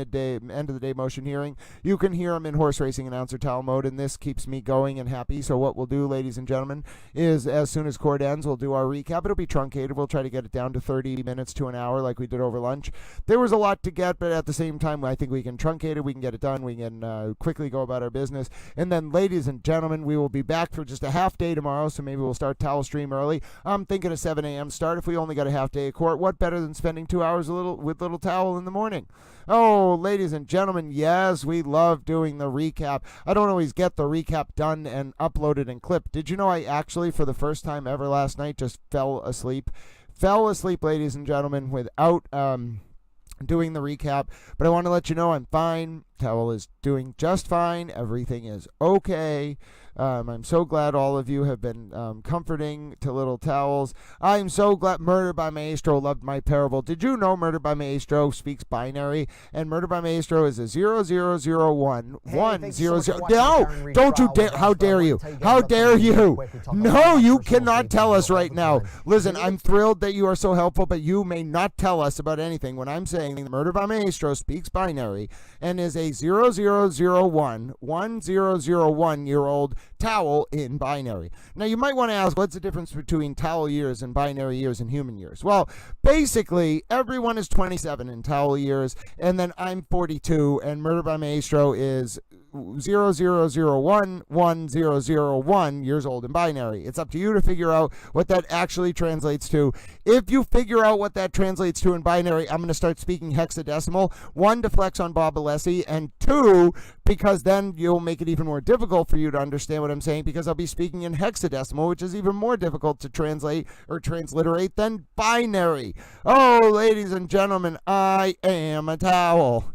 end of the day motion hearing. You can hear them in horse racing announcer towel mode, and this keeps me going and happy. So what we'll do, ladies and gentlemen, is as soon as court ends, we'll do our recap. It'll be truncated. We'll try to get it down to 30 minutes to an hour like we did over lunch. There was a lot to get, but at the same time, I think we can truncate it. We can get it done. We can quickly go about our business. And then, ladies and gentlemen, we will be back for just a half day tomorrow, so maybe we'll start Towel Stream early. I'm thinking a 7 a.m. start. If we only got a half day of court, what better than spending 2 hours with little Towel in the morning? Oh, ladies and gentlemen, yes, we love doing the recap. I don't always get the recap done and uploaded and clipped. Did you know I actually, for the first time ever last night, just fell asleep? Fell asleep, ladies and gentlemen, without doing the recap. But I want to let you know I'm fine. Towel is doing just fine. Everything is okay. I'm so glad all of you have been comforting to little Towels. I'm so glad Murder by Maestro loved my parable. Did you know Murder by Maestro speaks binary? And Murder by Maestro is a 0001 100. No, don't you dare. How dare you? How dare you? No, you cannot tell us right now. Listen, I'm thrilled that you are so helpful, but you may not tell us about anything when I'm saying Murder by Maestro speaks binary and is a 0001 1001-year-old Towel in binary. Now, you might want to ask, what's the difference between Towel years and binary years and human years? Well, basically, everyone is 27 in Towel years, and then I'm 42, and Murder by Maestro is 0001 1001 years old in binary. It's up to you to figure out what that actually translates to. If you figure out what that translates to in binary, I'm going to start speaking hexadecimal. 1, to flex on Bob Alessi, and 2, because then you'll make it even more difficult for you to understand what I'm saying, because I'll be speaking in hexadecimal, which is even more difficult to translate or transliterate than binary. Oh, ladies and gentlemen, I am a Towel.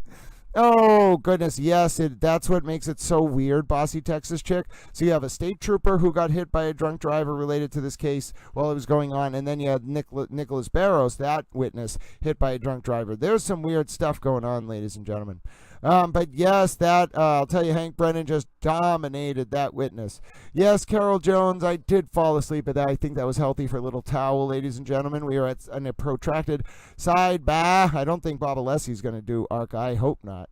Oh, goodness, yes, that's what makes it so weird, bossy Texas chick. So you have a state trooper who got hit by a drunk driver related to this case while it was going on, and then you had Nicholas Barros, that witness, hit by a drunk driver. There's some weird stuff going on, ladies and gentlemen. But yes, I'll tell you, Hank Brennan just dominated that witness. Yes, Carol Jones, I did fall asleep at that. I think that was healthy for a little Towel, ladies and gentlemen. We are at a protracted sidebar. I don't think Bob Alessi's going to do ARC. I hope not.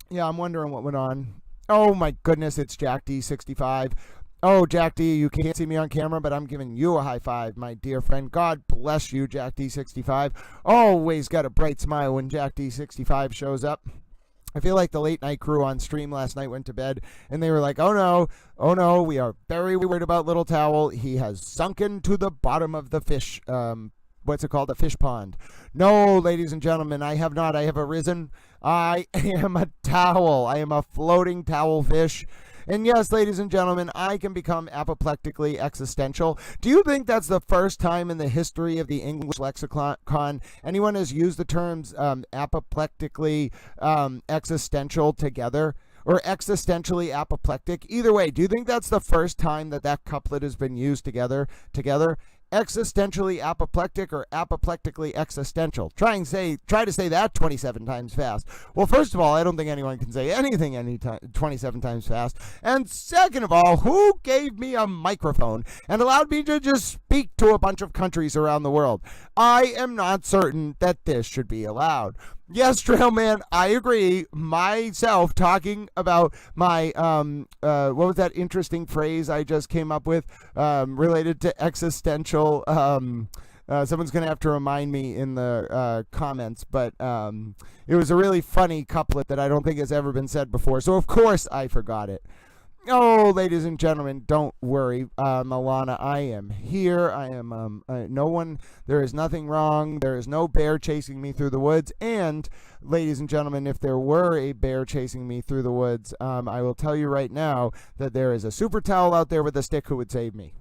Yeah, I'm wondering what went on. Oh, my goodness, it's Jack D65. Oh, Jack D, you can't see me on camera, but I'm giving you a high five, my dear friend. God bless you, Jack D65. Always got a bright smile when Jack D65 shows up. I feel like the late night crew on stream last night went to bed, and they were like, oh no, we are very worried about little Towel. He has sunken to the bottom of the fish, what's it called, a fish pond. No, ladies and gentlemen, I have not. I have arisen. I am a Towel. I am a floating Towel fish. And yes, ladies and gentlemen, I can become apoplectically existential. Do you think that's the first time in the history of the English lexicon anyone has used the terms apoplectically existential together? Or existentially apoplectic? Either way, do you think that's the first time that couplet has been used together? Existentially apoplectic or apoplectically existential? Try to say that 27 times fast. Well, first of all, I don't think anyone can say anything 27 times fast. And second of all, who gave me a microphone and allowed me to just speak to a bunch of countries around the world? I am not certain that this should be allowed. Yes, Trailman, I agree. Myself talking about my, what was that interesting phrase I just came up with related to existential? Someone's going to have to remind me in the comments, but it was a really funny couplet that I don't think has ever been said before. So, of course, I forgot it. Oh, ladies and gentlemen, don't worry, Milana. I am here. I am no one. There is nothing wrong. There is no bear chasing me through the woods. And, ladies and gentlemen, if there were a bear chasing me through the woods, I will tell you right now that there is a super towel out there with a stick who would save me.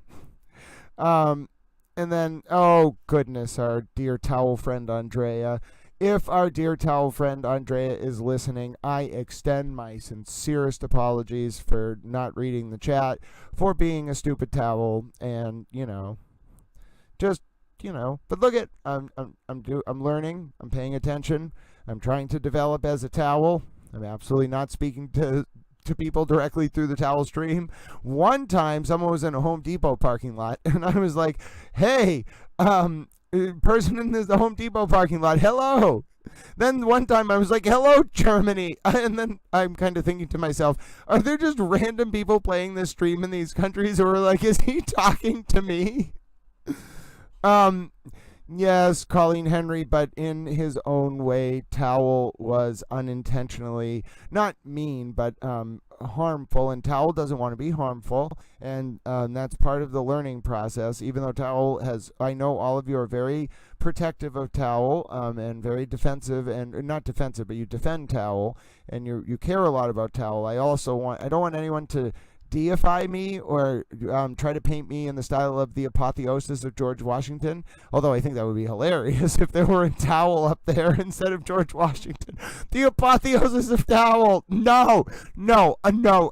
And then, oh goodness, our dear towel friend Andrea. If our dear towel friend Andrea is listening, I extend my sincerest apologies for not reading the chat, for being a stupid towel, and just But look at I'm learning. I'm paying attention. I'm trying to develop as a towel. I'm absolutely not speaking to people directly through the towel stream. One time, someone was in a Home Depot parking lot, and I was like, "Hey, person in the Home Depot parking lot, hello." Then one time I was like, "Hello, Germany." And then I'm kind of thinking to myself, are there just random people playing this stream in these countries who are like, is he talking to me? Yes, Colleen Henry, but in his own way, Towel was unintentionally, not mean, but harmful, and Towel doesn't want to be harmful, and that's part of the learning process, even though Towel has, I know all of you are very protective of Towel, and very defensive, and not defensive, but you defend Towel, and you care a lot about Towel. I don't want anyone to deify me or try to paint me in the style of the apotheosis of George Washington, although I think that would be hilarious if there were a towel up there instead of George Washington. The apotheosis of Towel. No,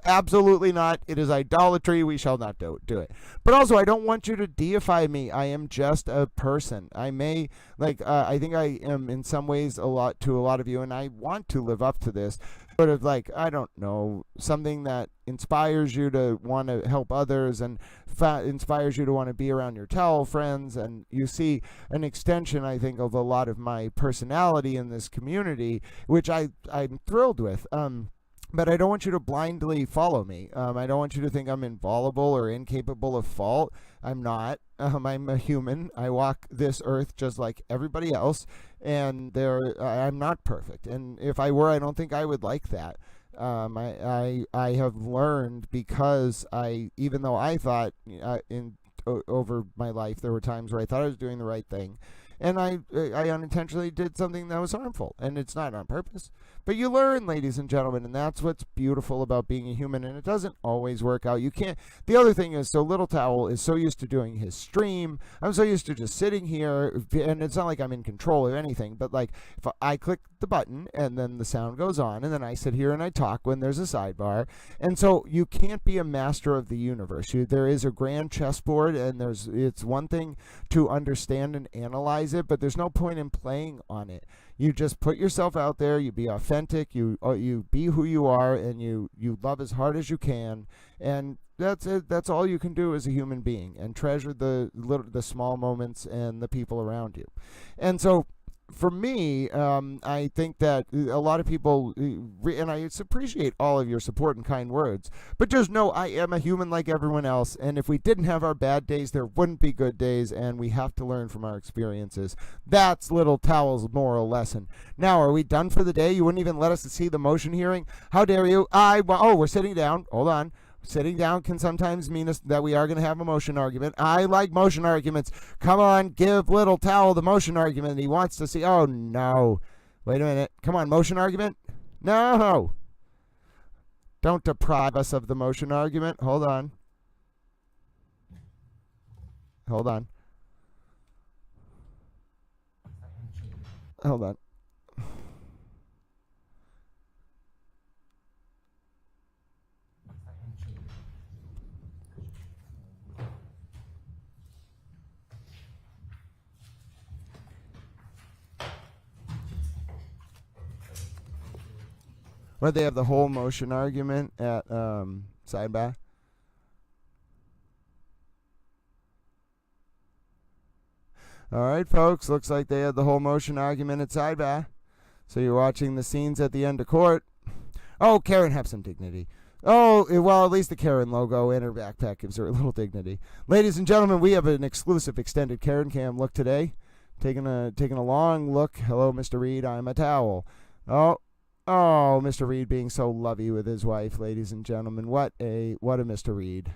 absolutely not. It is idolatry. We shall not do it. But also, I don't want you to deify me. I am just a person. I may, I think I am in some ways a lot to a lot of you, and I want to live up to this. Sort of I don't know, something that inspires you to want to help others and inspires you to want to be around your towel friends. And you see an extension, I think, of a lot of my personality in this community, which I'm thrilled with. But I don't want you to blindly follow me. I don't want you to think I'm inviolable or incapable of fault. I'm not. I'm a human. I walk this earth just like everybody else, and I'm not perfect. And if I were, I don't think I would like that. I have learned, because even though I thought over my life there were times where I thought I was doing the right thing, and I unintentionally did something that was harmful, and it's not on purpose. But you learn, ladies and gentlemen, and that's what's beautiful about being a human, and it doesn't always work out. You can't. The other thing is, so Little Towel is so used to doing his stream. I'm so used to just sitting here, and it's not like I'm in control of anything, but if I click the button and then the sound goes on, and then I sit here and I talk when there's a sidebar. And so you can't be a master of the universe. There is a grand chessboard, and it's one thing to understand and analyze it, but there's no point in playing on it. You just put yourself out there, you be authentic, you be who you are, and you love as hard as you can, and that's it. That's all you can do as a human being, and treasure the small moments and the people around you. And so for me, I think that a lot of people, and I appreciate all of your support and kind words, but just know I am a human like everyone else, and if we didn't have our bad days, there wouldn't be good days, and we have to learn from our experiences. That's Little Towel's moral lesson. Now, are we done for the day? You wouldn't even let us see the motion hearing? How dare you? We're sitting down. Hold on. Sitting down can sometimes mean that we are going to have a motion argument. I like motion arguments. Come on, give Little Towel the motion argument. He wants to see. Oh, no. Wait a minute. Come on, motion argument? No. Don't deprive us of the motion argument. Hold on. Hold on. Where they have the whole motion argument at Sidebar. All right, folks. Looks like they had the whole motion argument at Sidebar. So you're watching the scenes at the end of court. Oh, Karen, have some dignity. Oh, well, at least the Karen logo in her backpack gives her a little dignity. Ladies and gentlemen, we have an exclusive extended Karen Cam look today. Taking a long look. Hello, Mr. Reed. I'm a towel. Oh. Oh, Mr. Reed being so lovey with his wife, ladies and gentlemen. What a Mr. Reed.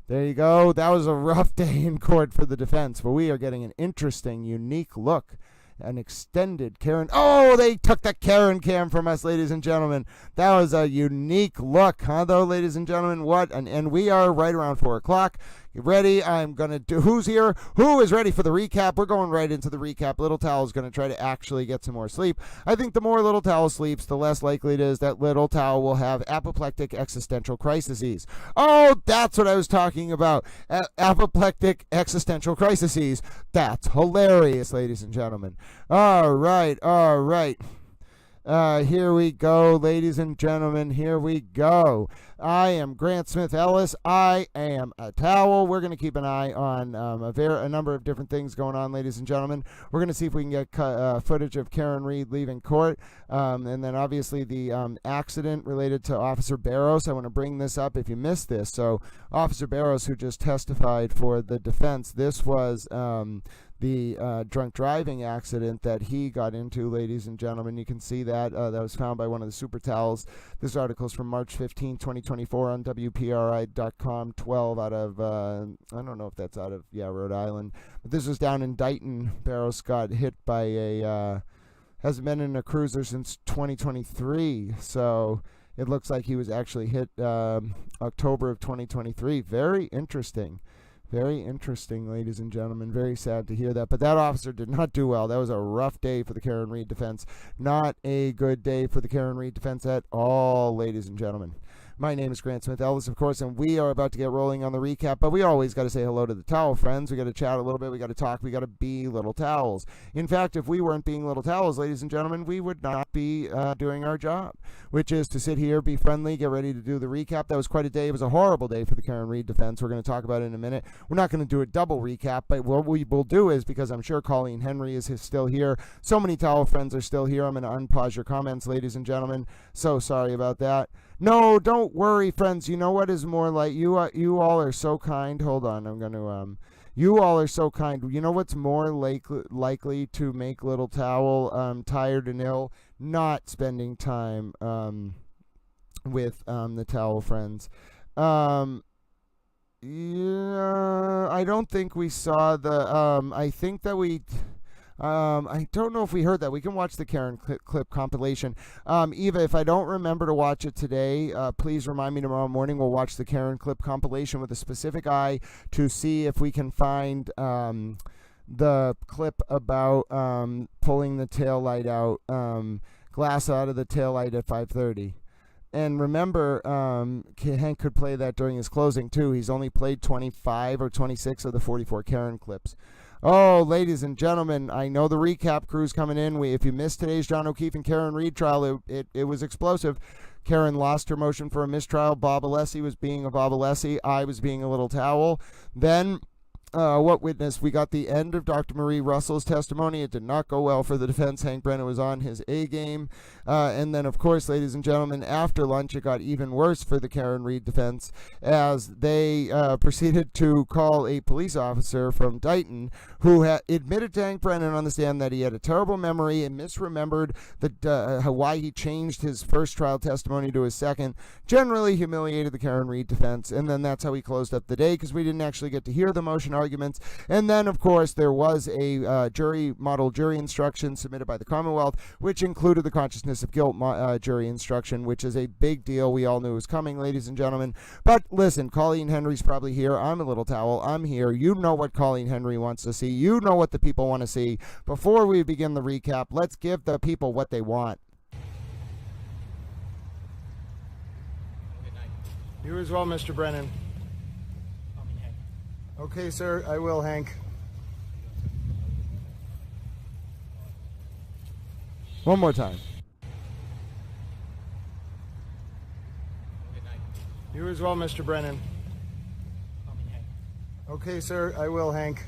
There you go. That was a rough day in court for the defense, but we are getting an interesting, unique look. An extended Karen. Oh, they took the Karen cam from us, ladies and gentlemen. That was a unique look, huh, though, ladies and gentlemen? What? And we are right around 4 o'clock. You ready? I'm going to do. Who's here? Who is ready for the recap? We're going right into the recap. Little Towel is going to try to actually get some more sleep. I think the more Little Towel sleeps, the less likely it is that Little Towel will have apoplectic existential crises. Oh, that's what I was talking about. Apoplectic existential crises. That's hilarious, ladies and gentlemen. All right. Here we go, ladies and gentlemen. Here we go. I am Grant Smith Ellis. I am a towel. We're going to keep an eye on a number of different things going on, ladies and gentlemen. We're going to see if we can get footage of Karen Reed leaving court. And then obviously the accident related to Officer Barros. I want to bring this up if you missed this. So Officer Barros, who just testified for the defense, this was the drunk driving accident that he got into, ladies and gentlemen. You can see that. That was found by one of the Super Towels. This article is from March 15, 2024 on WPRI.com, 12 out of, I don't know if that's out of, Rhode Island. But this was down in Dighton. Barros got hit by hasn't been in a cruiser since 2023. So it looks like he was actually hit October of 2023. Very interesting. Very interesting, ladies and gentlemen. Very sad to hear that. But that officer did not do well. That was a rough day for the Karen Reed defense. Not a good day for the Karen Reed defense at all, ladies and gentlemen. My name is Grant Smith Ellis, of course, and we are about to get rolling on the recap, but we always got to say hello to the towel friends. We got to chat a little bit. We got to talk. We got to be little towels. In fact, if we weren't being little towels, ladies and gentlemen, we would not be doing our job, which is to sit here, be friendly, get ready to do the recap. That was quite a day. It was a horrible day for the Karen Reed defense. We're going to talk about it in a minute. We're not going to do a double recap, but what we will do is, because I'm sure Colleen Henry is still here, so many towel friends are still here, I'm going to unpause your comments, ladies and gentlemen. So sorry about that. No, don't worry, friends. You know what is more like you all are so kind. Hold on, I'm going to you all are so kind. You know what's more likely to make Little Towel tired and ill? Not spending time with the towel friends. Yeah, I don't think we saw the I think that we I don't know if we heard that. We can watch the Karen clip compilation. Eva, if I don't remember to watch it today, please remind me tomorrow morning. We'll watch the Karen clip compilation with a specific eye to see if we can find the clip about pulling the taillight out, glass out of the taillight at 5:30. And remember, Hank could play that during his closing, too. He's only played 25 or 26 of the 44 Karen clips. Oh, ladies and gentlemen, I know the recap crew's coming in. If you missed today's John O'Keefe and Karen Reed trial, it was explosive. Karen lost her motion for a mistrial. Bob Alessi was being a Bob Alessi. I was being a Little Towel. Then what witness? We got the end of Dr. Marie Russell's testimony. It did not go well for the defense. Hank Brennan was on his A game. And then, of course, ladies and gentlemen, after lunch, it got even worse for the Karen Reed defense as they proceeded to call a police officer from Dighton who had admitted to Hank Brennan on the stand that he had a terrible memory and misremembered why he changed his first trial testimony to his second. Generally humiliated the Karen Reed defense. And then that's how he closed up the day, because we didn't actually get to hear the motion arguments. And then, of course, there was a model jury instruction submitted by the Commonwealth, which included the consciousness of guilt jury instruction, which is a big deal. We all knew it was coming, ladies and gentlemen. But listen, Colleen Henry's probably here. I'm a Little Towel. I'm here. You know what Colleen Henry wants to see. You know what the people want to see. Before we begin the recap, let's give the people what they want. You as well, Mr. Brennan. Okay, sir, I will, Hank. One more time. You as well, Mr. Brennan. Okay, sir, I will, Hank.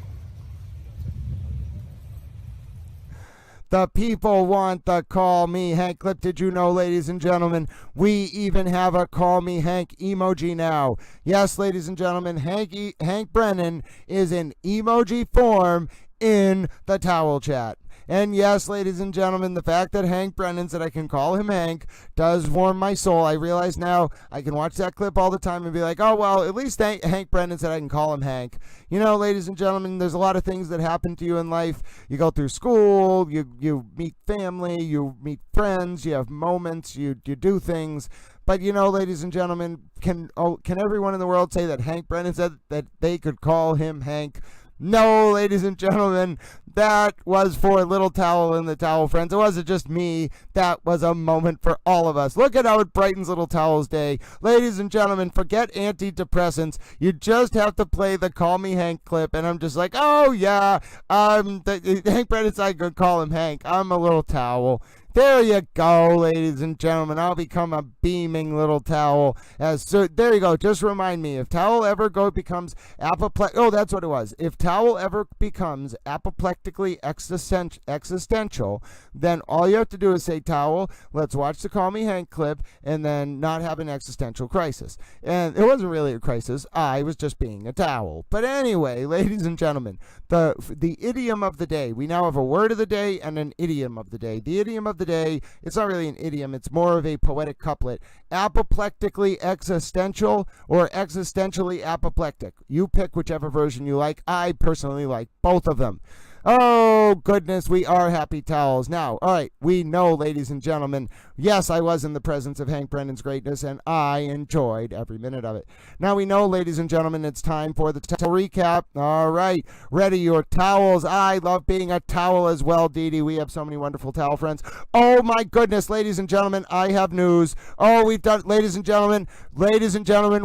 The people want the Call Me Hank clip. Did you know, ladies and gentlemen, we even have a Call Me Hank emoji now. Yes, ladies and gentlemen, Hank Brennan is in emoji form in the towel chat. And yes, ladies and gentlemen, the fact that Hank Brennan said I can call him Hank does warm my soul. I realize now I can watch that clip all the time and be like, oh, well, at least Hank Brennan said I can call him Hank. You know, ladies and gentlemen, there's a lot of things that happen to you in life. You go through school, you meet family, you meet friends, you have moments, you do things. But, you know, ladies and gentlemen, can everyone in the world say that Hank Brennan said that they could call him Hank? No, ladies and gentlemen, that was for Little Towel and the Towel Friends. It wasn't just me. That was a moment for all of us. Look at how it brightens Little Towel's day. Ladies and gentlemen, forget antidepressants. You just have to play the Call Me Hank clip, and I'm just like, oh, yeah, Hank Brennan said I could call him Hank. I'm a Little Towel. There you go, ladies and gentlemen. I'll become a beaming Little Towel. So there you go. Just remind me, if Towel ever becomes apoplectic, oh, that's what it was. If Towel ever becomes apoplectically existential, then all you have to do is say, Towel, let's watch the Call Me Hank clip, and then not have an existential crisis. And it wasn't really a crisis. I was just being a towel. But anyway, ladies and gentlemen, the idiom of the day. We now have a word of the day and an idiom of the day. The idiom of the day, it's not really an idiom, it's more of a poetic couplet. Apoplectically existential or existentially apoplectic. You pick whichever version you like. I personally like both of them. Oh, goodness, we are happy towels. Now, all right, we know, ladies and gentlemen, yes, I was in the presence of Hank Brennan's greatness, and I enjoyed every minute of it. Now, we know, ladies and gentlemen, it's time for the towel recap. All right, ready your towels. I love being a towel as well, Dee Dee. We have so many wonderful towel friends. Oh, my goodness, ladies and gentlemen, I have news. Oh, we've done, ladies and gentlemen,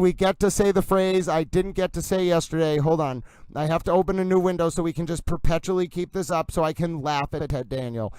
we get to say the phrase I didn't get to say yesterday. Hold on. I have to open a new window so we can just perpetually keep this up so I can laugh at Ted Daniel.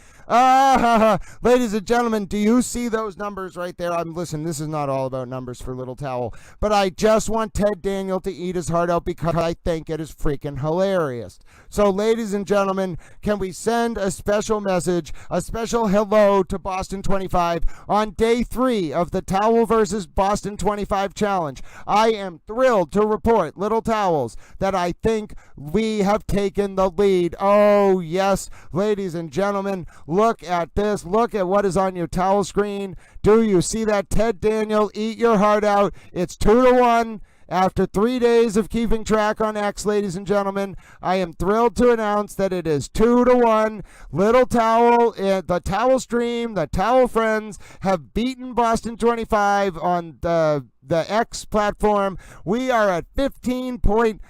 Ladies and gentlemen, do you see those numbers right there? Listen, this is not all about numbers for Little Towel, but I just want Ted Daniel to eat his heart out because I think it is freaking hilarious. So, ladies and gentlemen, can we send a special message, a special hello to Boston 25 on day 3 of the Towel versus Boston 25 challenge? I am thrilled to report, Little Towels, that I think we have taken the lead. Oh, yes, ladies and gentlemen, look at this. Look at what is on your towel screen. Do you see that? Ted Daniel, eat your heart out. It's 2-1. After 3 days of keeping track on X, ladies and gentlemen, I am thrilled to announce that it is 2-1. Little Towel, the Towel Stream, the Towel Friends have beaten Boston 25 on the X platform. We are at 15.2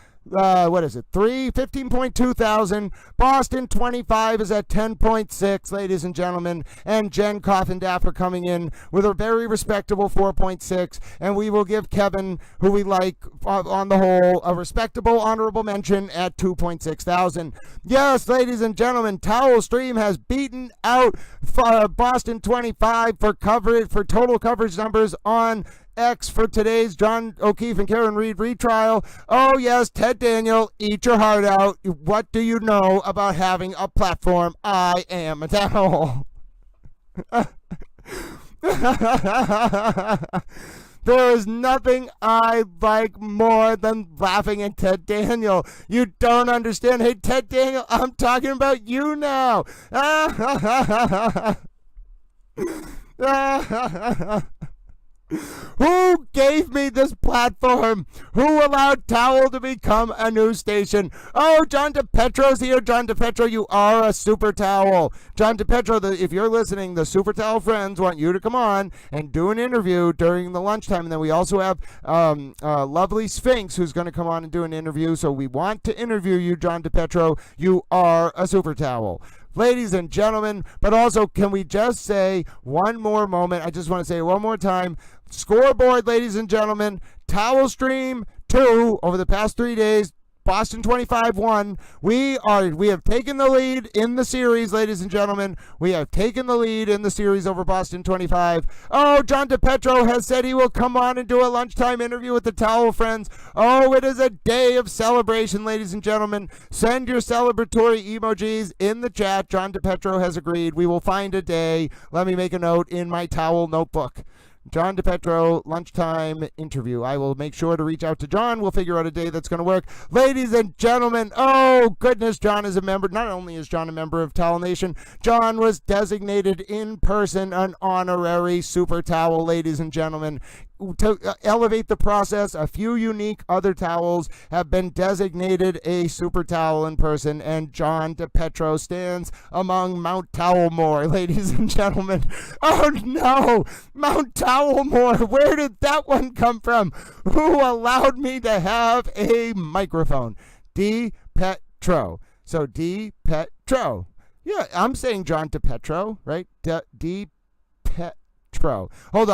thousand. Boston 25 is at 10.6, ladies and gentlemen. And Jen Coffindaffer coming in with a very respectable 4.6. And we will give Kevin, who we like on the whole, a respectable honorable mention at 2.6 thousand. Yes, ladies and gentlemen, Towel Stream has beaten out Boston 25 for total coverage numbers on X for today's John O'Keefe and Karen Reed retrial. Oh, yes, Ted Daniel, eat your heart out. What do you know about having a platform? I am a towel. There is nothing I like more than laughing at Ted Daniel. You don't understand. Hey, Ted Daniel, I'm talking about you now. Who gave me this platform? Who allowed Towel to become a news station? Oh, John DePetro's here. John DePetro, you are a super towel. John DePetro, if you're listening, the Super Towel Friends want you to come on and do an interview during the lunchtime. And then we also have lovely Sphinx who's going to come on and do an interview. So we want to interview you, John DePetro. You are a super towel. Ladies and gentlemen, but also can we just say one more moment? I just want to say it one more time. Scoreboard, ladies and gentlemen. Towel Stream 2 over the past 3 days. Boston 25 won. We have taken the lead in the series, ladies and gentlemen. We have taken the lead in the series over Boston 25. Oh, John DePetro has said he will come on and do a lunchtime interview with the Towel Friends. Oh, it is a day of celebration, ladies and gentlemen. Send your celebratory emojis in the chat. John DePetro has agreed. We will find a day. Let me make a note in my towel notebook. John DePetro, lunchtime interview. I will make sure to reach out to John. We'll figure out a day that's going to work. Ladies and gentlemen, oh goodness, John is a member. Not only is John a member of Towel Nation, John was designated in person an honorary Super Towel, ladies and gentlemen. To elevate the process, a few unique other towels have been designated a Super Towel in person, and John DePetro stands among Mount Towelmore, ladies and gentlemen. Oh no, Mount Towelmore, where did that one come from? Who allowed me to have a microphone? DePetro. So DePetro. Yeah, I'm saying John DePetro, right? DePetro. Hold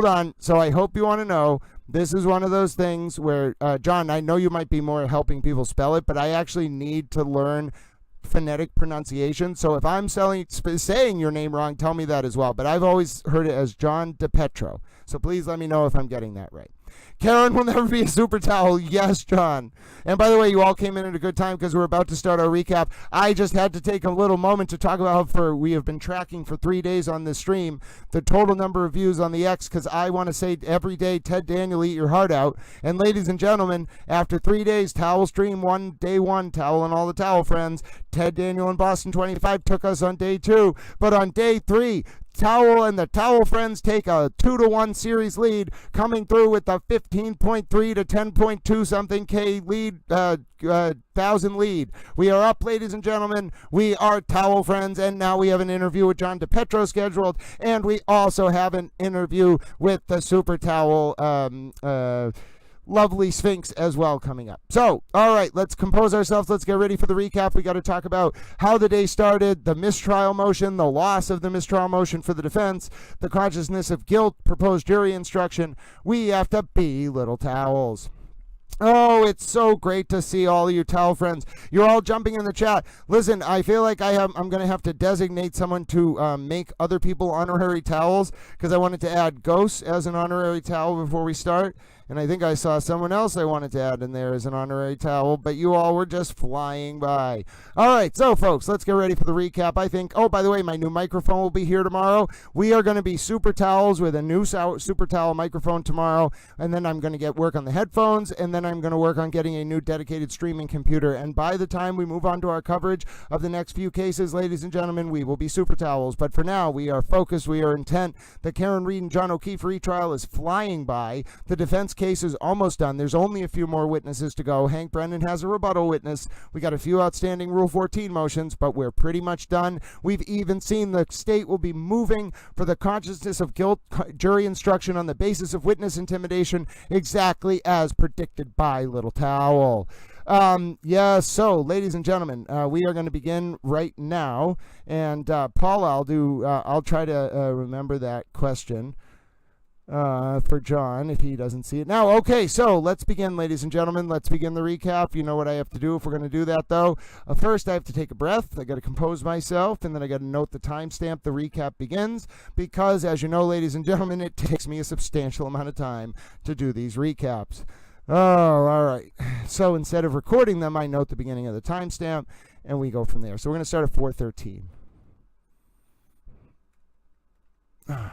on. So I hope you want to know, this is one of those things where, John, I know you might be more helping people spell it, but I actually need to learn phonetic pronunciation. So if I'm saying your name wrong, tell me that as well. But I've always heard it as John DePetro. So please let me know if I'm getting that right. Karen will never be a Super Towel. Yes, John. And by the way, you all came in at a good time because we're about to start our recap. I just had to take a little moment to talk about how we have been tracking for 3 days on this stream the total number of views on the X, because I want to say every day, Ted Daniel, eat your heart out. And ladies and gentlemen, after 3 days, Towel Stream 1, day 1, Towel and all the Towel friends, Ted Daniel and Boston 25 took us on day 2. But on day 3, Towel and the Towel friends take a 2-1 series lead, coming through with the 15.3 to 10.2 something K lead, thousand lead. We are up, ladies and gentlemen. We are Towel friends, and now we have an interview with John DePetro scheduled, and we also have an interview with the Super Towel lovely Sphinx as well coming up. So, all right, let's compose ourselves. Let's get ready for the recap. We got to talk about how the day started, the mistrial motion, the loss of the mistrial motion for the defense, the consciousness of guilt, proposed jury instruction. We have to be little towels. Oh, it's so great to see all of you Towel friends. You're all jumping in the chat. Listen, I feel like I'm going to have to designate someone to make other people honorary towels, because I wanted to add Ghosts as an honorary towel before we start. And I think I saw someone else I wanted to add in there as an honorary towel, but you all were just flying by. All right, so folks, let's get ready for the recap. I think, oh, by the way, my new microphone will be here tomorrow. We are going to be Super Towels with a new Super Towel microphone tomorrow, and then I'm going to get work on the headphones, and then I'm going to work on getting a new dedicated streaming computer. And by the time we move on to our coverage of the next few cases, ladies and gentlemen, we will be Super Towels. But for now, we are focused, we are intent. The Karen Reed and John O'Keefe retrial is flying by. The defense case is almost done. There's only a few more witnesses to go. Hank Brennan has a rebuttal witness. We got a few outstanding Rule 14 motions, but we're pretty much done. We've even seen the state will be moving for the consciousness of guilt jury instruction on the basis of witness intimidation, exactly as predicted by Little Towel. So ladies and gentlemen, we are going to begin right now, and Paula, I'll try to remember that question for John if he doesn't see it now. Okay, so let's begin, ladies and gentlemen. Let's begin the recap. You know what I have to do if we're going to do that, though. First, I have to take a breath. I got to compose myself, and then I got to note the timestamp the recap begins, because, as you know, ladies and gentlemen, it takes me a substantial amount of time to do these recaps. Oh, all right. So instead of recording them, I note the beginning of the timestamp, and we go from there. So we're going to start at 4:13. All right.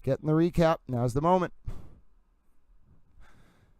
Getting the recap. Now's the moment.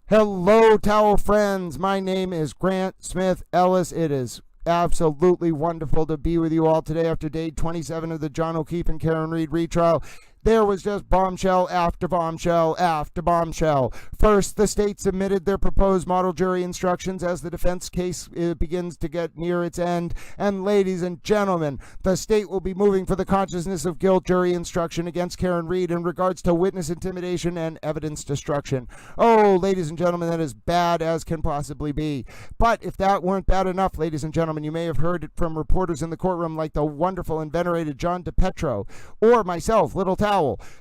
Hello, Towel friends. My name is Grant Smith Ellis. It is absolutely wonderful to be with you all today after day 27 of the John O'Keefe and Karen Reed retrial. There was just bombshell after bombshell after bombshell. First, the state submitted their proposed model jury instructions as the defense case begins to get near its end. And ladies and gentlemen, the state will be moving for the consciousness of guilt jury instruction against Karen Reed in regards to witness intimidation and evidence destruction. Oh, ladies and gentlemen, that is bad as can possibly be. But if that weren't bad enough, ladies and gentlemen, you may have heard it from reporters in the courtroom like the wonderful and venerated John DePetro or myself, Little Towel,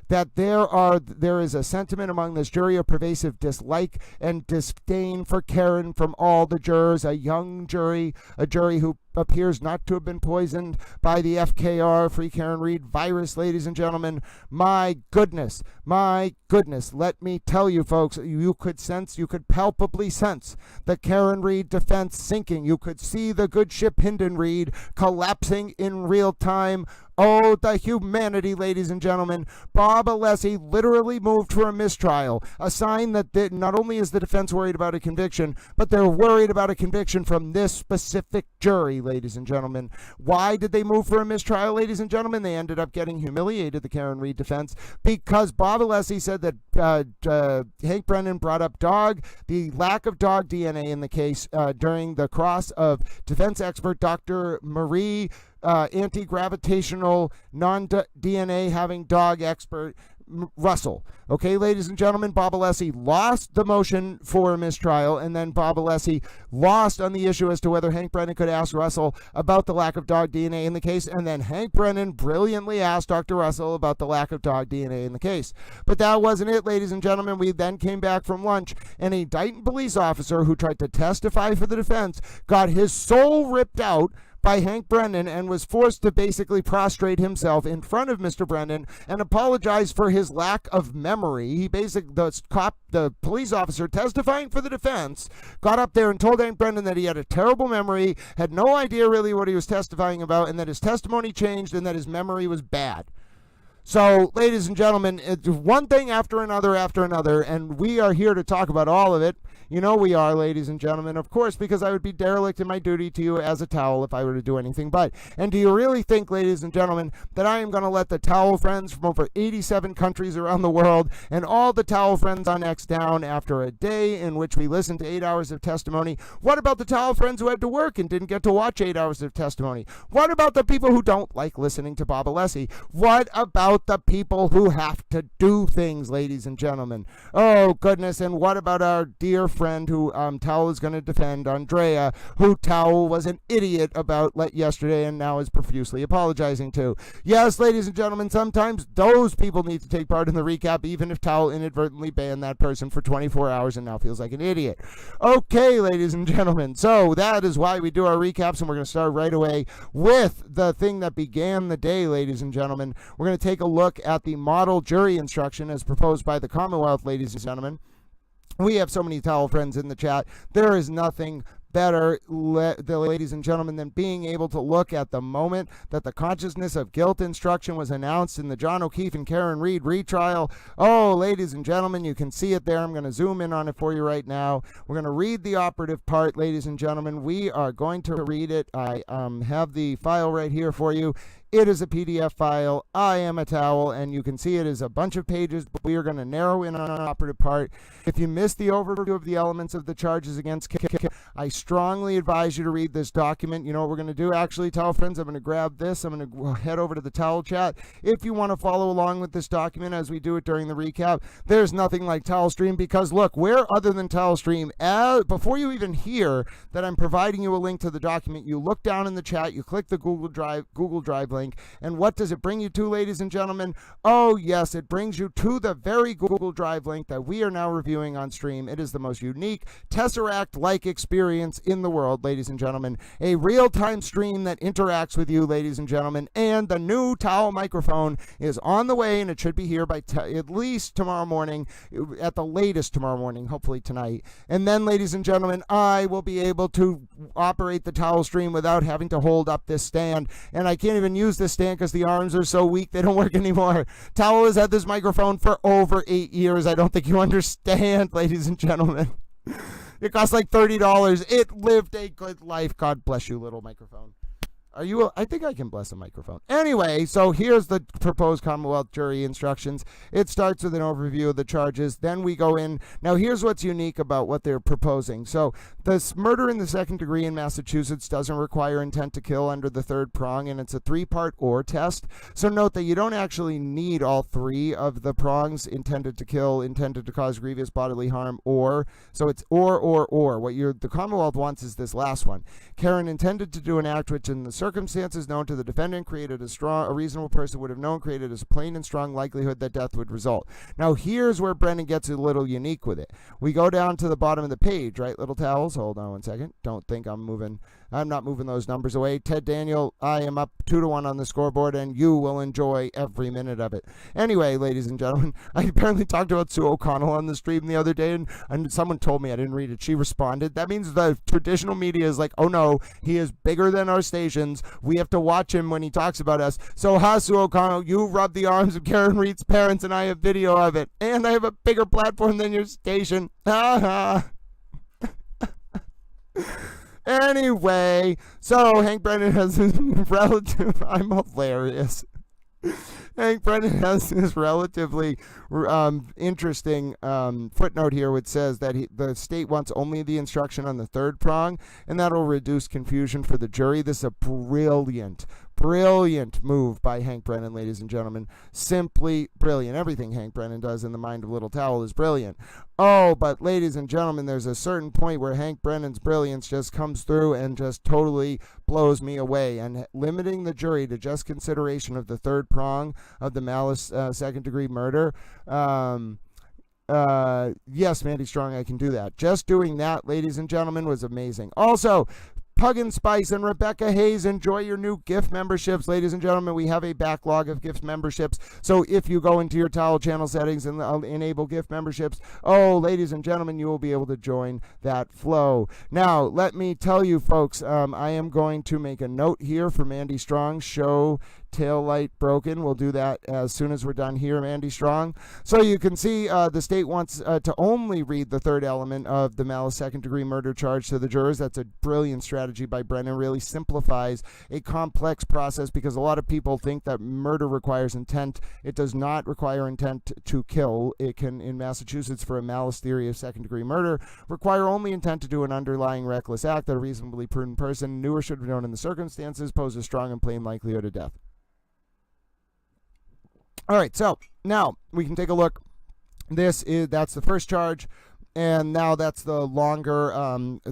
that there is a sentiment among this jury of pervasive dislike and disdain for Karen from all the jurors, a young jury, a jury who appears not to have been poisoned by the FKR, Free Karen Reed virus, ladies and gentlemen. My goodness, let me tell you folks, you could palpably sense the Karen Reed defense sinking. You could see the good ship Hinden Reed collapsing in real time. Oh, the humanity, ladies and gentlemen. Bob Alessi literally moved for a mistrial, a sign that not only is the defense worried about a conviction, but they're worried about a conviction from this specific jury, ladies and gentlemen. Why did they move for a mistrial, ladies and gentlemen? They ended up getting humiliated, the Karen Reed defense, because Bob Alessi said that Hank Brennan brought up the lack of dog DNA in the case during the cross of defense expert Dr. Marie anti-gravitational non-DNA having dog expert Russell. Okay, ladies and gentlemen, Bob Alessi lost the motion for a mistrial, and then Bob Alessi lost on the issue as to whether Hank Brennan could ask Russell about the lack of dog DNA in the case, and then Hank Brennan brilliantly asked Dr. Russell about the lack of dog DNA in the case. But that wasn't it, ladies and gentlemen. We then came back from lunch, and a Dighton police officer who tried to testify for the defense got his soul ripped out by Hank Brennan and was forced to basically prostrate himself in front of Mr. Brennan and apologize for his lack of memory. He basically, the police officer testifying for the defense, got up there and told Hank Brennan that he had a terrible memory, had no idea really what he was testifying about, and that his testimony changed and that his memory was bad. So, ladies and gentlemen, it's one thing after another, and we are here to talk about all of it. You know we are, ladies and gentlemen, of course, because I would be derelict in my duty to you as a towel if I were to do anything but. And do you really think, ladies and gentlemen, that I am going to let the towel friends from over 87 countries around the world and all the towel friends on X down after a day in which we listened to 8 hours of testimony? What about the towel friends who had to work and didn't get to watch 8 hours of testimony? What about the people who don't like listening to Bob Alessi? What about the people who have to do things, ladies and gentlemen? Oh, goodness. And what about our dear friend who Towel is going to defend, Andrea, who Towel was an idiot about yesterday and now is profusely apologizing to? Yes, ladies and gentlemen, sometimes those people need to take part in the recap, even if Towel inadvertently banned that person for 24 hours and now feels like an idiot. Okay, ladies and gentlemen, so that is why we do our recaps, and we're going to start right away with the thing that began the day, ladies and gentlemen. We're going to take a look at the model jury instruction as proposed by the Commonwealth, ladies and gentlemen. We have so many towel friends in the chat. There is nothing better, ladies and gentlemen, than being able to look at the moment that the consciousness of guilt instruction was announced in the John O'Keefe and Karen Reed retrial. Oh, ladies and gentlemen, you can see it there. I'm going to zoom in on it for you right now. We're going to read the operative part, ladies and gentlemen. We are going to read it. I have the file right here for you. It is a PDF file. I am a towel, and you can see it is a bunch of pages, but we are going to narrow in on an operative part. If you missed the overview of the elements of the charges against K, I strongly advise you to read this document. You know what we're going to do, actually, towel friends? I'm going to grab this. I'm going to head over to the towel chat. If you want to follow along with this document as we do it during the recap, there's nothing like Towel Stream, because, look, where other than Towel Stream, before you even hear that I'm providing you a link to the document, you look down in the chat, you click the Google Drive link, and what does it bring you to, ladies and gentlemen? Oh, yes, it brings you to the very Google Drive link that we are now reviewing on stream. It is the most unique Tesseract-like experience in the world, ladies and gentlemen. A real-time stream that interacts with you, ladies and gentlemen, and the new towel microphone is on the way, and it should be here by at least tomorrow morning, at the latest tomorrow morning, hopefully tonight. And then, ladies and gentlemen, I will be able to operate the towel stream without having to hold up this stand, and I can't even use this stand because the arms are so weak they don't work anymore. Towel has had this microphone for over 8 years. I don't think you understand, ladies and gentlemen. It cost like $30. It lived a good life. God bless you, little microphone. I think I can bless a microphone. Anyway, so here's the proposed Commonwealth jury instructions. It starts with an overview of the charges. Then we go in. Now, here's what's unique about what they're proposing. So this murder in the second degree in Massachusetts doesn't require intent to kill under the third prong, and it's a three-part or test. So note that you don't actually need all three of the prongs: intended to kill, intended to cause grievous bodily harm, or. So it's or. What the Commonwealth wants is this last one. Karen intended to do an act which in the circumstances known to the defendant created a reasonable person would have known created a plain and strong likelihood that death would result. Now here's where Brennan gets a little unique with it. We go down to the bottom of the page, right, little towels? Hold on one second. Don't think I'm not moving those numbers away. Ted Daniel, I am up 2-1 on the scoreboard, and you will enjoy every minute of it. Anyway, ladies and gentlemen, I apparently talked about Sue O'Connell on the stream the other day, and someone told me I didn't read it. She responded. That means the traditional media is like, oh no, he is bigger than our stations. We have to watch him when he talks about us. So, Sue O'Connell, you rub the arms of Karen Reed's parents, and I have video of it. And I have a bigger platform than your station. Ha ha. Anyway, so Hank Brennan has his relative. I'm hilarious. Hank Brennan has this relatively interesting footnote here, which says that the state wants only the instruction on the third prong, and that'll reduce confusion for the jury. This is a brilliant move by Hank Brennan, ladies and gentlemen. Simply brilliant. Everything Hank Brennan does in the mind of Little Towel is brilliant. Oh, but ladies and gentlemen, there's a certain point where Hank Brennan's brilliance just comes through and just totally blows me away. And limiting the jury to just consideration of the third prong of the malice second-degree murder. Yes, Mandy Strong, I can do that. Just doing that, ladies and gentlemen, was amazing. Also, Pug and Spice and Rebecca Hayes, enjoy your new gift memberships. Ladies and gentlemen, we have a backlog of gift memberships. So if you go into your Towel channel settings and enable gift memberships, oh, ladies and gentlemen, you will be able to join that flow. Now, let me tell you, folks, I am going to make a note here for Mandy Strong. Show tail light broken. We'll do that as soon as we're done here, Mandy Strong. So you can see the state wants to only read the third element of the malice second-degree murder charge to the jurors. That's a brilliant strategy by Brennan. Really simplifies a complex process because a lot of people think that murder requires intent. It does not require intent to kill. It can, in Massachusetts, for a malice theory of second-degree murder, require only intent to do an underlying reckless act that a reasonably prudent person knew or should have known in the circumstances pose a strong and plain likelihood of death. All right, so now we can take a look. That's the first charge, and now that's the longer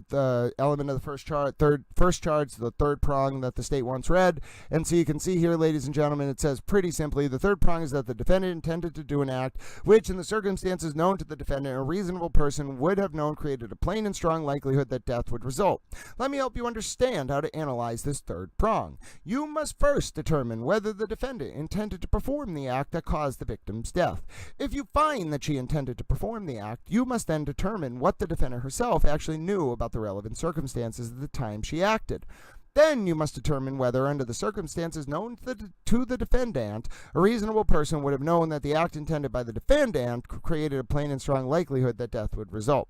the element of the first charge, the third prong that the state wants read. And so you can see here, ladies and gentlemen, it says pretty simply, the third prong is that the defendant intended to do an act which, in the circumstances known to the defendant, a reasonable person would have known created a plain and strong likelihood that death would result. Let me help you understand how to analyze this third prong. You must first determine whether the defendant intended to perform the act that caused the victim's death. If you find that she intended to perform the act, you must then determine what the defendant herself actually knew about the relevant circumstances at the time she acted. Then you must determine whether, under the circumstances known to the defendant, a reasonable person would have known that the act intended by the defendant created a plain and strong likelihood that death would result.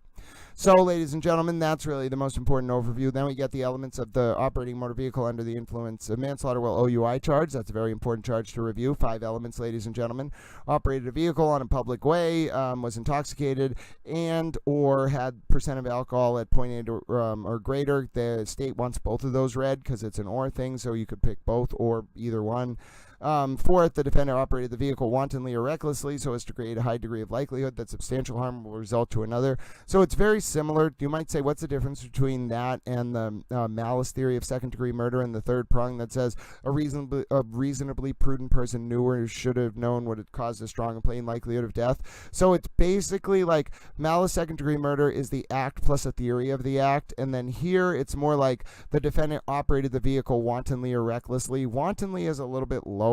So, ladies and gentlemen, that's really the most important overview. Then we get the elements of the operating motor vehicle under the influence of manslaughter will OUI charge. That's a very important charge to review. 5 elements, ladies and gentlemen. Operated a vehicle on a public way, was intoxicated, and or had percent of alcohol at 0.8 or greater. The state wants both of those read because it's an or thing, so you could pick both or either one. Fourth, the defendant operated the vehicle wantonly or recklessly so as to create a high degree of likelihood that substantial harm will result to another. So it's very similar. You might say, what's the difference between that and the malice theory of second-degree murder and the third prong that says a reasonably prudent person knew or should have known what had caused a strong and plain likelihood of death? So it's basically like malice second-degree murder is the act plus a theory of the act, and then here it's more like the defendant operated the vehicle wantonly or recklessly. Wantonly is a little bit lower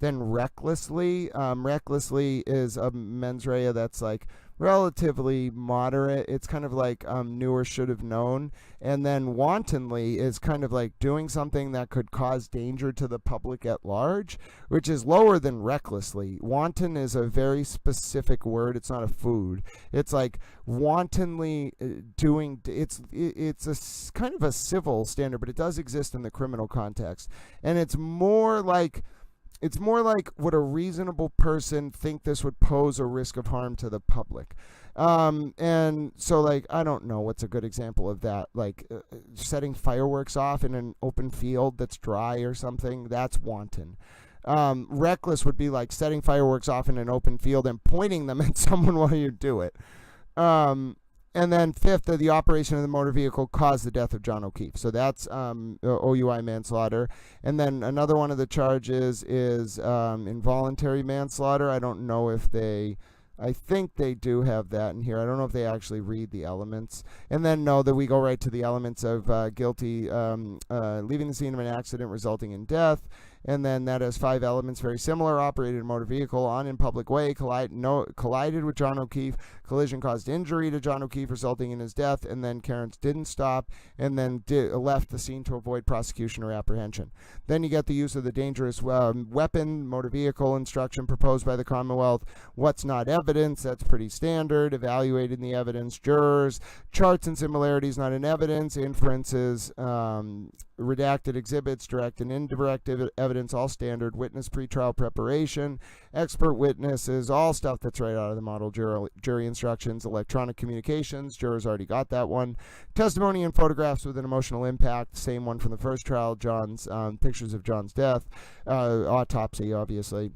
than recklessly. Recklessly is a mens rea that's like relatively moderate. It's kind of like knew or should have known. And then wantonly is kind of like doing something that could cause danger to the public at large, which is lower than recklessly. Wanton is a very specific word. It's not a food. It's like wantonly doing, it's a kind of a civil standard, but it does exist in the criminal context. And it's more like would a reasonable person think this would pose a risk of harm to the public? And so, like, I don't know what's a good example of that. Like setting fireworks off in an open field that's dry or something. That's wanton. Reckless would be like setting fireworks off in an open field and pointing them at someone while you do it. And then fifth, that the operation of the motor vehicle caused the death of John O'Keefe. So that's OUI manslaughter. And then another one of the charges is involuntary manslaughter. I don't know if I think they do have that in here. I don't know if they actually read the elements. And then no, that we go right to the elements of guilty, leaving the scene of an accident resulting in death. And then that has 5 elements, very similar: operated a motor vehicle on in public way, collided with John O'Keefe, collision caused injury to John O'Keefe resulting in his death, and then Cairns didn't stop, and then left the scene to avoid prosecution or apprehension. Then you get the use of the dangerous weapon, motor vehicle instruction proposed by the Commonwealth. What's not evidence? That's pretty standard. Evaluating the evidence, jurors, charts and similarities not in evidence, inferences, redacted exhibits, direct and indirect evidence, all standard. Witness pretrial preparation, expert witnesses, all stuff that's right out of the model jury instructions. Electronic communications, jurors already got that one. Testimony and photographs with an emotional impact, same one from the first trial. John's pictures of John's death, autopsy, obviously.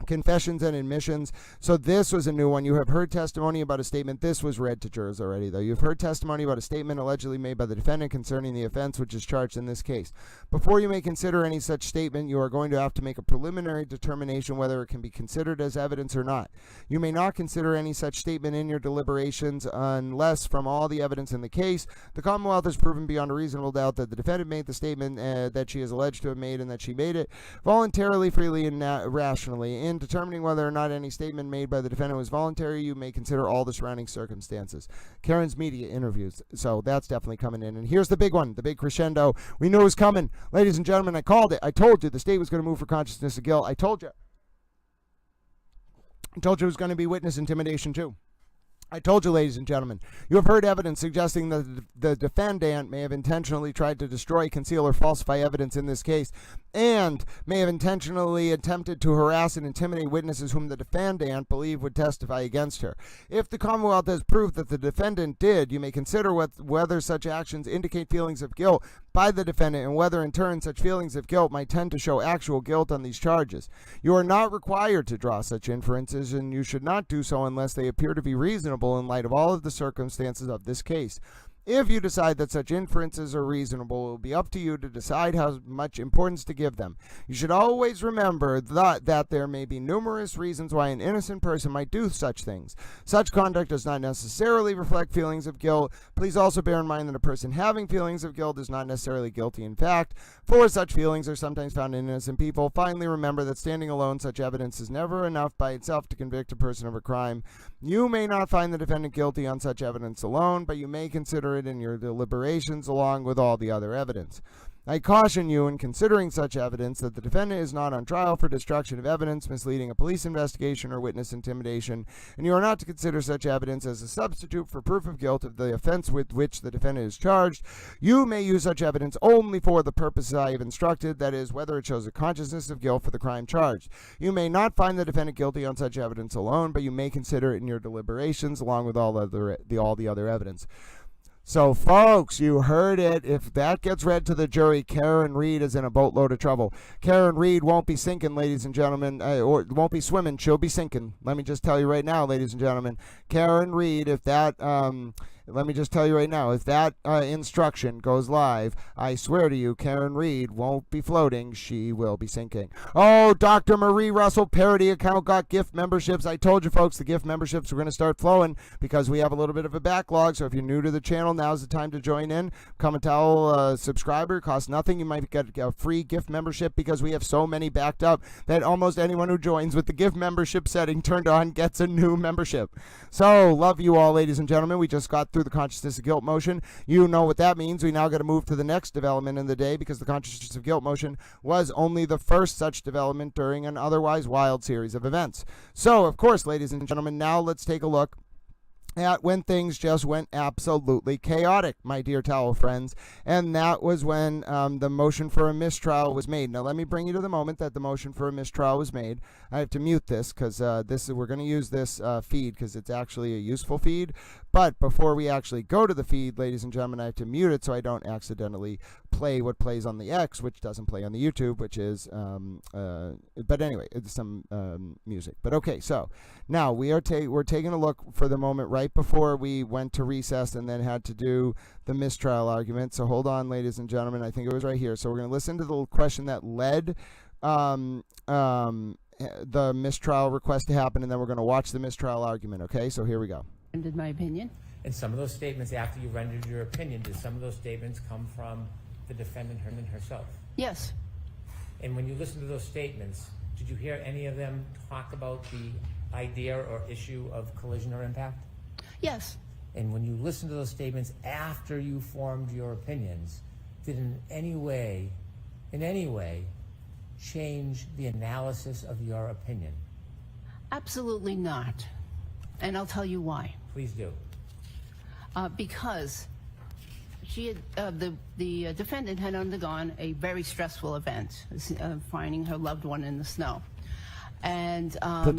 Confessions and admissions. So this was a new one. You have heard testimony about a statement. This was read to jurors already, though. You've heard testimony about a statement allegedly made by the defendant concerning the offense which is charged in this case. Before you may consider any such statement, you are going to have to make a preliminary determination whether it can be considered as evidence or not. You may not consider any such statement in your deliberations unless, from all the evidence in the case, the Commonwealth has proven beyond a reasonable doubt that the defendant made the statement that she is alleged to have made, and that she made it voluntarily, freely, and rationally. In determining whether or not any statement made by the defendant was voluntary, you may consider all the surrounding circumstances. Karen's media interviews. So that's definitely coming in. And here's the big one, the big crescendo. We knew it was coming. Ladies and gentlemen, I called it. I told you the state was going to move for consciousness of guilt. I told you. I told you it was going to be witness intimidation too. I told you, ladies and gentlemen, you have heard evidence suggesting that the defendant may have intentionally tried to destroy, conceal, or falsify evidence in this case, and may have intentionally attempted to harass and intimidate witnesses whom the defendant believed would testify against her. If the Commonwealth has proved that the defendant did, you may consider whether such actions indicate feelings of guilt by the defendant, and whether in turn such feelings of guilt might tend to show actual guilt on these charges. You are not required to draw such inferences, and you should not do so unless they appear to be reasonable in light of all of the circumstances of this case. If you decide that such inferences are reasonable, it will be up to you to decide how much importance to give them. You should always remember that there may be numerous reasons why an innocent person might do such things. Such conduct does not necessarily reflect feelings of guilt. Please also bear in mind that a person having feelings of guilt is not necessarily guilty in fact, for such feelings are sometimes found in innocent people. Finally, remember that standing alone, such evidence is never enough by itself to convict a person of a crime. You may not find the defendant guilty on such evidence alone, but you may consider it in your deliberations along with all the other evidence. I caution you in considering such evidence that the defendant is not on trial for destruction of evidence, misleading a police investigation, or witness intimidation, and you are not to consider such evidence as a substitute for proof of guilt of the offense with which the defendant is charged. You may use such evidence only for the purposes I have instructed, that is, whether it shows a consciousness of guilt for the crime charged. You may not find the defendant guilty on such evidence alone, but you may consider it in your deliberations along with all the other evidence. So, folks, you heard it. If that gets read to the jury, Karen Reed is in a boatload of trouble. Karen Reed won't be sinking, ladies and gentlemen, or won't be swimming. She'll be sinking. Let me just tell you right now, ladies and gentlemen. Karen Reed, if that... let me just tell you right now, if that instruction goes live, I swear to you, Karen Reed won't be floating. She will be sinking. Oh, Dr. Marie Russell parody account got gift memberships. I told you, folks, the gift memberships were going to start flowing because we have a little bit of a backlog. So if you're new to the channel, now's the time to join in. Become a Towel subscriber. It costs nothing. You might get a free gift membership because we have so many backed up that almost anyone who joins with the gift membership setting turned on gets a new membership. So, love you all, ladies and gentlemen. We just got through the consciousness of guilt motion. You know what that means. We now got to move to the next development in the day because the consciousness of guilt motion was only the first such development during an otherwise wild series of events. So, of course, ladies and gentlemen, now let's take a look at when things just went absolutely chaotic, my dear Towel friends, and that was when the motion for a mistrial was made. Now, let me bring you to the moment that the motion for a mistrial was made. I have to mute this because we're going to use this feed because it's actually a useful feed, But before we actually go to the feed, ladies and gentlemen, I have to mute it so I don't accidentally play what plays on the X, which doesn't play on the YouTube, which is, but anyway, it's some music. But okay, so now we're taking a look for the moment right before we went to recess and then had to do the mistrial argument. So hold on, ladies and gentlemen. I think it was right here. So we're going to listen to the question that led the mistrial request to happen, and then we're going to watch the mistrial argument. Okay, so here we go. Rendered my opinion. And some of those statements, after you rendered your opinion, did some of those statements come from the defendant herself? Yes. And when you listen to those statements, did you hear any of them talk about the idea or issue of collision or impact? Yes. And when you listen to those statements after you formed your opinions, did in any way change the analysis of your opinion? Absolutely not. And I'll tell you why. Please do. Because she had, the defendant had undergone a very stressful event, finding her loved one in the snow. And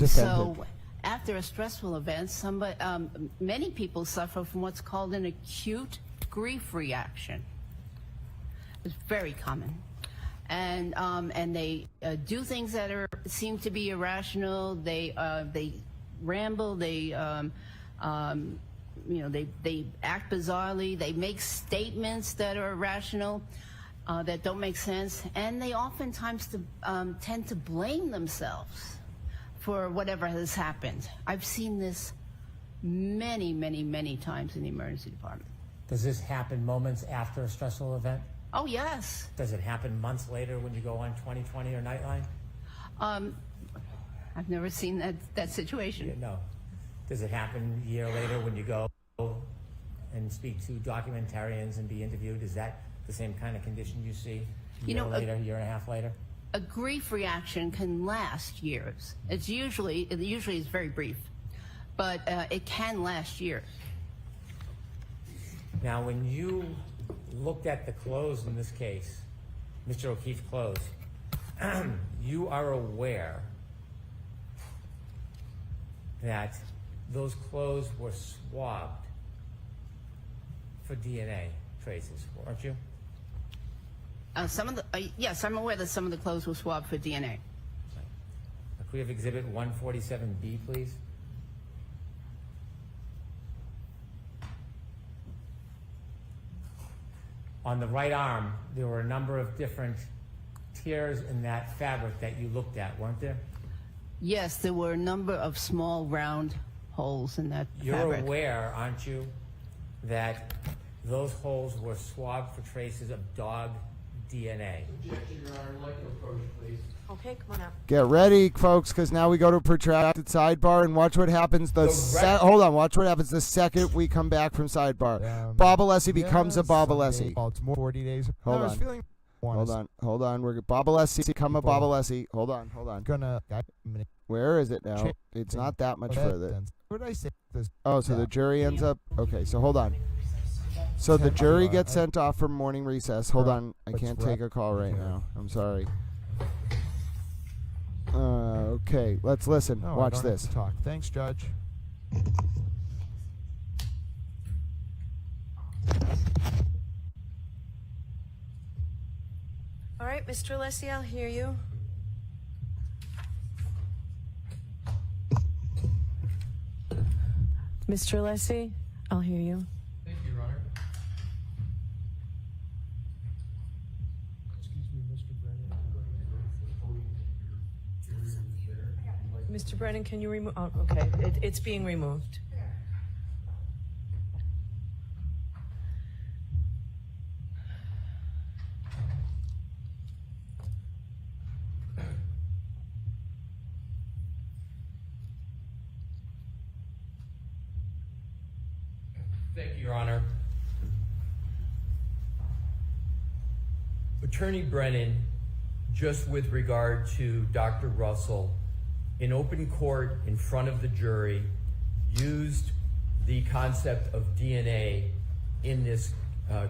so after a stressful event, many people suffer from what's called an acute grief reaction. It's very common. And they do things that seem to be irrational. They ramble. They act bizarrely. They make statements that are irrational, that don't make sense, and they oftentimes tend to blame themselves for whatever has happened. I've seen this many, many, many times in the emergency department. Does this happen moments after a stressful event? Oh, yes. Does it happen months later when you go on 20/20 or Nightline? I've never seen that situation. No. Does it happen a year later when you go and speak to documentarians and be interviewed? Is that the same kind of condition you see a year and a half later? A grief reaction can last years. It usually is very brief, but it can last years. Now, when you looked at the clothes in this case, Mr. O'Keefe's clothes, you are aware that those clothes were swabbed for DNA traces, weren't you? Yes, I'm aware that some of the clothes were swabbed for DNA. Could we have Exhibit 147B, please? On the right arm, there were a number of different tears in that fabric that you looked at, weren't there? Yes, there were a number of small round holes in that fabric. You're aware, aren't you, that those holes were swabbed for traces of dog DNA? Objection, Your Honor. I'd like to approach, please. Okay, come on up. Get ready, folks, because now we go to protracted sidebar, and watch what happens. Hold on, watch what happens the second we come back from sidebar. Bob Alessi becomes a Bob Alessi. Baltimore, 40 days. Hold on. We're Bob Alessi become a Bob Alessi. Hold on. Where is it now? It's not that much further. What did I say? Oh, so the jury ends up. Okay, so hold on. So the jury gets sent off for morning recess. Hold on, I can't take a call right now. I'm sorry. Okay, let's listen. No, Watch I don't this. have to talk. Thanks, Judge. All right, Mr. Alessi, I'll hear you. Mr. Alessi, I'll hear you. Thank you, Your Honor. Excuse me, Mr. Brennan. I'm going to go to the podium. Your jury is there. Mr. Brennan, can you remove? Oh, okay. It's being removed. Thank you, Your Honor. Attorney Brennan, just with regard to Dr. Russell, in open court in front of the jury, used the concept of DNA in this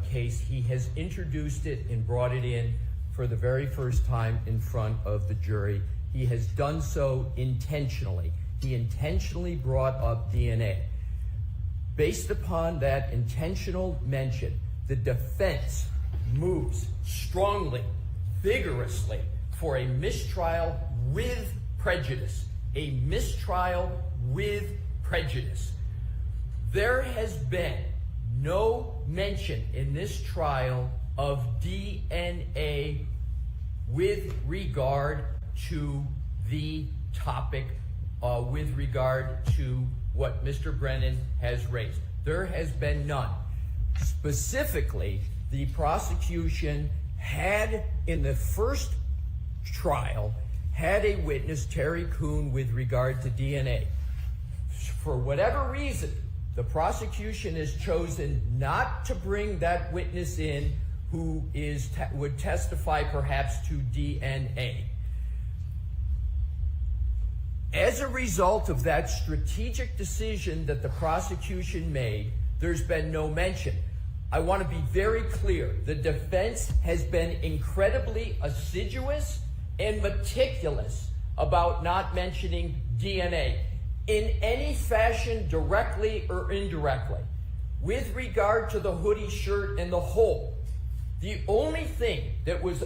case. He has introduced it and brought it in for the very first time in front of the jury. He has done so intentionally. He intentionally brought up DNA. based upon that intentional mention, the defense moves strongly, vigorously for a mistrial with prejudice. A mistrial with prejudice. There has been no mention in this trial of DNA with regard to the topic, with regard to what Mr. Brennan has raised. There has been none. Specifically, the prosecution had, in the first trial, had a witness, Terry Kuhn, with regard to DNA. For whatever reason, the prosecution has chosen not to bring that witness in who would testify perhaps to DNA. As a result of that strategic decision that the prosecution made, there's been no mention. I want to be very clear. The defense has been incredibly assiduous and meticulous about not mentioning DNA in any fashion, directly or indirectly. With regard to the hoodie, shirt, and the hole, the only thing that was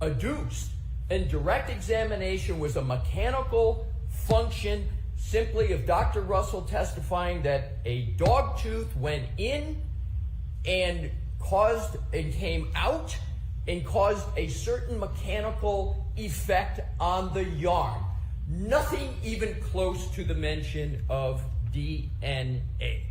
adduced in direct examination was a mechanical function simply of Dr. Russell testifying that a dog tooth went in and came out and caused a certain mechanical effect on the yarn. Nothing even close to the mention of DNA.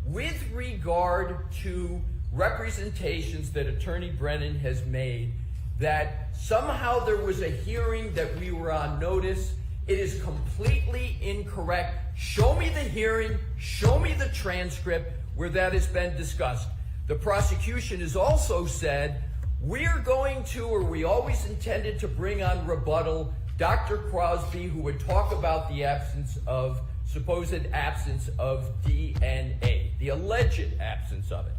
With regard to representations that Attorney Brennan has made that somehow there was a hearing that we were on notice, it is completely incorrect. Show me the hearing, show me the transcript where that has been discussed. The prosecution has also said, we're going to, or we always intended to bring on rebuttal Dr. Crosby, who would talk about the supposed absence of DNA, the alleged absence of it.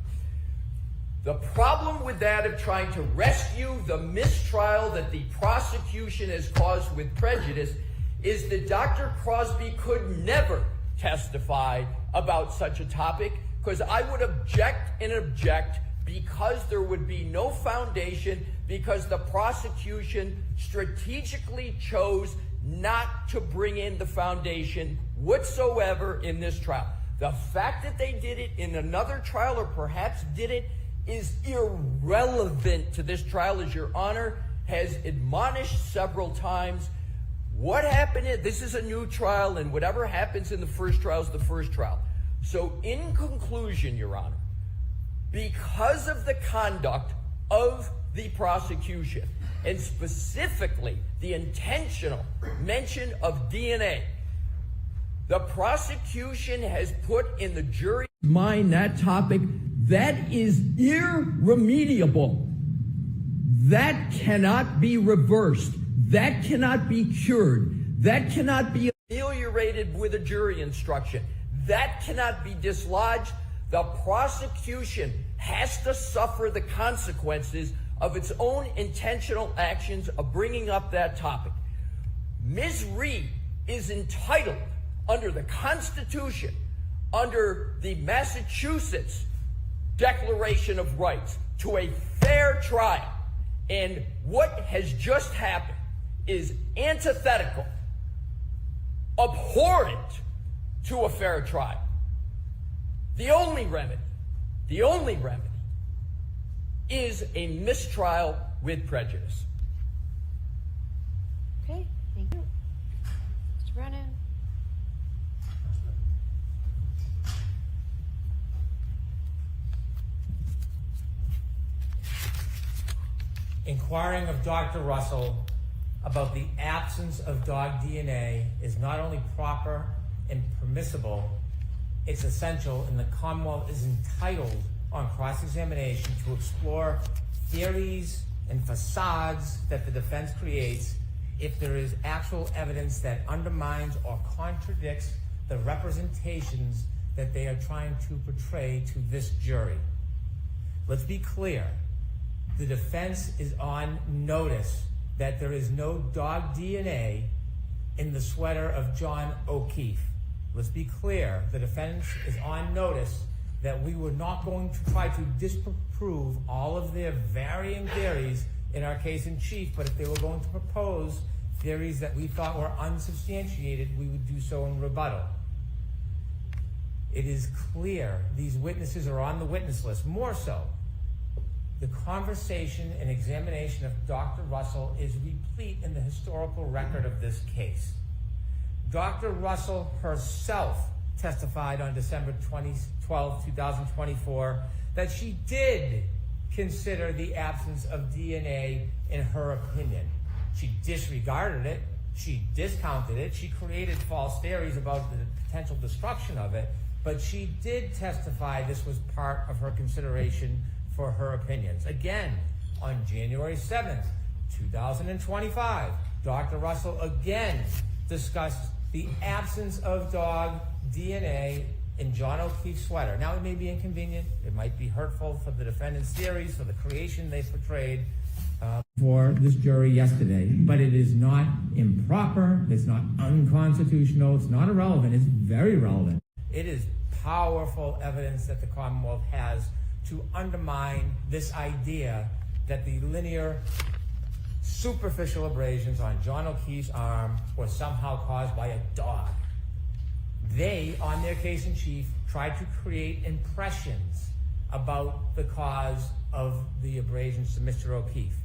The problem with that of trying to rescue the mistrial that the prosecution has caused with prejudice is that Dr. Crosby could never testify about such a topic, because I would object and object because there would be no foundation, because the prosecution strategically chose not to bring in the foundation whatsoever in this trial. The fact that they did it in another trial, or perhaps did it, is irrelevant to this trial, as Your Honor has admonished several times. What happened this is a new trial, and whatever happens in the first trial is the first trial. So in conclusion, Your Honor, because of the conduct of the prosecution, and specifically the intentional mention of DNA, the prosecution has put in the jury's mind that topic that is irremediable. That cannot be reversed. That cannot be cured. That cannot be ameliorated with a jury instruction. That cannot be dislodged. The prosecution has to suffer the consequences of its own intentional actions of bringing up that topic. Ms. Reed is entitled, under the Constitution, under the Massachusetts Declaration of Rights, to a fair trial. And what has just happened is antithetical, abhorrent to a fair trial. The only remedy is a mistrial with prejudice. Okay, thank you. Mr. Brennan. Inquiring of Dr. Russell about the absence of dog DNA is not only proper and permissible, it's essential, and the Commonwealth is entitled on cross-examination to explore theories and facades that the defense creates if there is actual evidence that undermines or contradicts the representations that they are trying to portray to this jury. Let's be clear. The defense is on notice that there is no dog DNA in the sweater of John O'Keefe. let's be clear, the defense is on notice that we were not going to try to disprove all of their varying theories in our case in chief, but if they were going to propose theories that we thought were unsubstantiated, we would do so in rebuttal. It is clear these witnesses are on the witness list. More so, the conversation and examination of Dr. Russell is replete in the historical record of this case. Dr. Russell herself testified on December 12, 2024, that she did consider the absence of DNA in her opinion. She disregarded it, she discounted it, she created false theories about the potential destruction of it, but she did testify this was part of her consideration for her opinions. Again, on January 7th, 2025, Dr. Russell again discussed the absence of dog DNA in John O'Keefe's sweater. Now, it may be inconvenient, it might be hurtful for the defendant's theories, for the creation they portrayed for this jury yesterday, but it is not improper, it's not unconstitutional, it's not irrelevant, it's very relevant. It is powerful evidence that the Commonwealth has to undermine this idea that the linear, superficial abrasions on John O'Keefe's arm were somehow caused by a dog. They, on their case in chief, tried to create impressions about the cause of the abrasions to Mr. O'Keefe.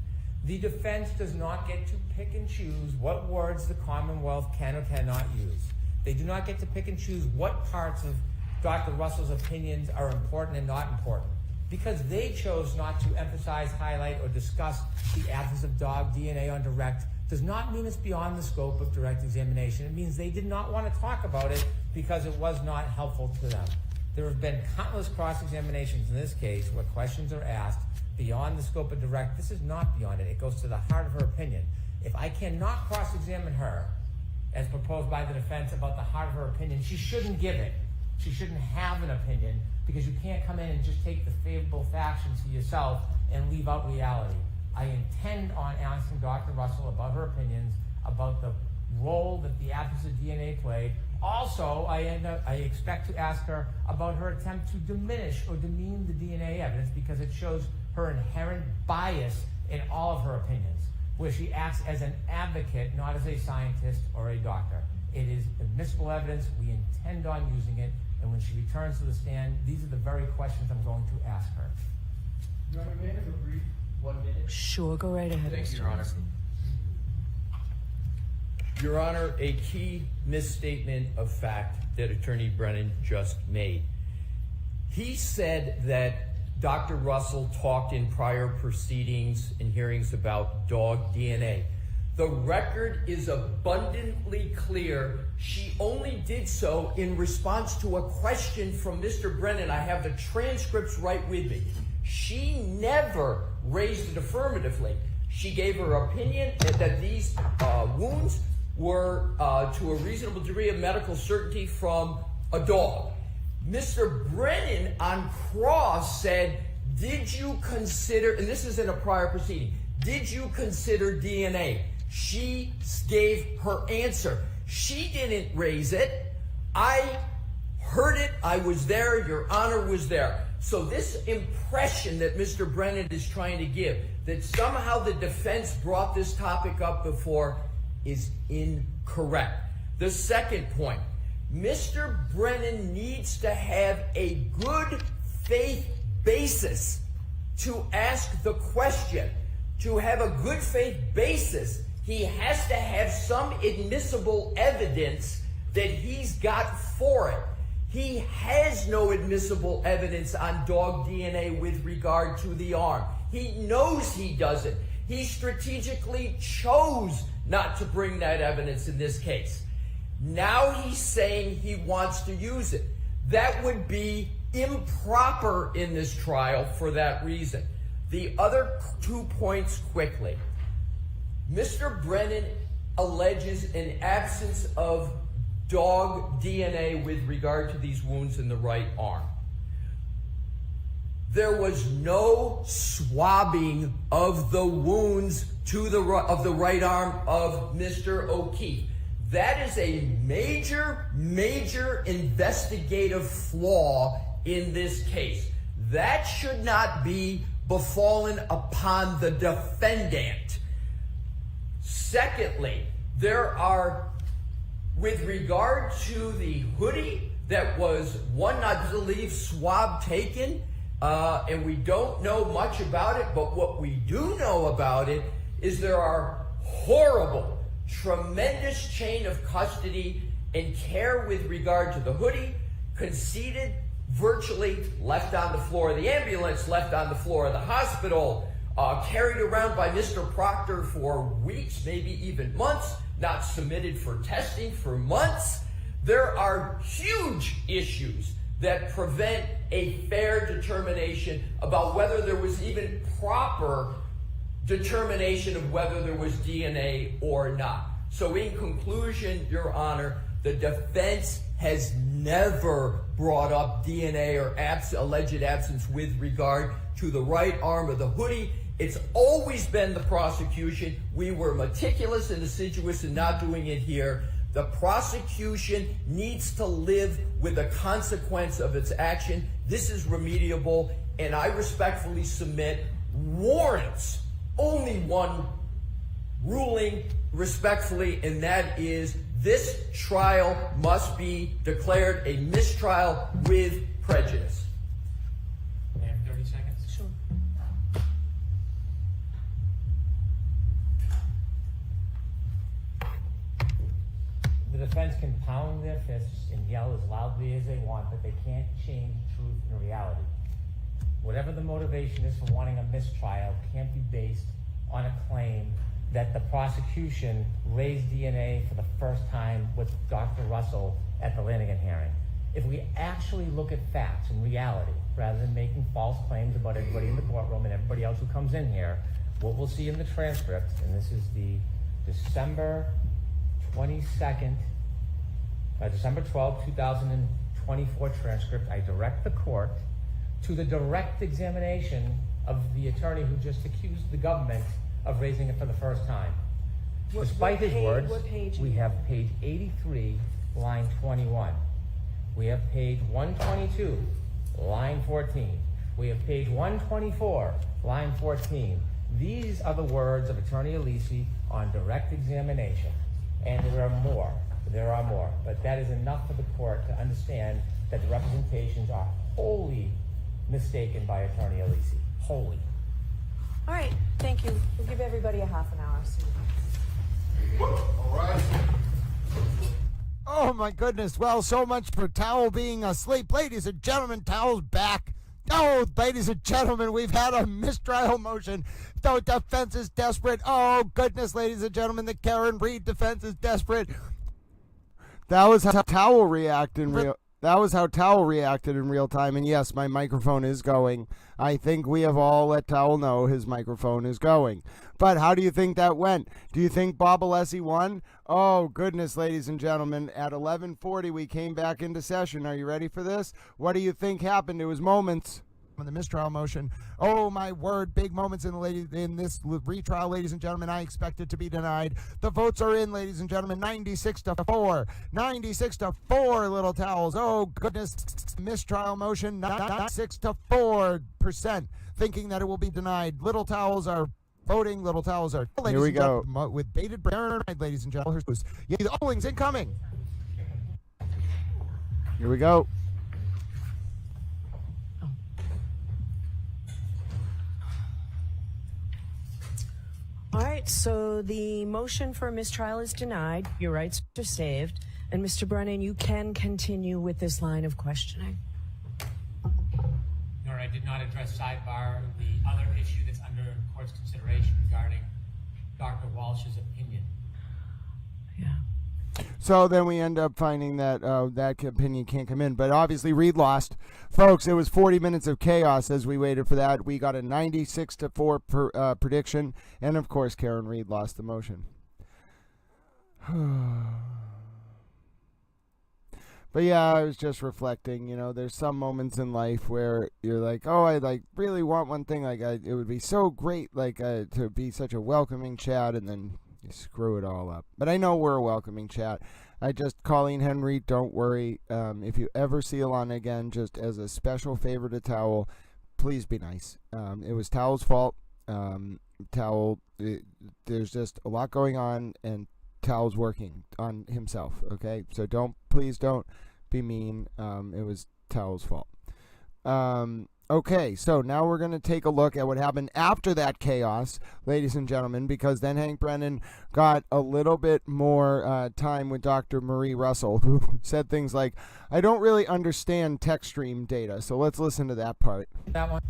The defense does not get to pick and choose what words the Commonwealth can or cannot use. They do not get to pick and choose what parts of Dr. Russell's opinions are important and not important. Because they chose not to emphasize, highlight, or discuss the absence of dog DNA on direct does not mean it's beyond the scope of direct examination. It means they did not want to talk about it because it was not helpful to them. There have been countless cross-examinations in this case where questions are asked beyond the scope of direct. This is not beyond it. It goes to the heart of her opinion. If I cannot cross-examine her, as proposed by the defense, about the heart of her opinion, she shouldn't give it. She shouldn't have an opinion, because you can't come in and just take the favorable factions to yourself and leave out reality. I intend on asking Dr. Russell about her opinions, about the role that the absence of DNA played. Also, I expect to ask her about her attempt to diminish or demean the DNA evidence, because it shows her inherent bias in all of her opinions, where she acts as an advocate, not as a scientist or a doctor. It is admissible evidence. We intend on using it. And when she returns to the stand, these are the very questions I'm going to ask her. Your Honor, may I have a brief 1 minute? Sure, go right ahead. Thank you, Your Honor. Your Honor, a key misstatement of fact that Attorney Brennan just made. He said that Dr. Russell talked in prior proceedings and hearings about dog DNA. The record is abundantly clear. She only did so in response to a question from Mr. Brennan. I have the transcripts right with me. She never raised it affirmatively. She gave her opinion that these wounds were to a reasonable degree of medical certainty from a dog. Mr. Brennan on cross said, did you consider, and this is in a prior proceeding, did you consider DNA? She gave her answer. She didn't raise it. I heard it. I was there. Your Honor was there. So this impression that Mr. Brennan is trying to give, that somehow the defense brought this topic up before, is incorrect. The second point, Mr. Brennan needs to have a good faith basis to ask the question. To have a good faith basis, he has to have some admissible evidence that he's got for it. He has no admissible evidence on dog DNA with regard to the arm. He knows he doesn't. He strategically chose not to bring that evidence in this case. Now he's saying he wants to use it. That would be improper in this trial for that reason. The other 2 points quickly. Mr. Brennan alleges an absence of dog DNA with regard to these wounds in the right arm. There was no swabbing of the wounds of the right arm of Mr. O'Keefe. That is a major, major investigative flaw in this case. That should not be befallen upon the defendant. Secondly, there are, with regard to the hoodie that was one, I believe, swab taken, and we don't know much about it, but what we do know about it is there are horrible, tremendous chain of custody and care with regard to the hoodie, conceded, virtually left on the floor of the ambulance, left on the floor of the hospital, carried around by Mr. Proctor for weeks, maybe even months, not submitted for testing for months. There are huge issues that prevent a fair determination about whether there was even proper determination of whether there was DNA or not. So in conclusion, Your Honor, the defense has never brought up DNA or alleged absence with regard to the right arm of the hoodie. It's always been the prosecution. We were meticulous and assiduous in not doing it here. The prosecution needs to live with the consequence of its action. This is remediable, and I respectfully submit warrants only one ruling respectfully, and that is this trial must be declared a mistrial with prejudice. May I have 30 seconds? Sure. The defense can pound their fists and yell as loudly as they want, but they can't change truth and reality. Whatever the motivation is for wanting a mistrial can't be based on a claim that the prosecution raised DNA for the first time with Dr. Russell at the Lanigan hearing. If we actually look at facts and reality, rather than making false claims about everybody in the courtroom and everybody else who comes in here, what we'll see in the transcript, and this is the December 22nd, December 12, 2024 transcript, I direct the court to the direct examination of the attorney who just accused the government of raising it for the first time. Despite his words, we have page 83, line 21. We have page 122, line 14. We have page 124, line 14. These are the words of Attorney Alisi on direct examination. And there are more. There are more. But that is enough for the court to understand that the representations are wholly mistaken by Attorney Alisi. Wholly. All right, thank you. We'll give everybody a half an hour. All right. Oh my goodness. Well, so much for Towel being asleep. Ladies and gentlemen, Towel's back. Oh, ladies and gentlemen, we've had a mistrial motion. The defense is desperate. Oh goodness, ladies and gentlemen, the Karen Reed defense is desperate. That was how Towel reacted in real. That was how Towel reacted in real time. And yes, my microphone is going. I think we have all let Towel know his microphone is going. But how do you think that went? Do you think Bob Alessi won? Oh, goodness, ladies and gentlemen. At 11:40, we came back into session. Are you ready for this? What do you think happened to his moments? On the mistrial motion. Oh my word, big moments in this retrial, ladies and gentlemen. I expect it to be denied. The votes are in, ladies and gentlemen. 96-4. 96-4, little towels. Oh goodness, mistrial motion. 96-4%, thinking that it will be denied. Little towels are voting. Little towels are. Here we go. With bated breath, ladies and gentlemen. Yeah, the Owlings incoming. Here we go. All right, so the motion for mistrial is denied. Your rights are saved. And Mr. Brennan, you can continue with this line of questioning. Nor I did not address Sidebar, the other issue that's under court's consideration regarding Dr. Walsh's opinion. Yeah. So then we end up finding that that opinion can't come in. But obviously Reed lost. Folks, it was 40 minutes of chaos as we waited for that. We got a 96-4 prediction. And, of course, Karen Reed lost the motion. But, yeah, I was just reflecting. You know, there's some moments in life where you're like, oh, I really want one thing. It would be so great to be such a welcoming chat. And then You screw it all up. But I know we're a welcoming chat. Colleen Henry, don't worry. If you ever see Alana again, just as a special favor to Towel, please be nice. It was Towel's fault. There's just a lot going on, and Towel's working on himself, okay? So please don't be mean. It was Towel's fault. Okay, so now we're going to take a look at what happened after that chaos, ladies and gentlemen, because then Hank Brennan got a little bit more time with Dr. Marie Russell, who said things like, I don't really understand text stream data. So let's listen to that part. That one?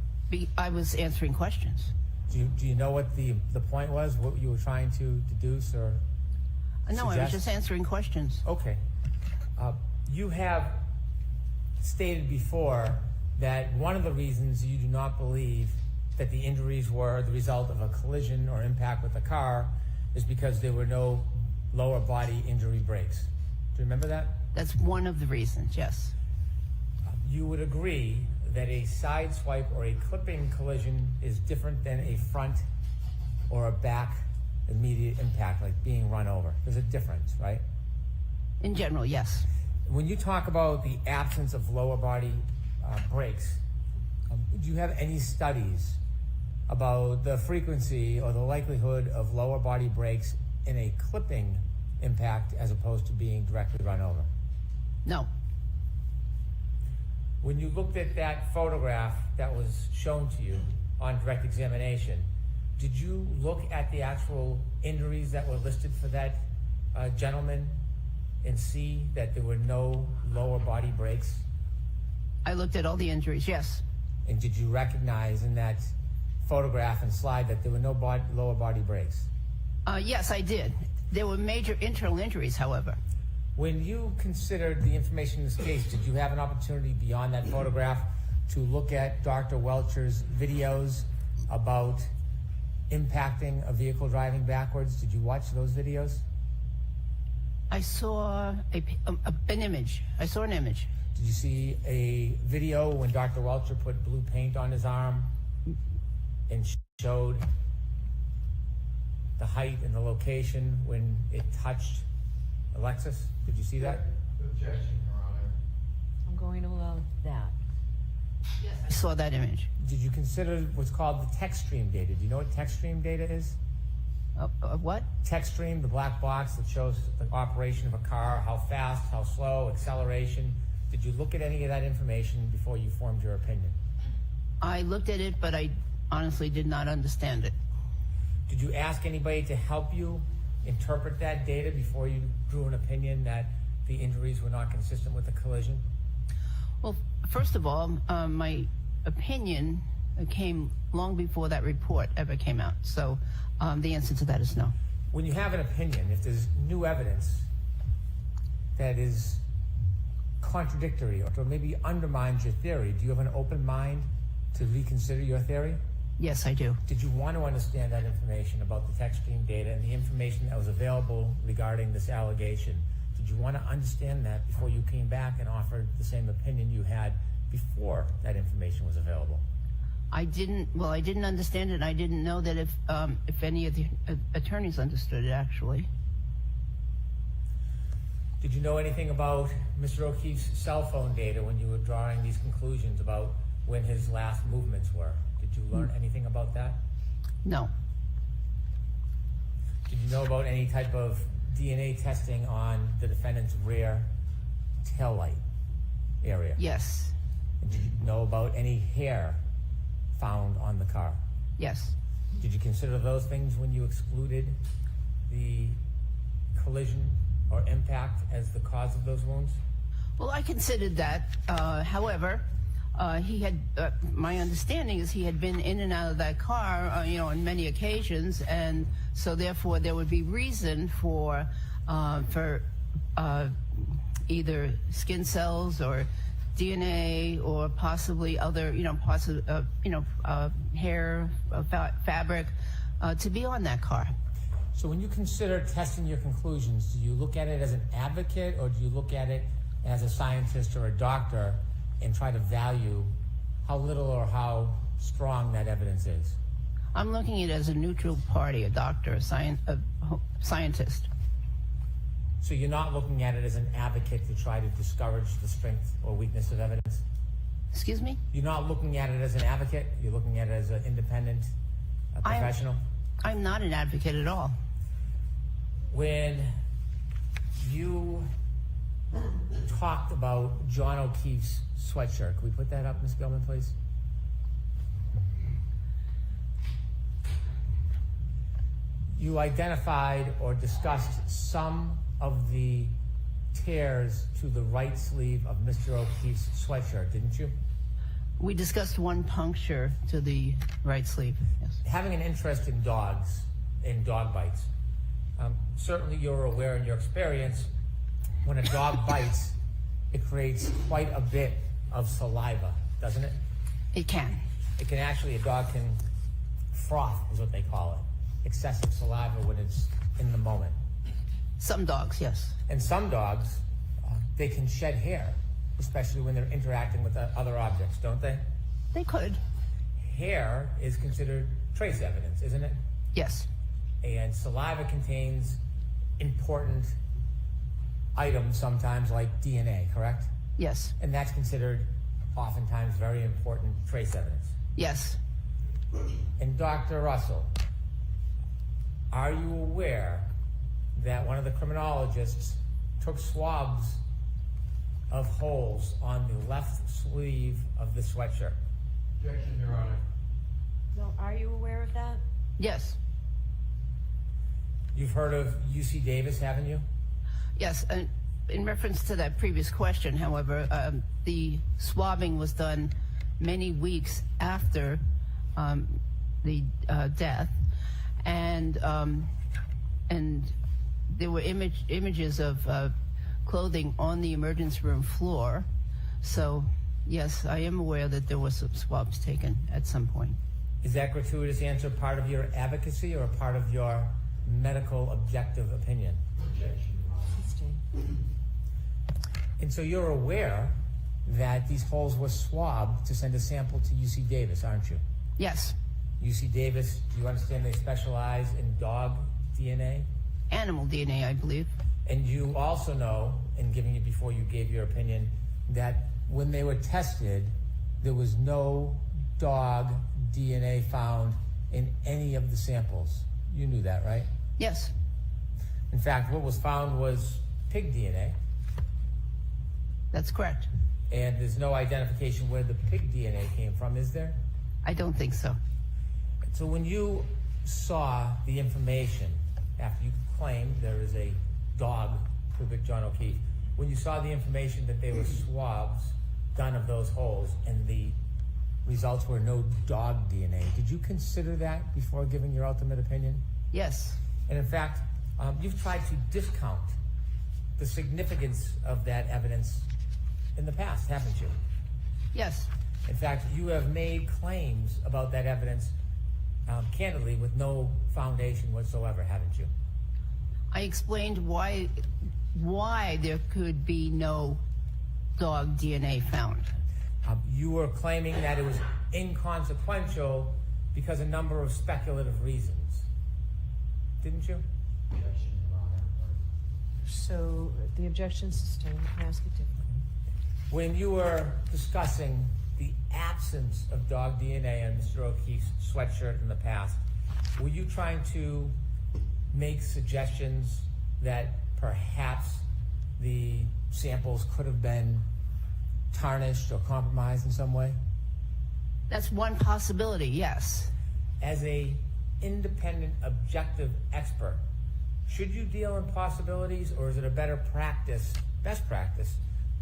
I was answering questions. Do you know what the point was, what you were trying to deduce or No, I was just answering questions. Okay. You have stated before that one of the reasons you do not believe that the injuries were the result of a collision or impact with a car is because there were no lower body injury breaks. Do you remember that? That's one of the reasons, yes. You would agree that a side swipe or a clipping collision is different than a front or a back immediate impact, like being run over. There's a difference, right? In general, yes. When you talk about the absence of lower body breaks, do you have any studies about the frequency or the likelihood of lower body breaks in a clipping impact as opposed to being directly run over? No. When you looked at that photograph that was shown to you on direct examination, did you look at the actual injuries that were listed for that gentleman and see that there were no lower body breaks? I looked at all the injuries, yes. And did you recognize in that photograph and slide that there were no lower body breaks? Yes, I did. There were major internal injuries, however. When you considered the information in this case, did you have an opportunity beyond that photograph to look at Dr. Welcher's videos about impacting a vehicle driving backwards? Did you watch those videos? I saw an image. I saw an image. Did you see a video when Dr. Welcher put blue paint on his arm and showed the height and the location when it touched Alexis? Did you see that? Objection, Your Honor. I'm going to allow that. Yes, I saw that image. Did you consider what's called the text stream data? Do you know what text stream data is? What? Text stream, the black box that shows the operation of a car, how fast, how slow, acceleration. Did you look at any of that information before you formed your opinion? I looked at it, but I honestly did not understand it. Did you ask anybody to help you interpret that data before you drew an opinion that the injuries were not consistent with the collision? Well, first of all, my opinion came long before that report ever came out. So the answer to that is no. When you have an opinion, if there's new evidence that is contradictory or maybe undermines your theory, do you have an open mind to reconsider your theory? Yes, I do. Did you want to understand that information about the text stream data and the information that was available regarding this allegation? Did you want to understand that before you came back and offered the same opinion you had before that information was available? I didn't understand it, and I didn't know that if any of the attorneys understood it, actually. Did you know anything about Mr. O'Keefe's cell phone data when you were drawing these conclusions about when his last movements were? Did you learn anything about that? No. Did you know about any type of DNA testing on the defendant's rear taillight area? Yes. And did you know about any hair found on the car? Yes. Did you consider those things when you excluded the collision or impact as the cause of those wounds? Well, I considered that. However, he had, my understanding is he had been in and out of that car, on many occasions, and so therefore there would be reason for either skin cells or DNA or possibly other, hair, fabric to be on that car. So when you consider testing your conclusions, do you look at it as an advocate or do you look at it as a scientist or a doctor and try to value how little or how strong that evidence is? I'm looking at it as a neutral party, a doctor, a scientist. So you're not looking at it as an advocate to try to discourage the strength or weakness of evidence? Excuse me? You're not looking at it as an advocate? You're looking at it as an independent professional? I'm not an advocate at all. When you talked about John O'Keefe's sweatshirt, can we put that up, Ms. Gilman, please? You identified or discussed some of the tears to the right sleeve of Mr. O'Keefe's sweatshirt, didn't you? We discussed one puncture to the right sleeve, yes. Having an interest in dogs, in dog bites, certainly you're aware in your experience, when a dog bites, it creates quite a bit of saliva, doesn't it? It can. It can actually, a dog can froth, is what they call it. Excessive saliva when it's in the moment. Some dogs, yes. And some dogs, they can shed hair, especially when they're interacting with other objects, don't they? They could. Hair is considered trace evidence, isn't it? Yes. And saliva contains important items sometimes like DNA, correct? Yes. And that's considered oftentimes very important trace evidence. Yes. And Dr. Russell, are you aware that one of the criminologists took swabs of holes on the left sleeve of the sweatshirt? Objection, Your Honor. No, are you aware of that? Yes. You've heard of UC Davis, haven't you? Yes, and in reference to that previous question, however, the swabbing was done many weeks after the death, and there were images of clothing on the emergency room floor. So, yes, I am aware that there were some swabs taken at some point. Is that gratuitous answer part of your advocacy or part of your medical objective opinion? Objection, Your Honor. And so you're aware that these holes were swabbed to send a sample to UC Davis, aren't you? Yes. UC Davis, do you understand they specialize in dog DNA? Animal DNA, I believe. And you also know, in giving it before you gave your opinion, that when they were tested, there was no dog DNA found in any of the samples. You knew that, right? Yes. In fact, what was found was pig DNA. That's correct. And there's no identification where the pig DNA came from, is there? I don't think so. So when you saw the information, after you claimed there is a dog who bit John O'Keefe, when you saw the information that they were swabs done of those holes and the results were no dog DNA, did you consider that before giving your ultimate opinion? Yes. And in fact, you've tried to discount the significance of that evidence in the past, haven't you? Yes. In fact, you have made claims about that evidence candidly with no foundation whatsoever, haven't you? I explained why there could be no dog DNA found. You were claiming that it was inconsequential because a number of speculative reasons, didn't you? Objection, Your Honor. So the objection sustained. Can I ask it differently? When you were discussing the absence of dog DNA on Mr. O'Keefe's sweatshirt in the past, were you trying to make suggestions that perhaps the samples could have been tarnished or compromised in some way? That's one possibility, yes. As a independent, objective expert, should you deal in possibilities, or is it a better practice, best practice,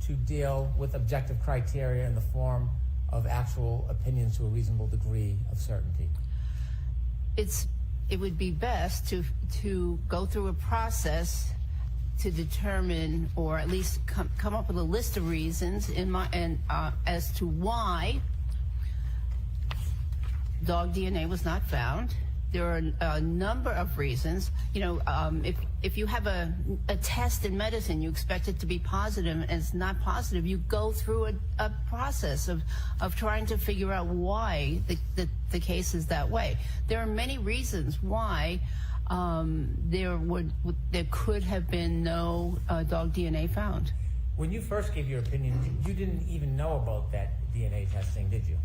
to deal with objective criteria in the form of actual opinions to a reasonable degree of certainty? It would be best to go through a process to determine, or at least come up with a list of reasons as to why dog DNA was not found, there are a number of reasons. You know, if you have a test in medicine, you expect it to be positive, and it's not positive. You go through a process of trying to figure out why the case is that way. There are many reasons why there could have been no dog DNA found. When you first gave your opinion, you didn't even know about that DNA testing, did you?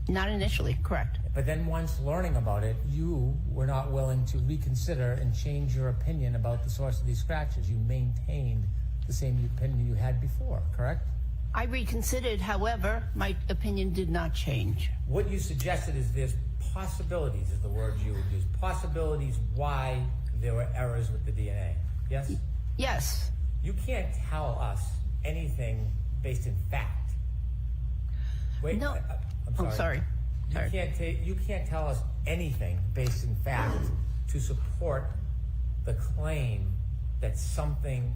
Not initially, correct. But then once learning about it, you were not willing to reconsider and change your opinion about the source of these scratches. You maintained the same opinion you had before, correct? I reconsidered, however, my opinion did not change. What you suggested is there's possibilities, is the word you would use, possibilities why there were errors with the DNA, yes? Yes. You can't tell us anything based in fact. Wait, no. I'm sorry. You can't tell us anything based in fact to support the claim that something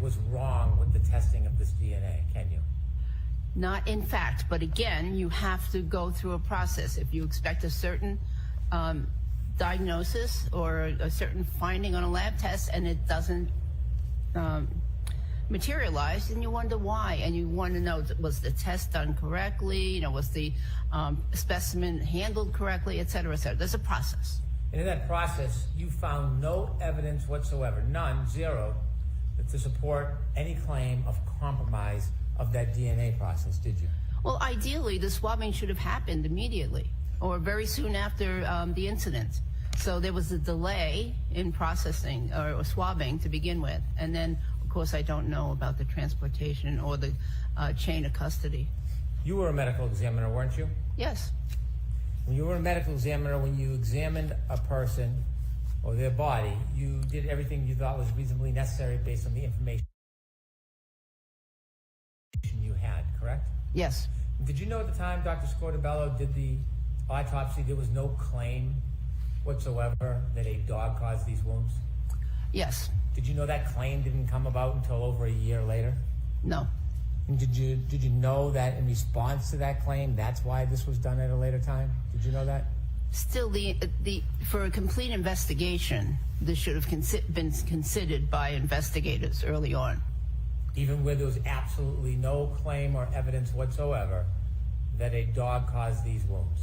was wrong with the testing of this DNA, can you? Not in fact, but again, you have to go through a process. If you expect a certain diagnosis or a certain finding on a lab test and it doesn't materialize, and you wonder why, and you want to know, was the test done correctly, you know, was the specimen handled correctly, et cetera, et cetera. There's a process. And in that process, you found no evidence whatsoever, none, zero, to support any claim of compromise of that DNA process, did you? Well, ideally, the swabbing should have happened immediately or very soon after the incident. So there was a delay in processing or swabbing to begin with, and then of course, I don't know about the transportation or the chain of custody. You were a medical examiner, weren't you? Yes. When you were a medical examiner, when you examined a person or their body, you did everything you thought was reasonably necessary based on the information you had, correct? Yes. Did you know at the time Dr. Scortabello did the autopsy, there was no claim whatsoever that a dog caused these wounds? Yes. Did you know that claim didn't come about until over a year later? No. And did you know that in response to that claim, that's why this was done at a later time? Did you know that? Still, for a complete investigation, this should have been considered by investigators early on. Even where there was absolutely no claim or evidence whatsoever that a dog caused these wounds?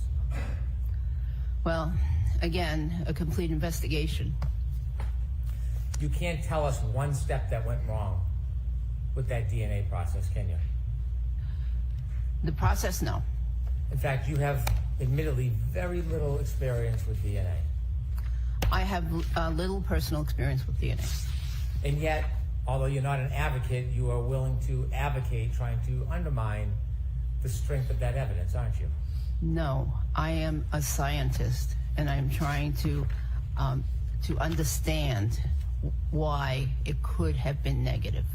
Well, again, a complete investigation. You can't tell us one step that went wrong with that DNA process, can you? The process, no. In fact, you have admittedly very little experience with DNA. I have little personal experience with DNA. And yet, although you're not an advocate, you are willing to advocate trying to undermine the strength of that evidence, aren't you? No, I am a scientist, and I'm trying to understand why it could have been negative.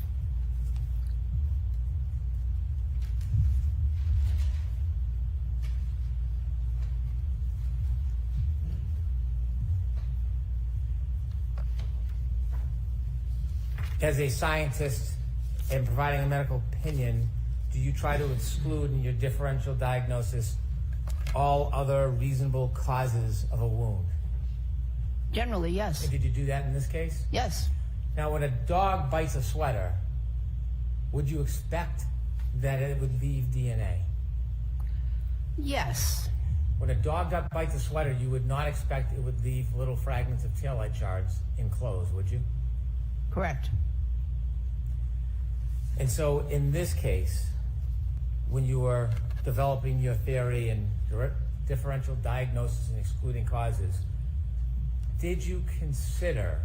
As a scientist and providing a medical opinion, do you try to exclude in your differential diagnosis all other reasonable causes of a wound? Generally, yes. And did you do that in this case? Yes. Now, when a dog bites a sweater, would you expect that it would leave DNA? Yes. When a dog bites a sweater, you would not expect it would leave little fragments of taillight shards in clothes, would you? Correct. And so in this case, when you were developing your theory and differential diagnosis and excluding causes, did you consider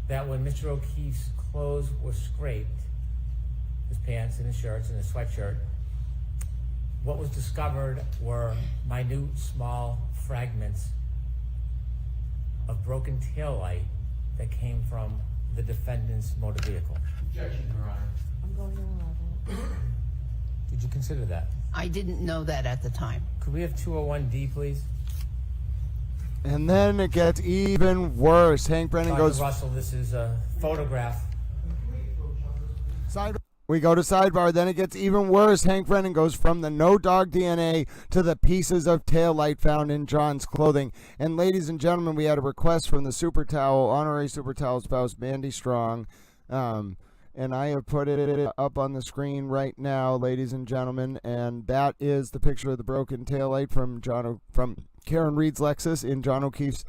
that when Mr. O'Keefe's clothes were scraped, his pants and his shirts and his sweatshirt, what was discovered were minute, small fragments of broken taillight that came from the defendant's motor vehicle? Objection, Your Honor. I'm going to allow that. Did you consider that? I didn't know that at the time. Could we have 201D, please? And then it gets even worse. Hank Brennan Dr. goes... Russell, this is a photograph. We go to sidebar, then it gets even worse. Hank Brennan goes from the no dog DNA to the pieces of taillight found in John's clothing. And ladies and gentlemen, we had a request from the Super Towel, honorary Super Towel spouse, Mandy Strong. And I have put it up on the screen right now, ladies and gentlemen. And that is the picture of the broken taillight from Karen Reed's Lexus in John O'Keefe's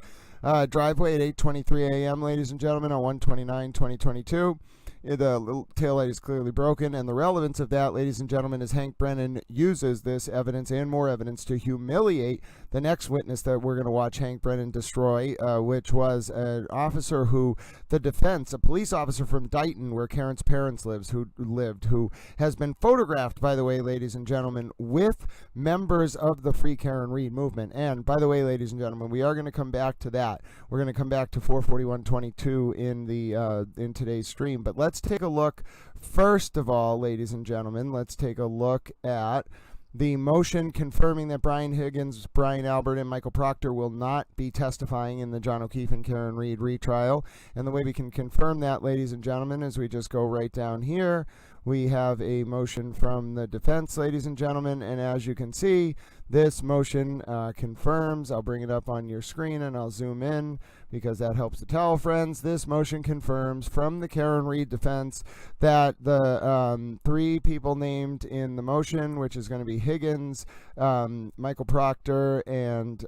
driveway at 8:23 a.m., ladies and gentlemen, on 1/29/2022. The little taillight is clearly broken, and the relevance of that, ladies and gentlemen, is Hank Brennan uses this evidence and more evidence to humiliate the next witness that we're going to watch Hank Brennan destroy, which was an officer who the defense, a police officer from Dighton, where Karen's parents who has been photographed, by the way, ladies and gentlemen, with members of the Free Karen Reed movement. And by the way, ladies and gentlemen, we are going to come back to that. We're going to come back to 44122 in today's stream, but let's take a look. First of all, ladies and gentlemen, let's take a look at the motion confirming that Brian Higgins, Brian Albert, and Michael Proctor will not be testifying in the John O'Keefe and Karen Reed retrial. And the way we can confirm that, ladies and gentlemen, is we just go right down here. We have a motion from the defense, ladies and gentlemen, and as you can see, this motion confirms. I'll bring it up on your screen and I'll zoom in because that helps the towel friends. This motion confirms from the Karen Reed defense that the three people named in the motion, which is going to be Higgins, Michael Proctor, and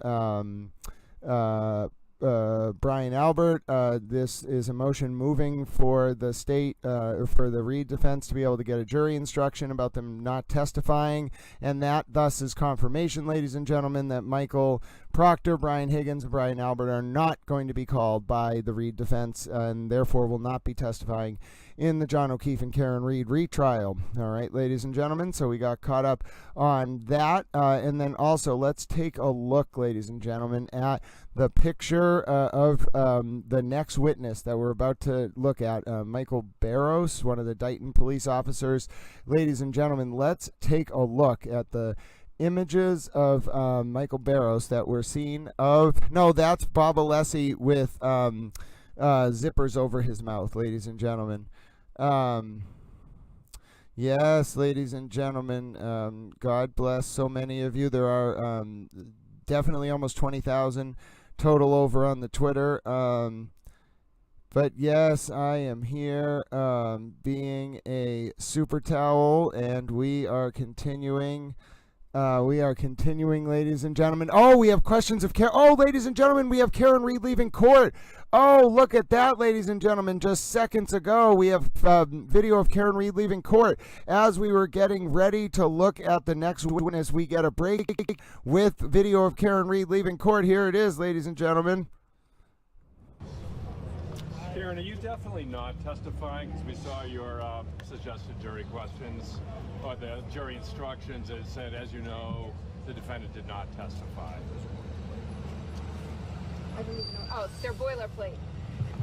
Brian Albert. This is a motion moving for the state, for the Reed defense to be able to get a jury instruction about them not testifying, and that thus is confirmation, ladies and gentlemen, that Michael Proctor, Brian Higgins, and Brian Albert are not going to be called by the Reed defense and therefore will not be testifying in the John O'Keefe and Karen Reed retrial. All right, ladies and gentlemen, so we got caught up on that. And then also, let's take a look, ladies and gentlemen, at the picture of the next witness that we're about to look at, Michael Barros, one of the Dighton police officers. Ladies and gentlemen, let's take a look at the images of Michael Barros that we're seeing of, no, that's Bob Alessi with zippers over his mouth, ladies and gentlemen. Yes, ladies and gentlemen, God bless so many of you. There are definitely almost 20,000 total over on the Twitter. But yes, I am here being a super towel, and we are continuing. Ladies and gentlemen. Oh, we have questions of Karen. Oh, ladies and gentlemen, we have Karen Reed leaving court. Oh, look at that, ladies and gentlemen. Just seconds ago, we have video of Karen Reed leaving court. As we were getting ready to look at the next witness, we get a break with video of Karen Reed leaving court. Here it is, ladies and gentlemen. Karen, are you definitely not testifying? Because we saw your suggested jury questions, or the jury instructions. It said, as you know, the defendant did not testify. I don't even know. Oh, they're boilerplate.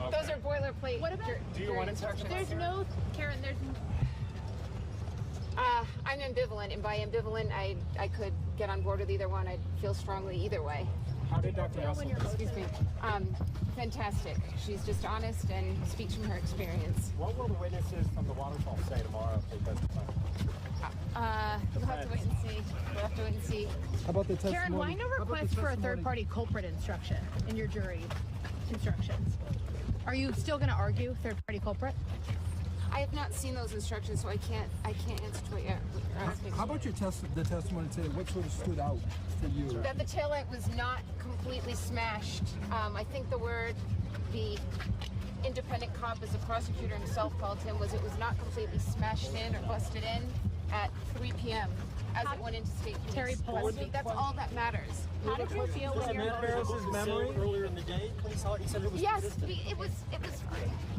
Okay. Those are boilerplate. What about do you want to instructions? testify? There's no, Karen, there's I'm ambivalent, and by ambivalent, I could get on board with either one. I feel strongly either way. How did Dr. Russell? Excuse me. Fantastic. She's just honest and speaks from her experience. What will the witnesses from the waterfall say tomorrow if they testify? We'll have to wait and see. We'll have to wait and see. How about the testimony? Karen, why no request for a third-party culprit instruction in your jury instructions? Are you still going to argue third-party culprit? I have not seen those instructions, so I can't answer to what you're asking. How about the testimony today? What sort of stood out for you? That the taillight was not completely smashed. I think the independent cop, as the prosecutor himself called him, was it was not completely smashed in or busted in at 3 p.m. as it went into state police. Terry custody. That's all that matters. How did you feel when your memory earlier in the day? He said it was. Yes, it was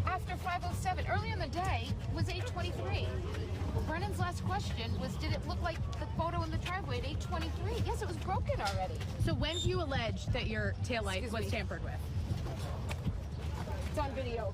after 5:07. Earlier in the day was 8:23. Brennan's last question was, did it look like the photo in the driveway at 8:23? Yes, it was broken already. So when do you allege that your taillight was tampered with? It's on video.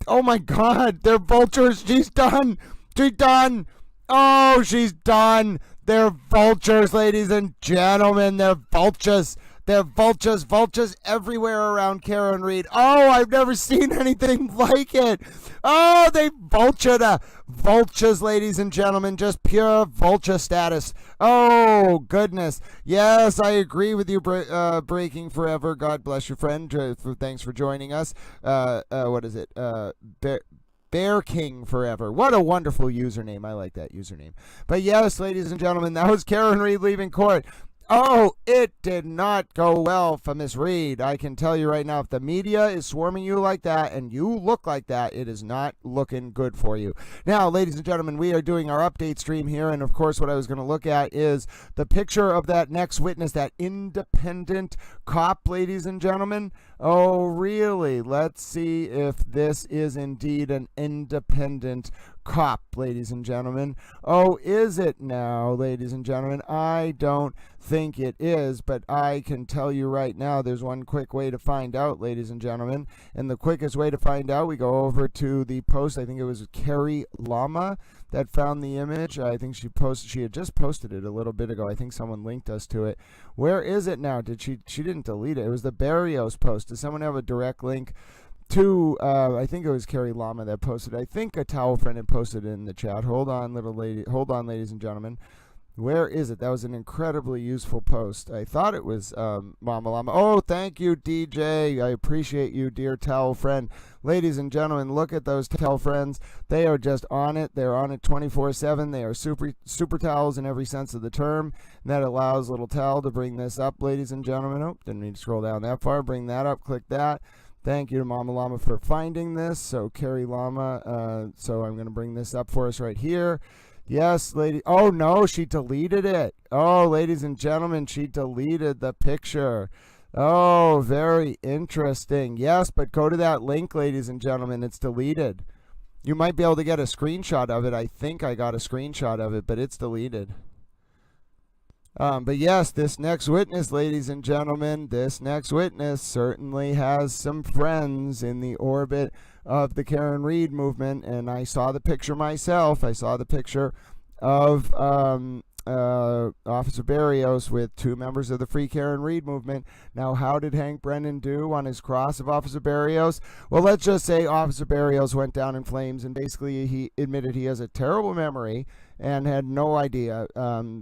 Oh my God, they're vultures. She's done. She's done. Oh, she's done. They're vultures, ladies and gentlemen. They're vultures. There are vultures everywhere around Karen Reed. Oh, I've never seen anything like it. Oh, they vultures, ladies and gentlemen, just pure vulture status. Oh, goodness. Yes, I agree with you, Breaking Forever. God bless you, friend. Thanks for joining us. What is it? Bear King Forever. What a wonderful username. I like that username. But yes, ladies and gentlemen, that was Karen Reed leaving court. Oh, it did not go well for Miss Reed. I can tell you right now, if the media is swarming you like that and you look like that, it is not looking good for you. Now, ladies and gentlemen, we are doing our update stream here, and of course what I was going to look at is the picture of that next witness, that independent cop, ladies and gentlemen. Oh, really? Let's see if this is indeed an independent cop, ladies and gentlemen. Oh, is it now, ladies and gentlemen? I don't think it is, but I can tell you right now there's one quick way to find out, ladies and gentlemen. And the quickest way to find out, we go over to the post. I think it was Carrie Lama that found the image. I think she had just posted it a little bit ago. I think someone linked us to it. Where is it now? She didn't delete it. It was the Barrios post. Does someone have a direct link to, I think it was Carrie Lama that posted. I think a towel friend had posted it in the chat. Hold on, ladies and gentlemen. Where is it? That was an incredibly useful post. I thought it was Mama Llama. Oh, thank you, DJ. I appreciate you, dear towel friend. Ladies and gentlemen, look at those towel friends. They are just on it. They're on it 24/7. They are super towels in every sense of the term. And that allows little towel to bring this up, ladies and gentlemen. Oh, didn't need to scroll down that far. Bring that up. Click that. Thank you to Mama Llama for finding this. So Carrie Llama, so I'm going to bring this up for us right here. Yes, lady. Oh, no, she deleted it. Oh, ladies and gentlemen, she deleted the picture. Oh, very interesting. Yes, but go to that link, ladies and gentlemen. It's deleted. You might be able to get a screenshot of it. I think I got a screenshot of it, but it's deleted. But yes, this next witness, ladies and gentlemen, this next witness certainly has some friends in the orbit of the Karen Reed movement, and I saw the picture myself. I saw the picture of Officer Barrios with two members of the Free Karen Reed movement. Now, how did Hank Brennan do on his cross of Officer Barrios? Well, let's just say Officer Barrios went down in flames, and basically he admitted he has a terrible memory and had no idea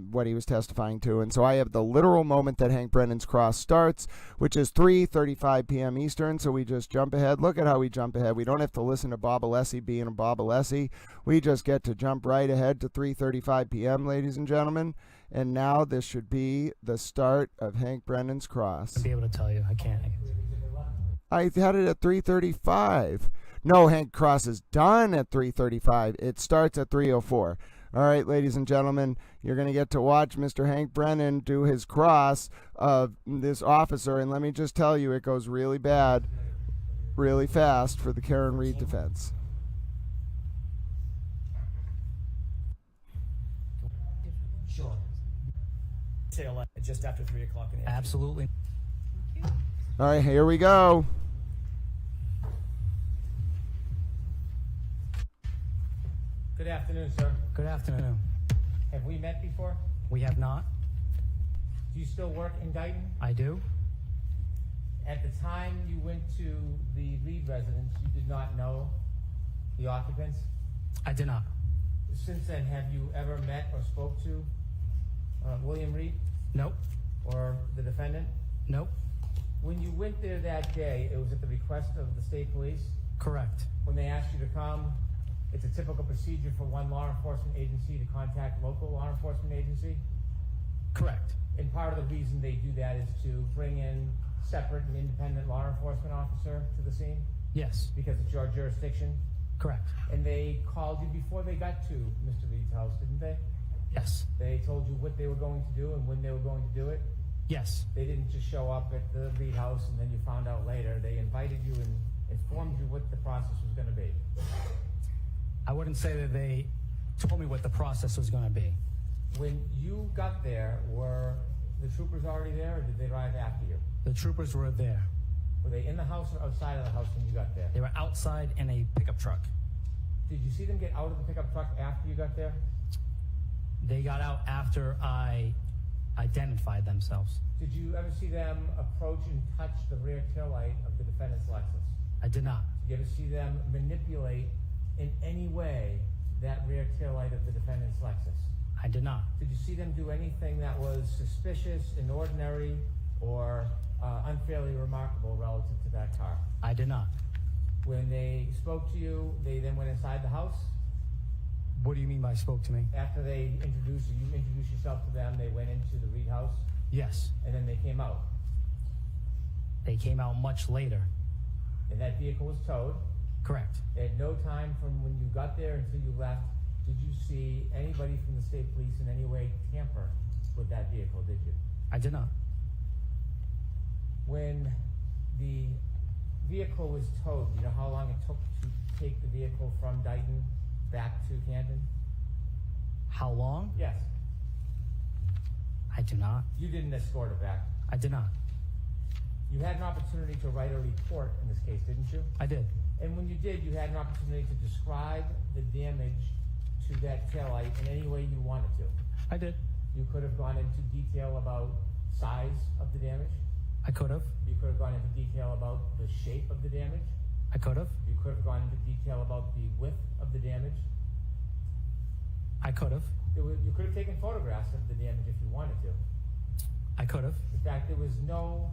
what he was testifying to. And so I have the literal moment that Hank Brennan's cross starts, which is 3:35 p.m. Eastern. So we just jump ahead. Look at how we jump ahead. We don't have to listen to Bob Alessi being a Bob Alessi. We just get to jump right ahead to 3:35 p.m., ladies and gentlemen. And now this should be the start of Hank Brennan's cross. I'll be able to tell you. I can't. I had it at 3:35. No, Hank Cross is done at 3:35. It starts at 3:04. All right, ladies and gentlemen, you're going to get to watch Mr. Hank Brennan do his cross of this officer, and let me just tell you, it goes really bad, really fast for the Karen Reed defense. Sure. Tail just after 3 o'clock in the afternoon. Absolutely. All right, here we go. Good afternoon, sir. Good afternoon. Have we met before? We have not. Do you still work in Dighton? I do. At the time you went to the Reed residence, you did not know the occupants? I did not. Since then, have you ever met or spoke to William Reed? Nope. Or the defendant? Nope. When you went there that day, it was at the request of the state police? Correct. When they asked you to come, it's a typical procedure for one law enforcement agency to contact local law enforcement agency? Correct. And part of the reason they do that is to bring in separate and independent law enforcement officer to the scene? Yes. Because it's your jurisdiction? Correct. And they called you before they got to Mr. Reed's house, didn't they? Yes. They told you what they were going to do and when they were going to do it? Yes. They didn't just show up at the Reed house and then you found out later. They invited you and informed you what the process was going to be. I wouldn't say that they told me what the process was going to be. When you got there, were the troopers already there or did they arrive after you? The troopers were there. Were they in the house or outside of the house when you got there? They were outside in a pickup truck. Did you see them get out of the pickup truck after you got there? They got out after I identify themselves. Did you ever see them approach and touch the rear tail light of the defendant's Lexus? I did not. Did you ever see them manipulate in any way that rear tail light of the defendant's Lexus? I did not. Did you see them do anything that was suspicious, inordinary, or unfairly remarkable relative to that car? I did not. When they spoke to you, they then went inside the house? What do you mean by spoke to me? After they introduced you, introduced yourself to them, they went into the Reed house? Yes. And then they came out? They came out much later. And that vehicle was towed? Correct. At no time from when you got there until you left did you see anybody from the state police in any way tamper with that vehicle, did you? I did not. When the vehicle was towed, do you know how long it took to take the vehicle from Dighton back to Camden? How long? Yes. I do not. You didn't escort it back. I did not. You had an opportunity to write a report in this case, didn't you? I did. And when you did, you had an opportunity to describe the damage to that taillight in any way you wanted to. I did. You could have gone into detail about size of the damage. I could have. You could have gone into detail about the shape of the damage. I could have. You could have gone into detail about the width of the damage. I could have. You could have taken photographs of the damage if you wanted to. I could have. In fact, there was no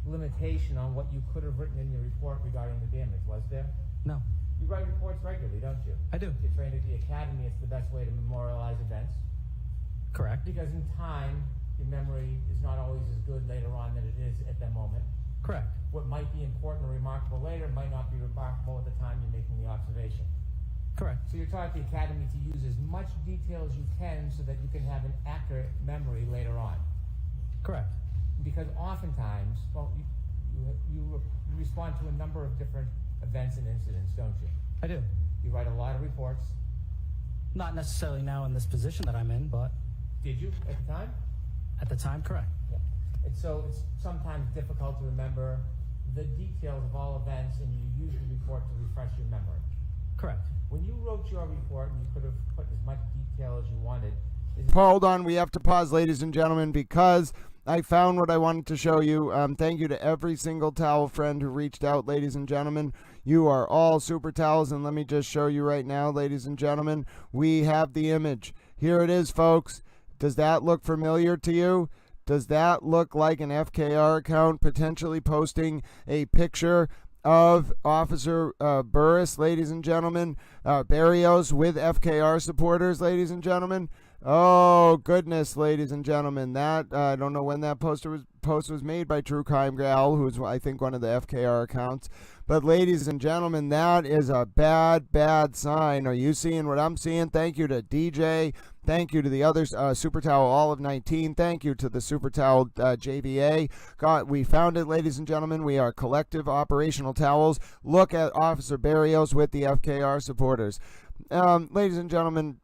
limitation on what you could have written in your report regarding the damage, was there? No. You write reports regularly, don't you? I do. You're trained at the academy. It's the best way to memorialize events. Correct. Because in time, your memory is not always as good later on than it is at that moment. Correct. What might be important or remarkable later might not be remarkable at the time you're making the observation. Correct. So you're taught at the academy to use as much detail as you can so that you can have an accurate memory later on. Correct. Because oftentimes, well, you respond to a number of different events and incidents, don't you? I do. You write a lot of reports. Not necessarily now in this position that I'm in, but... Did you at the time? At the time, correct. Yeah. And so it's sometimes difficult to remember the details of all events, and you use the report to refresh your memory. Correct. When you wrote your report, and you could have put as much detail as you wanted. Hold on, we have to pause, ladies and gentlemen, because I found what I wanted to show you. Thank you to every single towel friend who reached out, ladies and gentlemen. You are all super towels, and let me just show you right now, ladies and gentlemen. We have the image. Here it is, folks. Does that look familiar to you? Does that look like an FKR account potentially posting a picture of Officer Burris, ladies and gentlemen? Barrios with FKR supporters, ladies and gentlemen. Oh, goodness, ladies and gentlemen. That, I don't know when that post was made by True Crime Gal, who's, I think, one of the FKR accounts. But, ladies and gentlemen, that is a bad, bad sign. Are you seeing what I'm seeing? Thank you to DJ. Thank you to the other Super Towel All of 19. Thank you to the Super Towel JVA. We found it, ladies and gentlemen. We are collective operational towels. Look at Officer Barrios with the FKR supporters. Ladies and gentlemen,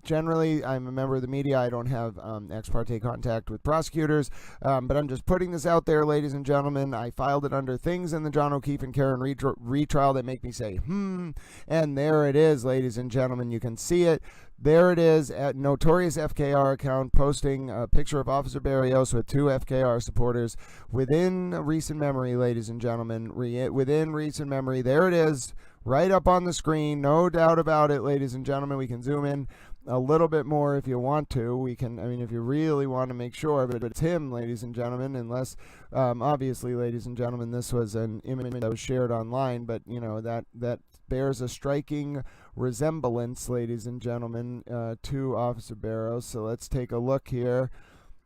generally, I'm a member of the media. I don't have ex parte contact with prosecutors, but I'm just putting this out there, ladies and gentlemen. I filed it under things in the John O'Keefe and Karen retrial that make me say, and there it is, ladies and gentlemen. You can see it. There it is, at Notorious FKR account posting a picture of Officer Barrios with two FKR supporters within recent memory, ladies and gentlemen. Within recent memory, there it is, right up on the screen, no doubt about it, ladies and gentlemen. We can zoom in a little bit more if you want to. We can, I mean, if you really want to make sure, but it's him, ladies and gentlemen, unless, obviously, ladies and gentlemen, this was an image that was shared online, but, you know, that bears a striking resemblance, ladies and gentlemen, to Officer Barrows. So let's take a look here.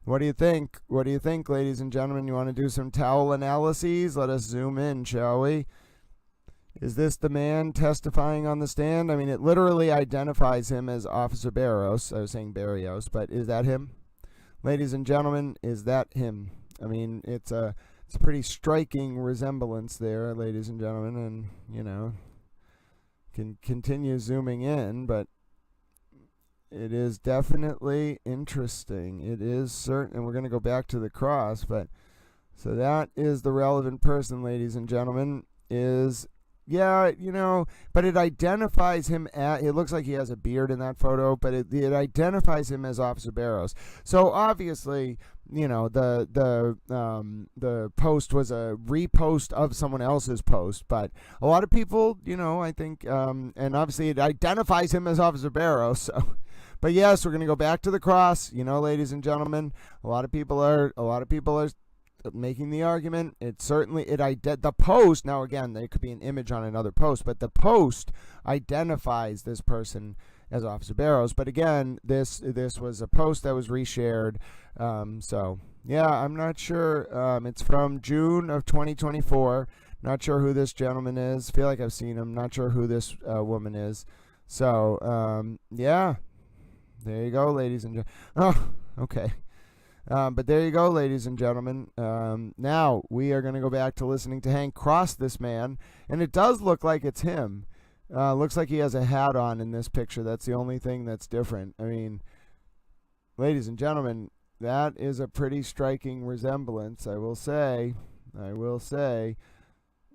What do you think? What do you think, ladies and gentlemen? You want to do some towel analyses? Let us zoom in, shall we? Is this the man testifying on the stand? I mean, it literally identifies him as Officer Barrows. I was saying Barrios, but is that him? Ladies and gentlemen, is that him? I mean, it's a pretty striking resemblance there, ladies and gentlemen, and, you know, can continue zooming in, but it is definitely interesting. It is certain, and we're going to go back to the cross, but so that is the relevant person, ladies and gentlemen, is Yeah, but it identifies him it looks like he has a beard in that photo, but it identifies him as Officer Barrows. So obviously, the post was a repost of someone else's post, but a lot of people, I think, and obviously it identifies him as Officer Barrows. So, but yes, we're going to go back to the cross, ladies and gentlemen. A lot of people are making the argument. The post, now again, there could be an image on another post, but the post identifies this person as Officer Barrows. But again, this was a post that was reshared. So yeah, I'm not sure. It's from June of 2024. Not sure who this gentleman is. Feel like I've seen him. Not sure who this woman is. So yeah, there you go, ladies and gentlemen. Oh, okay. But there you go, ladies and gentlemen. Now we are going to go back to listening to Hank cross this man, and it does look like it's him. Looks like he has a hat on in this picture. That's the only thing that's different. I mean, ladies and gentlemen, that is a pretty striking resemblance, I will say.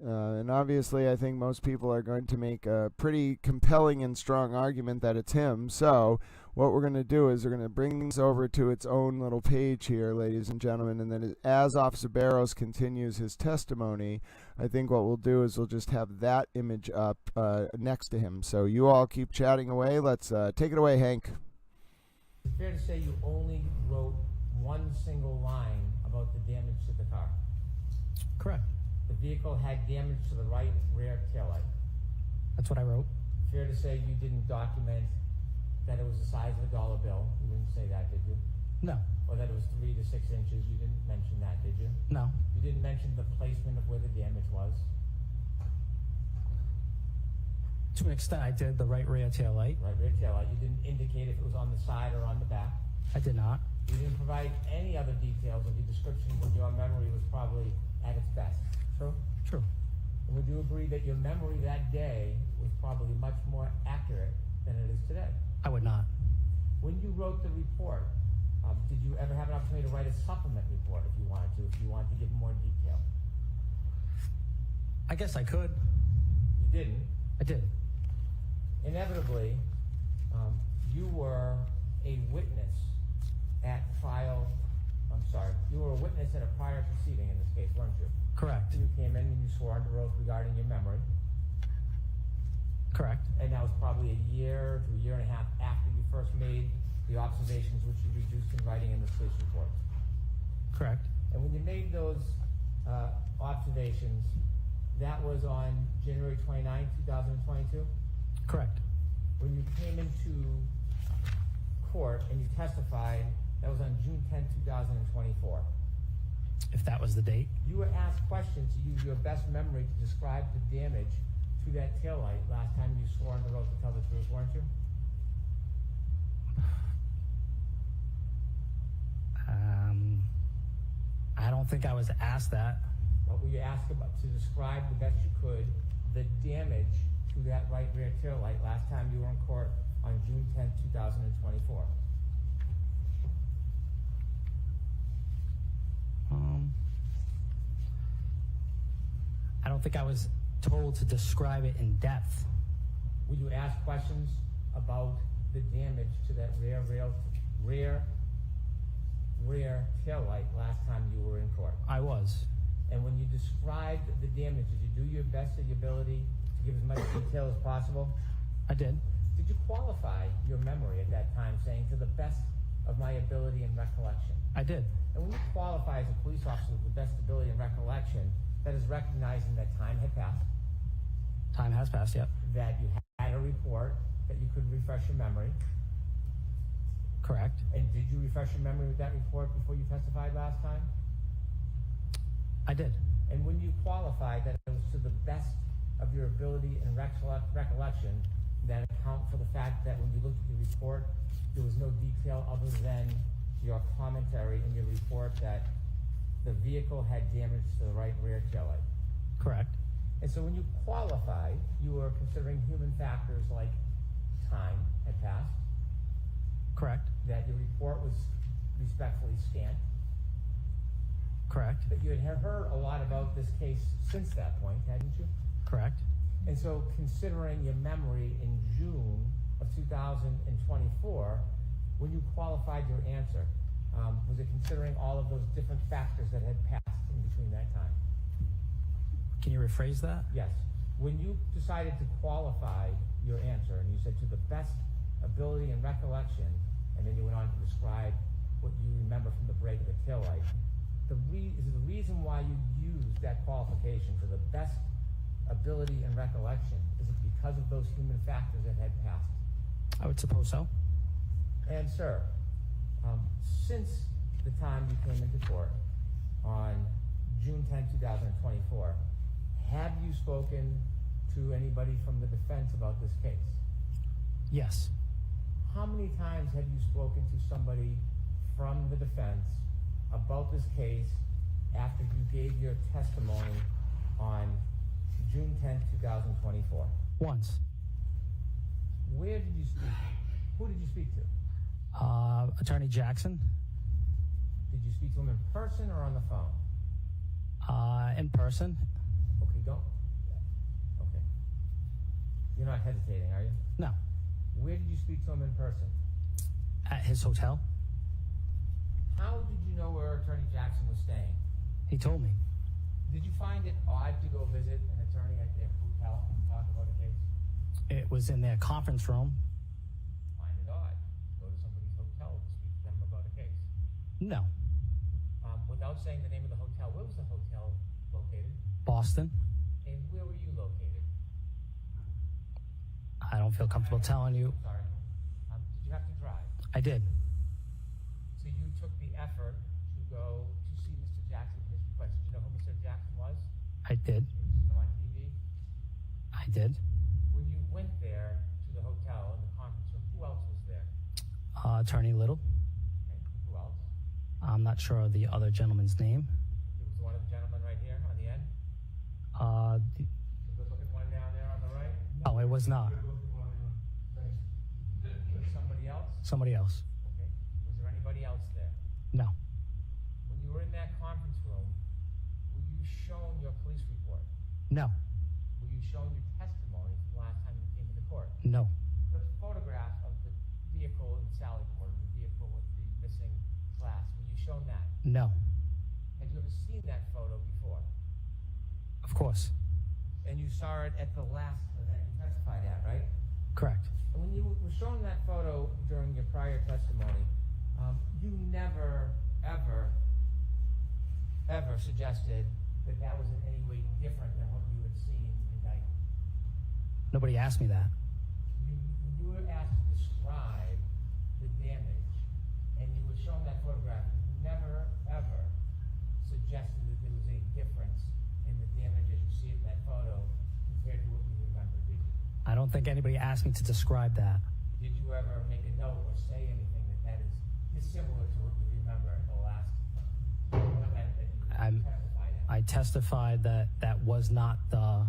And obviously, I think most people are going to make a pretty compelling and strong argument that it's him. So what we're going to do is we're going to bring this over to its own little page here, ladies and gentlemen, and then as Officer Barrows continues his testimony, I think what we'll do is we'll just have that image up next to him. So you all keep chatting away. Let's take it away, Hank. It's fair to say you only wrote one single line about the damage to the car. Correct. The vehicle had damage to the right rear taillight. That's what I wrote. Fair to say you didn't document that it was the size of a dollar bill. You didn't say that, did you? No. Or that it was 3 to 6 inches. You didn't mention that, did you? No. You didn't mention the placement of where the damage was. To an extent, I did. The right rear taillight. Right rear taillight. You didn't indicate if it was on the side or on the back. I did not. You didn't provide any other details of your description when your memory was probably at its best. True? True. And would you agree that your memory that day was probably much more accurate than it is today? I would not. When you wrote the report, did you ever have an opportunity to write a supplement report if you wanted to give more detail? I guess I could. You didn't? I did. Inevitably, you were a witness at trial. You were a witness at a prior proceeding in this case, weren't you? Correct. You came in and you swore under oath regarding your memory. Correct. And that was probably a year to a year and a half after you first made the observations which you reduced in writing in the police report. Correct. And when you made those observations, that was on January 29, 2022? Correct. When you came into court and you testified, that was on June 10, 2024. If that was the date. You were asked questions to use your best memory to describe the damage to that taillight last time you swore under oath to tell the truth, weren't you? I don't think I was asked that. What were you asked about to describe the best you could the damage to that right rear taillight last time you were in court on June 10, 2024? I don't think I was told to describe it in depth. Were you asked questions about the damage to that rear taillight last time you were in court? I was. And when you described the damage, did you do your best of your ability to give as much detail as possible? I did. Did you qualify your memory at that time, saying to the best of my ability and recollection? I did. And when you qualify as a police officer with the best ability and recollection, that is recognizing that time had passed. Time has passed, yep. That you had a report, that you could refresh your memory. Correct. And did you refresh your memory with that report before you testified last time? I did. And when you qualified that it was to the best of your ability and recollection, that account for the fact that when you looked at the report, there was no detail other than your commentary in your report that the vehicle had damage to the right rear taillight. Correct. And so when you qualified, you were considering human factors like time had passed. Correct. That your report was respectfully scant. Correct. That you had heard a lot about this case since that point, hadn't you? Correct. And so considering your memory in June of 2024, when you qualified your answer, was it considering all of those different factors that had passed in between that time? Can you rephrase that? Yes. When you decided to qualify your answer, and you said to the best ability and recollection, and then you went on to describe what you remember from the break of the taillight, is the reason why you used that qualification for the best ability and recollection, is it because of those human factors that had passed? I would suppose so. And sir, since the time you came into court on June 10, 2024, have you spoken to anybody from the defense about this case? Yes. How many times have you spoken to somebody from the defense about this case after you gave your testimony on June 10, 2024? Once. Where did you speak? Who did you speak to? Attorney Jackson. Did you speak to him in person or on the phone? In person. Okay, okay. You're not hesitating, are you? No. Where did you speak to him in person? At his hotel. How did you know where Attorney Jackson was staying? He told me. Did you find it odd to go visit an attorney at their hotel and talk about a case? It was in their conference room. Find it odd. Go to somebody's hotel to speak to them about a case. No. Without saying the name of the hotel, where was the hotel located? Boston. And where were you located? I don't feel comfortable telling you. Sorry. Did you have to drive? I did. So you took the effort to go to see Mr. Jackson at his request. Did you know who Mr. Jackson was? I did. Did you see him on TV? I did. When you went there to the hotel in the conference room, who else was there? Attorney Little. Okay. Who else? I'm not sure of the other gentleman's name. It was one of the gentlemen right here on the end? The, The good-looking one down there on the right? oh, it was not. Somebody else? Somebody else. Okay. Was there anybody else there? No. When you were in that conference room, were you shown your police report? No. Were you shown your testimony from the last time you came into court? No. The photograph of the vehicle in Sally Port, the vehicle with the missing glass, were you shown that? No. Had you ever seen that photo before? Of course. And you saw it at the last event you testified at, right? Correct. And when you were shown that photo during your prior testimony, you never, ever suggested that that was in any way different than what you had seen in Dayton. Nobody asked me that. You were asked to describe the damage, and you were shown that photograph. You never, ever suggested that there was a difference in the damage as you see it in that photo compared to what you remember, did you? I don't think anybody asked me to describe that. Did you ever make a note or say anything that is dissimilar to what you remember at the last event that you testified at? I testified that that was not the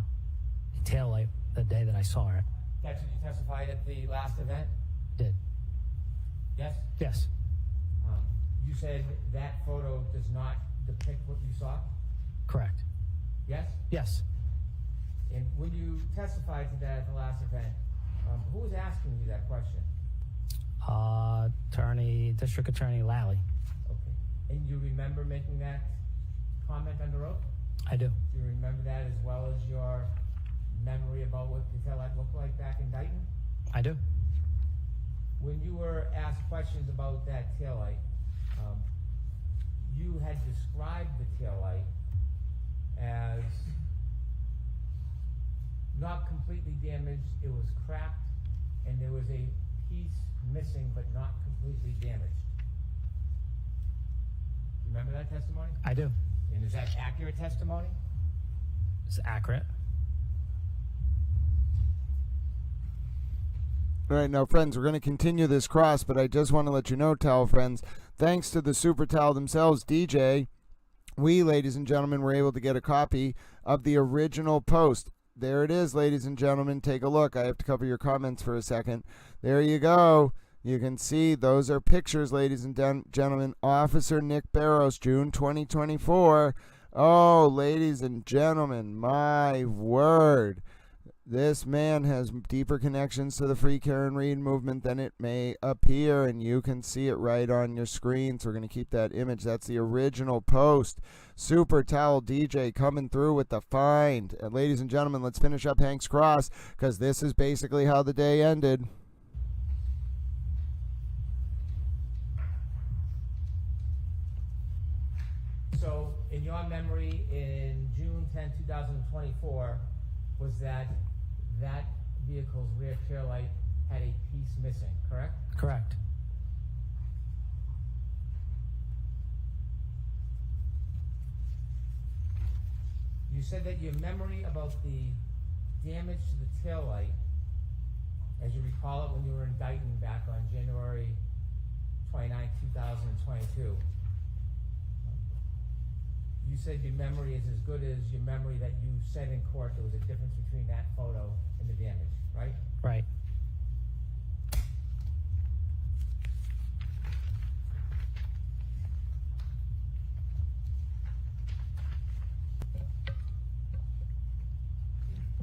taillight the day that I saw it. That's what you testified at the last event? Did. Yes? Yes. You said that photo does not depict what you saw? Correct. Yes? Yes. And when you testified to that at the last event, who was asking you that question? District Attorney Lally. Okay. And you remember making that comment under oath? I do. Do you remember that as well as your memory about what the taillight looked like back in Dayton? I do. When you were asked questions about that taillight, you had described the taillight as not completely damaged, it was cracked, and there was a piece missing but not completely damaged. Do you remember that testimony? I do. And is that accurate testimony? It's accurate. All right, now, friends, we're going to continue this cross, but I just want to let you know, Towel friends, thanks to the Super Towel themselves, DJ, we, ladies and gentlemen, were able to get a copy of the original post. There it is, ladies and gentlemen. Take a look. I have to cover your comments for a second. There you go. You can see those are pictures, ladies and gentlemen. Officer Nick Barros, June 2024. Oh, ladies and gentlemen, my word. This man has deeper connections to the Free Karen Reed movement than it may appear, and you can see it right on your screen. So we're going to keep that image. That's the original post. Super Towel DJ coming through with the find. And ladies and gentlemen, let's finish up Hank's Cross, because this is basically how the day ended. So, in your memory, in June 10, 2024, was that vehicle's rear tail light had a piece missing, correct? Correct. You said that your memory about the damage to the tail light, as you recall it when you were indicting back on January 29, 2022, you said your memory is as good as your memory that you said in court there was a difference between that photo and the damage, right? Right.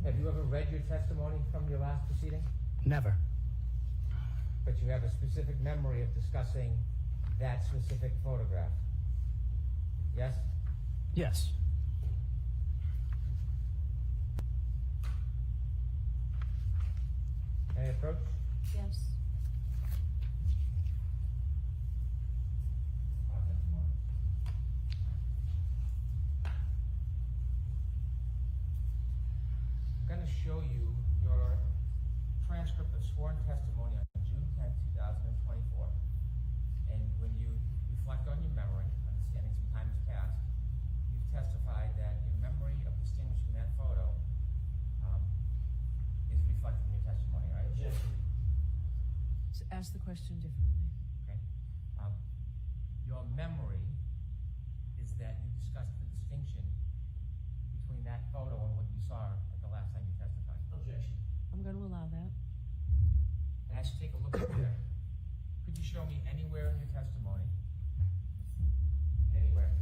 Have you ever read your testimony from your last proceeding? Never. But you have a specific memory of discussing that specific photograph? Yes? Yes. Any approach? Yes. I'm going to show you your transcript of sworn testimony on June 10, 2024. And when you reflect on your memory, understanding some time has passed, you've testified that your memory of distinguishing that photo is reflected in your testimony, right? Yes. So ask the question differently. Okay. Your memory is that you discussed the distinction between that photo and what you saw at the last time you testified. Objection. I'm going to allow that. And I should take a look at there. Could you show me anywhere in your testimony? Anywhere.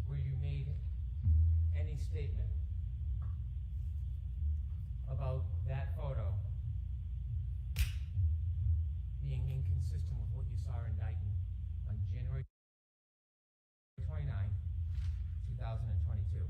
Where you made any statement about that photo being inconsistent with what you saw indicting on January 29, 2022.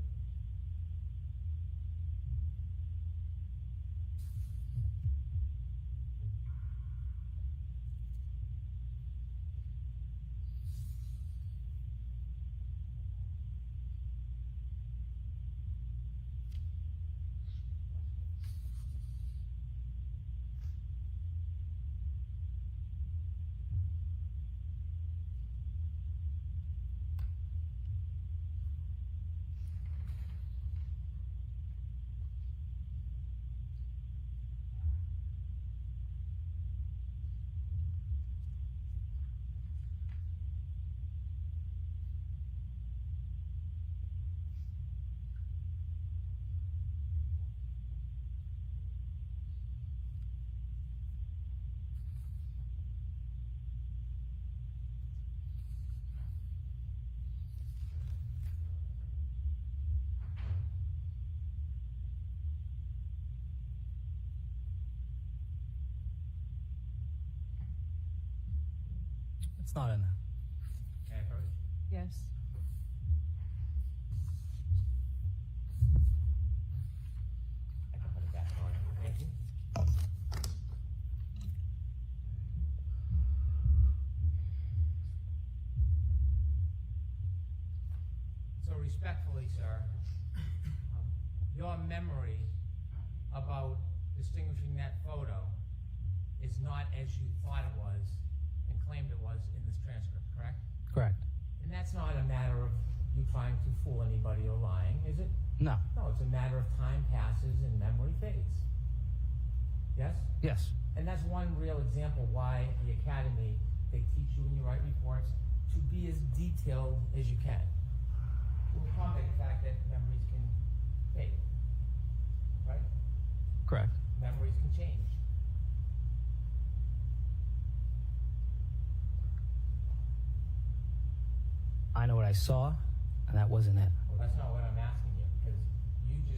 It's not in there. Can I approach? Yes. I can put it back on. Thank you. So respectfully, sir, your memory about distinguishing that photo is not as you thought it was and claimed it was in this transcript, correct? Correct. And that's not a matter of you trying to fool anybody or lying, is it? No. No, it's a matter of time passes and memory fades. Yes? Yes. And that's one real example why at the academy they teach you when you write reports to be as detailed as you can. To accommodate the fact that memories can fade. Right? Correct. Memories can change. I know what I saw, and that wasn't it. Well, that's not what I'm asking you, because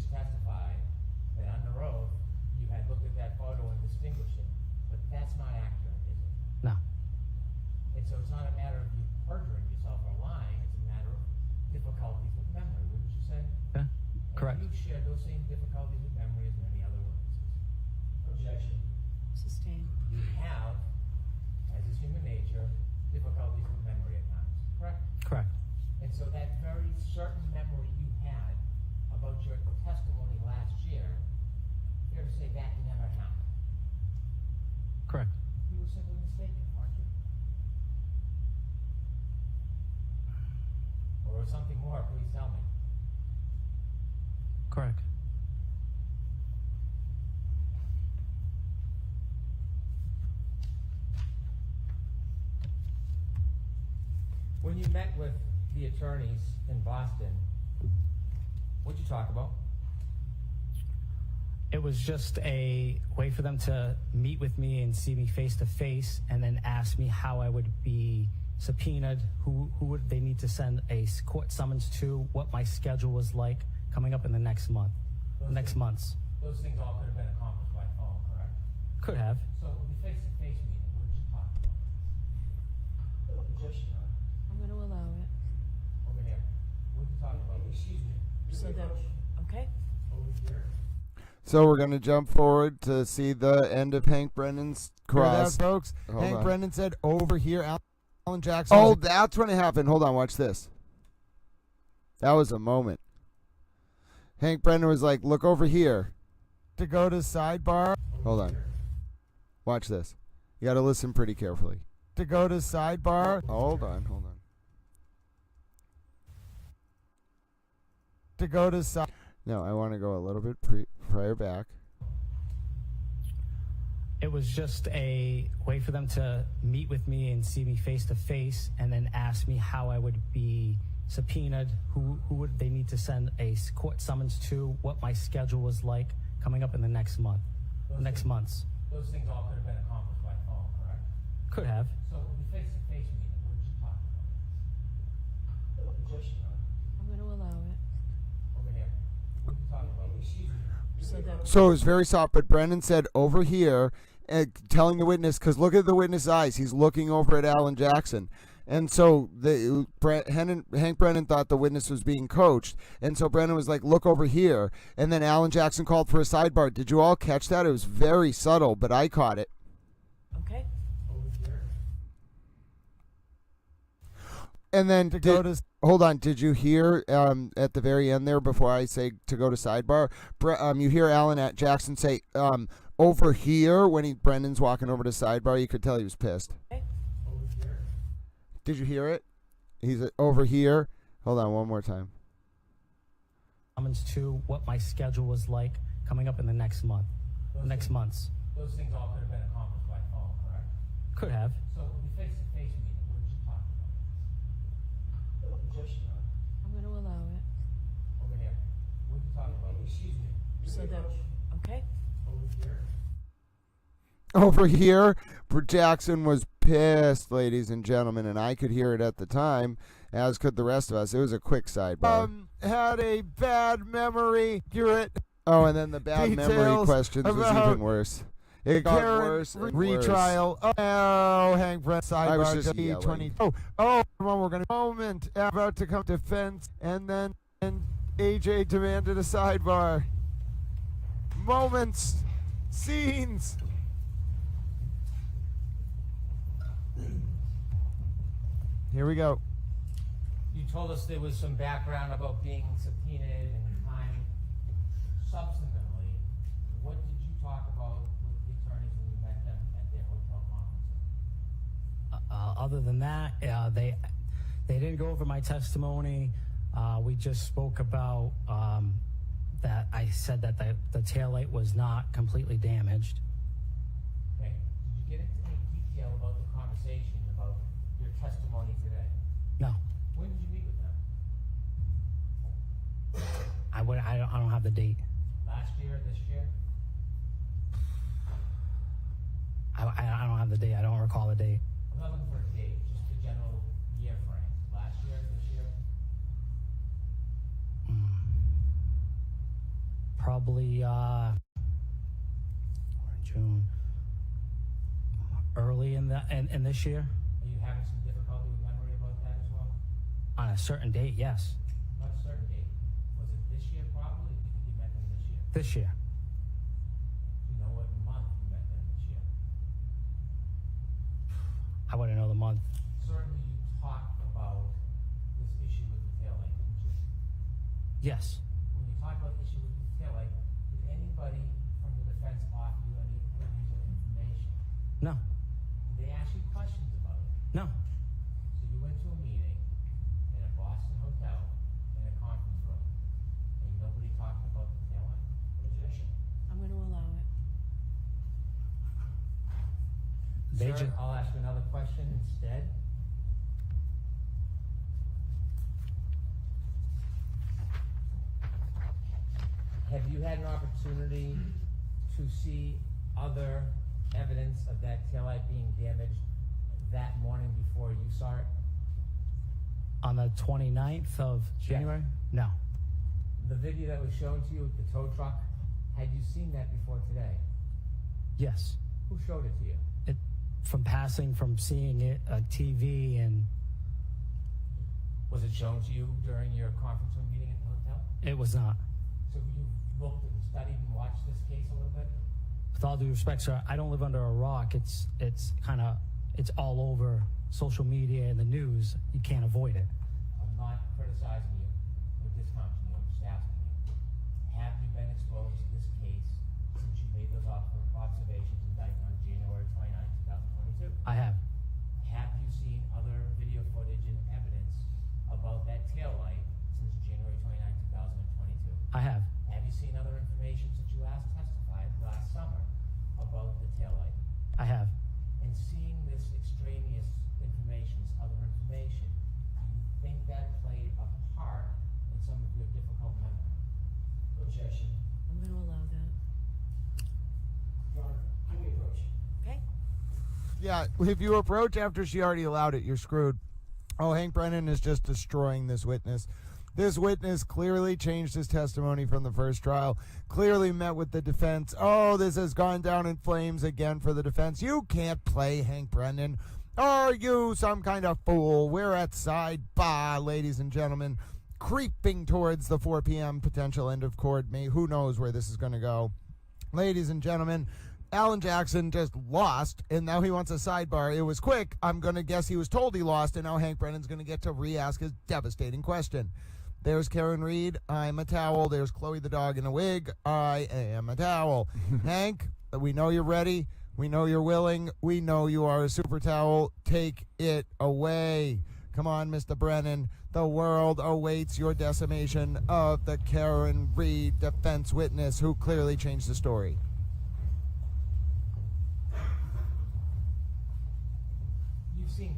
just testified that under oath you had looked at that photo and distinguished it, but that's not accurate, is it? No. And so it's not a matter of you perjuring yourself or lying, it's a matter of difficulties with memory, wouldn't you say? Yeah. Correct. And you've shared those same difficulties with memory as many other witnesses. Objection. Sustained. You have, as is human nature, difficulties with memory at times, correct? Correct. And so that very certain memory you had about your testimony last year, fair to say that never happened. Correct. You were simply mistaken, weren't you? Or something more, please tell me. Correct. When you met with the attorneys in Boston, what'd you talk about? It was just a way for them to meet with me and see me face to face, and then ask me how I would be subpoenaed, who would they need to send a court summons to, what my schedule was like coming up in the next month, months. Those things all could have been accomplished by phone, correct? Could have. So the face-to-face meeting, what did you talk about? Objection. I'm going to allow it. Over here. What did you talk about? Excuse me. So that, okay? Over here. So we're going to jump forward to see the end of Hank Brennan's cross. Hear that, folks? Hold Hank on. Brennan said, over here, Alan Jackson. Oh, that's when it happened. Hold on, watch this. That was a moment. Hank Brennan was like, look over here. To go to Sidebar. Hold on. Watch this. You got to listen pretty carefully. To go to Sidebar. Hold on. To go to Sidebar. No, I want to go a little bit prior back. It was just a way for them to meet with me and see me face to face, and then ask me how I would be subpoenaed, who would they need to send a court summons to, what my schedule was like coming up in the next months. Those things all could have been accomplished by phone, correct? Could have. So the face-to-face meeting, what did you talk about? Objection. I'm going to allow it. Over here. What did you talk about? Excuse me. So that, So it was very soft, but Brennan said over here, telling the witness, because look at the witness' eyes. He's looking over at Alan Jackson. And so Hank Brennan thought the witness was being coached. And so Brennan was like, look over here. And then Alan Jackson called for a sidebar. Did you all catch that? It was very subtle, but I caught it. okay? Over here. And then, hold on, did you hear at the very end there, before I say to go to sidebar, you hear Alan Jackson say, over here, when Brennan's walking over to sidebar, you could tell he was pissed. Okay. Over here. Did you hear it? He's over here. Hold on, one more time. Summons to what my schedule was like coming up in the next months. Those things all could have been accomplished by phone, correct? Could have. So the face-to-face meeting, what did you talk about? Objection. I'm going to allow it. Over here. What did you talk about? Excuse me. So that, okay? Over here. Over here, Jackson was pissed, ladies and gentlemen, and I could hear it at the time, as could the rest of us. It was a quick sidebar. Had a bad memory. Accurate. Oh, and then the bad memory details questions was about even worse. It got Karen worse and worse. retrial. Oh, Hank Brennan, I was Sidebar, just G20. yelling. Oh, we're going to moment about to come defense, and then AJ demanded a sidebar. Moments, scenes. Here we go. You told us there was some background about being subpoenaed and timing. Substantively, what did you talk about with the attorneys when you met them at their hotel conference? Other than that, they didn't go over my testimony. We just spoke about that I said that the taillight was not completely damaged. Okay. Did you get into any detail about the conversation about your testimony today? No. When did you meet with them? I don't have the date. Last year, this year? I don't have the date. I don't recall the date. I'm not looking for a date, just the general year frame. Last year, this year? probably June, early in this year. Are you having some difficulty with memory about that as well? On a certain date, yes. Not a certain date. Was it this year probably? Do you think you met them this year? This year. Do you know what month you met them this year? I wouldn't know the month. Certainly you talked about this issue with the taillight, didn't you? Yes. When you talked about the issue with the taillight, did anybody from the defense offer you any unusual information? No. Did they ask you questions about it? No. So you went to a meeting in a Boston hotel in a conference room, and nobody talked about the taillight? Objection. I'm going to allow it. Sir, I'll ask you another question instead. Have you had an opportunity to see other evidence of that taillight being damaged that morning before you saw it? On the 29th of January? No. The video that was shown to you with the tow truck, had you seen that before today? Yes. Who showed it to you? From seeing it on TV, and Was it shown to you during your conference room meeting at the hotel? it was not. So you looked and studied and watched this case a little bit? With all due respect, sir, I don't live under a rock. It's all over social media and the news. You can't avoid it. I'm not criticizing you or discounting you. I'm just asking you. Have you been exposed to this case since you made those observations indicted on January 29, 2022? I have. Have you seen other video footage and evidence about that taillight since January 29, 2022? I have. Have you seen other information since you last testified last summer about the taillight? I have. And seeing this extraneous information, this other information, do you think that played a part in some of your difficult memory? Objection. I'm going to allow that. Your Honor, give me approach. Okay? Yeah, if you approach after she already allowed it, you're screwed. Oh, Hank Brennan is just destroying this witness. This witness clearly changed his testimony from the first trial, clearly met with the defense. Oh, this has gone down in flames again for the defense. You can't play Hank Brennan. Are you some kind of fool? We're at Sidebar, ladies and gentlemen, creeping towards the 4 p.m. potential end of court. Who knows where this is going to go. Ladies and gentlemen, Alan Jackson just lost, and now he wants a sidebar. It was quick. I'm going to guess he was told he lost, and now Hank Brennan's going to get to re-ask his devastating question. There's Karen Reed. I'm a towel. There's Chloe the dog in a wig. I am a towel. Hank, we know you're ready. We know you're willing. We know you are a super towel. Take it away. Come on, Mr. Brennan. The world awaits your decimation of the Karen Reed defense witness who clearly changed the story. You've seen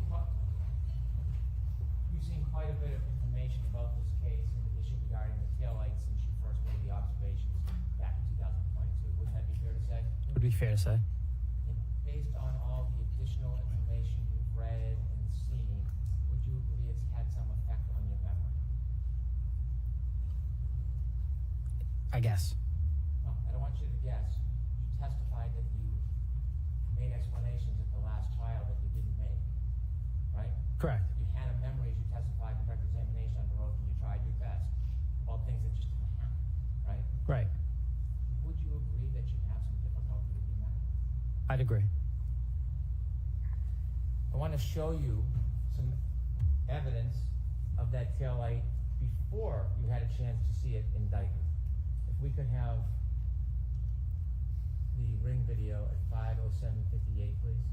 quite a bit of information about this case and the issue regarding the taillight since you first made the observations back in 2022. Wouldn't that be fair to say? It would be fair to say. And based on all the additional information you've read and seen, would you agree it's had some effect on your memory? I guess. No, I don't want you to guess. You testified that you made explanations at the last trial that you didn't make, right? Correct. You had a memory as you testified in direct examination under oath, and you tried your best about things that just didn't happen, right? Right. Would you agree that you have some difficulty with your memory? I'd agree. I want to show you some evidence of that taillight before you had a chance to see it indicted. If we could have the ring video at 5:07:58, please.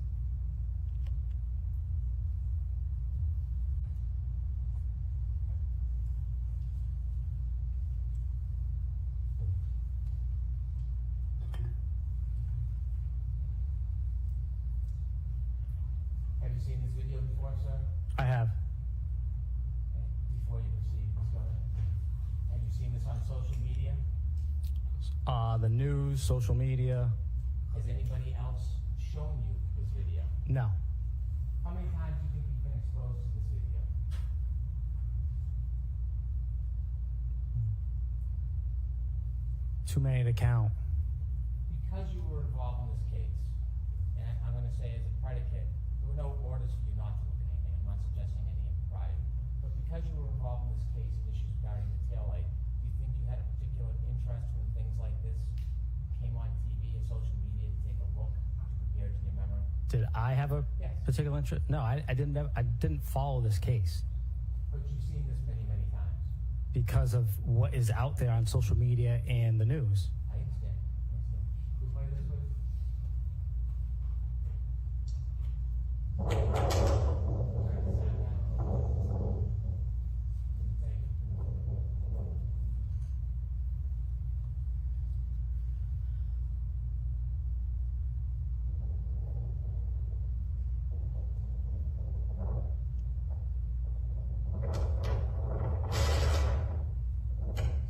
Have you seen this video before, sir? I have. Okay. Before you proceed, Ms. Gomez, have you seen this on social media? The news, social media. Has anybody else shown you this video? No. How many times do you think you've been exposed to this video? Too many to count. Because you were involved in this case, and I'm going to say as a predicate, there were no orders for you not to look at anything. I'm not suggesting any impropriety. But because you were involved in this case and issues regarding the taillight, do you think you had a particular interest when things like this came on TV and social media to take a look compared to your memory? Did I have a Yes. particular interest? No, I didn't follow this case But you've seen this many, many times. because of what is out there on social media and the news. I understand. Who's way this way?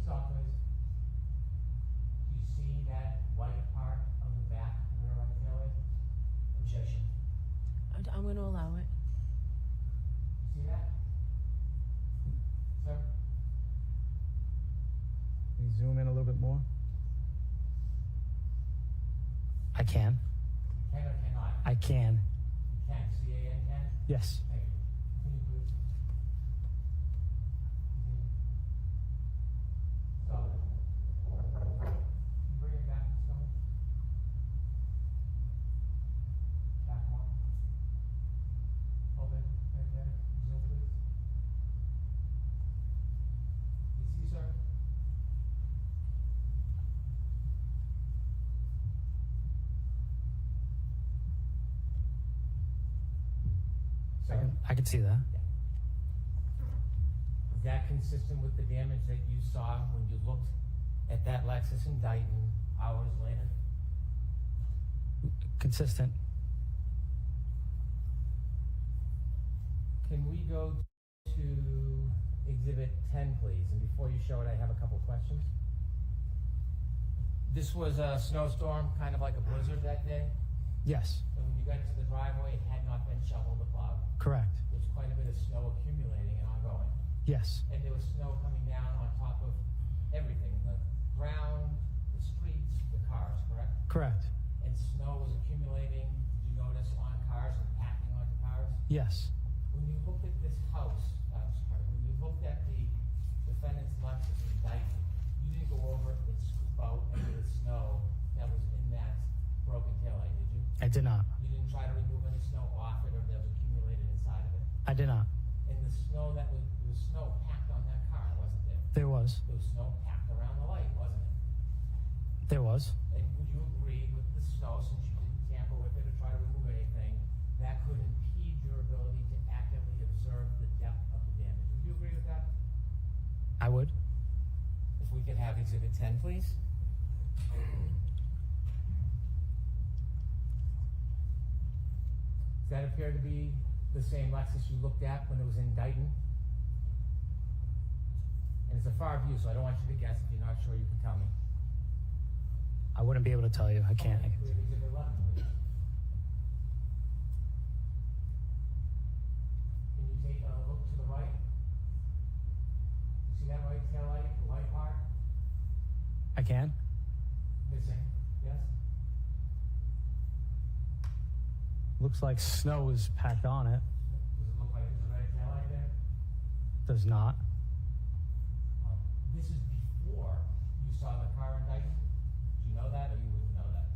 Stop, please. Do you see that white part of the back rear right taillight? Objection. I'm going to allow it. You see that? Sir? Can you zoom in a little bit more? I can. Can or cannot? I can. You can. C-A-N can? Yes. Thank you. Continue, please. Continue. Stop it. Can you bring it back, Ms. Gomez? Back one. Hold it right there. Zoom, please. You see, sir? I can see that. Is that consistent with the damage that you saw when you looked at that Lexus in Dayton hours later? Consistent. Can we go to Exhibit 10, please? And before you show it, I have a couple questions. This was a snowstorm, kind of like a blizzard that day. Yes. And when you got to the driveway, it had not been shoveled or plowed. Correct. There was quite a bit of snow accumulating and ongoing. Yes. And there was snow coming down on top of everything, the ground, the streets, the cars, correct? Correct. And snow was accumulating, did you notice, on cars and packing onto cars? Yes. When you looked at this house, when you looked at the defendant's Lexus in Dayton, you didn't go over and scoop out any of the snow that was in that broken taillight, did you? I did not. You didn't try to remove any snow off it or that was accumulated inside of it? I did not. And the snow there was snow packed on that car, wasn't there? There was. There was snow packed around the light, wasn't it? There was. And would you agree with the snow, since you didn't tamper with it or try to remove anything, that could impede your ability to accurately observe the depth of the damage? Would you agree with that? I would. If we could have Exhibit 10, please. Does that appear to be the same Lexus you looked at when it was in Dayton? And it's a far view, so I don't want you to guess. If you're not sure, you can tell me. I wouldn't be able to tell you. I can't. We have Exhibit 11, please. Can you take a look to the right? You see that right tail light, the white part? I can. Missing, yes? Looks like snow is packed on it. Does it look like there's a red tail light there? Does not. This is before you saw the car in Dayton? Do you know that, or you wouldn't know that?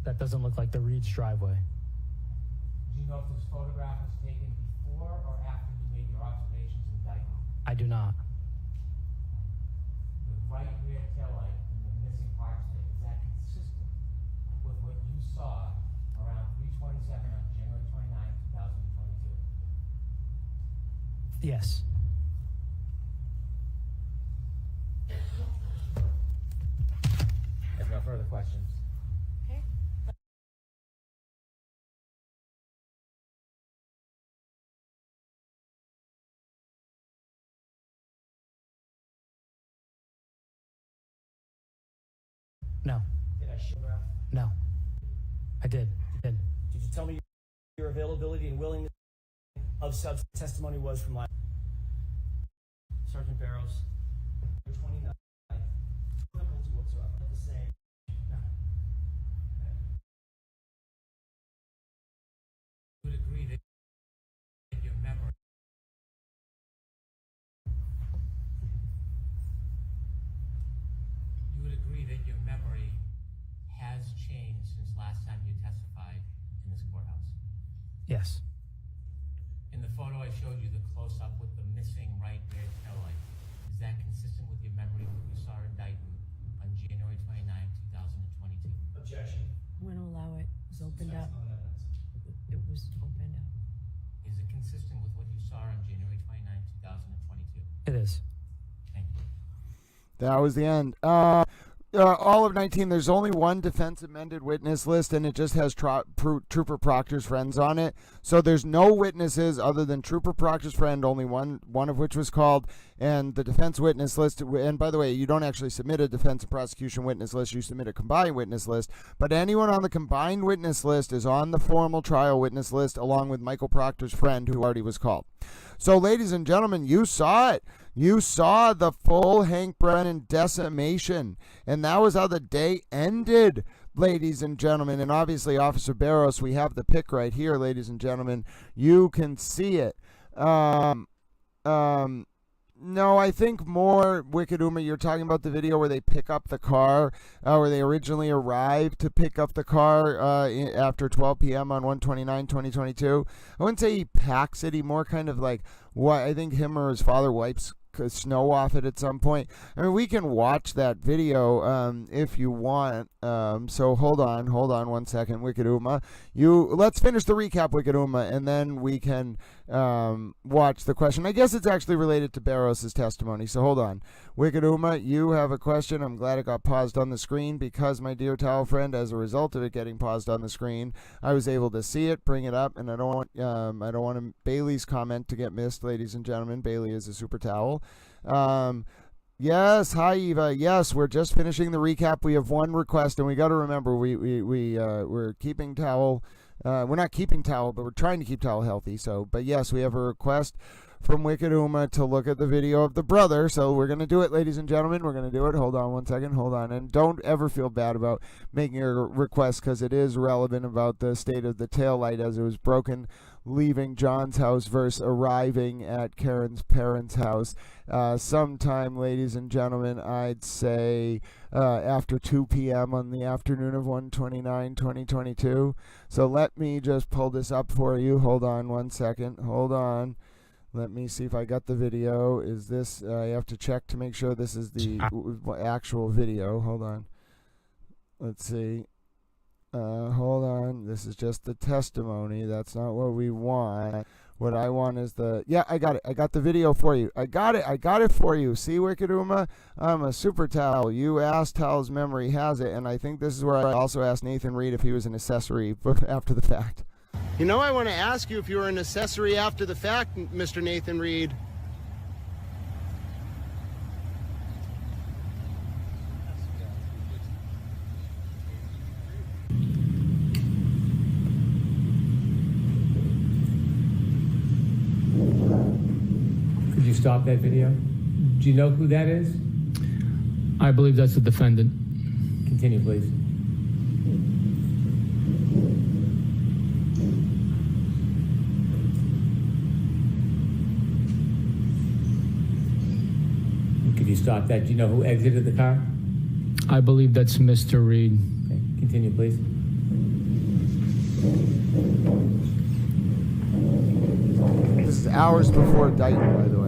That doesn't look like the Reed's driveway. Do you know if this photograph was taken before or after you made your observations in Dayton? I do not. The right rear tail light and the missing parts there, is that consistent with what you saw around 3:27 on January 29, 2022? Yes. I have no further questions. Okay. No. Did I show graph? No. I did. Did you tell me your availability and willingness of substance testimony was from last Sergeant Barrows, 29, difficulty whatsoever. The agree that your memory has changed since last time you testified in this courthouse? Yes. In the photo I showed you, the close-up with the missing right rear tail light, is that consistent with your memory of what you saw in Dayton on January 29, 2022? Objection. I'm going to allow it. It was opened up. It was opened up. Is it consistent with what you saw on January 29, 2022? It is. Thank you. That was the end. All of 19, there's only one defense amended witness list, and it just has Trooper Proctor's friends on it. So there's no witnesses other than Trooper Proctor's friend, only one of which was called, and the defense witness list. And by the way, you don't actually submit a defense and prosecution witness list, you submit a combined witness list. But anyone on the combined witness list is on the formal trial witness list, along with Michael Proctor's friend, who already was called. So, ladies and gentlemen, you saw it. You saw the full Hank Brennan decimation, and that was how the day ended, ladies and gentlemen. And obviously, Officer Barros, we have the pic right here, ladies and gentlemen. You can see it. No, I think more, Wicked Uma, you're talking about the video where they pick up the car, where they originally arrived to pick up the car after 12 p.m. on 1/29/2022. I wouldn't say he packs it. He more kind of like, what I think him or his father wipes snow off it at some point. I mean, we can watch that video if you want. So hold on 1 second, Wicked Uma. Let's finish the recap, Wicked Uma, and then we can watch the question. I guess it's actually related to Barros's testimony. So hold on, Wicked Uma, you have a question. I'm glad it got paused on the screen because, my dear towel friend, as a result of it getting paused on the screen, I was able to see it, bring it up, and I don't want Bailey's comment to get missed, ladies and gentlemen. Bailey is a super towel. Yes, hi Eva. Yes, we're just finishing the recap. We have one request, and we got to remember we're keeping towel. We're not keeping towel, but we're trying to keep towel healthy. So, but yes, we have a request from Wicked Uma to look at the video of the brother. So we're gonna do it, ladies and gentlemen. We're gonna do it. Hold on 1 second. Hold on, and don't ever feel bad about making a request because it is relevant about the state of the taillight as it was broken leaving John's house versus arriving at Karen's parents' house sometime, ladies and gentlemen, I'd say after 2 p.m. on the afternoon of 1/29/2022. So let me just pull this up for you. Hold on 1 second. Hold on. Let me see if I got the video. Is this, I have to check to make sure this is the actual video. Hold on. Let's see. Hold on. This is just the testimony. That's not what we want. What I want is yeah, I got it. I got the video for you. I got it. I got it for you. See, Wicked Uma? I'm a super towel. You asked Tal's memory has it, and I think this is where I also asked Nathan Reed if he was an accessory after the fact. You know, I want to ask you if you were an accessory after the fact, Mr. Nathan Reed. Could you stop that video? Do you know who that is? I believe that's the defendant. Continue, please. Could you stop that? Do you know who exited the car? I believe that's Mr. Reed. Okay, continue, please. This is hours before Dayton, by the way.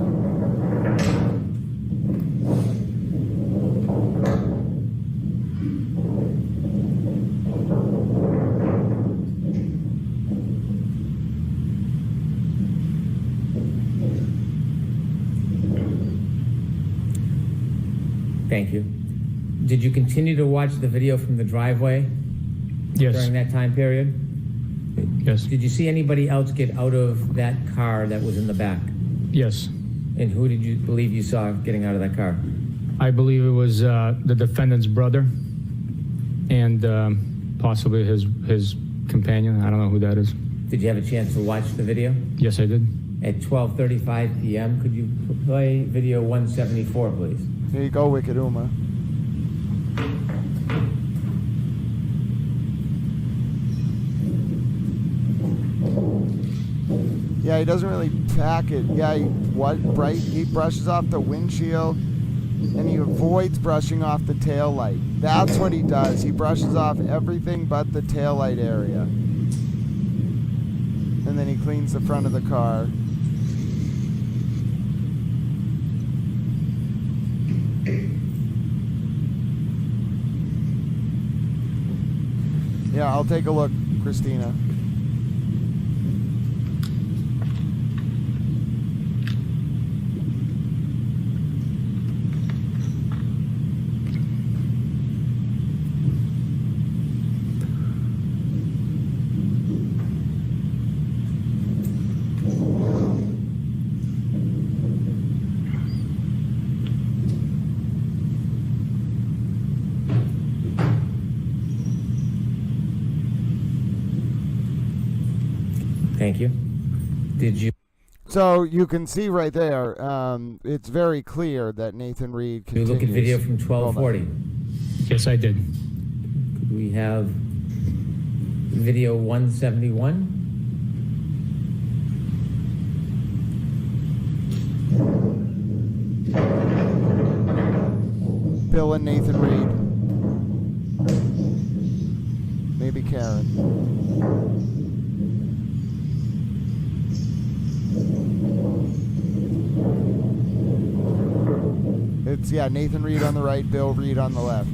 Thank you. Did you continue to watch the video from the driveway? Yes. During that time period? Yes. Did you see anybody else get out of that car that was in the back? Yes. And who did you believe you saw getting out of that car? I believe it was the defendant's brother and possibly his companion. I don't know who that is. Did you have a chance to watch the video? Yes, I did. At 12:35 p.m., could you play video 174, please? Here you go, Wicked Uma. Yeah, he doesn't really pack it. Yeah, he brushes off the windshield. and he avoids brushing off the tail light. That's what he does. He brushes off everything but the tail light area. And then he cleans the front of the car. Yeah, I'll take a look, Christina. Thank you. Did you? So you can see right there, it's very clear that Nathan Reed continues. You look at video from 1240. Yes, I did. Could we have video 171? Bill and Nathan Reed. Maybe Karen. It's, yeah, Nathan Reed on the right, Bill Reed on the left.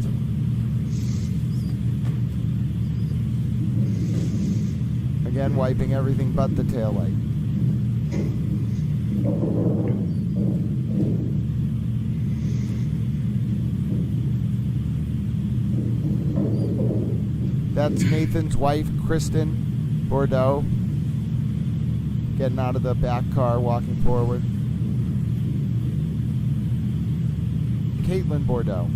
Again, wiping everything but the taillight. That's Nathan's wife, Kristen Bordeaux, getting out of the back car, walking forward. Caitlin Bordeaux.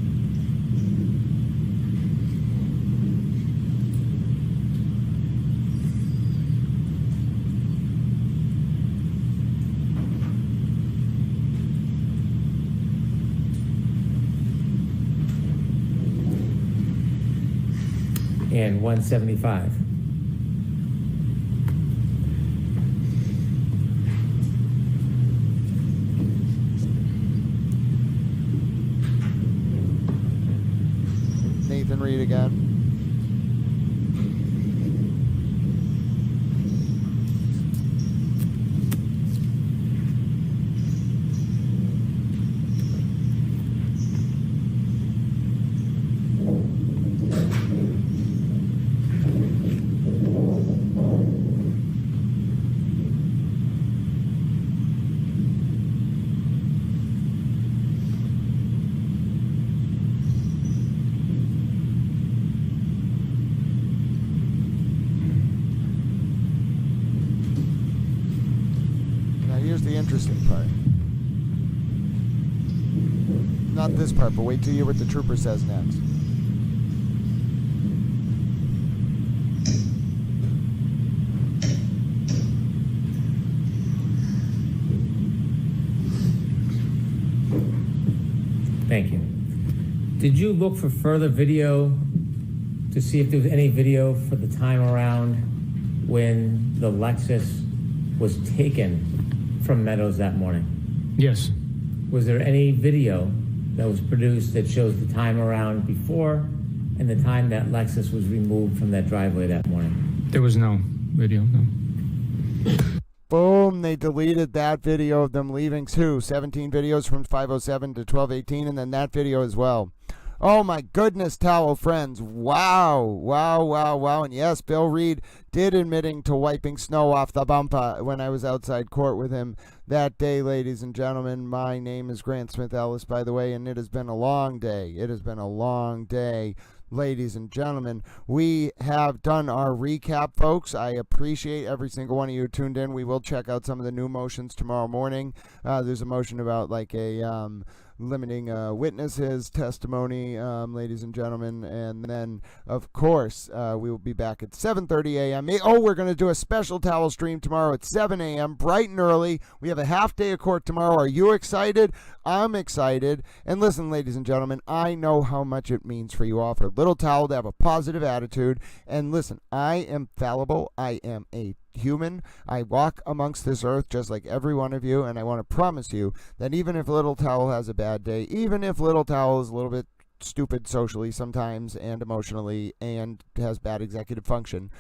And 175. Nathan Reed again. Here's the interesting part. Not this part, but wait till you hear what the trooper says next. Thank you. Did you look for further video to see if there was any video for the time around when the Lexus was taken from Meadows that morning? Yes. Was there any video that was produced that shows the time around before and the time that Lexus was removed from that driveway that morning? There was no video, no. Boom, they deleted that video of them leaving too. 17 videos from 5:07 to 12:18, and then that video as well. Oh my goodness, Towel friends. Wow, wow, wow, wow. And yes, Bill Reed did admitting to wiping snow off the bumper when I was outside court with him that day, ladies and gentlemen. My name is Grant Smith Ellis, by the way, and it has been a long day. It has been a long day. Ladies and gentlemen, we have done our recap, folks. I appreciate every single one of you who tuned in. We will check out some of the new motions tomorrow morning. There's a motion about like a limiting witnesses' testimony, ladies and gentlemen. And then, of course, we will be back at 7:30 a.m. Oh, we're going to do a special towel stream tomorrow at 7 a.m., bright and early. We have a half day of court tomorrow. Are you excited? I'm excited. And listen, ladies and gentlemen, I know how much it means for you all for Little Towel to have a positive attitude. And listen, I am fallible. I am a human. I walk amongst this earth just like every one of you, and I want to promise you that even if Little Towel has a bad day, even if Little Towel is a little bit stupid socially sometimes and emotionally and has bad executive function,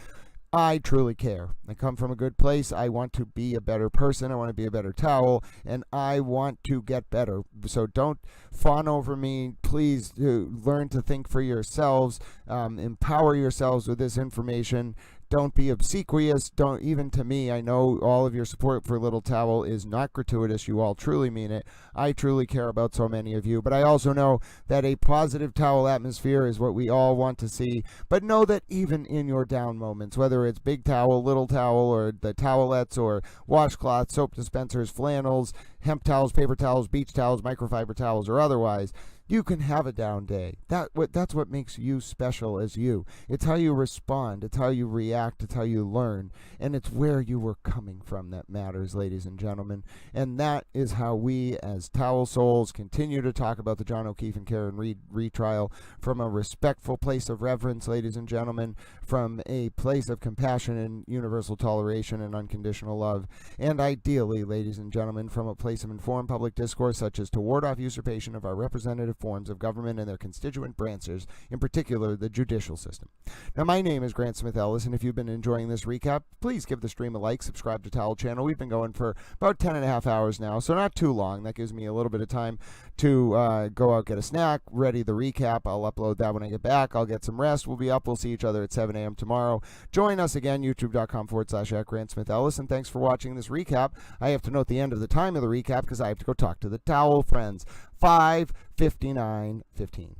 I truly care. I come from a good place. I want to be a better person. I want to be a better towel, and I want to get better. So don't fawn over me. Please learn to think for yourselves. Empower yourselves with this information. Don't be obsequious. Don't, even to me, I know all of your support for Little Towel is not gratuitous. You all truly mean it. I truly care about so many of you, but I also know that a positive towel atmosphere is what we all want to see. But know that even in your down moments, whether it's big towel, little towel, or the towelettes, or washcloths, soap dispensers, flannels, hemp towels, paper towels, beach towels, microfiber towels, or otherwise, you can have a down day. That's what makes you special as you. It's how you respond. It's how you react. It's how you learn. And it's where you were coming from that matters, ladies and gentlemen. And that is how we, as Towel Souls, continue to talk about the John O'Keefe and Karen Reed retrial from a respectful place of reverence, ladies and gentlemen, from a place of compassion and universal toleration and unconditional love. And ideally, ladies and gentlemen, from a place of informed public discourse, such as to ward off usurpation of our representative forms of government and their constituent branches, in particular the judicial system. Now, my name is Grant Smith Ellis, and if you've been enjoying this recap, please give the stream a like, subscribe to Towel Channel. We've been going for about 10 and a half hours now, so not too long. That gives me a little bit of time to go out, get a snack, ready the recap. I'll upload that when I get back. I'll get some rest. We'll be up. We'll see each other at 7 a.m. tomorrow. Join us again, youtube.com/@GrantSmithEllis, and thanks for watching this recap. I have to note the end of the time of the recap because I have to go talk to the Towel friends. 5:59:15.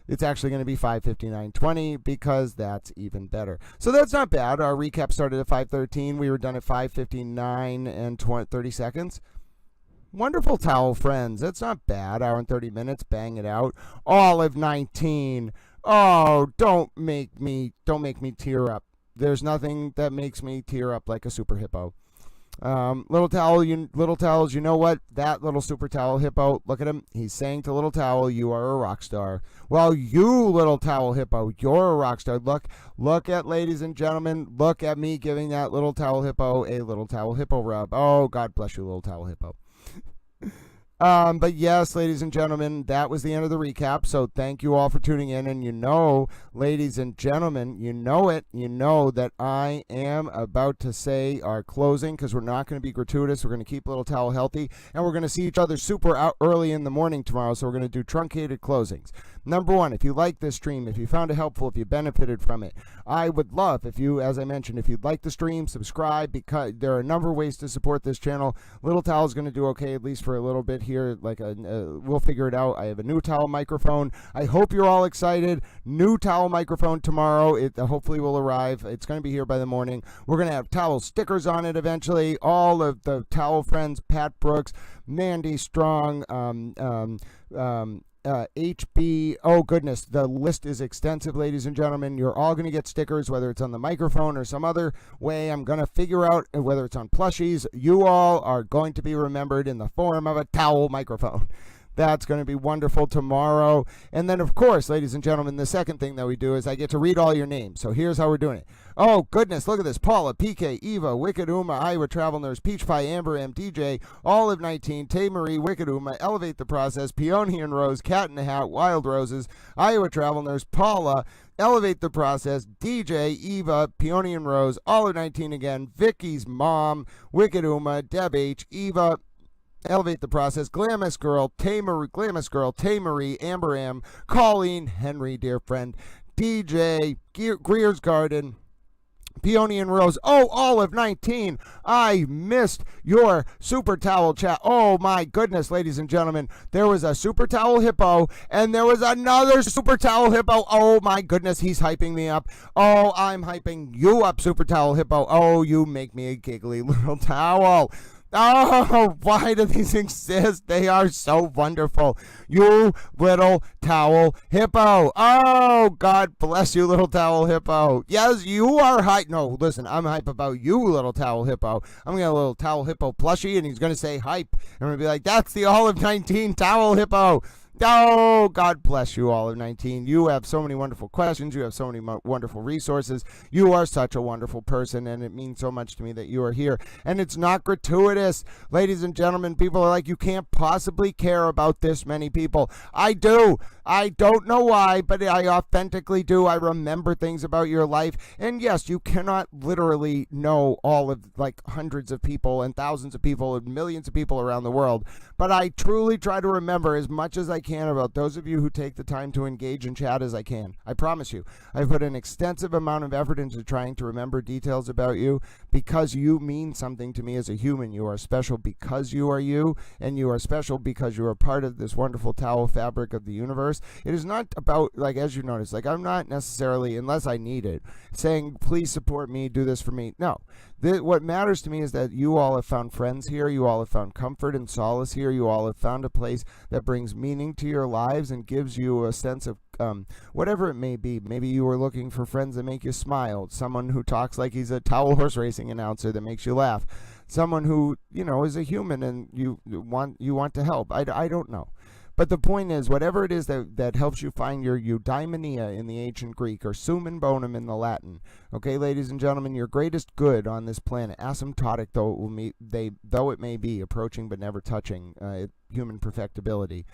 It's actually going to be 5:59:20 because that's even better. So that's not bad. Our recap started at 5:13. We were done at 5:59 and 30 seconds. Wonderful, Towel friends. That's not bad. Hour and 30 minutes. Bang it out. All of 19. Oh, don't make me tear up. There's nothing that makes me tear up like a super hippo. Little Towels, you know what? That little super towel hippo, look at him. He's saying to Little Towel, you are a rock star. Well, you, Little Towel hippo, you're a rock star. Look at, ladies and gentlemen, look at me giving that Little Towel hippo a Little Towel hippo rub. Oh, God bless you, Little Towel hippo. But yes, ladies and gentlemen, that was the end of the recap. So thank you all for tuning in. And you know, ladies and gentlemen, you know that I am about to say our closing because we're not going to be gratuitous. We're going to keep Little Towel healthy, and we're going to see each other super out early in the morning tomorrow. So we're going to do truncated closings. Number one, if you like this stream, if you found it helpful, if you benefited from it, I would love if you, as I mentioned, if you'd like the stream, subscribe, because there are a number of ways to support this channel. Little Towel is going to do okay, at least for a little bit here. We'll figure it out. I have a new towel microphone. I hope you're all excited. New towel microphone tomorrow. It hopefully will arrive. It's going to be here by the morning. We're going to have towel stickers on it eventually. All of the Towel friends, Pat Brooks, Mandy Strong, HB, oh goodness, the list is extensive, ladies and gentlemen. You're all going to get stickers, whether it's on the microphone or some other way. I'm going to figure out whether it's on plushies. You all are going to be remembered in the form of a towel microphone. That's going to be wonderful tomorrow. And then, of course, ladies and gentlemen, the second thing that we do is I get to read all your names. So here's how we're doing it. Oh, goodness, look at this. Paula, PK, Eva, Wicked Uma, Iowa Travel Nurse, Peach Pie, Amber M, DJ, Olive 19, Tay Marie, Wicked Uma, Elevate the Process, Peony and Rose, Cat in the Hat, Wild Roses, Iowa Travel Nurse, Paula, Elevate the Process, DJ, Eva, Peony and Rose, Olive 19 again, Vicky's Mom, Wicked Uma, Deb H, Eva, Elevate the Process, Glamis Girl, Tay Marie, Amber M, Colleen, Henry, dear friend, DJ, Greer's Garden, Peony and Rose. Oh, Olive 19. I missed your super towel chat. Oh my goodness, ladies and gentlemen. There was a super towel hippo and there was another super towel hippo. Oh my goodness, he's hyping me up. Oh, I'm hyping you up, super towel hippo. Oh, you make me a giggly little towel. Oh, why do these exist? They are so wonderful. You little towel hippo. Oh, God bless you, little towel hippo. Yes, you are hype. No, listen, I'm hype about you, little towel hippo. I'm going to get a little towel hippo plushie, and he's going to say hype. And I'm going to be like, that's the Olive 19 towel hippo. Oh, God bless you all of 19. You have so many wonderful questions. You have so many wonderful resources. You are such a wonderful person, and it means so much to me that you are here. And it's not gratuitous. Ladies and gentlemen, people are like, you can't possibly care about this many people. I do. I don't know why, but I authentically do. I remember things about your life. And yes, you cannot literally know all of like hundreds of people and thousands of people and millions of people around the world. But I truly try to remember as much as I can about those of you who take the time to engage and chat as I can. I promise you, I've put an extensive amount of effort into trying to remember details about you because you mean something to me as a human. You are special because you are you, and you are special because you are part of this wonderful towel fabric of the universe. It is not about, like, as you notice, like, I'm not necessarily, unless I need it, saying, please support me, do this for me. No. What matters to me is that you all have found friends here. You all have found comfort and solace here. You all have found a place that brings meaning to your lives and gives you a sense of whatever it may be. Maybe you were looking for friends that make you smile. Someone who talks like he's a towel horse racing announcer that makes you laugh. Someone who, you know, is a human and you want to help. I don't know. But the point is, whatever it is that helps you find your eudaimonia in the ancient Greek, or summum bonum in the Latin, okay, ladies and gentlemen, your greatest good on this planet, asymptotic though it may be, approaching but never touching human perfectibility,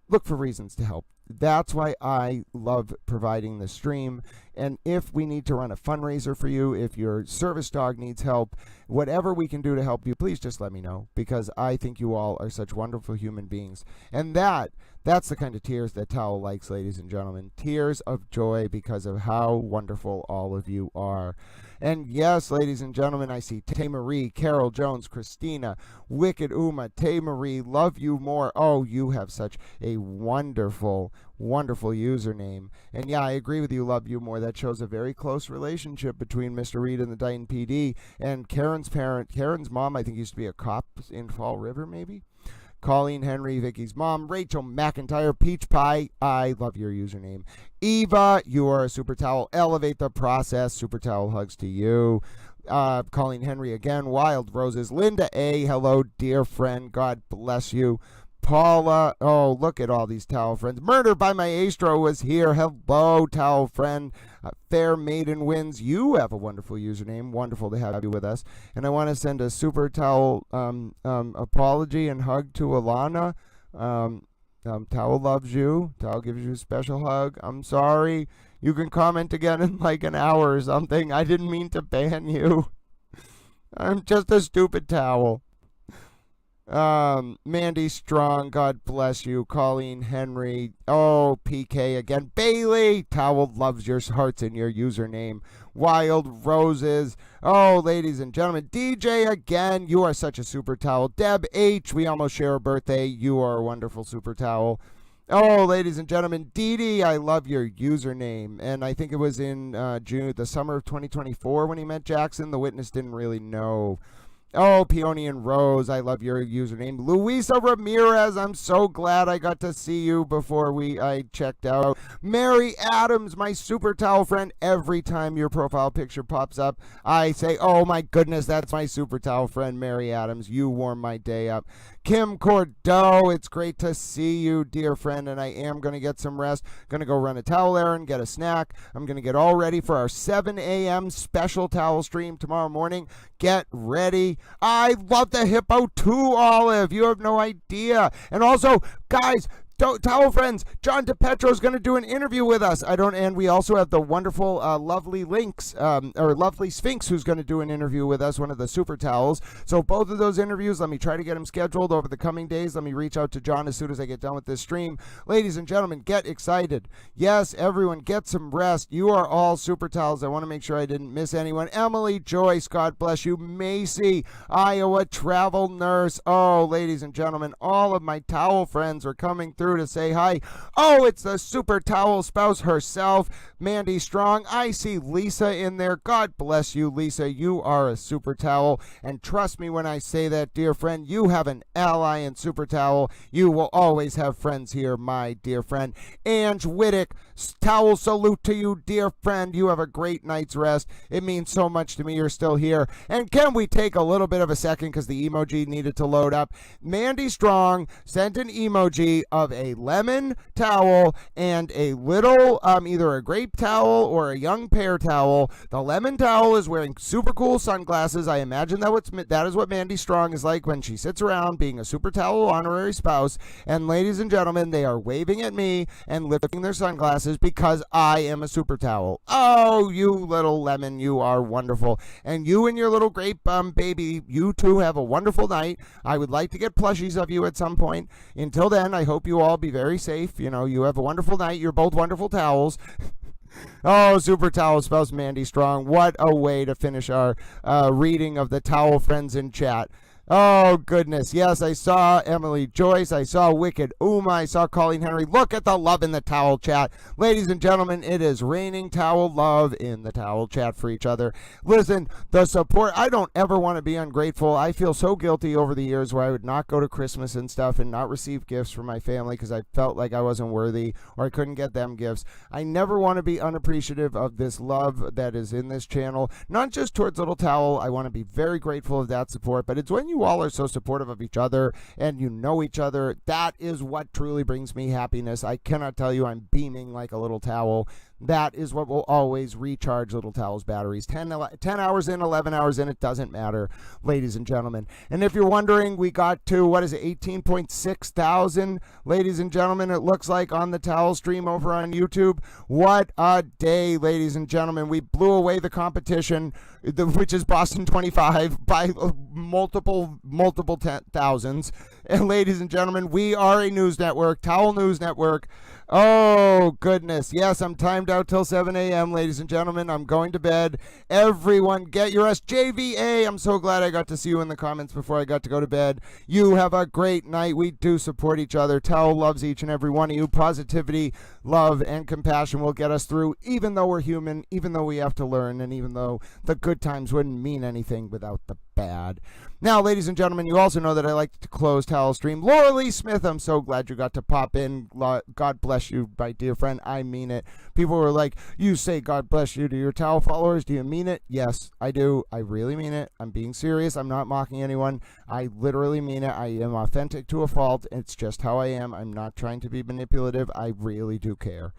look for reasons to help. That's why I love providing the stream. And if we need to run a fundraiser for you, if your service dog needs help, whatever we can do to help you, please just let me know, because I think you all are such wonderful human beings. And that's the kind of tears that Towel likes, ladies and gentlemen. Tears of joy because of how wonderful all of you are. And yes, ladies and gentlemen, I see Tay Marie, Carol Jones, Christina, Wicked Uma, Tay Marie, love you more. Oh, you have such a wonderful, wonderful username. And yeah, I agree with you, love you more. That shows a very close relationship between Mr. Reed and the Dayton PD. And Karen's mom, I think, used to be a cop in Fall River, maybe? Colleen Henry, Vicky's mom, Rachel McIntyre, Peach Pie, I love your username. Eva, you are a super towel. Elevate the process. Super towel hugs to you. Colleen Henry again. Wild Roses. Linda A, hello, dear friend. God bless you. Paula, oh, look at all these towel friends. Murder by Maestro was here. Hello, towel friend. Fair Maiden Wins. You have a wonderful username. Wonderful to have you with us. And I want to send a super towel apology and hug to Alana. Towel loves you. Towel gives you a special hug. I'm sorry. You can comment again in like an hour or something. I didn't mean to ban you. I'm just a stupid towel. Mandy Strong, God bless you. Colleen Henry, oh, PK again. Bailey, Towel loves your hearts and your username. Wild Roses, oh, ladies and gentlemen. DJ again, you are such a super towel. Deb H, we almost share a birthday. You are a wonderful super towel. Oh, ladies and gentlemen, Dee Dee, I love your username. And I think it was in June, the summer of 2024 when he met Jackson. The witness didn't really know. Oh, Peonian Rose, I love your username. Luisa Ramirez, I'm so glad I got to see you before I checked out. Mary Adams, my super towel friend. Every time your profile picture pops up, I say, oh my goodness, that's my super towel friend, Mary Adams. You warm my day up. Kim Cordeau, it's great to see you, dear friend, and I am going to get some rest. Going to go run a towel errand, get a snack. I'm going to get all ready for our 7 a.m. special towel stream tomorrow morning. Get ready. I love the Hippo too, Olive. You have no idea. And also, guys, towel friends, John DePetro is going to do an interview with us. And we also have the wonderful, lovely lovely Sphinx, who's going to do an interview with us, one of the super towels. So both of those interviews, let me try to get them scheduled over the coming days. Let me reach out to John as soon as I get done with this stream. Ladies and gentlemen, get excited. Yes, everyone, get some rest. You are all super towels. I want to make sure I didn't miss anyone. Emily Joyce, God bless you. Macy, Iowa travel nurse. Oh, ladies and gentlemen, all of my towel friends are coming through to say hi. Oh, it's the super towel spouse herself, Mandy Strong. I see Lisa in there. God bless you, Lisa. You are a super towel. And trust me when I say that, dear friend, you have an ally in super towel. You will always have friends here, my dear friend. Ange Whittick, towel salute to you, dear friend. You have a great night's rest. It means so much to me you're still here. And can we take a little bit of a second because the emoji needed to load up? Mandy Strong sent an emoji of a lemon towel and a little, either a grape towel or a young pear towel. The lemon towel is wearing super cool sunglasses. I imagine that is what Mandy Strong is like when she sits around being a super towel honorary spouse. And ladies and gentlemen, they are waving at me and lifting their sunglasses because I am a super towel. Oh, you little lemon, you are wonderful. And you and your little grape baby, you two have a wonderful night. I would like to get plushies of you at some point. Until then, I hope you all be very safe. You know, you have a wonderful night. You're both wonderful towels. Oh, super towel spouse Mandy Strong. What a way to finish our reading of the towel friends in chat. Oh, goodness. Yes, I saw Emily Joyce. I saw Wicked Uma. I saw Colleen Henry. Look at the love in the towel chat. Ladies and gentlemen, it is raining towel love in the towel chat for each other. Listen, the support, I don't ever want to be ungrateful. I feel so guilty over the years where I would not go to Christmas and stuff and not receive gifts from my family because I felt like I wasn't worthy or I couldn't get them gifts. I never want to be unappreciative of this love that is in this channel, not just towards Little Towel. I want to be very grateful of that support, but it's when you all are so supportive of each other and you know each other. That is what truly brings me happiness. I cannot tell you, I'm beaming like a little towel. That is what will always recharge Little Towel's batteries. 10 hours in, 11 hours in, it doesn't matter, ladies and gentlemen. And if you're wondering, we got to, 18.6 thousand, ladies and gentlemen, it looks like on the towel stream over on YouTube. What a day, ladies and gentlemen. We blew away the competition, which is Boston 25, by multiple thousands. And ladies and gentlemen, we are a news network, Towel News Network. Oh, goodness. Yes, I'm timed out till 7 a.m., ladies and gentlemen. I'm going to bed. Everyone, get your rest. JVA, I'm so glad I got to see you in the comments before I got to go to bed. You have a great night. We do support each other. Towel loves each and every one of you. Positivity, love, and compassion will get us through, even though we're human, even though we have to learn, and even though the good times wouldn't mean anything without the bad. Now, ladies and gentlemen, you also know that I like to close Towel Stream. Laura Lee Smith, I'm so glad you got to pop in. God bless you, my dear friend. I mean it. People were like, you say God bless you to your Towel followers. Do you mean it? Yes, I do. I really mean it. I'm being serious. I'm not mocking anyone. I literally mean it. I am authentic to a fault. It's just how I am. I'm not trying to be manipulative. I really do care.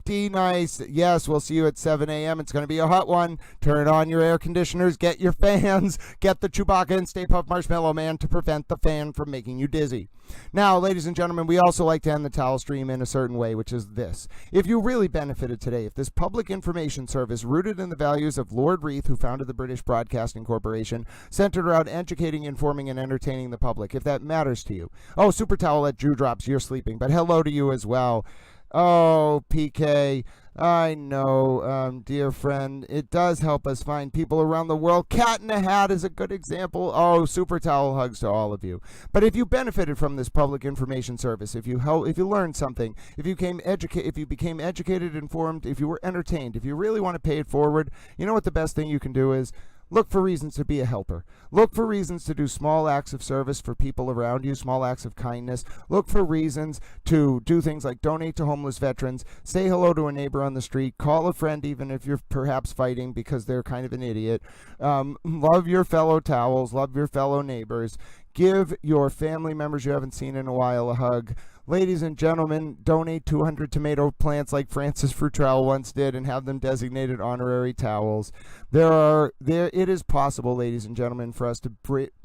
D Nice, yes, we'll see you at 7 a.m. It's going to be a hot one. Turn on your air conditioners, get your fans, get the Chewbacca and Stay Puft Marshmallow Man to prevent the fan from making you dizzy. Now, ladies and gentlemen, we also like to end the towel stream in a certain way, which is this. If you really benefited today, if this public information service rooted in the values of Lord Reith, who founded the British Broadcasting Corporation, centered around educating, informing, and entertaining the public, if that matters to you. Oh, Super Towel at Drew Drops, you're sleeping, but hello to you as well. Oh, PK, I know, dear friend, it does help us find people around the world. Cat in a Hat is a good example. Oh, Super Towel hugs to all of you. But if you benefited from this public information service, if you learned something, if you became educated, informed, if you were entertained, if you really want to pay it forward, you know what the best thing you can do is? Look for reasons to be a helper. Look for reasons to do small acts of service for people around you, small acts of kindness. Look for reasons to do things like donate to homeless veterans, say hello to a neighbor on the street, call a friend even if you're perhaps fighting because they're kind of an idiot. Love your fellow towels, love your fellow neighbors. Give your family members you haven't seen in a while a hug. Ladies and gentlemen, donate 200 tomato plants like Francis Futrell once did and have them designated honorary towels. It is possible, ladies and gentlemen, for us to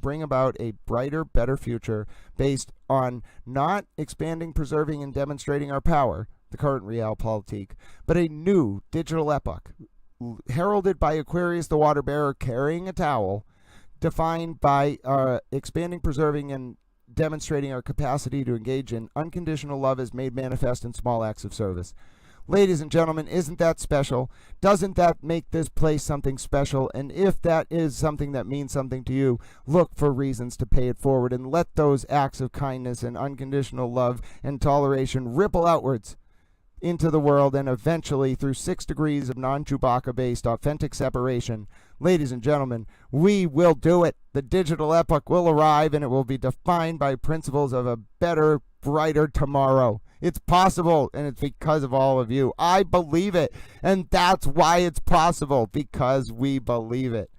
bring about a brighter, better future based on not expanding, preserving, and demonstrating our power, the current realpolitik, but a new digital epoch, heralded by Aquarius the water bearer carrying a towel, defined by expanding, preserving, and demonstrating our capacity to engage in unconditional love as made manifest in small acts of service. Ladies and gentlemen, isn't that special? Doesn't that make this place something special? And if that is something that means something to you, look for reasons to pay it forward and let those acts of kindness and unconditional love and toleration ripple outwards into the world and eventually through 6 degrees of non-Chewbacca based authentic separation. Ladies and gentlemen, we will do it. The digital epoch will arrive and it will be defined by principles of a better, brighter tomorrow. It's possible, and it's because of all of you. I believe it, and that's why it's possible, because we believe it.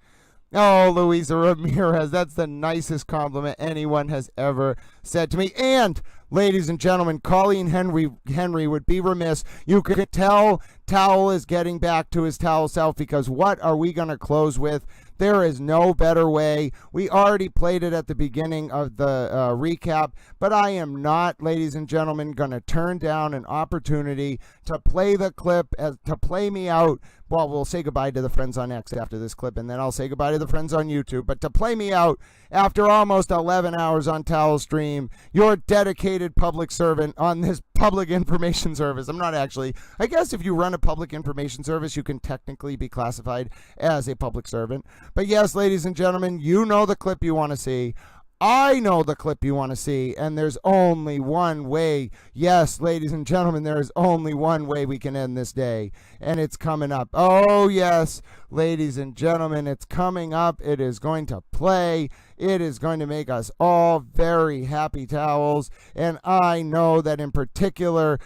Oh, Luisa Ramirez, that's the nicest compliment anyone has ever said to me. And, ladies and gentlemen, Colleen Henry would be remiss. You could tell Towel is getting back to his towel self, because what are we going to close with? There is no better way. We already played it at the beginning of the recap, but I am not, ladies and gentlemen, going to turn down an opportunity to play the clip, to play me out. Well, we'll say goodbye to the friends on X after this clip, and then I'll say goodbye to the friends on YouTube. But to play me out after almost 11 hours on Towel Stream, your dedicated public servant on this public information service. I'm not actually. I guess if you run a public information service, you can technically be classified as a public servant. But yes, ladies and gentlemen, you know the clip you want to see. I know the clip you want to see, and there's only one way. Yes, ladies and gentlemen, there is only one way we can end this day, and it's coming up. Oh, yes, ladies and gentlemen, it's coming up. It is going to play. It is going to make us all very happy towels, and I know that in particular,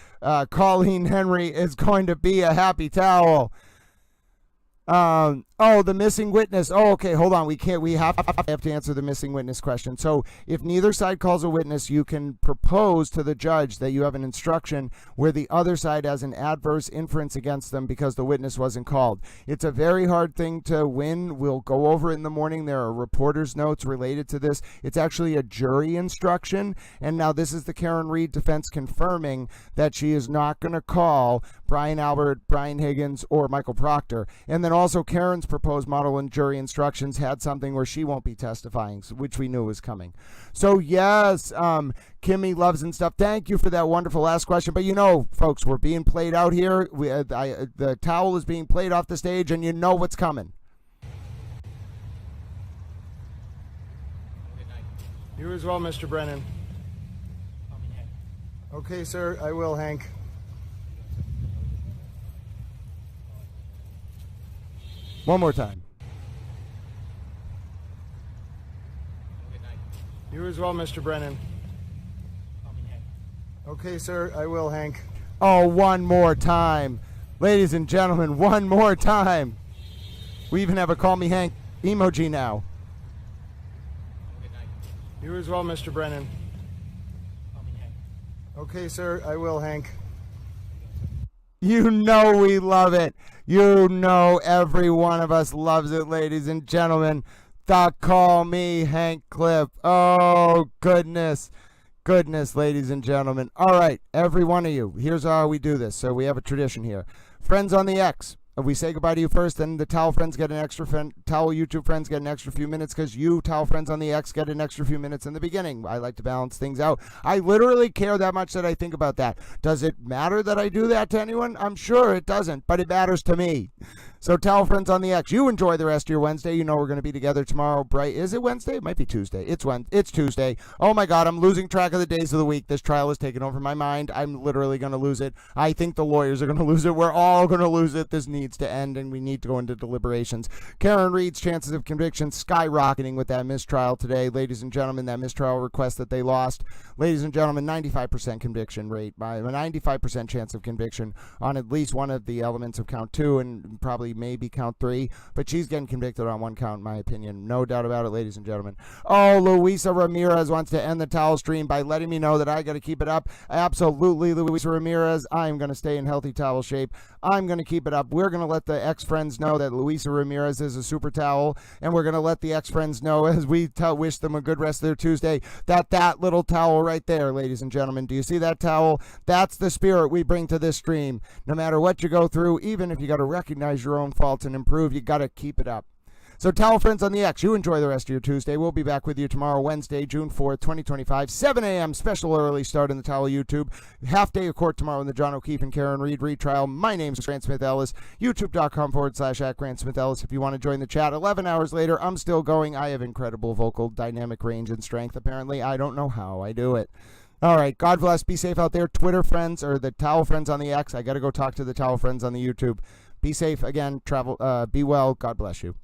Colleen Henry is going to be a happy towel. Oh, the missing witness. Oh, okay, hold on. We have to answer the missing witness question. So if neither side calls a witness, you can propose to the judge that you have an instruction where the other side has an adverse inference against them because the witness wasn't called. It's a very hard thing to win. We'll go over it in the morning. There are reporter's notes related to this. It's actually a jury instruction. And now this is the Karen Reed defense confirming that she is not going to call Brian Albert, Brian Higgins, or Michael Proctor. And then also Karen's proposed model and jury instructions had something where she won't be testifying, which we knew was coming. So yes, Kimmy Loves and stuff, thank you for that wonderful last question. But you know, folks, we're being played out here. The towel is being played off the stage, and you know what's coming. You as well, Mr. Brennan. Okay, sir, I will, Hank. One more time. You as well, Mr. Brennan. Okay, sir, I will, Hank. Oh, one more time. Ladies and gentlemen, one more time. We even have a call me Hank emoji now. You as well, Mr. Brennan. Okay, sir, I will, Hank. You know we love it. You know every one of us loves it, ladies and gentlemen. The Call Me Hank clip. Oh, goodness. Goodness, ladies and gentlemen. All right, every one of you. Here's how we do this. So we have a tradition here. Friends on the X. We say goodbye to you first, then the Towel friends get an extra Towel YouTube friends get an extra few minutes because you Towel friends on the X get an extra few minutes in the beginning. I like to balance things out. I literally care that much that I think about that. Does it matter that I do that to anyone? I'm sure it doesn't, but it matters to me. So Towel friends on the X, you enjoy the rest of your Wednesday. You know we're going to be together tomorrow. Bright. Is it Wednesday? It might be Tuesday. It's Tuesday. Oh my God, I'm losing track of the days of the week. This trial has taken over my mind. I'm literally going to lose it. I think the lawyers are going to lose it. We're all going to lose it. This needs to end, and we need to go into deliberations. Karen Reed's chances of conviction skyrocketing with that mistrial today. Ladies and gentlemen, that mistrial request that they lost. Ladies and gentlemen, 95% conviction rate, by a 95% chance of conviction on at least one of the elements of count 2 and probably maybe count 3, but she's getting convicted on one count in my opinion. No doubt about it, ladies and gentlemen. Oh, Luisa Ramirez wants to end the towel stream by letting me know that I got to keep it up. Absolutely, Luisa Ramirez. I'm going to stay in healthy towel shape. I'm going to keep it up. We're going to let the ex-friends know that Luisa Ramirez is a super towel, and we're going to let the ex-friends know as we wish them a good rest of their Tuesday that little towel right there, ladies and gentlemen. Do you see that towel? That's the spirit we bring to this stream. No matter what you go through, even if you got to recognize your own faults and improve, you got to keep it up. So Towel friends on the X, you enjoy the rest of your Tuesday. We'll be back with you tomorrow, Wednesday, June 4th, 2025, 7 a.m. Special early start in the Towel YouTube. Half day of court tomorrow in the John O'Keefe and Karen Reed retrial. My name's Grant Smith Ellis, youtube.com/@Grant Smith Ellis. If you want to join the chat, 11 hours later, I'm still going. I have incredible vocal dynamic range and strength, apparently. I don't know how I do it. All right, God bless. Be safe out there. Twitter friends or the Towel friends on the X. I got to go talk to the Towel friends on the YouTube. Be safe again. Travel. Be well. God bless you.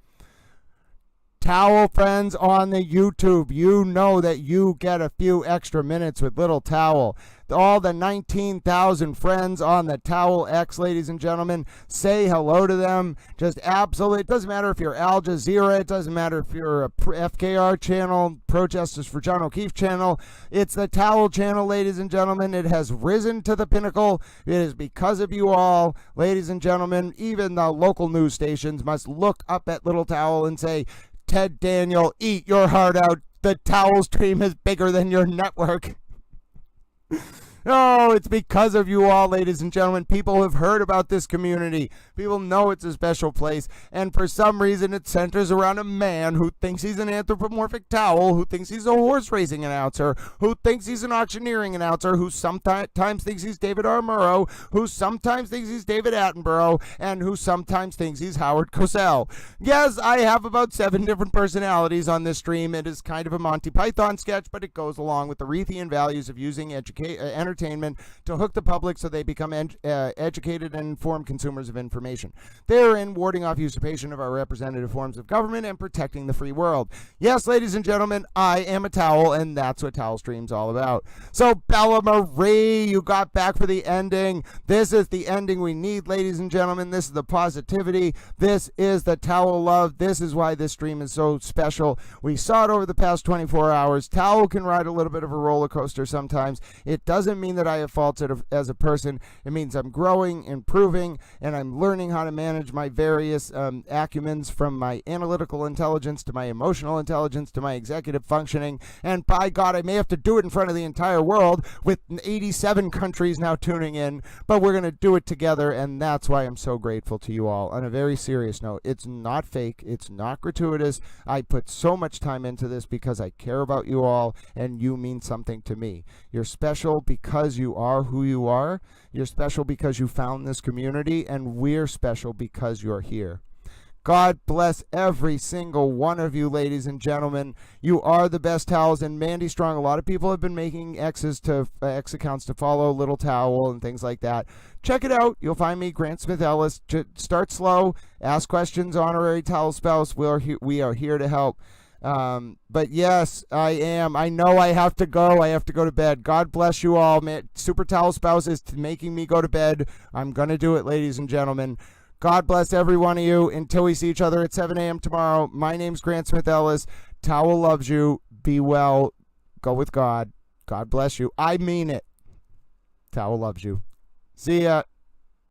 Towel friends on the YouTube, you know that you get a few extra minutes with Little Towel. All the 19,000 friends on the Towel X, ladies and gentlemen, say hello to them. Just absolutely, it doesn't matter if you're Al Jazeera, it doesn't matter if you're a FKR channel, Pro Justice for John O'Keefe channel. It's the Towel channel, ladies and gentlemen. It has risen to the pinnacle. It is because of you all, ladies and gentlemen. Even the local news stations must look up at Little Towel and say, Ted Daniel, eat your heart out. The Towel stream is bigger than your network. Oh, it's because of you all, ladies and gentlemen. People have heard about this community. People know it's a special place. And for some reason, it centers around a man who thinks he's an anthropomorphic towel, who thinks he's a horse racing announcer, who thinks he's an auctioneering announcer, who sometimes thinks he's David R. Murrow, who sometimes thinks he's David Attenborough, and who sometimes thinks he's Howard Cosell. Yes, I have about 7 different personalities on this stream. It is kind of a Monty Python sketch, but it goes along with the Reithian values of using entertainment to hook the public so they become educated and informed consumers of information. Therein, warding off usurpation of our representative forms of government and protecting the free world. Yes, ladies and gentlemen, I am a towel, and that's what Towel Stream's all about. So, Bella Marie, you got back for the ending. This is the ending we need, ladies and gentlemen. This is the positivity. This is the Towel love. This is why this stream is so special. We saw it over the past 24 hours. Towel can ride a little bit of a roller coaster sometimes. It doesn't mean that I have faults as a person. It means I'm growing, improving, and I'm learning how to manage my various acumens, from my analytical intelligence to my emotional intelligence to my executive functioning. And by God, I may have to do it in front of the entire world with 87 countries now tuning in, but we're going to do it together, and that's why I'm so grateful to you all. On a very serious note, it's not fake. It's not gratuitous. I put so much time into this because I care about you all, and you mean something to me. You're special because you are who you are. You're special because you found this community, and we're special because you're here. God bless every single one of you, ladies and gentlemen. You are the best towels. And Mandy Strong, a lot of people have been making X accounts to follow Little Towel and things like that. Check it out. You'll find me, Grant Smith Ellis. Start slow. Ask questions, honorary towel spouse. We are here to help. But yes, I am. I know I have to go. I have to go to bed. God bless you all. Man, Super Towel Spouse is making me go to bed. I'm going to do it, ladies and gentlemen. God bless every one of you. Until we see each other at 7 a.m. tomorrow, my name's Grant Smith Ellis. Towel loves you. Be well. Go with God. God bless you. I mean it. Towel loves you. See ya.